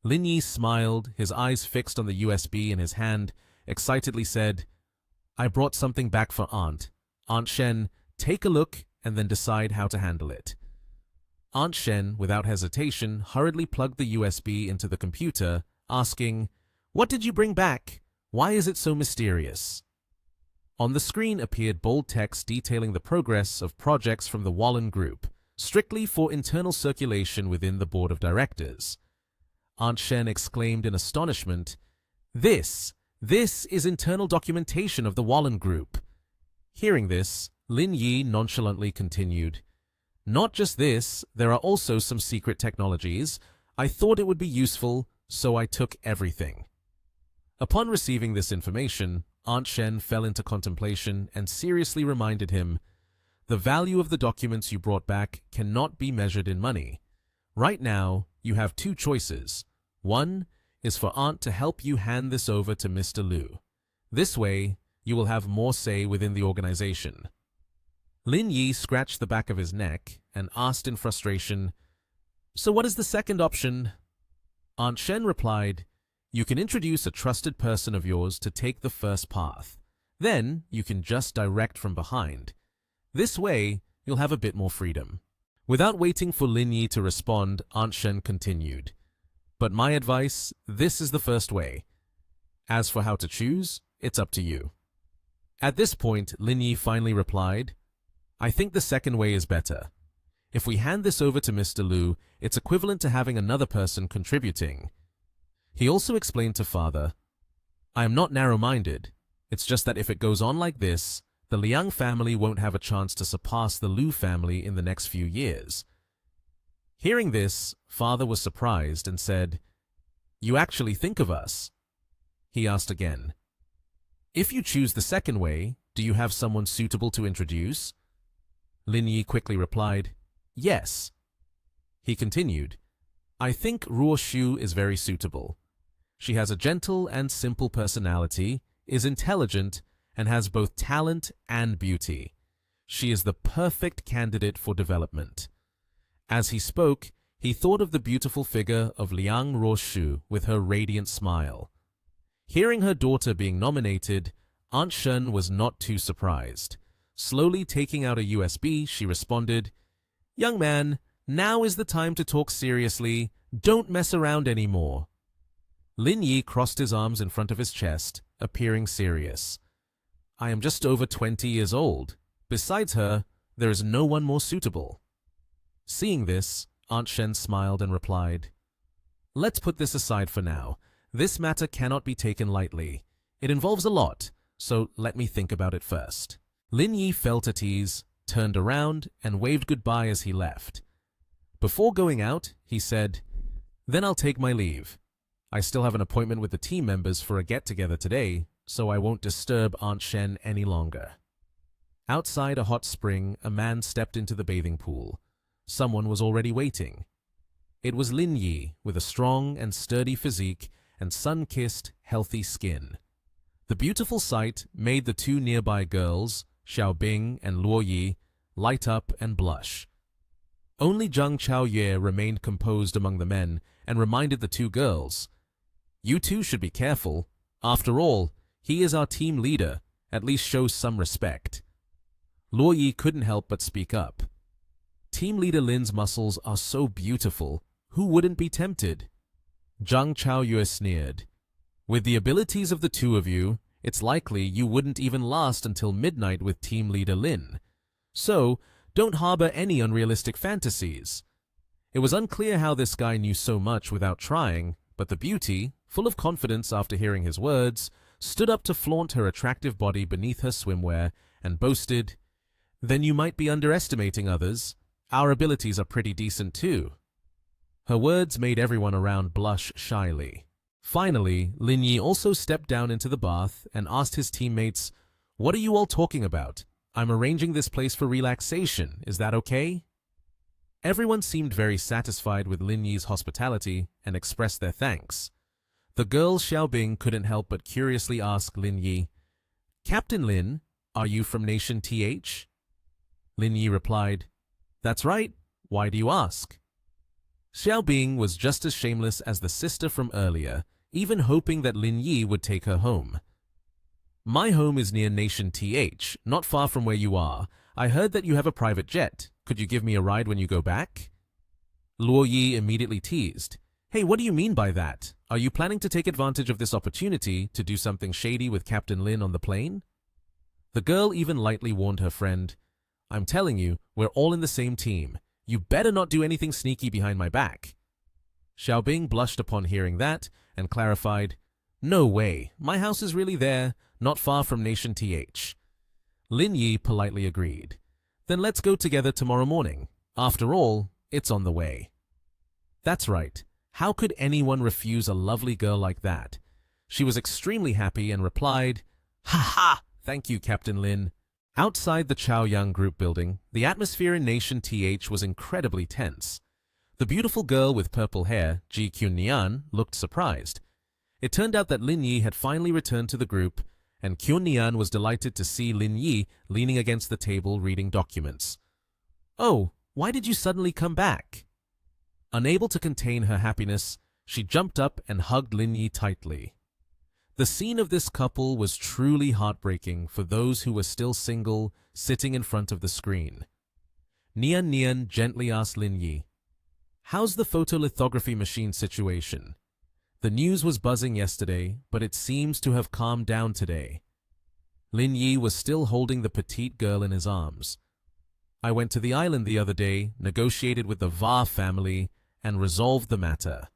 A: Lin Yi smiled, his eyes fixed on the USB in his hand, excitedly said, "I brought something back for Aunt. Aunt Shen, take a look and then decide how to handle it." Aunt Shen, without hesitation, hurriedly plugged the USB into the computer, asking, "What did you bring back? Why is it so mysterious?" On the screen appeared bold text detailing the progress of projects from the Wallen Group, strictly for internal circulation within the board of directors. Aunt Shen exclaimed in astonishment, This is internal documentation of the Wallen Group." Hearing this, Lin Yi nonchalantly continued, "Not just this, there are also some secret technologies. I thought it would be useful, so I took everything." Upon receiving this information, Aunt Shen fell into contemplation and seriously reminded him, "The value of the documents you brought back cannot be measured in money. Right now, you have two choices. One is for Aunt to help you hand this over to Mr. Liu. This way, you will have more say within the organization." Lin Yi scratched the back of his neck and asked in frustration, "So what is the second option?" Aunt Shen replied, "You can introduce a trusted person of yours to take the first path. Then you can just direct from behind. This way, you'll have a bit more freedom." Without waiting for Lin Yi to respond, Aunt Shen continued, "But my advice, this is the first way. As for how to choose, it's up to you." At this point, Lin Yi finally replied, "I think the second way is better. If we hand this over to Mr. Liu, it's equivalent to having another person contributing." He also explained to father, "I am not narrow-minded. It's just that if it goes on like this, the Liang family won't have a chance to surpass the Liu family in the next few years." Hearing this, father was surprised and said, "You actually think of us?" He asked again, "If you choose the second way, do you have someone suitable to introduce?" Lin Yi quickly replied, "Yes." He continued, "I think Ruo Shu is very suitable. She has a gentle and simple personality, is intelligent, and has both talent and beauty. She is the perfect candidate for development." As he spoke, he thought of the beautiful figure of Liang Ruoshu with her radiant smile. Hearing her daughter being nominated, Aunt Shen was not too surprised. Slowly taking out a USB, she responded, "Young man, now is the time to talk seriously. Don't mess around anymore." Lin Yi crossed his arms in front of his chest, appearing serious. "I am just over 20 years old. Besides her, there is no one more suitable." Seeing this, Aunt Shen smiled and replied, "Let's put this aside for now. This matter cannot be taken lightly. It involves a lot, so let me think about it first." Lin Yi felt at ease, turned around, and waved goodbye as he left. Before going out, he said, "Then I'll take my leave. I still have an appointment with the team members for a get-together today, so I won't disturb Aunt Shen any longer." Outside a hot spring, a man stepped into the bathing pool. Someone was already waiting. It was Lin Yi, with a strong and sturdy physique and sun-kissed, healthy skin. The beautiful sight made the two nearby girls, Xiaobing and Luo Yi, light up and blush. Only Zhang Chaoyue remained composed among the men and reminded the two girls, "You two should be careful. After all, he is our team leader. At least show some respect." Luo Yi couldn't help but speak up. "Team leader Lin's muscles are so beautiful. Who wouldn't be tempted?" Zhang Chaoyue sneered. "With the abilities of the two of you, it's likely you wouldn't even last until midnight with team leader Lin. So, don't harbor any unrealistic fantasies." It was unclear how this guy knew so much without trying, but the beauty, full of confidence after hearing his words, stood up to flaunt her attractive body beneath her swimwear and boasted, "Then you might be underestimating others. Our abilities are pretty decent too." Her words made everyone around blush shyly. Finally, Lin Yi also stepped down into the bath and asked his teammates, "What are you all talking about? I'm arranging this place for relaxation. Is that okay?" Everyone seemed very satisfied with Lin Yi's hospitality and expressed their thanks. The girl Xiaobing couldn't help but curiously ask Lin Yi, "Captain Lin, are you from Nation TH?" Lin Yi replied, "That's right. Why do you ask?" Xiaobing was just as shameless as the sister from earlier, even hoping that Lin Yi would take her home. "My home is near Nation TH, not far from where you are. I heard that you have a private jet. Could you give me a ride when you go back?" Luo Yi immediately teased, "Hey, what do you mean by that? Are you planning to take advantage of this opportunity to do something shady with Captain Lin on the plane?" The girl even lightly warned her friend, "I'm telling you, we're all in the same team. You better not do anything sneaky behind my back." Xiaobing blushed upon hearing that and clarified, "No way, my house is really there, not far from Nation TH. Lin Yi politely agreed. "Then let's go together tomorrow morning. After all, it's on the way." That's right. How could anyone refuse a lovely girl like that? She was extremely happy and replied, "Ha ha! Thank you, Captain Lin." Outside the Chaoyang Group building, the atmosphere in Nation TH was incredibly tense. The beautiful girl with purple hair, Ji Qunnian, looked surprised. It turned out that Lin Yi had finally returned to the group, and Qunnian was delighted to see Lin Yi leaning against the table reading documents. "Oh, why did you suddenly come back?" Unable to contain her happiness, she jumped up and hugged Lin Yi tightly. The scene of this couple was truly heartbreaking for those who were still single, sitting in front of the screen. Nian Nian gently asked Lin Yi, "How's the photolithography machine situation? The news was buzzing yesterday, but it seems to have calmed down today." Lin Yi was still holding the petite girl in his arms. "I went to the island the other day, negotiated with the Va family, and resolved the matter."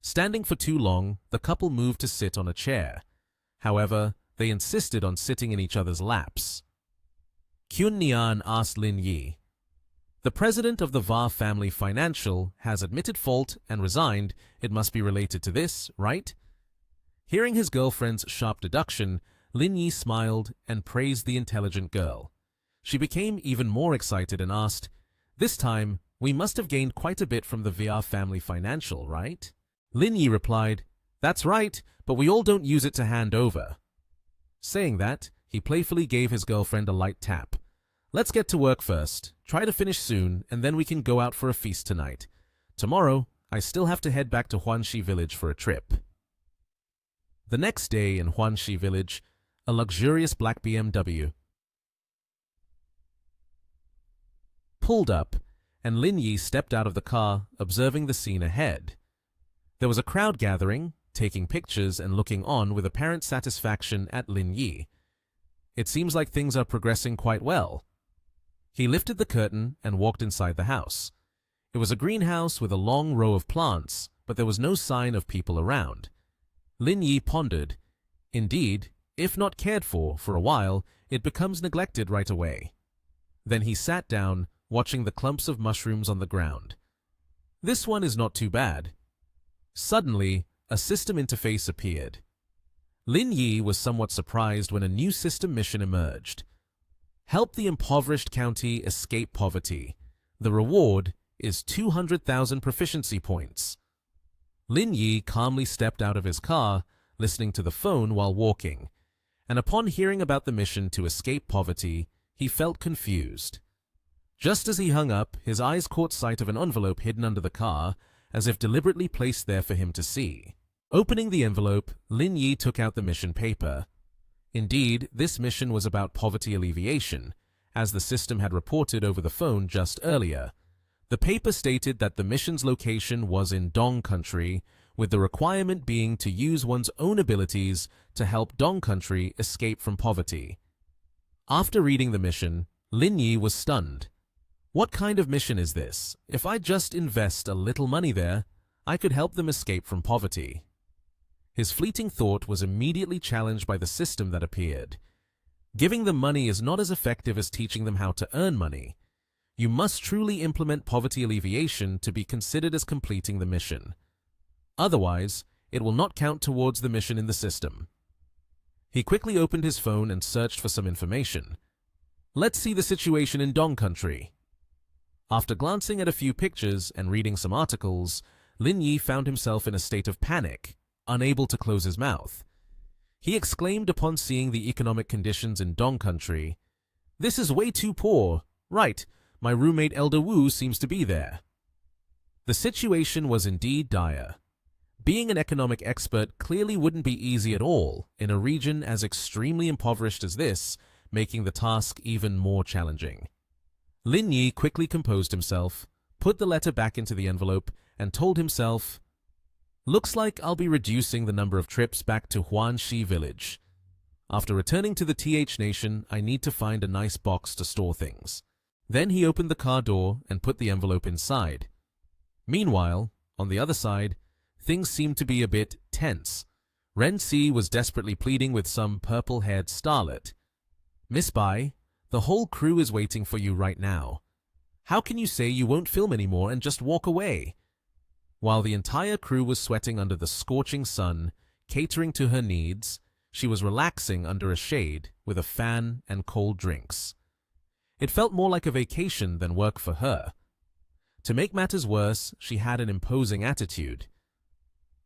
A: Standing for too long, the couple moved to sit on a chair. However, they insisted on sitting in each other's laps. Qunnian asked Lin Yi, "The president of the Va family financial has admitted fault and resigned. It must be related to this, right?" Hearing his girlfriend's sharp deduction, Lin Yi smiled and praised the intelligent girl. She became even more excited and asked, "This time, we must have gained quite a bit from the VR family financial, right?" Lin Yi replied, "That's right, but we all don't use it to hand over." Saying that, he playfully gave his girlfriend a light tap. "Let's get to work first. Try to finish soon, and then we can go out for a feast tonight. Tomorrow, I still have to head back to Huanxi village for a trip." The next day in Huanxi village, a luxurious black BMW pulled up, and Lin Yi stepped out of the car, observing the scene ahead. There was a crowd gathering, taking pictures and looking on with apparent satisfaction at Lin Yi. It seems like things are progressing quite well. He lifted the curtain and walked inside the house. It was a greenhouse with a long row of plants, but there was no sign of people around. Lin Yi pondered, "Indeed, if not cared for a while, it becomes neglected right away." Then he sat down, watching the clumps of mushrooms on the ground. This one is not too bad. Suddenly, a system interface appeared. Lin Yi was somewhat surprised when a new system mission emerged. Help the impoverished county escape poverty. The reward is 200,000 proficiency points. Lin Yi calmly stepped out of his car, listening to the phone while walking, and upon hearing about the mission to escape poverty, he felt confused. Just as he hung up, his eyes caught sight of an envelope hidden under the car, as if deliberately placed there for him to see. Opening the envelope, Lin Yi took out the mission paper. Indeed, this mission was about poverty alleviation, as the system had reported over the phone just earlier. The paper stated that the mission's location was in Dong country, with the requirement being to use one's own abilities to help Dong country escape from poverty. After reading the mission, Lin Yi was stunned. What kind of mission is this? If I just invest a little money there, I could help them escape from poverty. His fleeting thought was immediately challenged by the system that appeared. Giving them money is not as effective as teaching them how to earn money. You must truly implement poverty alleviation to be considered as completing the mission. Otherwise, it will not count towards the mission in the system. He quickly opened his phone and searched for some information. Let's see the situation in Dong country. After glancing at a few pictures and reading some articles, Lin Yi found himself in a state of panic, unable to close his mouth. He exclaimed upon seeing the economic conditions in Dong country, "This is way too poor. Right, my roommate Elder Wu seems to be there." The situation was indeed dire. Being an economic expert clearly wouldn't be easy at all in a region as extremely impoverished as this, making the task even more challenging. Lin Yi quickly composed himself, put the letter back into the envelope, and told himself, "Looks like I'll be reducing the number of trips back to Huanxi village." After returning to the TH Nation, I need to find a nice box to store things. Then he opened the car door and put the envelope inside. Meanwhile, on the other side, things seemed to be a bit tense. Ren-si was desperately pleading with some purple-haired starlet. "Miss Bai, the whole crew is waiting for you right now. How can you say you won't film anymore and just walk away?" While the entire crew was sweating under the scorching sun, catering to her needs, she was relaxing under a shade with a fan and cold drinks. It felt more like a vacation than work for her. To make matters worse, she had an imposing attitude.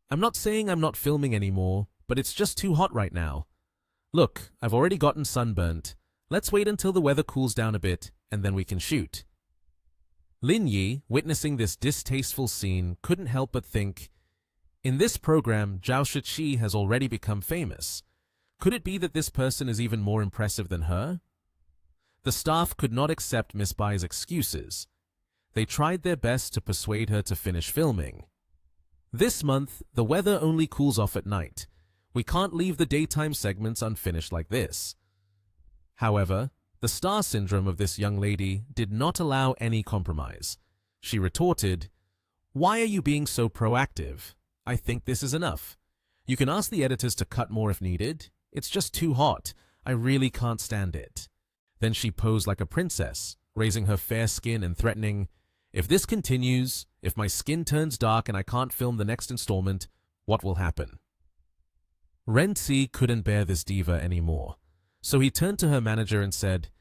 A: "I'm not saying I'm not filming anymore, but it's just too hot right now. Look, I've already gotten sunburnt. Let's wait until the weather cools down a bit, and then we can shoot." Lin Yi, witnessing this distasteful scene, couldn't help but think, in this program, Zhao Shiqi has already become famous. Could it be that this person is even more impressive than her? The staff could not accept Miss Bai's excuses. They tried their best to persuade her to finish filming. "This month, the weather only cools off at night. We can't leave the daytime segments unfinished like this." However, the star syndrome of this young lady did not allow any compromise. She retorted, "Why are you being so proactive? I think this is enough. You can ask the editors to cut more if needed. It's just too hot. I really can't stand it." Then she posed like a princess, raising her fair skin and threatening, "If this continues, if my skin turns dark and I can't film the next installment, what will happen?" Ren-si couldn't bear this diva anymore. So he turned to her manager and said,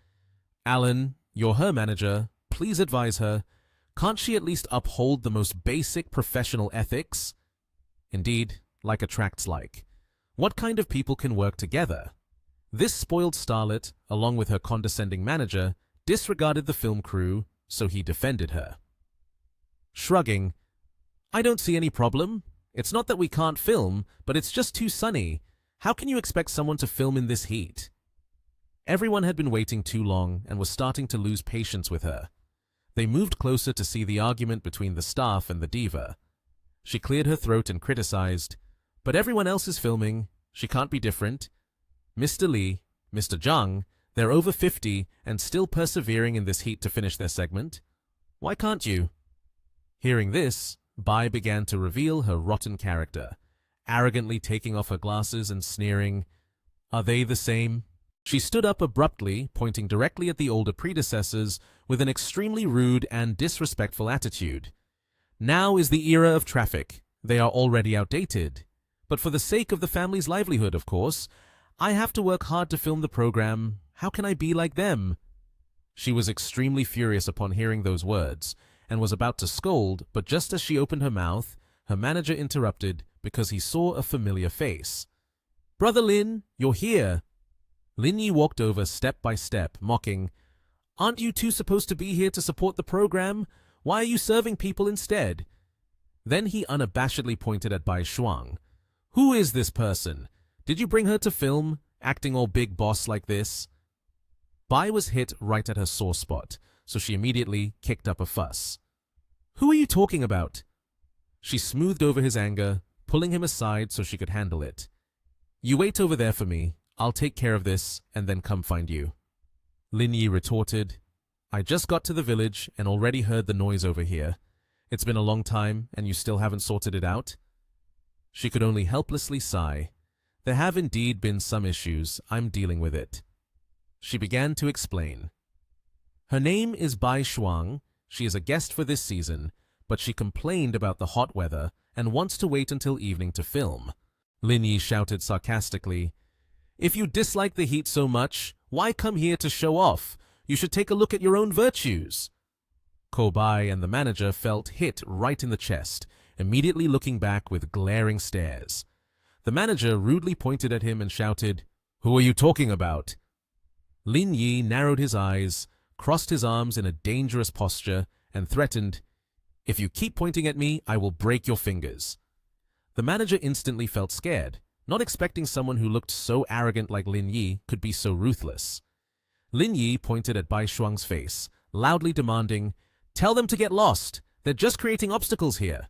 A: "Alan, you're her manager. Please advise her. Can't she at least uphold the most basic professional ethics?" Indeed, like attracts like. What kind of people can work together? This spoiled starlet, along with her condescending manager, disregarded the film crew, so he defended her. Shrugging, "I don't see any problem. It's not that we can't film, but it's just too sunny. How can you expect someone to film in this heat?" Everyone had been waiting too long and was starting to lose patience with her. They moved closer to see the argument between the staff and the diva. She cleared her throat and criticized, "But everyone else is filming. She can't be different. Mr. Li, Mr. Zhang, they're over 50 and still persevering in this heat to finish their segment. Why can't you?" Hearing this, Bai began to reveal her rotten character, arrogantly taking off her glasses and sneering, "Are they the same?" She stood up abruptly, pointing directly at the older predecessors with an extremely rude and disrespectful attitude. "Now is the era of traffic. They are already outdated. But for the sake of the family's livelihood, of course, I have to work hard to film the program. How can I be like them?" She was extremely furious upon hearing those words, and was about to scold, but just as she opened her mouth, her manager interrupted because he saw a familiar face. "Brother Lin, you're here." Lin Yi walked over step by step, mocking, "Aren't you two supposed to be here to support the program? Why are you serving people instead?" Then he unabashedly pointed at Bai Shuang. "Who is this person? Did you bring her to film, acting all big boss like this?" Bai was hit right at her sore spot, so she immediately kicked up a fuss. "Who are you talking about?" She smoothed over his anger, pulling him aside so she could handle it. "You wait over there for me. I'll take care of this and then come find you." Lin Yi retorted, "I just got to the village and already heard the noise over here. It's been a long time and you still haven't sorted it out?" She could only helplessly sigh. "There have indeed been some issues. I'm dealing with it." She began to explain. Her name is Bai Shuang. She is a guest for this season, but she complained about the hot weather and wants to wait until evening to film. Lin Yi shouted sarcastically, "If you dislike the heat so much, why come here to show off? You should take a look at your own virtues." Bai and the manager felt hit right in the chest, immediately looking back with glaring stares. The manager rudely pointed at him and shouted, "Who are you talking about?" Lin Yi narrowed his eyes, crossed his arms in a dangerous posture, and threatened, "If you keep pointing at me, I will break your fingers." The manager instantly felt scared, not expecting someone who looked so arrogant like Lin Yi could be so ruthless. Lin Yi pointed at Bai Shuang's face, loudly demanding, "Tell them to get lost. They're just creating obstacles here."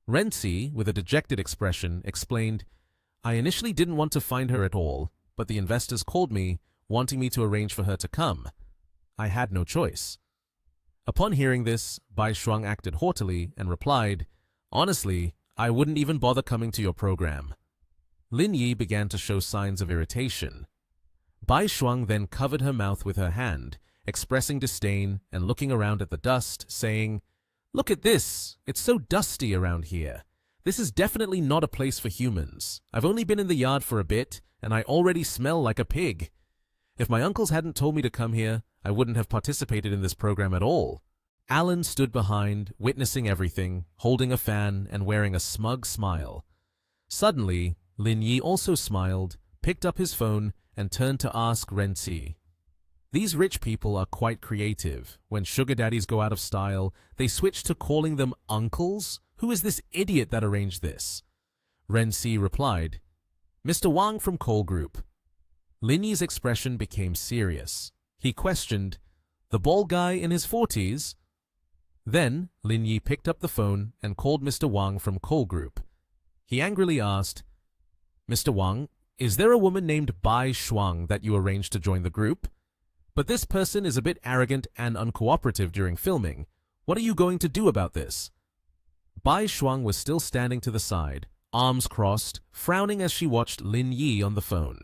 A: Ren-si, with a dejected expression, explained, "I initially didn't want to find her at all, but the investors called me, wanting me to arrange for her to come. I had no choice. Upon hearing this, Bai Shuang acted haughtily and replied, "Honestly, I wouldn't even bother coming to your program." Lin Yi began to show signs of irritation. Bai Shuang then covered her mouth with her hand, expressing disdain and looking around at the dust, saying, "Look at this! It's so dusty around here. This is definitely not a place for humans. I've only been in the yard for a bit, and I already smell like a pig. If my uncles hadn't told me to come here, I wouldn't have participated in this program at all." Alan stood behind, witnessing everything, holding a fan and wearing a smug smile. Suddenly, Lin Yi also smiled, picked up his phone, and turned to ask Ren Si. These rich people are quite creative. When sugar daddies go out of style, they switch to calling them uncles? Who is this idiot that arranged this? Ren Si replied, "Mr. Wang from Coal Group." Lin Yi's expression became serious. He questioned, "The bald guy in his 40s? Then Lin Yi picked up the phone and called Mr. Wang from Coal Group. He angrily asked, "Mr. Wang, is there a woman named Bai Shuang that you arranged to join the group? But this person is a bit arrogant and uncooperative during filming. What are you going to do about this?" Bai Shuang was still standing to the side, arms crossed, frowning as she watched Lin Yi on the phone.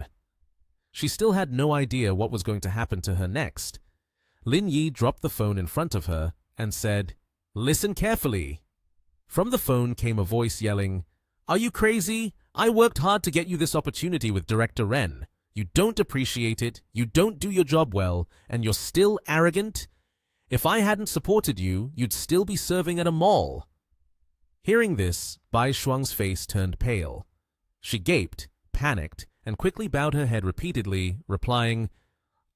A: She still had no idea what was going to happen to her next. Lin Yi dropped the phone in front of her and said, "Listen carefully." From the phone came a voice yelling, "Are you crazy? I worked hard to get you this opportunity with Director Ren. You don't appreciate it, you don't do your job well, and you're still arrogant? If I hadn't supported you, you'd still be serving at a mall." Hearing this, Bai Shuang's face turned pale. She gaped, panicked, and quickly bowed her head repeatedly, replying,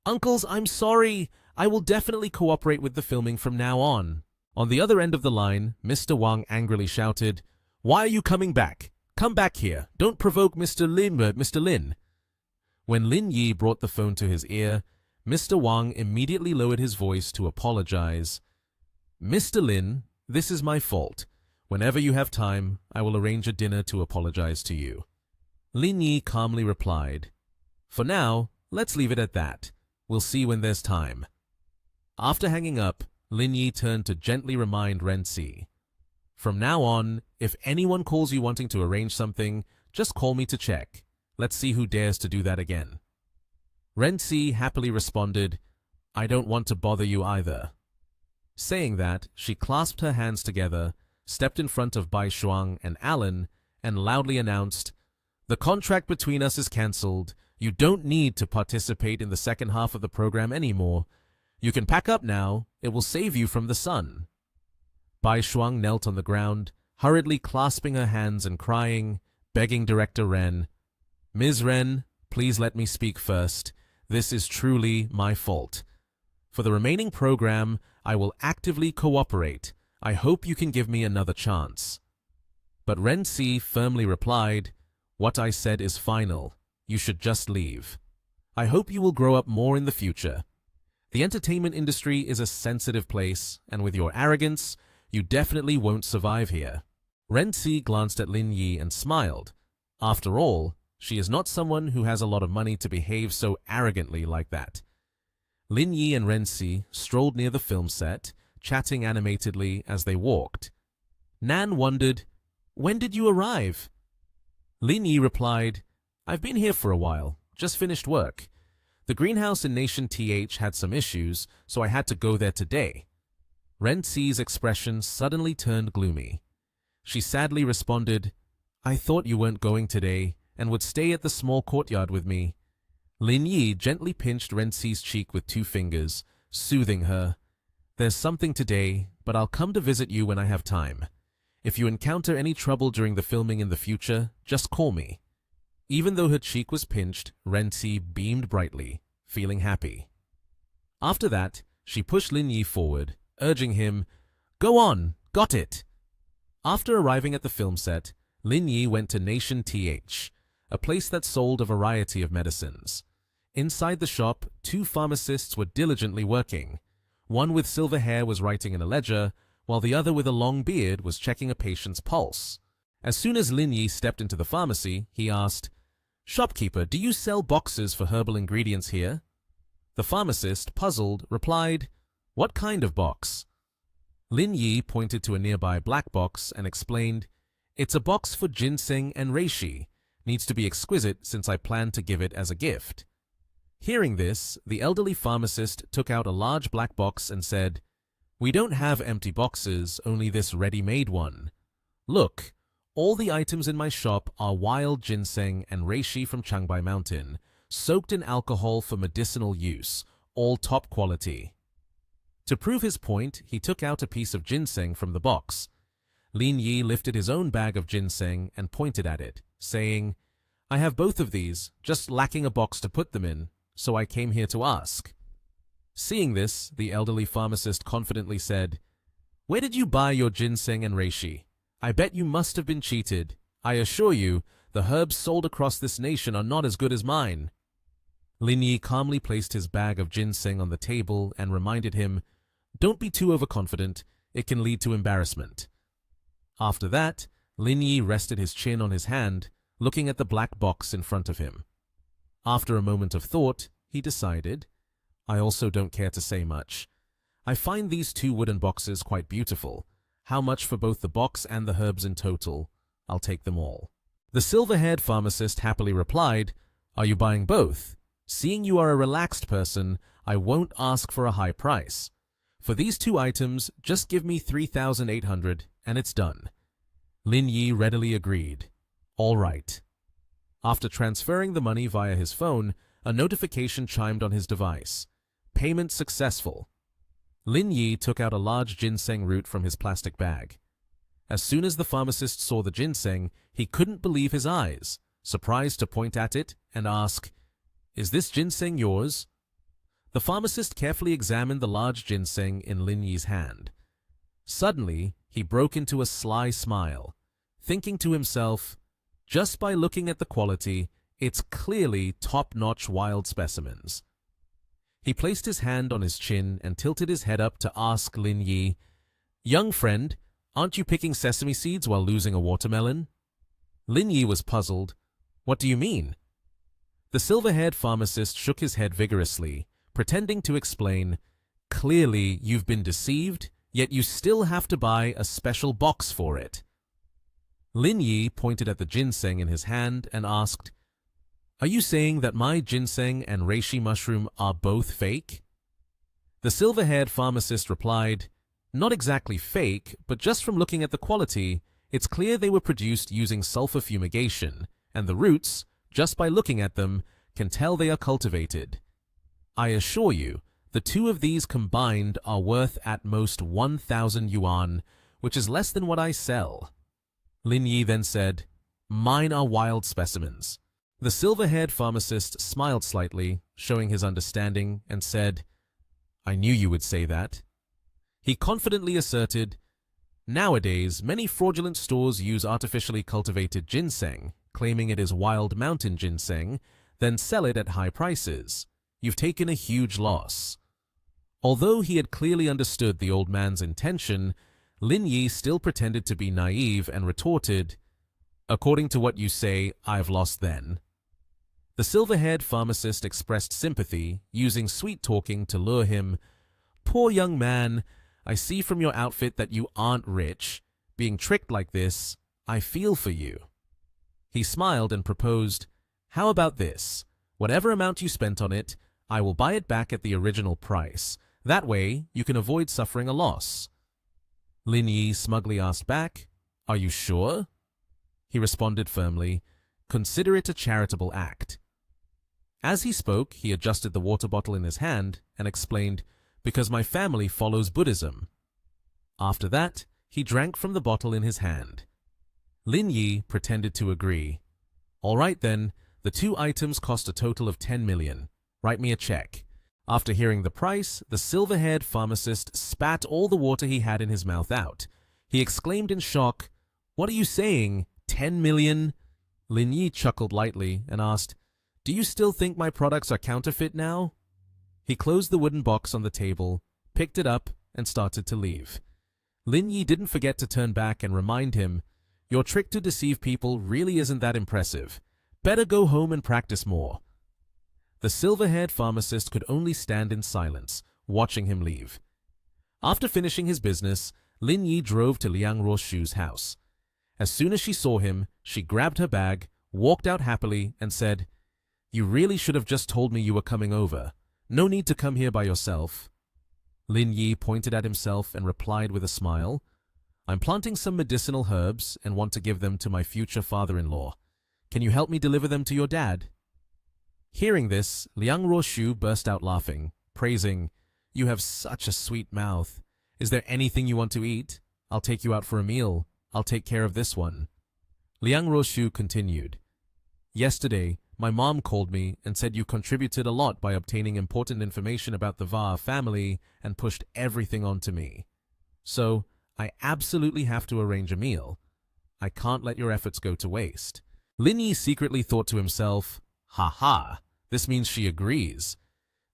A: "Uncles, I'm sorry. I will definitely cooperate with the filming from now on." On the other end of the line, Mr. Wang angrily shouted, "Why are you coming back? Come back here. Don't provoke Mr. Lin. When Lin Yi brought the phone to his ear, Mr. Wang immediately lowered his voice to apologize. "Mr. Lin, this is my fault. Whenever you have time, I will arrange a dinner to apologize to you." Lin Yi calmly replied, "For now, let's leave it at that. We'll see when there's time." After hanging up, Lin Yi turned to gently remind Ren Si, "From now on, if anyone calls you wanting to arrange something, just call me to check. Let's see who dares to do that again." Ren Si happily responded, "I don't want to bother you either." Saying that, she clasped her hands together, stepped in front of Bai Shuang and Alan, and loudly announced, "The contract between us is cancelled. You don't need to participate in the second half of the program anymore. You can pack up now. It will save you from the sun." Bai Shuang knelt on the ground, hurriedly clasping her hands and crying, begging Director Ren, "Ms. Ren, please let me speak first. This is truly my fault. For the remaining program, I will actively cooperate. I hope you can give me another chance." But Ren Si firmly replied, "What I said is final. You should just leave. I hope you will grow up more in the future. The entertainment industry is a sensitive place, and with your arrogance, you definitely won't survive here." Ren Si glanced at Lin Yi and smiled. After all, she is not someone who has a lot of money to behave so arrogantly like that. Lin Yi and Ren Si strolled near the film set, chatting animatedly as they walked. Nan wondered, "When did you arrive?" Lin Yi replied, "I've been here for a while, just finished work. The greenhouse in Nation TH had some issues, so I had to go there today." Ren Si's expression suddenly turned gloomy. She sadly responded, "I thought you weren't going today and would stay at the small courtyard with me." Lin Yi gently pinched Ren Si's cheek with 2 fingers, soothing her. "There's something today, but I'll come to visit you when I have time. If you encounter any trouble during the filming in the future, just call me." Even though her cheek was pinched, Ren Si beamed brightly, feeling happy. After that, she pushed Lin Yi forward, urging him, "Go on, got it." After arriving at the film set, Lin Yi went to Nation TH, a place that sold a variety of medicines. Inside the shop, 2 pharmacists were diligently working. One with silver hair was writing in a ledger, while the other with a long beard was checking a patient's pulse. As soon as Lin Yi stepped into the pharmacy, he asked, "Shopkeeper, do you sell boxes for herbal ingredients here?" The pharmacist, puzzled, replied, "What kind of box?" Lin Yi pointed to a nearby black box and explained, "It's a box for ginseng and reishi. Needs to be exquisite since I plan to give it as a gift." Hearing this, the elderly pharmacist took out a large black box and said, "We don't have empty boxes, only this ready-made one. Look, all the items in my shop are wild ginseng and reishi from Changbai Mountain, soaked in alcohol for medicinal use, all top quality." To prove his point, he took out a piece of ginseng from the box. Lin Yi lifted his own bag of ginseng and pointed at it, saying, "I have both of these, just lacking a box to put them in, so I came here to ask." Seeing this, the elderly pharmacist confidently said, "Where did you buy your ginseng and reishi? I bet you must have been cheated. I assure you, the herbs sold across this nation are not as good as mine." Lin Yi calmly placed his bag of ginseng on the table and reminded him, "Don't be too overconfident, it can lead to embarrassment." After that, Lin Yi rested his chin on his hand, looking at the black box in front of him. After a moment of thought, he decided, "I also don't care to say much. I find these two wooden boxes quite beautiful. How much for both the box and the herbs in total? I'll take them all." The silver-haired pharmacist happily replied, "Are you buying both? Seeing you are a relaxed person, I won't ask for a high price. For these two items, just give me 3,800 and it's done." Lin Yi readily agreed. "All right." After transferring the money via his phone, a notification chimed on his device. "Payment successful." Lin Yi took out a large ginseng root from his plastic bag. As soon as the pharmacist saw the ginseng, he couldn't believe his eyes, surprised to point at it and ask, "Is this ginseng yours?" The pharmacist carefully examined the large ginseng in Lin Yi's hand. Suddenly, he broke into a sly smile, thinking to himself, "Just by looking at the quality, it's clearly top-notch wild specimens." He placed his hand on his chin and tilted his head up to ask Lin Yi, "Young friend, aren't you picking sesame seeds while losing a watermelon?" Lin Yi was puzzled. "What do you mean?" The silver-haired pharmacist shook his head vigorously, pretending to explain, "Clearly, you've been deceived, yet you still have to buy a special box for it." Lin Yi pointed at the ginseng in his hand and asked, "Are you saying that my ginseng and reishi mushroom are both fake?" The silver-haired pharmacist replied, "Not exactly fake, but just from looking at the quality, it's clear they were produced using sulfur fumigation, and the roots, just by looking at them, can tell they are cultivated. I assure you, the two of these combined are worth at most 1,000 yuan, which is less than what I sell." Lin Yi then said, "Mine are wild specimens." The silver-haired pharmacist smiled slightly, showing his understanding, and said, "I knew you would say that." He confidently asserted, "Nowadays, many fraudulent stores use artificially cultivated ginseng, claiming it is wild mountain ginseng, then sell it at high prices. You've taken a huge loss." Although he had clearly understood the old man's intention, Lin Yi still pretended to be naive and retorted, "According to what you say, I've lost then." The silver-haired pharmacist expressed sympathy, using sweet-talking to lure him. "Poor young man, I see from your outfit that you aren't rich. Being tricked like this, I feel for you." He smiled and proposed, "How about this? Whatever amount you spent on it, I will buy it back at the original price. That way, you can avoid suffering a loss." Lin Yi smugly asked back, "Are you sure?" He responded firmly, "Consider it a charitable act." As he spoke, he adjusted the water bottle in his hand and explained, "Because my family follows Buddhism." After that, he drank from the bottle in his hand. Lin Yi pretended to agree. "All right then, the two items cost a total of 10 million. Write me a check." After hearing the price, the silver-haired pharmacist spat all the water he had in his mouth out. He exclaimed in shock, "What are you saying? 10 million?" Lin Yi chuckled lightly and asked, "Do you still think my products are counterfeit now?" He closed the wooden box on the table, picked it up, and started to leave. Lin Yi didn't forget to turn back and remind him, "Your trick to deceive people really isn't that impressive. Better go home and practice more. The silver-haired pharmacist could only stand in silence, watching him leave. After finishing his business, Lin Yi drove to Liang Ruoshu's house. As soon as she saw him, she grabbed her bag, walked out happily, and said, "You really should have just told me you were coming over. No need to come here by yourself." Lin Yi pointed at himself and replied with a smile, "I'm planting some medicinal herbs and want to give them to my future father-in-law. Can you help me deliver them to your dad?" Hearing this, Liang Ruoshu burst out laughing, praising, "You have such a sweet mouth. Is there anything you want to eat? I'll take you out for a meal. I'll take care of this one." Liang Ruoshu continued, "Yesterday, my mom called me and said you contributed a lot by obtaining important information about the Va family and pushed everything onto me. So, I absolutely have to arrange a meal. I can't let your efforts go to waste." Lin Yi secretly thought to himself, "Ha ha, this means she agrees."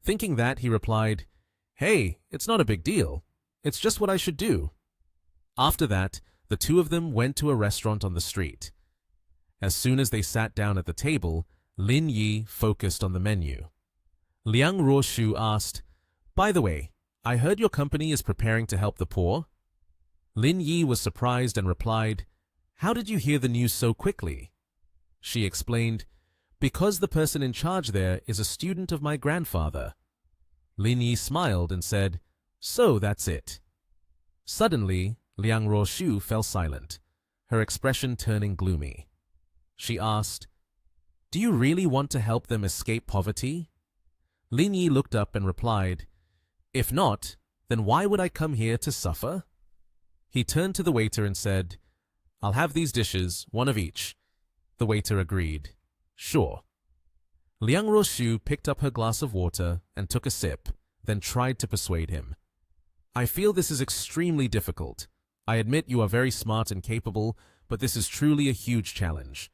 A: Thinking that, he replied, "Hey, it's not a big deal. It's just what I should do." After that, the two of them went to a restaurant on the street. As soon as they sat down at the table, Lin Yi focused on the menu. Liang Ruoshu asked, "By the way, I heard your company is preparing to help the poor?" Lin Yi was surprised and replied, "How did you hear the news so quickly?" She explained, "Because the person in charge there is a student of my grandfather." Lin Yi smiled and said, "So that's it." Suddenly, Liang Ruoshu fell silent, her expression turning gloomy. She asked, "Do you really want to help them escape poverty?" Lin Yi looked up and replied, "If not, then why would I come here to suffer?" He turned to the waiter and said, "I'll have these dishes, one of each." The waiter agreed. "Sure." Liang Ruoshu picked up her glass of water and took a sip, then tried to persuade him. "I feel this is extremely difficult. I admit you are very smart and capable, but this is truly a huge challenge."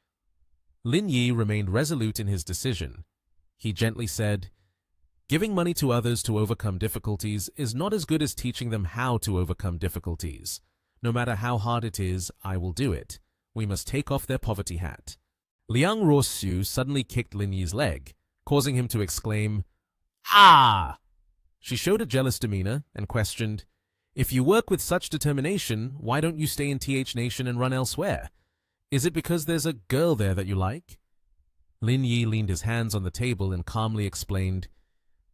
A: Lin Yi remained resolute in his decision. He gently said, "Giving money to others to overcome difficulties is not as good as teaching them how to overcome difficulties. No matter how hard it is, I will do it. We must take off their poverty hat." Liang Ruoshu suddenly kicked Lin Yi's leg, causing him to exclaim, "Ah!" She showed a jealous demeanor and questioned, "If you work with such determination, why don't you stay in TH Nation and run elsewhere? Is it because there's a girl there that you like?" Lin Yi leaned his hands on the table and calmly explained,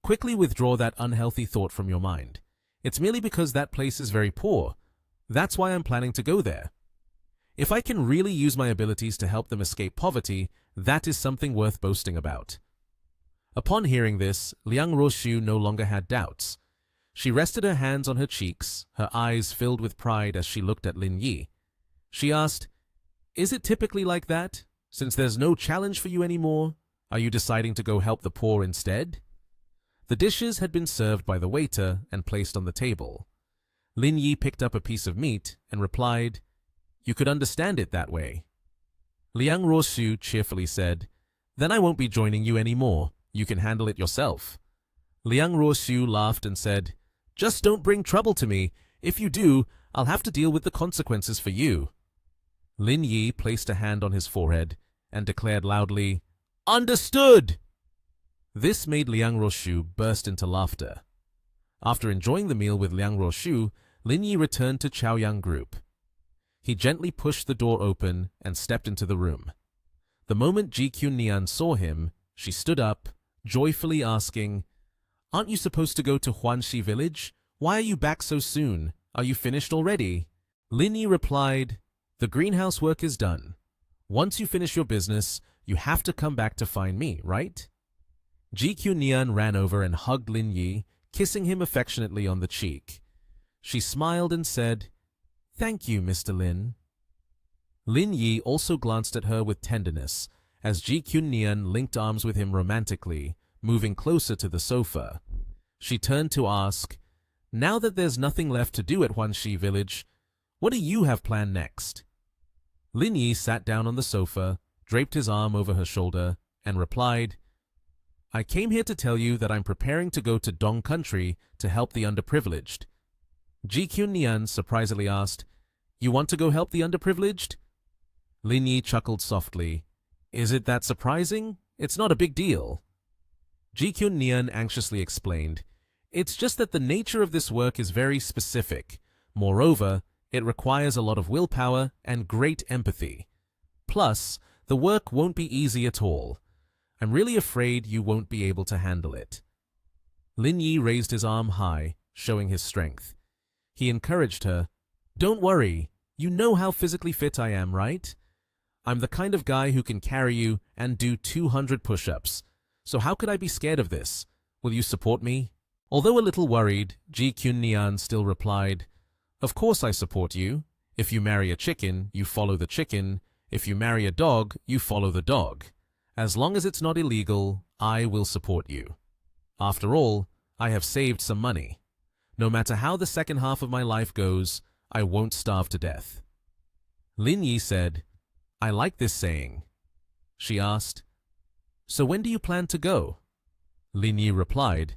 A: "Quickly withdraw that unhealthy thought from your mind. It's merely because that place is very poor. That's why I'm planning to go there. If I can really use my abilities to help them escape poverty, that is something worth boasting about." Upon hearing this, Liang Ruoshu no longer had doubts. She rested her hands on her cheeks, her eyes filled with pride as she looked at Lin Yi. She asked, "Is it typically like that? Since there's no challenge for you anymore, are you deciding to go help the poor instead?" The dishes had been served by the waiter and placed on the table. Lin Yi picked up a piece of meat and replied, "You could understand it that way." Liang Ruoshu cheerfully said, "Then I won't be joining you anymore. You can handle it yourself." Liang Ruoshu laughed and said, "Just don't bring trouble to me. If you do, I'll have to deal with the consequences for you." Lin Yi placed a hand on his forehead and declared loudly, "Understood!" This made Liang Ruoshu burst into laughter. After enjoying the meal with Liang Ruoshu, Lin Yi returned to Chaoyang Group. He gently pushed the door open and stepped into the room. The moment Ji Nian saw him, she stood up, joyfully asking, "Aren't you supposed to go to Huanxi village? Why are you back so soon? Are you finished already?" Lin Yi replied, "The greenhouse work is done. Once you finish your business, you have to come back to find me, right?" Ji Nian ran over and hugged Lin Yi, kissing him affectionately on the cheek. She smiled and said, "Thank you, Mr. Lin." Lin Yi also glanced at her with tenderness, as Ji Nian linked arms with him romantically, moving closer to the sofa. She turned to ask, "Now that there's nothing left to do at Huanxi village, what do you have planned next?" Lin Yi sat down on the sofa, draped his arm over her shoulder, and replied, "I came here to tell you that I'm preparing to go to Dong country to help the underprivileged." Ji Nian surprisingly asked, "You want to go help the underprivileged?" Lin Yi chuckled softly. Is it that surprising? It's not a big deal. Ji Kyun-nian anxiously explained, It's just that the nature of this work is very specific. Moreover, it requires a lot of willpower and great empathy. Plus, the work won't be easy at all. I'm really afraid you won't be able to handle it. Lin Yi raised his arm high, showing his strength. He encouraged her, Don't worry, you know how physically fit I am, right? I'm the kind of guy who can carry you and do 200 push-ups. So how could I be scared of this? Will you support me? Although a little worried, Ji Kyun-nian still replied, Of course I support you. If you marry a chicken, you follow the chicken. If you marry a dog, you follow the dog. As long as it's not illegal, I will support you. After all, I have saved some money. No matter how the second half of my life goes, I won't starve to death. Lin Yi said, I like this saying. She asked, So when do you plan to go? Lin Yi replied,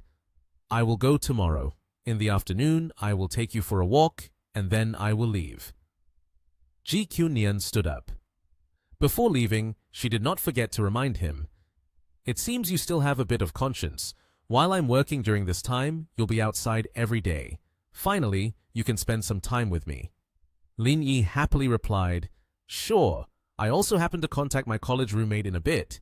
A: I will go tomorrow. In the afternoon, I will take you for a walk, and then I will leave. Ji Kyun-nian stood up. Before leaving, she did not forget to remind him, It seems you still have a bit of conscience. While I'm working during this time, you'll be outside every day. Finally, you can spend some time with me. Lin Yi happily replied, Sure, I also happen to contact my college roommate in a bit.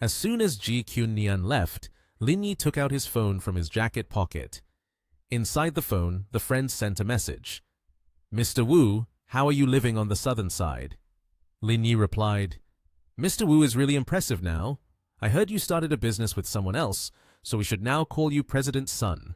A: As soon as Ji Kyun-nian left, Lin Yi took out his phone from his jacket pocket. Inside the phone, the friend sent a message. Mr. Wu, how are you living on the southern side? Lin Yi replied, Mr. Wu is really impressive now. I heard you started a business with someone else, so we should now call you President's son.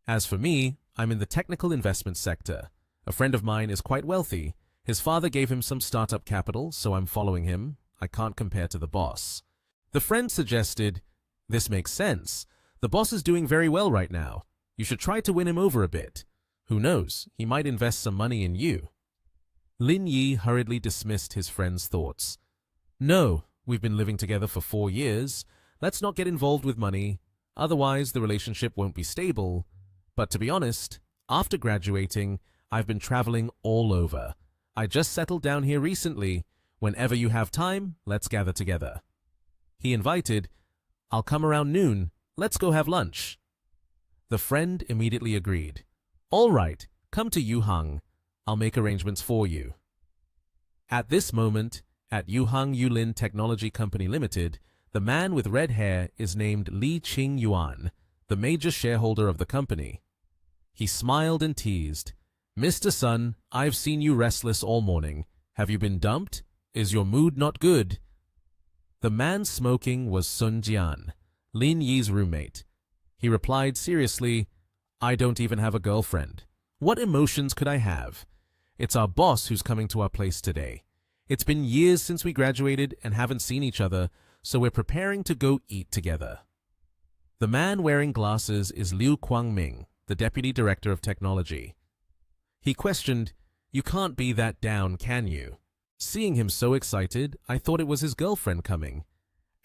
A: As for me, I'm in the technical investment sector. A friend of mine is quite wealthy. His father gave him some startup capital, so I'm following him. I can't compare to the boss. The friend suggested, This makes sense. The boss is doing very well right now. You should try to win him over a bit. Who knows, he might invest some money in you. Lin Yi hurriedly dismissed his friend's thoughts. No, we've been living together for 4 years. Let's not get involved with money. Otherwise, the relationship won't be stable. But to be honest, after graduating, I've been traveling all over. I just settled down here recently. Whenever you have time, let's gather together. He invited, I'll come around noon. Let's go have lunch. The friend immediately agreed. All right, come to Yuhang. I'll make arrangements for you. At this moment, at Yuhang Yulin Technology Company Limited, the man with red hair is named Li Qingyuan, the major shareholder of the company. He smiled and teased. Mr. Sun, I've seen you restless all morning. Have you been dumped? Is your mood not good? The man smoking was Sun Jian, Lin Yi's roommate. He replied seriously, I don't even have a girlfriend. What emotions could I have? It's our boss who's coming to our place today. It's been years since we graduated and haven't seen each other, so we're preparing to go eat together. The man wearing glasses is Liu Kwangming, the Deputy Director of Technology. He questioned, You can't be that down, can you? Seeing him so excited, I thought it was his girlfriend coming.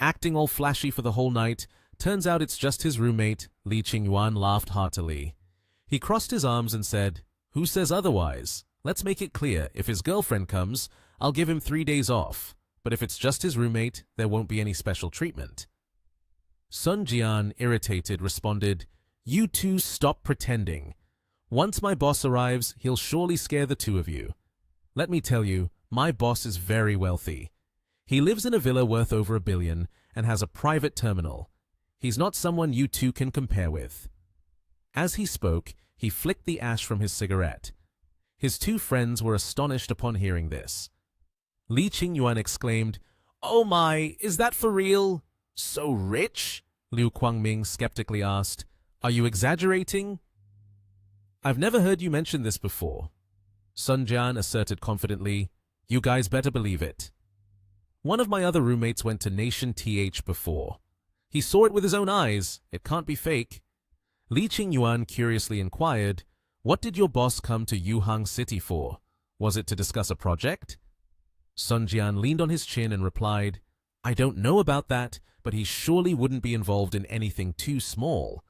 A: Acting all flashy for the whole night, turns out it's just his roommate. Li Qingyuan laughed heartily. He crossed his arms and said, Who says otherwise? Let's make it clear, if his girlfriend comes, I'll give him 3 days off. But if it's just his roommate, there won't be any special treatment. Sun Jian, irritated, responded, You two stop pretending. Once my boss arrives, he'll surely scare the two of you. Let me tell you, my boss is very wealthy. He lives in a villa worth over $1 billion and has a private terminal. He's not someone you two can compare with. As he spoke, he flicked the ash from his cigarette. His two friends were astonished upon hearing this. Li Qingyuan exclaimed, Oh my, is that for real? So rich? Liu Kwangming skeptically asked, Are you exaggerating? I've never heard you mention this before. Sun Jian asserted confidently, You guys better believe it. One of my other roommates went to Nation TH before. He saw it with his own eyes. It can't be fake. Li Qingyuan curiously inquired, What did your boss come to Yuhang City for? Was it to discuss a project? Sun Jian leaned on his chin and replied, I don't know about that, but he surely wouldn't be involved in anything too small.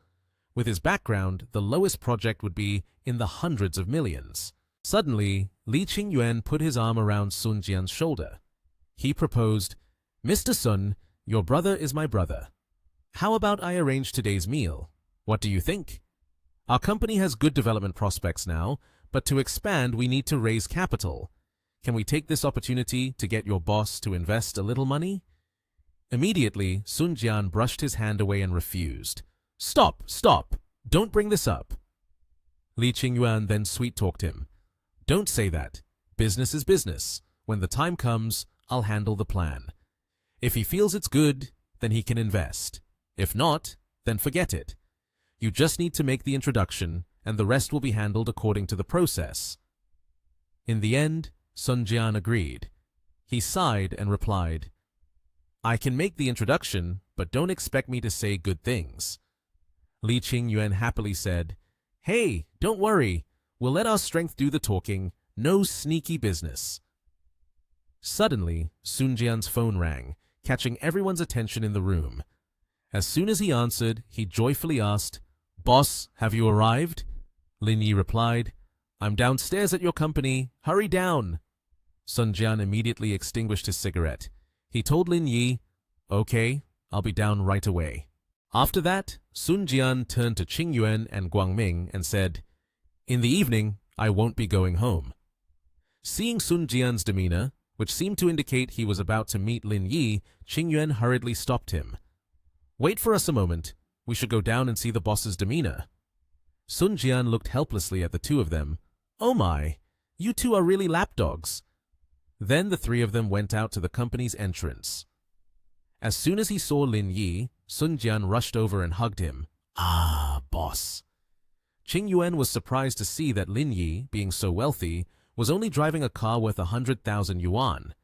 A: With his background, the lowest project would be in the hundreds of millions. Suddenly, Li Qingyuan put his arm around Sun Jian's shoulder. He proposed, Mr. Sun, your brother is my brother. How about I arrange today's meal? What do you think? Our company has good development prospects now, but to expand we need to raise capital. Can we take this opportunity to get your boss to invest a little money? Immediately, Sun Jian brushed his hand away and refused. Stop! Stop! Don't bring this up. Li Qingyuan then sweet-talked him. Don't say that. Business is business. When the time comes, I'll handle the plan. If he feels it's good, then he can invest. If not, then forget it. You just need to make the introduction, and the rest will be handled according to the process. In the end, Sun Jian agreed. He sighed and replied, I can make the introduction, but don't expect me to say good things. Li Qingyuan happily said, Hey, don't worry. We'll let our strength do the talking. No sneaky business. Suddenly, Sun Jian's phone rang, catching everyone's attention in the room. As soon as he answered, he joyfully asked, Boss, have you arrived? Lin Yi replied, I'm downstairs at your company. Hurry down. Sun Jian immediately extinguished his cigarette. He told Lin Yi, Okay, I'll be down right away. After that, Sun Jian turned to Qingyuan and Guangming and said, In the evening, I won't be going home. Seeing Sun Jian's demeanor, which seemed to indicate he was about to meet Lin Yi, Qingyuan hurriedly stopped him. Wait for us a moment. We should go down and see the boss's demeanor. Sun Jian looked helplessly at the two of them. Oh my, you two are really lapdogs. Then the three of them went out to the company's entrance. As soon as he saw Lin Yi, Sun Jian rushed over and hugged him. Ah, boss. Qingyuan was surprised to see that Lin Yi, being so wealthy, was only driving a car worth 100,000 yuan.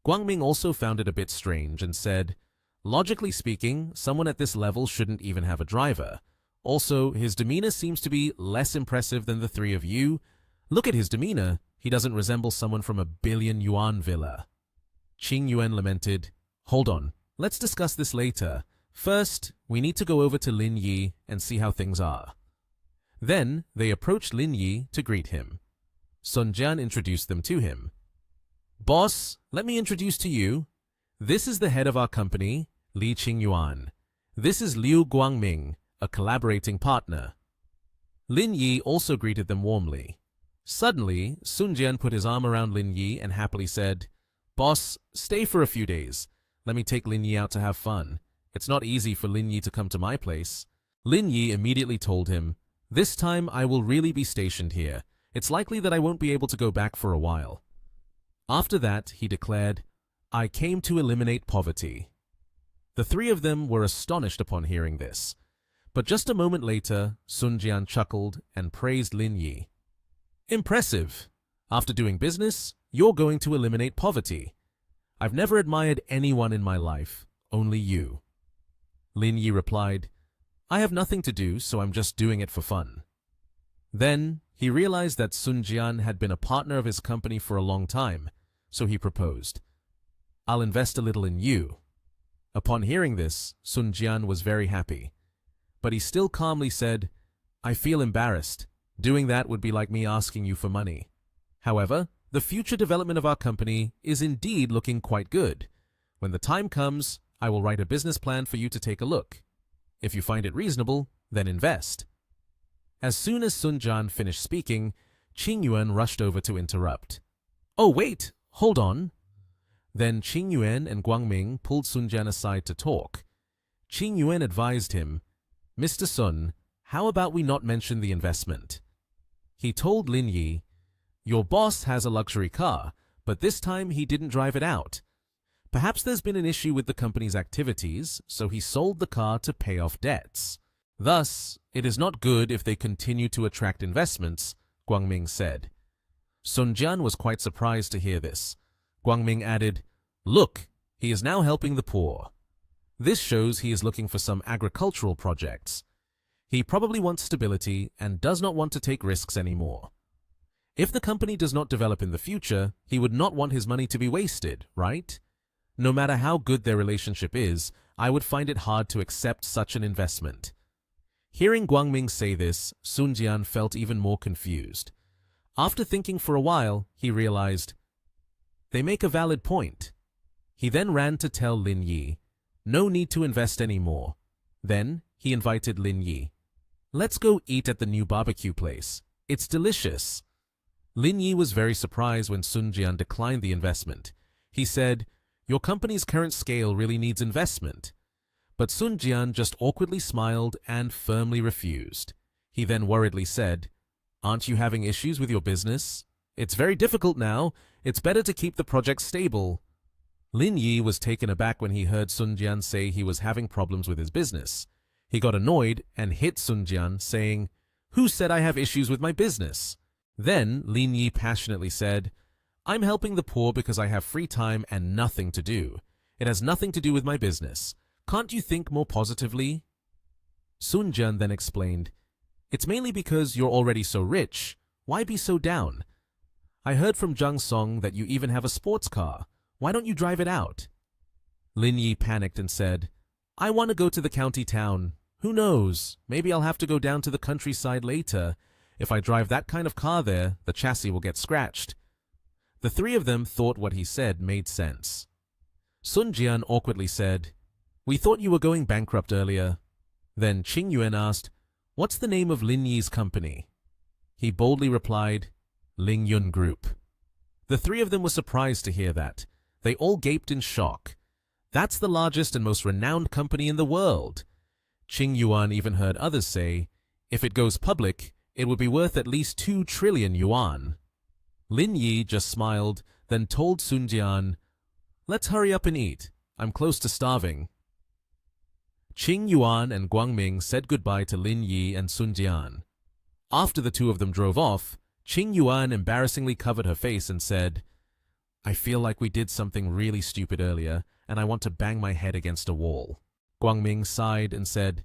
A: Guangming also found it a bit strange and said, Logically speaking, someone at this level shouldn't even have a driver. Also, his demeanor seems to be less impressive than the three of you. Look at his demeanor. He doesn't resemble someone from a billion-yuan villa. Qingyuan lamented, Hold on, let's discuss this later. First, we need to go over to Lin Yi and see how things are. Then, they approached Lin Yi to greet him. Sun Jian introduced them to him. Boss, let me introduce to you. This is the head of our company, Li Qingyuan. This is Liu Guangming, a collaborating partner. Lin Yi also greeted them warmly. Suddenly, Sun Jian put his arm around Lin Yi and happily said, Boss, stay for a few days. Let me take Lin Yi out to have fun. It's not easy for Lin Yi to come to my place. Lin Yi immediately told him, This time I will really be stationed here. It's likely that I won't be able to go back for a while. After that, he declared, I came to eliminate poverty. The three of them were astonished upon hearing this. But just a moment later, Sun Jian chuckled and praised Lin Yi. Impressive. After doing business, you're going to eliminate poverty. I've never admired anyone in my life, only you. Lin Yi replied, I have nothing to do, so I'm just doing it for fun. Then, he realized that Sun Jian had been a partner of his company for a long time, so he proposed, I'll invest a little in you. Upon hearing this, Sun Jian was very happy. But he still calmly said, I feel embarrassed. Doing that would be like me asking you for money. However, the future development of our company is indeed looking quite good. When the time comes, I will write a business plan for you to take a look. If you find it reasonable, then invest. As soon as Sun Jian finished speaking, Qingyuan rushed over to interrupt. Oh wait, hold on. Then Qingyuan and Guangming pulled Sun Jian aside to talk. Qingyuan advised him, Mr. Sun, how about we not mention the investment? He told Lin Yi, Your boss has a luxury car, but this time he didn't drive it out. Perhaps there's been an issue with the company's activities, so he sold the car to pay off debts. Thus, it is not good if they continue to attract investments, Guangming said. Sun Jian was quite surprised to hear this. Guangming added, Look, he is now helping the poor. This shows he is looking for some agricultural projects. He probably wants stability and does not want to take risks anymore. If the company does not develop in the future, he would not want his money to be wasted, right? No matter how good their relationship is, I would find it hard to accept such an investment. Hearing Guangming say this, Sun Jian felt even more confused. After thinking for a while, he realized, They make a valid point. He then ran to tell Lin Yi, no need to invest anymore. Then he invited Lin Yi. Let's go eat at the new barbecue place. It's delicious. Lin Yi was very surprised when Sun Jian declined the investment. He said, your company's current scale really needs investment. But Sun Jian just awkwardly smiled and firmly refused. He then worriedly said, aren't you having issues with your business? It's very difficult now. It's better to keep the project stable. Lin Yi was taken aback when he heard Sun Jian say he was having problems with his business. He got annoyed and hit Sun Jian, saying, who said I have issues with my business? Then Lin Yi passionately said, I'm helping the poor because I have free time and nothing to do. It has nothing to do with my business. Can't you think more positively? Sun Jian then explained, it's mainly because you're already so rich. Why be so down? I heard from Zhang Song that you even have a sports car. Why don't you drive it out? Lin Yi panicked and said, I want to go to the county town. Who knows? Maybe I'll have to go down to the countryside later. If I drive that kind of car there, the chassis will get scratched. The three of them thought what he said made sense. Sun Jian awkwardly said, we thought you were going bankrupt earlier. Then Qing Yuan asked, what's the name of Lin Yi's company? He boldly replied, Ling Yun Group. The three of them were surprised to hear that. They all gaped in shock. That's the largest and most renowned company in the world. Qing Yuan even heard others say, if it goes public, it would be worth at least 2 trillion yuan. Lin Yi just smiled, then told Sun Jian, let's hurry up and eat. I'm close to starving. Qing Yuan and Guangming said goodbye to Lin Yi and Sun Jian. After the two of them drove off, Qing Yuan embarrassingly covered her face and said, I feel like we did something really stupid earlier, and I want to bang my head against a wall. Guangming sighed and said,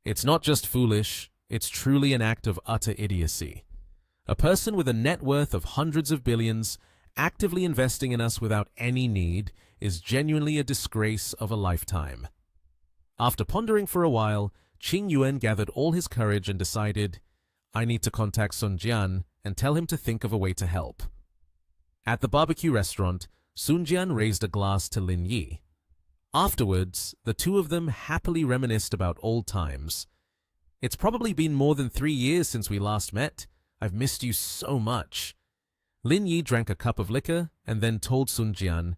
A: it's not just foolish, it's truly an act of utter idiocy. A person with a net worth of hundreds of billions, actively investing in us without any need, is genuinely a disgrace of a lifetime. After pondering for a while, Qing Yuan gathered all his courage and decided, I need to contact Sun Jian and tell him to think of a way to help. At the barbecue restaurant, Sun Jian raised a glass to Lin Yi. Afterwards, the two of them happily reminisced about old times. It's probably been more than 3 years since we last met. I've missed you so much. Lin Yi drank a cup of liquor and then told Sun Jian,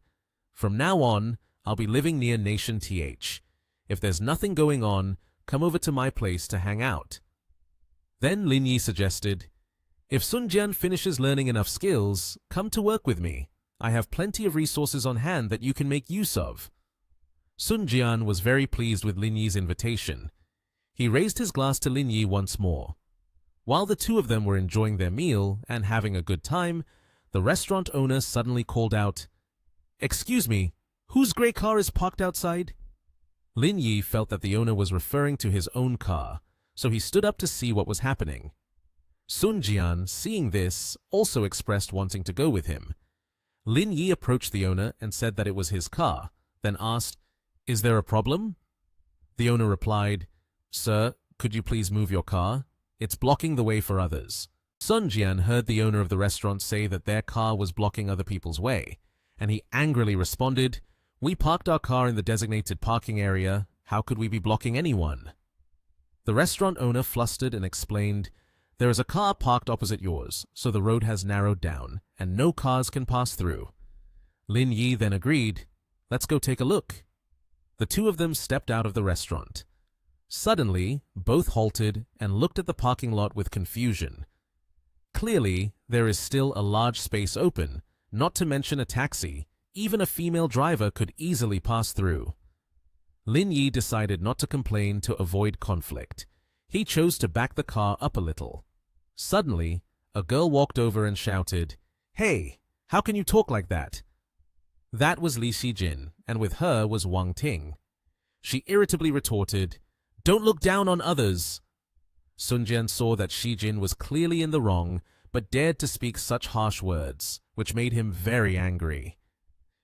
A: from now on, I'll be living near Nation TH. If there's nothing going on, come over to my place to hang out. Then Lin Yi suggested, if Sun Jian finishes learning enough skills, come to work with me. I have plenty of resources on hand that you can make use of. Sun Jian was very pleased with Lin Yi's invitation. He raised his glass to Lin Yi once more. While the two of them were enjoying their meal and having a good time, the restaurant owner suddenly called out, excuse me, whose gray car is parked outside? Lin Yi felt that the owner was referring to his own car, so he stood up to see what was happening. Sun Jian, seeing this, also expressed wanting to go with him. Lin Yi approached the owner and said that it was his car, then asked, is there a problem? The owner replied, sir, could you please move your car? It's blocking the way for others. Sun Jian heard the owner of the restaurant say that their car was blocking other people's way, and he angrily responded, we parked our car in the designated parking area. How could we be blocking anyone? The restaurant owner flustered and explained, there is a car parked opposite yours, so the road has narrowed down, and no cars can pass through. Lin Yi then agreed, let's go take a look. The two of them stepped out of the restaurant. Suddenly, both halted and looked at the parking lot with confusion. Clearly, there is still a large space open, not to mention a taxi. Even a female driver could easily pass through. Lin Yi decided not to complain to avoid conflict. He chose to back the car up a little. Suddenly, a girl walked over and shouted, hey, how can you talk like that? That was Li Xijin, and with her was Wang Ting. She irritably retorted, don't look down on others. Sun Jian saw that Xijin was clearly in the wrong, but dared to speak such harsh words, which made him very angry.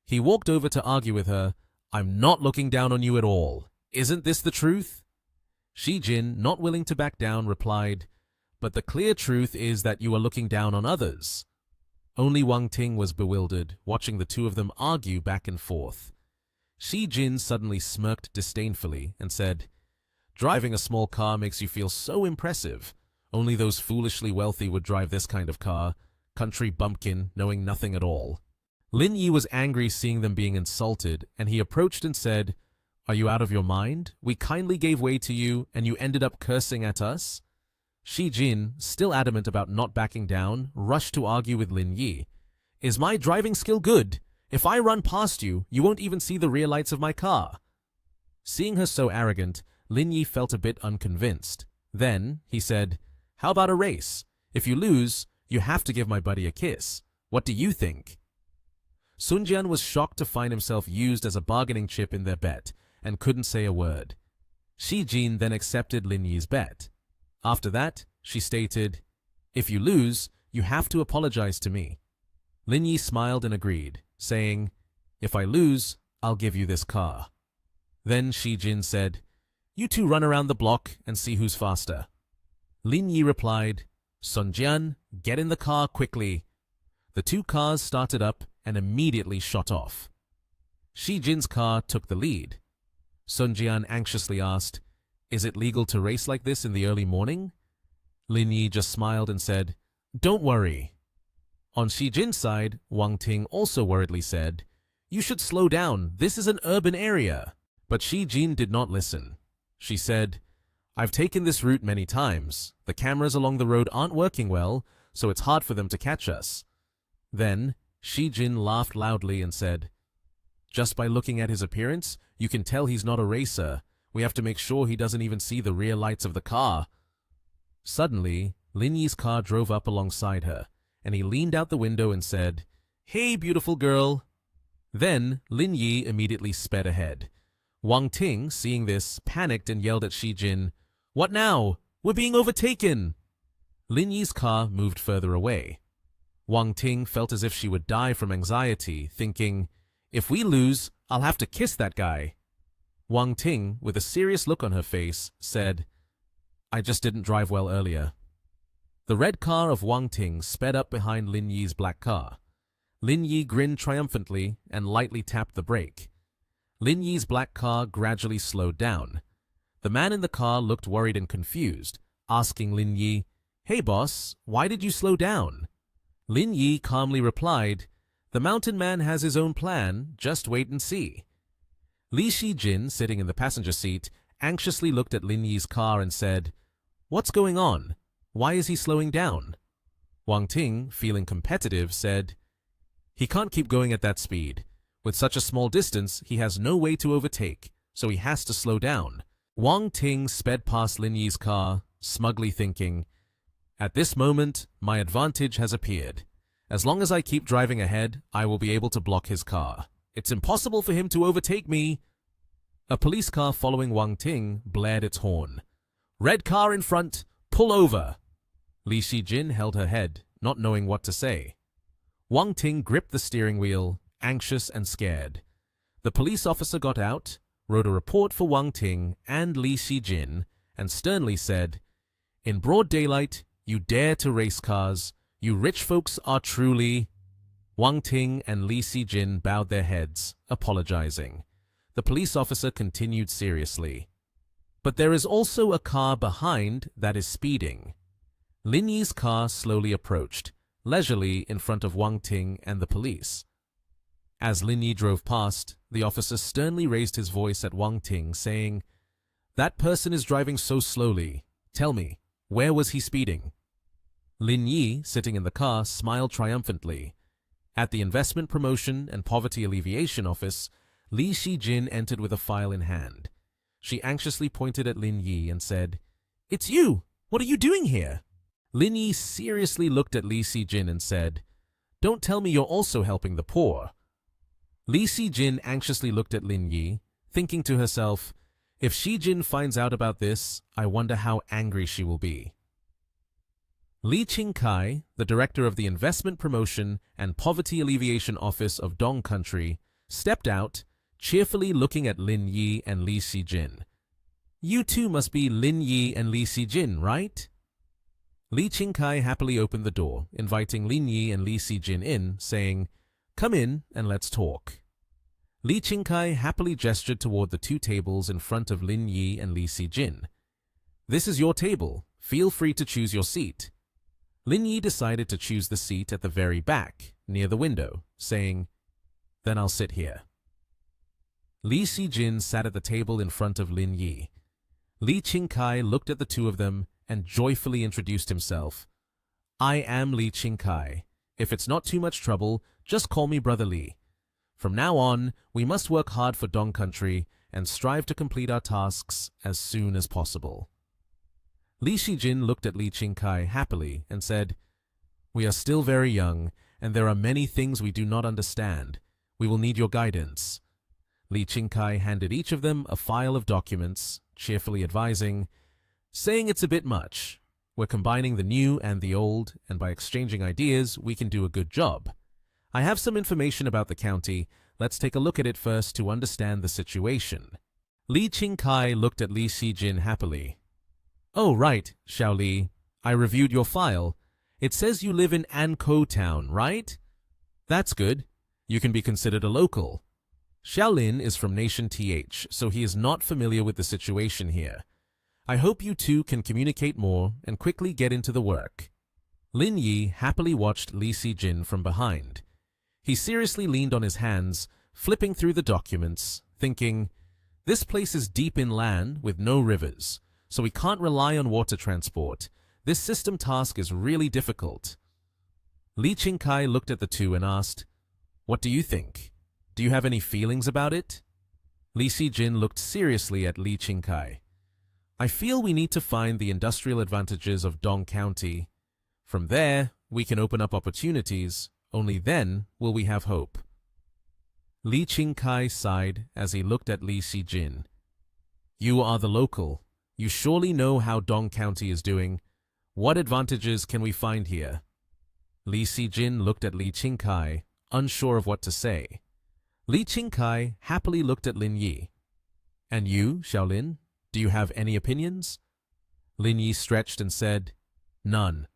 A: He walked over to argue with her, I'm not looking down on you at all. Isn't this the truth? Xijin, not willing to back down, replied, but the clear truth is that you are looking down on others. Only Wang Ting was bewildered, watching the two of them argue back and forth. Shi Jin suddenly smirked disdainfully and said, "Driving a small car makes you feel so impressive. Only those foolishly wealthy would drive this kind of car, country bumpkin knowing nothing at all." Lin Yi was angry seeing them being insulted, and he approached and said, "Are you out of your mind? We kindly gave way to you, and you ended up cursing at us?" Shi Jin, still adamant about not backing down, rushed to argue with Lin Yi. "Is my driving skill good? If I run past you, you won't even see the rear lights of my car." Seeing her so arrogant, Lin Yi felt a bit unconvinced. Then, he said, "How about a race? If you lose, you have to give my buddy a kiss. What do you think?" Sun Jian was shocked to find himself used as a bargaining chip in their bet, and couldn't say a word. Shi Jin then accepted Lin Yi's bet. After that, she stated, "If you lose, you have to apologize to me." Lin Yi smiled and agreed, saying, "If I lose, I'll give you this car." Then Shi Jin said, "You two run around the block and see who's faster." Lin Yi replied, "Sun Jian, get in the car quickly." The two cars started up and immediately shot off. Shi Jin's car took the lead. Sun Jian anxiously asked, "Is it legal to race like this in the early morning?" Lin Yi just smiled and said, "Don't worry." On Shi Jin's side, Wang Ting also worriedly said, "You should slow down, this is an urban area." But Shi Jin did not listen. She said, "I've taken this route many times. The cameras along the road aren't working well, so it's hard for them to catch us." Then, Shi Jin laughed loudly and said, "Just by looking at his appearance, you can tell he's not a racer. We have to make sure he doesn't even see the rear lights of the car." Suddenly, Lin Yi's car drove up alongside her, and he leaned out the window and said, "Hey, beautiful girl." Then, Lin Yi immediately sped ahead. Wang Ting, seeing this, panicked and yelled at Shi Jin, "What now? We're being overtaken!" Lin Yi's car moved further away. Wang Ting felt as if she would die from anxiety, thinking, "If we lose, I'll have to kiss that guy." Wang Ting, with a serious look on her face, said, "I just didn't drive well earlier." The red car of Wang Ting sped up behind Lin Yi's black car. Lin Yi grinned triumphantly and lightly tapped the brake. Lin Yi's black car gradually slowed down. The man in the car looked worried and confused, asking Lin Yi, "Hey boss, why did you slow down?" Lin Yi calmly replied, "The mountain man has his own plan, just wait and see." Li Shi Jin, sitting in the passenger seat, anxiously looked at Lin Yi's car and said, "What's going on? Why is he slowing down?" Wang Ting, feeling competitive, said, "He can't keep going at that speed. With such a small distance, he has no way to overtake, so he has to slow down." Wang Ting sped past Lin Yi's car, smugly thinking, "At this moment, my advantage has appeared. As long as I keep driving ahead, I will be able to block his car. It's impossible for him to overtake me." A police car following Wang Ting blared its horn. "Red car in front, pull over." Li Shi Jin held her head, not knowing what to say. Wang Ting gripped the steering wheel, anxious and scared. The police officer got out, wrote a report for Wang Ting and Li Shi Jin, and sternly said, "In broad daylight, you dare to race cars. You rich folks are truly—" Wang Ting and Li Shi Jin bowed their heads, apologizing. The police officer continued seriously, "But there is also a car behind that is speeding." Lin Yi's car slowly approached, leisurely in front of Wang Ting and the police. As Lin Yi drove past, the officer sternly raised his voice at Wang Ting, saying, "That person is driving so slowly. Tell me, where was he speeding?" Lin Yi, sitting in the car, smiled triumphantly. At the Investment Promotion and Poverty Alleviation Office, Li Shi Jin entered with a file in hand. She anxiously pointed at Lin Yi and said, "It's you! What are you doing here?" Lin Yi seriously looked at Li Shi Jin and said, "Don't tell me you're also helping the poor." Li Shi Jin anxiously looked at Lin Yi, thinking to herself, "If Shi Jin finds out about this, I wonder how angry she will be." Li Qingkai, the director of the Investment Promotion and Poverty Alleviation Office of Dong Country, stepped out, cheerfully looking at Lin Yi and Li Shi Jin. "You two must be Lin Yi and Li Shi Jin, right?" Li Qingkai happily opened the door, inviting Lin Yi and Li Shi Jin in, saying, "Come in and let's talk." Li Qingkai happily gestured toward the two tables in front of Lin Yi and Li Sijin. This is your table. Feel free to choose your seat. Lin Yi decided to choose the seat at the very back, near the window, saying, "Then I'll sit here." Li Sijin sat at the table in front of Lin Yi. Li Qingkai looked at the two of them and joyfully introduced himself. "I am Li Qingkai. If it's not too much trouble, just call me Brother Li. From now on, we must work hard for Dong Country and strive to complete our tasks as soon as possible." Li Shijin looked at Li Qingkai happily and said, "We are still very young, and there are many things we do not understand. We will need your guidance." Li Qingkai handed each of them a file of documents, cheerfully advising, "Saying it's a bit much. We're combining the new and the old, and by exchanging ideas, we can do a good job. I have some information about the county. Let's take a look at it first to understand the situation." Li Qingkai looked at Li Shijin happily. "Oh, right, Xiao Li. I reviewed your file. It says you live in Ankou Town, right? That's good. You can be considered a local." Xiaolin is from Nation TH, so he is not familiar with the situation here. I hope you two can communicate more and quickly get into the work. Lin Yi happily watched Li Sijin from behind. He seriously leaned on his hands, flipping through the documents, thinking, "This place is deep inland with no rivers, so we can't rely on water transport. This system task is really difficult." Li Qingkai looked at the two and asked, "What do you think? Do you have any feelings about it?" Li Sijin looked seriously at Li Qingkai. "I feel we need to find the industrial advantages of Dong County. From there, we can open up opportunities. Only then will we have hope." Li Qingkai sighed as he looked at Li Sijin. "You are the local. You surely know how Dong County is doing. What advantages can we find here?" Li Sijin looked at Li Qingkai, unsure of what to say. Li Qingkai happily looked at Lin Yi. "And you, Xiaolin, do you have any opinions?" Lin Yi stretched and said, "None.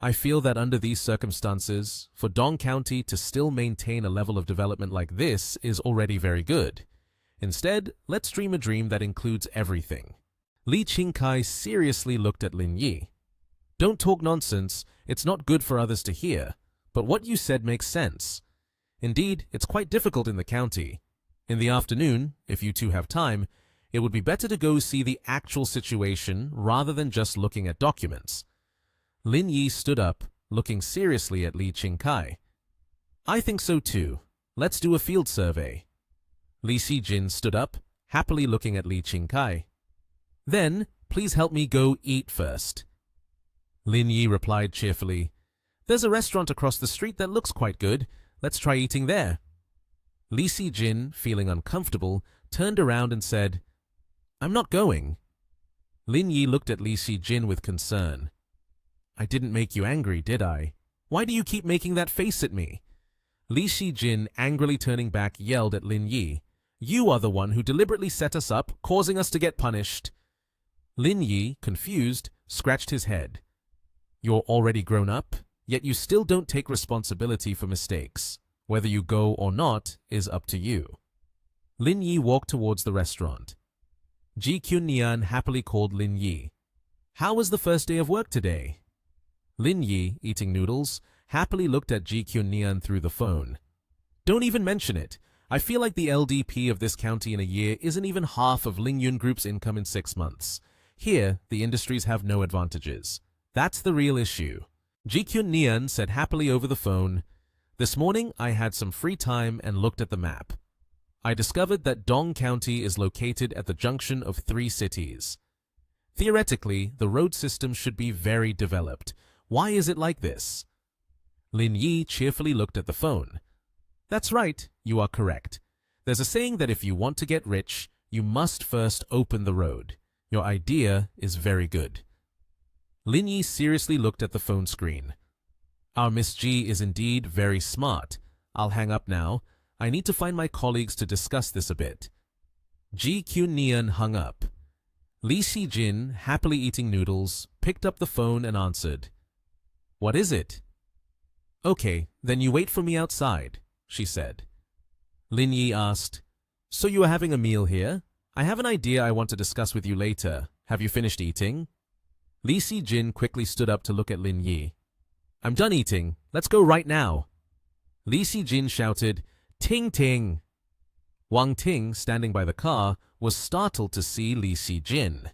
A: I feel that under these circumstances, for Dong County to still maintain a level of development like this is already very good. Instead, let's dream a dream that includes everything." Li Qingkai seriously looked at Lin Yi. "Don't talk nonsense. It's not good for others to hear. But what you said makes sense. Indeed, it's quite difficult in the county. In the afternoon, if you two have time, it would be better to go see the actual situation rather than just looking at documents." Lin Yi stood up, looking seriously at Li Qingkai. "I think so too. Let's do a field survey." Li Sijin stood up, happily looking at Li Qingkai. "Then, please help me go eat first." Lin Yi replied cheerfully, "There's a restaurant across the street that looks quite good. Let's try eating there." Li Sijin, feeling uncomfortable, turned around and said, "I'm not going." Lin Yi looked at Li Sijin with concern. "I didn't make you angry, did I? Why do you keep making that face at me?" Li Sijin, angrily turning back, yelled at Lin Yi, "You are the one who deliberately set us up, causing us to get punished." Lin Yi, confused, scratched his head. "You're already grown up, yet you still don't take responsibility for mistakes. Whether you go or not is up to you." Lin Yi walked towards the restaurant. Ji Qunnian happily called Lin Yi. "How was the first day of work today?" Lin Yi, eating noodles, happily looked at Ji Qunnian through the phone. "Don't even mention it. I feel like the LDP of this county in a year isn't even half of Lingyun Group's income in 6 months. Here, the industries have no advantages. That's the real issue." Ji Qunnian said happily over the phone, "This morning I had some free time and looked at the map. I discovered that Dong County is located at the junction of 3 cities. Theoretically, the road system should be very developed. Why is it like this?" Lin Yi cheerfully looked at the phone. "That's right, you are correct. There's a saying that if you want to get rich, you must first open the road. Your idea is very good." Lin Yi seriously looked at the phone screen. "Our Miss G is indeed very smart. I'll hang up now. I need to find my colleagues to discuss this a bit." Ji Qunnian hung up. Li Sijin, happily eating noodles, picked up the phone and answered. "What is it?" "Okay, then you wait for me outside," she said. Lin Yi asked, "So you are having a meal here? I have an idea I want to discuss with you later. Have you finished eating?" Li Sijin quickly stood up to look at Lin Yi. "I'm done eating. Let's go right now." Li Sijin shouted, "Ting Ting!" Wang Ting, standing by the car, was startled to see Li Sijin.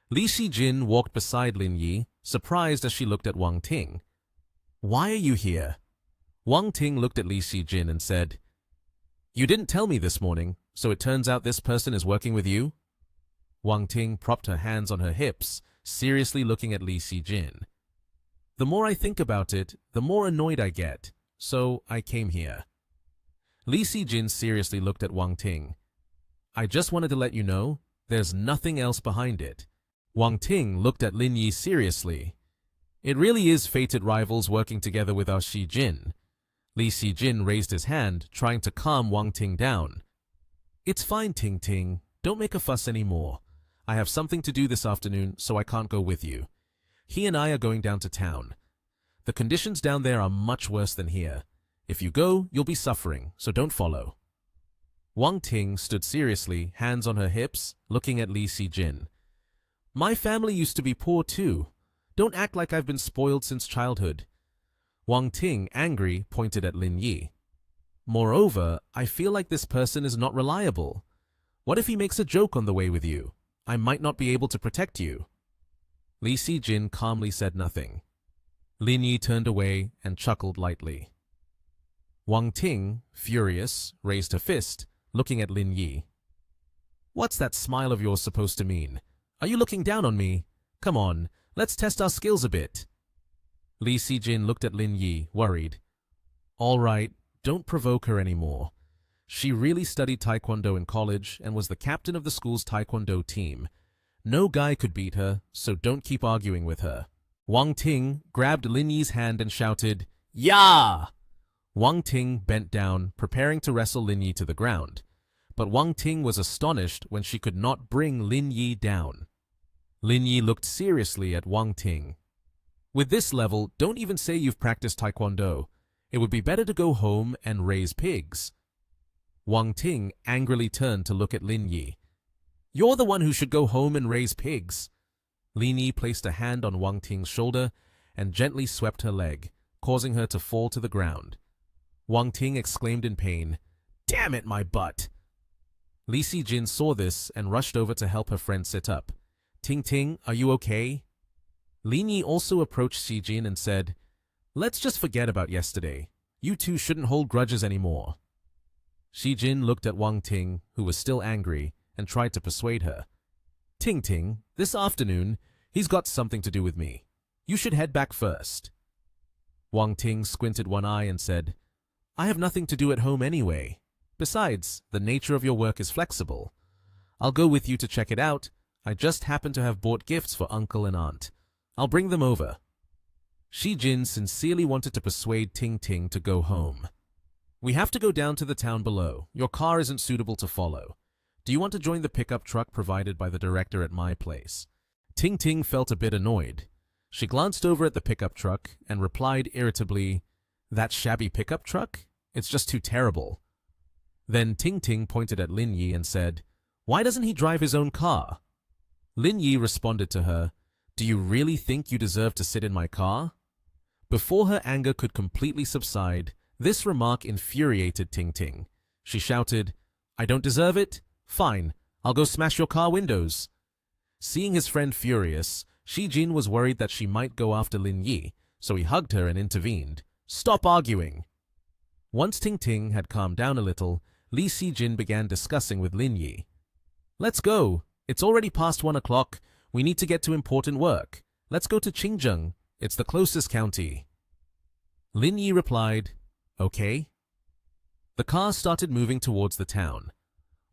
A: Li Sijin walked beside Lin Yi, surprised as she looked at Wang Ting. "Why are you here?" Wang Ting looked at Li Sijin and said, "You didn't tell me this morning, so it turns out this person is working with you?" Wang Ting propped her hands on her hips, seriously looking at Li Sijin. "The more I think about it, the more annoyed I get, so I came here." Li Sijin seriously looked at Wang Ting. "I just wanted to let you know, there's nothing else behind it." Wang Ting looked at Lin Yi seriously. "It really is fated rivals working together with our Sijin." Li Sijin raised his hand, trying to calm Wang Ting down. "It's fine, Ting Ting. Don't make a fuss anymore. I have something to do this afternoon, so I can't go with you. He and I are going down to town. The conditions down there are much worse than here. If you go, you'll be suffering, so don't follow." Wang Ting stood seriously, hands on her hips, looking at Li Sijin. "My family used to be poor too. Don't act like I've been spoiled since childhood." Wang Ting, angry, pointed at Lin Yi. "Moreover, I feel like this person is not reliable. What if he makes a joke on the way with you? I might not be able to protect you." Li Sijin calmly said nothing. Lin Yi turned away and chuckled lightly. Wang Ting, furious, raised her fist, looking at Lin Yi. "What's that smile of yours supposed to mean? Are you looking down on me? Come on, let's test our skills a bit." Li Sijin looked at Lin Yi, worried. "All right, don't provoke her anymore. She really studied Taekwondo in college and was the captain of the school's Taekwondo team. No guy could beat her, so don't keep arguing with her." Wang Ting grabbed Lin Yi's hand and shouted, "Ya!" Wang Ting bent down, preparing to wrestle Lin Yi to the ground. But Wang Ting was astonished when she could not bring Lin Yi down. Lin Yi looked seriously at Wang Ting. "With this level, don't even say you've practiced Taekwondo. It would be better to go home and raise pigs." Wang Ting angrily turned to look at Lin Yi. "You're the one who should go home and raise pigs." Lin Yi placed a hand on Wang Ting's shoulder and gently swept her leg, causing her to fall to the ground. Wang Ting exclaimed in pain, "Damn it, my butt!" Li Sijin saw this and rushed over to help her friend sit up. "Ting Ting, are you okay?" Lin Yi also approached Sijin and said, "Let's just forget about yesterday. You two shouldn't hold grudges anymore." Sijin looked at Wang Ting, who was still angry, and tried to persuade her. "Ting Ting, this afternoon, he's got something to do with me. You should head back first." Wang Ting squinted one eye and said, "I have nothing to do at home anyway. Besides, the nature of your work is flexible. I'll go with you to check it out. I just happen to have bought gifts for uncle and aunt. I'll bring them over." Sijin sincerely wanted to persuade Ting Ting to go home. "We have to go down to the town below. Your car isn't suitable to follow. Do you want to join the pickup truck provided by the director at my place?" Ting Ting felt a bit annoyed. She glanced over at the pickup truck and replied irritably, "That shabby pickup truck? It's just too terrible." Then Ting Ting pointed at Lin Yi and said, "Why doesn't he drive his own car?" Lin Yi responded to her, "Do you really think you deserve to sit in my car?" Before her anger could completely subside, this remark infuriated Ting Ting. She shouted, "I don't deserve it? Fine, I'll go smash your car windows." Seeing his friend furious, Sijin was worried that she might go after Lin Yi, so he hugged her and intervened. "Stop arguing." Once Ting Ting had calmed down a little, Li Sijin began discussing with Lin Yi. "Let's go. It's already past 1 o'clock. We need to get to important work. Let's go to Qingjeng. It's the closest county." Lin Yi replied, "Okay." The car started moving towards the town.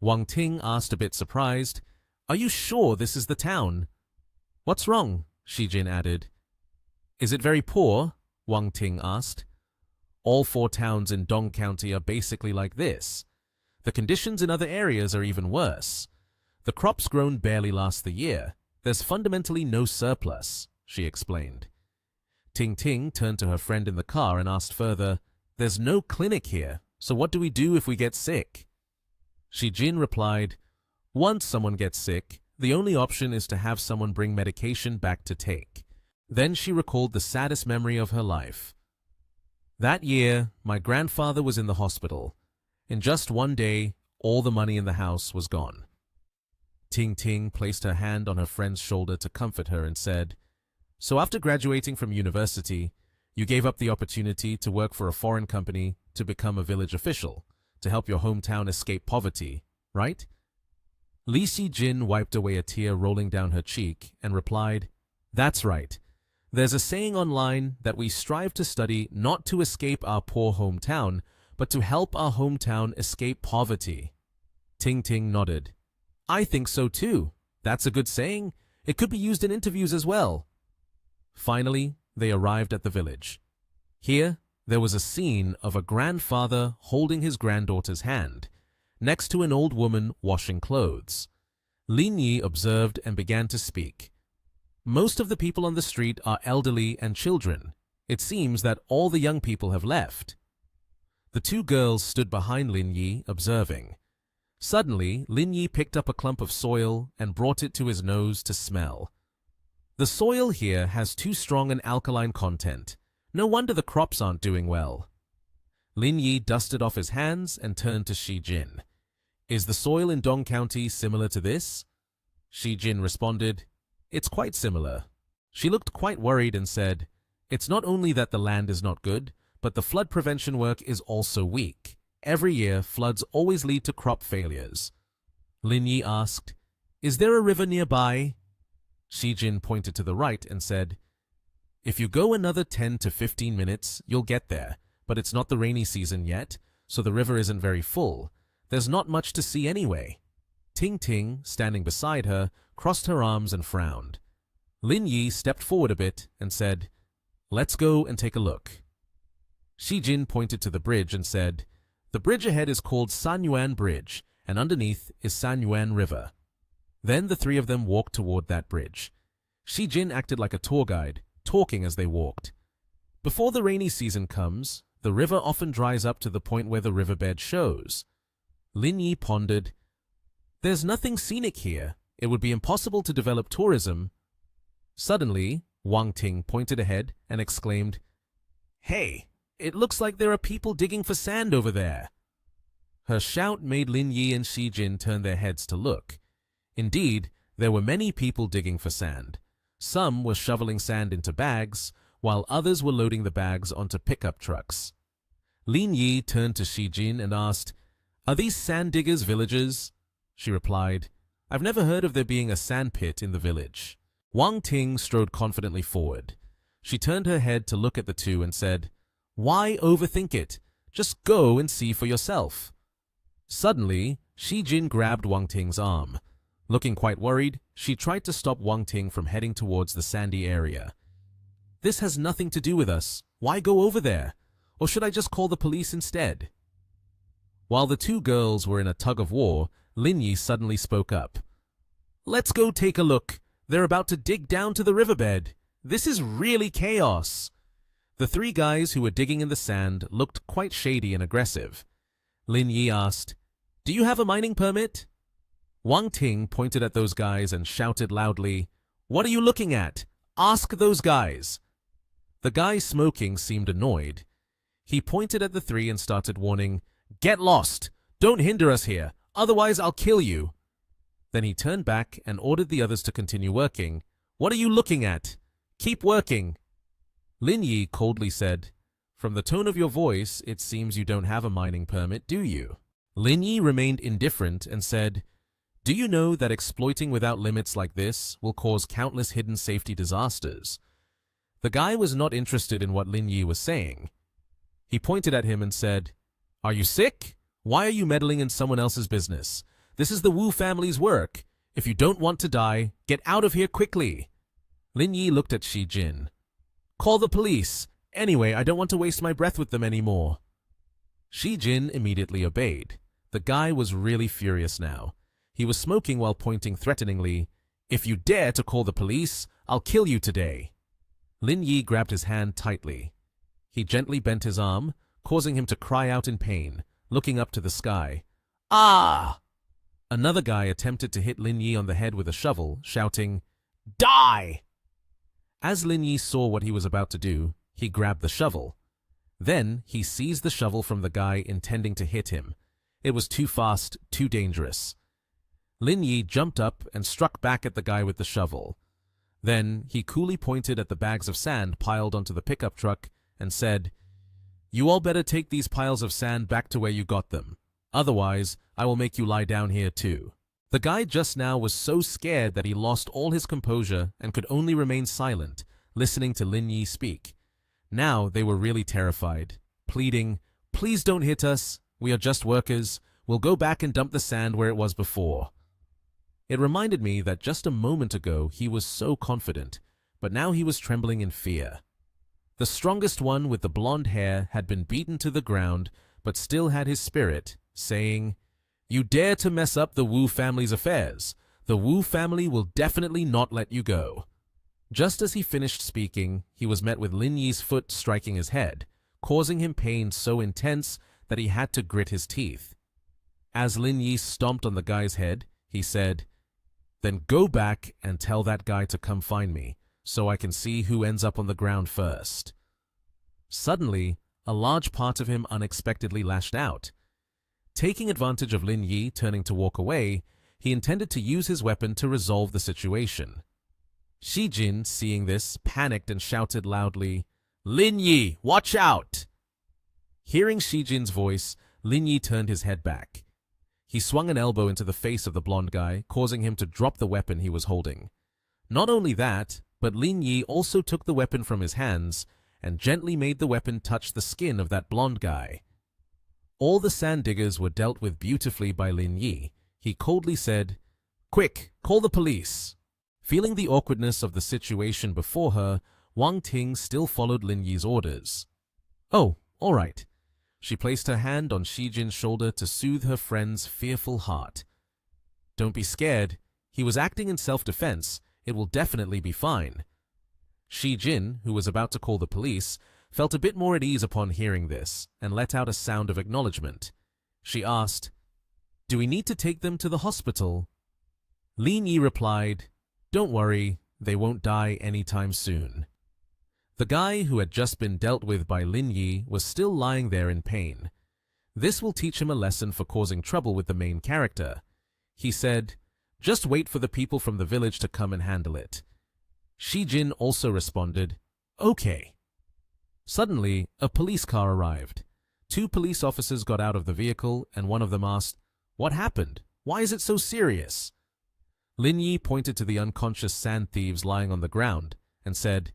A: Wang Ting asked a bit surprised, "Are you sure this is the town?" "What's wrong?" Sijin added. "Is it very poor?" Wang Ting asked. "All 4 towns in Dong County are basically like this. The conditions in other areas are even worse. The crops grown barely last the year. There's fundamentally no surplus," she explained. Ting Ting turned to her friend in the car and asked further, "There's no clinic here, So what do we do if we get sick? Shijin replied, once someone gets sick, the only option is to have someone bring medication back to take. Then she recalled the saddest memory of her life. That year, my grandfather was in the hospital. In just one day, all the money in the house was gone. Ting Ting placed her hand on her friend's shoulder to comfort her and said, so after graduating from university, you gave up the opportunity to work for a foreign company to become a village official, to help your hometown escape poverty, right? Li Xijin wiped away a tear rolling down her cheek and replied, that's right. There's a saying online that we strive to study not to escape our poor hometown, but to help our hometown escape poverty. Ting Ting nodded. I think so too. That's a good saying. It could be used in interviews as well. Finally, they arrived at the village. Here, there was a scene of a grandfather holding his granddaughter's hand, next to an old woman washing clothes. Lin Yi observed and began to speak. Most of the people on the street are elderly and children. It seems that all the young people have left. The two girls stood behind Lin Yi, observing. Suddenly, Lin Yi picked up a clump of soil and brought it to his nose to smell. The soil here has too strong an alkaline content. No wonder the crops aren't doing well. Lin Yi dusted off his hands and turned to Shijin. Is the soil in Dong County similar to this? Shijin responded, it's quite similar. She looked quite worried and said, it's not only that the land is not good, but the flood prevention work is also weak. Every year, floods always lead to crop failures. Lin Yi asked, is there a river nearby? Shijin pointed to the right and said, if you go another 10 to 15 minutes, you'll get there, but it's not the rainy season yet, so the river isn't very full. There's not much to see anyway. Ting Ting, standing beside her, crossed her arms and frowned. Lin Yi stepped forward a bit and said, let's go and take a look. Shijin pointed to the bridge and said, the bridge ahead is called Sanyuan Bridge, and underneath is Sanyuan River. Then the three of them walked toward that bridge. Shijin acted like a tour guide, talking as they walked. Before the rainy season comes, the river often dries up to the point where the riverbed shows. Lin Yi pondered, there's nothing scenic here. It would be impossible to develop tourism. Suddenly, Wang Ting pointed ahead and exclaimed, hey, it looks like there are people digging for sand over there. Her shout made Lin Yi and Shijin turn their heads to look. Indeed, there were many people digging for sand. Some were shoveling sand into bags, while others were loading the bags onto pickup trucks. Lin Yi turned to Shijin and asked, are these sand diggers villagers? She replied, I've never heard of there being a sand pit in the village. Wang Ting strode confidently forward. She turned her head to look at the two and said, why overthink it? Just go and see for yourself. Suddenly, Shijin grabbed Wang Ting's arm. Looking quite worried, she tried to stop Wang Ting from heading towards the sandy area. This has nothing to do with us. Why go over there? Or should I just call the police instead? While the two girls were in a tug of war, Lin Yi suddenly spoke up. Let's go take a look. They're about to dig down to the riverbed. This is really chaos. The three guys who were digging in the sand looked quite shady and aggressive. Lin Yi asked, do you have a mining permit? Wang Ting pointed at those guys and shouted loudly, what are you looking at? Ask those guys. The guy smoking seemed annoyed. He pointed at the three and started warning, get lost! Don't hinder us here, otherwise I'll kill you. Then he turned back and ordered the others to continue working. What are you looking at? Keep working. Lin Yi coldly said, from the tone of your voice, it seems you don't have a mining permit, do you? Lin Yi remained indifferent and said, do you know that exploiting without limits like this will cause countless hidden safety disasters? The guy was not interested in what Lin Yi was saying. He pointed at him and said, are you sick? Why are you meddling in someone else's business? This is the Wu family's work. If you don't want to die, get out of here quickly. Lin Yi looked at Shijin. Call the police. Anyway, I don't want to waste my breath with them anymore. Shijin immediately obeyed. The guy was really furious now. He was smoking while pointing threateningly, if you dare to call the police, I'll kill you today. Lin Yi grabbed his hand tightly. He gently bent his arm, causing him to cry out in pain, looking up to the sky. Ah! Another guy attempted to hit Lin Yi on the head with a shovel, shouting, Die! As Lin Yi saw what he was about to do, he grabbed the shovel. Then he seized the shovel from the guy intending to hit him. It was too fast, too dangerous. Lin Yi jumped up and struck back at the guy with the shovel. Then he coolly pointed at the bags of sand piled onto the pickup truck and said, You all better take these piles of sand back to where you got them. Otherwise, I will make you lie down here too. The guy just now was so scared that he lost all his composure and could only remain silent, listening to Lin Yi speak. Now they were really terrified, pleading, Please don't hit us. We are just workers. We'll go back and dump the sand where it was before. It reminded me that just a moment ago he was so confident, but now he was trembling in fear. The strongest one with the blonde hair had been beaten to the ground, but still had his spirit, saying, You dare to mess up the Wu family's affairs. The Wu family will definitely not let you go. Just as he finished speaking, he was met with Lin Yi's foot striking his head, causing him pain so intense that he had to grit his teeth. As Lin Yi stomped on the guy's head, he said, Then go back and tell that guy to come find me, so I can see who ends up on the ground first. Suddenly, a large part of him unexpectedly lashed out. Taking advantage of Lin Yi turning to walk away, he intended to use his weapon to resolve the situation. Shi Jin, seeing this, panicked and shouted loudly, Lin Yi, watch out! Hearing Shi Jin's voice, Lin Yi turned his head back. He swung an elbow into the face of the blonde guy, causing him to drop the weapon he was holding. Not only that, but Lin Yi also took the weapon from his hands and gently made the weapon touch the skin of that blonde guy. All the sand diggers were dealt with beautifully by Lin Yi. He coldly said, Quick, call the police. Feeling the awkwardness of the situation before her, Wang Ting still followed Lin Yi's orders. Oh, all right. She placed her hand on Shi Jin's shoulder to soothe her friend's fearful heart. Don't be scared. He was acting in self-defense. It will definitely be fine. Shi Jin, who was about to call the police, felt a bit more at ease upon hearing this and let out a sound of acknowledgement. She asked, Do we need to take them to the hospital? Lin Yi replied, Don't worry, they won't die anytime soon. The guy who had just been dealt with by Lin Yi was still lying there in pain. This will teach him a lesson for causing trouble with the main character. He said, Just wait for the people from the village to come and handle it. Shi Jin also responded, Okay. Suddenly, a police car arrived. 2 police officers got out of the vehicle and one of them asked, What happened? Why is it so serious? Lin Yi pointed to the unconscious sand thieves lying on the ground and said,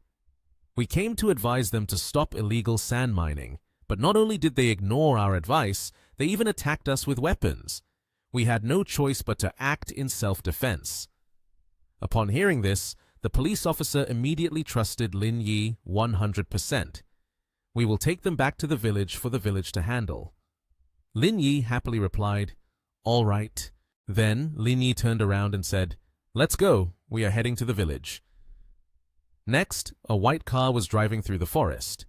A: We came to advise them to stop illegal sand mining, but not only did they ignore our advice, they even attacked us with weapons. We had no choice but to act in self-defense. Upon hearing this, the police officer immediately trusted Lin Yi 100%. We will take them back to the village for the village to handle. Lin Yi happily replied, All right. Then Lin Yi turned around and said, Let's go, we are heading to the village. Next, a white car was driving through the forest.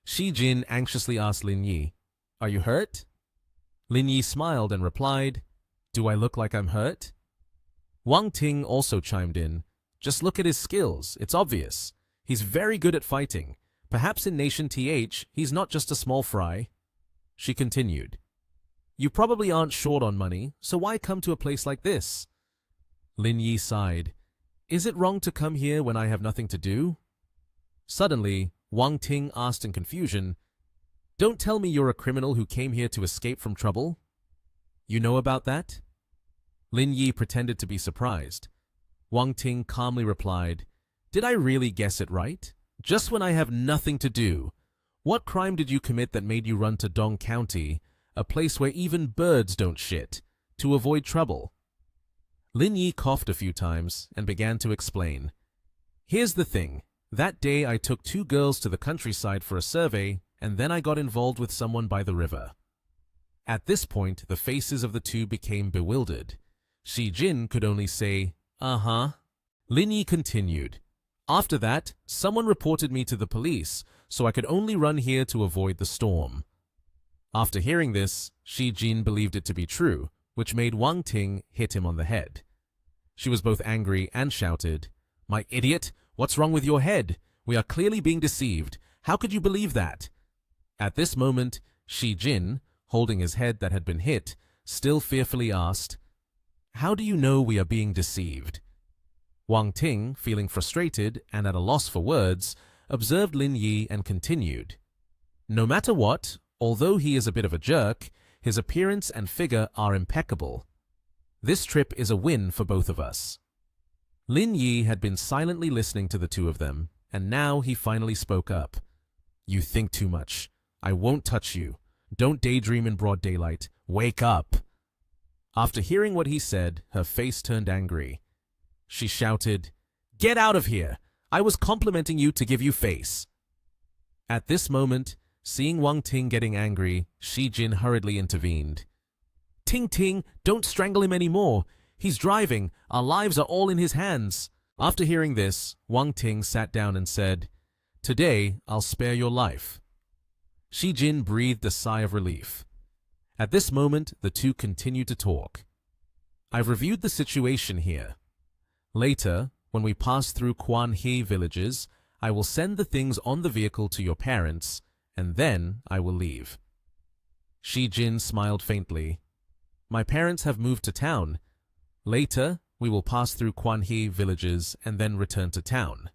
A: Shi Jin anxiously asked Lin Yi, Are you hurt? Lin Yi smiled and replied, Do I look like I'm hurt? Wang Ting also chimed in, Just look at his skills, it's obvious. He's very good at fighting. Perhaps in Nation TH, he's not just a small fry. She continued, You probably aren't short on money, so why come to a place like this? Lin Yi sighed. Is it wrong to come here when I have nothing to do? Suddenly, Wang Ting asked in confusion, Don't tell me you're a criminal who came here to escape from trouble. You know about that? Lin Yi pretended to be surprised. Wang Ting calmly replied, Did I really guess it right? Just when I have nothing to do. What crime did you commit that made you run to Dong County, a place where even birds don't shit, to avoid trouble? Lin Yi coughed a few times and began to explain. Here's the thing. That day I took 2 girls to the countryside for a survey, and then I got involved with someone by the river. At this point, the faces of the 2 became bewildered. Shi Jin could only say, Uh-huh. Lin Yi continued. After that, someone reported me to the police, so I could only run here to avoid the storm. After hearing this, Shi Jin believed it to be true, which made Wang Ting hit him on the head. She was both angry and shouted, "My idiot, what's wrong with your head? We are clearly being deceived. How could you believe that?" At this moment, Shi Jin, holding his head that had been hit, still fearfully asked, "How do you know we are being deceived?" Wang Ting, feeling frustrated and at a loss for words, observed Lin Yi and continued, "No matter what, although he is a bit of a jerk, his appearance and figure are impeccable. This trip is a win for both of us." Lin Yi had been silently listening to the two of them, and now he finally spoke up. "You think too much. I won't touch you. Don't daydream in broad daylight. Wake up." After hearing what he said, her face turned angry. She shouted, "Get out of here! I was complimenting you to give you face." At this moment, seeing Wang Ting getting angry, Shi Jin hurriedly intervened. "Ting Ting, don't strangle him anymore. He's driving. Our lives are all in his hands." After hearing this, Wang Ting sat down and said, "Today, I'll spare your life." Shi Jin breathed a sigh of relief. At this moment, the two continued to talk. "I've reviewed the situation here. Later, when we pass through Quan He villages, I will send the things on the vehicle to your parents, and then I will leave." Shi Jin smiled faintly. "My parents have moved to town. Later, we will pass through Quan He villages and then return to town."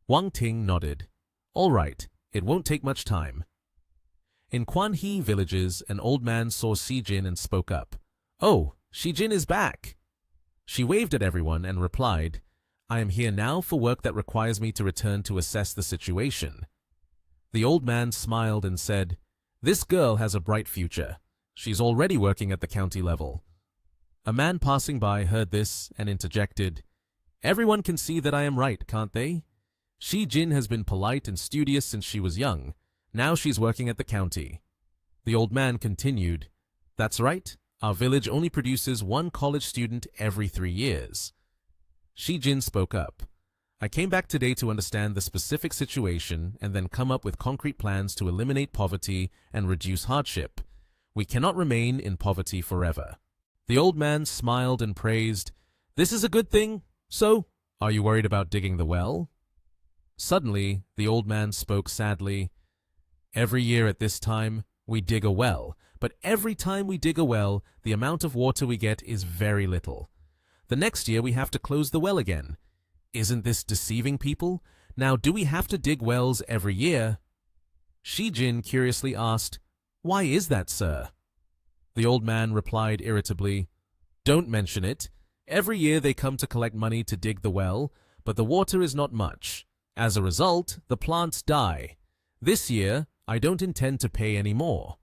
A: Wang Ting nodded. "All right, it won't take much time." In Quan He villages, an old man saw Shi Jin and spoke up. "Oh, Shi Jin is back." She waved at everyone and replied, "I am here now for work that requires me to return to assess the situation." The old man smiled and said, "This girl has a bright future. She's already working at the county level." A man passing by heard this and interjected, "Everyone can see that I am right, can't they? Shi Jin has been polite and studious since she was young. Now she's working at the county." The old man continued, "That's right. Our village only produces one college student every 3 years." Shi Jin spoke up. "I came back today to understand the specific situation and then come up with concrete plans to eliminate poverty and reduce hardship. We cannot remain in poverty forever." The old man smiled and praised, "This is a good thing. So, are you worried about digging the well?" Suddenly, the old man spoke sadly. "Every year at this time, we dig a well, but every time we dig a well, the amount of water we get is very little. The next year we have to close the well again. Isn't this deceiving people? Now, do we have to dig wells every year?" Shi Jin curiously asked, "Why is that, sir?" The old man replied irritably, "Don't mention it. Every year they come to collect money to dig the well, but the water is not much. As a result, the plants die. This year, I don't intend to pay any more."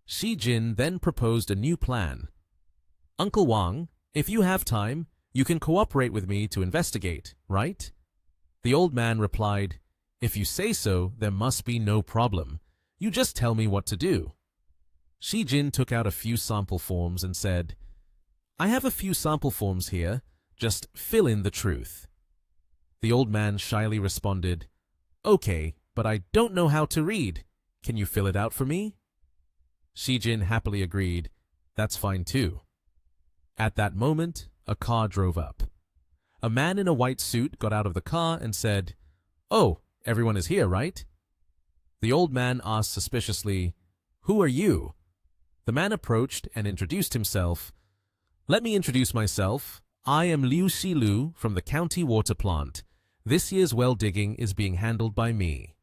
A: Shi Jin then proposed a new plan. "Uncle Wang, if you have time, you can cooperate with me to investigate, right?" The old man replied, "If you say so, there must be no problem. You just tell me what to do." Shi Jin took out a few sample forms and said, "I have a few sample forms here. Just fill in the truth." The old man shyly responded, "Okay, but I don't know how to read. Can you fill it out for me?" Shi Jin happily agreed, "That's fine too." At that moment, a car drove up. A man in a white suit got out of the car and said, "Oh, everyone is here, right?" The old man asked suspiciously, "Who are you?" The man approached and introduced himself. "Let me introduce myself. I am Liu Xilu from the county water plant. This year's well digging is being handled by me."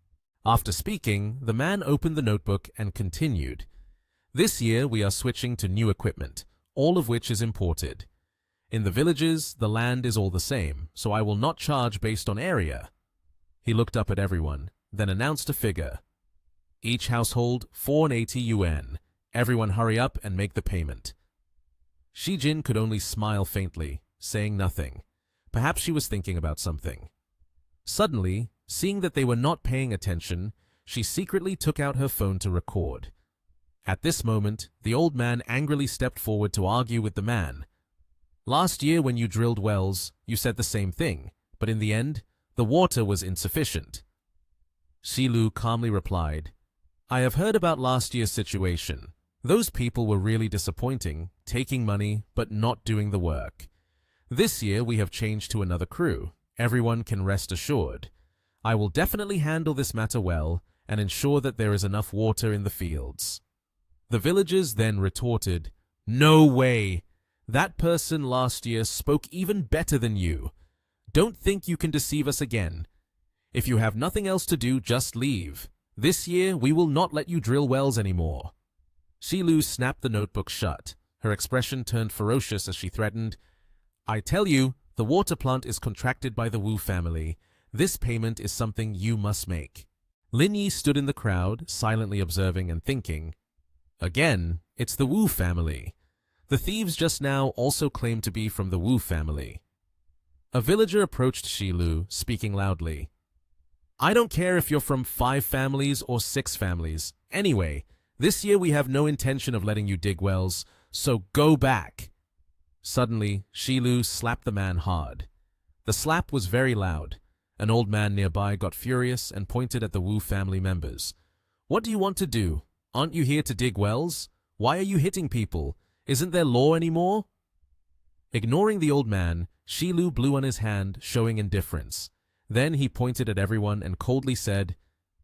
A: After speaking, the man opened the notebook and continued, "This year we are switching to new equipment, all of which is imported. In the villages, the land is all the same, so I will not charge based on area." He looked up at everyone, then announced a figure. "Each household 480 yuan. Everyone hurry up and make the payment." Shi Jin could only smile faintly, saying nothing. Perhaps she was thinking about something. Suddenly, seeing that they were not paying attention, she secretly took out her phone to record. At this moment, the old man angrily stepped forward to argue with the man. "Last year when you drilled wells, you said the same thing, but in the end, the water was insufficient." Xilu calmly replied, I have heard about last year's situation. Those people were really disappointing, taking money but not doing the work. This year we have changed to another crew. Everyone can rest assured. I will definitely handle this matter well and ensure that there is enough water in the fields." The villagers then retorted, "No way! That person last year spoke even better than you. Don't think you can deceive us again. If you have nothing else to do, just leave. This year we will not let you drill wells anymore." Shilu snapped the notebook shut. Her expression turned ferocious as she threatened, "I tell you, the water plant is contracted by the Wu family. This payment is something you must make." Lin Yi stood in the crowd, silently observing and thinking, "Again, it's the Wu family. The thieves just now also claim to be from the Wu family." A villager approached Shilu, speaking loudly. "I don't care if you're from 5 families or 6 families. Anyway, this year we have no intention of letting you dig wells, so go back." Suddenly, Shilu slapped the man hard. The slap was very loud. An old man nearby got furious and pointed at the Wu family members. "What do you want to do? Aren't you here to dig wells? Why are you hitting people? Isn't there law anymore?" Ignoring the old man, Shilu blew on his hand, showing indifference. Then he pointed at everyone and coldly said,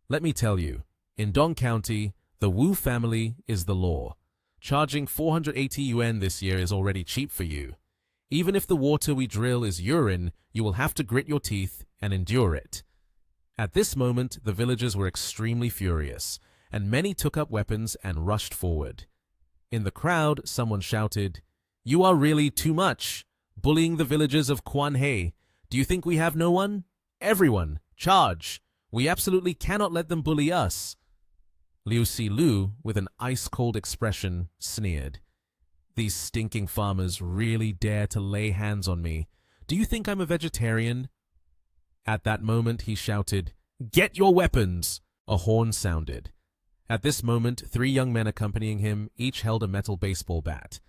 A: "Let me tell you, in Dong County, the Wu family is the law. Charging 480 yuan this year is already cheap for you. Even if the water we drill is urine, you will have to grit your teeth and endure it." At this moment, the villagers were extremely furious, and many took up weapons and rushed forward. In the crowd, someone shouted, "You are really too much, bullying the villagers of Quanhei. Do you think we have no one? Everyone, charge! We absolutely cannot let them bully us." Liu Si Lu, with an ice-cold expression, sneered. "These stinking farmers really dare to lay hands on me. Do you think I'm a vegetarian?" At that moment, he shouted, "Get your weapons!" A horn sounded. At this moment, 3 young men accompanying him each held a metal baseball bat.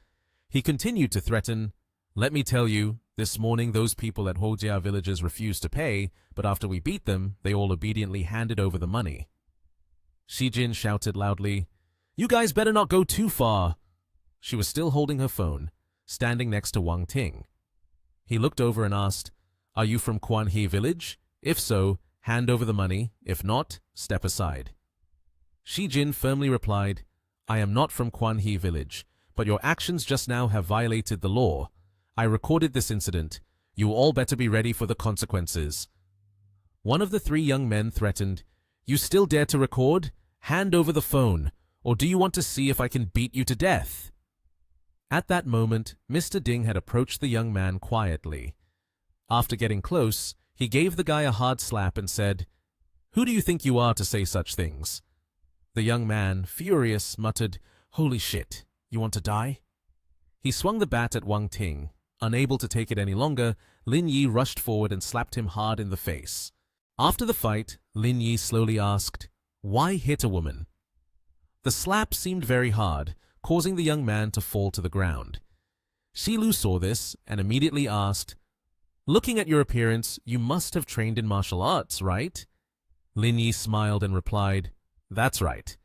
A: He continued to threaten, "Let me tell you, this morning those people at Hojia villages refused to pay, but after we beat them, they all obediently handed over the money." Shi Jin shouted loudly, "You guys better not go too far." She was still holding her phone, standing next to Wang Ting. He looked over and asked, "Are you from Quanhei village? If so, hand over the money. If not, step aside." Shi Jin firmly replied, "I am not from Quanhei village, but your actions just now have violated the law. I recorded this incident. You all better be ready for the consequences." One of the 3 young men threatened, "You still dare to record? Hand over the phone, or do you want to see if I can beat you to death?" At that moment, Mr. Ding had approached the young man quietly. After getting close, he gave the guy a hard slap and said, "Who do you think you are to say such things?" The young man, furious, muttered, "Holy shit, you want to die?" He swung the bat at Wang Ting. Unable to take it any longer, Lin Yi rushed forward and slapped him hard in the face. After the fight, Lin Yi slowly asked, "Why hit a woman?" The slap seemed very hard, causing the young man to fall to the ground. Shilu saw this and immediately asked, "Looking at your appearance, you must have trained in martial arts, right?" Lin Yi smiled and replied, "That's right."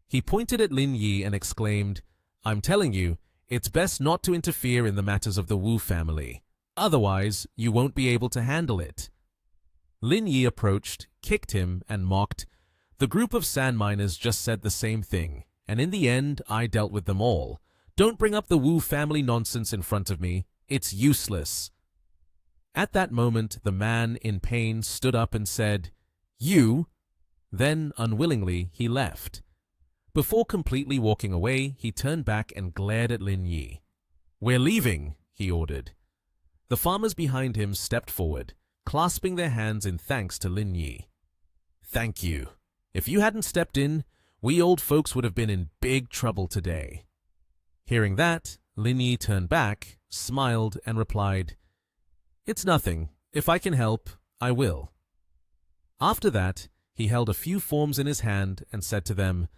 A: He pointed at Lin Yi and exclaimed, "I'm telling you, it's best not to interfere in the matters of the Wu family. Otherwise, you won't be able to handle it." Lin Yi approached, kicked him, and mocked, "The group of sand miners just said the same thing, and in the end, I dealt with them all. Don't bring up the Wu family nonsense in front of me. It's useless." At that moment, the man, in pain, stood up and said, "You?" Then, unwillingly, he left. Before completely walking away, he turned back and glared at Lin Yi. "We're leaving," he ordered. The farmers behind him stepped forward, clasping their hands in thanks to Lin Yi. "Thank you. If you hadn't stepped in, we old folks would have been in big trouble today." Hearing that, Lin Yi turned back, smiled, and replied, "It's nothing. If I can help, I will." After that, he held a few forms in his hand and said to them,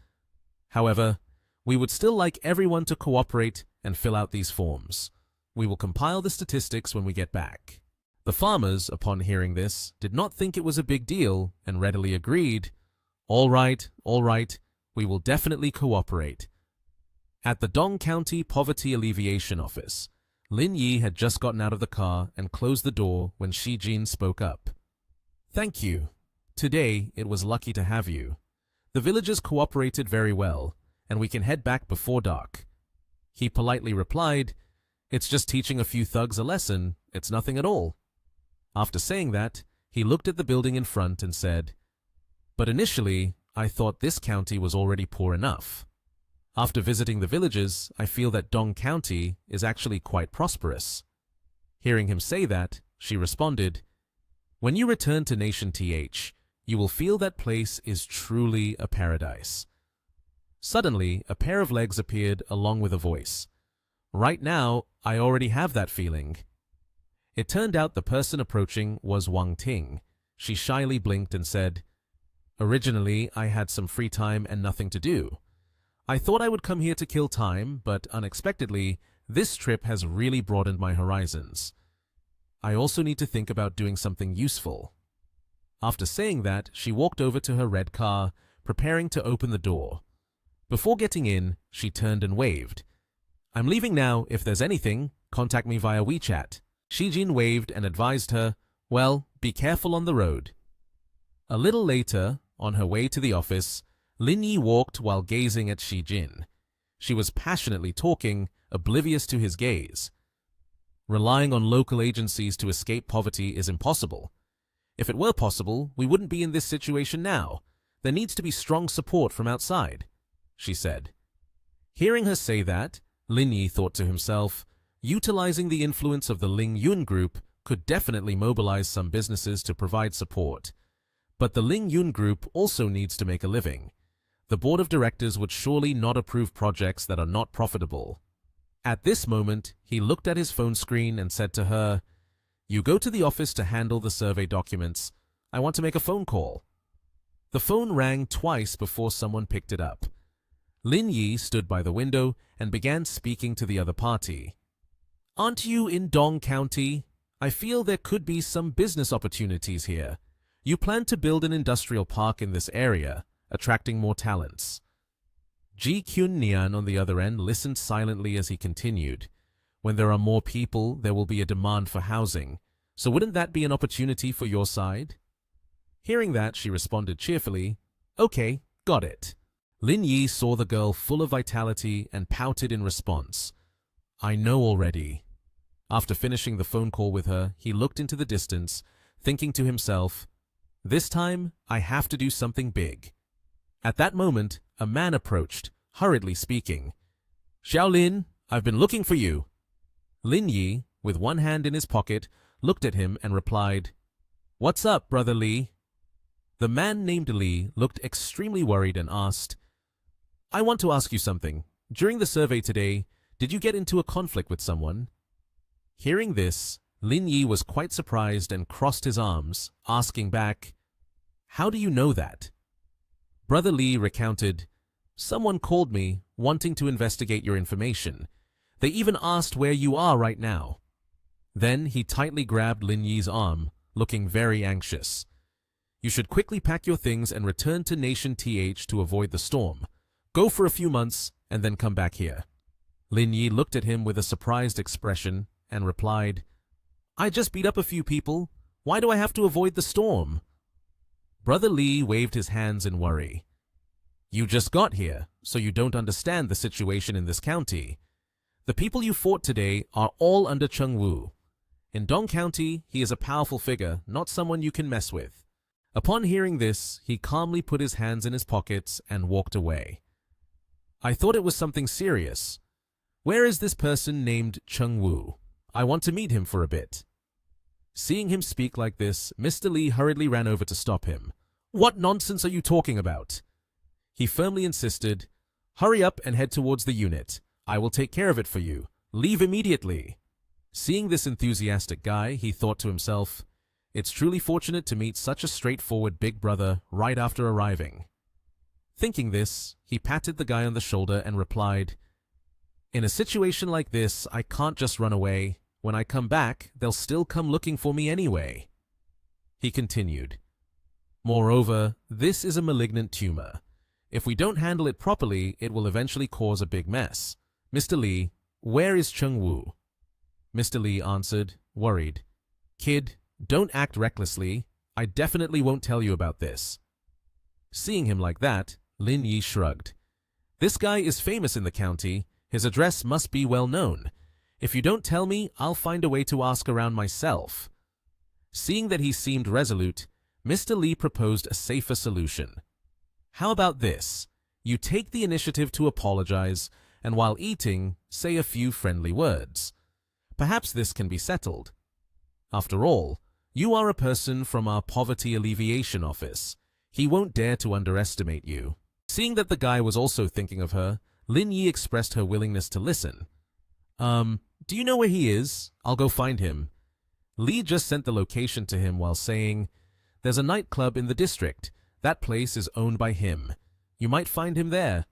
A: "However, we would still like everyone to cooperate and fill out these forms. We will compile the statistics when we get back." The farmers, upon hearing this, did not think it was a big deal and readily agreed, all right, We will definitely cooperate. At the Dong County Poverty Alleviation Office, Lin Yi had just gotten out of the car and closed the door when Shi Jin spoke up. Thank you. Today, it was lucky to have you. The villagers cooperated very well, and we can head back before dark. He politely replied, It's just teaching a few thugs a lesson. It's nothing at all. After saying that, he looked at the building in front and said, But initially, I thought this county was already poor enough. After visiting the villages, I feel that Dong County is actually quite prosperous. Hearing him say that, she responded, When you return to Nation TH, you will feel that place is truly a paradise. Suddenly, a pair of legs appeared along with a voice. Right now, I already have that feeling. It turned out the person approaching was Wang Ting. She shyly blinked and said, Originally, I had some free time and nothing to do. I thought I would come here to kill time, but unexpectedly, this trip has really broadened my horizons. I also need to think about doing something useful. After saying that, she walked over to her red car, preparing to open the door. Before getting in, she turned and waved. I'm leaving now. If there's anything, contact me via WeChat. Shi Jin waved and advised her, Well, be careful on the road. A little later, on her way to the office, Lin Yi walked while gazing at Shi Jin. She was passionately talking, oblivious to his gaze. Relying on local agencies to escape poverty is impossible. If it were possible, we wouldn't be in this situation now. There needs to be strong support from outside, she said. Hearing her say that, Lin Yi thought to himself, utilizing the influence of the Ling Yun Group could definitely mobilize some businesses to provide support. But the Ling Yun Group also needs to make a living. The board of directors would surely not approve projects that are not profitable. At this moment, he looked at his phone screen and said to her, You go to the office to handle the survey documents. I want to make a phone call. The phone rang twice before someone picked it up. Lin Yi stood by the window and began speaking to the other party. Aren't you in Dong County? I feel there could be some business opportunities here. You plan to build an industrial park in this area, attracting more talents. Ji Kyun Nian on the other end listened silently as he continued. When there are more people, there will be a demand for housing. So wouldn't that be an opportunity for your side? Hearing that, she responded cheerfully, Okay, got it. Lin Yi saw the girl full of vitality and pouted in response. I know already. After finishing the phone call with her, he looked into the distance, thinking to himself, This time, I have to do something big. At that moment, a man approached, hurriedly speaking. Xiaolin, I've been looking for you. Lin Yi, with one hand in his pocket, looked at him and replied, What's up, brother Li? The man named Li looked extremely worried and asked, I want to ask you something. During the survey today, did you get into a conflict with someone? Hearing this, Lin Yi was quite surprised and crossed his arms, asking back, How do you know that? Brother Li recounted, Someone called me, wanting to investigate your information. They even asked where you are right now. Then he tightly grabbed Lin Yi's arm, looking very anxious. You should quickly pack your things and return to Nation TH to avoid the storm. Go for a few months and then come back here. Lin Yi looked at him with a surprised expression and replied, I just beat up a few people. Why do I have to avoid the storm? Brother Li waved his hands in worry. You just got here, so you don't understand the situation in this county. The people you fought today are all under Cheng Wu. In Dong County, he is a powerful figure, not someone you can mess with. Upon hearing this, he calmly put his hands in his pockets and walked away. I thought it was something serious. Where is this person named Cheng Wu? I want to meet him for a bit. Seeing him speak like this, Mr. Li hurriedly ran over to stop him. What nonsense are you talking about? He firmly insisted, Hurry up and head towards the unit. I will take care of it for you. Leave immediately. Seeing this enthusiastic guy, he thought to himself, It's truly fortunate to meet such a straightforward big brother right after arriving. Thinking this, he patted the guy on the shoulder and replied, In a situation like this, I can't just run away. When I come back, they'll still come looking for me anyway. He continued, Moreover, this is a malignant tumor. If we don't handle it properly, it will eventually cause a big mess. Mr. Lee, where is Cheng-woo? Mr. Lee answered, worried. Kid, don't act recklessly. I definitely won't tell you about this. Seeing him like that, Lin Yi shrugged. This guy is famous in the county. His address must be well known. If you don't tell me, I'll find a way to ask around myself. Seeing that he seemed resolute, Mr. Lee proposed a safer solution. How about this? You take the initiative to apologize, and while eating, say a few friendly words. Perhaps this can be settled. After all, you are a person from our poverty alleviation office. He won't dare to underestimate you. Seeing that the guy was also thinking of her, Lin Yi expressed her willingness to listen. Do you know where he is? I'll go find him. Lee just sent the location to him while saying, there's a nightclub in the district. That place is owned by him. You might find him there.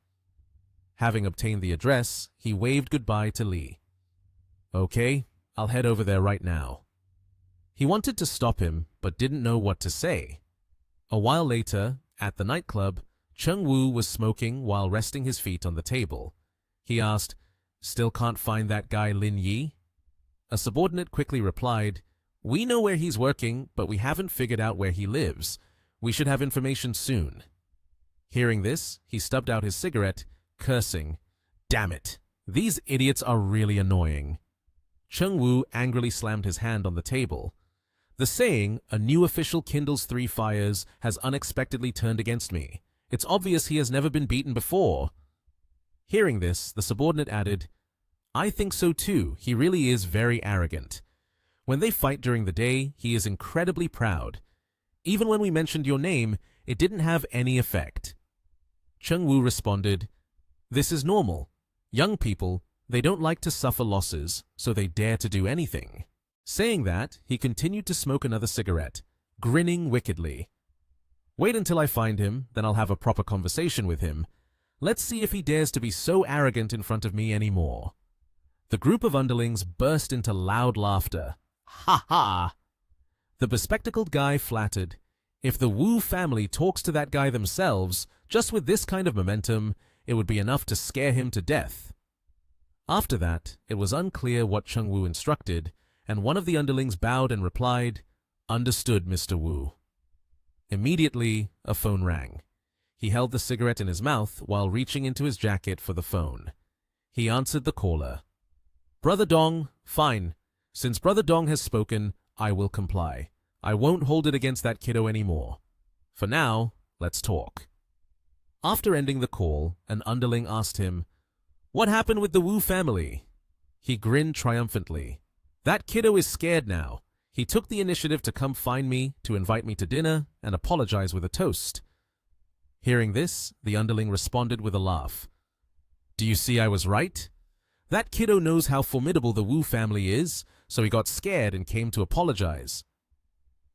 A: Having obtained the address, he waved goodbye to Lee. Okay, I'll head over there right now. He wanted to stop him, but didn't know what to say. A while later, at the nightclub, Cheng-woo was smoking while resting his feet on the table. He asked, still can't find that guy Lin Yi? A subordinate quickly replied, we know where he's working, but we haven't figured out where he lives. We should have information soon. Hearing this, he stubbed out his cigarette, cursing, damn it, these idiots are really annoying. Cheng-woo angrily slammed his hand on the table. The saying, a new official kindles three fires, has unexpectedly turned against me. It's obvious he has never been beaten before. Hearing this, the subordinate added, I think so too. He really is very arrogant. When they fight during the day, he is incredibly proud. Even when we mentioned your name, it didn't have any effect. Cheng-woo responded, this is normal. Young people, they don't like to suffer losses, so they dare to do anything. Saying that, he continued to smoke another cigarette, grinning wickedly. Wait until I find him, then I'll have a proper conversation with him. Let's see if he dares to be so arrogant in front of me anymore. The group of underlings burst into loud laughter. Ha ha! The bespectacled guy flattered. If the Wu family talks to that guy themselves, just with this kind of momentum, it would be enough to scare him to death. After that, it was unclear what Cheng-woo instructed, and one of the underlings bowed and replied, understood, Mr. Wu. Immediately, a phone rang. He held the cigarette in his mouth while reaching into his jacket for the phone. He answered the caller. Brother Dong, fine. Since Brother Dong has spoken, I will comply. I won't hold it against that kiddo anymore. For now, let's talk. After ending the call, an underling asked him, what happened with the Wu family? He grinned triumphantly. That kiddo is scared now. He took the initiative to come find me, to invite me to dinner, and apologize with a toast. Hearing this, the underling responded with a laugh. Do you see I was right? That kiddo knows how formidable the Wu family is, so he got scared and came to apologize.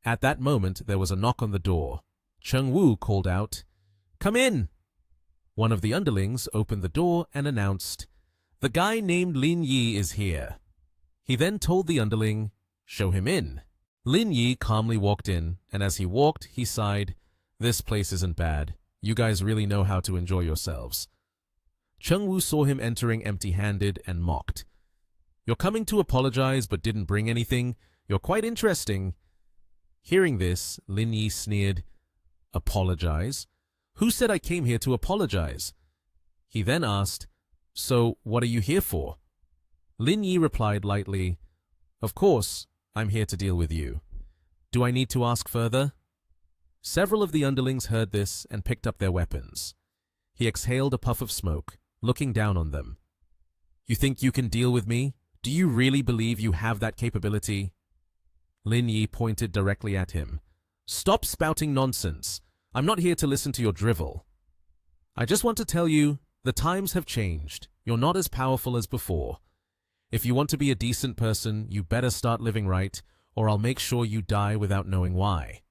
A: At that moment, there was a knock on the door. Cheng-woo called out, come in! One of the underlings opened the door and announced, the guy named Lin Yi is here. He then told the underling, show him in. Lin Yi calmly walked in, and as he walked, he sighed, this place isn't bad. You guys really know how to enjoy yourselves. Cheng-woo saw him entering empty-handed and mocked. You're coming to apologize but didn't bring anything. You're quite interesting. Hearing this, Lin Yi sneered, apologize? Who said I came here to apologize? He then asked, so what are you here for? Lin Yi replied lightly, of course, I'm here to deal with you. Do I need to ask further? Several of the underlings heard this and picked up their weapons. He exhaled a puff of smoke, looking down on them. You think you can deal with me? Do you really believe you have that capability? Lin Yi pointed directly at him. Stop spouting nonsense. I'm not here to listen to your drivel. I just want to tell you, the times have changed. You're not as powerful as before. If you want to be a decent person, you better start living right, or I'll make sure you die without knowing why.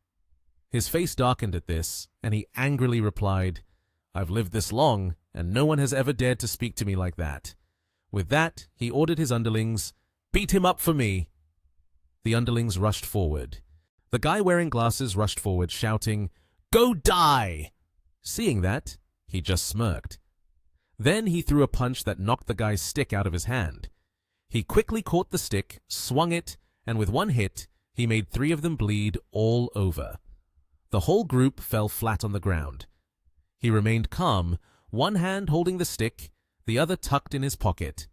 A: His face darkened at this, and he angrily replied, I've lived this long, and no one has ever dared to speak to me like that. With that, he ordered his underlings, beat him up for me. The underlings rushed forward. The guy wearing glasses rushed forward, shouting, go die! Seeing that, He just smirked. Then he threw a punch that knocked the guy's stick out of his hand. He quickly caught the stick, swung it, and with one hit, he made 3 of them bleed all over. The whole group fell flat on the ground. He remained calm, one hand holding the stick, the other tucked in his pocket.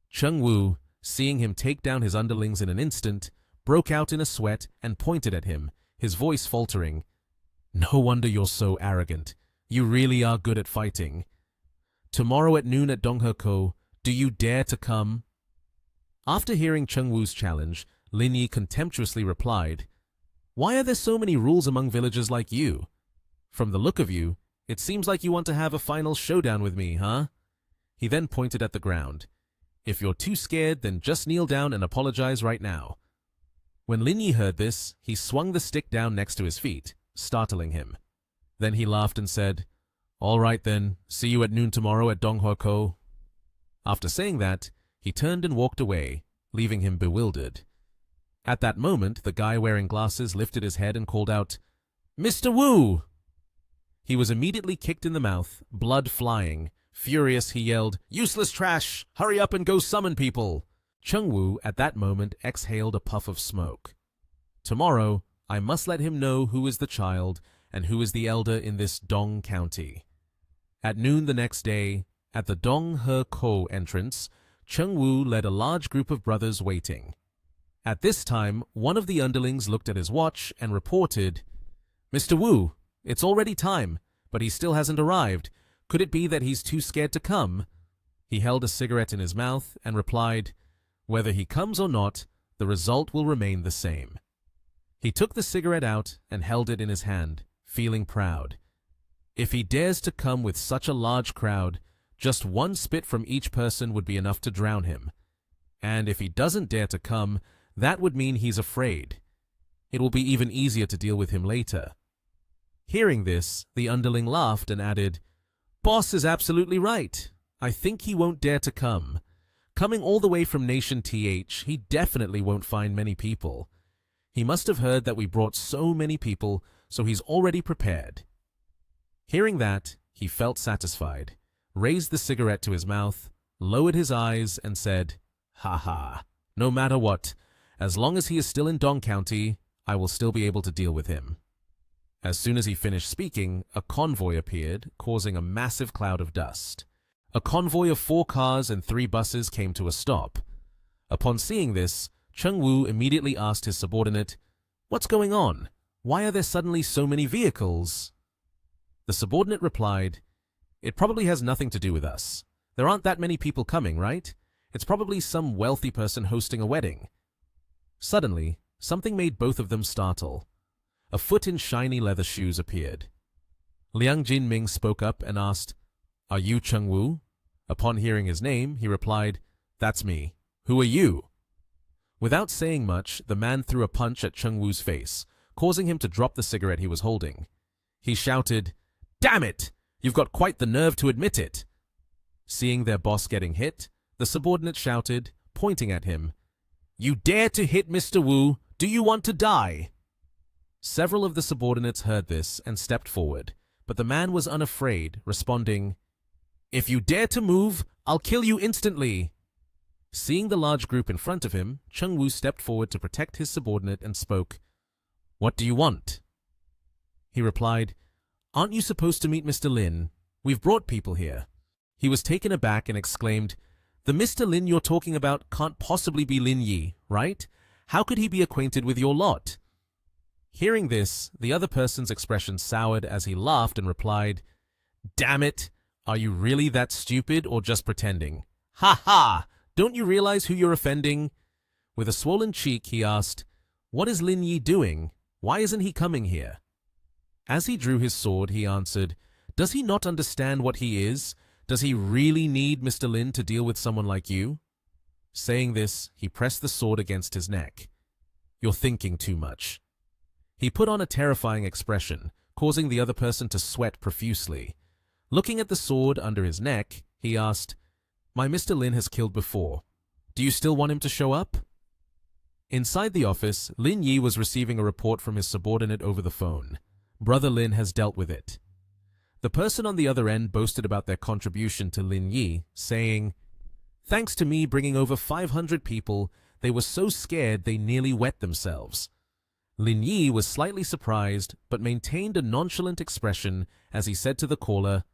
A: Cheng Wu, seeing him take down his underlings in an instant, broke out in a sweat and pointed at him, his voice faltering. "No wonder you're so arrogant. You really are good at fighting. Tomorrow at noon at Donghe-ko, do you dare to come?" After hearing Cheng Wu's challenge, Lin Yi contemptuously replied, "Why are there so many rules among villagers like you? From the look of you, it seems like you want to have a final showdown with me, huh?" He then pointed at the ground. "If you're too scared, then just kneel down and apologize right now." When Lin Yi heard this, he swung the stick down next to his feet, startling him. Then he laughed and said, "All right then, see you at noon tomorrow at Donghe-ko." After saying that, he turned and walked away, leaving him bewildered. At that moment, the guy wearing glasses lifted his head and called out, "Mr. Wu!" He was immediately kicked in the mouth, blood flying. Furious, he yelled, "Useless trash! Hurry up and go summon people!" Cheng Wu at that moment exhaled a puff of smoke. "Tomorrow, I must let him know who is the child and who is the elder in this Dong County." At noon the next day, at the Donghe-ko entrance, Cheng Wu led a large group of brothers waiting. At this time, one of the underlings looked at his watch and reported, "Mr. Wu, it's already time, but he still hasn't arrived. Could it be that he's too scared to come?" He held a cigarette in his mouth and replied, "Whether he comes or not, the result will remain the same." He took the cigarette out and held it in his hand, feeling proud. If he dares to come with such a large crowd, just one spit from each person would be enough to drown him. And if he doesn't dare to come, that would mean he's afraid. It will be even easier to deal with him later. Hearing this, the underling laughed and added, "Boss is absolutely right. I think he won't dare to come. Coming all the way from Nation TH, he definitely won't find many people. He must have heard that we brought so many people, so he's already prepared." Hearing that, he felt satisfied, raised the cigarette to his mouth, lowered his eyes, and said, "Ha ha, no matter what, as long as he is still in Dong County, I will still be able to deal with him." As soon as he finished speaking, a convoy appeared, causing a massive cloud of dust. A convoy of 4 cars and 3 buses came to a stop. Upon seeing this, Cheng Wu immediately asked his subordinate, "What's going on? Why are there suddenly so many vehicles?" The subordinate replied, "It probably has nothing to do with us. There aren't that many people coming, right? It's probably some wealthy person hosting a wedding." Suddenly, something made both of them startle. A foot in shiny leather shoes appeared. Liang Jinming spoke up and asked, "Are you Cheng Wu?" Upon hearing his name, he replied, "That's me. Who are you?" Without saying much, the man threw a punch at Cheng Wu's face, causing him to drop the cigarette he was holding. He shouted, "Damn it! You've got quite the nerve to admit it." Seeing their boss getting hit, the subordinate shouted, pointing at him, "You dare to hit Mr. Wu? Do you want to die?" Several of the subordinates heard this and stepped forward, but the man was unafraid, responding, "If you dare to move, I'll kill you instantly." Seeing the large group in front of him, Cheng Wu stepped forward to protect his subordinate and spoke, "What do you want?" He replied, "Aren't you supposed to meet Mr. Lin? We've brought people here." He was taken aback and exclaimed, "The Mr. Lin you're talking about can't possibly be Lin Yi, right? How could he be acquainted with your lot?" Hearing this, the other person's expression soured as he laughed and replied, "Damn it! Are you really that stupid or just pretending? Ha ha! Don't you realize who you're offending?" With a swollen cheek, he asked, "What is Lin Yi doing? Why isn't he coming here?" As he drew his sword, he answered, "Does he not understand what he is? Does he really need Mr. Lin to deal with someone like you?" Saying this, he pressed the sword against his neck. "You're thinking too much." He put on a terrifying expression, causing the other person to sweat profusely. Looking at the sword under his neck, he asked, "My Mr. Lin has killed before. Do you still want him to show up?" Inside the office, Lin Yi was receiving a report from his subordinate over the phone. Brother Lin has dealt with it. The person on the other end boasted about their contribution to Lin Yi, saying, "Thanks to me bringing over 500 people, they were so scared they nearly wet themselves." Lin Yi was slightly surprised, but maintained a nonchalant expression as he said to the caller,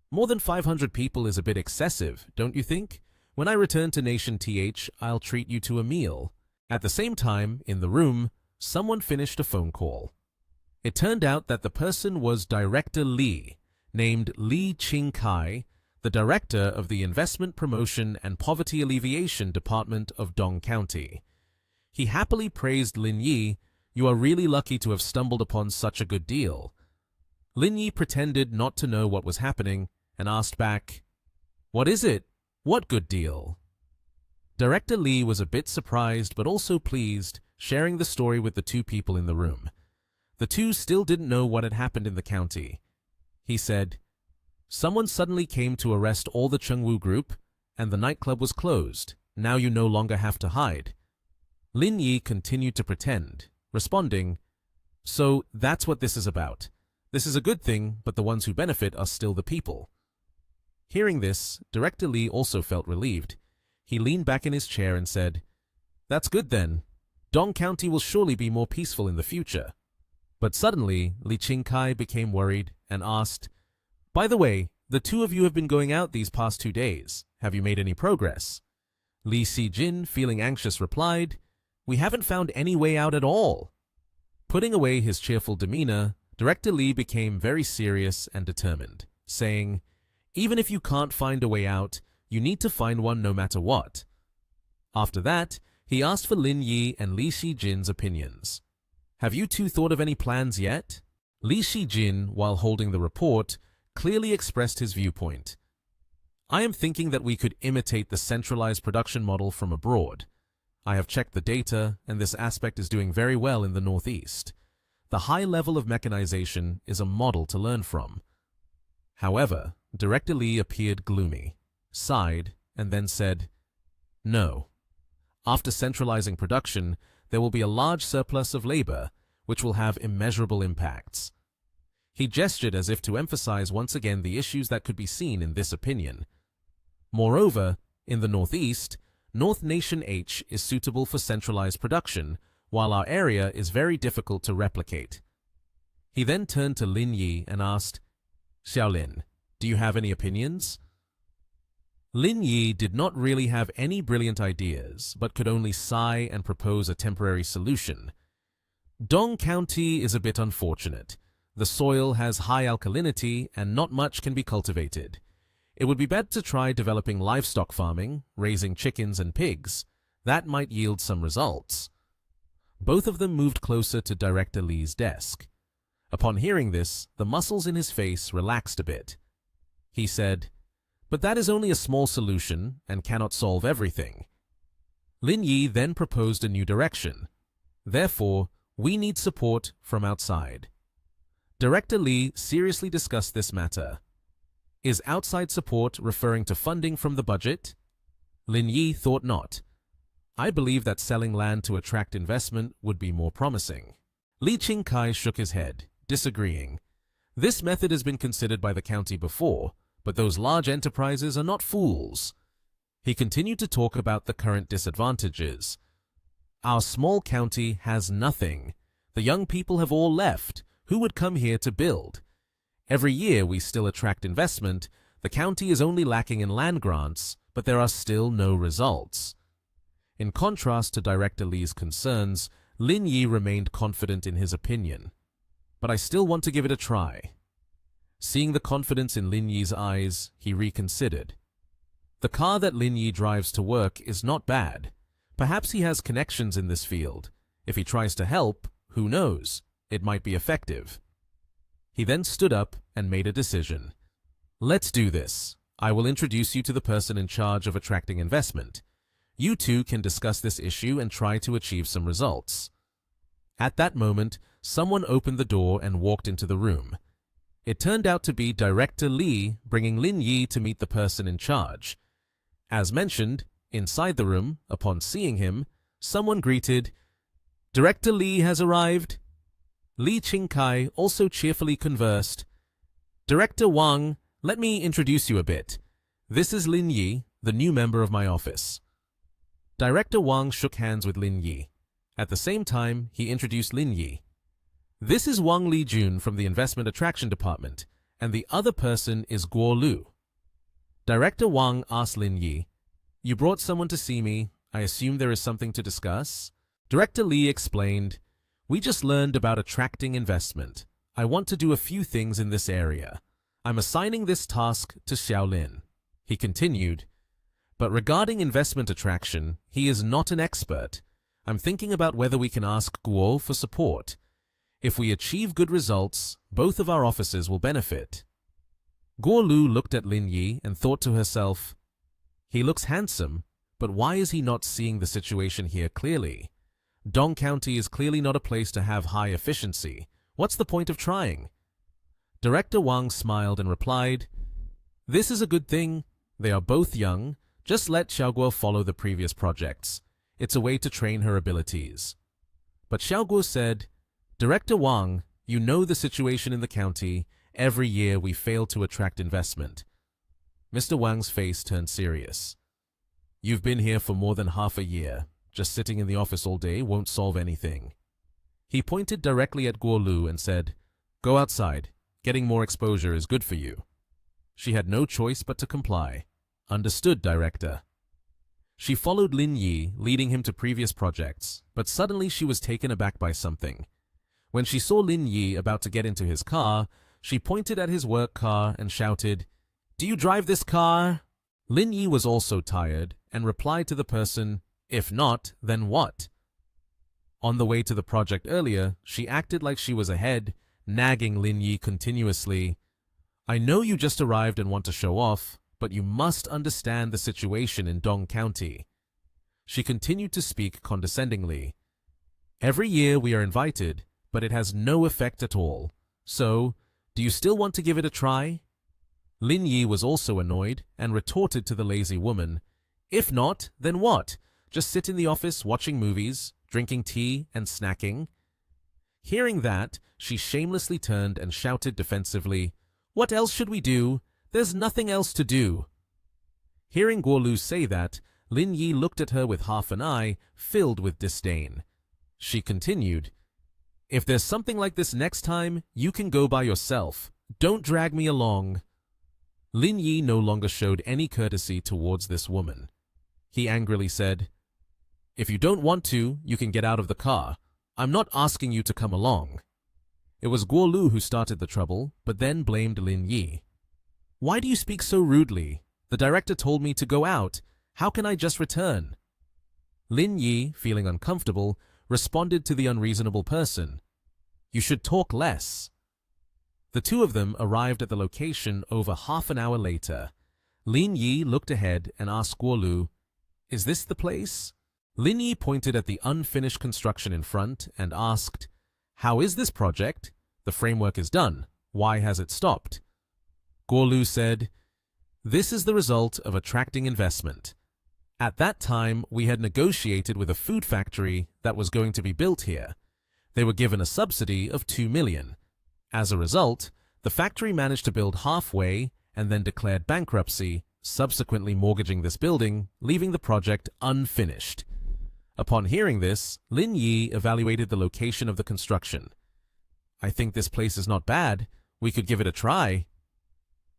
A: "More than 500 people is a bit excessive, don't you think? When I return to Nation TH, I'll treat you to a meal." At the same time, in the room, someone finished a phone call. It turned out that the person was Director Li, named Li Qingkai, the director of the Investment Promotion and Poverty Alleviation Department of Dong County. He happily praised Lin Yi. "You are really lucky to have stumbled upon such a good deal." Lin Yi pretended not to know what was happening and asked back, "What is it? What good deal?" Director Li was a bit surprised but also pleased, sharing the story with the two people in the room. The two still didn't know what had happened in the county. He said, "Someone suddenly came to arrest all the Chengwu group, and the nightclub was closed. Now you no longer have to hide." Lin Yi continued to pretend, responding, "So that's what this is about. This is a good thing, but the ones who benefit are still the people." Hearing this, Director Li also felt relieved. He leaned back in his chair and said, "That's good then. Dong County will surely be more peaceful in the future." But suddenly, Li Qingkai became worried and asked, "By the way, the two of you have been going out these past 2 days. Have you made any progress?" Li Xijin, feeling anxious, replied, "We haven't found any way out at all." Putting away his cheerful demeanor, Director Li became very serious and determined, saying, "Even if you can't find a way out, you need to find one no matter what." After that, he asked for Lin Yi and Li Xijin's opinions. "Have you two thought of any plans yet?" Li Xijin, while holding the report, clearly expressed his viewpoint. "I am thinking that we could imitate the centralized production model from abroad. I have checked the data, and this aspect is doing very well in the Northeast. The high level of mechanization is a model to learn from." However, Director Li appeared gloomy, sighed, and then said, "No. After centralizing production, there will be a large surplus of labor, which will have immeasurable impacts." He gestured as if to emphasize once again the issues that could be seen in this opinion. Moreover, in the Northeast, North Nation H is suitable for centralized production, while our area is very difficult to replicate. He then turned to Lin Yi and asked, "Xiaolin, do you have any opinions?" Lin Yi did not really have any brilliant ideas, but could only sigh and propose a temporary solution. Dong County is a bit unfortunate. The soil has high alkalinity and not much can be cultivated. It would be better to try developing livestock farming, raising chickens and pigs. That might yield some results. Both of them moved closer to Director Li's desk. Upon hearing this, the muscles in his face relaxed a bit. He said, "But that is only a small solution and cannot solve everything." Lin Yi then proposed a new direction. "Therefore, we need support from outside." Director Li seriously discussed this matter. Is outside support referring to funding from the budget? Lin Yi thought not. "I believe that selling land to attract investment would be more promising." Li Qingkai shook his head, disagreeing. "This method has been considered by the county before, but those large enterprises are not fools." He continued to talk about the current disadvantages. "Our small county has nothing. The young people have all left. Who would come here to build? Every year we still attract investment. The county is only lacking in land grants, but there are still no results." In contrast to Director Li's concerns, Lin Yi remained confident in his opinion. "But I still want to give it a try." Seeing the confidence in Lin Yi's eyes, he reconsidered. The car that Lin Yi drives to work is not bad. Perhaps he has connections in this field. If he tries to help, who knows? It might be effective. He then stood up and made a decision. "Let's do this. I will introduce you to the person in charge of attracting investment. You two can discuss this issue and try to achieve some results." At that moment, someone opened the door and walked into the room. It turned out to be Director Li, bringing Lin Yi to meet the person in charge. As mentioned, inside the room, upon seeing him, someone greeted, "Director Li has arrived." Li Qingkai also cheerfully conversed, Director Wang, let me introduce you a bit. This is Lin Yi, the new member of my office. Director Wang shook hands with Lin Yi. At the same time, he introduced Lin Yi. This is Wang Lijun from the Investment Attraction Department, and the other person is Guo Lu. Director Wang asked Lin Yi, "You brought someone to see me. I assume there is something to discuss?" Director Li explained, "We just learned about attracting investment. I want to do a few things in this area. I'm assigning this task to Xiaolin." He continued, "But regarding investment attraction, he is not an expert. I'm thinking about whether we can ask Guo for support. If we achieve good results, both of our offices will benefit." Guo Lu looked at Lin Yi and thought to herself, "He looks handsome, but why is he not seeing the situation here clearly? Dong County is clearly not a place to have high efficiency. What's the point of trying?" Director Wang smiled and replied, "This is a good thing. They are both young. Just let Xiaoguo follow the previous projects. It's a way to train her abilities." But Xiaoguo said, "Director Wang, you know the situation in the county. Every year we fail to attract investment." Mr. Wang's face turned serious. "You've been here for more than half a year. Just sitting in the office all day won't solve anything." He pointed directly at Guo Lu and said, "Go outside. Getting more exposure is good for you." She had no choice but to comply. "Understood, Director." She followed Lin Yi, leading him to previous projects, but suddenly she was taken aback by something. When she saw Lin Yi about to get into his car, she pointed at his work car and shouted, "Do you drive this car?" Lin Yi was also tired and replied to the person, "If not, then what?" On the way to the project earlier, she acted like she was ahead, nagging Lin Yi continuously. "I know you just arrived and want to show off, but you must understand the situation in Dong County." She continued to speak condescendingly. "Every year we are invited, but it has no effect at all. So, do you still want to give it a try?" Lin Yi was also annoyed and retorted to the lazy woman, "If not, then what? Just sit in the office watching movies, drinking tea and snacking?" Hearing that, she shamelessly turned and shouted defensively, "What else should we do? There's nothing else to do." Hearing Guo Lu say that, Lin Yi looked at her with half an eye, filled with disdain. She continued, "If there's something like this next time, you can go by yourself. Don't drag me along." Lin Yi no longer showed any courtesy towards this woman. He angrily said, "If you don't want to, you can get out of the car. I'm not asking you to come along." It was Guo Lu who started the trouble, but then blamed Lin Yi. "Why do you speak so rudely? The director told me to go out. How can I just return?" Lin Yi, feeling uncomfortable, responded to the unreasonable person, "You should talk less." The two of them arrived at the location over half an hour later. Lin Yi looked ahead and asked Guo Lu, "Is this the place?" Lin Yi pointed at the unfinished construction in front and asked, "How is this project? The framework is done. Why has it stopped?" Guo Lu said, "This is the result of attracting investment. At that time, we had negotiated with a food factory that was going to be built here. They were given a subsidy of 2 million. As a result, the factory managed to build halfway and then declared bankruptcy, subsequently mortgaging this building, leaving the project unfinished." Upon hearing this, Lin Yi evaluated the location of the construction. "I think this place is not bad. We could give it a try."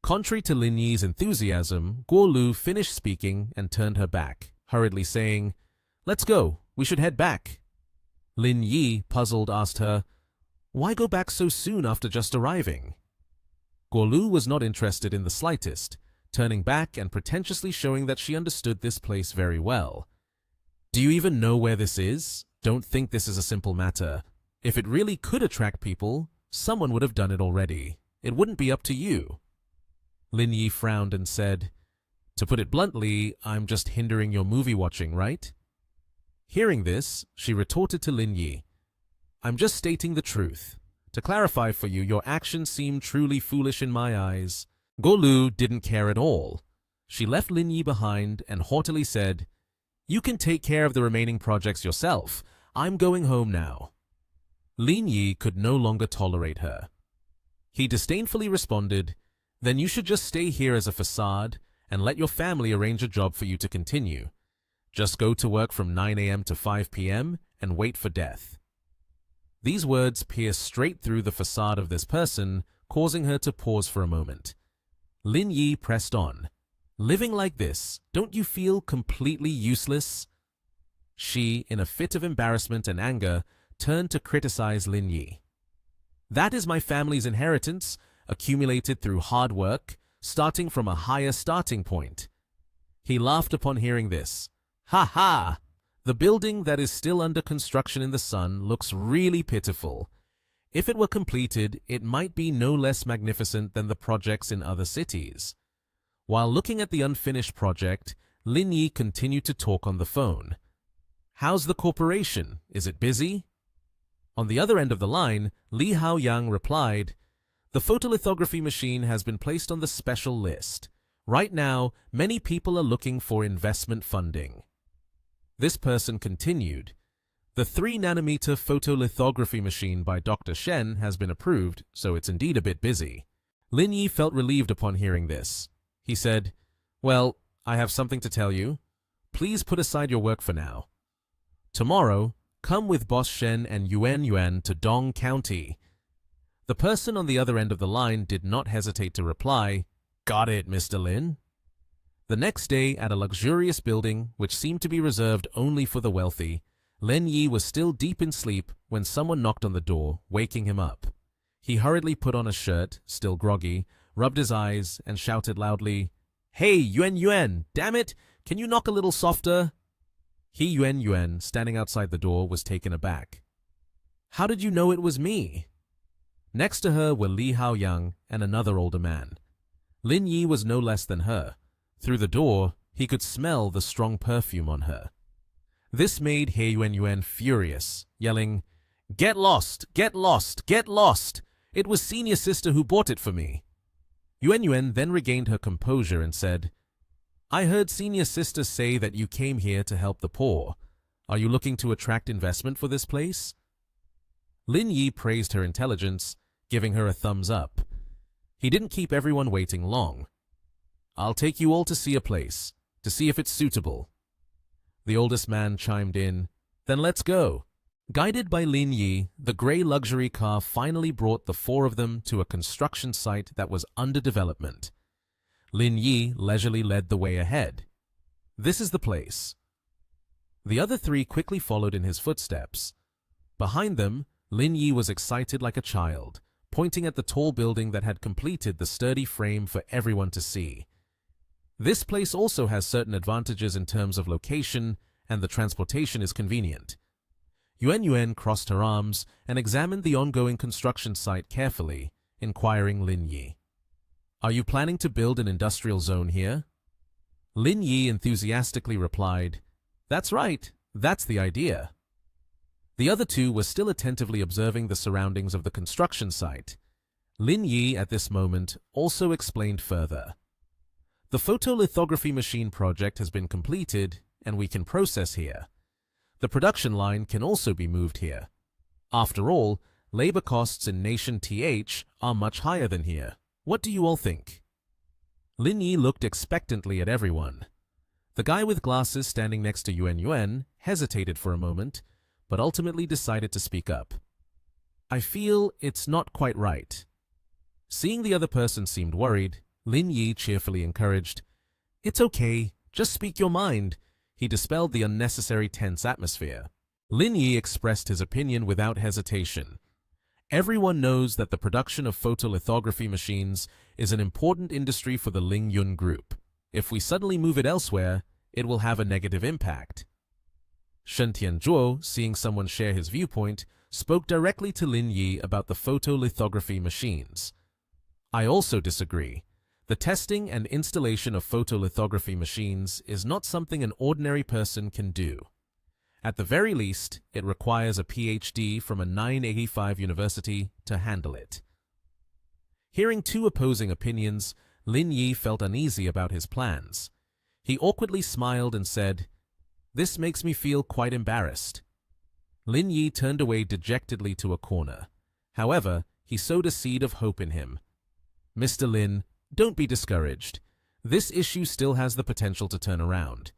A: Contrary to Lin Yi's enthusiasm, Guo Lu finished speaking and turned her back, hurriedly saying, "Let's go. We should head back." Lin Yi, puzzled, asked her, "Why go back so soon after just arriving?" Guo Lu was not interested in the slightest, turning back and pretentiously showing that she understood this place very well. "Do you even know where this is? Don't think this is a simple matter. If it really could attract people, someone would have done it already. It wouldn't be up to you." Lin Yi frowned and said, "To put it bluntly, I'm just hindering your movie watching, right?" Hearing this, she retorted to Lin Yi, "I'm just stating the truth. To clarify for you, your actions seem truly foolish in my eyes." Guo Lu didn't care at all. She left Lin Yi behind and haughtily said, "You can take care of the remaining projects yourself. I'm going home now." Lin Yi could no longer tolerate her. He disdainfully responded, "Then you should just stay here as a facade and let your family arrange a job for you to continue. Just go to work from 9 a.m. to 5 p.m. and wait for death." These words pierced straight through the facade of this person, causing her to pause for a moment. Lin Yi pressed on. "Living like this, don't you feel completely useless?" She, in a fit of embarrassment and anger, turned to criticize Lin Yi. "That is my family's inheritance, accumulated through hard work, starting from a higher starting point." He laughed upon hearing this. "Ha ha! The building that is still under construction in the sun looks really pitiful. If it were completed, it might be no less magnificent than the projects in other cities." While looking at the unfinished project, Lin Yi continued to talk on the phone. "How's the corporation? Is it busy?" On the other end of the line, Li Haoyang replied, "The photolithography machine has been placed on the special list. Right now, many people are looking for investment funding." This person continued, "The 3-nanometer photolithography machine by Dr. Shen has been approved, so it's indeed a bit busy." Lin Yi felt relieved upon hearing this. He said, "Well, I have something to tell you. Please put aside your work for now. Tomorrow, come with Boss Shen and Yuan to Dong County." The person on the other end of the line did not hesitate to reply, "Got it, Mr. Lin." The next day, at a luxurious building, which seemed to be reserved only for the wealthy, Lin Yi was still deep in sleep when someone knocked on the door, waking him up. He hurriedly put on a shirt, still groggy, rubbed his eyes, and shouted loudly, "Hey, Yuan, damn it! Can you knock a little softer?" Yuan, standing outside the door, was taken aback. "How did you know it was me?" Next to her were Li Haoyang and another older man. Lin Yi was no less than her. Through the door, he could smell the strong perfume on her. This made Yuan furious, yelling, "Get lost! Get lost! Get lost! It was senior sister who bought it for me." Yuan then regained her composure and said, "I heard senior sister say that you came here to help the poor. Are you looking to attract investment for this place?" Lin Yi praised her intelligence, giving her a thumbs up. He didn't keep everyone waiting long. "I'll take you all to see a place, to see if it's suitable." The oldest man chimed in, "Then let's go." Guided by Lin Yi, the gray luxury car finally brought the 4 of them to a construction site that was under development. Lin Yi leisurely led the way ahead. "This is the place." The other 3 quickly followed in his footsteps. Behind them, Lin Yi was excited like a child, pointing at the tall building that had completed the sturdy frame for everyone to see. This place also has certain advantages in terms of location, and the transportation is convenient. Yuan crossed her arms and examined the ongoing construction site carefully, inquiring Lin Yi, "Are you planning to build an industrial zone here?" Lin Yi enthusiastically replied, "That's right, that's the idea." The other 2 were still attentively observing the surroundings of the construction site. Lin Yi, at this moment, also explained further. "The photolithography machine project has been completed, and we can process here. The production line can also be moved here. After all, labor costs in Nation TH are much higher than here. What do you all think?" Lin Yi looked expectantly at everyone. The guy with glasses standing next to Yuan hesitated for a moment, but ultimately decided to speak up. "I feel it's not quite right." Seeing the other person seemed worried, Lin Yi cheerfully encouraged, "It's okay, just speak your mind." He dispelled the unnecessary tense atmosphere. Lin Yi expressed his opinion without hesitation. Everyone knows that the production of photolithography machines is an important industry for the Ling Yun Group. If we suddenly move it elsewhere, it will have a negative impact. Shen Tianzhuo, seeing someone share his viewpoint, spoke directly to Lin Yi about the photolithography machines. "I also disagree. The testing and installation of photolithography machines is not something an ordinary person can do. At the very least, it requires a PhD from a 985 university to handle it." Hearing 2 opposing opinions, Lin Yi felt uneasy about his plans. He awkwardly smiled and said, "This makes me feel quite embarrassed." Lin Yi turned away dejectedly to a corner. However, he sowed a seed of hope in him. "Mr. Lin, don't be discouraged. This issue still has the potential to turn around.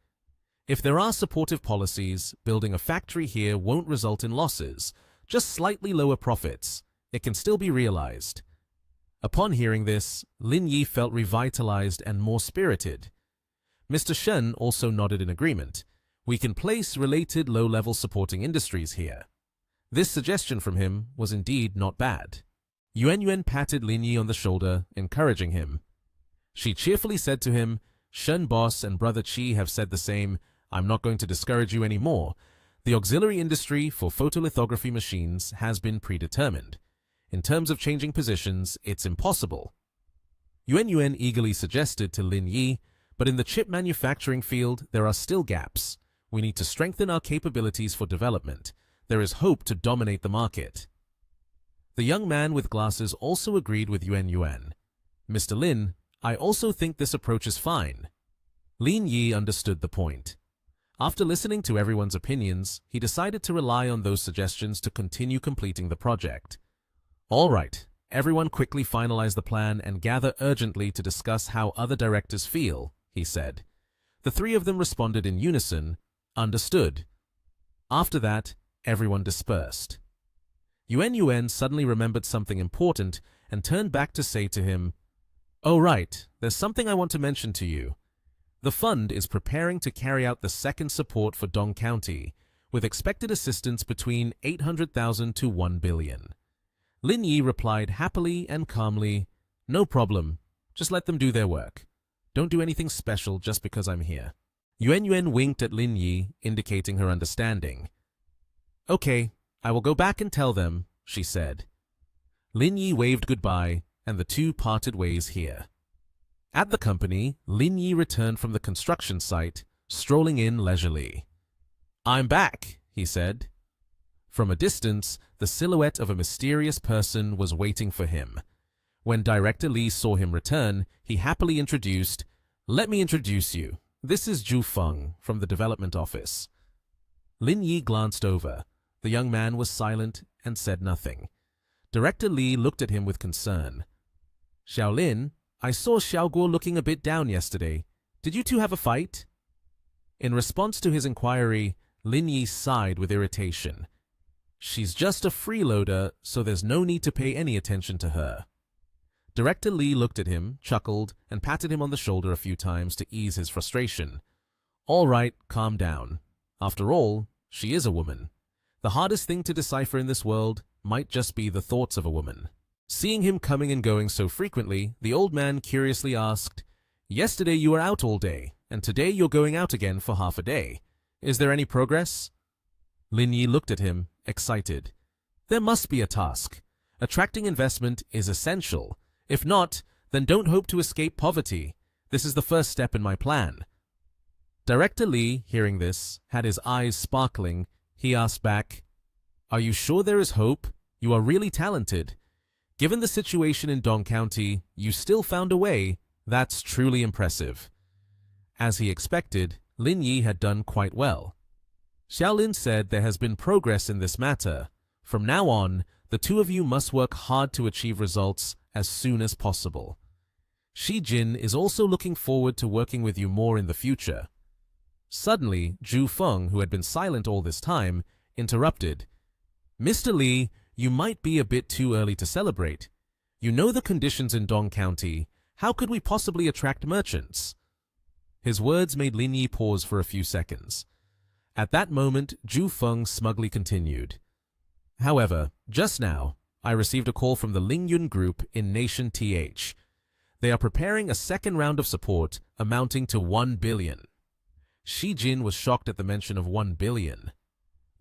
A: If there are supportive policies, building a factory here won't result in losses, just slightly lower profits. It can still be realized." Upon hearing this, Lin Yi felt revitalized and more spirited. Mr. Shen also nodded in agreement. "We can place related low-level supporting industries here." This suggestion from him was indeed not bad. Yuan patted Lin Yi on the shoulder, encouraging him. She cheerfully said to him, "Shen boss and brother Qi have said the same. I'm not going to discourage you anymore. The auxiliary industry for photolithography machines has been predetermined. In terms of changing positions, it's impossible." Yuan eagerly suggested to Lin Yi, "But in the chip manufacturing field, there are still gaps. We need to strengthen our capabilities for development. There is hope to dominate the market." The young man with glasses also agreed with Yuan. "Mr. Lin, I also think this approach is fine." Lin Yi understood the point. After listening to everyone's opinions, he decided to rely on those suggestions to continue completing the project. "All right, everyone quickly finalize the plan and gather urgently to discuss how other directors feel," he said. The three of them responded in unison, "Understood." After that, everyone dispersed. Yuan suddenly remembered something important and turned back to say to him, "Oh right, there's something I want to mention to you. The fund is preparing to carry out the second support for Dong County, with expected assistance between 800,000 to 1 billion. Lin Yi replied happily and calmly, "No problem, just let them do their work. Don't do anything special just because I'm here." Yuan winked at Lin Yi, indicating her understanding. "Okay, I will go back and tell them," she said. Lin Yi waved goodbye, and the two parted ways here. At the company, Lin Yi returned from the construction site, strolling in leisurely. "I'm back," he said. From a distance, the silhouette of a mysterious person was waiting for him. When Director Li saw him return, he happily introduced, "Let me introduce you. This is Zhu Feng from the development office." Lin Yi glanced over. The young man was silent and said nothing. Director Li looked at him with concern. "Xiaolin, I saw Xiaoguo looking a bit down yesterday. Did you two have a fight?" In response to his inquiry, Lin Yi sighed with irritation. "She's just a freeloader, so there's no need to pay any attention to her." Director Li looked at him, chuckled, and patted him on the shoulder a few times to ease his frustration. "All right, calm down. After all, she is a woman. The hardest thing to decipher in this world might just be the thoughts of a woman." Seeing him coming and going so frequently, the old man curiously asked, "Yesterday you were out all day, and today you're going out again for half a day. Is there any progress?" Lin Yi looked at him, excited. "There must be a task. Attracting investment is essential. If not, then don't hope to escape poverty. This is the first step in my plan." Director Li, hearing this, had his eyes sparkling. He asked back, "Are you sure there is hope? You are really talented. Given the situation in Dong County, you still found a way. That's truly impressive." As he expected, Lin Yi had done quite well. Xiaolin said there has been progress in this matter. From now on, the two of you must work hard to achieve results as soon as possible. Shi Jin is also looking forward to working with you more in the future. Suddenly, Zhu Feng, who had been silent all this time, interrupted. "Mr. Li, you might be a bit too early to celebrate. You know the conditions in Dong County. How could we possibly attract merchants?" His words made Lin Yi pause for a few seconds. At that moment, Zhu Feng smugly continued. "However, just now, I received a call from the Lingyun Group in Nation TH. They are preparing a second round of support amounting to 1 billion. Shi Jin was shocked at the mention of 1 billion.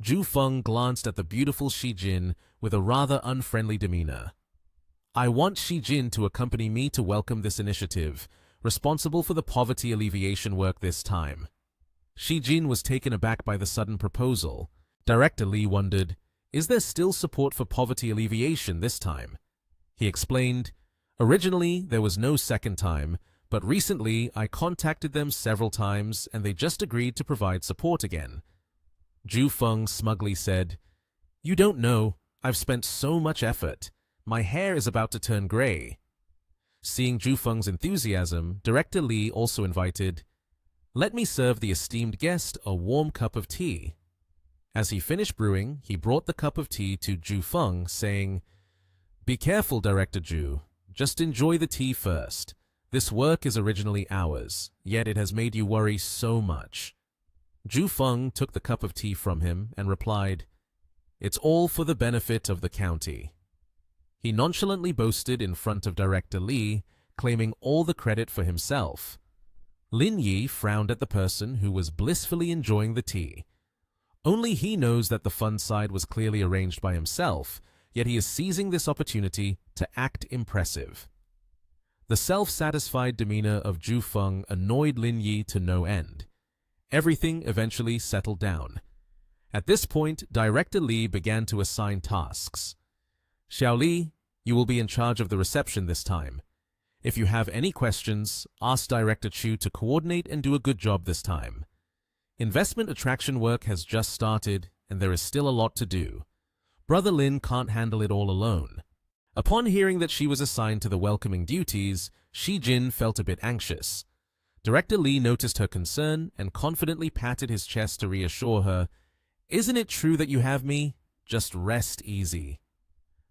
A: Zhu Feng glanced at the beautiful Shi Jin with a rather unfriendly demeanor. "I want Shi Jin to accompany me to welcome this initiative, responsible for the poverty alleviation work this time." Shi Jin was taken aback by the sudden proposal. Director Li wondered, is there still support for poverty alleviation this time? He explained, "Originally, there was no second time, but recently I contacted them several times and they just agreed to provide support again." Zhu Feng smugly said, "You don't know, I've spent so much effort. My hair is about to turn gray. Seeing Zhu Feng's enthusiasm, Director Li also invited, "Let me serve the esteemed guest a warm cup of tea." As he finished brewing, he brought the cup of tea to Zhu Feng, saying, "Be careful, Director Zhu. Just enjoy the tea first. This work is originally ours, yet it has made you worry so much." Zhu Feng took the cup of tea from him and replied, "It's all for the benefit of the county." He nonchalantly boasted in front of Director Li, claiming all the credit for himself. Lin Yi frowned at the person who was blissfully enjoying the tea. Only he knows that the fun side was clearly arranged by himself, yet he is seizing this opportunity to act impressive. The self-satisfied demeanor of Zhu Feng annoyed Lin Yi to no end. Everything eventually settled down. At this point, Director Li began to assign tasks. "Xiao Li, you will be in charge of the reception this time. If you have any questions, ask Director Chu to coordinate and do a good job this time. Investment attraction work has just started, and there is still a lot to do. Brother Lin can't handle it all alone." Upon hearing that she was assigned to the welcoming duties, Shi Jin felt a bit anxious. Director Li noticed her concern and confidently patted his chest to reassure her, "Isn't it true that you have me? Just rest easy."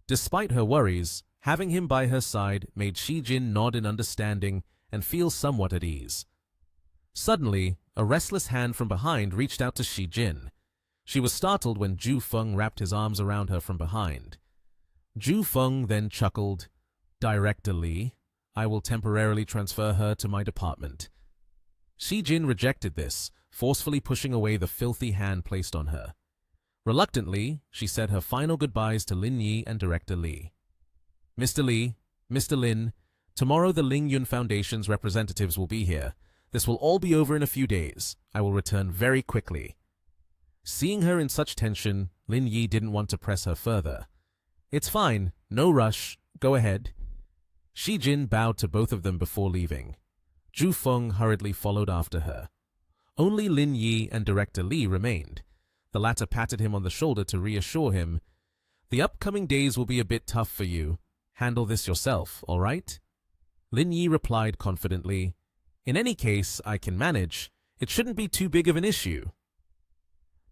A: Despite her worries, having him by her side made Shi Jin nod in understanding and feel somewhat at ease. Suddenly, a restless hand from behind reached out to Shi Jin. She was startled when Zhu Feng wrapped his arms around her from behind. Zhu Feng then chuckled, "Director Li, I will temporarily transfer her to my department." Shi Jin rejected this, forcefully pushing away the filthy hand placed on her. Reluctantly, she said her final goodbyes to Lin Yi and Director Li. "Mr. Li, Mr. Lin, tomorrow the Ling Yun Foundation's representatives will be here. This will all be over in a few days. I will return very quickly." Seeing her in such tension, Lin Yi didn't want to press her further. "It's fine, no rush, go ahead." Shi Jin bowed to both of them before leaving. Zhu Feng hurriedly followed after her. Only Lin Yi and Director Li remained. The latter patted him on the shoulder to reassure him, "The upcoming days will be a bit tough for you. Handle this yourself, all right?" Lin Yi replied confidently, "In any case, I can manage. It shouldn't be too big of an issue."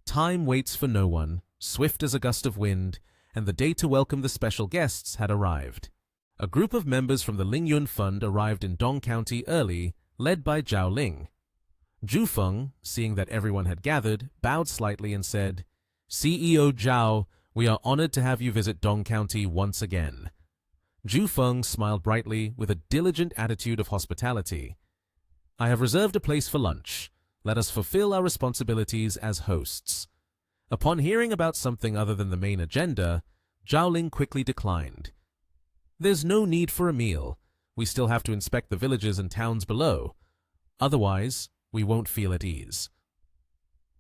A: Time waits for no one, swift as a gust of wind, and the day to welcome the special guests had arrived. A group of members from the Ling Yun Fund arrived in Dong County early, led by Zhao Ling. Zhu Feng, seeing that everyone had gathered, bowed slightly and said, "CEO Zhao, we are honored to have you visit Dong County once again." Zhu Feng smiled brightly with a diligent attitude of hospitality. "I have reserved a place for lunch. Let us fulfill our responsibilities as hosts." Upon hearing about something other than the main agenda, Zhao Ling quickly declined. "There's no need for a meal. We still have to inspect the villages and towns below. Otherwise, we won't feel at ease."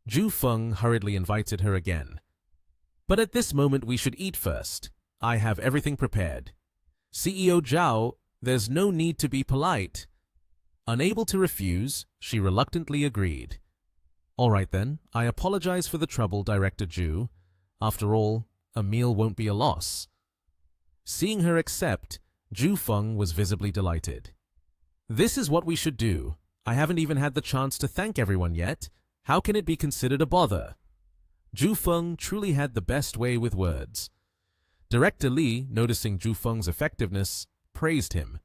A: Zhu Feng hurriedly invited her again. "But at this moment we should eat first. I have everything prepared." "CEO Zhao, there's no need to be polite." Unable to refuse, she reluctantly agreed. "All right then, I apologize for the trouble, Director Zhu. After all, a meal won't be a loss." Seeing her accept, Zhu Feng was visibly delighted. "This is what we should do. I haven't even had the chance to thank everyone yet. How can it be considered a bother?" Zhu Feng truly had the best way with words. Director Li, noticing Zhu Feng's effectiveness, praised him.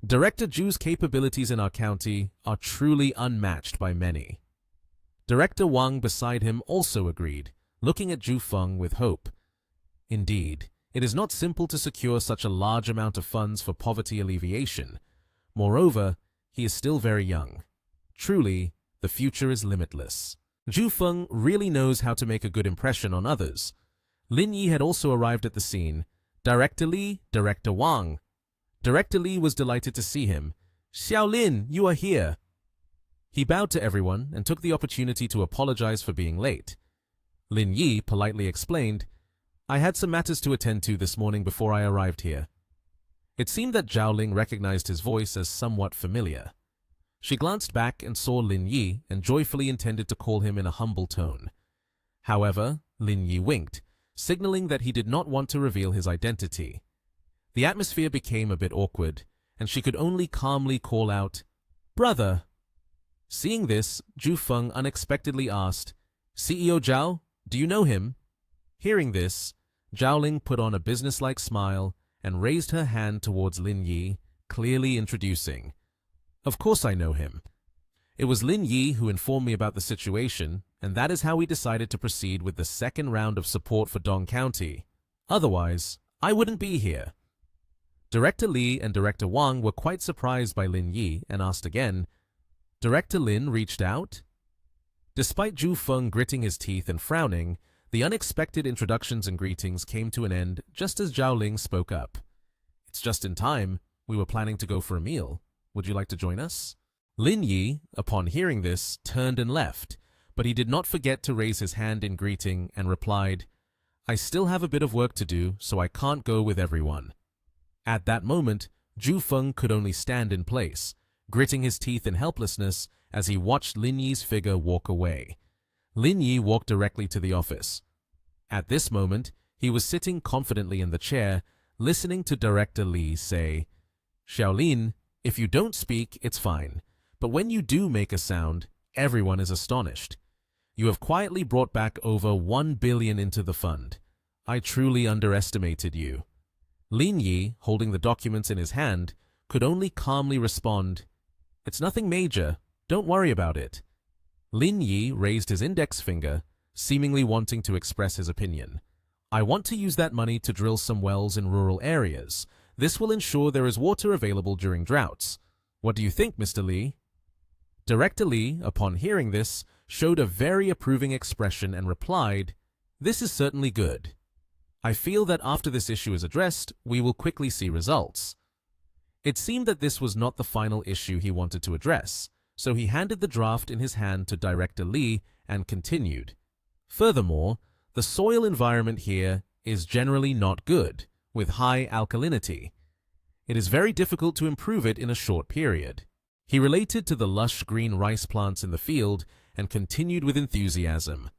A: Director Zhu's capabilities in our county are truly unmatched by many. Director Wang beside him also agreed, looking at Zhu Feng with hope. Indeed, it is not simple to secure such a large amount of funds for poverty alleviation. Moreover, he is still very young. Truly, the future is limitless. Zhu Feng really knows how to make a good impression on others. Lin Yi had also arrived at the scene. "Director Li, Director Wang." Director Li was delighted to see him. "Xiao Lin, you are here." He bowed to everyone and took the opportunity to apologize for being late. Lin Yi politely explained, "I had some matters to attend to this morning before I arrived here." It seemed that Zhao Ling recognized his voice as somewhat familiar. She glanced back and saw Lin Yi and joyfully intended to call him in a humble tone. However, Lin Yi winked, signaling that he did not want to reveal his identity. The atmosphere became a bit awkward, and she could only calmly call out, "Brother." Seeing this, Zhu Feng unexpectedly asked, "CEO Zhao, do you know him?" Hearing this, Zhao Ling put on a businesslike smile and raised her hand towards Lin Yi, clearly introducing, "Of course I know him. It was Lin Yi who informed me about the situation, and that is how we decided to proceed with the second round of support for Dong County. Otherwise, I wouldn't be here." Director Li and Director Wang were quite surprised by Lin Yi and asked again, "Director Lin reached out?" Despite Zhu Feng gritting his teeth and frowning, the unexpected introductions and greetings came to an end just as Zhao Ling spoke up. "It's just in time. We were planning to go for a meal. Would you like to join us?" Lin Yi, upon hearing this, turned and left, but he did not forget to raise his hand in greeting and replied, "I still have a bit of work to do, so I can't go with everyone." At that moment, Zhu Feng could only stand in place, gritting his teeth in helplessness as he watched Lin Yi's figure walk away. Lin Yi walked directly to the office. At this moment, he was sitting confidently in the chair, listening to Director Li say, "Xiaolin, if you don't speak, it's fine. But when you do make a sound, everyone is astonished. You have quietly brought back over 1 billion into the fund. I truly underestimated you." Lin Yi, holding the documents in his hand, could only calmly respond, "It's nothing major. Don't worry about it." Lin Yi raised his index finger, seemingly wanting to express his opinion. "I want to use that money to drill some wells in rural areas. This will ensure there is water available during droughts. What do you think, Mr. Li?" Director Li, upon hearing this, showed a very approving expression and replied, "This is certainly good. I feel that after this issue is addressed, we will quickly see results." It seemed that this was not the final issue he wanted to address, so he handed the draft in his hand to Director Li and continued. "Furthermore, the soil environment here is generally not good, with high alkalinity. It is very difficult to improve it in a short period." He related to the lush green rice plants in the field and continued with enthusiasm.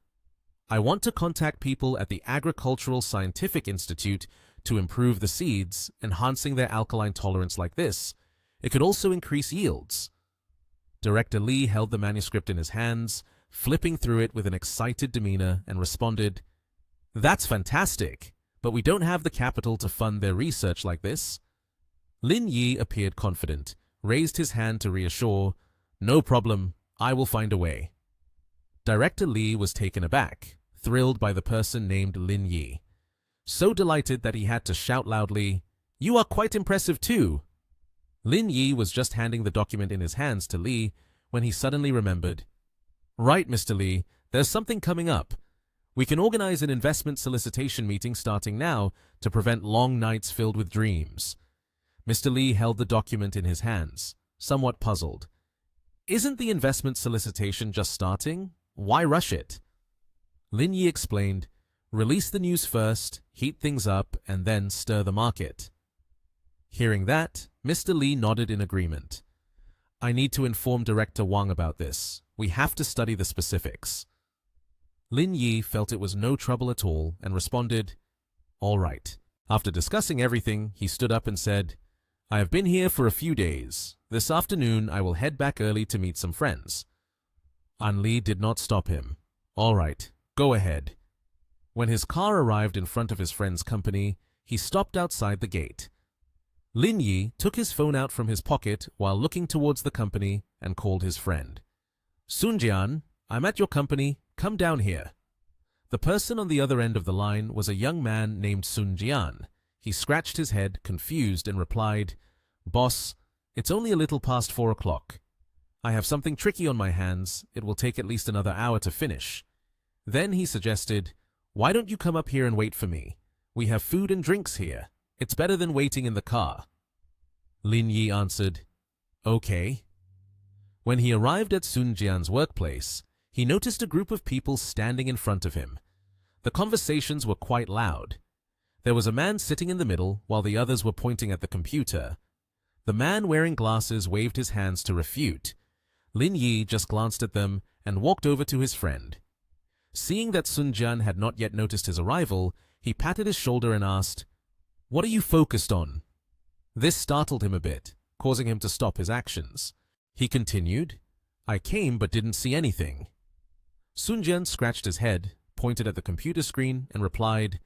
A: "I want to contact people at the Agricultural Scientific Institute to improve the seeds, enhancing their alkaline tolerance like this. It could also increase yields." Director Li held the manuscript in his hands, flipping through it with an excited demeanor, and responded, "That's fantastic, but we don't have the capital to fund their research like this." Lin Yi appeared confident, raised his hand to reassure, "No problem, I will find a way." Director Li was taken aback, thrilled by the person named Lin Yi. So delighted that he had to shout loudly, "You are quite impressive too." Lin Yi was just handing the document in his hands to Li when he suddenly remembered. "Right, Mr. Li, there's something coming up. We can organize an investment solicitation meeting starting now to prevent long nights filled with dreams." Mr. Li held the document in his hands, somewhat puzzled. "Isn't the investment solicitation just starting? Why rush it?" Lin Yi explained, "Release the news first, heat things up, and then stir the market." Hearing that, Mr. Li nodded in agreement. "I need to inform Director Wang about this. We have to study the specifics." Lin Yi felt it was no trouble at all and responded, "All right." After discussing everything, he stood up and said, "I have been here for a few days. This afternoon I will head back early to meet some friends." An Li did not stop him. "All right, go ahead." When his car arrived in front of his friend's company, he stopped outside the gate. Lin Yi took his phone out from his pocket while looking towards the company and called his friend. "Sun Jian, I'm at your company. Come down here." The person on the other end of the line was a young man named Sun Jian. He scratched his head, confused, and replied, "Boss, it's only a little past 4 o'clock. I have something tricky on my hands. It will take at least another hour to finish." Then he suggested, "Why don't you come up here and wait for me? We have food and drinks here. It's better than waiting in the car." Lin Yi answered, "Okay." When he arrived at Sun Jian's workplace, he noticed a group of people standing in front of him. The conversations were quite loud. There was a man sitting in the middle while the others were pointing at the computer. The man wearing glasses waved his hands to refute. Lin Yi just glanced at them and walked over to his friend. Seeing that Sun Jian had not yet noticed his arrival, he patted his shoulder and asked, "What are you focused on? This startled him a bit, causing him to stop his actions. He continued, I came but didn't see anything. Sun Jian scratched his head, pointed at the computer screen, and replied,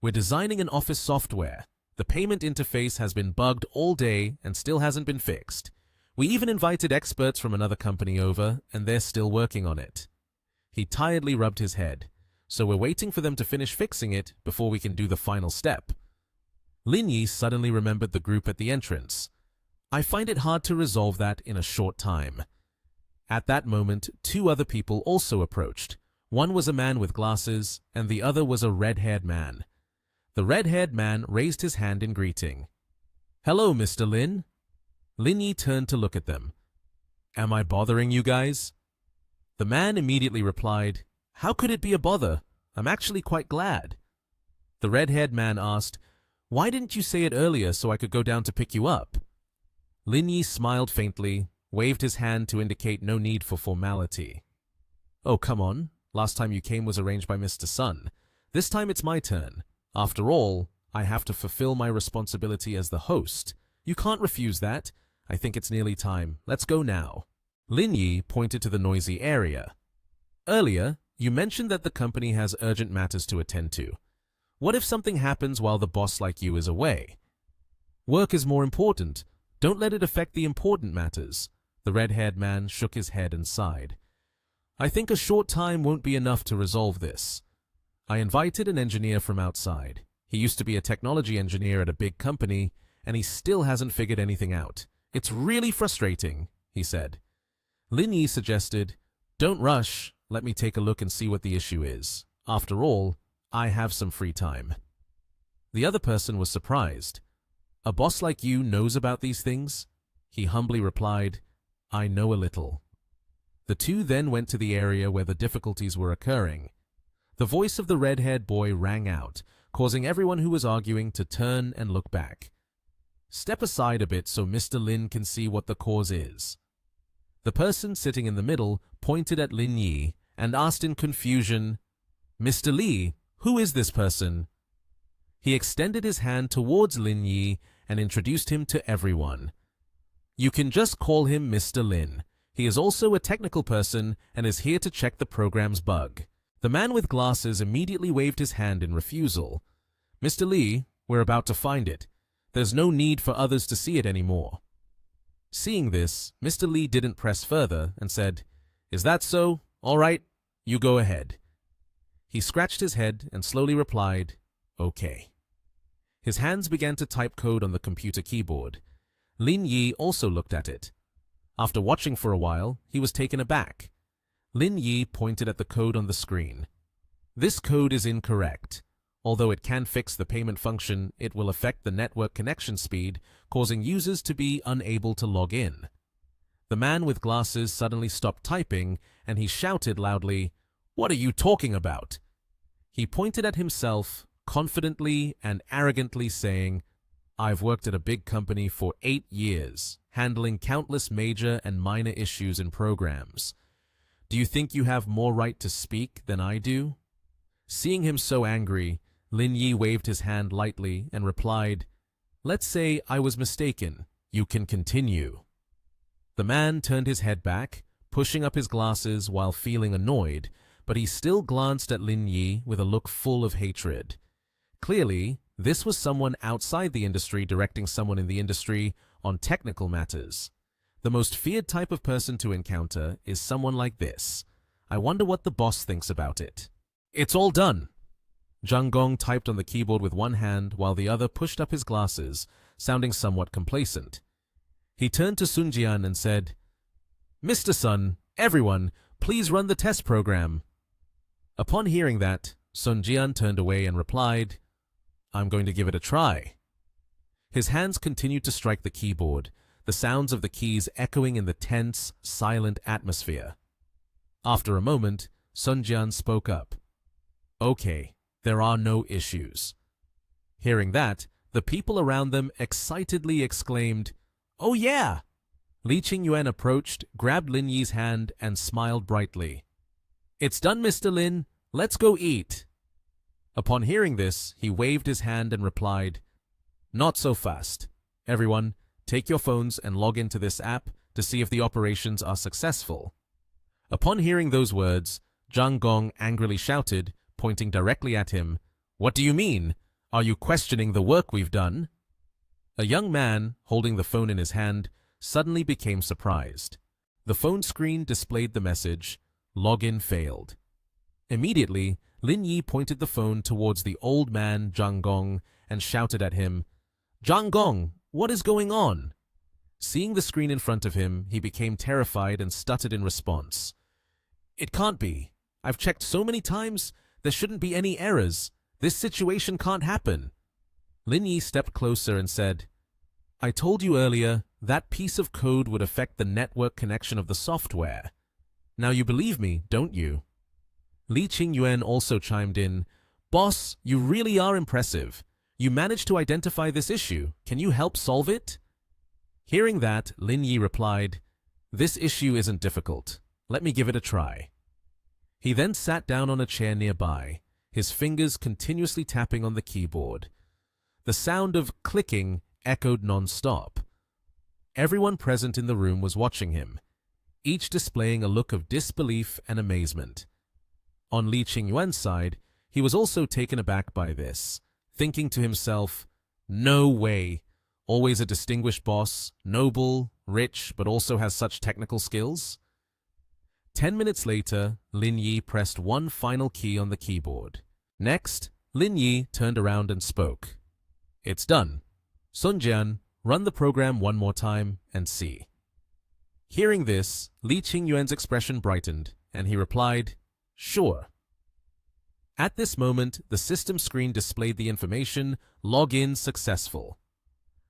A: We're designing an office software. The payment interface has been bugged all day and still hasn't been fixed. We even invited experts from another company over, and they're still working on it. He tiredly rubbed his head. So we're waiting for them to finish fixing it before we can do the final step. Lin Yi suddenly remembered the group at the entrance. I find it hard to resolve that in a short time. At that moment, two other people also approached. One was a man with glasses, and the other was a red-haired man. The red-haired man raised his hand in greeting. Hello, Mr. Lin. Lin Yi turned to look at them. Am I bothering you guys? The man immediately replied, How could it be a bother? I'm actually quite glad. The red-haired man asked, Why didn't you say it earlier so I could go down to pick you up? Lin Yi smiled faintly, waved his hand to indicate no need for formality. Oh, come on. Last time you came was arranged by Mr. Sun. This time it's my turn. After all, I have to fulfill my responsibility as the host. You can't refuse that. I think it's nearly time. Let's go now. Lin Yi pointed to the noisy area. Earlier, you mentioned that the company has urgent matters to attend to. What if something happens while the boss like you is away? Work is more important. Don't let it affect the important matters. The red-haired man shook his head and sighed. I think a short time won't be enough to resolve this. I invited an engineer from outside. He used to be a technology engineer at a big company, and he still hasn't figured anything out. It's really frustrating, he said. Lin Yi suggested, Don't rush. Let me take a look and see what the issue is. After all, I have some free time. The other person was surprised. A boss like you knows about these things? He humbly replied, I know a little. The two then went to the area where the difficulties were occurring. The voice of the red-haired boy rang out, causing everyone who was arguing to turn and look back. Step aside a bit so Mr. Lin can see what the cause is. The person sitting in the middle pointed at Lin Yi and asked in confusion, Mr. Li, who is this person? He extended his hand towards Lin Yi and introduced him to everyone. You can just call him Mr. Lin. He is also a technical person and is here to check the program's bug. The man with glasses immediately waved his hand in refusal. Mr. Li, we're about to find it. There's no need for others to see it anymore. Seeing this, Mr. Li didn't press further and said, Is that so? All right, you go ahead. He scratched his head and slowly replied, Okay. His hands began to type code on the computer keyboard. Lin Yi also looked at it. After watching for a while, he was taken aback. Lin Yi pointed at the code on the screen. This code is incorrect. Although it can fix the payment function, it will affect the network connection speed, causing users to be unable to log in. The man with glasses suddenly stopped typing, and he shouted loudly, What are you talking about? He pointed at himself, confidently and arrogantly saying, I've worked at a big company for 8 years, handling countless major and minor issues and programs. Do you think you have more right to speak than I do? Seeing him so angry, Lin Yi waved his hand lightly and replied, Let's say I was mistaken. You can continue. The man turned his head back, pushing up his glasses while feeling annoyed, but he still glanced at Lin Yi with a look full of hatred. Clearly, this was someone outside the industry directing someone in the industry on technical matters. The most feared type of person to encounter is someone like this. I wonder what the boss thinks about it. It's all done. Zhang Gong typed on the keyboard with one hand while the other pushed up his glasses, sounding somewhat complacent. He turned to Sun Jian and said, Mr. Sun, everyone, please run the test program. Upon hearing that, Sun Jian turned away and replied, I'm going to give it a try. His hands continued to strike the keyboard, the sounds of the keys echoing in the tense, silent atmosphere. After a moment, Sun Jian spoke up. Okay, there are no issues. Hearing that, the people around them excitedly exclaimed, Oh yeah! Li Qingyuan approached, grabbed Lin Yi's hand, and smiled brightly. It's done, Mr. Lin. Let's go eat. Upon hearing this, he waved his hand and replied, Not so fast. Everyone, take your phones and log into this app to see if the operations are successful. Upon hearing those words, Zhang Gong angrily shouted, pointing directly at him, "What do you mean? Are you questioning the work we've done?" A young man, holding the phone in his hand, suddenly became surprised. The phone screen displayed the message, "Login failed." Immediately, Lin Yi pointed the phone towards the old man Zhang Gong and shouted at him, "Zhang Gong, what is going on?" Seeing the screen in front of him, he became terrified and stuttered in response. "It can't be. I've checked so many times. There shouldn't be any errors. This situation can't happen." Lin Yi stepped closer and said, "I told you earlier that piece of code would affect the network connection of the software. Now you believe me, don't you?" Li Qingyuan also chimed in, "Boss, you really are impressive. You managed to identify this issue. Can you help solve it?" Hearing that, Lin Yi replied, "This issue isn't difficult. Let me give it a try." He then sat down on a chair nearby, his fingers continuously tapping on the keyboard. The sound of clicking echoed non-stop. Everyone present in the room was watching him, each displaying a look of disbelief and amazement. On Li Qingyuan's side, he was also taken aback by this, thinking to himself, "No way! Always a distinguished boss, noble, rich, but also has such technical skills?" 10 minutes later, Lin Yi pressed one final key on the keyboard. Next, Lin Yi turned around and spoke. "It's done. Sun Jian, run the program one more time and see." Hearing this, Li Qingyuan's expression brightened, and he replied, "Sure." At this moment, the system screen displayed the information, "Login successful."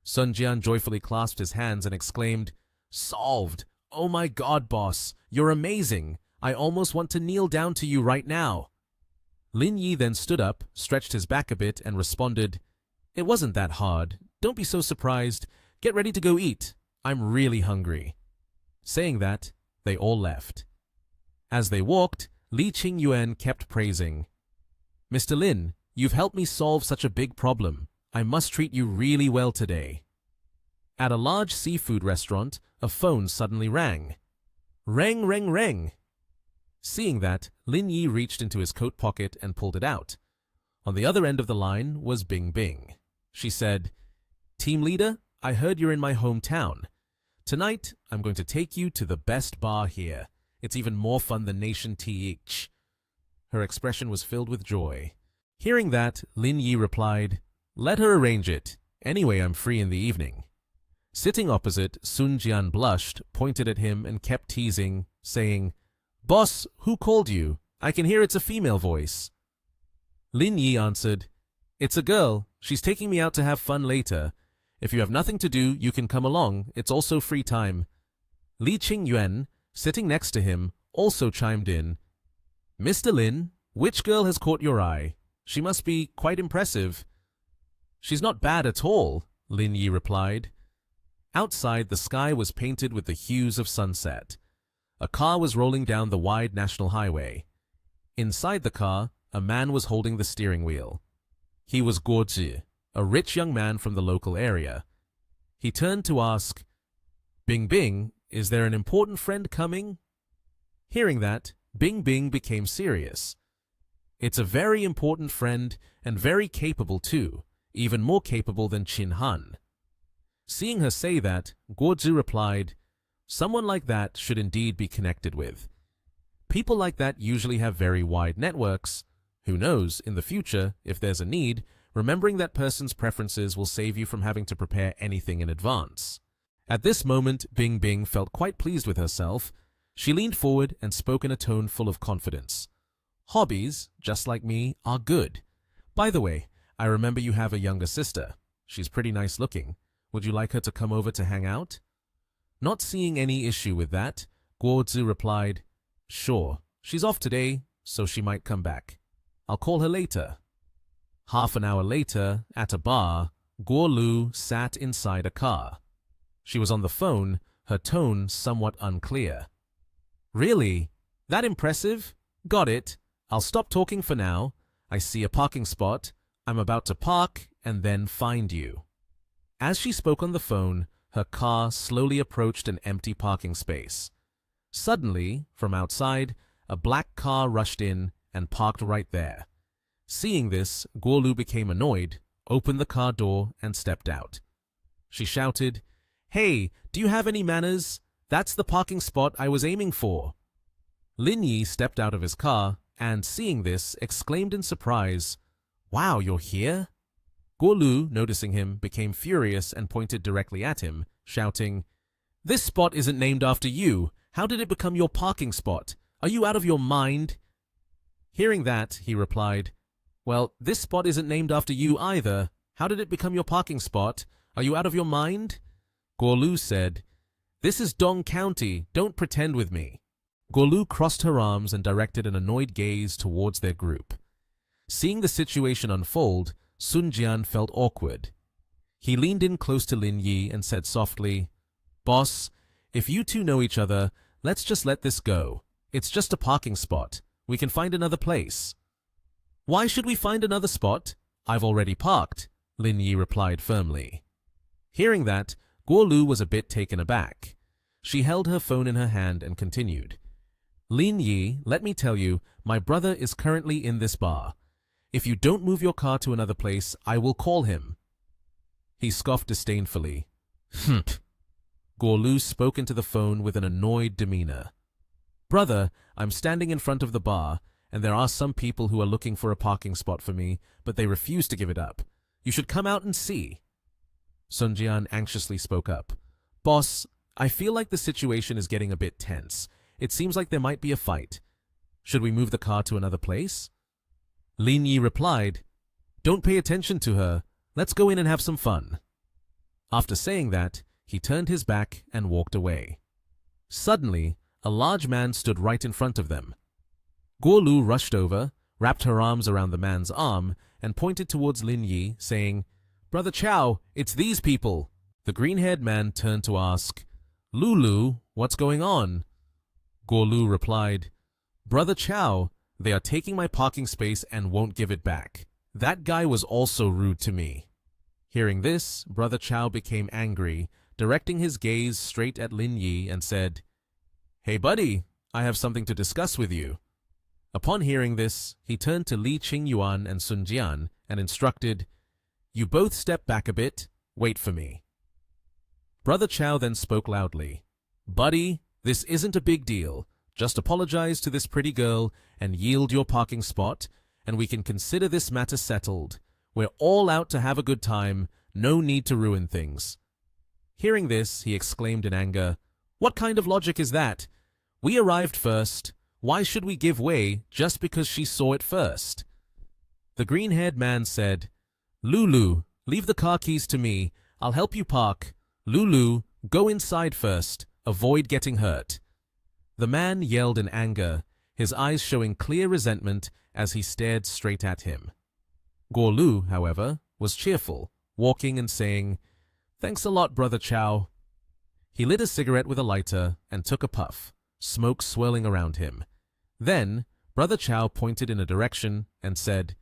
A: Sun Jian joyfully clasped his hands and exclaimed, "Solved! Oh my God, boss! You're amazing! I almost want to kneel down to you right now." Lin Yi then stood up, stretched his back a bit, and responded, "It wasn't that hard. Don't be so surprised. Get ready to go eat. I'm really hungry." Saying that, they all left. As they walked, Li Qingyuan kept praising, "Mr. Lin, you've helped me solve such a big problem. I must treat you really well today." At a large seafood restaurant, a phone suddenly rang. Rang, rang, rang. Seeing that, Lin Yi reached into his coat pocket and pulled it out. On the other end of the line was Bing Bing. She said, "Team leader, I heard you're in my hometown. Tonight, I'm going to take you to the best bar here. It's even more fun than Nation TH." Her expression was filled with joy. Hearing that, Lin Yi replied, "Let her arrange it. Anyway, I'm free in the evening." Sitting opposite, Sun Jian blushed, pointed at him, and kept teasing, saying, "Boss, who called you? I can hear it's a female voice." Lin Yi answered, "It's a girl. She's taking me out to have fun later. If you have nothing to do, you can come along. It's also free time." Li Qingyuan, sitting next to him, also chimed in, "Mr. Lin, which girl has caught your eye? She must be quite impressive." "She's not bad at all," Lin Yi replied. Outside, the sky was painted with the hues of sunset. A car was rolling down the wide national highway. Inside the car, a man was holding the steering wheel. He was Guo Zhi, a rich young man from the local area. He turned to ask, "Bing Bing, is there an important friend coming?" Hearing that, Bing Bing became serious. "It's a very important friend and very capable too, even more capable than Qin Han." Seeing her say that, Guo Zhi replied, "Someone like that should indeed be connected with. People like that usually have very wide networks. Who knows, in the future, if there's a need, remembering that person's preferences will save you from having to prepare anything in advance." At this moment, Bing Bing felt quite pleased with herself. She leaned forward and spoke in a tone full of confidence. "Hobbies, just like me, are good. By the way, I remember you have a younger sister. She's pretty nice looking. Would you like her to come over to hang out?" Not seeing any issue with that, Guo Zhi replied, "Sure, she's off today, so she might come back. I'll call her later." Half an hour later, at a bar, Guo Lu sat inside a car. She was on the phone, her tone somewhat unclear. "Really? That impressive? Got it. I'll stop talking for now. I see a parking spot. I'm about to park and then find you." As she spoke on the phone, her car slowly approached an empty parking space. Suddenly, from outside, a black car rushed in and parked right there. Seeing this, Guolu became annoyed, opened the car door, and stepped out. She shouted, "Hey, do you have any manners? That's the parking spot I was aiming for." Lin Yi stepped out of his car and, seeing this, exclaimed in surprise, "Wow, you're here?" Guolu, noticing him, became furious and pointed directly at him, shouting, "This spot isn't named after you. How did it become your parking spot? Are you out of your mind?" Hearing that, he replied, "Well, this spot isn't named after you either. How did it become your parking spot? Are you out of your mind?" Guolu said, "This is Dong County. Don't pretend with me." Guolu crossed her arms and directed an annoyed gaze towards their group. Seeing the situation unfold, Sun Jian felt awkward. He leaned in close to Lin Yi and said softly, "Boss, if you two know each other, let's just let this go. It's just a parking spot. We can find another place." "Why should we find another spot? I've already parked," Lin Yi replied firmly. Hearing that, Guolu was a bit taken aback. She held her phone in her hand and continued, "Lin Yi, let me tell you, my brother is currently in this bar. If you don't move your car to another place, I will call him." He scoffed disdainfully. "Humph." Guolu spoke into the phone with an annoyed demeanor. "Brother, I'm standing in front of the bar, and there are some people who are looking for a parking spot for me, but they refuse to give it up. You should come out and see." Sun Jian anxiously spoke up. "Boss, I feel like the situation is getting a bit tense. It seems like there might be a fight. Should we move the car to another place?" Lin Yi replied, "Don't pay attention to her. Let's go in and have some fun." After saying that, he turned his back and walked away. Suddenly, a large man stood right in front of them. Guolu rushed over, wrapped her arms around the man's arm, and pointed towards Lin Yi, saying, "Brother Chow, it's these people." The green-haired man turned to ask, "Lulu, what's going on?" Guolu replied, "Brother Chow, they are taking my parking space and won't give it back. That guy was also rude to me." Hearing this, Brother Chow became angry, directing his gaze straight at Lin Yi and said, "Hey buddy, I have something to discuss with you." Upon hearing this, he turned to Li Qingyuan and Sun Jian and instructed, "You both step back a bit, wait for me." Brother Chow then spoke loudly, "Buddy, this isn't a big deal. Just apologize to this pretty girl and yield your parking spot, and we can consider this matter settled. We're all out to have a good time, no need to ruin things." Hearing this, he exclaimed in anger, "What kind of logic is that? We arrived first. Why should we give way just because she saw it first?" The green-haired man said, "Lulu, leave the car keys to me. I'll help you park. Lulu, go inside first. Avoid getting hurt." The man yelled in anger, his eyes showing clear resentment as he stared straight at him. Guolu, however, was cheerful, walking and saying, "Thanks a lot, Brother Chow." He lit a cigarette with a lighter and took a puff, smoke swirling around him. Then, Brother Chow pointed in a direction and said,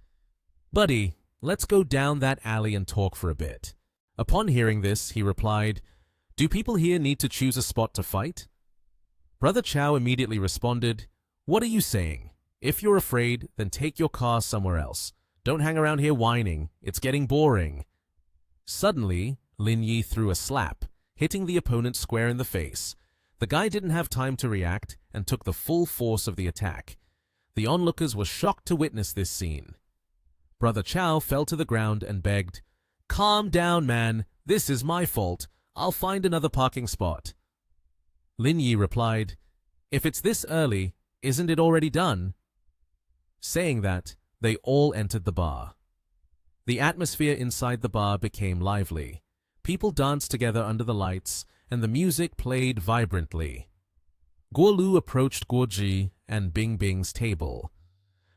A: "Buddy, let's go down that alley and talk for a bit." Upon hearing this, he replied, "Do people here need to choose a spot to fight?" Brother Chow immediately responded, "What are you saying? If you're afraid, then take your car somewhere else. Don't hang around here whining. It's getting boring." Suddenly, Lin Yi threw a slap, hitting the opponent square in the face. The guy didn't have time to react and took the full force of the attack. The onlookers were shocked to witness this scene. Brother Chow fell to the ground and begged, "Calm down, man. This is my fault. I'll find another parking spot." Lin Yi replied, "If it's this early, isn't it already done?" Saying that, they all entered the bar. The atmosphere inside the bar became lively. People danced together under the lights, and the music played vibrantly. Guolu approached Guoji and Bingbing's table.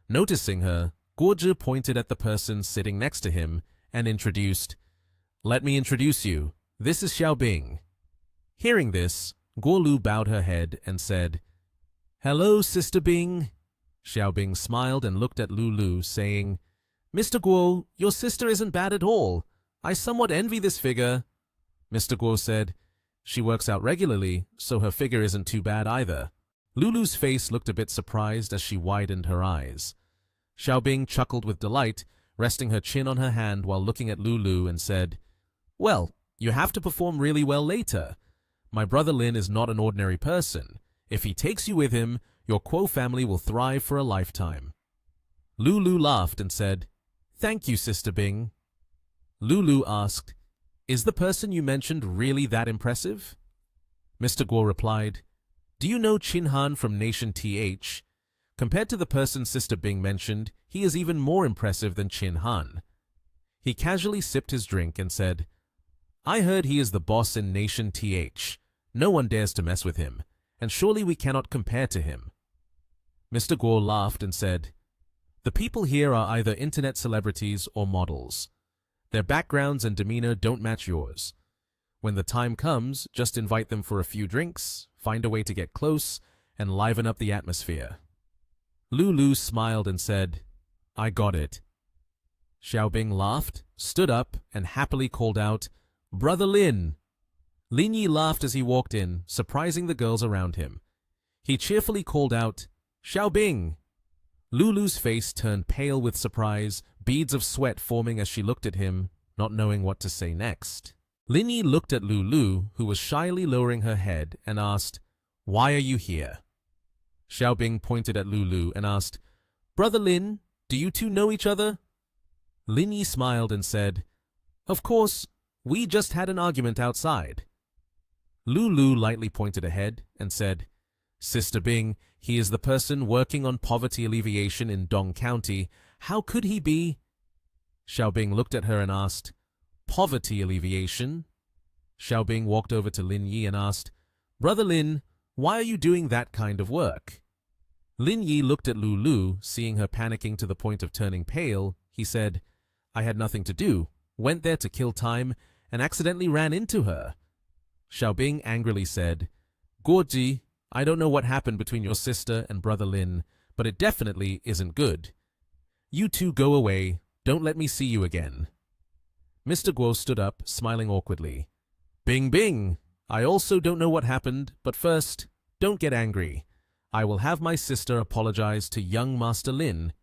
A: Noticing her, Guoji pointed at the person sitting next to him and introduced, "Let me introduce you. This is Xiaobing." Hearing this, Guolu bowed her head and said, "Hello, Sister Bing." Xiaobing smiled and looked at Lulu, saying, "Mr. Guo, your sister isn't bad at all. I somewhat envy this figure. Mr. Guo said, "She works out regularly, so her figure isn't too bad either." Lulu's face looked a bit surprised as she widened her eyes. Xiaobing chuckled with delight, resting her chin on her hand while looking at Lulu, and said, "Well, you have to perform really well later. My brother Lin is not an ordinary person. If he takes you with him, your Kuo family will thrive for a lifetime." Lulu laughed and said, "Thank you, Sister Bing." Lulu asked, "Is the person you mentioned really that impressive?" Mr. Guo replied, "Do you know Qin Han from Nation TH? Compared to the person Sister Bing mentioned, he is even more impressive than Qin Han." He casually sipped his drink and said, "I heard he is the boss in Nation TH. No one dares to mess with him, and surely we cannot compare to him." Mr. Guo laughed and said, "The people here are either internet celebrities or models. Their backgrounds and demeanor don't match yours. When the time comes, just invite them for a few drinks, find a way to get close, and liven up the atmosphere." Lulu smiled and said, "I got it." Xiaobing laughed, stood up, and happily called out, "Brother Lin!" Lin Yi laughed as he walked in, surprising the girls around him. He cheerfully called out, "Xiaobing!" Lulu's face turned pale with surprise, beads of sweat forming as she looked at him, not knowing what to say next. Lin Yi looked at Lulu, who was shyly lowering her head, and asked, "Why are you here?" Xiaobing pointed at Lulu and asked, "Brother Lin, do you two know each other?" Lin Yi smiled and said, "Of course, we just had an argument outside." Lulu lightly pointed ahead and said, "Sister Bing, he is the person working on poverty alleviation in Dong County. How could he be?" Xiaobing looked at her and asked, "Poverty alleviation?" Xiaobing walked over to Lin Yi and asked, "Brother Lin, why are you doing that kind of work?" Lin Yi looked at Lulu, seeing her panicking to the point of turning pale. He said, "I had nothing to do, went there to kill time, and accidentally ran into her." Xiaobing angrily said, "Guoji, I don't know what happened between your sister and Brother Lin, but it definitely isn't good. You two go away, don't let me see you again." Mr. Guo stood up, smiling awkwardly. "Bing Bing, I also don't know what happened, but first, don't get angry. I will have my sister apologize to young Master Lin."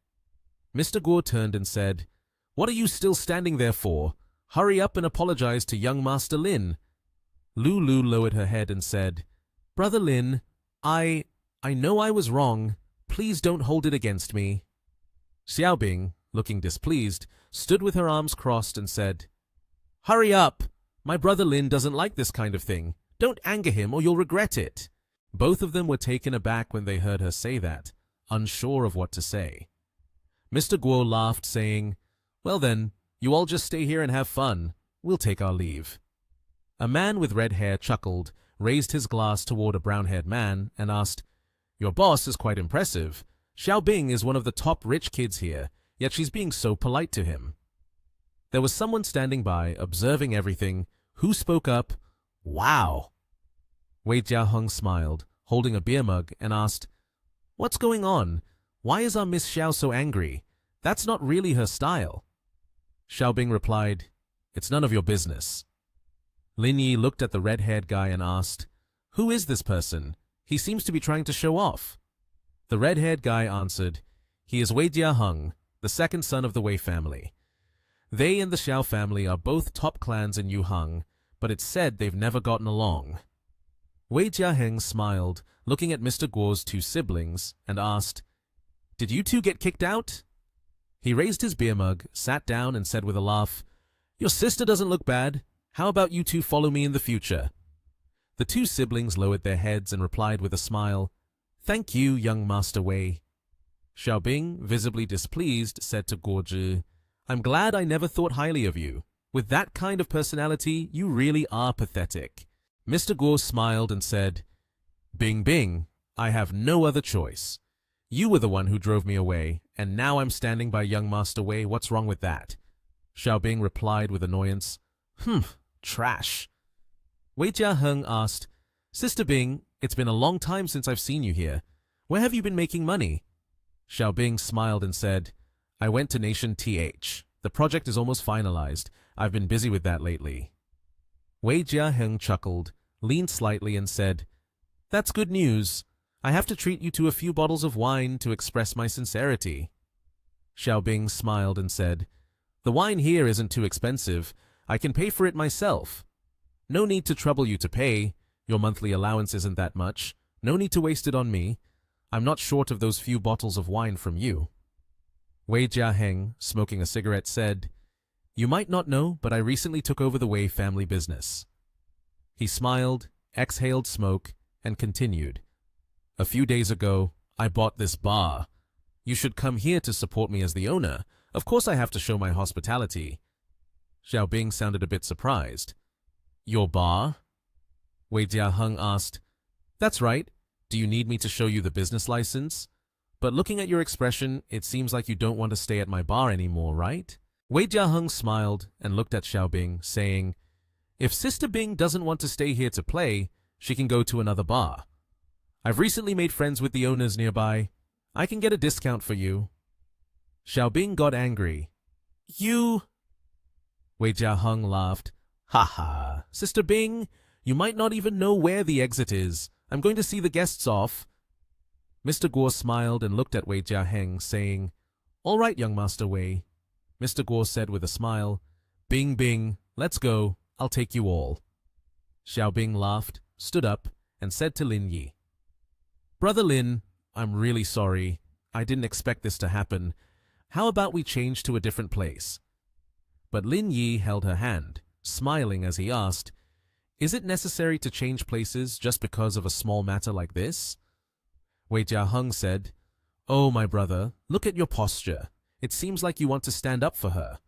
A: Mr. Guo turned and said, "What are you still standing there for? Hurry up and apologize to young Master Lin." Lulu lowered her head and said, "Brother Lin, I know I was wrong. Please don't hold it against me." Xiaobing, looking displeased, stood with her arms crossed and said, "Hurry up! My brother Lin doesn't like this kind of thing. Don't anger him or you'll regret it." Both of them were taken aback when they heard her say that, unsure of what to say. Mr. Guo laughed, saying, "Well then, you all just stay here and have fun. We'll take our leave." A man with red hair chuckled, raised his glass toward a brown-haired man, and asked, "Your boss is quite impressive. Xiaobing is one of the top rich kids here, yet she's being so polite to him." There was someone standing by, observing everything, who spoke up, "Wow!" Wei Jiaheng smiled, holding a beer mug, and asked, "What's going on? Why is our Miss Xiao so angry? That's not really her style." Xiaobing replied, "It's none of your business." Lin Yi looked at the red-haired guy and asked, "Who is this person? He seems to be trying to show off." The red-haired guy answered, "He is Wei Jiaheng, the second son of the Wei family. They and the Xiao family are both top clans in Yuhang, but it's said they've never gotten along." Wei Jiaheng smiled, looking at Mr. Guo's two siblings, and asked, "Did you two get kicked out?" He raised his beer mug, sat down, and said with a laugh, "Your sister doesn't look bad. How about you two follow me in the future?" The two siblings lowered their heads and replied with a smile, "Thank you, young Master Wei." Xiaobing, visibly displeased, said to Guozhi, "I'm glad I never thought highly of you. With that kind of personality, you really are pathetic." Mr. Guo smiled and said, "Bing Bing, I have no other choice. You were the one who drove me away, and now I'm standing by young Master Wei. What's wrong with that?" Xiaobing replied with annoyance, Trash." Wei Jiaheng asked, "Sister Bing, it's been a long time since I've seen you here. Where have you been making money?" Xiaobing smiled and said, "I went to Nation TH. The project is almost finalized. I've been busy with that lately." Wei Jiaheng chuckled, leaned slightly and said, "That's good news. I have to treat you to a few bottles of wine to express my sincerity." Xiaobing smiled and said, "The wine here isn't too expensive. I can pay for it myself. No need to trouble you to pay. Your monthly allowance isn't that much. No need to waste it on me. I'm not short of those few bottles of wine from you." Wei Jiaheng, smoking a cigarette, said, "You might not know, but I recently took over the Wei family business." He smiled, exhaled smoke, and continued, "A few days ago, I bought this bar. You should come here to support me as the owner. Of course I have to show my hospitality." Xiaobing sounded a bit surprised. "Your bar?" Wei Jiaheng asked. "That's right. Do you need me to show you the business license? But looking at your expression, it seems like you don't want to stay at my bar anymore, right?" Wei Jiaheng smiled and looked at Xiaobing, saying, "If Sister Bing doesn't want to stay here to play, she can go to another bar. I've recently made friends with the owners nearby. I can get a discount for you." Xiaobing got angry. "You—" Wei Jiaheng laughed. "Ha ha, Sister Bing, you might not even know where the exit is. I'm going to see the guests off." Mr. Guo smiled and looked at Wei Jiaheng, saying, "All right, young Master Wei." Mr. Guo said with a smile, "Bing Bing, let's go. I'll take you all." Xiaobing laughed, stood up, and said to Lin Yi, "Brother Lin, I'm really sorry. I didn't expect this to happen. How about we change to a different place?" But Lin Yi held her hand, smiling as he asked, "Is it necessary to change places just because of a small matter like this?" Wei Jiaheng said, "Oh, my brother, look at your posture. It seems like you want to stand up for her.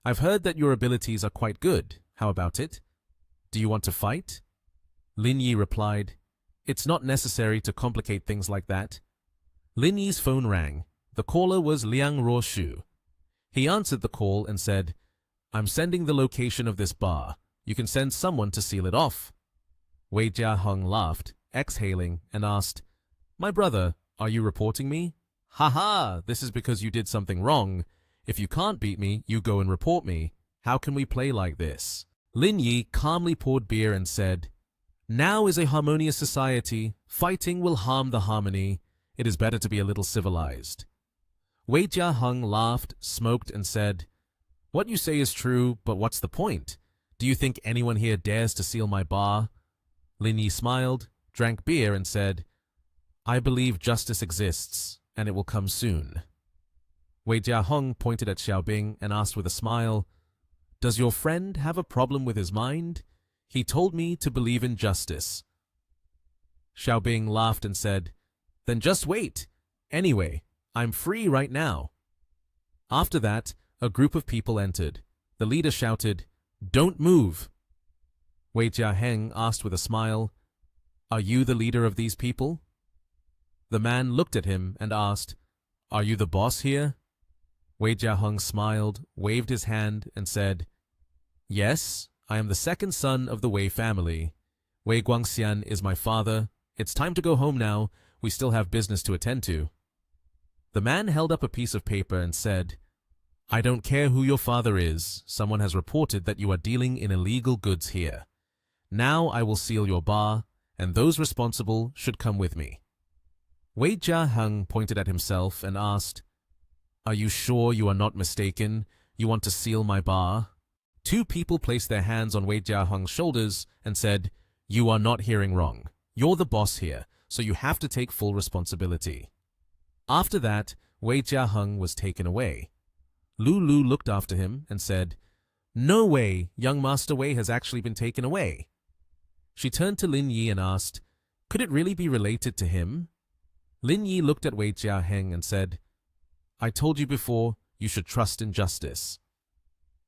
A: I've heard that your abilities are quite good. How about it? Do you want to fight?" Lin Yi replied, "It's not necessary to complicate things like that." Lin Yi's phone rang. The caller was Liang Ruoshu. He answered the call and said, "I'm sending the location of this bar. You can send someone to seal it off." Wei Jiaheng laughed, exhaling, and asked, "My brother, are you reporting me?" "Ha ha, this is because you did something wrong. If you can't beat me, you go and report me. How can we play like this?" Lin Yi calmly poured beer and said, "Now is a harmonious society. Fighting will harm the harmony. It is better to be a little civilized." Wei Jiaheng laughed, smoked, and said, "What you say is true, but what's the point? Do you think anyone here dares to seal my bar?" Lin Yi smiled, drank beer, and said, "I believe justice exists, and it will come soon." Wei Jiaheng pointed at Xiaobing and asked with a smile, "Does your friend have a problem with his mind? He told me to believe in justice." Xiaobing laughed and said, "Then just wait. Anyway, I'm free right now." After that, a group of people entered. The leader shouted, "Don't move." Wei Jiaheng asked with a smile, "Are you the leader of these people?" The man looked at him and asked, "Are you the boss here?" Wei Jiaheng smiled, waved his hand, and said, "Yes, I am the second son of the Wei family. Wei Guangxian is my father. It's time to go home now. We still have business to attend to." The man held up a piece of paper and said, "I don't care who your father is. Someone has reported that you are dealing in illegal goods here. Now I will seal your bar, and those responsible should come with me." Wei Jiaheng pointed at himself and asked, "Are you sure you are not mistaken? You want to seal my bar?" Two people placed their hands on Wei Jiaheng's shoulders and said, "You are not hearing wrong. You're the boss here, so you have to take full responsibility." After that, Wei Jiaheng was taken away. Lu looked after him and said, "No way, young Master Wei has actually been taken away." She turned to Lin Yi and asked, "Could it really be related to him?" Lin Yi looked at Wei Jiaheng and said, "I told you before, you should trust in justice."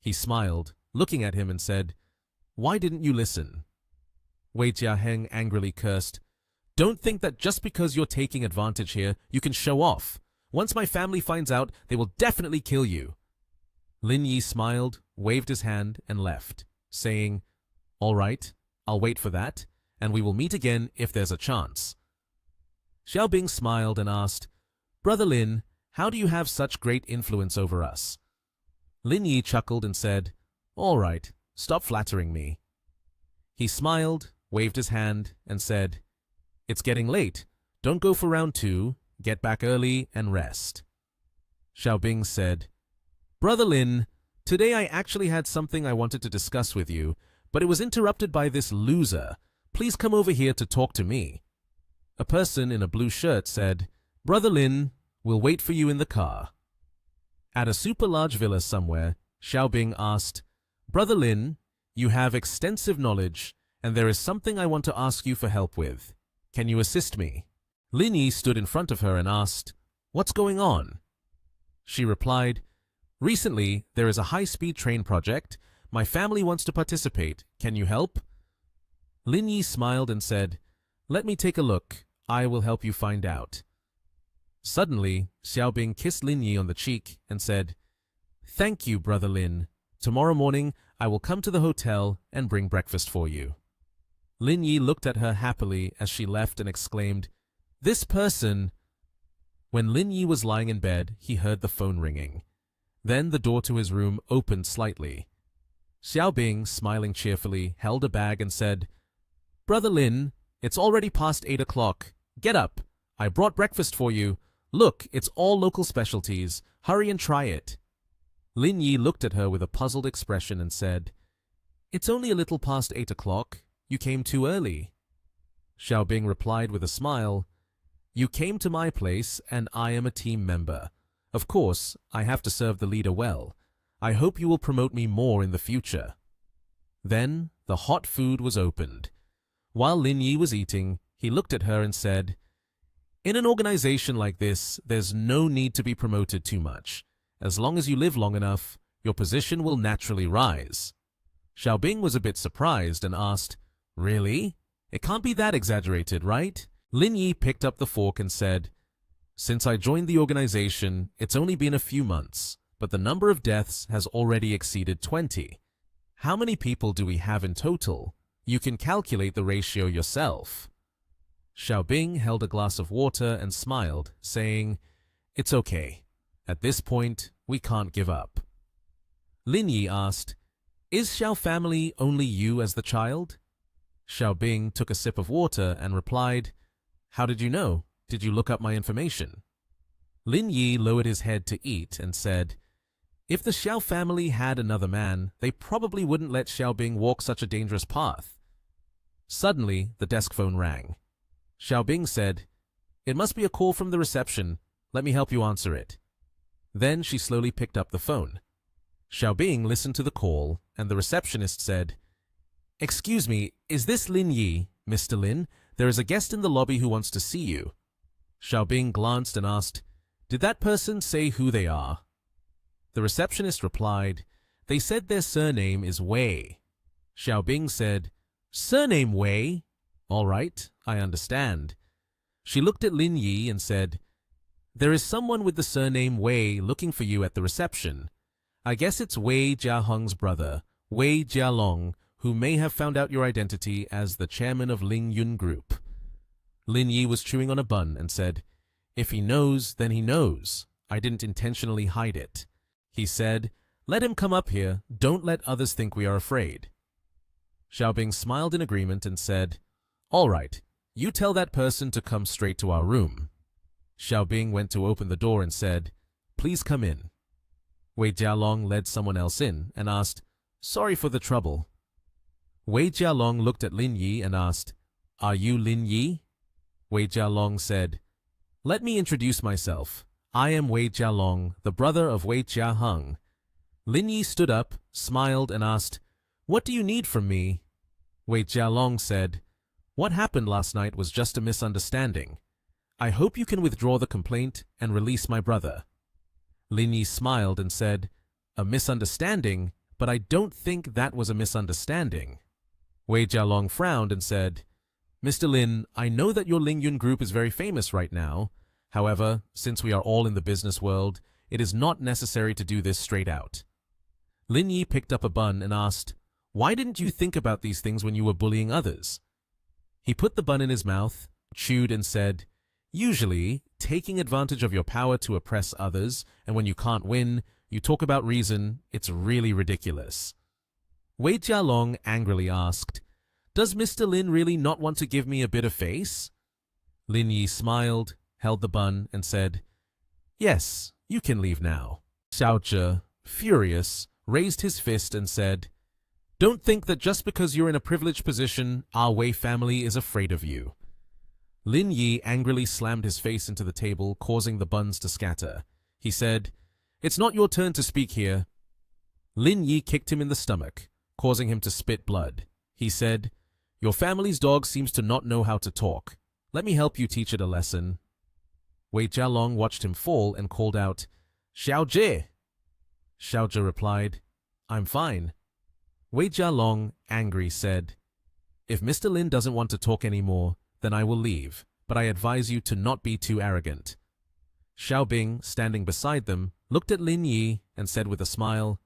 A: He smiled, looking at him, and said, "Why didn't you listen?" Wei Jiaheng angrily cursed, "Don't think that just because you're taking advantage here, you can show off. Once my family finds out, they will definitely kill you." Lin Yi smiled, waved his hand, and left, saying, "All right, I'll wait for that, and we will meet again if there's a chance." Xiaobing smiled and asked, "Brother Lin, how do you have such great influence over us?" Lin Yi chuckled and said, "All right, stop flattering me." He smiled, waved his hand, and said, "It's getting late. Don't go for round 2. Get back early and rest." Xiaobing said, "Brother Lin, today I actually had something I wanted to discuss with you, but it was interrupted by this loser. Please come over here to talk to me." A person in a blue shirt said, "Brother Lin, we'll wait for you in the car." At a super large villa somewhere, Xiaobing asked, "Brother Lin, you have extensive knowledge, and there is something I want to ask you for help with. Can you assist me?" Lin Yi stood in front of her and asked, "What's going on?" She replied, "Recently, there is a high-speed train project. My family wants to participate. Can you help?" Lin Yi smiled and said, "Let me take a look. I will help you find out." Suddenly, Xiaobing kissed Lin Yi on the cheek and said, "Thank you, Brother Lin. Tomorrow morning, I will come to the hotel and bring breakfast for you." Lin Yi looked at her happily as she left and exclaimed, "This person—" When Lin Yi was lying in bed, he heard the phone ringing. Then the door to his room opened slightly. Xiaobing, smiling cheerfully, held a bag and said, "Brother Lin, it's already past 8 o'clock. Get up. I brought breakfast for you. Look, it's all local specialties. Hurry and try it." Lin Yi looked at her with a puzzled expression and said, "It's only a little past 8 o'clock. You came too early." Xiaobing replied with a smile, "You came to my place and I am a team member. Of course, I have to serve the leader well. I hope you will promote me more in the future." Then the hot food was opened. While Lin Yi was eating, he looked at her and said, "In an organization like this, there's no need to be promoted too much. As long as you live long enough, your position will naturally rise." Xiaobing was a bit surprised and asked, "Really? It can't be that exaggerated, right?" Lin Yi picked up the fork and said, "Since I joined the organization, it's only been a few months, but the number of deaths has already exceeded 20. How many people do we have in total? You can calculate the ratio yourself." Xiaobing held a glass of water and smiled, saying, "It's okay. At this point, we can't give up." Lin Yi asked, "Is Xiao family only you as the child?" Xiaobing took a sip of water and replied, "How did you know? Did you look up my information?" Lin Yi lowered his head to eat and said, "If the Xiao family had another man, they probably wouldn't let Xiaobing walk such a dangerous path." Suddenly, the desk phone rang. Xiaobing said, "It must be a call from the reception. Let me help you answer it." Then she slowly picked up the phone. Xiaobing listened to the call, and the receptionist said, "Excuse me, is this Lin Yi, Mr. Lin? There is a guest in the lobby who wants to see you." Xiaobing glanced and asked, "Did that person say who they are?" The receptionist replied, "They said their surname is Wei." Xiaobing said, "Surname Wei? All right, I understand." She looked at Lin Yi and said, "There is someone with the surname Wei looking for you at the reception. I guess it's Wei Jiahong's brother, Wei Jialong, who may have found out your identity as the chairman of Ling Yun Group." Lin Yi was chewing on a bun and said, "If he knows, then he knows. I didn't intentionally hide it." He said, "Let him come up here. Don't let others think we are afraid." Xiaobing smiled in agreement and said, "All right, you tell that person to come straight to our room." Xiaobing went to open the door and said, "Please come in." Wei Jialong led someone else in and asked, "Sorry for the trouble." Wei Jialong looked at Lin Yi and asked, "Are you Lin Yi?" Wei Jialong said, "Let me introduce myself. I am Wei Jialong, the brother of Wei Jiahong." Lin Yi stood up, smiled, and asked, "What do you need from me?" Wei Jialong said, "What happened last night was just a misunderstanding. I hope you can withdraw the complaint and release my brother." Lin Yi smiled and said, "A misunderstanding? But I don't think that was a misunderstanding." Wei Jialong frowned and said, "Mr. Lin, I know that your Ling Yun Group is very famous right now. However, since we are all in the business world, it is not necessary to do this straight out." Lin Yi picked up a bun and asked, "Why didn't you think about these things when you were bullying others?" He put the bun in his mouth, chewed and said, "Usually, taking advantage of your power to oppress others, and when you can't win, you talk about reason, it's really ridiculous." Wei Jialong angrily asked, Does Mr. Lin really not want to give me a bit of face? Lin Yi smiled, held the bun, and said, Yes, you can leave now. Xiao Zhe, furious, raised his fist and said, Don't think that just because you're in a privileged position, our Wei family is afraid of you. Lin Yi angrily slammed his face into the table, causing the buns to scatter. He said, It's not your turn to speak here. Lin Yi kicked him in the stomach, causing him to spit blood. He said, Your family's dog seems to not know how to talk. Let me help you teach it a lesson. Wei Jialong watched him fall and called out, Xiao Zhe. Xiao Zhe replied, I'm fine. Wei Jialong, angry, said, If Mr. Lin doesn't want to talk anymore, then I will leave, but I advise you to not be too arrogant. Xiao Bing, standing beside them, looked at Lin Yi and said with a smile,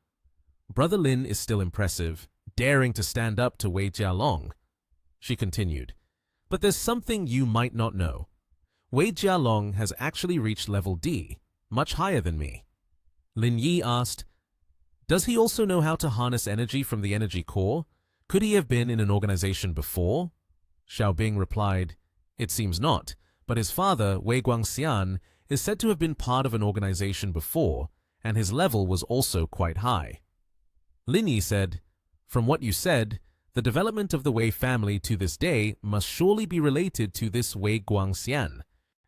A: Brother Lin is still impressive, daring to stand up to Wei Jialong. She continued, But there's something you might not know. Wei Jialong has actually reached level D, much higher than me. Lin Yi asked, Does he also know how to harness energy from the energy core? Could he have been in an organization before? Xiao Bing replied, It seems not, but his father, Wei Guangxian, is said to have been part of an organization before, and his level was also quite high. Lin Yi said, From what you said, the development of the Wei family to this day must surely be related to this Wei Guangxian.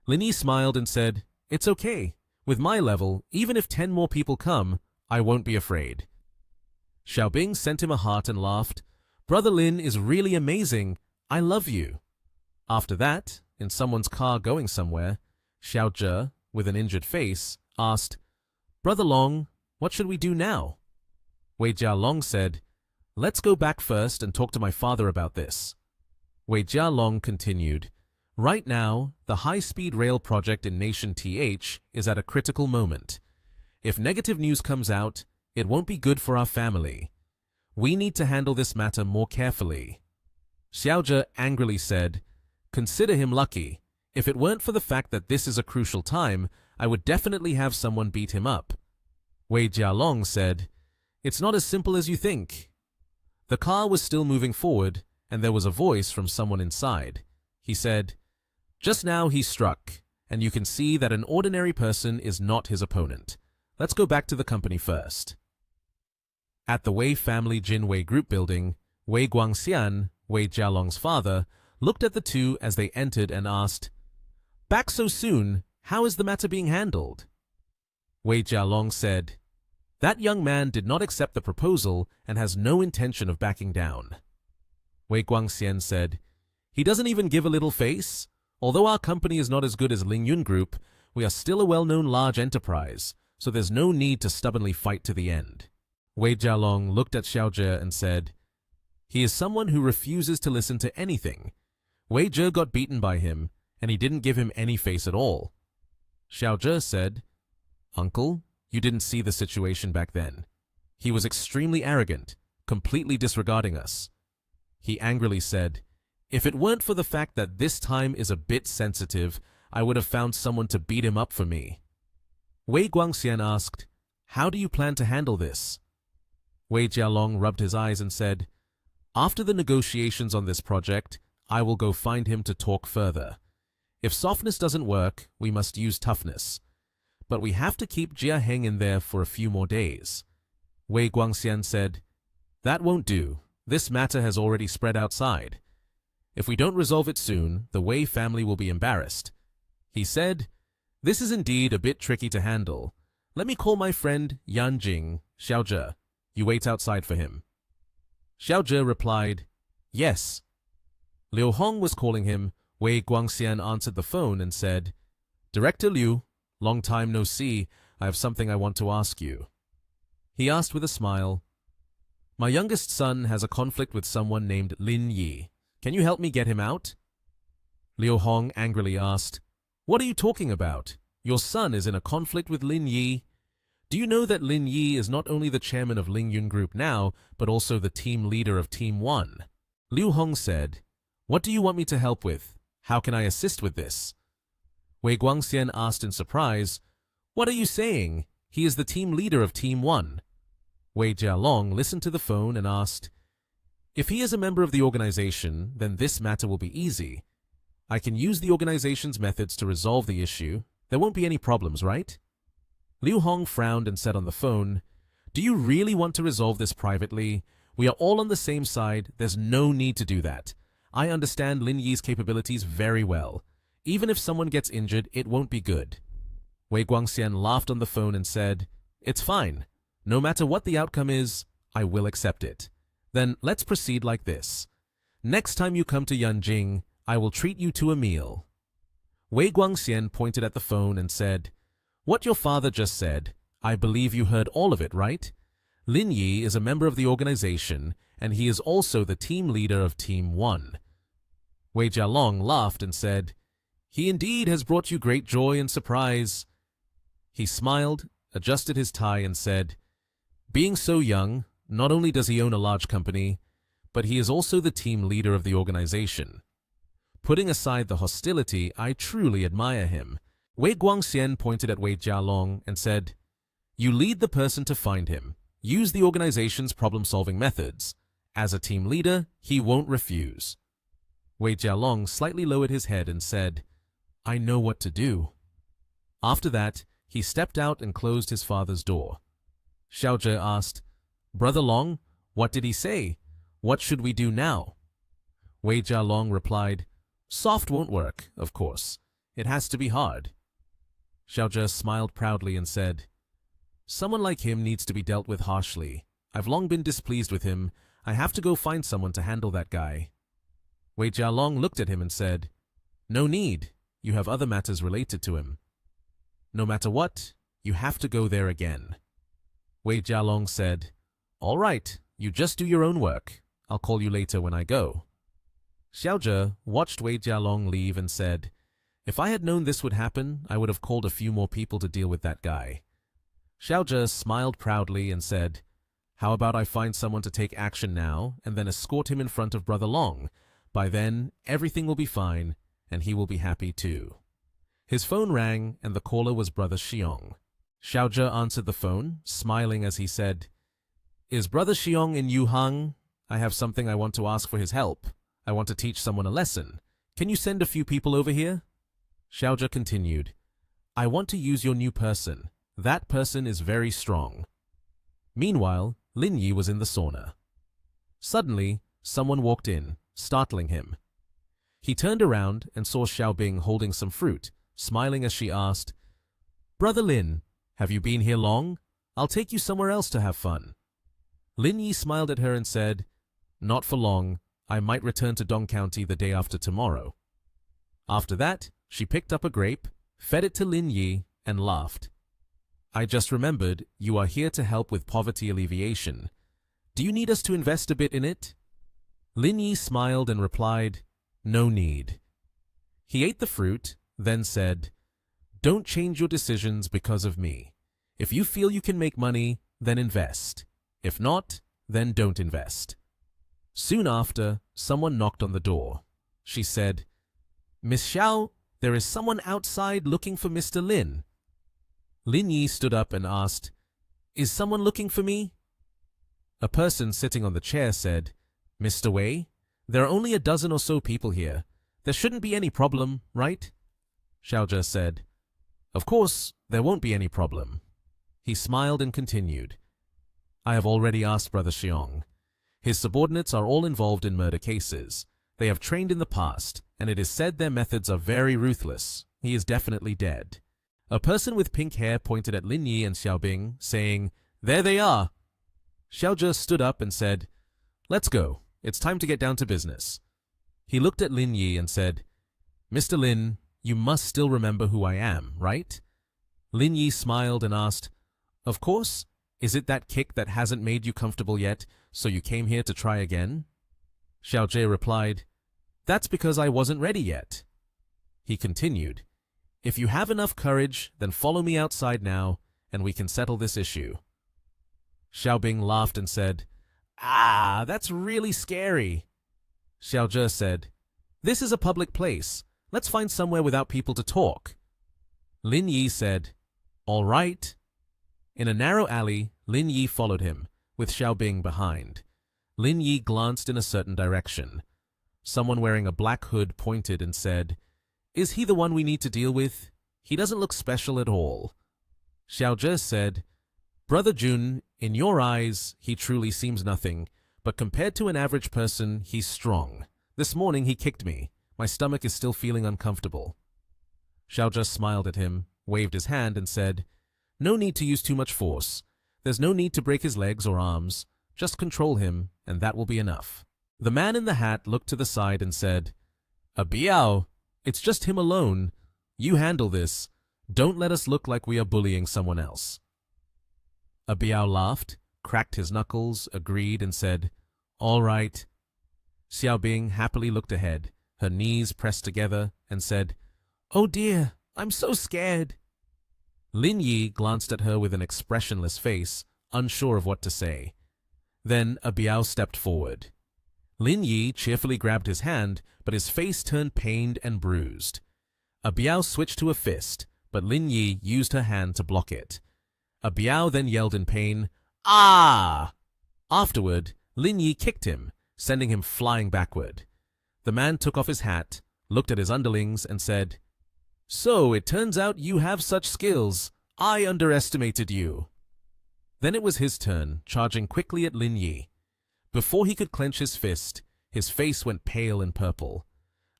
A: Lin Yi smiled and said, It's okay. With my level, even if 10 more people come, I won't be afraid. Xiao Bing sent him a heart and laughed, Brother Lin is really amazing. I love you. After that, in someone's car going somewhere, Xiao Zhe, with an injured face, asked, Brother Long, what should we do now? Wei Jialong said, Let's go back first and talk to my father about this. Wei Jialong continued, Right now, the high-speed rail project in Nation TH is at a critical moment. If negative news comes out, it won't be good for our family. We need to handle this matter more carefully. Xiao Zhe angrily said, Consider him lucky. If it weren't for the fact that this is a crucial time, I would definitely have someone beat him up. Wei Jialong said, It's not as simple as you think. The car was still moving forward, and there was a voice from someone inside. He said, Just now he struck, and you can see that an ordinary person is not his opponent. Let's go back to the company first. At the Wei family Jinwei group building, Wei Guangxian, Wei Jialong's father, looked at the two as they entered and asked, Back so soon, how is the matter being handled? Wei Jialong said, That young man did not accept the proposal and has no intention of backing down. Wei Guangxian said, He doesn't even give a little face. Although our company is not as good as Lingyun Group, we are still a well-known large enterprise, so there's no need to stubbornly fight to the end. Wei Jialong looked at Xiao Zhe and said, He is someone who refuses to listen to anything. Wei Zhe got beaten by him, and he didn't give him any face at all. Xiao Zhe said, Uncle, you didn't see the situation back then. He was extremely arrogant, completely disregarding us. He angrily said, If it weren't for the fact that this time is a bit sensitive, I would have found someone to beat him up for me. Wei Guangxian asked, How do you plan to handle this? Wei Jialong rubbed his eyes and said, After the negotiations on this project, I will go find him to talk further. If softness doesn't work, we must use toughness. But we have to keep Jia Heng in there for a few more days. Wei Guangxian said, That won't do. This matter has already spread outside. If we don't resolve it soon, the Wei family will be embarrassed. He said, This is indeed a bit tricky to handle. Let me call my friend Yan Jing, Xiao Zhe. You wait outside for him. Xiao Zhe replied, Yes. Liu Hong was calling him. Wei Guangxian answered the phone and said, Director Liu, long time no see. I have something I want to ask you. He asked with a smile, My youngest son has a conflict with someone named Lin Yi. Can you help me get him out? Liu Hong angrily asked, What are you talking about? Your son is in a conflict with Lin Yi. Do you know that Lin Yi is not only the chairman of Lingyun Group now, but also the team leader of Team 1? Liu Hong said, What do you want me to help with? How can I assist with this? Wei Guangxian asked in surprise, What are you saying? He is the team leader of Team 1. Wei Jialong listened to the phone and asked, If he is a member of the organization, then this matter will be easy. I can use the organization's methods to resolve the issue. There won't be any problems, right? Liu Hong frowned and said on the phone, "Do you really want to resolve this privately? We are all on the same side. There's no need to do that. I understand Lin Yi's capabilities very well. Even if someone gets injured, it won't be good." Wei Guangxian laughed on the phone and said, "It's fine. No matter what the outcome is, I will accept it. Then let's proceed like this. Next time you come to Yanjing, I will treat you to a meal." Wei Guangxian pointed at the phone and said, "What your father just said, I believe you heard all of it, right? Lin Yi is a member of the organization, and he is also the team leader of Team 1. Wei Jialong laughed and said, "He indeed has brought you great joy and surprise." He smiled, adjusted his tie, and said, "Being so young, not only does he own a large company, but he is also the team leader of the organization. Putting aside the hostility, I truly admire him." Wei Guangxian pointed at Wei Jialong and said, "You lead the person to find him. Use the organization's problem-solving methods. As a team leader, he won't refuse." Wei Jialong slightly lowered his head and said, "I know what to do." After that, he stepped out and closed his father's door. Xiao Zhe asked, "Brother Long, what did he say? What should we do now?" Wei Jialong replied, "Soft won't work, of course. It has to be hard." Xiao Zhe smiled proudly and said, "Someone like him needs to be dealt with harshly. I've long been displeased with him. I have to go find someone to handle that guy." Wei Jialong looked at him and said, "No need. You have other matters related to him. No matter what, you have to go there again." Wei Jialong said, "All right, you just do your own work. I'll call you later when I go." Xiao Zhe watched Wei Jialong leave and said, "If I had known this would happen, I would have called a few more people to deal with that guy." Xiao Zhe smiled proudly and said, "How about I find someone to take action now and then escort him in front of Brother Long? By then, everything will be fine, and he will be happy too." His phone rang, and the caller was Brother Xiong. Xiao Zhe answered the phone, smiling as he said, "Is Brother Xiong in Yuhang? I have something I want to ask for his help. I want to teach someone a lesson. Can you send a few people over here?" Xiao Zhe continued, "I want to use your new person. That person is very strong." Meanwhile, Lin Yi was in the sauna. Suddenly, someone walked in, startling him. He turned around and saw Xiaobing holding some fruit, smiling as she asked, "Brother Lin, have you been here long? I'll take you somewhere else to have fun." Lin Yi smiled at her and said, "Not for long. I might return to Dong County the day after tomorrow." After that, she picked up a grape, fed it to Lin Yi, and laughed. "I just remembered you are here to help with poverty alleviation. Do you need us to invest a bit in it?" Lin Yi smiled and replied, "No need." He ate the fruit, then said, "Don't change your decisions because of me. If you feel you can make money, then invest. If not, then don't invest." Soon after, someone knocked on the door. She said, "Miss Xiao, there is someone outside looking for Mr. Lin." Lin Yi stood up and asked, "Is someone looking for me?" A person sitting on the chair said, "Mr. Wei, there are only a dozen or so people here. There shouldn't be any problem, right?" Xiao Zhe said, "Of course, there won't be any problem." He smiled and continued, "I have already asked Brother Xiong. His subordinates are all involved in murder cases. They have trained in the past, and it is said their methods are very ruthless. He is definitely dead." A person with pink hair pointed at Lin Yi and Xiaobing, saying, "There they are." Xiao Zhe stood up and said, "Let's go. It's time to get down to business." He looked at Lin Yi and said, "Mr. Lin, you must still remember who I am, right?" Lin Yi smiled and asked, "Of course. Is it that kick that hasn't made you comfortable yet, so you came here to try again?" Xiao Zhe replied, "That's because I wasn't ready yet." He continued, "If you have enough courage, then follow me outside now, and we can settle this issue." Xiaobing laughed and said, "Ah, that's really scary." Xiao Zhe said, "This is a public place. Let's find somewhere without people to talk." Lin Yi said, "All right." In a narrow alley, Lin Yi followed him, with Xiaobing behind. Lin Yi glanced in a certain direction. Someone wearing a black hood pointed and said, "Is he the one we need to deal with? He doesn't look special at all." Xiao Zhe said, "Brother Jun, in your eyes, he truly seems nothing, but compared to an average person, he's strong. This morning he kicked me. My stomach is still feeling uncomfortable." Xiao Zhe smiled at him, waved his hand and said, "No need to use too much force. There's no need to break his legs or arms. Just control him, and that will be enough." The man in the hat looked to the side and said, "A Biao, it's just him alone. You handle this. Don't let us look like we are bullying someone else." A Biao laughed, cracked his knuckles, agreed, and said, "All right." Xiao Bing happily looked ahead, her knees pressed together, and said, "Oh dear, I'm so scared." Lin Yi glanced at her with an expressionless face, unsure of what to say. Then a Biao stepped forward. Lin Yi cheerfully grabbed his hand, but his face turned pained and bruised. A Biao switched to a fist, but Lin Yi used her hand to block it. A Biao then yelled in pain, "Ah!" Afterward, Lin Yi kicked him, sending him flying backward. The man took off his hat, looked at his underlings, and said, "So it turns out you have such skills. I underestimated you." Then it was his turn, charging quickly at Lin Yi. Before he could clench his fist, his face went pale and purple.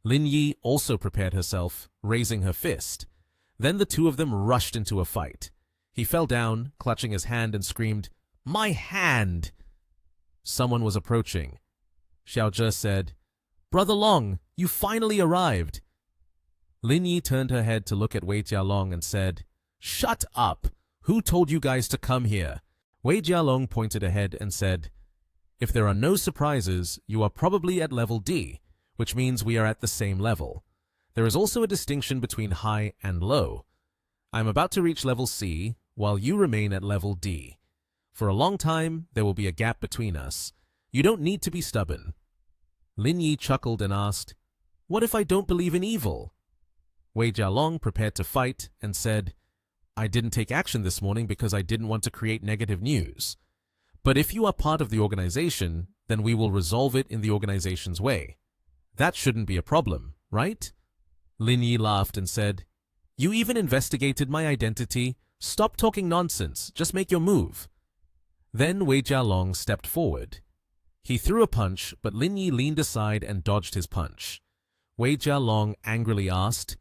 A: Lin Yi also prepared herself, raising her fist. Then the two of them rushed into a fight. He fell down, clutching his hand, and screamed, "My hand!" Someone was approaching. Xiao Zhe said, "Brother Long, you finally arrived." Lin Yi turned her head to look at Wei Jialong and said, "Shut up! Who told you guys to come here?" Wei Jialong pointed ahead and said, "If there are no surprises, you are probably at level D, which means we are at the same level. There is also a distinction between high and low. I am about to reach level C, while you remain at level D. For a long time, there will be a gap between us. You don't need to be stubborn." Lin Yi chuckled and asked, "What if I don't believe in evil?" Wei Jialong prepared to fight and said, "I didn't take action this morning because I didn't want to create negative news. But if you are part of the organization, then we will resolve it in the organization's way. That shouldn't be a problem, right?" Lin Yi laughed and said, "You even investigated my identity? Stop talking nonsense, just make your move." Then Wei Jialong stepped forward. He threw a punch, but Lin Yi leaned aside and dodged his punch. Wei Jialong angrily asked,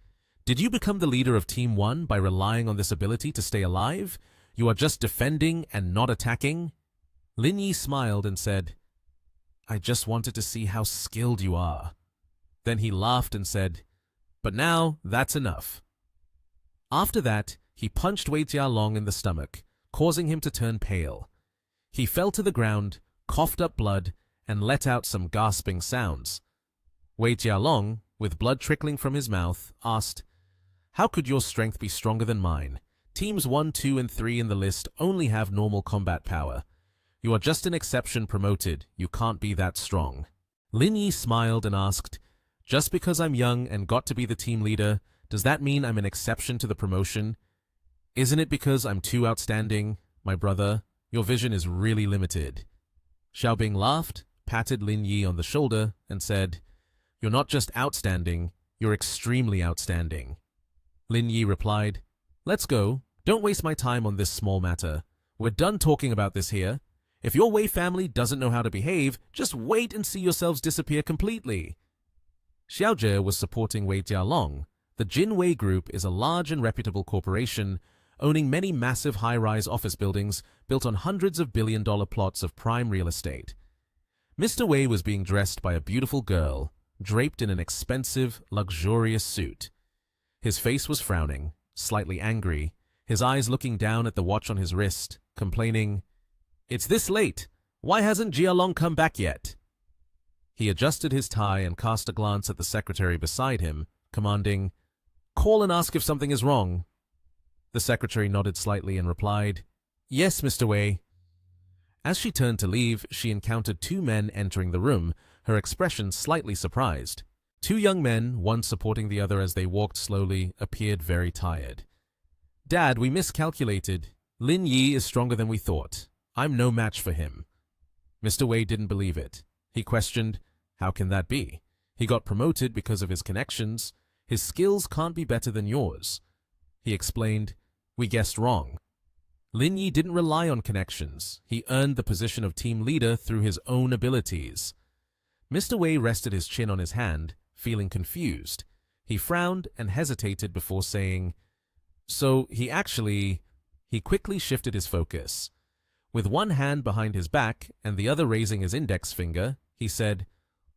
A: "Did you become the leader of Team 1 by relying on this ability to stay alive? You are just defending and not attacking?" Lin Yi smiled and said, "I just wanted to see how skilled you are." Then he laughed and said, "But now that's enough." After that, he punched Wei Jialong in the stomach, causing him to turn pale. He fell to the ground, coughed up blood, and let out some gasping sounds. Wei Jialong, with blood trickling from his mouth, asked, "How could your strength be stronger than mine? Teams 1, 2, and 3 in the list only have normal combat power. You are just an exception promoted. You can't be that strong." Lin Yi smiled and asked, "Just because I'm young and got to be the team leader, does that mean I'm an exception to the promotion? Isn't it because I'm too outstanding? My brother, your vision is really limited." Xiaobing laughed, patted Lin Yi on the shoulder, and said, "You're not just outstanding, you're extremely outstanding." Lin Yi replied, "Let's go. Don't waste my time on this small matter. We're done talking about this here. If your Wei family doesn't know how to behave, just wait and see yourselves disappear completely." Xiao Zhe was supporting Wei Jialong. The Jin Wei Group is a large and reputable corporation, owning many massive high-rise office buildings built on hundreds of billion-dollar plots of prime real estate. Mr. Wei was being dressed by a beautiful girl, draped in an expensive, luxurious suit. His face was frowning, slightly angry, his eyes looking down at the watch on his wrist, complaining, "It's this late. Why hasn't Jialong come back yet?" He adjusted his tie and cast a glance at the secretary beside him, commanding, "Call and ask if something is wrong." The secretary nodded slightly and replied, "Yes, Mr. Wei." As she turned to leave, she encountered two men entering the room, her expression slightly surprised. Two young men, one supporting the other as they walked slowly, appeared very tired. "Dad, we miscalculated. Lin Yi is stronger than we thought. I'm no match for him." Mr. Wei didn't believe it. He questioned, how can that be? He got promoted because of his connections. His skills can't be better than yours. He explained, we guessed wrong. Lin Yi didn't rely on connections. He earned the position of team leader through his own abilities. Mr. Wei rested his chin on his hand, feeling confused. He frowned and hesitated before saying, so he quickly shifted his focus. With one hand behind his back and the other raising his index finger, he said,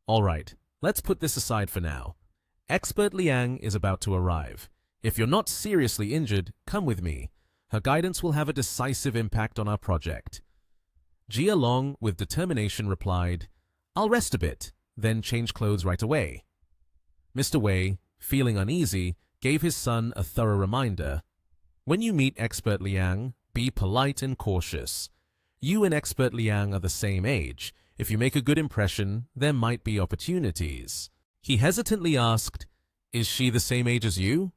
A: all right, let's put this aside for now. Expert Liang is about to arrive. If you're not seriously injured, come with me. Her guidance will have a decisive impact on our project. Jia Long, with determination, replied, I'll rest a bit, then change clothes right away. Mr. Wei, feeling uneasy, gave his son a thorough reminder. When you meet Expert Liang, be polite and cautious. You and Expert Liang are the same age. If you make a good impression, there might be opportunities. He hesitantly asked, is she the same age as you?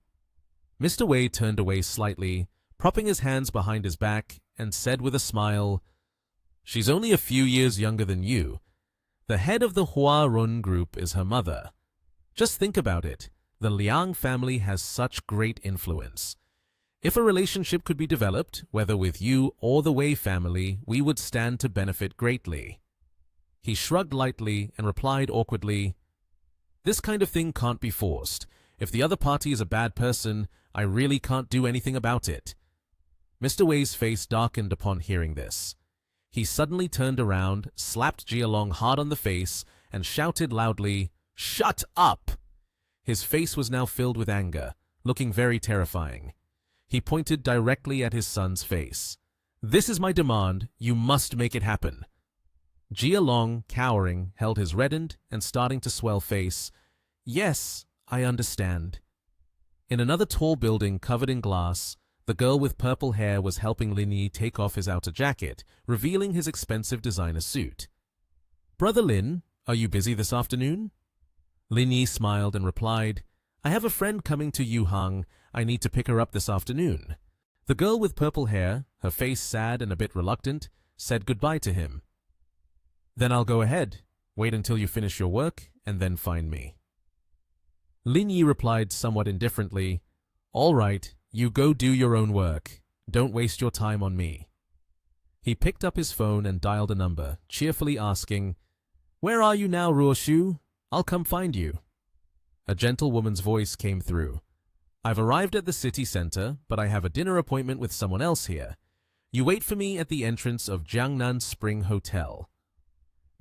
A: Mr. Wei turned away slightly, propping his hands behind his back, and said with a smile, she's only a few years younger than you. The head of the Hua Run group is her mother. Just think about it. The Liang family has such great influence. If a relationship could be developed, whether with you or the Wei family, we would stand to benefit greatly. He shrugged lightly and replied awkwardly, this kind of thing can't be forced. If the other party is a bad person, I really can't do anything about it. Mr. Wei's face darkened upon hearing this. He suddenly turned around, slapped Jia Long hard on the face, and shouted loudly, shut up! His face was now filled with anger, looking very terrifying. He pointed directly at his son's face. This is my demand. You must make it happen. Jia Long, cowering, held his reddened and starting to swell face. Yes, I understand. In another tall building covered in glass, the girl with purple hair was helping Lin Yi take off his outer jacket, revealing his expensive designer suit. Brother Lin, are you busy this afternoon? Lin Yi smiled and replied, I have a friend coming to Yuhang. I need to pick her up this afternoon. The girl with purple hair, her face sad and a bit reluctant, said goodbye to him. Then I'll go ahead. Wait until you finish your work and then find me. Lin Yi replied somewhat indifferently, all right, you go do your own work. Don't waste your time on me. He picked up his phone and dialed a number, cheerfully asking, where are you now, Ruoshu? I'll come find you. A gentle woman's voice came through. I've arrived at the city center, but I have a dinner appointment with someone else here. You wait for me at the entrance of Jiangnan Spring Hotel.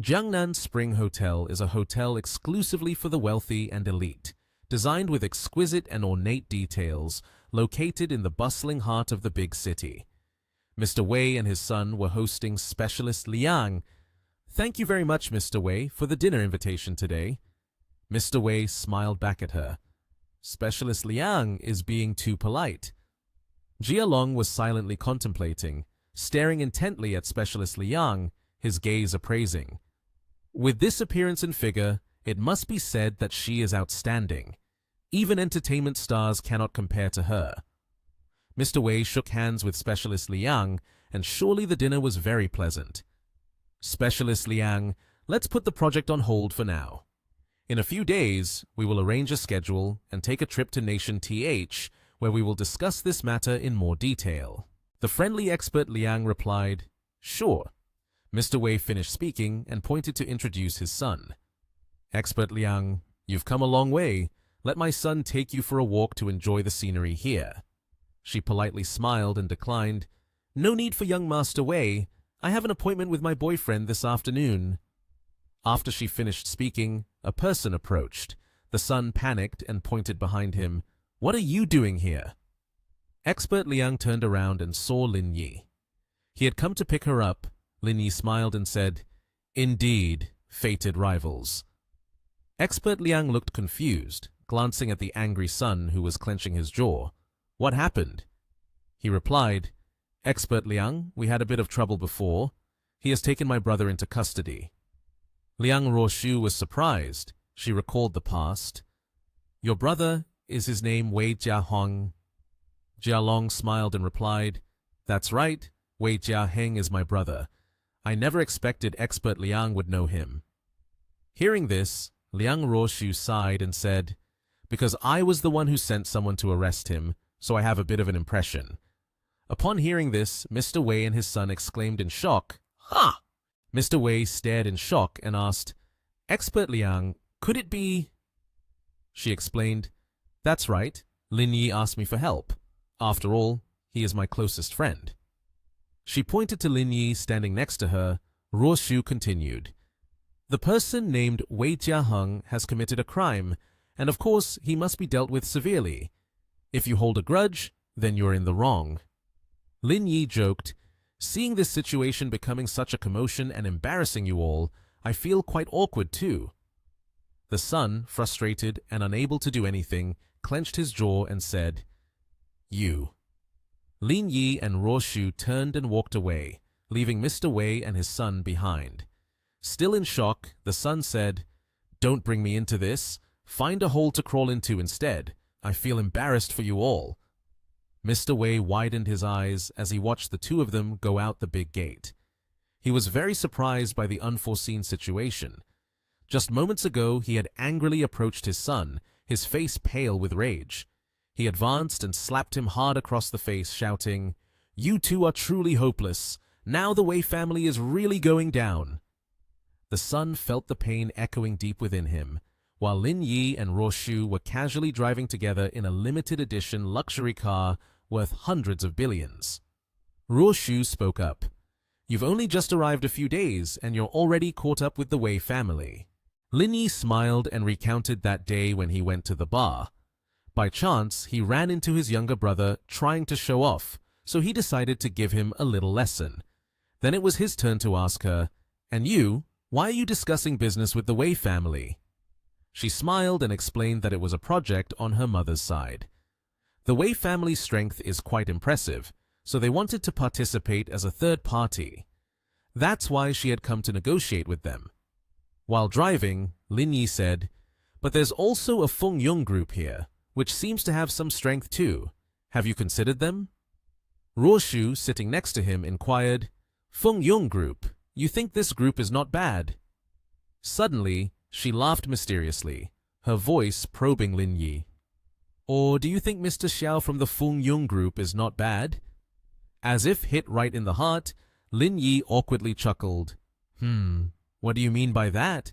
A: Jiangnan Spring Hotel is a hotel exclusively for the wealthy and elite, designed with exquisite and ornate details, located in the bustling heart of the big city. Mr. Wei and his son were hosting Specialist Liang. Thank you very much, Mr. Wei, for the dinner invitation today. Mr. Wei smiled back at her. Specialist Liang is being too polite. Jia Long was silently contemplating, staring intently at Specialist Liang, his gaze appraising. With this appearance and figure, it must be said that she is outstanding. Even entertainment stars cannot compare to her. Mr. Wei shook hands with Specialist Liang, and surely the dinner was very pleasant. Specialist Liang, let's put the project on hold for now. In a few days, we will arrange a schedule and take a trip to Nation TH, where we will discuss this matter in more detail. The friendly expert Liang replied, sure. Mr. Wei finished speaking and pointed to introduce his son. Expert Liang, you've come a long way. Let my son take you for a walk to enjoy the scenery here. She politely smiled and declined, no need for young Master Wei. I have an appointment with my boyfriend this afternoon. After she finished speaking, a person approached. The son panicked and pointed behind him. What are you doing here? Expert Liang turned around and saw Lin Yi. He had come to pick her up. Lin Yi smiled and said, indeed, fated rivals. Expert Liang looked confused, glancing at the angry son who was clenching his jaw. What happened? He replied, Expert Liang, we had a bit of trouble before. He has taken my brother into custody. Liang Ruoshu was surprised. She recalled the past. Your brother, is his name Wei Jiahong? Jia Long smiled and replied, that's right, Wei Jiaheng is my brother. I never expected expert Liang would know him. Hearing this, Liang Ruoshu sighed and said, because I was the one who sent someone to arrest him, so I have a bit of an impression. Upon hearing this, Mr. Wei and his son exclaimed in shock, "Ha!" Mr. Wei stared in shock and asked, "Expert Liang, could it be?" She explained, "That's right. Lin Yi asked me for help. After all, he is my closest friend." She pointed to Lin Yi standing next to her. Ruoshu continued, "The person named Wei Jiaheng has committed a crime, and of course he must be dealt with severely. If you hold a grudge, then you're in the wrong." Lin Yi joked, "Seeing this situation becoming such a commotion and embarrassing you all, I feel quite awkward too." The son, frustrated and unable to do anything, clenched his jaw and said, "You." Lin Yi and Ruoshu turned and walked away, leaving Mr. Wei and his son behind. Still in shock, the son said, "Don't bring me into this. Find a hole to crawl into instead. I feel embarrassed for you all." Mr. Wei widened his eyes as he watched the two of them go out the big gate. He was very surprised by the unforeseen situation. Just moments ago, he had angrily approached his son, his face pale with rage. He advanced and slapped him hard across the face, shouting, "You two are truly hopeless. Now the Wei family is really going down." The son felt the pain echoing deep within him, while Lin Yi and Ruoshu were casually driving together in a limited edition luxury car worth hundreds of billions. Ruoshu spoke up, "You've only just arrived a few days, and you're already caught up with the Wei family." Lin Yi smiled and recounted that day when he went to the bar. By chance, he ran into his younger brother trying to show off, so he decided to give him a little lesson. Then it was his turn to ask her, "And you, why are you discussing business with the Wei family?" She smiled and explained that it was a project on her mother's side. The Wei family's strength is quite impressive, so they wanted to participate as a third party. That's why she had come to negotiate with them. While driving, Lin Yi said, "But there's also a Feng Yong group here, which seems to have some strength too. Have you considered them?" Ruoshu, sitting next to him, inquired, "Feng Yong group, you think this group is not bad?" Suddenly, she laughed mysteriously, her voice probing Lin Yi. "Or do you think Mr. Xiao from the Feng Yong group is not bad?" As if hit right in the heart, Lin Yi awkwardly chuckled. What do you mean by that?"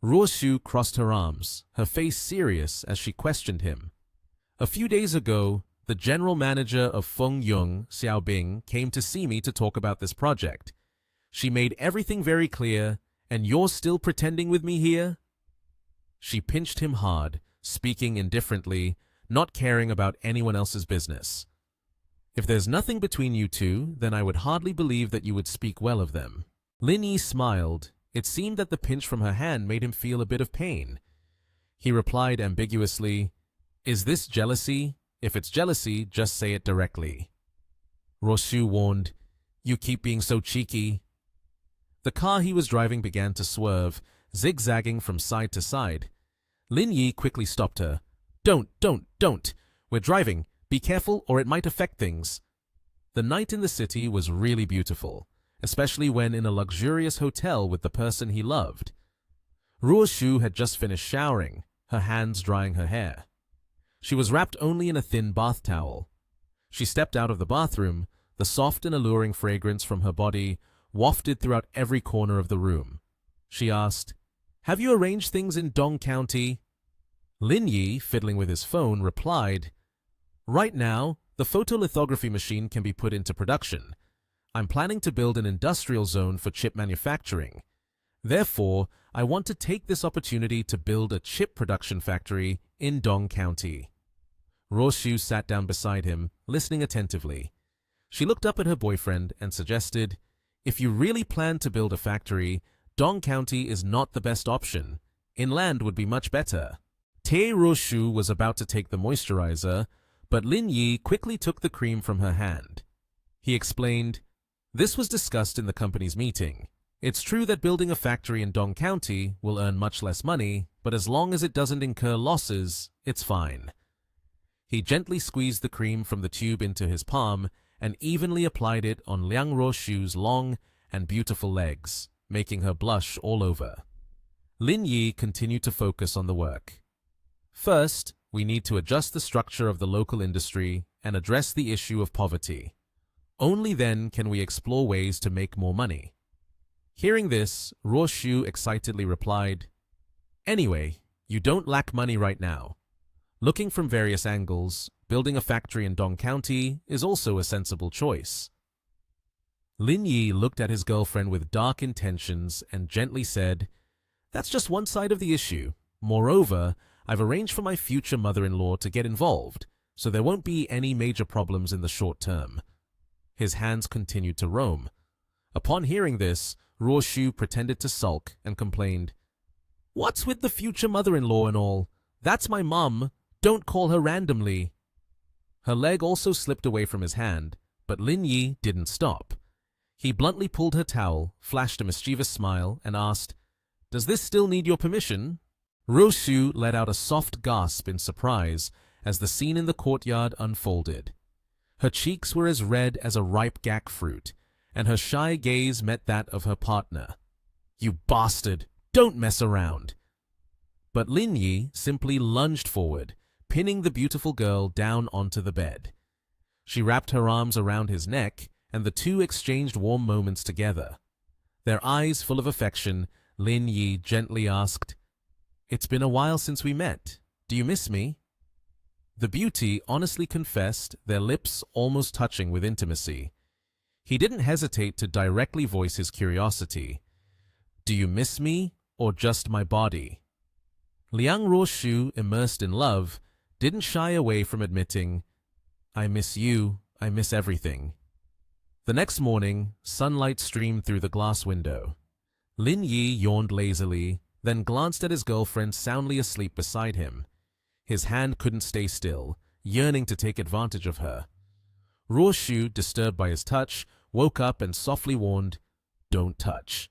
A: Ruoshu crossed her arms, her face serious as she questioned him. "A few days ago, the general manager of Feng Yong, Xiaobing, came to see me to talk about this project. She made everything very clear, and you're still pretending with me here?" She pinched him hard, speaking indifferently, not caring about anyone else's business. "If there's nothing between you two, then I would hardly believe that you would speak well of them." Lin Yi smiled. It seemed that the pinch from her hand made him feel a bit of pain. He replied ambiguously, "Is this jealousy? If it's jealousy, just say it directly." Ruoshu warned, "You keep being so cheeky." The car he was driving began to swerve, zigzagging from side to side. Lin Yi quickly stopped her. Don't. We're driving. Be careful or it might affect things." The night in the city was really beautiful, especially when in a luxurious hotel with the person he loved. Ruoshu had just finished showering, her hands drying her hair. She was wrapped only in a thin bath towel. She stepped out of the bathroom, the soft and alluring fragrance from her body wafted throughout every corner of the room. She asked, "Have you arranged things in Dong County?" Lin Yi, fiddling with his phone, replied, "Right now, the photolithography machine can be put into production. I'm planning to build an industrial zone for chip manufacturing. Therefore, I want to take this opportunity to build a chip production factory in Dong County." Ruoshu sat down beside him, listening attentively. She looked up at her boyfriend and suggested, "If you really plan to build a factory, Dong County is not the best option. Inland would be much better." Tae Ruoshu was about to take the moisturizer, but Lin Yi quickly took the cream from her hand. He explained, "This was discussed in the company's meeting. It's true that building a factory in Dong County will earn much less money, but as long as it doesn't incur losses, it's fine." He gently squeezed the cream from the tube into his palm and evenly applied it on Liang Ruoshu's long and beautiful legs, making her blush all over. Lin Yi continued to focus on the work. First, we need to adjust the structure of the local industry and address the issue of poverty. Only then can we explore ways to make more money. Hearing this, Ruo Shu excitedly replied, "Anyway, you don't lack money right now. Looking from various angles, building a factory in Dong County is also a sensible choice." Lin Yi looked at his girlfriend with dark intentions and gently said, "That's just one side of the issue. Moreover, I've arranged for my future mother-in-law to get involved, so there won't be any major problems in the short term." His hands continued to roam. Upon hearing this, Ruo Shu pretended to sulk and complained, "What's with the future mother-in-law and all? That's my mum. Don't call her randomly." Her leg also slipped away from his hand, but Lin Yi didn't stop. He bluntly pulled her towel, flashed a mischievous smile, and asked, "Does this still need your permission?" Ruo Shu let out a soft gasp in surprise as the scene in the courtyard unfolded. Her cheeks were as red as a ripe gak fruit, and her shy gaze met that of her partner. "You bastard! Don't mess around!" But Lin Yi simply lunged forward, pinning the beautiful girl down onto the bed. She wrapped her arms around his neck, and the two exchanged warm moments together. Their eyes full of affection, Lin Yi gently asked, "It's been a while since we met. Do you miss me?" The beauty honestly confessed, their lips almost touching with intimacy. He didn't hesitate to directly voice his curiosity. "Do you miss me, or just my body?" Liang Ruoshu, immersed in love, didn't shy away from admitting, "I miss you, I miss everything." The next morning, sunlight streamed through the glass window. Lin Yi yawned lazily, then glanced at his girlfriend soundly asleep beside him. His hand couldn't stay still, yearning to take advantage of her. Ruo Shu, disturbed by his touch, woke up and softly warned, "Don't touch."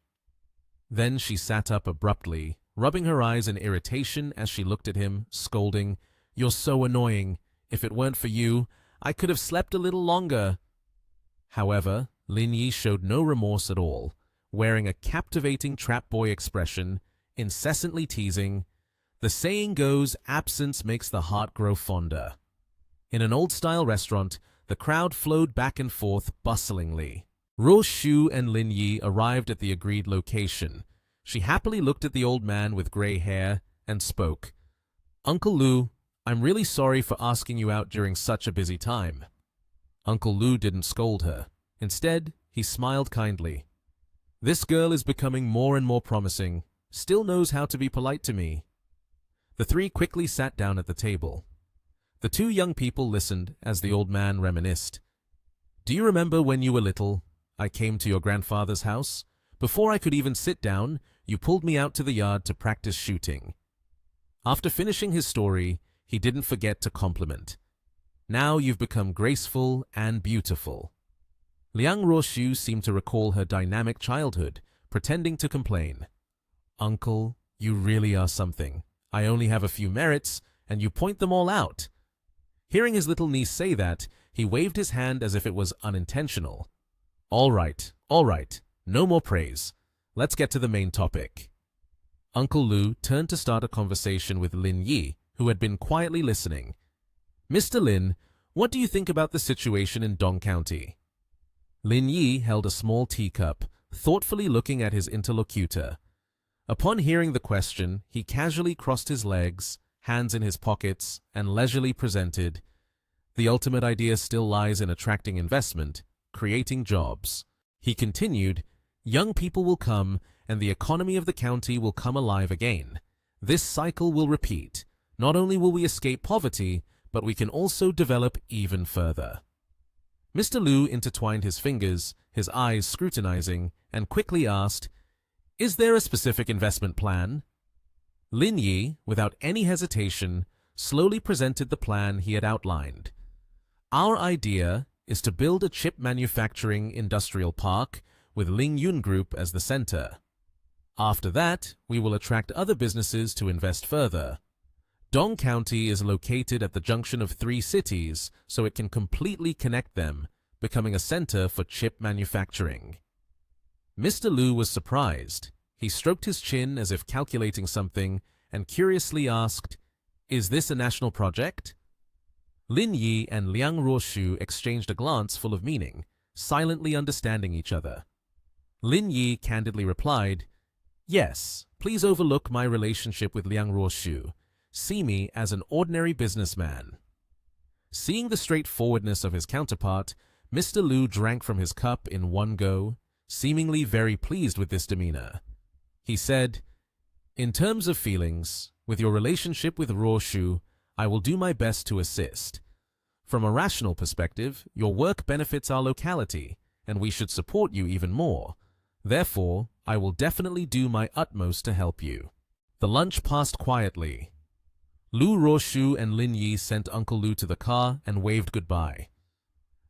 A: Then she sat up abruptly, rubbing her eyes in irritation as she looked at him, scolding, "You're so annoying. If it weren't for you, I could have slept a little longer." However, Lin Yi showed no remorse at all, wearing a captivating trap boy expression, incessantly teasing, "The saying goes, absence makes the heart grow fonder." In an old-style restaurant, the crowd flowed back and forth bustlingly. Ruo Shu and Lin Yi arrived at the agreed location. She happily looked at the old man with gray hair and spoke, "Uncle Lu, I'm really sorry for asking you out during such a busy time." Uncle Lu didn't scold her. Instead, he smiled kindly. "This girl is becoming more and more promising, still knows how to be polite to me." The three quickly sat down at the table. The two young people listened as the old man reminisced. "Do you remember when you were little? I came to your grandfather's house. Before I could even sit down, you pulled me out to the yard to practice shooting." After finishing his story, he didn't forget to compliment. "Now you've become graceful and beautiful." Liang Ruoshu seemed to recall her dynamic childhood, pretending to complain. "Uncle, you really are something. I only have a few merits, and you point them all out." Hearing his little niece say that, he waved his hand as if it was unintentional. All right, no more praise. Let's get to the main topic." Uncle Lu turned to start a conversation with Lin Yi, who had been quietly listening. "Mr. Lin, what do you think about the situation in Dong County?" Lin Yi held a small teacup, thoughtfully looking at his interlocutor. Upon hearing the question, he casually crossed his legs, hands in his pockets, and leisurely presented, "The ultimate idea still lies in attracting investment, creating jobs." He continued, "Young people will come, and the economy of the county will come alive again. This cycle will repeat. Not only will we escape poverty, but we can also develop even further." Mr. Lu intertwined his fingers, his eyes scrutinizing, and quickly asked, "Is there a specific investment plan?" Lin Yi, without any hesitation, slowly presented the plan he had outlined. "Our idea is to build a chip manufacturing industrial park with Ling Yun Group as the center. After that, we will attract other businesses to invest further. Dong County is located at the junction of 3 cities, so it can completely connect them, becoming a center for chip manufacturing." Mr. Lu was surprised. He stroked his chin as if calculating something and curiously asked, "Is this a national project?" Lin Yi and Liang Ruoshu exchanged a glance full of meaning, silently understanding each other. Lin Yi candidly replied, "Yes, please overlook my relationship with Liang Ruoshu. See me as an ordinary businessman." Seeing the straightforwardness of his counterpart, Mr. Lu drank from his cup in one go, seemingly very pleased with this demeanor. He said, "In terms of feelings, with your relationship with Ruoshu, I will do my best to assist. From a rational perspective, your work benefits our locality, and we should support you even more. Therefore, I will definitely do my utmost to help you." The lunch passed quietly. Lu Ruoshu and Lin Yi sent Uncle Lu to the car and waved goodbye.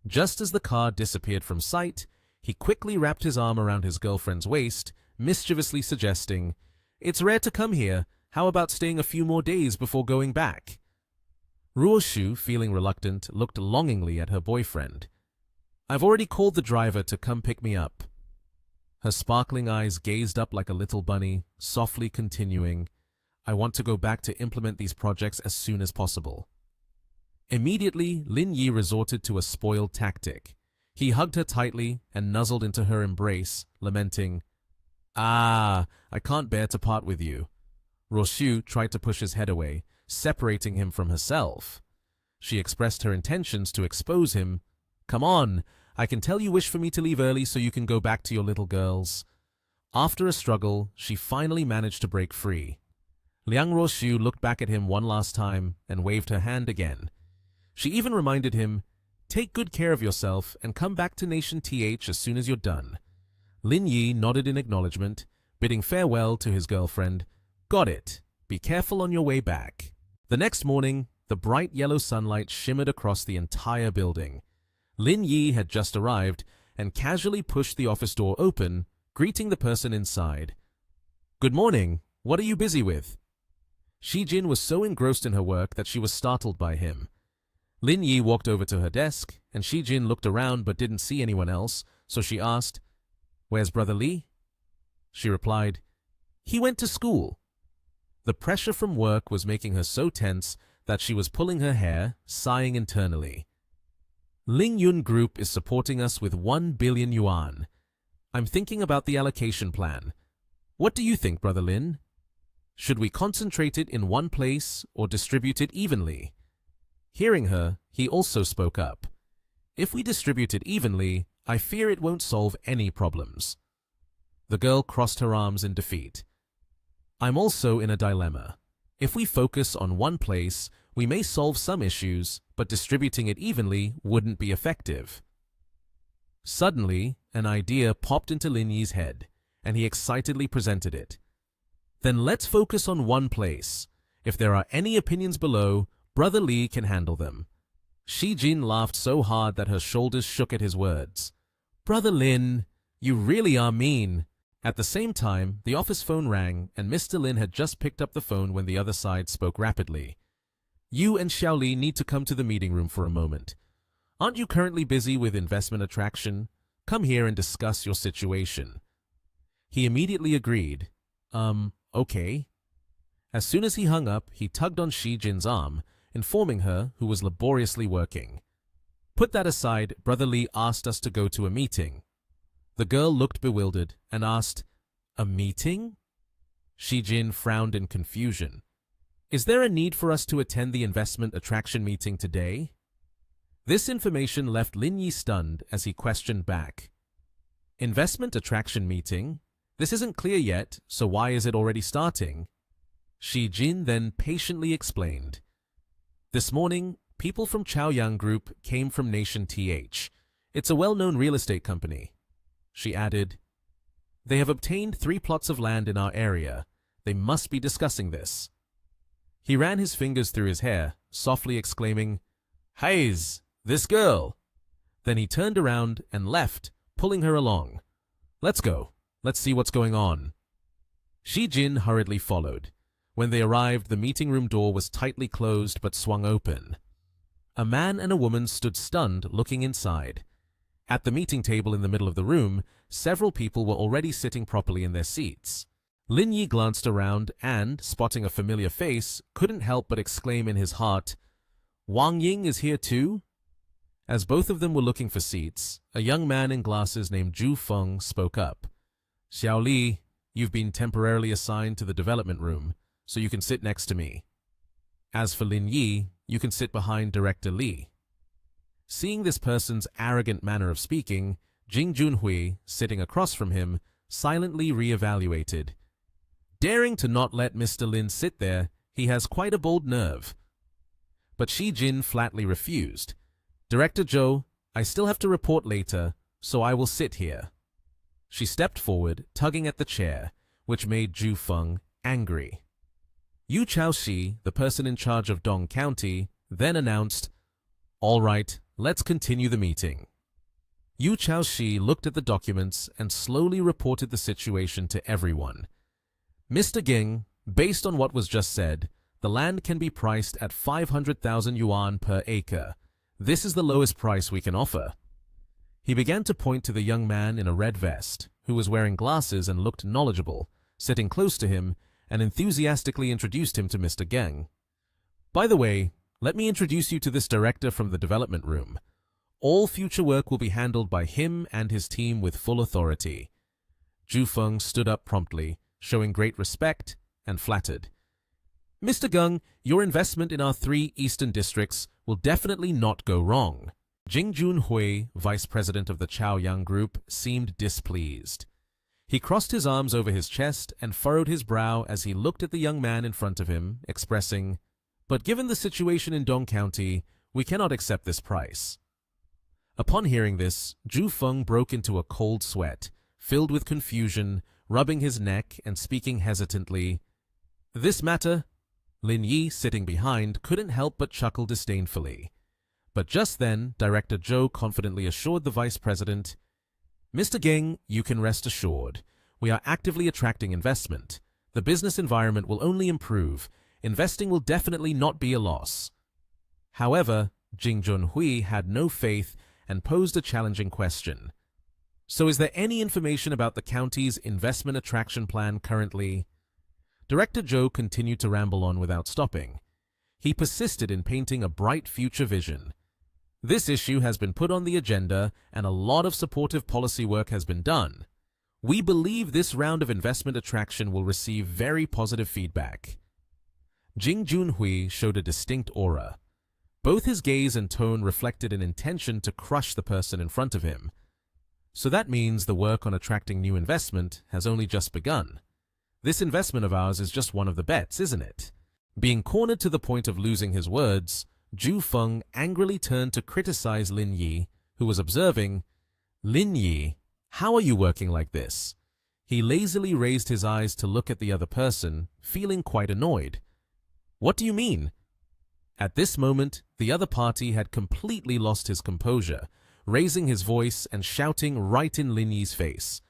A: Just as the car disappeared from sight, he quickly wrapped his arm around his girlfriend's waist, mischievously suggesting, "It's rare to come here. How about staying a few more days before going back?" Ruoshu, feeling reluctant, looked longingly at her boyfriend. "I've already called the driver to come pick me up." Her sparkling eyes gazed up like a little bunny, softly continuing, "I want to go back to implement these projects as soon as possible." Immediately, Lin Yi resorted to a spoiled tactic. He hugged her tightly and nuzzled into her embrace, lamenting, "Ah, I can't bear to part with you." Ruoshu tried to push his head away, separating him from herself. She expressed her intentions to expose him. "Come on, I can tell you wish for me to leave early so you can go back to your little girls." After a struggle, she finally managed to break free. Liang Ruoshu looked back at him one last time and waved her hand again. She even reminded him, "Take good care of yourself and come back to Nation TH as soon as you're done." Lin Yi nodded in acknowledgement, bidding farewell to his girlfriend. "Got it. Be careful on your way back." The next morning, the bright yellow sunlight shimmered across the entire building. Lin Yi had just arrived and casually pushed the office door open, greeting the person inside. "Good morning. What are you busy with?" Shi Jin was so engrossed in her work that she was startled by him. Lin Yi walked over to her desk, and Shi Jin looked around but didn't see anyone else, so she asked, "Where's Brother Li?" She replied, "He went to school." The pressure from work was making her so tense that she was pulling her hair, sighing internally. "Ling Yun Group is supporting us with 1 billion yuan. I'm thinking about the allocation plan. What do you think, Brother Lin? Should we concentrate it in one place or distribute it evenly?" Hearing her, he also spoke up. "If we distribute it evenly, I fear it won't solve any problems." The girl crossed her arms in defeat. "I'm also in a dilemma. If we focus on one place, we may solve some issues, but distributing it evenly wouldn't be effective." Suddenly, an idea popped into Lin Yi's head, and he excitedly presented it. "Then let's focus on one place. If there are any opinions below, Brother Li can handle them." Shi Jin laughed so hard that her shoulders shook at his words. "Brother Lin, you really are mean." At the same time, the office phone rang, and Mr. Lin had just picked up the phone when the other side spoke rapidly. "You and Xiaoli need to come to the meeting room for a moment. Aren't you currently busy with investment attraction? Come here and discuss your situation." He immediately agreed. Okay." As soon as he hung up, he tugged on Shi Jin's arm, informing her who was laboriously working. "Put that aside, Brother Li asked us to go to a meeting." The girl looked bewildered and asked, "A meeting?" Shi Jin frowned in confusion. "Is there a need for us to attend the investment attraction meeting today?" This information left Lin Yi stunned as he questioned back. "Investment attraction meeting? This isn't clear yet, so why is it already starting?" Shi Jin then patiently explained. "This morning, people from Chaoyang Group came from Nation TH. It's a well-known real estate company." She added, "They have obtained 3 plots of land in our area. They must be discussing this." He ran his fingers through his hair, softly exclaiming, "Heiz, this girl!" Then he turned around and left, pulling her along. "Let's go. Let's see what's going on." Shi Jin hurriedly followed. When they arrived, the meeting room door was tightly closed but swung open. A man and a woman stood stunned, looking inside. At the meeting table in the middle of the room, several people were already sitting properly in their seats. Lin Yi glanced around and, spotting a familiar face, couldn't help but exclaim in his heart, "Wang Ying is here too?" As both of them were looking for seats, a young man in glasses named Zhu Feng spoke up. "Xiao Li, you've been temporarily assigned to the development room, so you can sit next to me. As for Lin Yi, you can sit behind Director Li." Seeing this person's arrogant manner of speaking, Jing Junhui, sitting across from him, silently re-evaluated. Daring to not let Mr. Lin sit there, he has quite a bold nerve. But Shi Jin flatly refused. "Director Zhou, I still have to report later, so I will sit here." She stepped forward, tugging at the chair, which made Zhu Feng angry. Yu Chaoxi, the person in charge of Dong County, then announced, "All right, let's continue the meeting." Yu Chaoxi looked at the documents and slowly reported the situation to everyone. "Mr. Ging, based on what was just said, the land can be priced at 500,000 yuan per acre. This is the lowest price we can offer." He began to point to the young man in a red vest, who was wearing glasses and looked knowledgeable, sitting close to him, and enthusiastically introduced him to Mr. Geng. "By the way, let me introduce you to this director from the development room. All future work will be handled by him and his team with full authority." Zhu Feng stood up promptly, showing great respect and flattered. "Mr. Geng, your investment in our 3 eastern districts will definitely not go wrong." Jing Junhui, vice president of the Chaoyang Group, seemed displeased. He crossed his arms over his chest and furrowed his brow as he looked at the young man in front of him, expressing, "But given the situation in Dong County, we cannot accept this price." Upon hearing this, Zhu Feng broke into a cold sweat, filled with confusion, rubbing his neck and speaking hesitantly. "This matter?" Lin Yi, sitting behind, couldn't help but chuckle disdainfully. But just then, Director Zhou confidently assured the vice president, "Mr. Geng, you can rest assured. We are actively attracting investment. The business environment will only improve. Investing will definitely not be a loss." However, Jing Junhui had no faith and posed a challenging question. "So is there any information about the county's investment attraction plan currently?" Director Zhou continued to ramble on without stopping. He persisted in painting a bright future vision. "This issue has been put on the agenda and a lot of supportive policy work has been done. We believe this round of investment attraction will receive very positive feedback." Jing Junhui showed a distinct aura. Both his gaze and tone reflected an intention to crush the person in front of him. "So that means the work on attracting new investment has only just begun. This investment of ours is just one of the bets, isn't it?" Being cornered to the point of losing his words, Zhu Feng angrily turned to criticize Lin Yi, who was observing. "Lin Yi, how are you working like this?" He lazily raised his eyes to look at the other person, feeling quite annoyed. "What do you mean?" At this moment, the other party had completely lost his composure, raising his voice and shouting right in Lin Yi's face.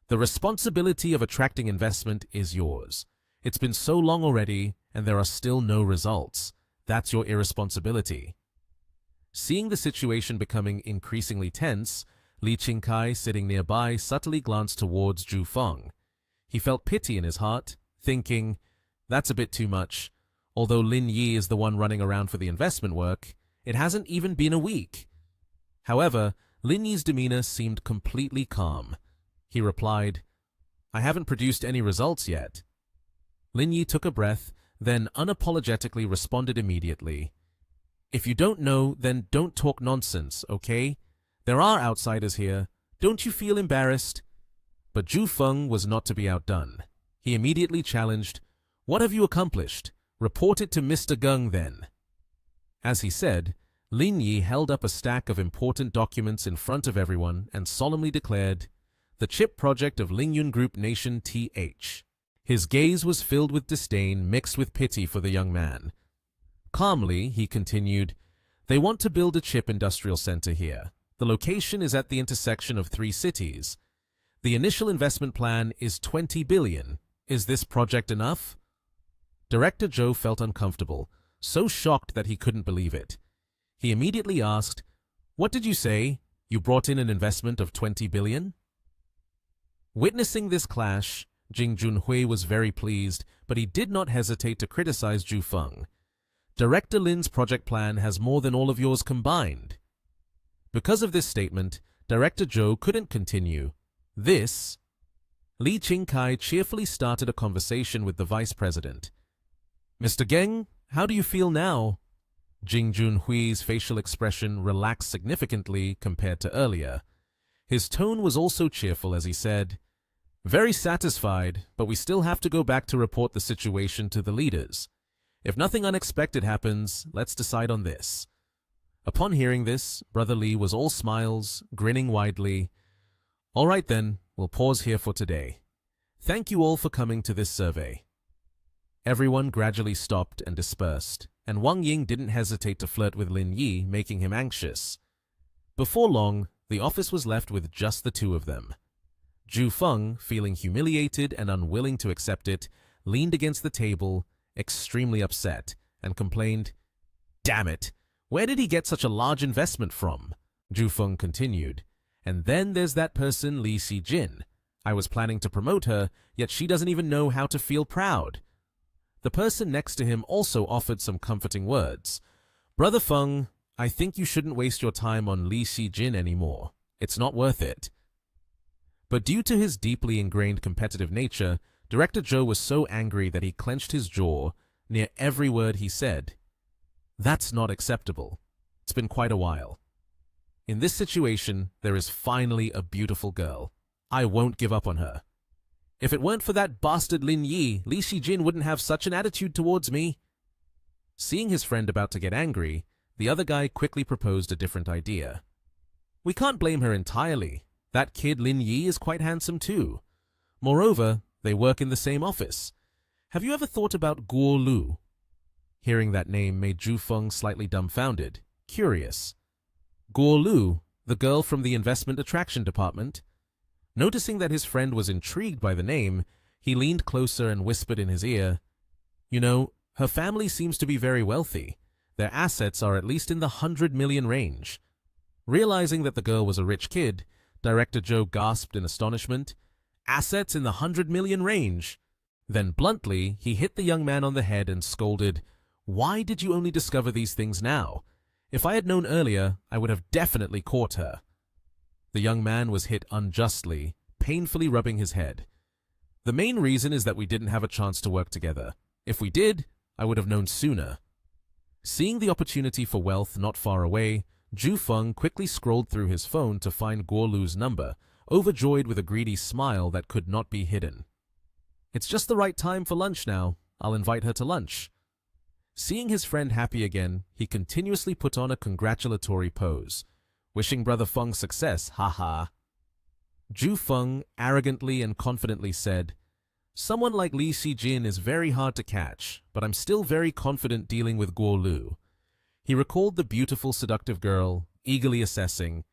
A: "The responsibility of attracting investment is yours. It's been so long already, and there are still no results. That's your irresponsibility." Seeing the situation becoming increasingly tense, Li Qingkai, sitting nearby, subtly glanced towards Zhu Feng. He felt pity in his heart, thinking, "That's a bit too much. Although Lin Yi is the one running around for the investment work, it hasn't even been a week." However, Lin Yi's demeanor seemed completely calm. He replied, "I haven't produced any results yet." Lin Yi took a breath, then unapologetically responded immediately. "If you don't know, then don't talk nonsense, okay? There are outsiders here. Don't you feel embarrassed?" But Zhu Feng was not to be outdone. He immediately challenged, "What have you accomplished? Report it to Mr. Geng then." As he said, Lin Yi held up a stack of important documents in front of everyone and solemnly declared, "The chip project of Lingyun Group Nation TH." His gaze was filled with disdain mixed with pity for the young man. Calmly, he continued, "They want to build a chip industrial center here. The location is at the intersection of 3 cities. The initial investment plan is 20 billion. Is this project enough?" Director Zhou felt uncomfortable, so shocked that he couldn't believe it. He immediately asked, "What did you say? You brought in an investment of 20 billion? Witnessing this clash, Jing Junhui was very pleased, but he did not hesitate to criticize Zhu Feng. Director Lin's project plan has more than all of yours combined. Because of this statement, Director Zhou couldn't continue. Li Qingkai cheerfully started a conversation with the vice president. Mr. Geng, how do you feel now? Jing Junhui's facial expression relaxed significantly compared to earlier. His tone was also cheerful as he said, very satisfied, but we still have to go back to report the situation to the leaders. If nothing unexpected happens, let's decide on this. Upon hearing this, Brother Li was all smiles, grinning widely. All right then, we'll pause here for today. Thank you all for coming to this survey. Everyone gradually stopped and dispersed, and Wang Ying didn't hesitate to flirt with Lin Yi, making him anxious. Before long, the office was left with just the two of them. Zhu Feng, feeling humiliated and unwilling to accept it, leaned against the table, extremely upset, and complained, "Damn it! Where did he get such a large investment from?" Zhu Feng continued, "And then there's that person Li Xijin. I was planning to promote her, yet she doesn't even know how to feel proud." The person next to him also offered some comforting words. "Brother Feng, I think you shouldn't waste your time on Li Xijin anymore. It's not worth it." But due to his deeply ingrained competitive nature, Director Zhou was so angry that he clenched his jaw near every word he said. That's not acceptable. It's been quite a while. In this situation, there is finally a beautiful girl. I won't give up on her. If it weren't for that bastard Lin Yi, Li Xijin wouldn't have such an attitude towards me. Seeing his friend about to get angry, the other guy quickly proposed a different idea. We can't blame her entirely. That kid Lin Yi is quite handsome too. Moreover, they work in the same office. Have you ever thought about Guo Lu? Hearing that name made Zhu Feng slightly dumbfounded, curious. Guo Lu, the girl from the investment attraction department? Noticing that his friend was intrigued by the name, he leaned closer and whispered in his ear, "You know, her family seems to be very wealthy. Their assets are at least in the 100 million range." Realizing that the girl was a rich kid, Director Zhou gasped in astonishment. Assets in the 100 million range? Then bluntly, he hit the young man on the head and scolded, "Why did you only discover these things now? If I had known earlier, I would have definitely caught her." The young man was hit unjustly, painfully rubbing his head. "The main reason is that we didn't have a chance to work together. If we did, I would have known sooner." Seeing the opportunity for wealth not far away, Zhu Feng quickly scrolled through his phone to find Guo Lu's number, overjoyed with a greedy smile that could not be hidden. "It's just the right time for lunch now. I'll invite her to lunch." Seeing his friend happy again, he continuously put on a congratulatory pose. "Wishing Brother Feng success, haha." Zhu Feng arrogantly and confidently said, "Someone like Li Xijin is very hard to catch, but I'm still very confident dealing with Guo Lu." He recalled the beautiful, seductive girl, eagerly assessing.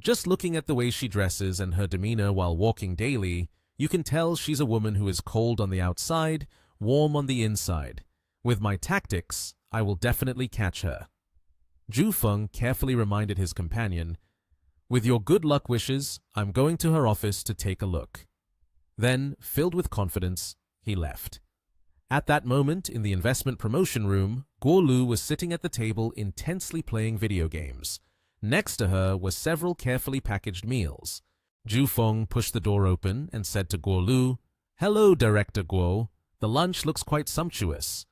A: Just looking at the way she dresses and her demeanor while walking daily, you can tell she's a woman who is cold on the outside, warm on the inside. With my tactics, I will definitely catch her. Zhu Feng carefully reminded his companion, "With your good luck wishes, I'm going to her office to take a look." Then, filled with confidence, he left. At that moment, in the investment promotion room, Guo Lu was sitting at the table intensely playing video games. Next to her were several carefully packaged meals. Zhu Feng pushed the door open and said to Guo Lu, "Hello, Director Guo. The lunch looks quite sumptuous."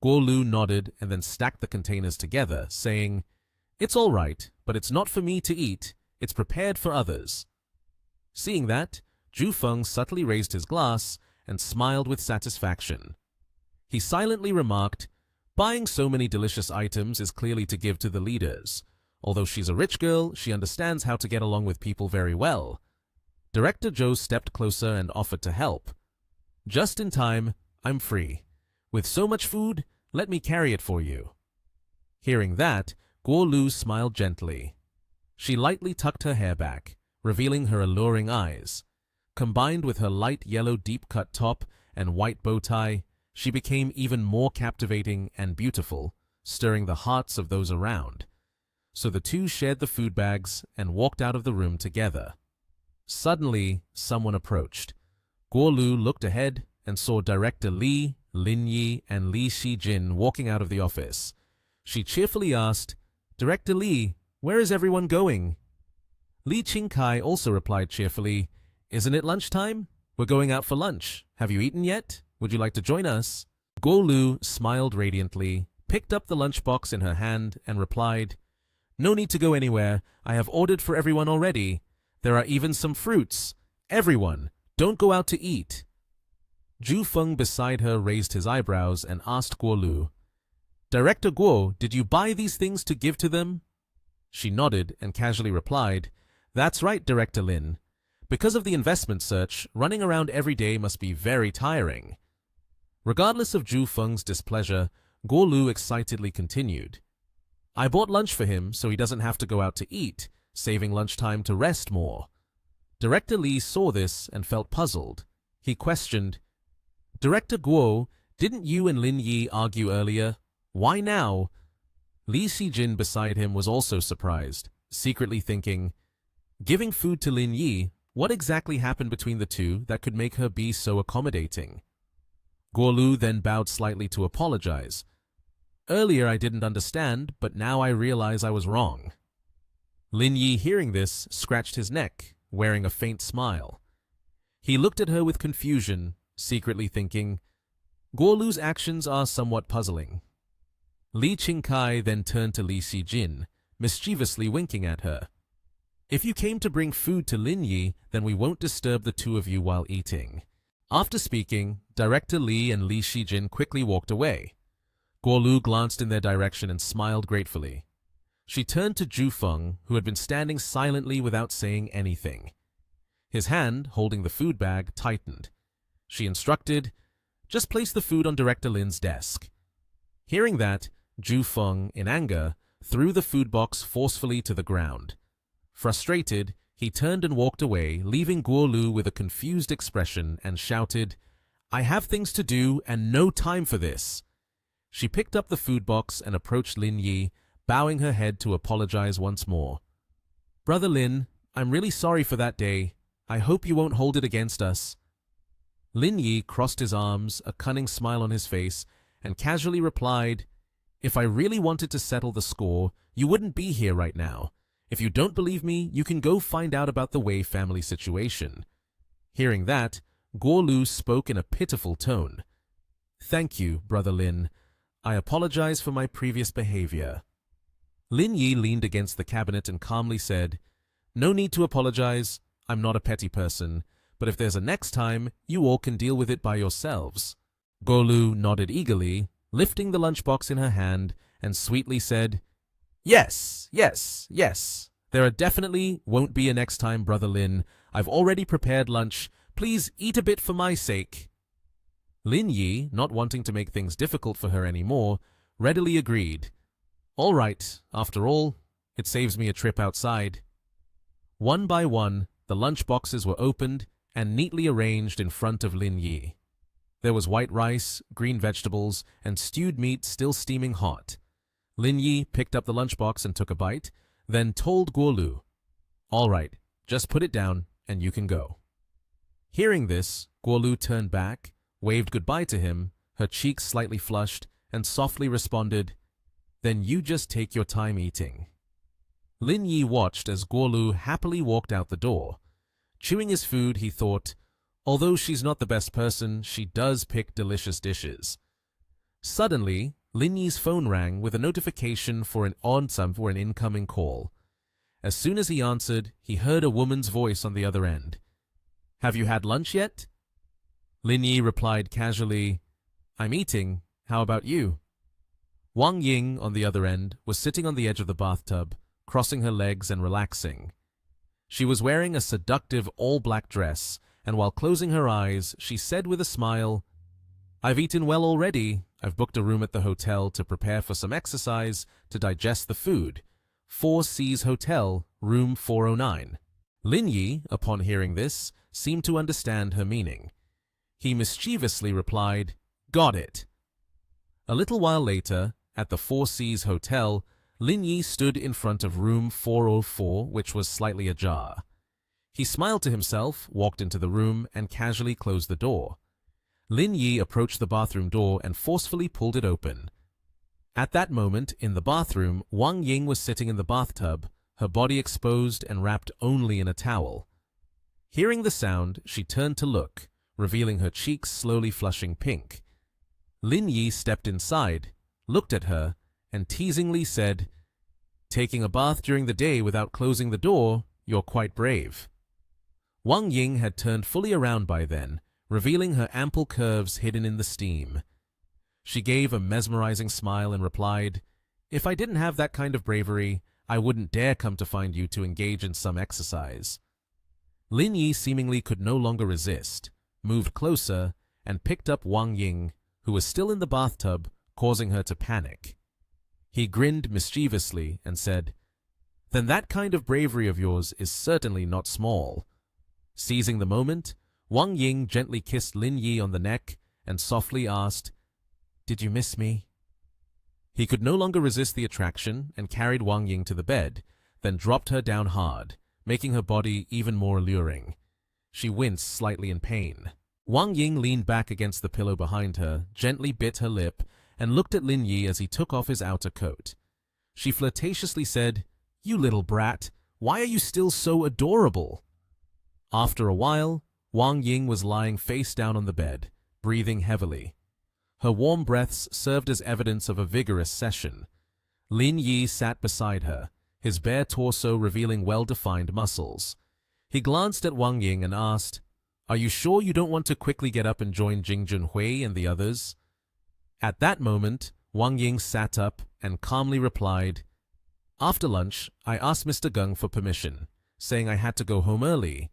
A: Guo Lu nodded and then stacked the containers together, saying, "It's all right, but it's not for me to eat. It's prepared for others." Seeing that, Zhu Feng subtly raised his glass and smiled with satisfaction. He silently remarked, "Buying so many delicious items is clearly to give to the leaders. Although she's a rich girl, she understands how to get along with people very well." Director Zhou stepped closer and offered to help. "Just in time, I'm free. With so much food, let me carry it for you." Hearing that, Guo Lu smiled gently. She lightly tucked her hair back, revealing her alluring eyes. Combined with her light yellow deep-cut top and white bow tie, she became even more captivating and beautiful, stirring the hearts of those around. so the two shared the food bags and walked out of the room together. Suddenly, someone approached. Guo Lu looked ahead and saw Director Li, Lin Yi, and Li Shijin walking out of the office. She cheerfully asked, "Director Li, where is everyone going?" Li Qingkai also replied cheerfully, "Isn't it lunchtime? We're going out for lunch. Have you eaten yet? Would you like to join us?" Guo Lu smiled radiantly, picked up the lunchbox in her hand, and replied, "No need to go anywhere. I have ordered for everyone already. There are even some fruits. Everyone, don't go out to eat." Zhu Feng beside her raised his eyebrows and asked Guo Lu, "Director Guo, did you buy these things to give to them?" She nodded and casually replied, "That's right, Director Lin. Because of the investment search, running around every day must be very tiring." Regardless of Zhu Feng's displeasure, Guo Lu excitedly continued, "I bought lunch for him so he doesn't have to go out to eat, saving lunchtime to rest more." Director Li saw this and felt puzzled. He questioned, "Director Guo, didn't you and Lin Yi argue earlier? Why now?" Li Xijin beside him was also surprised, secretly thinking, giving food to Lin Yi, what exactly happened between the two that could make her be so accommodating? Guo Lu then bowed slightly to apologize. "Earlier I didn't understand, but now I realize I was wrong." Lin Yi, hearing this, scratched his neck, wearing a faint smile. He looked at her with confusion, secretly thinking, Guo Lu's actions are somewhat puzzling. Li Qingkai then turned to Li Xijin, mischievously winking at her. "If you came to bring food to Lin Yi, then we won't disturb the two of you while eating." After speaking, Director Li and Li Xijin quickly walked away. Guo Lu glanced in their direction and smiled gratefully. She turned to Zhu Feng, who had been standing silently without saying anything. His hand, holding the food bag, tightened. She instructed, "Just place the food on Director Lin's desk." Hearing that, Zhu Feng, in anger, threw the food box forcefully to the ground. Frustrated, he turned and walked away, leaving Guo Lu with a confused expression and shouted, "I have things to do and no time for this." She picked up the food box and approached Lin Yi, bowing her head to apologize once more. "Brother Lin, I'm really sorry for that day. I hope you won't hold it against us." Lin Yi crossed his arms, a cunning smile on his face, and casually replied, "If I really wanted to settle the score, you wouldn't be here right now. If you don't believe me, you can go find out about the Wei family situation." Hearing that, Guo Lu spoke in a pitiful tone. "Thank you, Brother Lin. I apologize for my previous behavior." Lin Yi leaned against the cabinet and calmly said, "No need to apologize. I'm not a petty person, but if there's a next time, you all can deal with it by yourselves." Guo Lu nodded eagerly, lifting the lunchbox in her hand, and sweetly said, "Yes, yes, yes. There definitely won't be a next time, Brother Lin. I've already prepared lunch. Please eat a bit for my sake." Lin Yi, not wanting to make things difficult for her anymore, readily agreed. "All right, after all, it saves me a trip outside." One by one, the lunch boxes were opened and neatly arranged in front of Lin Yi. There was white rice, green vegetables, and stewed meat still steaming hot. Lin Yi picked up the lunchbox and took a bite, then told Guo Lu, "All right, just put it down and you can go." Hearing this, Guo Lu turned back, waved goodbye to him, her cheeks slightly flushed, and softly responded, "Then you just take your time eating." Lin Yi watched as Guo Lu happily walked out the door. Chewing his food, he thought, although she's not the best person, she does pick delicious dishes. Suddenly, Lin Yi's phone rang with a notification for an incoming call. As soon as he answered, he heard a woman's voice on the other end. "Have you had lunch yet?" Lin Yi replied casually, "I'm eating. How about you?" Wang Ying, on the other end, was sitting on the edge of the bathtub, crossing her legs and relaxing. She was wearing a seductive all-black dress, and while closing her eyes, she said with a smile, "I've eaten well already. I've booked a room at the hotel to prepare for some exercise to digest the food. 4 Seas Hotel, room 409. Lin Yi, upon hearing this, seemed to understand her meaning. He mischievously replied, "Got it." A little while later, at the 4 Seas Hotel, Lin Yi stood in front of room 404, which was slightly ajar. He smiled to himself, walked into the room, and casually closed the door. Lin Yi approached the bathroom door and forcefully pulled it open. At that moment, in the bathroom, Wang Ying was sitting in the bathtub, her body exposed and wrapped only in a towel. Hearing the sound, she turned to look, revealing her cheeks slowly flushing pink. Lin Yi stepped inside, looked at her, and teasingly said, "Taking a bath during the day without closing the door, you're quite brave." Wang Ying had turned fully around by then, revealing her ample curves hidden in the steam. She gave a mesmerizing smile and replied, "If I didn't have that kind of bravery, I wouldn't dare come to find you to engage in some exercise." Lin Yi seemingly could no longer resist, moved closer, and picked up Wang Ying, who was still in the bathtub, causing her to panic. He grinned mischievously and said, "Then that kind of bravery of yours is certainly not small." Seizing the moment, Wang Ying gently kissed Lin Yi on the neck and softly asked, "Did you miss me?" He could no longer resist the attraction and carried Wang Ying to the bed, then dropped her down hard, making her body even more alluring. She winced slightly in pain. Wang Ying leaned back against the pillow behind her, gently bit her lip, and looked at Lin Yi as he took off his outer coat. She flirtatiously said, "You little brat, why are you still so adorable?" After a while, Wang Ying was lying face down on the bed, breathing heavily. Her warm breaths served as evidence of a vigorous session. Lin Yi sat beside her, his bare torso revealing well-defined muscles. He glanced at Wang Ying and asked, "Are you sure you don't want to quickly get up and join Jing Junhui and the others?" At that moment, Wang Ying sat up and calmly replied, "After lunch, I asked Mr. Geng for permission, saying I had to go home early.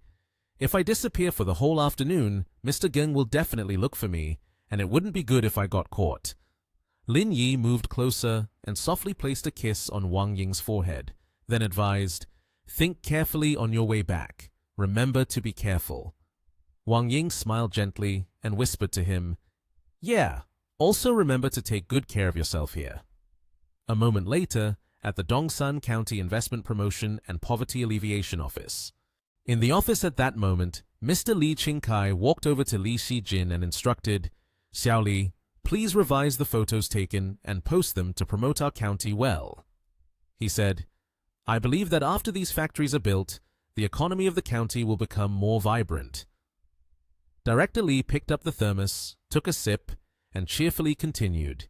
A: If I disappear for the whole afternoon, Mr. Geng will definitely look for me, and it wouldn't be good if I got caught." Lin Yi moved closer and softly placed a kiss on Wang Ying's forehead, then advised, "Think carefully on your way back. Remember to be careful." Wang Ying smiled gently and whispered to him, "Yeah, also remember to take good care of yourself here." A moment later, at the Dongsan County Investment Promotion and Poverty Alleviation Office. In the office at that moment, Mr. Li Qingkai walked over to Li Xijin and instructed, "Xiao Li, please revise the photos taken and post them to promote our county well." He said, "I believe that after these factories are built, the economy of the county will become more vibrant." Director Li picked up the thermos, took a sip, and cheerfully continued,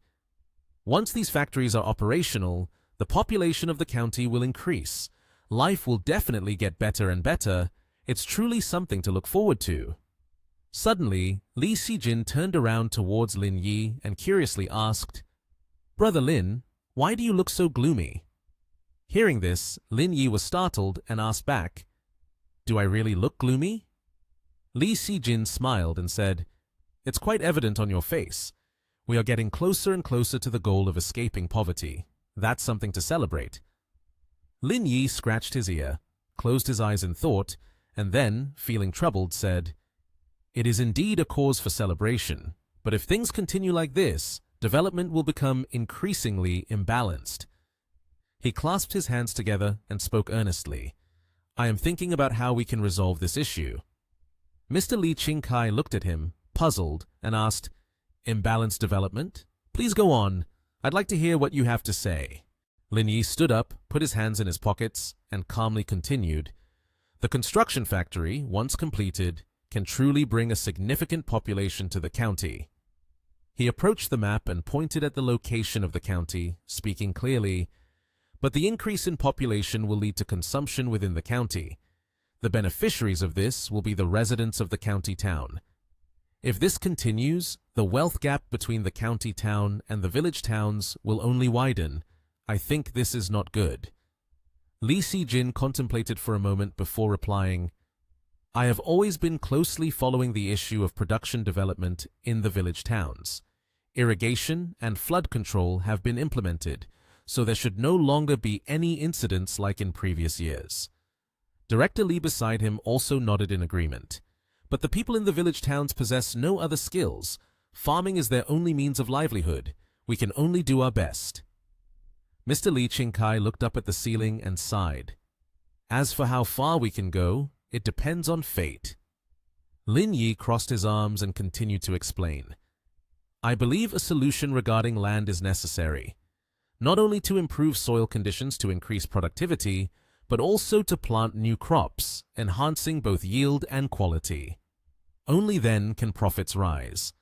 A: "Once these factories are operational, the population of the county will increase. Life will definitely get better and better. It's truly something to look forward to." Suddenly, Li Xijin turned around towards Lin Yi and curiously asked, "Brother Lin, why do you look so gloomy?" Hearing this, Lin Yi was startled and asked back, "Do I really look gloomy?" Li Xijin smiled and said, "It's quite evident on your face. We are getting closer and closer to the goal of escaping poverty. That's something to celebrate." Lin Yi scratched his ear, closed his eyes in thought, and then, feeling troubled, said, "It is indeed a cause for celebration, but if things continue like this, development will become increasingly imbalanced." He clasped his hands together and spoke earnestly, "I am thinking about how we can resolve this issue." Mr. Li Qingkai looked at him, puzzled, and asked, "Imbalanced development? Please go on. I'd like to hear what you have to say." Lin Yi stood up, put his hands in his pockets, and calmly continued, "The construction factory, once completed, can truly bring a significant population to the county." He approached the map and pointed at the location of the county, speaking clearly, "But the increase in population will lead to consumption within the county. The beneficiaries of this will be the residents of the county town. If this continues, the wealth gap between the county town and the village towns will only widen. I think this is not good." Li Xijin contemplated for a moment before replying, "I have always been closely following the issue of production development in the village towns. Irrigation and flood control have been implemented, so there should no longer be any incidents like in previous years." Director Li beside him also nodded in agreement. "But the people in the village towns possess no other skills. Farming is their only means of livelihood. We can only do our best." Mr. Li Qingkai looked up at the ceiling and sighed. As for how far we can go, it depends on fate. Lin Yi crossed his arms and continued to explain. I believe a solution regarding land is necessary, not only to improve soil conditions to increase productivity, but also to plant new crops, enhancing both yield and quality. Only then can profits rise.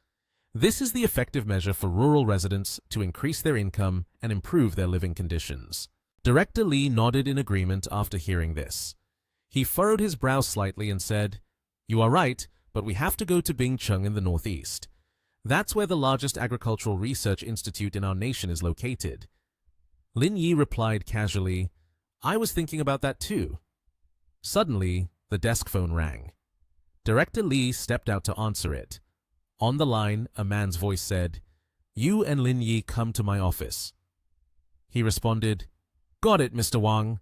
A: This is the effective measure for rural residents to increase their income and improve their living conditions. Director Li nodded in agreement after hearing this. He furrowed his brow slightly and said, You are right, but we have to go to Bingcheng in the northeast. That's where the largest agricultural research institute in our nation is located. Lin Yi replied casually, I was thinking about that too. Suddenly, the desk phone rang. Director Li stepped out to answer it. On the line, a man's voice said, You and Lin Yi come to my office. He responded, Got it, Mr. Wang.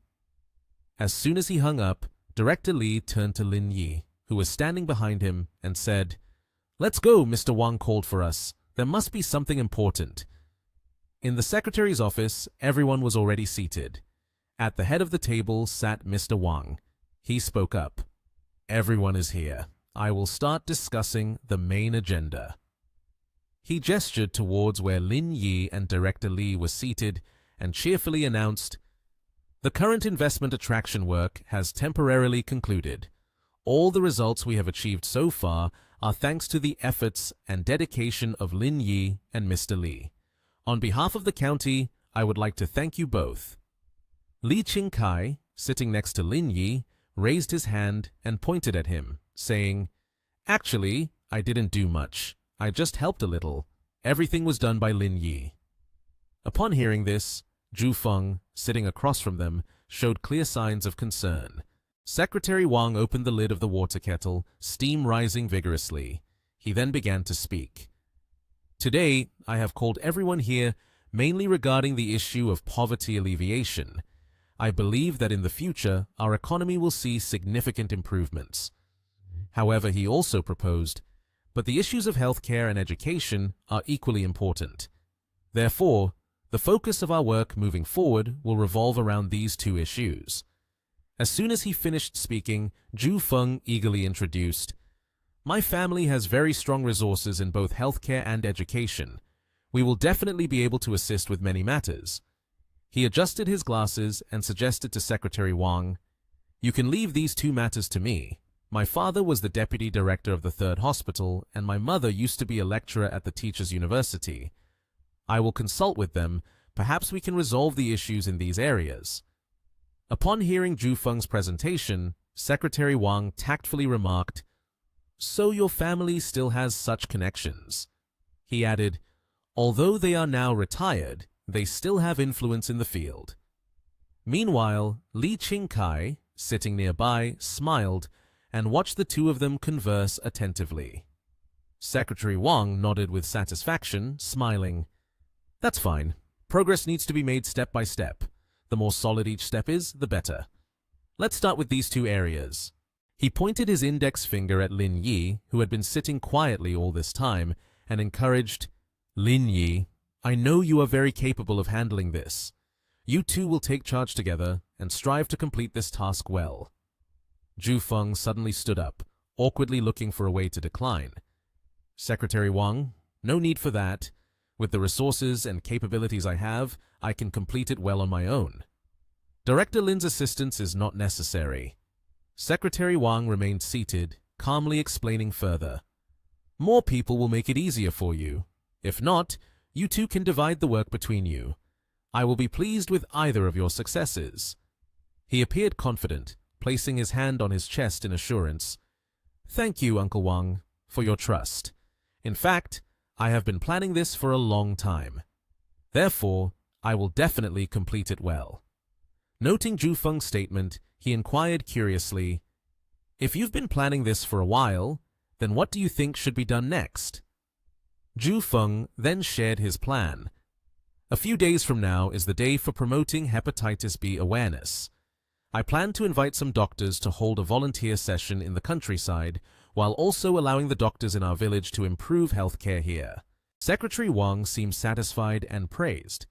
A: As soon as he hung up, Director Li turned to Lin Yi, who was standing behind him, and said, Let's go, Mr. Wang called for us. There must be something important. In the secretary's office, everyone was already seated. At the head of the table sat Mr. Wang. He spoke up. Everyone is here. I will start discussing the main agenda. He gestured towards where Lin Yi and Director Li were seated and cheerfully announced, The current investment attraction work has temporarily concluded. All the results we have achieved so far are thanks to the efforts and dedication of Lin Yi and Mr. Li. On behalf of the county, I would like to thank you both. Li Qingkai, sitting next to Lin Yi, raised his hand and pointed at him, saying, Actually, I didn't do much. I just helped a little. Everything was done by Lin Yi. Upon hearing this, Zhu Feng, sitting across from them, showed clear signs of concern. Secretary Wang opened the lid of the water kettle, steam rising vigorously. He then began to speak. Today, I have called everyone here mainly regarding the issue of poverty alleviation. I believe that in the future, our economy will see significant improvements. However, he also proposed, but the issues of healthcare and education are equally important. Therefore, the focus of our work moving forward will revolve around these two issues. As soon as he finished speaking, Zhu Feng eagerly introduced, My family has very strong resources in both healthcare and education. We will definitely be able to assist with many matters. He adjusted his glasses and suggested to Secretary Wang, You can leave these two matters to me. My father was the deputy director of the 3rd hospital, and my mother used to be a lecturer at the Teachers' University. I will consult with them. Perhaps we can resolve the issues in these areas. Upon hearing Zhu Feng's presentation, Secretary Wang tactfully remarked, So your family still has such connections. He added, Although they are now retired, they still have influence in the field. Meanwhile, Li Qingkai, sitting nearby, smiled and watched the two of them converse attentively. Secretary Wang nodded with satisfaction, smiling. That's fine. Progress needs to be made step by step. The more solid each step is, the better. Let's start with these two areas. He pointed his index finger at Lin Yi, who had been sitting quietly all this time, and encouraged, Lin Yi, I know you are very capable of handling this. You two will take charge together and strive to complete this task well. Zhu Feng suddenly stood up, awkwardly looking for a way to decline. Secretary Wang, no need for that. With the resources and capabilities I have, I can complete it well on my own. Director Lin's assistance is not necessary. Secretary Wang remained seated, calmly explaining further. More people will make it easier for you. If not, you two can divide the work between you. I will be pleased with either of your successes. He appeared confident, placing his hand on his chest in assurance. Thank you, Uncle Wang, for your trust. In fact, I have been planning this for a long time. Therefore, I will definitely complete it well. Noting Zhu Feng's statement, he inquired curiously, If you've been planning this for a while, then what do you think should be done next? Zhu Feng then shared his plan. A few days from now is the day for promoting hepatitis B awareness. I plan to invite some doctors to hold a volunteer session in the countryside, while also allowing the doctors in our village to improve healthcare here. Secretary Wang seemed satisfied and praised.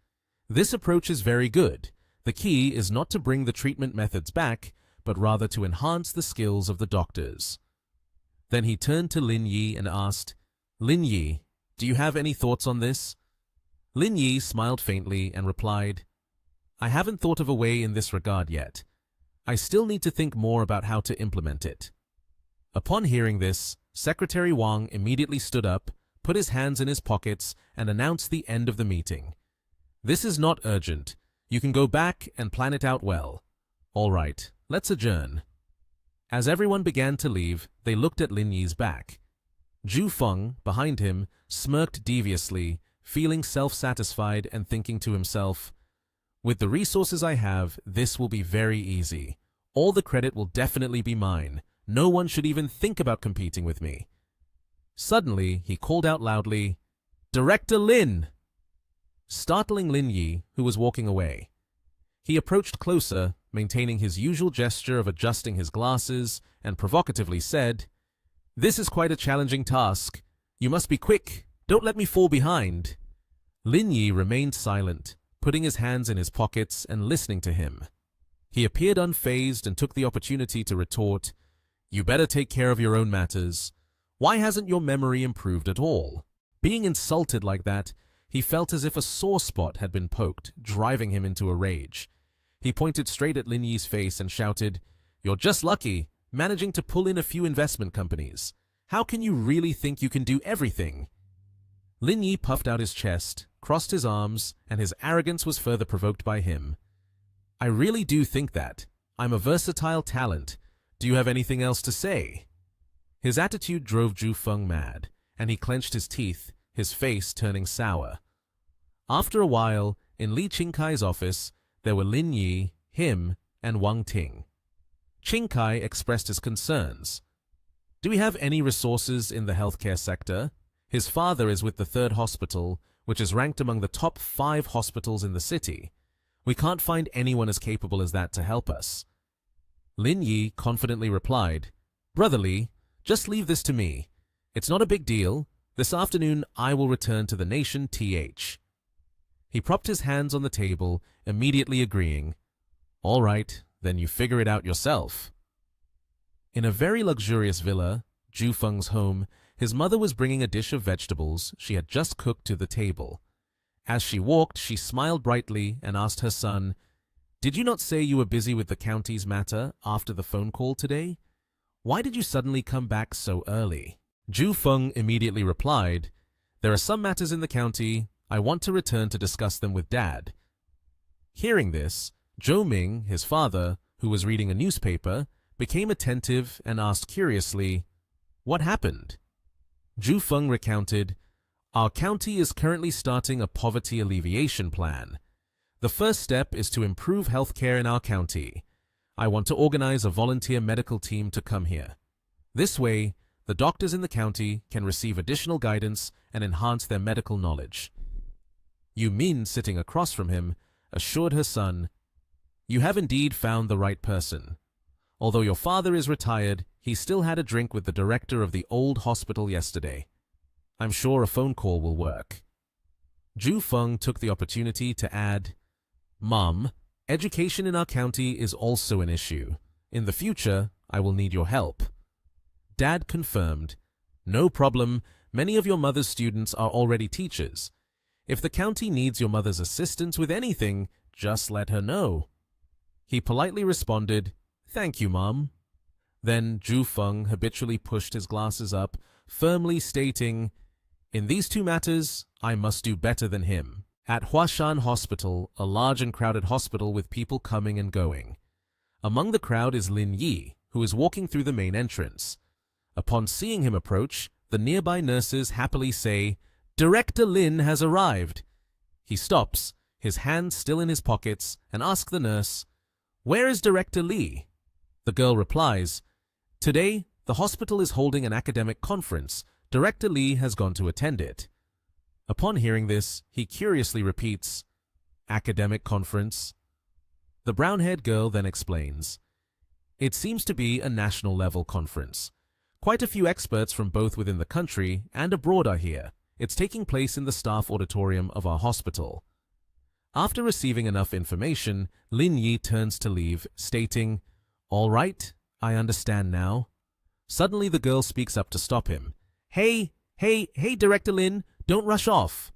A: This approach is very good. The key is not to bring the treatment methods back, but rather to enhance the skills of the doctors. Then he turned to Lin Yi and asked, Lin Yi, do you have any thoughts on this? Lin Yi smiled faintly and replied, I haven't thought of a way in this regard yet. I still need to think more about how to implement it. Upon hearing this, Secretary Wang immediately stood up, put his hands in his pockets, and announced the end of the meeting. This is not urgent. You can go back and plan it out well. All right, let's adjourn. As everyone began to leave, they looked at Lin Yi's back. Zhu Feng, behind him, smirked deviously, feeling self-satisfied and thinking to himself, with the resources I have, this will be very easy. All the credit will definitely be mine. No one should even think about competing with me. Suddenly, he called out loudly, Director Lin! Startling Lin Yi, who was walking away. He approached closer, maintaining his usual gesture of adjusting his glasses, and provocatively said, This is quite a challenging task. You must be quick. Don't let me fall behind. Lin Yi remained silent, putting his hands in his pockets and listening to him. He appeared unfazed and took the opportunity to retort, You better take care of your own matters. Why hasn't your memory improved at all? Being insulted like that, he felt as if a sore spot had been poked, driving him into a rage. He pointed straight at Lin Yi's face and shouted, You're just lucky, managing to pull in a few investment companies. How can you really think you can do everything? Lin Yi puffed out his chest, crossed his arms, and his arrogance was further provoked by him. I really do think that. I'm a versatile talent. Do you have anything else to say? His attitude drove Zhu Feng mad, and he clenched his teeth, his face turning sour. After a while, in Li Qingkai's office, there were Lin Yi, him, and Wang Ting. Qingkai expressed his concerns. Do we have any resources in the healthcare sector? His father is with the 3rd hospital, which is ranked among the top 5 hospitals in the city. We can't find anyone as capable as that to help us. Lin Yi confidently replied, Brother Li, just leave this to me. It's not a big deal. This afternoon I will return to the nation TH. He propped his hands on the table, immediately agreeing. All right, then you figure it out yourself. In a very luxurious villa, Zhu Feng's home, his mother was bringing a dish of vegetables she had just cooked to the table. As she walked, she smiled brightly and asked her son, Did you not say you were busy with the county's matter after the phone call today? Why did you suddenly come back so early? Zhu Feng immediately replied, There are some matters in the county. I want to return to discuss them with Dad. Hearing this, Zhou Ming, his father, who was reading a newspaper, became attentive and asked curiously, What happened? Zhu Feng recounted, Our county is currently starting a poverty alleviation plan. The first step is to improve healthcare in our county. I want to organize a volunteer medical team to come here. This way, the doctors in the county can receive additional guidance and enhance their medical knowledge. Yu Min, sitting across from him, assured her son, You have indeed found the right person. Although your father is retired, he still had a drink with the director of the old hospital yesterday. I'm sure a phone call will work. Zhu Feng took the opportunity to add, Mom, education in our county is also an issue. In the future, I will need your help. Dad confirmed, No problem, many of your mother's students are already teachers. If the county needs your mother's assistance with anything, just let her know. He politely responded, Thank you, Mom. Then Zhu Feng habitually pushed his glasses up, firmly stating, In these 2 matters, I must do better than him. At Huashan Hospital, a large and crowded hospital with people coming and going. Among the crowd is Lin Yi, who is walking through the main entrance. Upon seeing him approach, the nearby nurses happily say, Director Lin has arrived. He stops, his hands still in his pockets, and asks the nurse, Where is Director Li? The girl replies, Today, the hospital is holding an academic conference. Director Li has gone to attend it. Upon hearing this, he curiously repeats, Academic conference? The brown-haired girl then explains, It seems to be a national-level conference. Quite a few experts from both within the country and abroad are here. It's taking place in the staff auditorium of our hospital. After receiving enough information, Lin Yi turns to leave, stating, "All right, I understand now." Suddenly the girl speaks up to stop him. Hey, Director Lin, don't rush off.